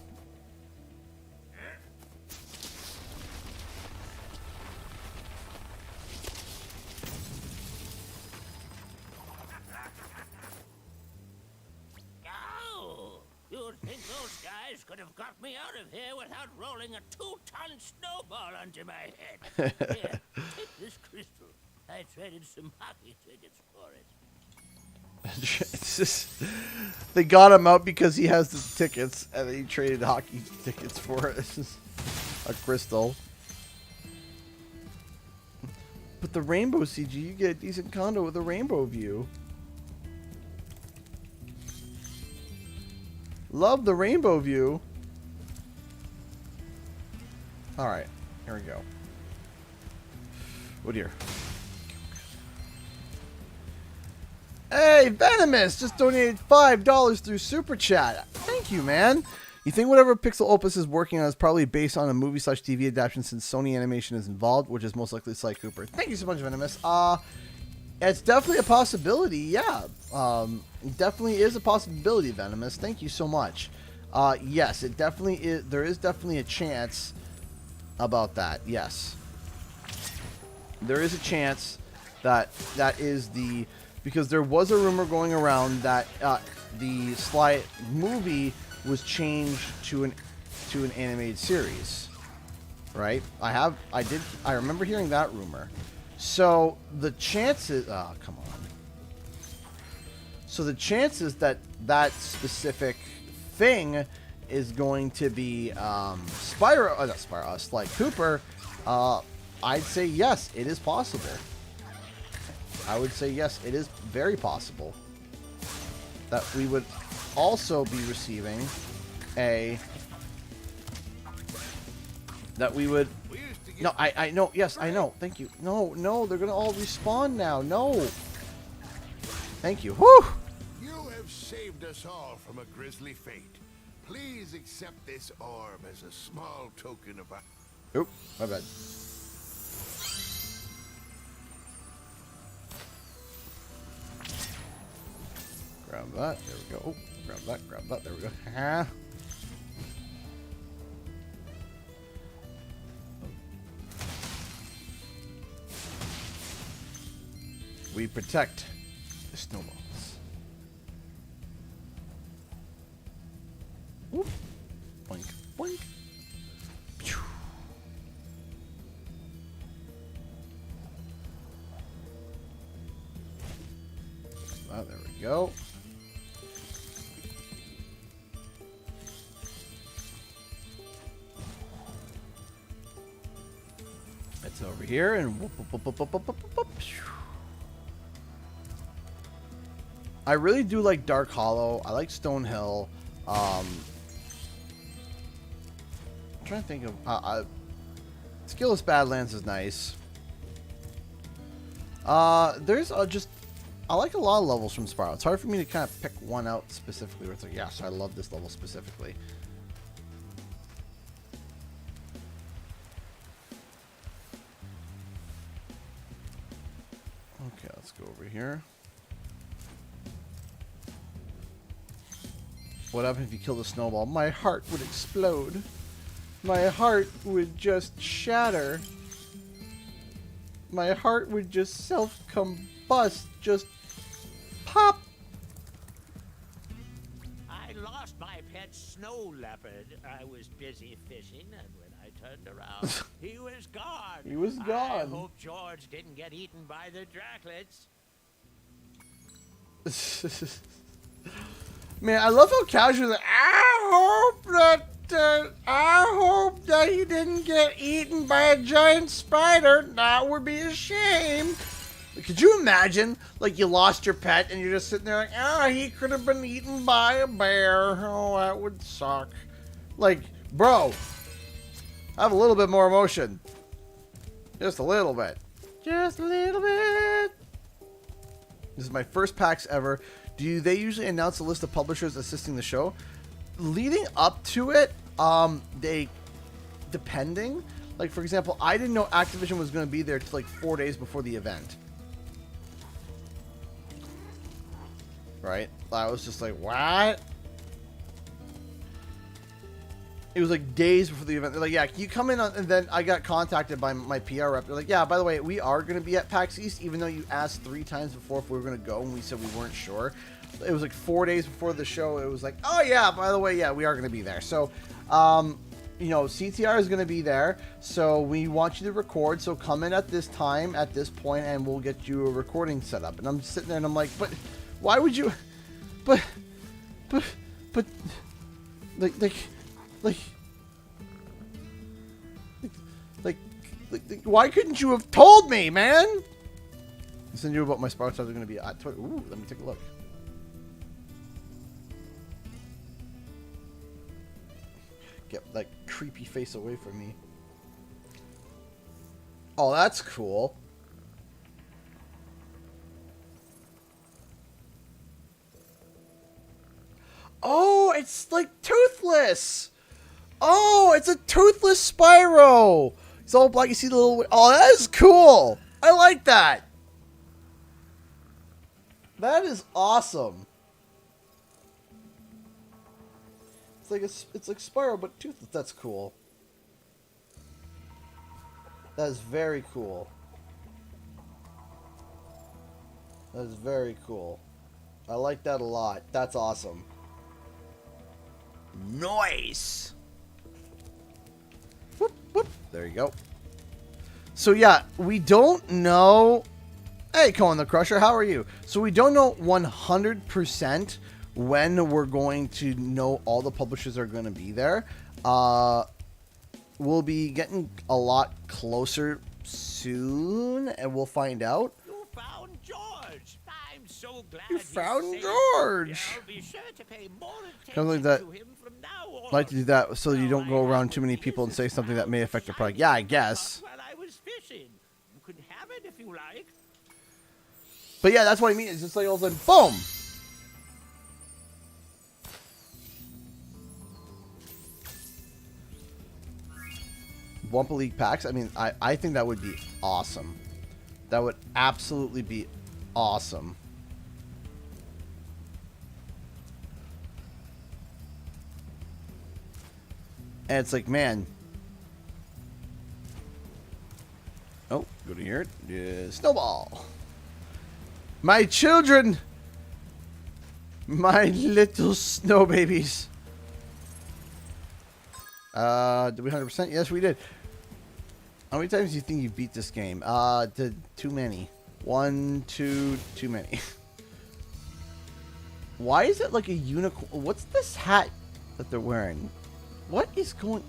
Oh, you'd think those guys could have got me out of here without rolling a 2-ton snowball onto my head. Here, take this crystal. I traded some hockey tickets for it. It's just, they got him out because he has the tickets, and he traded hockey tickets for it. A crystal. But the rainbow CG, you get a decent condo with a rainbow view. Love the rainbow view. Alright, here we go. Oh dear. Hey, Venomous just donated $5 through Super Chat. Thank you, man. You think whatever Pixel Opus is working on is probably based on a movie/TV adaptation since Sony Animation is involved, which is most likely Sly Cooper. Thank you so much, Venomous. It's definitely a possibility, yeah. Definitely is a possibility, Venomous. Thank you so much. Yes, it definitely is. There is definitely a chance about that, yes. There is a chance that that is the... Because there was a rumor going around that the Sly movie was changed to an animated series. right? I remember hearing that rumor. So the chances, oh, come on. So the chances that that specific thing is going to be Spyro, not Spyro, Sly Cooper, I'd say yes, it is possible. I would say yes, it is very possible that we would also be receiving a... That we would... No, I know, yes, I know, thank you. No, they're gonna all respawn now, no! Thank you, whew! You have saved us all from a grisly fate. Please accept this orb as a small token of our... Oop, my bad. Grab that, there we go. Oh, grab that, there we go. We protect the snowballs. Whoop. Boink, boink. Pew. Oh, there we go. It's over here and whoop, whoop, whoop, whoop, whoop, whoop, whoop. I really do like Dark Hollow. I like Stonehill. I'm trying to think of... Skillless Badlands is nice. There's just... I like a lot of levels from Spyro. It's hard for me to kind of pick one out specifically where it's like, yes, I love this level specifically. Okay, let's go over here. What happens if you kill the snowball? My heart would explode. My heart would just shatter. My heart would just self-combust. Just pop. I lost my pet snow leopard. I was busy fishing, and when I turned around, he was gone. He was gone. I hope George didn't get eaten by the Draclets. Man, I love how casual. I hope that he didn't get eaten by a giant spider. That would be a shame. Could you imagine, like, you lost your pet and you're just sitting there like, he could have been eaten by a bear. Oh, that would suck. Like, bro, have a little bit more emotion. Just a little bit. Just a little bit. This is my first PAX ever. They usually announce a list of publishers assisting the show? Leading up to it, depending. Like, for example, I didn't know Activision was going to be there till like 4 days before the event. Right? I was just like, what? It was like days before the event. They're like, yeah, can you come in? And then I got contacted by my PR rep. They're like, yeah, by the way, we are going to be at PAX East, even though you asked 3 times before if we were going to go, and we said we weren't sure. It was like 4 days before the show. It was like, oh, yeah, by the way, yeah, we are going to be there. So, you know, CTR is going to be there. So we want you to record. So come in at this time, at this point, and we'll get you a recording set up. And I'm sitting there and I'm like, but why would you... But, why couldn't you have told me, man? I said you about my Spyro are going to be at. Ooh, let me take a look. Get that creepy face away from me. Oh, that's cool. Oh, it's like toothless. Oh, it's a toothless Spyro. It's all black. You see the little... Oh, that is cool. I like that. That is awesome. It's like Spyro, but toothless. That's cool. That is very cool. That is very cool. I like that a lot. That's awesome. Nice. Whoop, whoop. There you go. So yeah, we don't know. Hey, Cohen the Crusher, how are you? So we don't know 100% when we're going to know all the publishers are going to be there. We'll be getting a lot closer soon, and we'll find out. You found George. I'm so glad You he's found safe. George. I'll be sure to pay more Kind of like attention that. to him from now on. Like to do that so you don't go around too many people and say something that may affect the product. Yeah, I guess. While I was fishing. You can have it if you like. But yeah, that's what I mean. It's just like all of a sudden, boom. Wumpa League packs. I mean, I think that would be awesome. That would absolutely be awesome. And it's like, man. Oh, go to here. Snowball. My children. My little snow babies. Did we 100%? Yes, we did. How many times do you think you beat this game? Too many. 1, 2, too many. Why is it like a unicorn? What's this hat that they're wearing? What is going...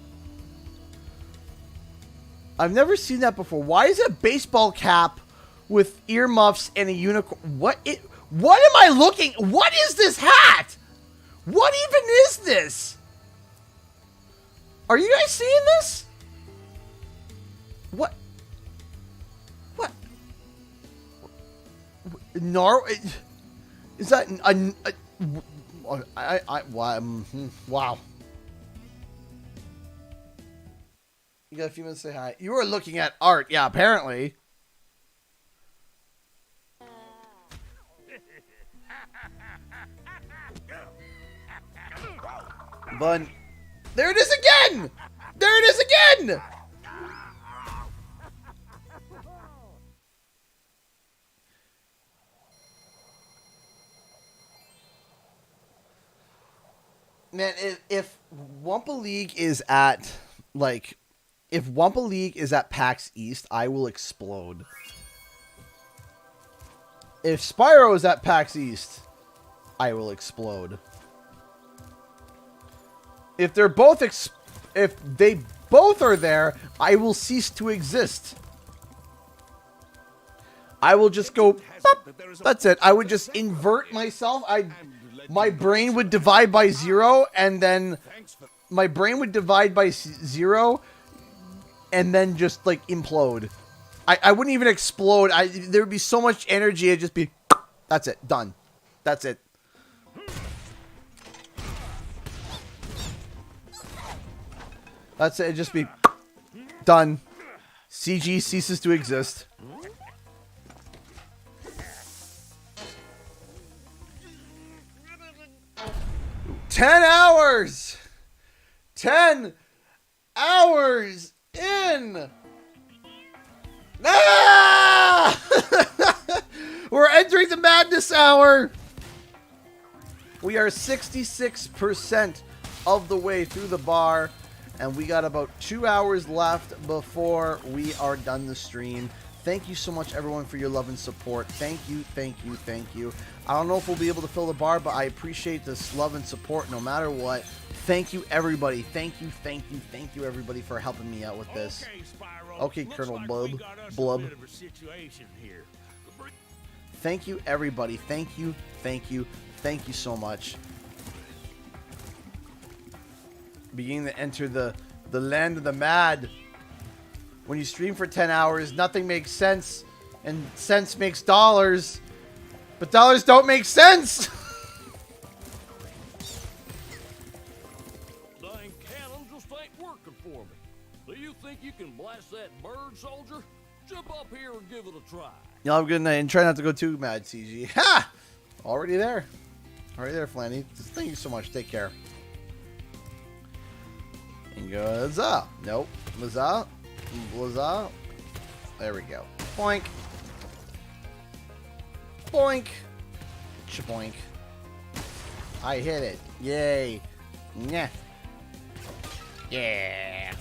I've never seen that before. Why is it a baseball cap with earmuffs and a unicorn? What am I looking... What is this hat? What even is this? Are you guys seeing this? What? What? Is that wow. You got a few minutes to say hi. You were looking at art. Yeah, apparently. But there it is again! There it is again! Man, if Wumpa League is at, like, if Wumpa League is at PAX East, I will explode. If Spyro is at PAX East, I will explode. If they're both, if they both are there, I will cease to exist. I will just go, boop, that's it. I would just invert myself. My brain would divide by 0, and then my brain would divide by 0, and then just like implode. I wouldn't even explode. There would be so much energy. It'd just be, that's it, done. That's it. That's it. It'd just be done. CG ceases to exist. $10 hours! 10 hours in! Ah! We're entering the madness hour! We are 66% of the way through the bar, and we got about 2 hours left before we are done the stream. Thank you so much, everyone, for your love and support. Thank you, thank you, thank you. I don't know if we'll be able to fill the bar, but I appreciate this love and support no matter what. Thank you, everybody. Thank you, thank you, thank you, everybody, for helping me out with this. Okay, Spyro. Okay, Looks Colonel like Blub. we got us Blub. a bit of a situation here. Thank you, everybody. Thank you, thank you, thank you so much. Beginning to enter the land of the mad. When you stream for 10 hours, nothing makes sense, and sense makes dollars, but dollars don't make sense. Dang cannon just ain't working for me. Do you think you can blast that bird, soldier? Jump up here and give it a try. Y'all have a good night, and try not to go too mad, CG. Ha! Already there. Already there, Flanny. Thank you so much. Take care. And goes up. Nope. Was up. Was up. There we go. Boink. Boink. Chaboink. I hit it. Yay. Yeah. Yeah.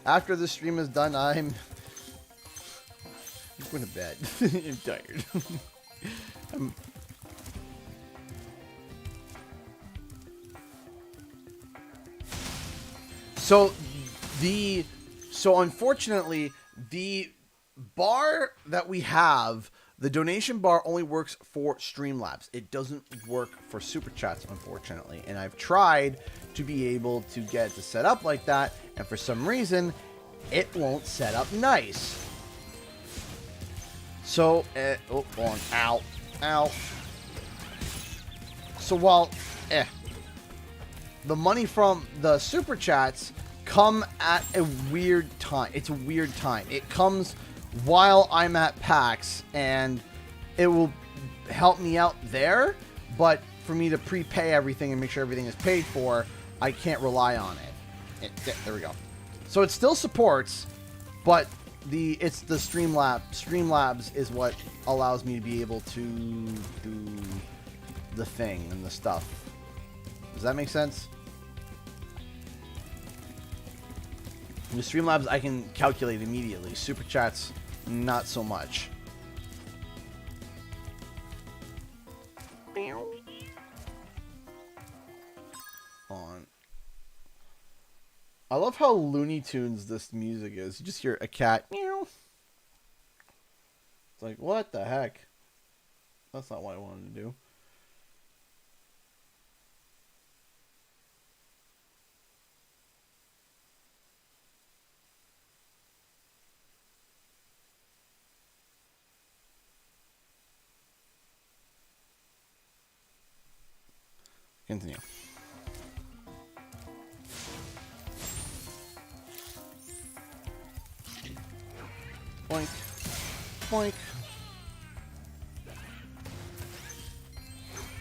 after the stream is done, I'm going to bed. I'm tired. So unfortunately, the bar that we have, the donation bar only works for Streamlabs. It doesn't work for Super Chats, unfortunately. And I've tried to be able to get it to set up like that, and for some reason, it won't set up nice. So, ow. So while, the money from the Super Chats come at a weird time. It's a weird time. It comes while I'm at PAX, and it will help me out there, but for me to prepay everything and make sure everything is paid for, I can't rely on it. There we go. So it still supports, but it's the Streamlabs is what allows me to be able to do the thing and the stuff. Does that make sense? With Streamlabs, I can calculate immediately. Super Chats, not so much. On. I love how Looney Tunes this music is. You just hear a cat. Meow. It's like, what the heck? That's not what I wanted to do. Continue. Boink. Boink.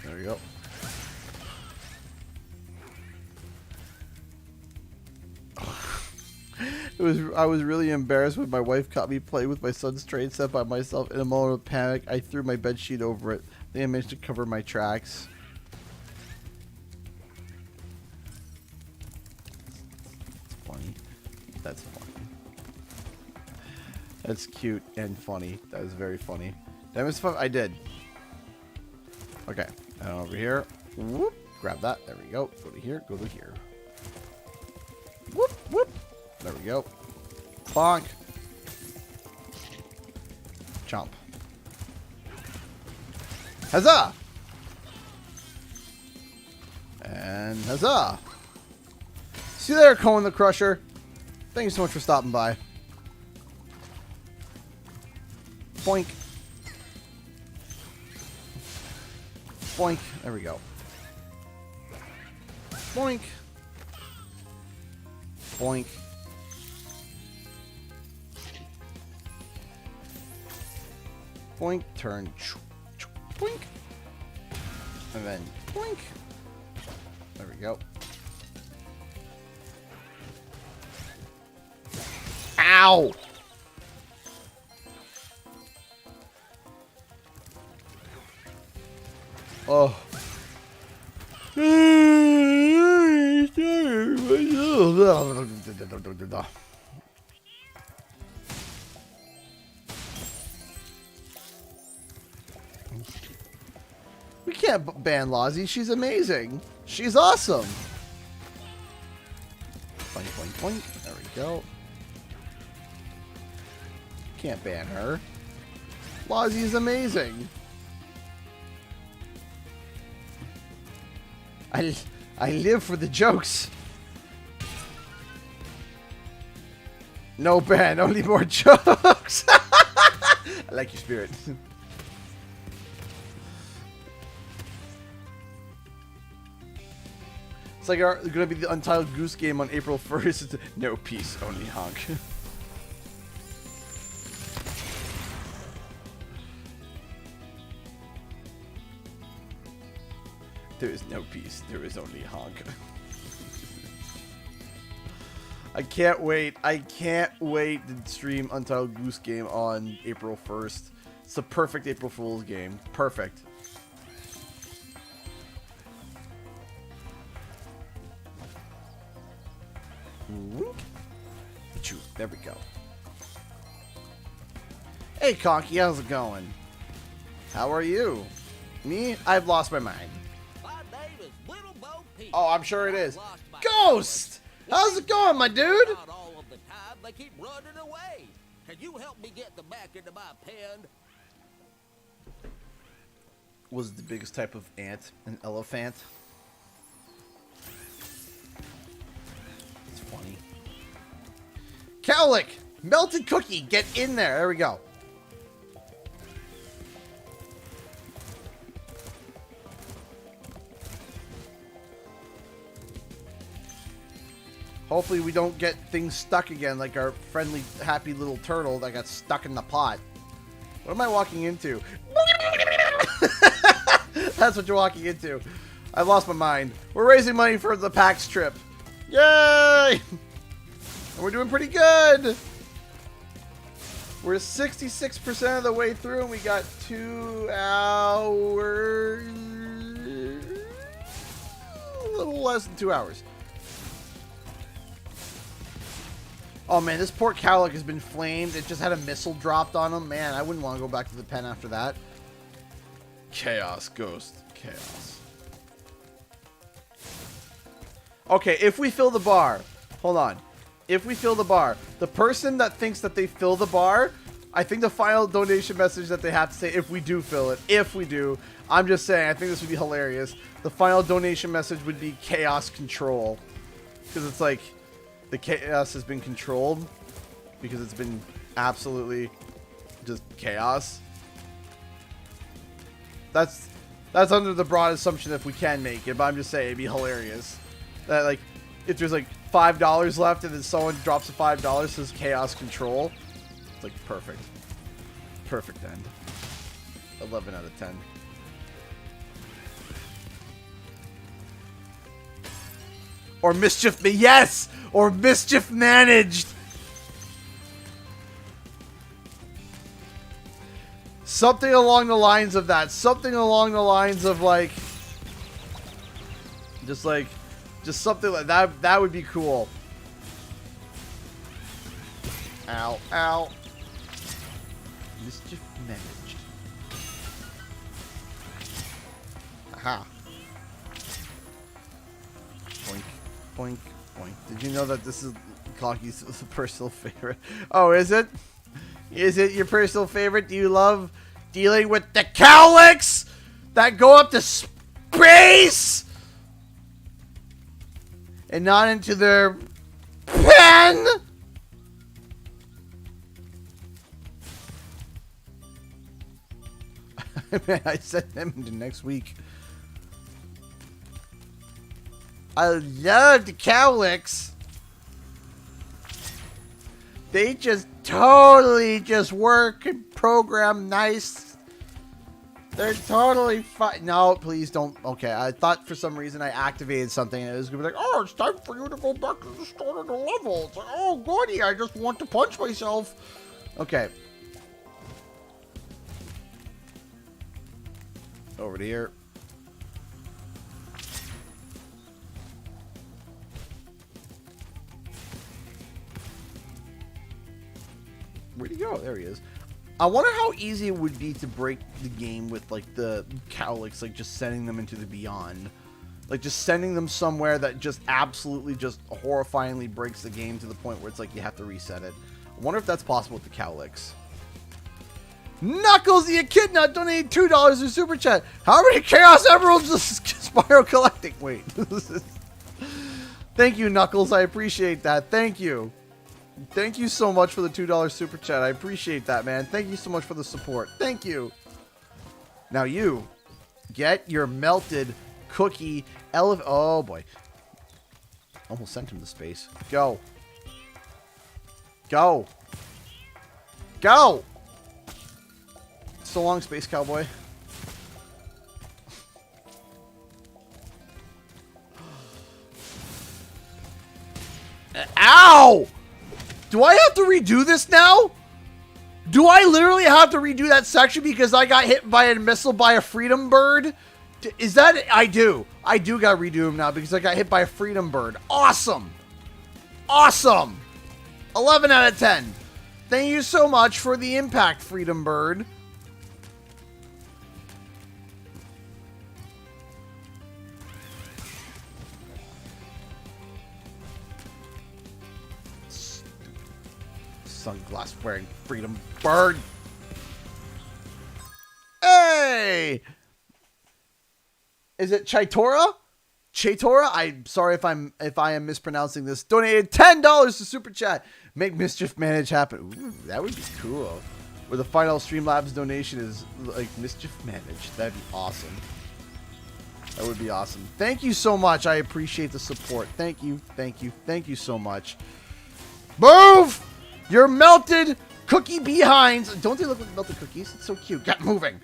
There we go. I was really embarrassed when my wife caught me playing with my son's train set by myself. In a moment of panic, I threw my bed sheet over it. Then I managed to cover my tracks. Funny. That's funny. That's cute and funny. That is very funny. Did I miss fun? I did. Okay. And over here. Whoop. Grab that. There we go. Go to here. Go to here. Whoop. Whoop. There we go. Bonk. Chomp. Huzzah! And huzzah! See you there, Cohen the Crusher. Thank you so much for stopping by. Boink. Boink. There we go. Boink. Boink. Boink. Turn. Boink. And then boink. There we go. Ow! Oh. We can't ban Lozzie. She's amazing. She's awesome. Boink, boink, boink. There we go. Can't ban her. Lozzie is amazing. I live for the jokes. No ban, only more jokes. I like your spirit. It's like it's gonna be the Untitled Goose Game on April 1st. No peace, only honk. There is no peace. There is only honk. I can't wait. I can't wait to stream Untitled Goose Game on April 1st. It's the perfect April Fool's game. Perfect. Wink. Achoo. There we go. Hey, Conky, how's it going? How are you? Me? I've lost my mind. Oh, I'm sure it is. Ghost! How's it going, my dude? All of the time, they keep running away. Can you help me get them back into my pen? Was the biggest type of ant an elephant? It's funny. Cowlick! Melted cookie! Get in there! There we go. Hopefully we don't get things stuck again like our friendly, happy little turtle that got stuck in the pot. What am I walking into? That's what you're walking into. I lost my mind. We're raising money for the PAX trip. Yay! And we're doing pretty good. We're 66% of the way through and we got 2 hours. A little less than 2 hours. Oh man, this poor cowlick has been flamed. It just had a missile dropped on him. Man, I wouldn't want to go back to the pen after that. Chaos, ghost, chaos. Okay, if we fill the bar, hold on. If we fill the bar, the person that thinks that they fill the bar, I think the final donation message that they have to say, if we do fill it, if we do, I'm just saying, I think this would be hilarious. The final donation message would be chaos control. Because it's like, the chaos has been controlled because it's been absolutely just chaos. That's under the broad assumption if we can make it, but I'm just saying it'd be hilarious. That like if there's like $5 left and then someone drops a $5 says chaos control. It's like perfect. Perfect end. 11 out of 10. Or mischief, yes! Or mischief managed! Something along the lines of that. Something along the lines of like... Just something like that. That would be cool. Ow, ow. Mischief managed. Aha. Boink, boink, boink. Did you know that this is Clocky's personal favorite? Oh, is it? Is it your personal favorite? Do you love dealing with the cowlicks that go up to space and not into their pen? Man, I sent them into next week. I love the cowlicks. They just totally just work and program nice. They're totally fine. No, please don't. Okay, I thought for some reason I activated something and it was going to be like, oh, it's time for you to go back to the start of the level. It's like, oh, goody, I just want to punch myself. Okay. Over to here. Where'd he go? There he is. I wonder how easy it would be to break the game with, like, the cowlicks, like, just sending them into the beyond. Like, just sending them somewhere that just absolutely just horrifyingly breaks the game to the point where it's like you have to reset it. I wonder if that's possible with the cowlicks. Knuckles the Echidna donated $2 in Super Chat. How many Chaos Emeralds is Spyro collecting? Wait. Thank you, Knuckles. I appreciate that. Thank you. Thank you so much for the $2 Super Chat. I appreciate that, man. Thank you so much for the support. Thank you. Now you get your melted cookie elephant. Oh, boy. Almost sent him to space. Go. Go. Go. So long, Space Cowboy. Ow! Do I have to redo this now? Do I literally have to redo that section because I got hit by a missile by a freedom bird? Is that it? I do. I do got to redo him now because I got hit by a freedom bird. Awesome. Awesome. 11 out of 10. Thank you so much for the impact, Freedom Bird. Sunglass wearing Freedom Bird. Hey! Is it Chaitora? Chaitora? I'm sorry if I am mispronouncing this. Donated $10 to Super Chat. Make Mischief Manage happen. Ooh, that would be cool. Where the final Streamlabs donation is like Mischief Manage. That'd be awesome. That would be awesome. Thank you so much. I appreciate the support. Thank you. Thank you. Thank you so much. Move! Your melted cookie behinds. Don't they look like melted cookies? It's so cute. Get moving.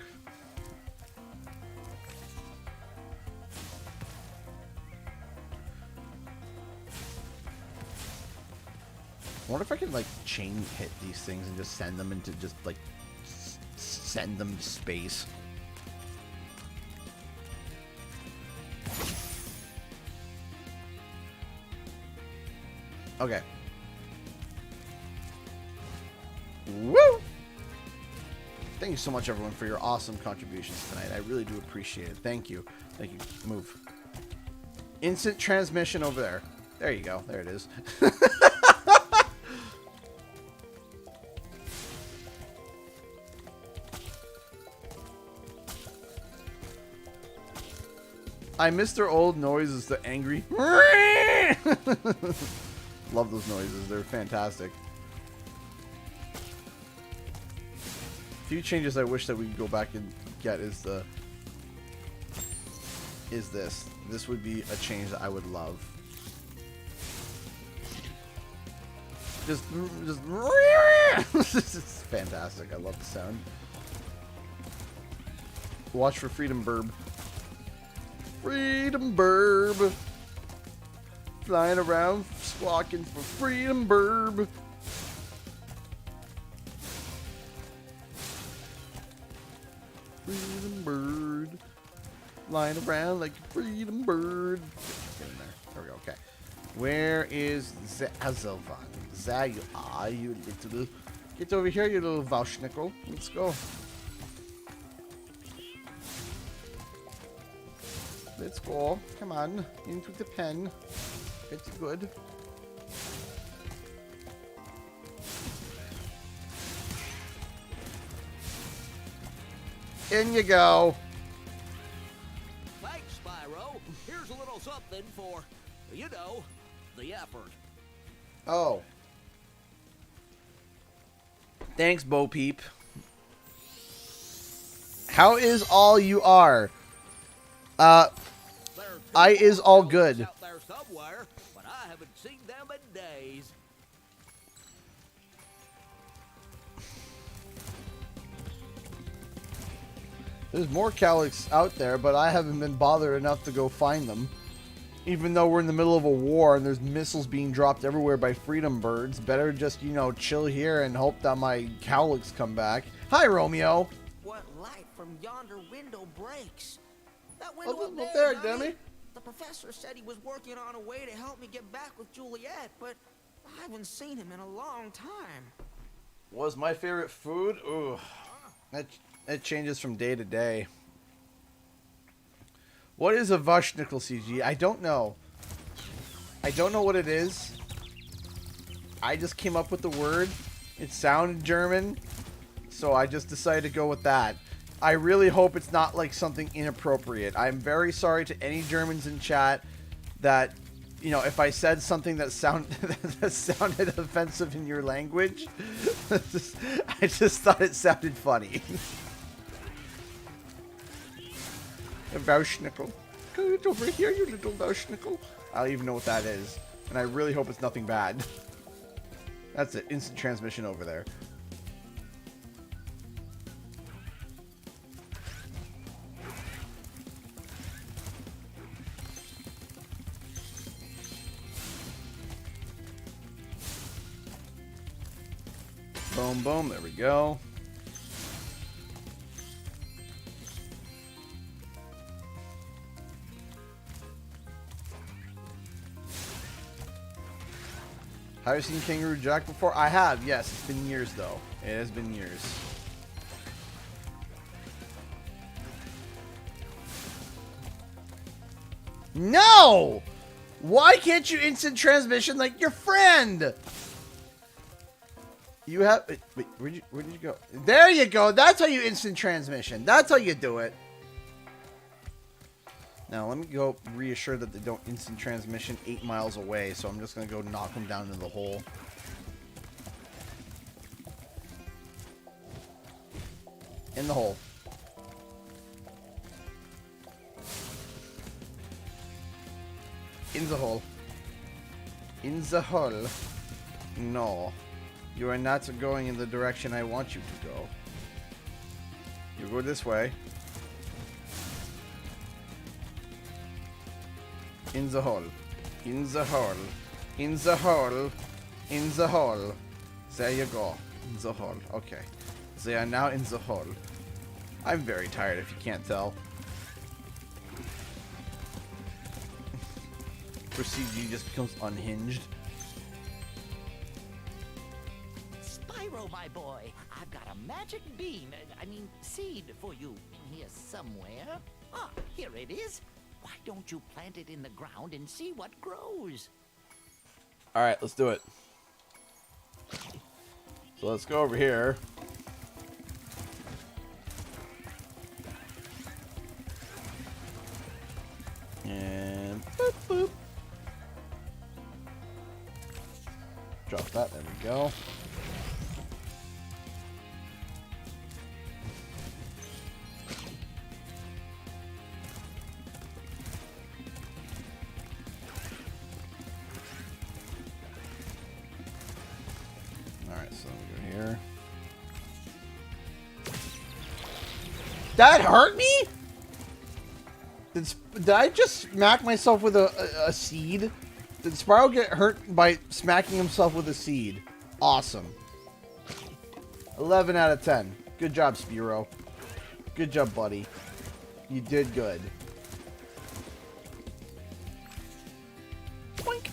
I wonder if I can like chain hit these things and just send them into just like send them to space. Okay. Woo! Thank you so much, everyone, for your awesome contributions tonight. I really do appreciate it. Thank you. Thank you. Move. Instant transmission over there. There you go. There it is. I miss their old noises, the angry. Love those noises. They're fantastic. A few changes I wish that we could go back and get is this. This would be a change that I would love. Just this is fantastic. I love the sound. Watch for Freedom Burb. Freedom Burb. Flying around, squawking for Freedom Burb. Freedom Bird. Flying around like a Freedom Bird. Get in there. There we go. Okay. Where is Zazelvan? There you are, you little... Get over here, you little Vaushnickel. Let's go. Let's go. Come on. Into the pen. It's good. In you go. Thanks, Spyro. Here's a little something for, you know, the effort. Oh. Thanks, Bo Peep. How is all you are? I is all good. Out there somewhere, but I haven't seen them in days. There's more Calyx out there, but I haven't been bothered enough to go find them. Even though we're in the middle of a war and there's missiles being dropped everywhere by Freedom Birds, better just, you know, chill here and hope that my Calyx come back. Hi, Romeo. What light from yonder window breaks? That window Look up there, Dummy. Demi. The professor said he was working on a way to help me get back with Juliet, but I haven't seen him in a long time. Was my favorite food? Ooh, it changes from day to day. What is a Vaushnickel CG? I don't know. I don't know what it is. I just came up with the word. It sounded German, so I just decided to go with that. I really hope it's not like something inappropriate. I'm very sorry to any Germans in chat that, you know, if I said something that sounded offensive in your language. I just thought it sounded funny. A Vaushnickel. Get over here, you little Vaushnickel. I don't even know what that is. And I really hope it's nothing bad. That's it. Instant transmission over there. Boom, boom. There we go. Have you seen Kangaroo Jack before? I have, yes. It's been years, though. It has been years. No! Why can't you instant transmission like your friend? You have... Wait, where did you go? There you go. That's how you instant transmission. That's how you do it. Now, let me go reassure that they don't instant transmission 8 miles away, so I'm just going to go knock them down into the hole. In the hole. In the hole. In the hole. No. You are not going in the direction I want you to go. You go this way. In the hole. In the hole. In the hole. In the hole. There you go. In the hole. Okay. They are now in the hole. I'm very tired if you can't tell. Procedure just becomes unhinged. Spyro, my boy, I've got a magic bean, seed for you in here somewhere. Ah, here it is. Why don't you plant it in the ground and see what grows? Alright, let's do it. So let's go over here. And boop, boop. Drop that, there we go. Alright, so we go here. That hurt me? Did I just smack myself with a seed? Did Spyro get hurt by smacking himself with a seed? Awesome. 11 out of 10. Good job, Spyro. Good job, buddy. You did good. Boink.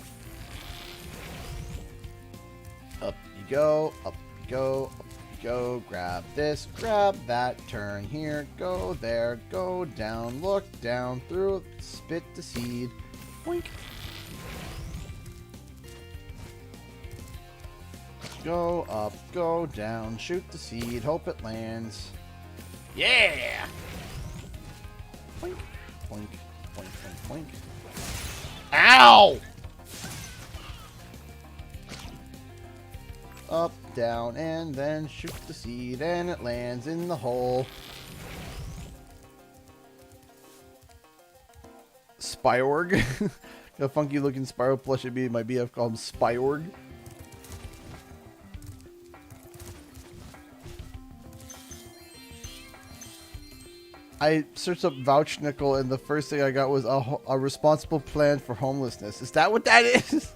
Up you go, up you go, up you go. Grab this, grab that, turn here, go there, go down, look down, through, spit the seed. Boink. Go up, go down, shoot the seed, hope it lands. Yeah! Boink, boink, boink, boink, boink. Ow! Up, down, and then shoot the seed, and it lands in the hole. Spyorg? A funky looking Spyro plush would be my BF called him Spyorg. I searched up vouch nickel and the first thing I got was a responsible plan for homelessness. Is that what that is?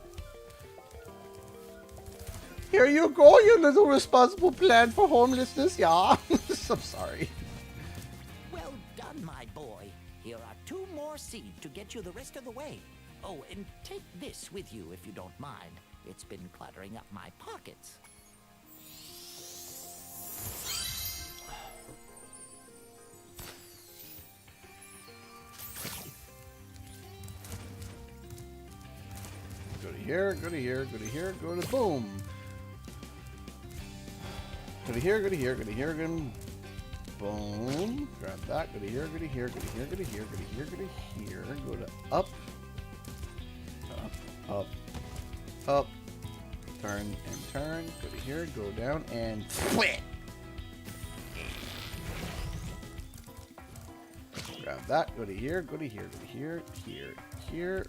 Here you go, you little responsible plan for homelessness. Yeah. I'm sorry. Well done, my boy. Here are 2 more seeds to get you the rest of the way. Oh, and take this with you if you don't mind. It's been cluttering up my pockets. Go to here, go to here, go to here, go to boom. Go to here, go to here, go to here, go to boom. Grab that, go to here, go to here, go to here, go to here, go to here, go to here, go to up, up, up, up, turn and turn, go to here, go down and quit. Grab that, go to here, go to here, go to here, here, here.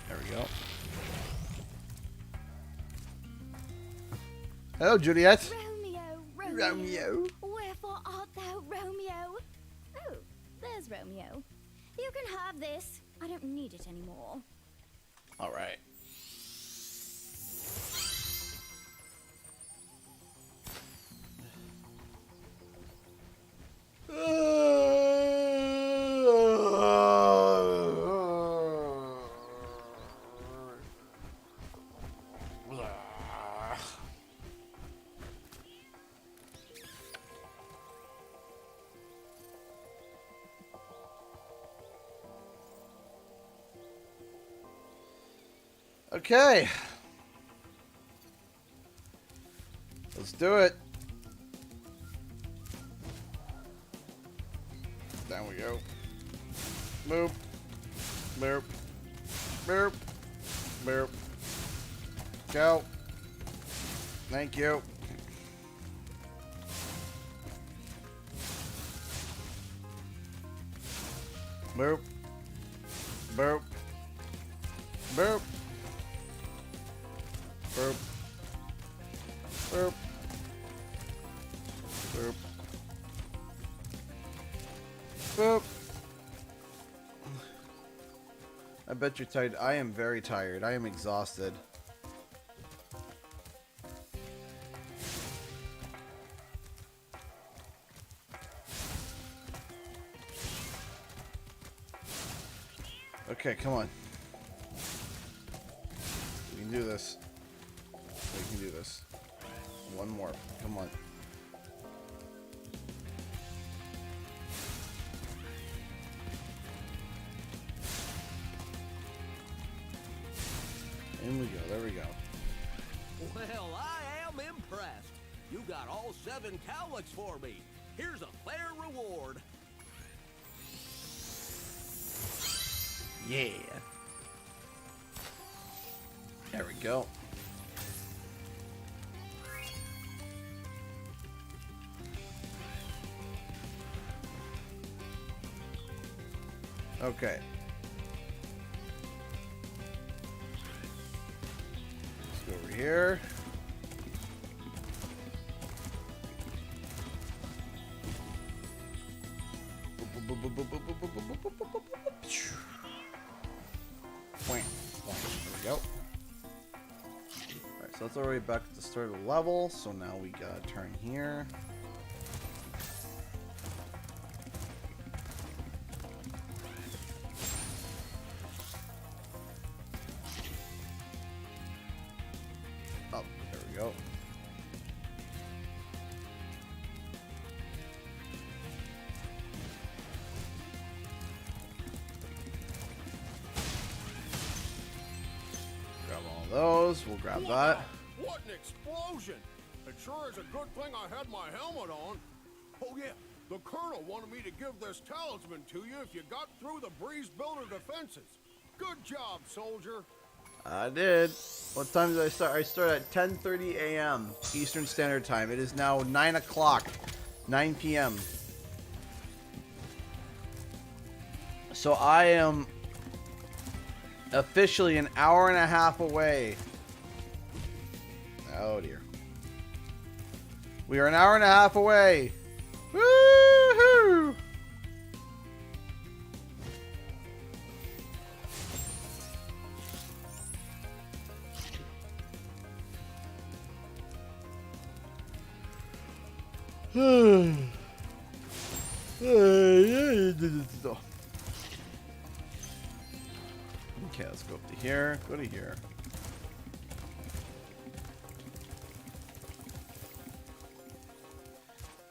There we go. Hello, Juliet. Romeo. Wherefore art thou, Romeo? Oh, there's Romeo. You can have this. I don't need it anymore. All right. Okay. Let's do it. Down we go. Boop. Boop. Boop. Boop. Go. Thank you. Boop. Boop. Boop. Boop. Boop. Boop. Boop. I bet you're tired. I am very tired. I am exhausted. Okay, come on. We can do this. We can do this. One more. Come on. In we go. There we go. Well, I am impressed. You got all 7 cowlicks for me. Here's a fair reward. Yeah. There we go. Okay. Let's go over here. Point. There we go. Alright, so that's already back at the start of the level. So now we gotta turn here. Oh, there we go. Those, we'll grab that. What an explosion! It sure is a good thing I had my helmet on. Oh yeah, the Colonel wanted me to give this talisman to you if you got through the Breeze Builder defenses. Good job, soldier. I did. What time did I start? I started at 10:30 a.m. Eastern Standard Time. It is now 9 o'clock, 9 p.m. So I am officially an hour and a half away. Oh dear. We are an hour and a half away. Woohoo! Okay, let's go up to here. Go to here.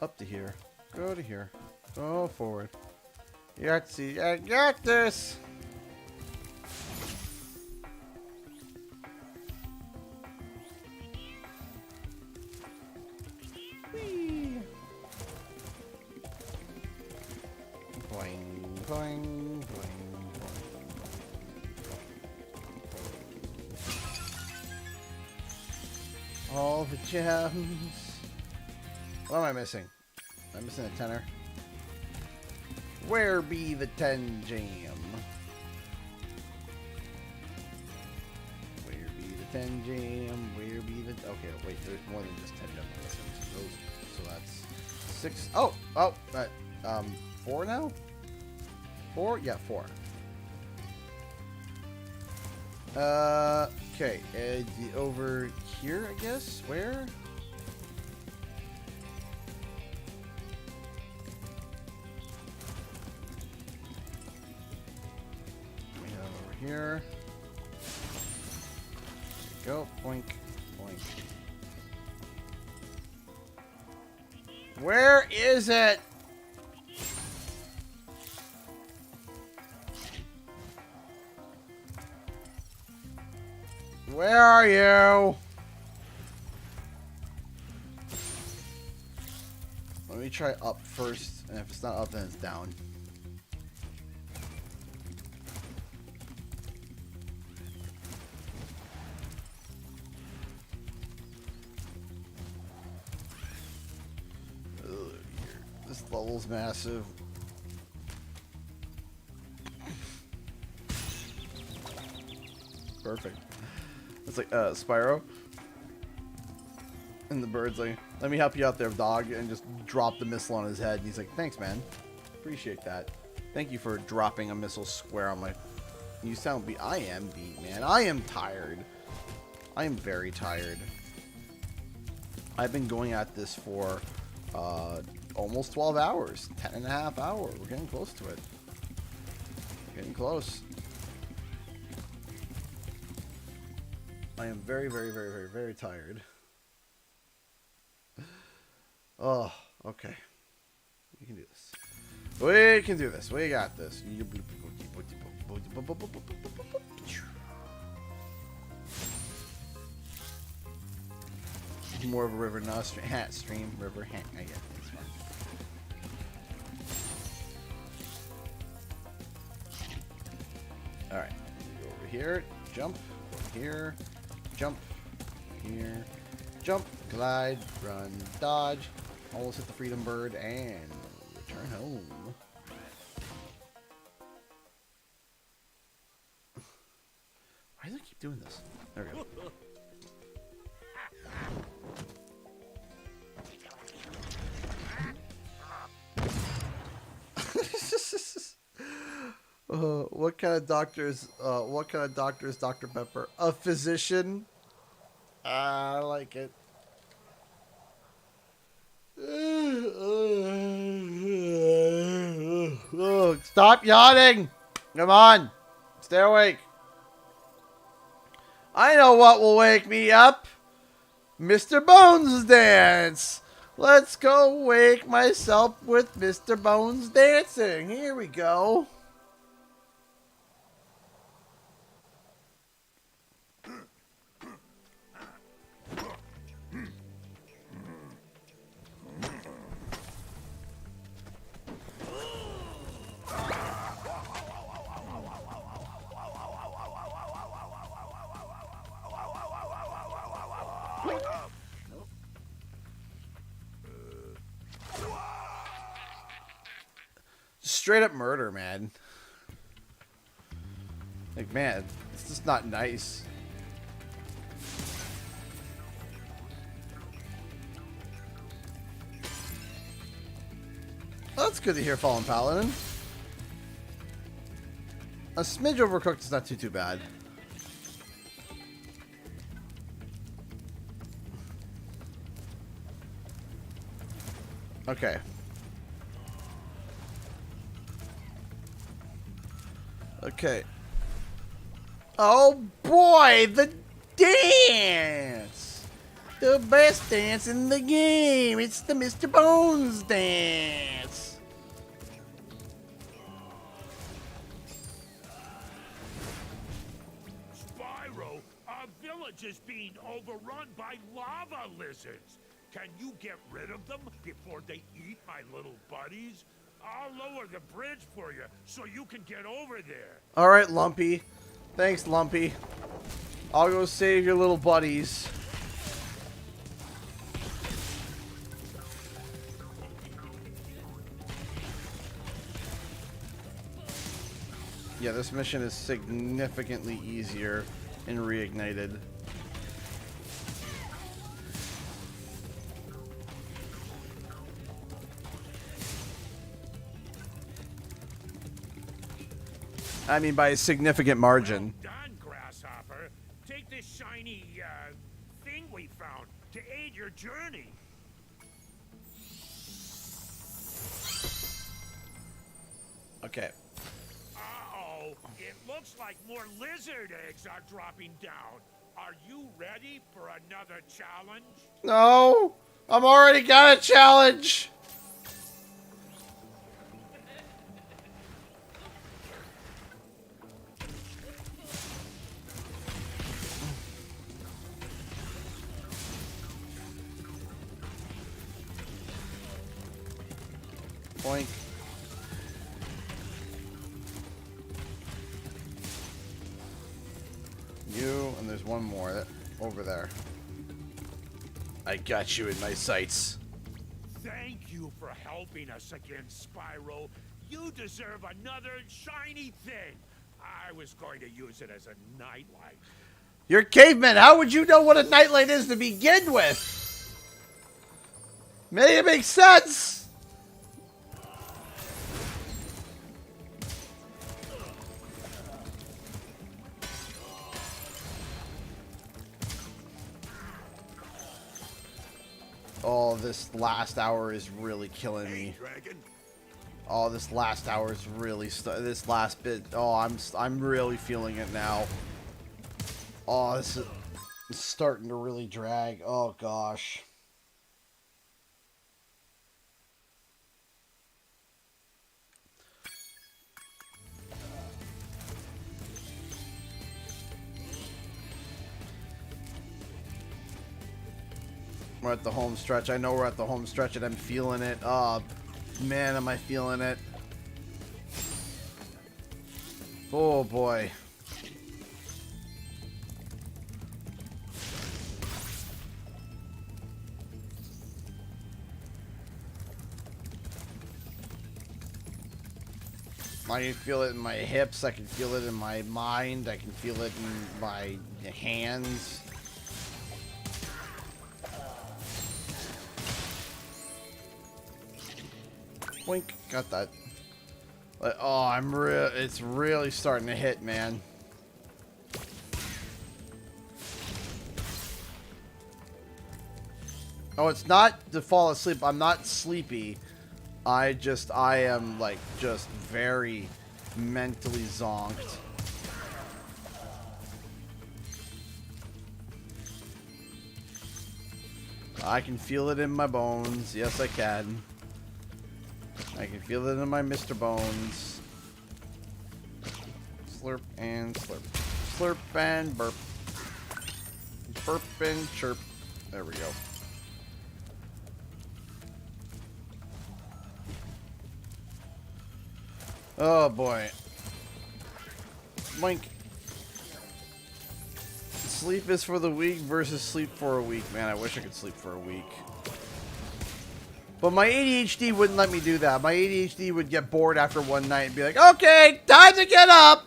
Up to here. Go to here. Go forward. You got to see. I got this. Whee. Boing, boing, boing. All the gems. What am I missing? I'm missing a tenner. Where be the 10 jam? Where be the 10 jam? Where be the... Okay, wait, there's more than just 10 gems. So that's 6... Oh! 4 now? 4? Yeah, 4. Okay, over here, I guess? Where? We have over here. There we go. Boink. Boink. Where is it? Where are you? Let me try up first, and if it's not up, then it's down. Ugh, this level's massive. Perfect. It's like, Spyro. And the bird's like, let me help you out there, dog, and just drop the missile on his head. And he's like, thanks, man. Appreciate that. Thank you for dropping a missile square on my... You sound beat. I am beat, man. I am tired. I am very tired. I've been going at this for almost 12 hours. 10 and a half hours. We're getting close to it. We're getting close. I am very, very, very, very, very tired. Oh, okay. We can do this. We can do this. We got this. More of a river, not a stream. River, I get it. It's fine. Alright. Go over here. Jump. Over here. Jump. Here. Jump. Glide. Run. Dodge. Almost hit the freedom bird. And return home. Why does it keep doing this? There we go. What kind of doctor is Dr. Pepper? A physician? I like it. Stop yawning! Come on! Stay awake. I know what will wake me up. Mr. Bones dance. Let's go wake myself with Mr. Bones dancing. Here we go. Straight up murder, man. Like, man, it's just not nice. Well, that's good to hear, Fallen Paladin. A smidge overcooked is not too bad. Okay. Okay. Oh boy, the dance! The best dance in the game! It's the Mr. Bones dance! Spyro, our village is being overrun by lava lizards. Can you get rid of them before they eat my little buddies? I'll lower the bridge for you so you can get over there. Alright, Lumpy. Thanks, Lumpy. I'll go save your little buddies. Yeah, this mission is significantly easier in Reignited. I mean, by a significant margin. Well done, Grasshopper. Take this shiny, thing we found to aid your journey. Okay. Uh-oh. It looks like more lizard eggs are dropping down. Are you ready for another challenge? No! I'm already got a challenge! Boink. You, and there's one more over there. I got you in my sights. Thank you for helping us again, Spyro. You deserve another shiny thing. I was going to use it as a nightlight. You're a caveman. How would you know what a nightlight is to begin with? Make it make sense. Oh, this last hour is really killing me. Oh, this last hour is really this last bit. Oh, I'm really feeling it now. Oh, this is starting to really drag. Oh gosh. We're at the home stretch. I know we're at the home stretch and I'm feeling it. Oh, man, am I feeling it. Oh, boy. I can feel it in my hips. I can feel it in my mind. I can feel it in my hands. Boink, got that. Oh, it's really starting to hit, man. Oh, it's not to fall asleep. I'm not sleepy. I am like just very mentally zonked. I can feel it in my bones. Yes, I can. I can feel it in my Mr. Bones. Slurp and slurp. Slurp and burp. Burp and chirp. There we go. Oh boy. Boink. Sleep is for the weak versus sleep for a week. Man, I wish I could sleep for a week. But my ADHD wouldn't let me do that. My ADHD would get bored after one night and be like, okay, time to get up.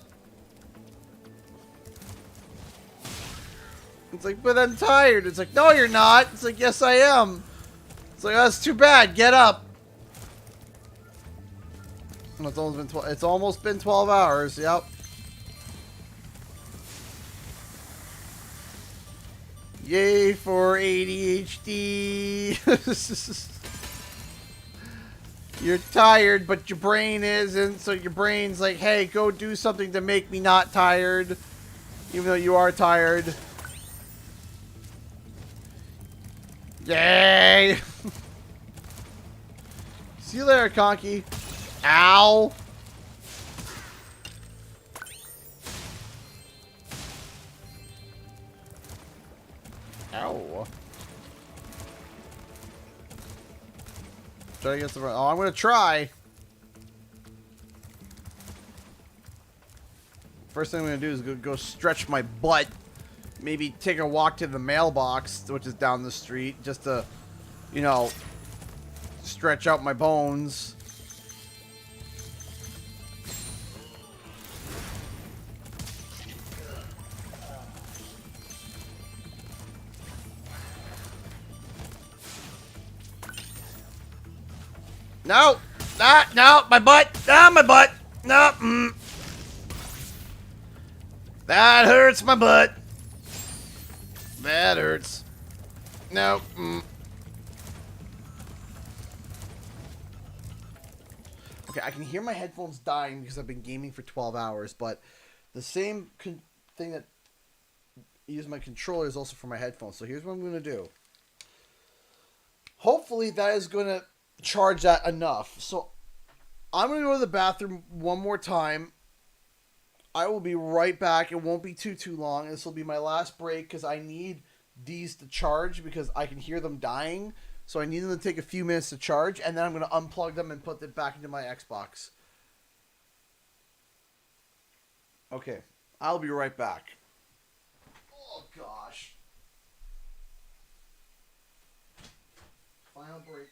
It's like, but I'm tired. It's like, no, you're not. It's like, yes, I am. It's like, that's too bad. Get up. It's almost been 12 hours. Yep. Yay for ADHD. You're tired, but your brain isn't, so your brain's like, hey, go do something to make me not tired, even though you are tired. Yay! See you later, Conky. Ow! Ow. Try to get the. Oh, I'm gonna try. First thing I'm gonna do is go stretch my butt. Maybe take a walk to the mailbox, which is down the street, just to, you know, stretch out my bones. No! No! My butt! Ah, my butt! No! That hurts my butt! That hurts. No. Okay, I can hear my headphones dying because I've been gaming for 12 hours, but the same thing that uses my controller is also for my headphones. So here's what I'm going to do. Hopefully that is going to charge that enough. So I'm going to go to the bathroom one more time. I will be right back. It won't be too long. This will be my last break because I need these to charge because I can hear them dying. So I need them to take a few minutes to charge, and then I'm going to unplug them and put them back into my Xbox. Okay, I'll be right back. Oh, gosh. Final break.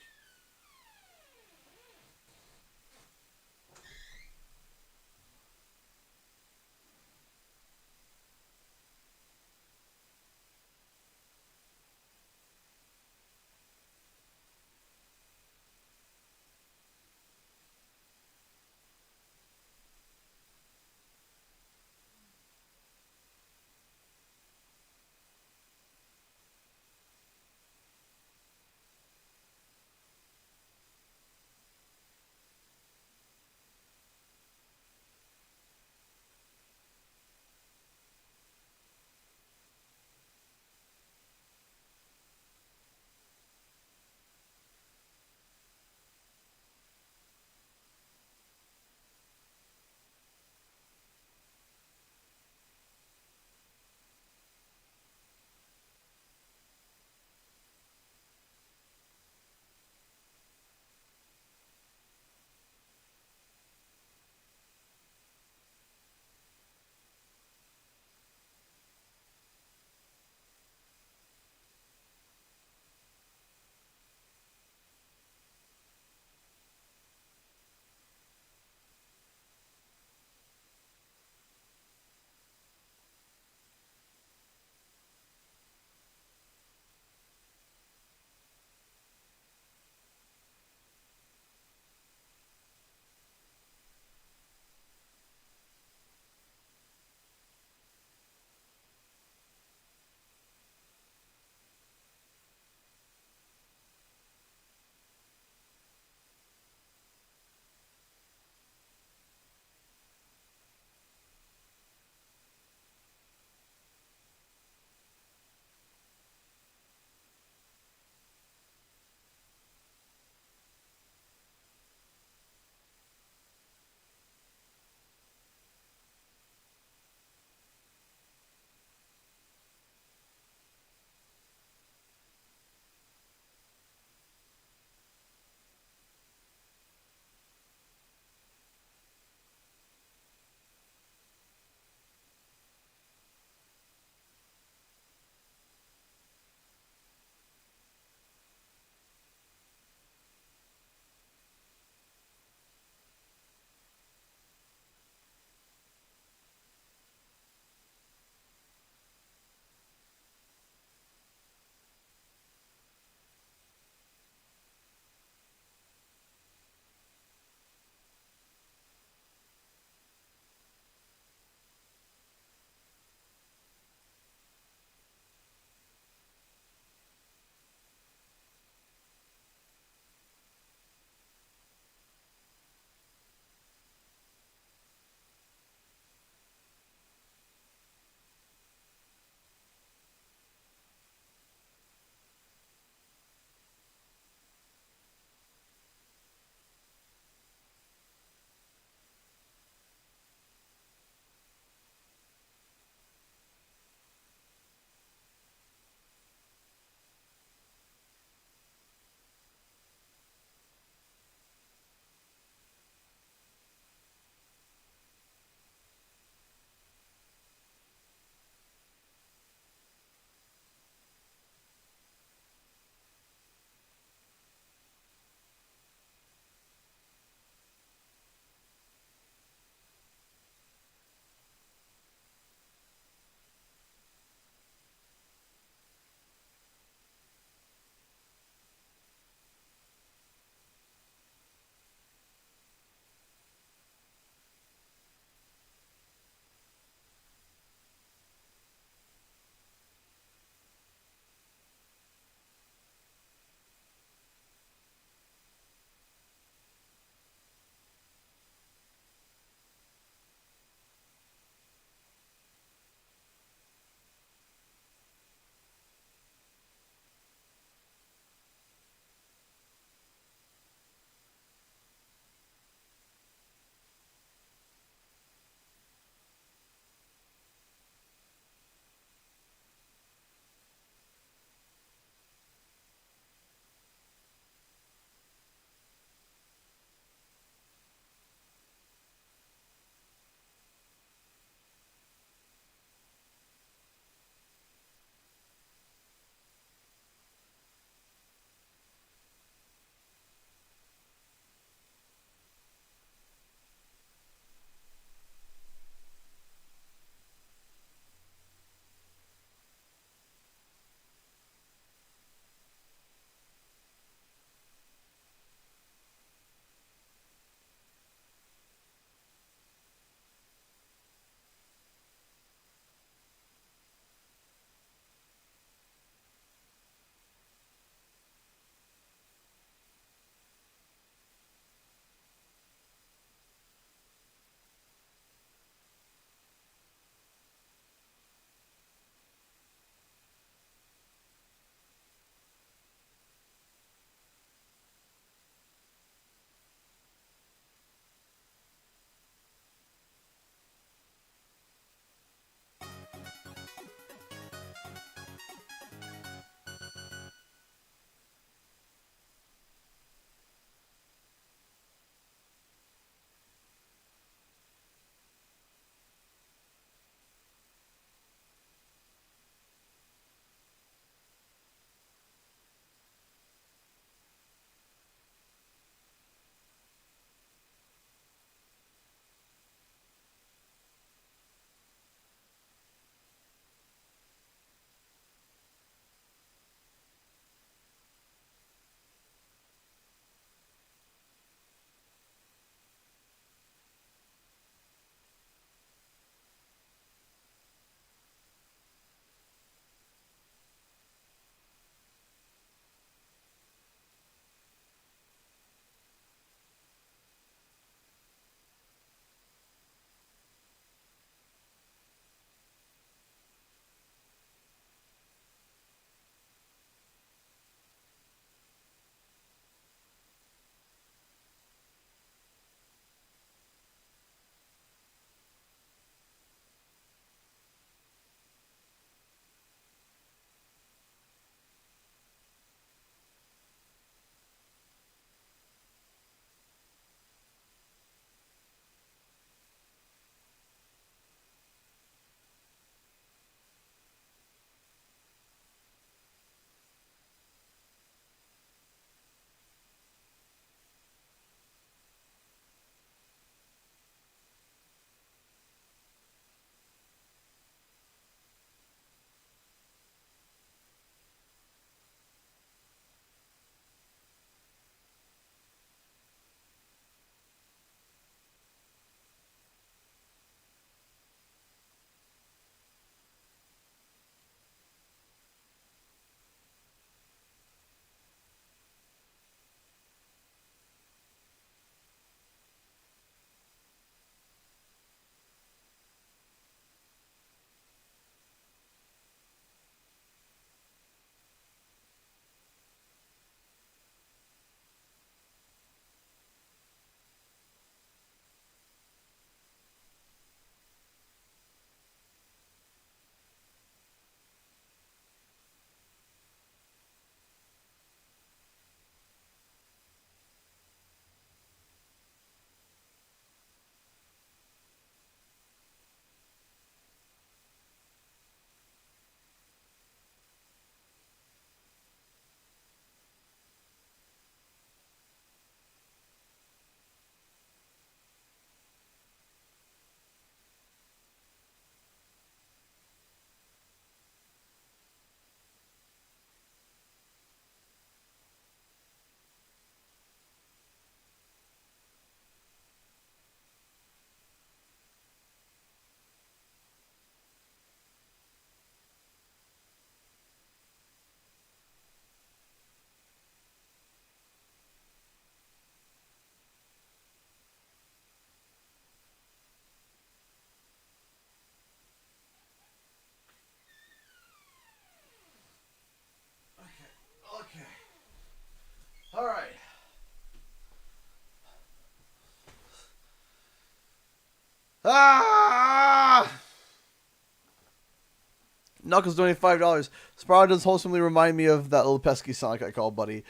Knuckles donated $5. Spyro does wholesomely remind me of that little pesky Sonic I call Buddy.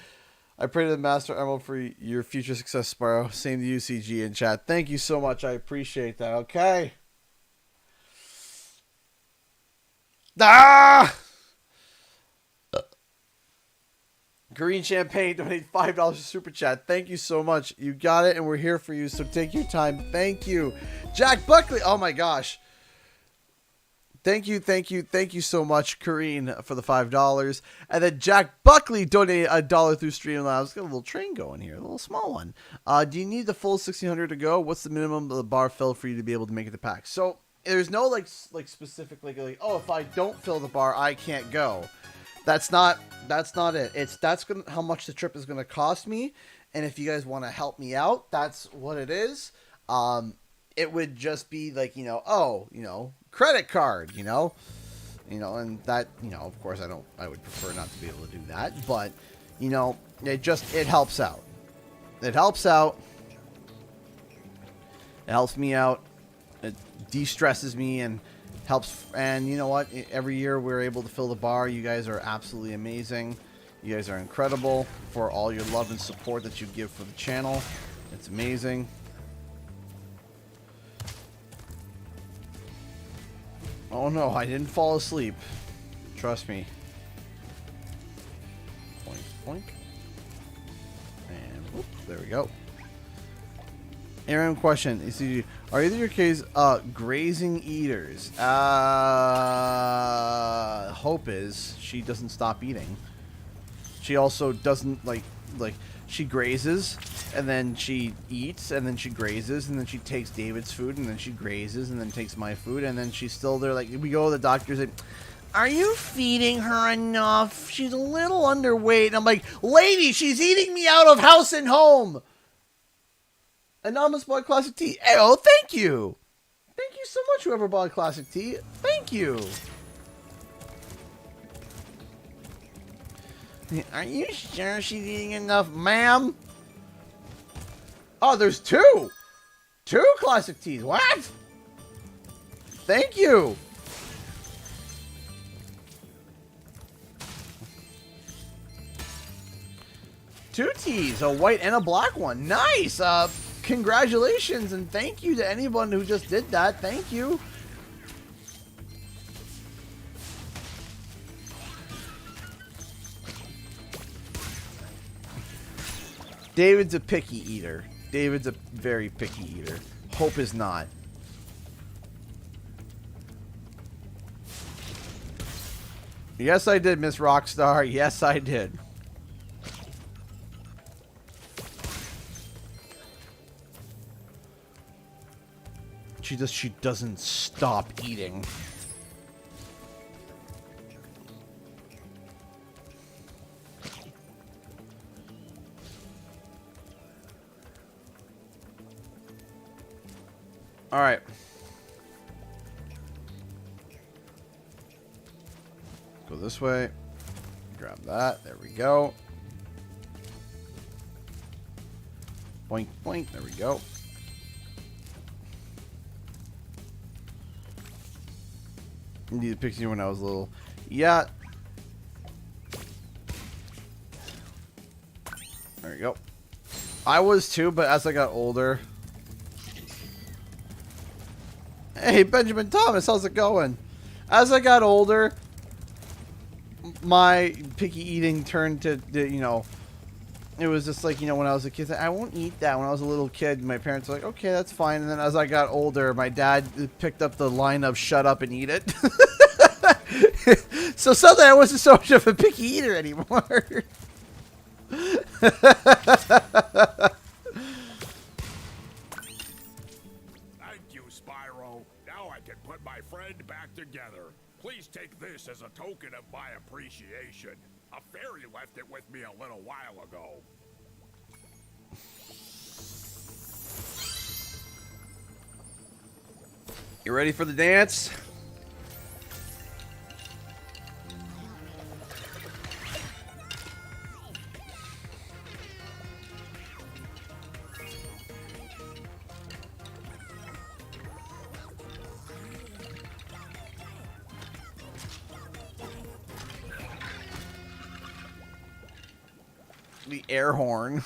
I pray to the Master Emerald for your future success, Spyro. Same to you, CG in chat. Thank you so much. I appreciate that. Okay. Ah! Green Champagne donated $5 super chat. Thank you so much. You got it, and we're here for you, so take your time. Thank you. Jack Buckley. Oh, my gosh. Thank you so much, Kareen, for the $5. And then Jack Buckley donated $1 through Streamlabs. Got a little train going here, a little small one. Do you need the full 1,600 to go? What's the minimum of the bar fill for you to be able to make it to PAX? So there's no like specific like oh, if I don't fill the bar, I can't go. That's not it. That's how much the trip is gonna cost me. And if you guys want to help me out, that's what it is. It would just be like, credit card, and that, of course I would prefer not to be able to do that, but, it helps out. It helps out. It helps me out. It de-stresses me and helps. And you know what? Every year we're able to fill the bar. You guys are absolutely amazing. You guys are incredible for all your love and support that you give for the channel. It's amazing. Oh no, I didn't fall asleep. Trust me. Point. And whoop, there we go. Aaron question. Are either of your kids grazing eaters? Hope is. She doesn't stop eating. She also doesn't like she grazes, and then she eats, and then she grazes, and then she takes David's food, and then she grazes, and then takes my food, and then she's still there. Like, we go to the doctor and say, are you feeding her enough? She's a little underweight. And I'm like, lady, she's eating me out of house and home. Anonymous bought classic tea. Hey, oh, thank you. Thank you so much, whoever bought classic tea. Thank you. Are you sure she's eating enough, ma'am? Oh, there's two. Two classic teas. What? Thank you. Two teas, a white and a black one. Nice. Congratulations and thank you to anyone who just did that. Thank you. David's a picky eater. David's a very picky eater. Hope is not. Yes, I did, Miss Rockstar. Yes, I did. She doesn't stop eating. All right. Go this way. Grab that. There we go. Boink, boink. There we go. Need a picture when I was little. Yeah. There you go. I was too, but as I got older. Hey, Benjamin Thomas, how's it going? As I got older, my picky eating turned to, it was just like, when I was a kid, I won't eat that. When I was a little kid, my parents were like, okay, that's fine. And then as I got older, my dad picked up the line of shut up and eat it. So suddenly I wasn't so much of a picky eater anymore. My friend back together. Please take this as a token of my appreciation. A fairy left it with me a little while ago. You ready for the dance? The air horn.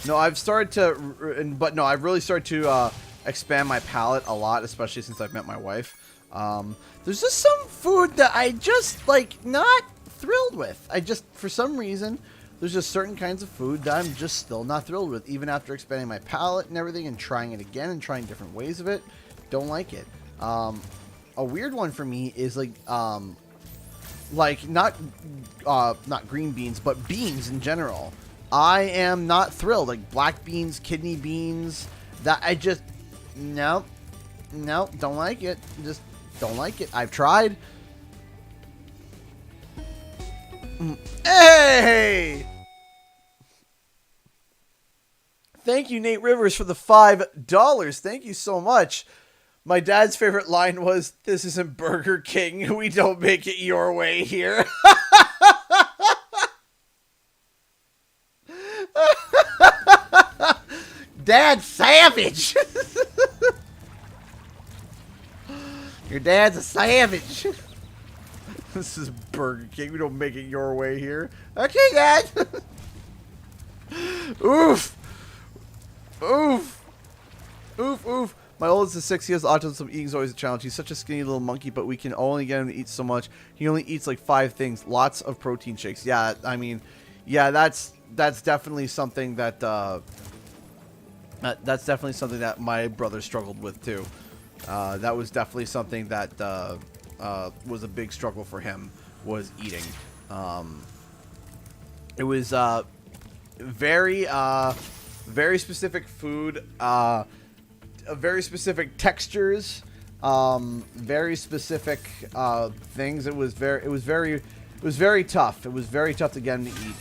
No, I've started to, but no, I've really started to expand my palate a lot, especially since I've met my wife. There's just some food that I just, like, not thrilled with. I just, for some reason, there's just certain kinds of food that I'm just still not thrilled with, even after expanding my palate and everything and trying it again and trying different ways of it. Don't like it. A weird one for me is, like not green beans, but beans in general. I am not thrilled. Like black beans, kidney beans, that I just, nope, don't like it. Just don't like it. I've tried. Hey! Thank you, Nate Rivers, for the $5. Thank you so much. My dad's favorite line was, "This isn't Burger King. We don't make it your way here." Dad's savage. Your dad's a savage. This is Burger King. We don't make it your way here. Okay, Dad. Oof. Oof. Oof, oof. My oldest is 6. He has autism, so eating's always a challenge. He's such a skinny little monkey, but we can only get him to eat so much. He only eats like 5 things. Lots of protein shakes. Yeah, I mean, yeah, that's definitely something that that's definitely something that my brother struggled with too. That was definitely something that was a big struggle for him, was eating. It was very specific food, very specific textures, very specific things. It was very tough. It was very tough to get him to eat.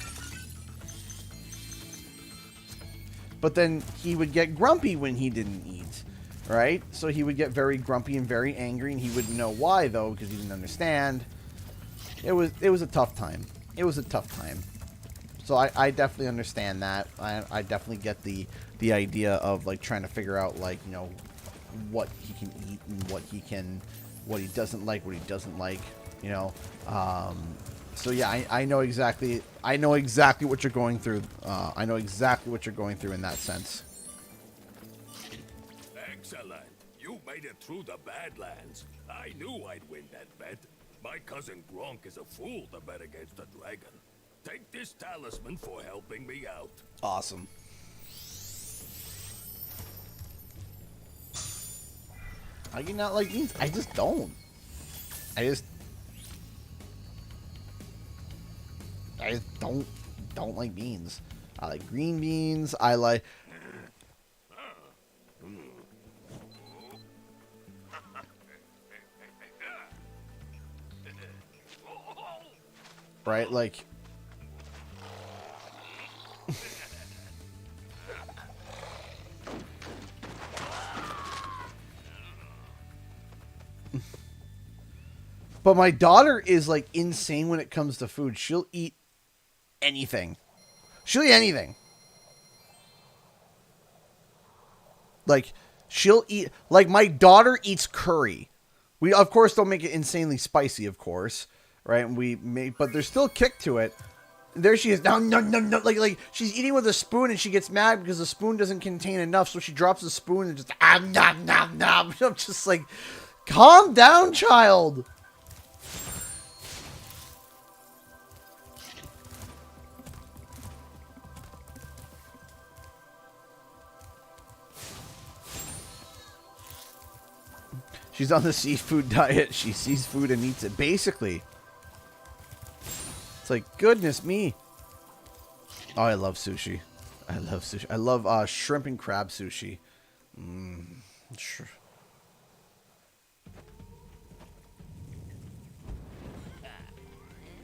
But then he would get grumpy when he didn't eat, right? So he would get very grumpy and very angry, and he wouldn't know why, though, because he didn't understand. It was a tough time. It was a tough time. So I definitely understand that. I definitely get the idea of, like, trying to figure out, like, you know, what he can eat and what he doesn't like, what he doesn't like, you know. So yeah, I know exactly what you're going through. I know exactly what you're going through in that sense. Excellent. You made it through the Badlands. I knew I'd win that bet. My cousin Gronk is a fool to bet against a dragon. Take this talisman for helping me out. Awesome. How do you not like beans? I just don't. I just don't like beans. I like green beans. I like right, like but my daughter is like insane when it comes to food. She'll eat anything. She'll eat anything. Like, she'll eat... Like, my daughter eats curry. We, of course, don't make it insanely spicy, of course. Right? And but there's still kick to it. There she is. No. Like, she's eating with a spoon, and she gets mad because the spoon doesn't contain enough, so she drops the spoon and just... nom. I'm just like, calm down, child. She's on the seafood diet. She sees food and eats it. Basically. It's like, goodness me. Oh, I love sushi. I love sushi. I love shrimp and crab sushi. Sure.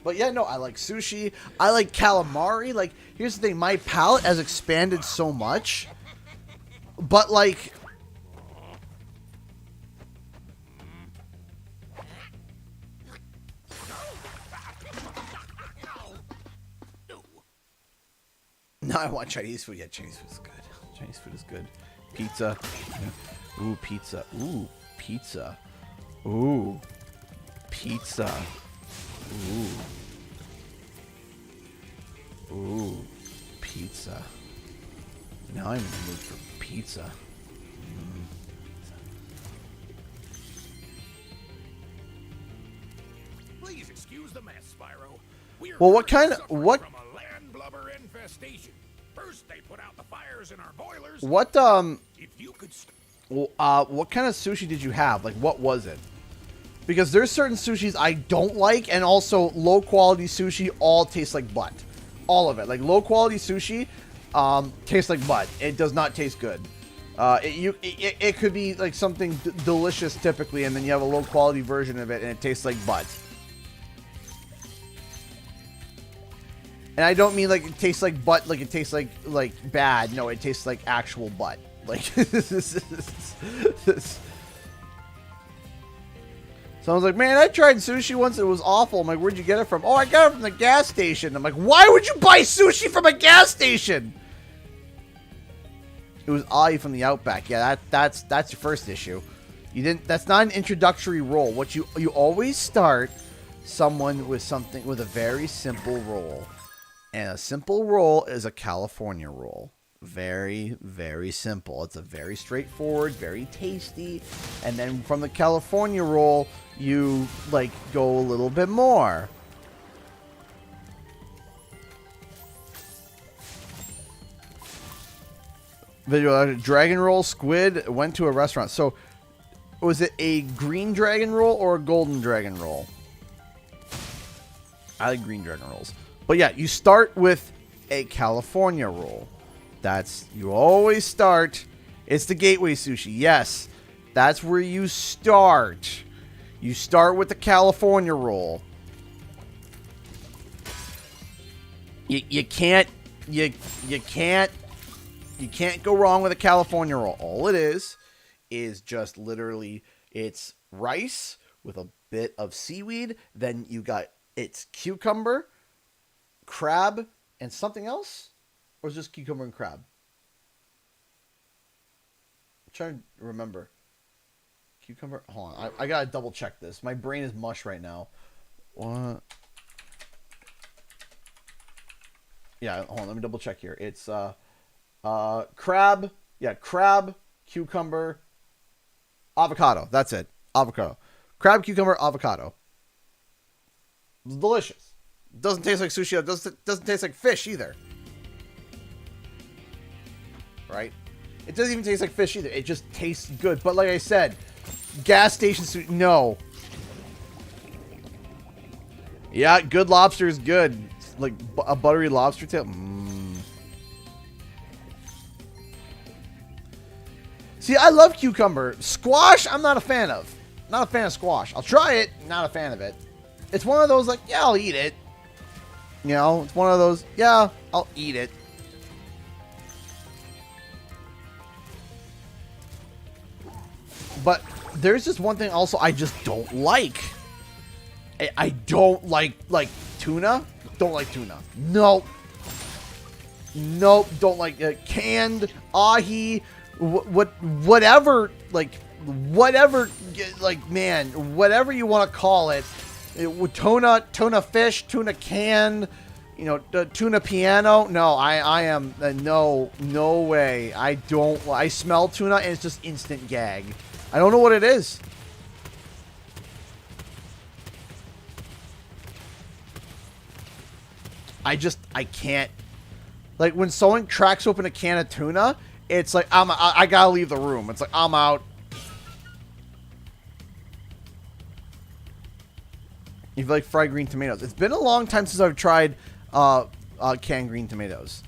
But yeah, no, I like sushi. I like calamari. Like, here's the thing. My palate has expanded so much. But, like... No, I want Chinese food. Yeah, Chinese food is good. Chinese food is good. Pizza. Ooh, pizza. Ooh, pizza. Ooh, pizza. Ooh. Ooh, pizza. Now I'm in the mood for pizza. Please excuse the mess, Spyro. Well, what kind of what? From a land blubber infestation. First, they put out the fires in our boilers. What If you could. what kind of sushi did you have? Like, what was it? Because there's certain sushis I don't like, and also low quality sushi all tastes like butt. All of it. Like low quality sushi, tastes like butt. It does not taste good. It could be like something delicious typically, and then you have a low quality version of it, and it tastes like butt. And I don't mean like it tastes like butt, like it tastes like bad. No, it tastes like actual butt. Like Someone's like, man, I tried sushi once. It was awful. I'm like, where'd you get it from? Oh, I got it from the gas station. I'm like, why would you buy sushi from a gas station? It was Ai from the Outback. Yeah, that's your first issue. You didn't. That's not an introductory roll. What you always start someone with something with a very simple roll, and a simple roll is a California roll. Very, very simple. It's a very straightforward, very tasty, and then from the California roll, you like go a little bit more. Video dragon roll squid went to a restaurant. So, was it a green dragon roll or a golden dragon roll? I like green dragon rolls. But yeah, you start with a California roll. You always start. It's the gateway sushi. Yes, that's where you start. You start with the California roll. You can't go wrong with a California roll. All it is just literally it's rice with a bit of seaweed. Then you got it's cucumber, crab, and something else. Or is it just cucumber and crab? I'm trying to remember. Cucumber. Hold on. I gotta double check this. My brain is mush right now. What? Yeah, hold on. Let me double check here. It's crab. Yeah, crab, cucumber, avocado. That's it. Avocado. Crab, cucumber, avocado. It's delicious. It doesn't taste like sushi. It doesn't taste like fish either. Right? It doesn't even taste like fish either. It just tastes good. But like I said, gas station sushi, no. Yeah, good lobster is good. Like a buttery lobster tail. See, I love cucumber. Squash, I'm not a fan of. Not a fan of squash. I'll try it. Not a fan of it. It's one of those like, yeah, I'll eat it. You know, it's one of those, yeah, I'll eat it. But there's just one thing also I just don't like. I don't like tuna. Don't like tuna. Nope. Nope. Don't like canned ahi. Whatever. Whatever. Like, man, whatever you want to call it. Tuna fish, tuna can. You know, tuna piano. No, I am no way. I smell tuna and it's just instant gag. I don't know what it is. I can't. Like, when someone cracks open a can of tuna, it's like, I gotta leave the room. It's like, I'm out. If you like fried green tomatoes. It's been a long time since I've tried canned green tomatoes.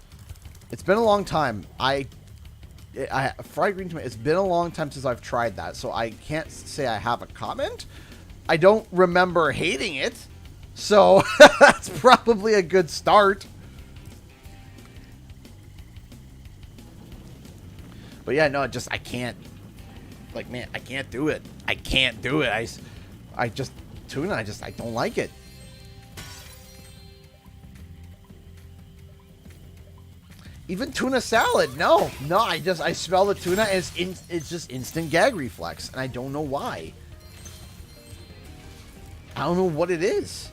It's been a long time. Fried green tomato. It's been a long time since I've tried that, so I can't say I have a comment. I don't remember hating it, so that's probably a good start. But yeah, no, I can't. Like, man, I can't do it. I can't do it. I just tuna. I don't like it. Even tuna salad. No. I smell the tuna and it's just instant gag reflex. And I don't know why. I don't know what it is.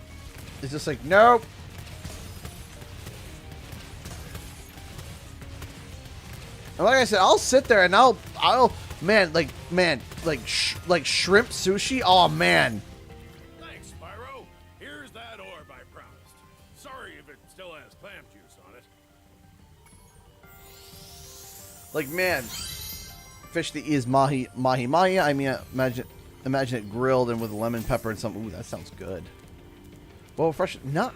It's just like, nope. And like I said, I'll sit there and I'll like shrimp sushi. Oh man. Thanks, Spyro. Here's that orb I promised. Sorry if it still has clam juice on it. Like, man, fish that is mahi. I mean, imagine it grilled and with lemon pepper and something. Ooh, that sounds good. Well, fresh. No,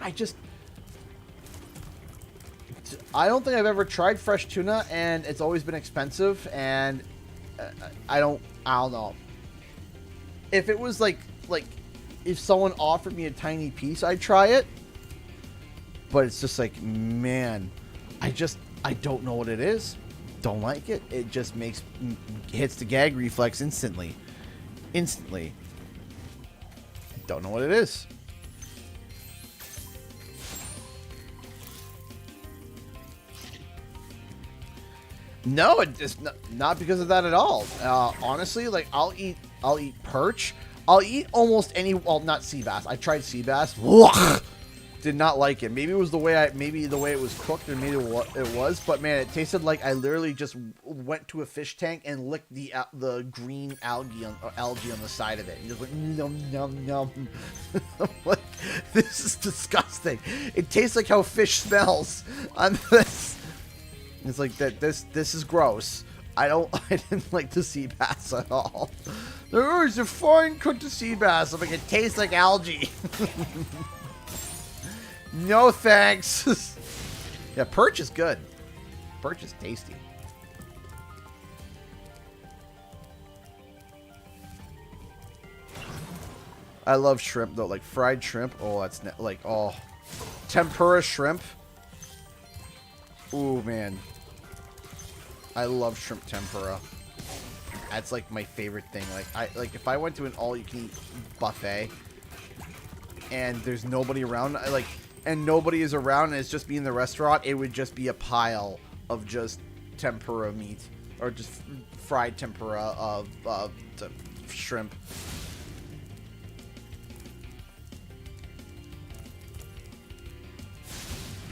I don't think I've ever tried fresh tuna, and it's always been expensive. And I don't know. If it was like if someone offered me a tiny piece, I'd try it. But it's just like, man, I don't know what it is. Don't like it. It just hits the gag reflex instantly. Don't know what it is. No, it's not because of that at all. Honestly, like I'll eat perch. I'll eat almost any. Well, not sea bass. I tried sea bass. Did not like it. Maybe it was the way it was cooked, or maybe it was. But man, it tasted like I literally just went to a fish tank and licked the green algae on the side of it. And just went num num num. Like, this is disgusting. It tastes like how fish smells on this. It's like that. This is gross. I didn't like the sea bass at all. There is a fine cooked sea bass. I'm like, it tastes like algae. No thanks. Yeah, perch is good. Perch is tasty. I love shrimp though, like fried shrimp. Oh, that's tempura shrimp. Ooh, man. I love shrimp tempura. That's like my favorite thing. Like if I went to an all-you-can-eat buffet and there's nobody around, and nobody is around and it's just me in the restaurant, it would just be a pile of just tempura meat or just fried tempura of shrimp.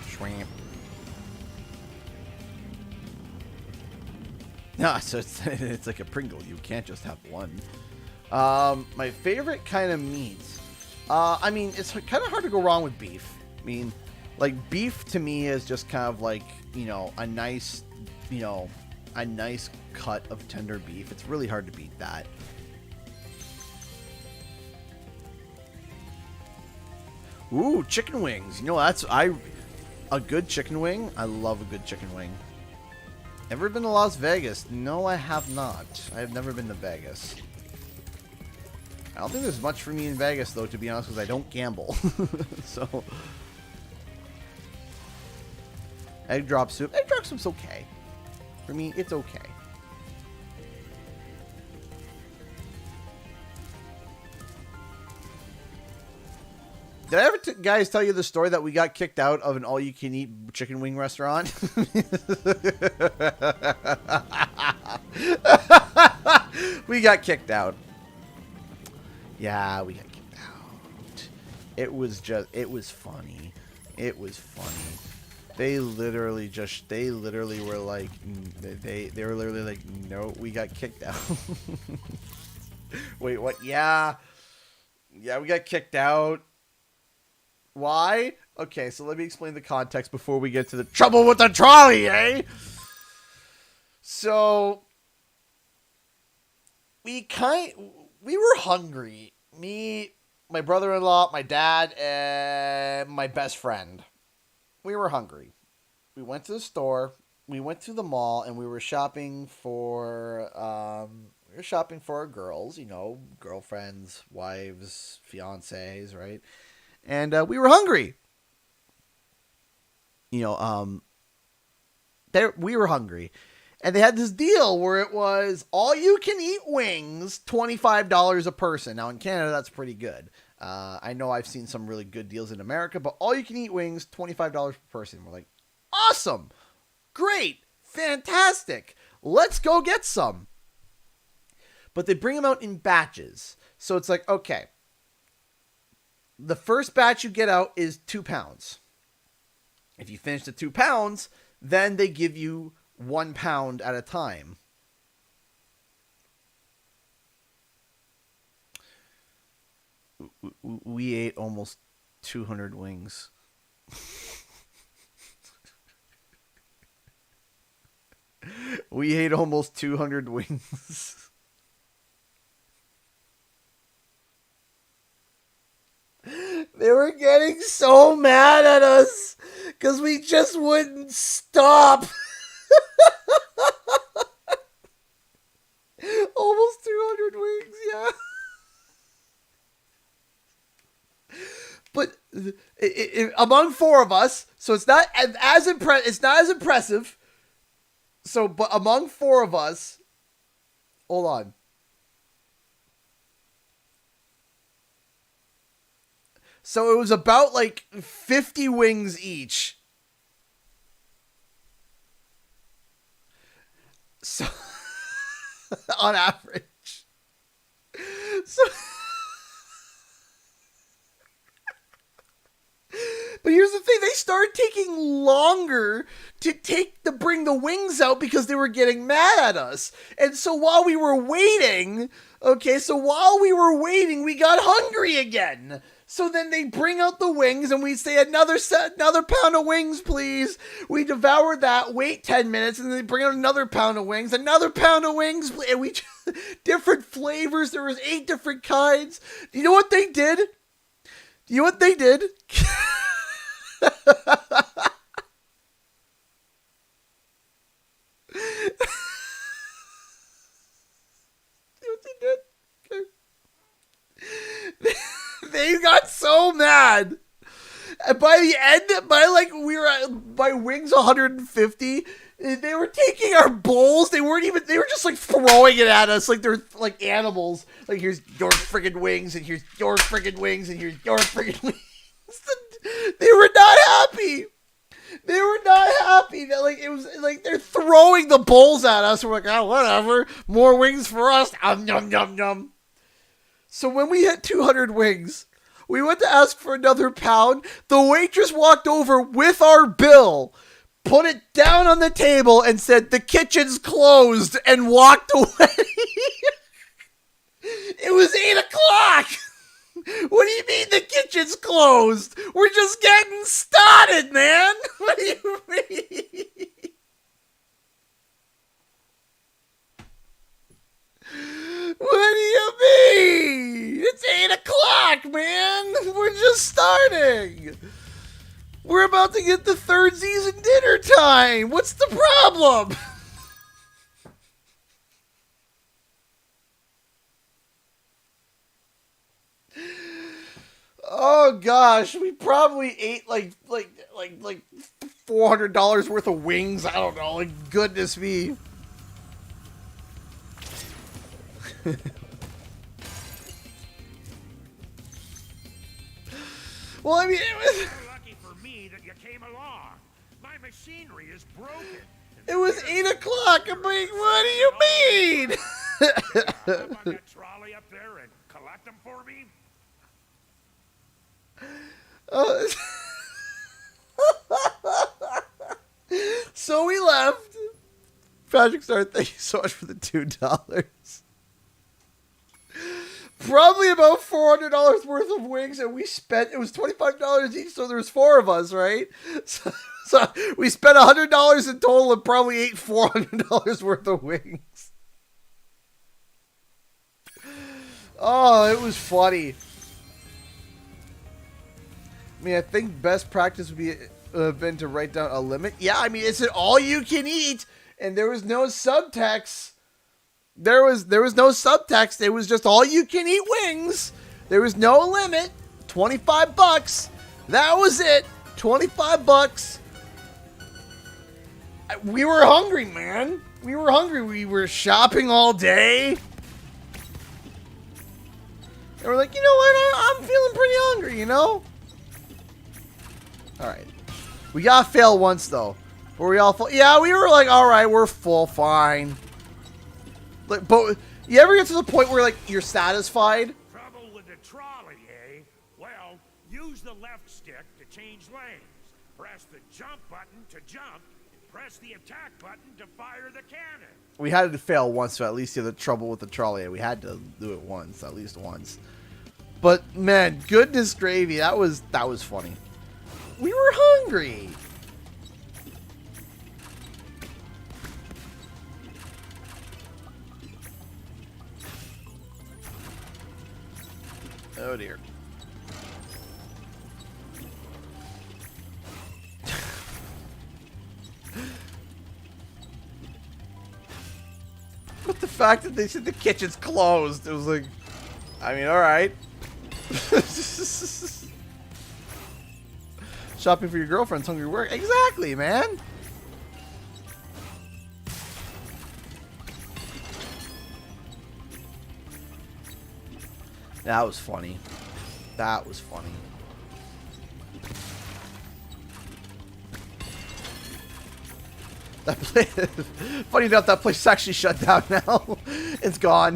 Shrimp. No, so it's like a Pringle. You can't just have one. My favorite kind of meat. I mean, it's kind of hard to go wrong with beef. I mean, like, beef to me is just kind of like, a nice cut of tender beef. It's really hard to beat that. Ooh, chicken wings. A good chicken wing. I love a good chicken wing. Ever been to Las Vegas? No, I have not. I have never been to Vegas. I don't think there's much for me in Vegas, though, to be honest, because I don't gamble. So, egg drop soup. Egg drop soup's okay. For me, it's okay. Did I ever guys tell you the story that we got kicked out of an all-you-can-eat chicken wing restaurant? We got kicked out. Yeah, we got kicked out. It was funny. It was funny. They literally were like, they were literally like, no, we got kicked out. Wait, what? Yeah, we got kicked out. Why? Okay, so let me explain the context before we get to the trouble with the trolley, eh? So, we were hungry. Me, my brother-in-law, my dad, and my best friend. We were hungry. We went to the store, we went to the mall, and we were shopping for our girls, girlfriends, wives, fiancés, right? And we were hungry. We were hungry. And they had this deal where it was all-you-can-eat wings, $25 a person. Now, in Canada, that's pretty good. I know I've seen some really good deals in America, but all-you-can-eat wings, $25 per person. We're like, awesome! Great. Fantastic. Let's go get some. But they bring them out in batches. So it's like, okay, the first batch you get out is 2 pounds. If you finish the 2 pounds, then they give you 1 pound at a time. We ate almost 200 wings. We ate almost 200 wings. They were getting so mad at us because we just wouldn't stop. Almost 200 wings, yeah. But among 4 of us, so it's not as impressive. So, but among 4 of us, hold on. So it was about like 50 wings each. So on average. So but here's the thing, they started taking longer to bring the wings out because they were getting mad at us. And so while we were waiting, we got hungry again. So then they bring out the wings and we say another pound of wings, please. We devour that, wait 10 minutes, and then they bring out another pound of wings, and we different flavors. There was 8 different kinds. Do you know what they did? They got so mad. And by the end, by wings 150, they were taking our bowls. They were just like throwing it at us like they're like animals. Like, here's your friggin' wings, and here's your friggin' wings, and here's your friggin' wings. They were not happy. That, like, it was like they're throwing the bowls at us. We're like, oh, whatever. More wings for us. Yum, yum, yum. So when we hit 200 wings, we went to ask for another pound. The waitress walked over with our bill, put it down on the table, and said, "The kitchen's closed," and walked away. It was 8 o'clock. What do you mean the kitchen's closed? We're just getting started, man. What do you mean? What do you mean? It's 8 o'clock, man. We're just starting. We're about to get the 3rd season dinner time. What's the problem? Oh gosh, we probably ate like $400 worth of wings. I don't know. Like, goodness me. Well, I mean, it was lucky for me that you came along. My machinery is broken. It was 8 o'clock. I'm like, what do you mean? Up on that trolley up there and collect them for me. So we left. Patrick Star, thank you so much for the $2. Probably about $400 worth of wings, and we spent, it was $25 each, so there was 4 of us, right? So we spent $100 in total and probably ate $400 worth of wings. Oh, it was funny. I mean, I think best practice would be been to write down a limit. Yeah, I mean, it's an all you can eat, and there was no subtext. There was no subtext. It was just all you can eat wings. There was no limit. $25. That was it. $25. We were hungry, man. We were hungry. We were shopping all day. And we're like, you know what? I'm feeling pretty hungry, you know? All right. We got to fail once, though. Were we all full? Yeah, we were like, all right, we're full, fine. Like, but you ever get to the point where like you're satisfied? Trouble with the trolley, eh? Well, use the left stick to change lanes. Press the jump button to jump, and press the attack button to fire the cannon. We had to fail once to at least get the trouble with the trolley. We had to do it once, at least once. But man, goodness gravy, that was funny. We were hungry. Oh dear. But the fact that they said the kitchen's closed, it was like, I mean, all right. Shopping for your girlfriend's hungry work. Exactly, man. That was funny. That was funny. That place, funny enough, that place is actually shut down now. It's gone.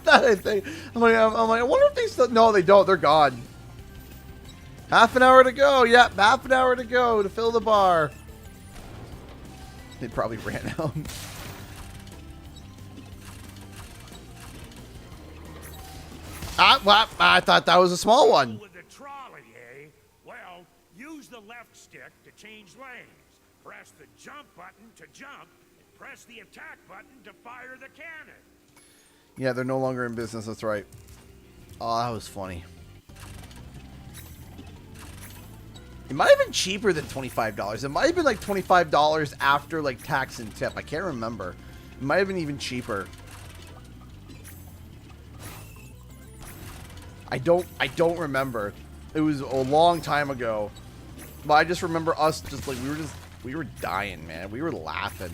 That I think. I'm like, I wonder if they still. No, they don't. They're gone. Half an hour to go. Yep, half an hour to go to fill the bar. They probably ran out. I thought that was a small one. With the trolley, eh? Well, use the left stick to change lanes. Press the jump button to jump, and press the attack button to fire the cannon. Yeah, they're no longer in business. That's right. Oh, that was funny. It might have been cheaper than $25. It might have been like $25 after like tax and tip. I can't remember. It might have been even cheaper. I don't remember. It was a long time ago. But I just remember us just like we were dying, man. We were laughing.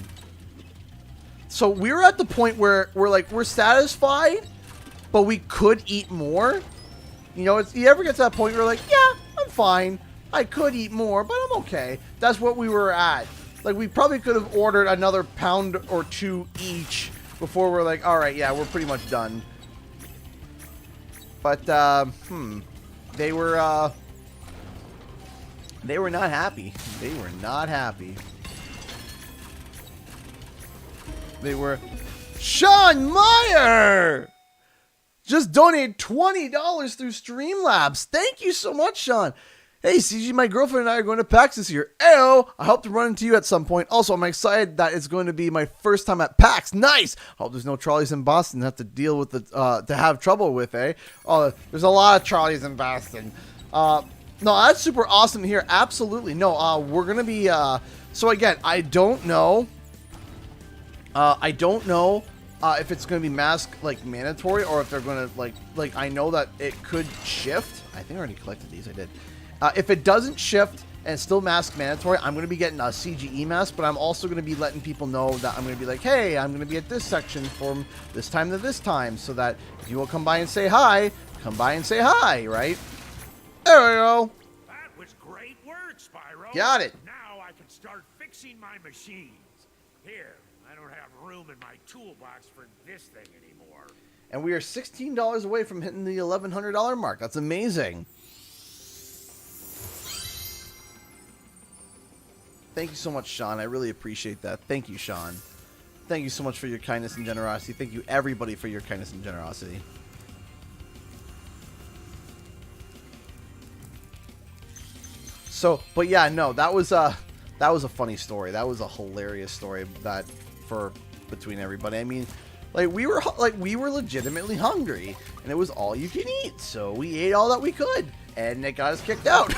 So we were at the point where we're satisfied, but we could eat more. You know, you ever get to that point where you're like, yeah, I'm fine. I could eat more, but I'm okay. That's what we were at. Like, we probably could have ordered another pound or two each before we're like, all right, yeah, we're pretty much done. But, they were not happy. They were not happy. They were... Sean Meyer! Just donated $20 through Streamlabs. Thank you so much, Sean. Hey, CG, my girlfriend and I are going to PAX this year. Ayo! I hope to run into you at some point. Also, I'm excited that it's going to be my first time at PAX. Nice! Hope there's no trolleys in Boston to have to deal with to have trouble with, eh? Oh, there's a lot of trolleys in Boston. No, that's super awesome to hear. Absolutely. No, we're going to be, so again, I don't know if it's going to be mask, like, mandatory, or if they're going to, like, I know that it could shift. I think I already collected these. I did. If it doesn't shift and it's still mask mandatory, I'm going to be getting a CGE mask, but I'm also going to be letting people know that I'm going to be like, hey, I'm going to be at this section from this time to this time, so that if you will come by and say hi, come by and say hi, right? There we go. That was great work, Spyro. Got it. Now I can start fixing my machines. Here, I don't have room in my toolbox for this thing anymore. And we are $16 away from hitting the $1,100 mark. That's amazing. Thank you so much, Sean. I really appreciate that. Thank you, Sean. Thank you so much for your kindness and generosity. Thank you, everybody, for your kindness and generosity. So, but yeah, no, that was a funny story. That was a hilarious story that for between everybody. I mean, like we were legitimately hungry, and it was all you can eat. So we ate all that we could, and it got us kicked out.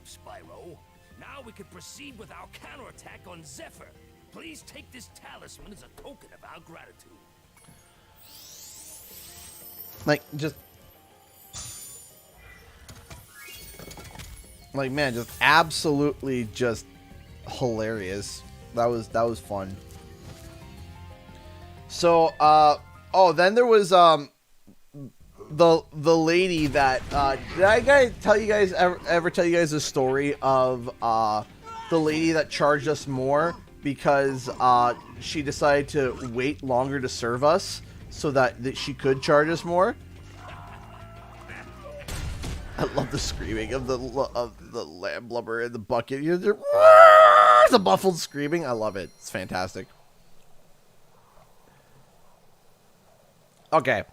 Spyro. Now we can proceed with our counterattack on Zephyr. Please take this talisman as a token of our gratitude. Like, just... like, man, just absolutely just hilarious. That was fun. So, oh, then there was, the lady that did I tell you guys ever tell you guys the story of the lady that charged us more because she decided to wait longer to serve us so that she could charge us more? I love the screaming of the lamb blubber in the bucket. You know, the muffled screaming. I love it. It's fantastic. Okay.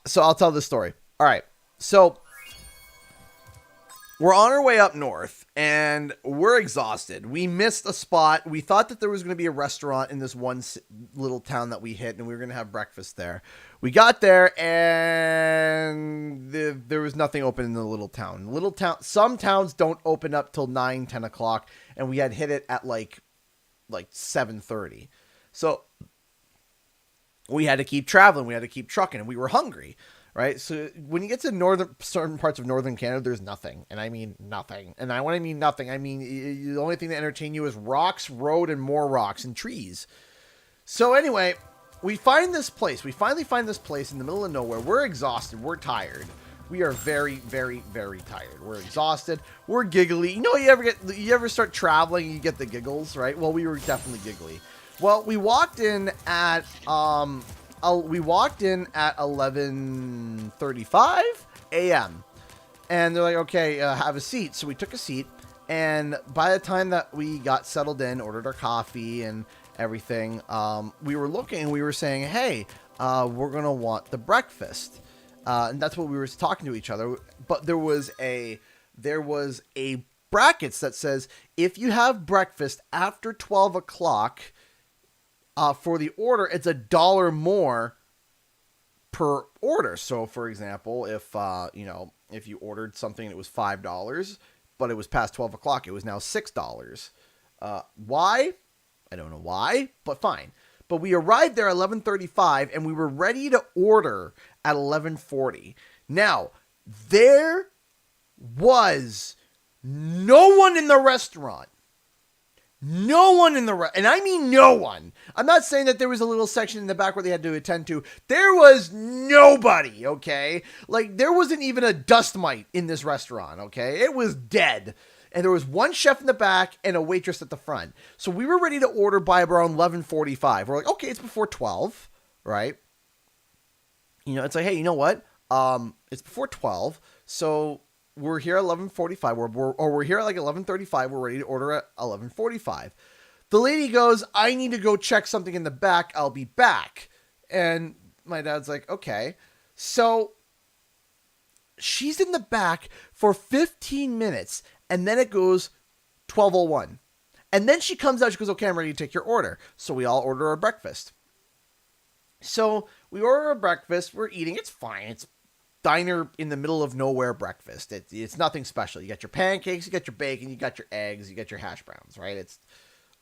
So I'll tell this story. All right. So we're on our way up north, and we're exhausted. We missed a spot. We thought that there was going to be a restaurant in this one little town that we hit, and we were going to have breakfast there. We got there, and there was nothing open in the little town. Some towns don't open up till 9, 10 o'clock, and we had hit it at like 7:30. So we had to keep traveling. We had to keep trucking, and we were hungry, right? So when you get to certain parts of northern Canada, there's nothing. And I mean nothing. And when I mean nothing, I mean the only thing that entertain you is rocks, road, and more rocks and trees. So anyway, we find this place. We finally find this place in the middle of nowhere. We're exhausted. We're tired. We are very, very, very tired. We're exhausted. We're giggly. You know, you ever start traveling and you get the giggles, right? Well, we were definitely giggly. Well, we walked in at 11:35 a.m. and they're like, "Okay, have a seat." So we took a seat, and by the time that we got settled in, ordered our coffee and everything, we were looking and we were saying, "Hey, we're gonna want the breakfast," and that's what we were talking to each other. But there was a brackets that says if you have breakfast after 12 o'clock. For the order, it's $1 more per order. So, for example, if you ordered something that was $5, but it was past 12 o'clock, it was now $6. Why? I don't know why, but fine. But we arrived there at 11:35, and we were ready to order at 11:40. Now, there was no one in the restaurant. No one in the and I mean no one. I'm not saying that there was a little section in the back where they had to attend to. There was nobody, okay? Like, there wasn't even a dust mite in this restaurant, okay? It was dead. And there was one chef in the back and a waitress at the front. So we were ready to order by around 11:45. We're like, okay, it's before 12, right? You know, it's like, hey, you know what? It's before 12, so we're here at 11:45, we're here at like 11:35. We're ready to order at 11:45. The lady goes, "I need to go check something in the back. I'll be back." And my dad's like, okay. So she's in the back for 15 minutes, and then it goes 12:01. And then she comes out, she goes, "Okay, I'm ready to take your order." So we all order our breakfast. So we order our breakfast. We're eating. It's fine. It's diner in the middle of nowhere breakfast. It's nothing special. You got your pancakes, you got your bacon, you got your eggs, you got your hash browns, right? It's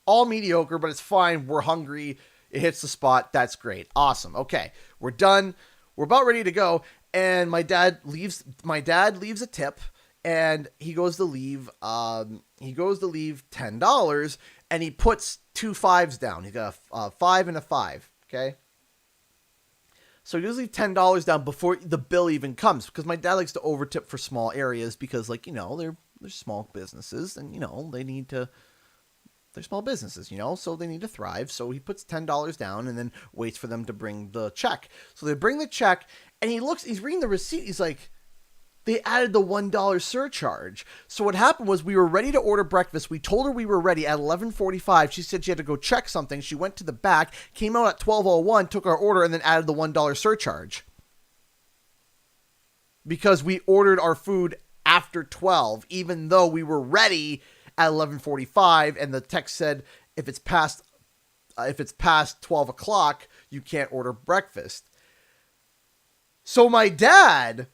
all mediocre, but it's fine. We're hungry. It hits the spot. That's great. Awesome. Okay, we're done. We're about ready to go. And my dad leaves a tip, and he goes to leave $10, and he puts 2 5s down. He's got a 5 and a 5. Okay. So he usually $10 down before the bill even comes, because my dad likes to overtip for small areas because, like, you know, they're small businesses, and, you know, they're small businesses, you know, so they need to thrive. So he puts $10 down and then waits for them to bring the check. So they bring the check, and he's reading the receipt. He's like, they added the $1 surcharge. So what happened was we were ready to order breakfast. We told her we were ready at 11:45. She said she had to go check something. She went to the back, came out at 12:01, took our order, and then added the $1 surcharge. Because we ordered our food after 12, even though we were ready at 11:45, and the text said if it's past 12 o'clock, you can't order breakfast. So my dad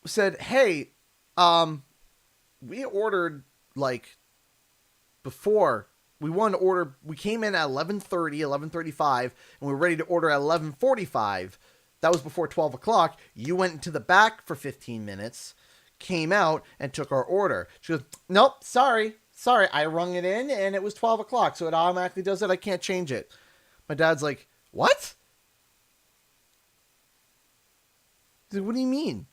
said, "Hey, we ordered like before. We wanted to order. We came in at 11:30, 11:35, and we were ready to order at 11:45. That was before 12 o'clock. You went into the back for 15 minutes, came out, and took our order." She goes, "Nope, sorry. I rung it in, and it was 12 o'clock, so it automatically does it. I can't change it." My dad's like, what? He's like, what do you mean?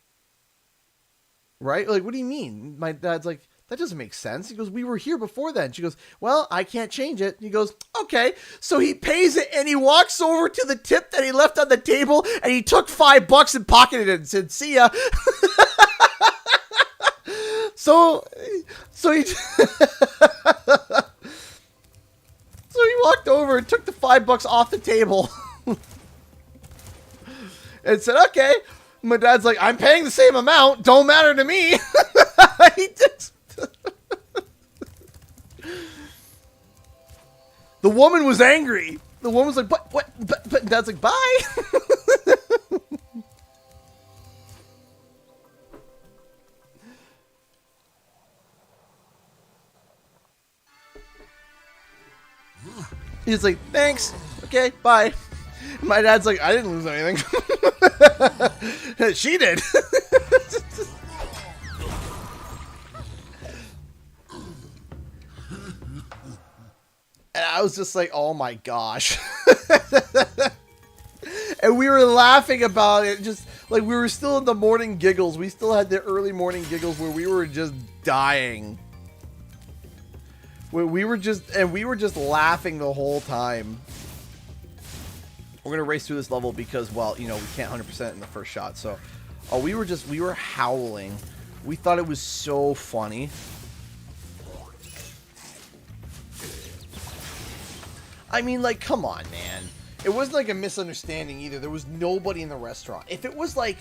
Right? Like, what do you mean? My dad's like, that doesn't make sense. He goes, we were here before then. She goes, well, I can't change it. He goes, okay. So he pays it and he walks over to the tip that he left on the table and he took $5 and pocketed it and said, see ya. So he so he walked over and took the $5 off the table and said, okay. My dad's like, I'm paying the same amount. Don't matter to me. The woman was angry. The woman was like, but Dad's like, bye. He's like, thanks. Okay, bye. My dad's like, I didn't lose anything. She did. And I was just like, oh my gosh. And we were laughing about it. Just like we were still in the morning giggles. We still had the early morning giggles where we were just dying. Where we were just laughing the whole time. We're going to race through this level because, well, you know, we can't 100% in the first shot. So, we were howling. We thought it was so funny. I mean, like, come on, man. It wasn't like a misunderstanding either. There was nobody in the restaurant. If it was like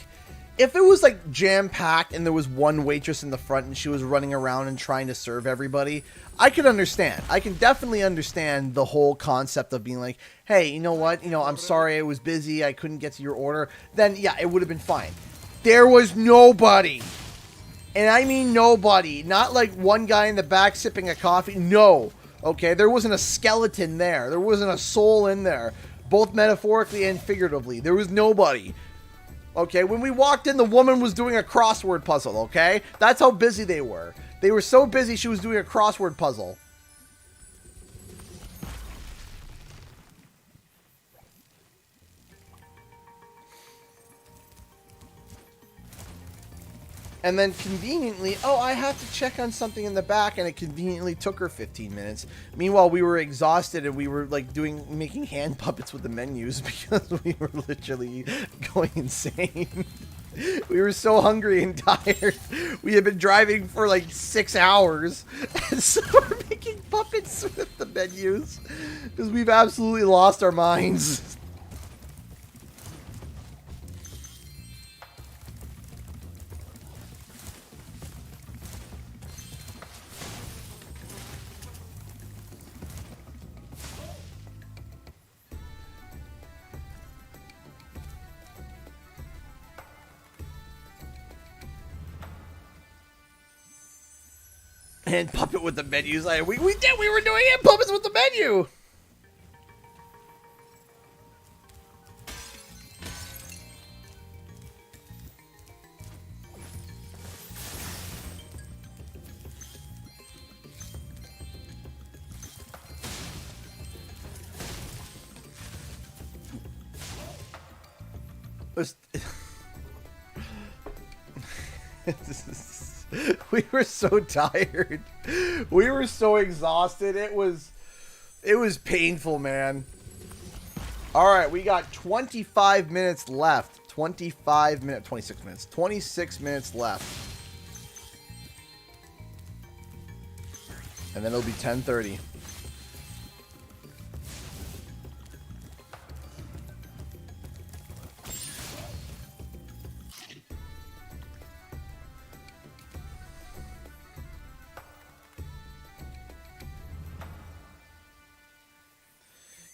jam-packed and there was one waitress in the front and she was running around and trying to serve everybody, I could understand. I can definitely understand the whole concept of being like, hey, you know what? You know, I'm sorry I was busy. I couldn't get to your order. Then, yeah, it would have been fine. There was nobody. And I mean nobody. Not like one guy in the back sipping a coffee. No. Okay, there wasn't a skeleton there. There wasn't a soul in there. Both metaphorically and figuratively. There was nobody. Okay, when we walked in, the woman was doing a crossword puzzle, okay? That's how busy they were. They were so busy, she was doing a crossword puzzle. And then conveniently, oh, I have to check on something in the back, and it conveniently took her 15 minutes. Meanwhile, we were exhausted, and we were like making hand puppets with the menus because we were literally going insane. We were so hungry and tired. We had been driving for like 6 hours, and so we're making puppets with the menus because we've absolutely lost our minds. Hand puppet with the menus. We were doing hand puppets with the menu. We were so tired. We were so exhausted. It was painful, man. All right, we got 25 minutes left. 26 minutes. 26 minutes left. And then it'll be 10:30.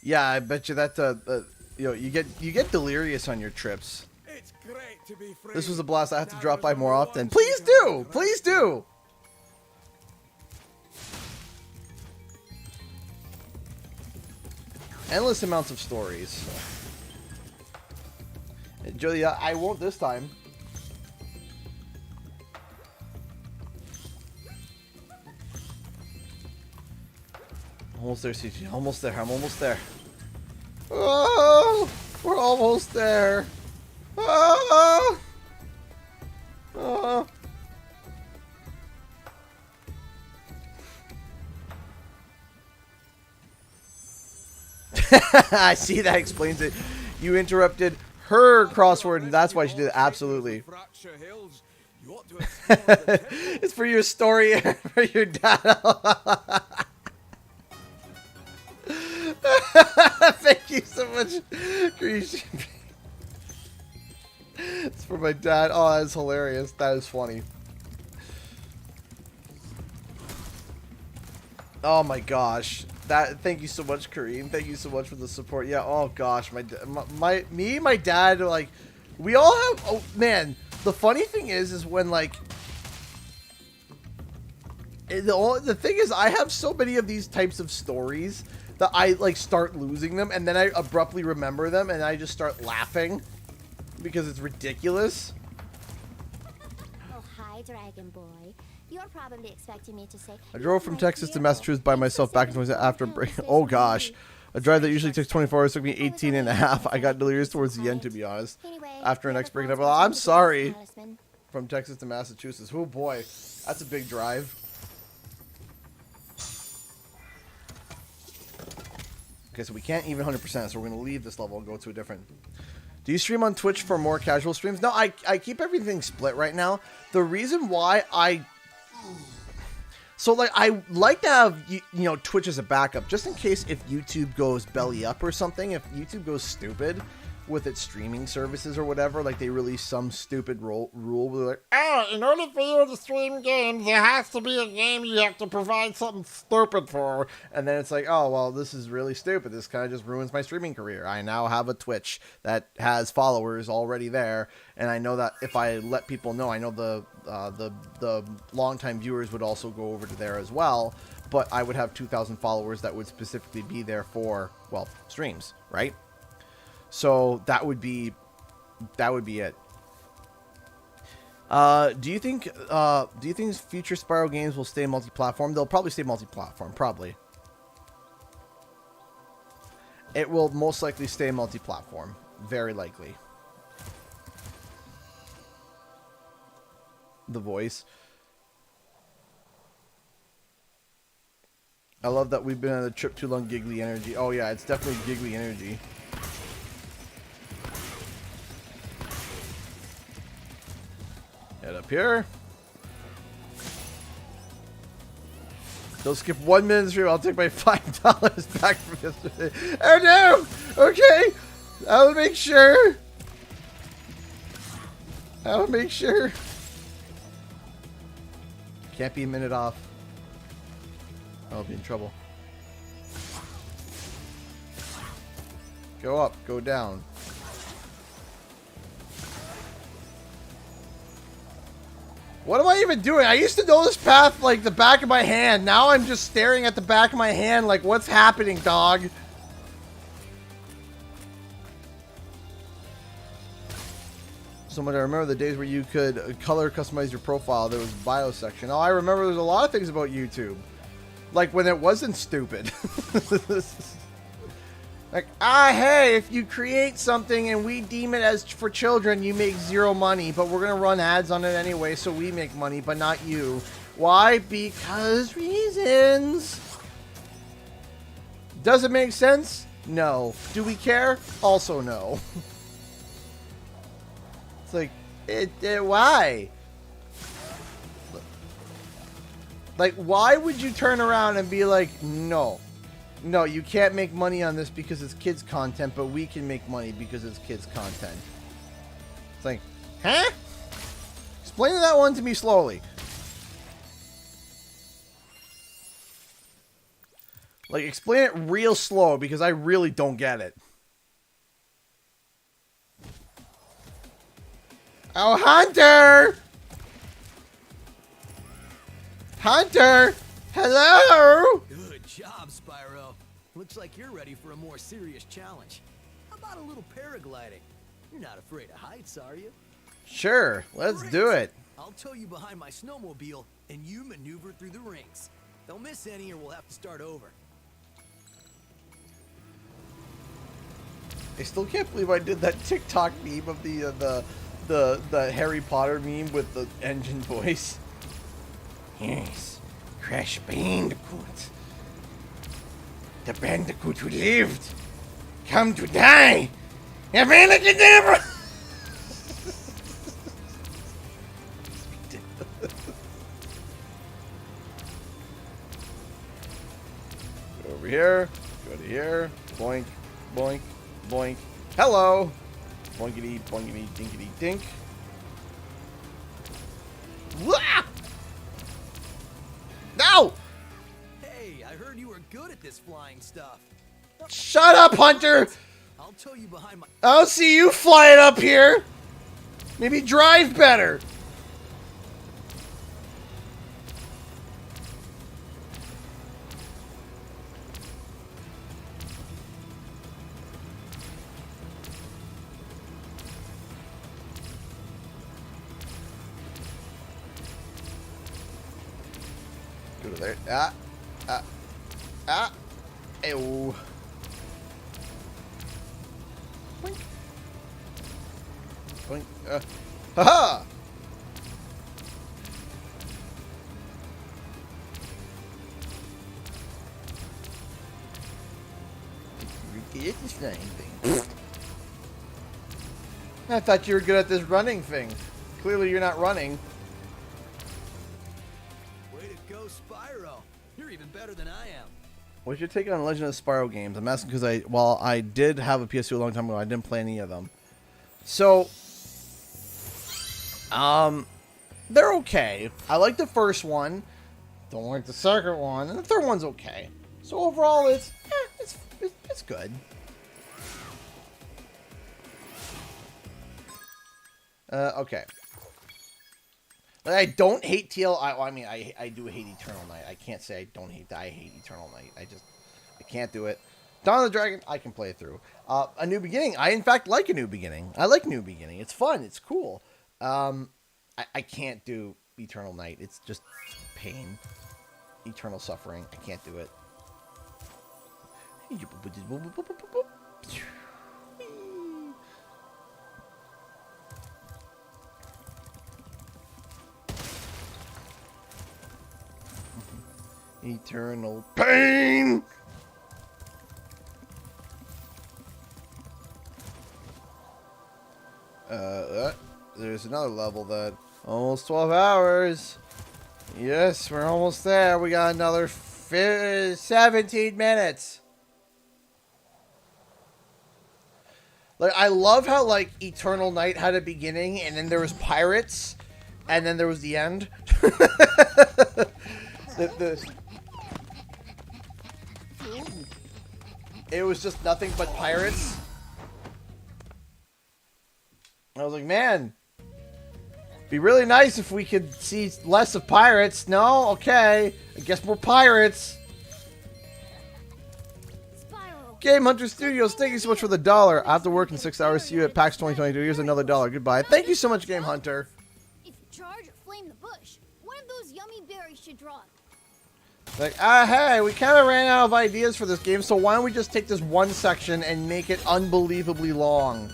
Yeah, I bet you that you know, you get delirious on your trips. It's great to be free. This was a blast. I have to drop by more often. Please do. Please do. Endless amounts of stories. Julia, I won't this time. Almost there, CG. Almost there. I'm almost there. Oh! We're almost there. Ah! Ah! I see, that explains it. You interrupted her crossword, and that's why she did it. Absolutely. It's for your story, for your dad. Thank you so much. It's for my dad. Oh, that's hilarious. That is funny. Oh my gosh. Thank you so much, Kareem. Thank you so much for the support. Yeah, oh gosh, my dad, like, we all have, oh man, the funny thing is when, like, the thing is, I have so many of these types of stories that I, like, start losing them, and then I abruptly remember them, and I just start laughing because it's ridiculous. Oh, hi, Dragon Boy. You're probably expecting me to say, I drove from Texas to Massachusetts by myself back in 20 after a break. Oh gosh. A drive that usually takes 24 hours took me 18 and a half. I got delirious towards the end, to be honest. After an next break, I'm sorry. From Texas to Massachusetts. Oh boy. That's a big drive. Okay, so we can't even 100%, so we're going to leave this level and go to a different. Do you stream on Twitch for more casual streams? No, I keep everything split right now. The reason why so, like, I like to have, you know, Twitch as a backup, just in case if YouTube goes belly up or something, if YouTube goes stupid with its streaming services or whatever, like they release some stupid rule where they're like, oh, in order for you to stream games, there has to be a game you have to provide something stupid for. And then it's like, oh, well, this is really stupid. This kind of just ruins my streaming career. I now have a Twitch that has followers already there, and I know that if I let people know, I know the longtime viewers would also go over to there as well, but I would have 2,000 followers that would specifically be there for, well, streams, right? So that would be it. Do you think future Spyro games will stay multi-platform? They'll probably stay multi-platform, probably. It will most likely stay multi-platform, very likely. The voice. I love that we've been on a trip too long, giggly energy. Oh yeah, it's definitely giggly energy. Head up here. Don't skip 1 minute stream. I'll take my $5 back from yesterday. Oh no! Okay! I'll make sure. I'll make sure. Can't be a minute off. I'll be in trouble. Go up, go down. What am I even doing? I used to know this path like the back of my hand. Now I'm just staring at the back of my hand like, what's happening, dog? Someone, I remember the days where you could color customize your profile. There was bio section. Oh, I remember there's a lot of things about YouTube. Like when it wasn't stupid. Like, hey, if you create something and we deem it as for children, you make zero money, but we're going to run ads on it anyway, so we make money, but not you. Why? Because reasons. Does it make sense? No. Do we care? Also no. It's like, why? Like, why would you turn around and be like, no. No, you can't make money on this because it's kids content, but we can make money because it's kids content. It's like, huh? Explain that one to me slowly. Like, explain it real slow because I really don't get it. Oh, Hunter! Hunter! Hello! Good job, Spyro. Looks like you're ready for a more serious challenge. How about a little paragliding? You're not afraid of heights, are you? Sure, let's do it. I'll tow you behind my snowmobile, and you maneuver through the rings. Don't miss any or we'll have to start over. I still can't believe I did that TikTok meme of the Harry Potter meme with the engine voice. Yes, Crash Bandicoot. The Bandicoot who lived, come to die. Abracadabra! Go over here, go to here, boink, boink, boink. Hello! Boinkity, boinkity, dinkity, dink. Wah! No! Hey, I heard you were good at this flying stuff. Shut up, Hunter! I'll tow you behind my... I don't see you flying up here! Maybe drive better! Go to there. Ew. Boink. Boink. Haha! Get this flying thing. I thought you were good at this running thing. Clearly you're not running. Way to go, Spyro. You're even better than I am. What's your take on Legend of Spyro games? I'm asking because while I did have a PS2 a long time ago, I didn't play any of them. So, they're okay. I like the first one. Don't like the second one, and the third one's okay. So overall, it's good. Okay. Like, I don't hate TL. I mean, I do hate Eternal Night. I can't say I don't hate that. I hate Eternal Night. I can't do it. Dawn of the Dragon, I can play it through. A New Beginning, I in fact like A New Beginning. I like New Beginning. It's fun. It's cool. I can't do Eternal Night. It's just pain. Eternal suffering. I can't do it. Eternal pain! There's another level that... Almost 12 hours. Yes, we're almost there. We got another 17 minutes. Like, I love how, like, Eternal Night had a beginning, and then there was pirates, and then there was the end. It was just nothing but pirates. I was like, man, be really nice if we could see less of pirates. No? Okay. I guess more pirates. Game Hunter Studios, thank you so much for the $1. I have to work in 6 hours. See you at PAX 2022. Here's another $1. Goodbye. Thank you so much, Game Hunter. If you charge or flame the bush, one of those yummy berries should drop. Like, hey, we kind of ran out of ideas for this game, so why don't we just take this one section and make it unbelievably long?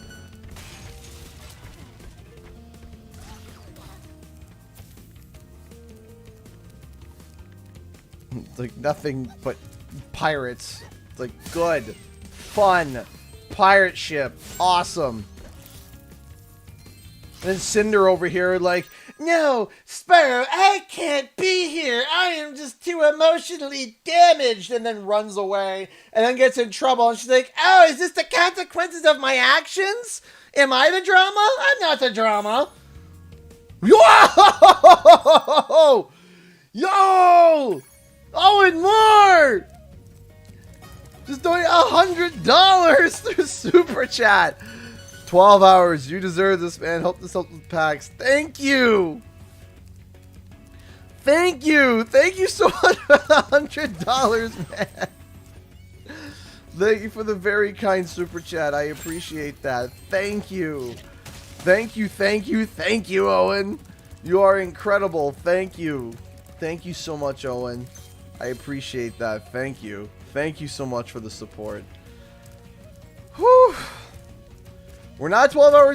It's like nothing but pirates. It's like good, fun, pirate ship, awesome. And then Cinder over here like, no, Spyro, I can't be here. I am just too emotionally damaged. And then runs away and then gets in trouble. And she's like, oh, is this the consequences of my actions? Am I the drama? I'm not the drama. Whoa! Yo! Oh, and more! Just donate $100 through Super Chat. 12 hours. You deserve this, man. Hope this helps with PAX. Thank you. Thank you. Thank you so much for the $100, man. Thank you for the very kind Super Chat. I appreciate that. Thank you. Thank you, thank you, thank you, Owen. You are incredible. Thank you. Thank you so much, Owen. I appreciate that. Thank you. Thank you so much for the support. Whew. We're not 12 hours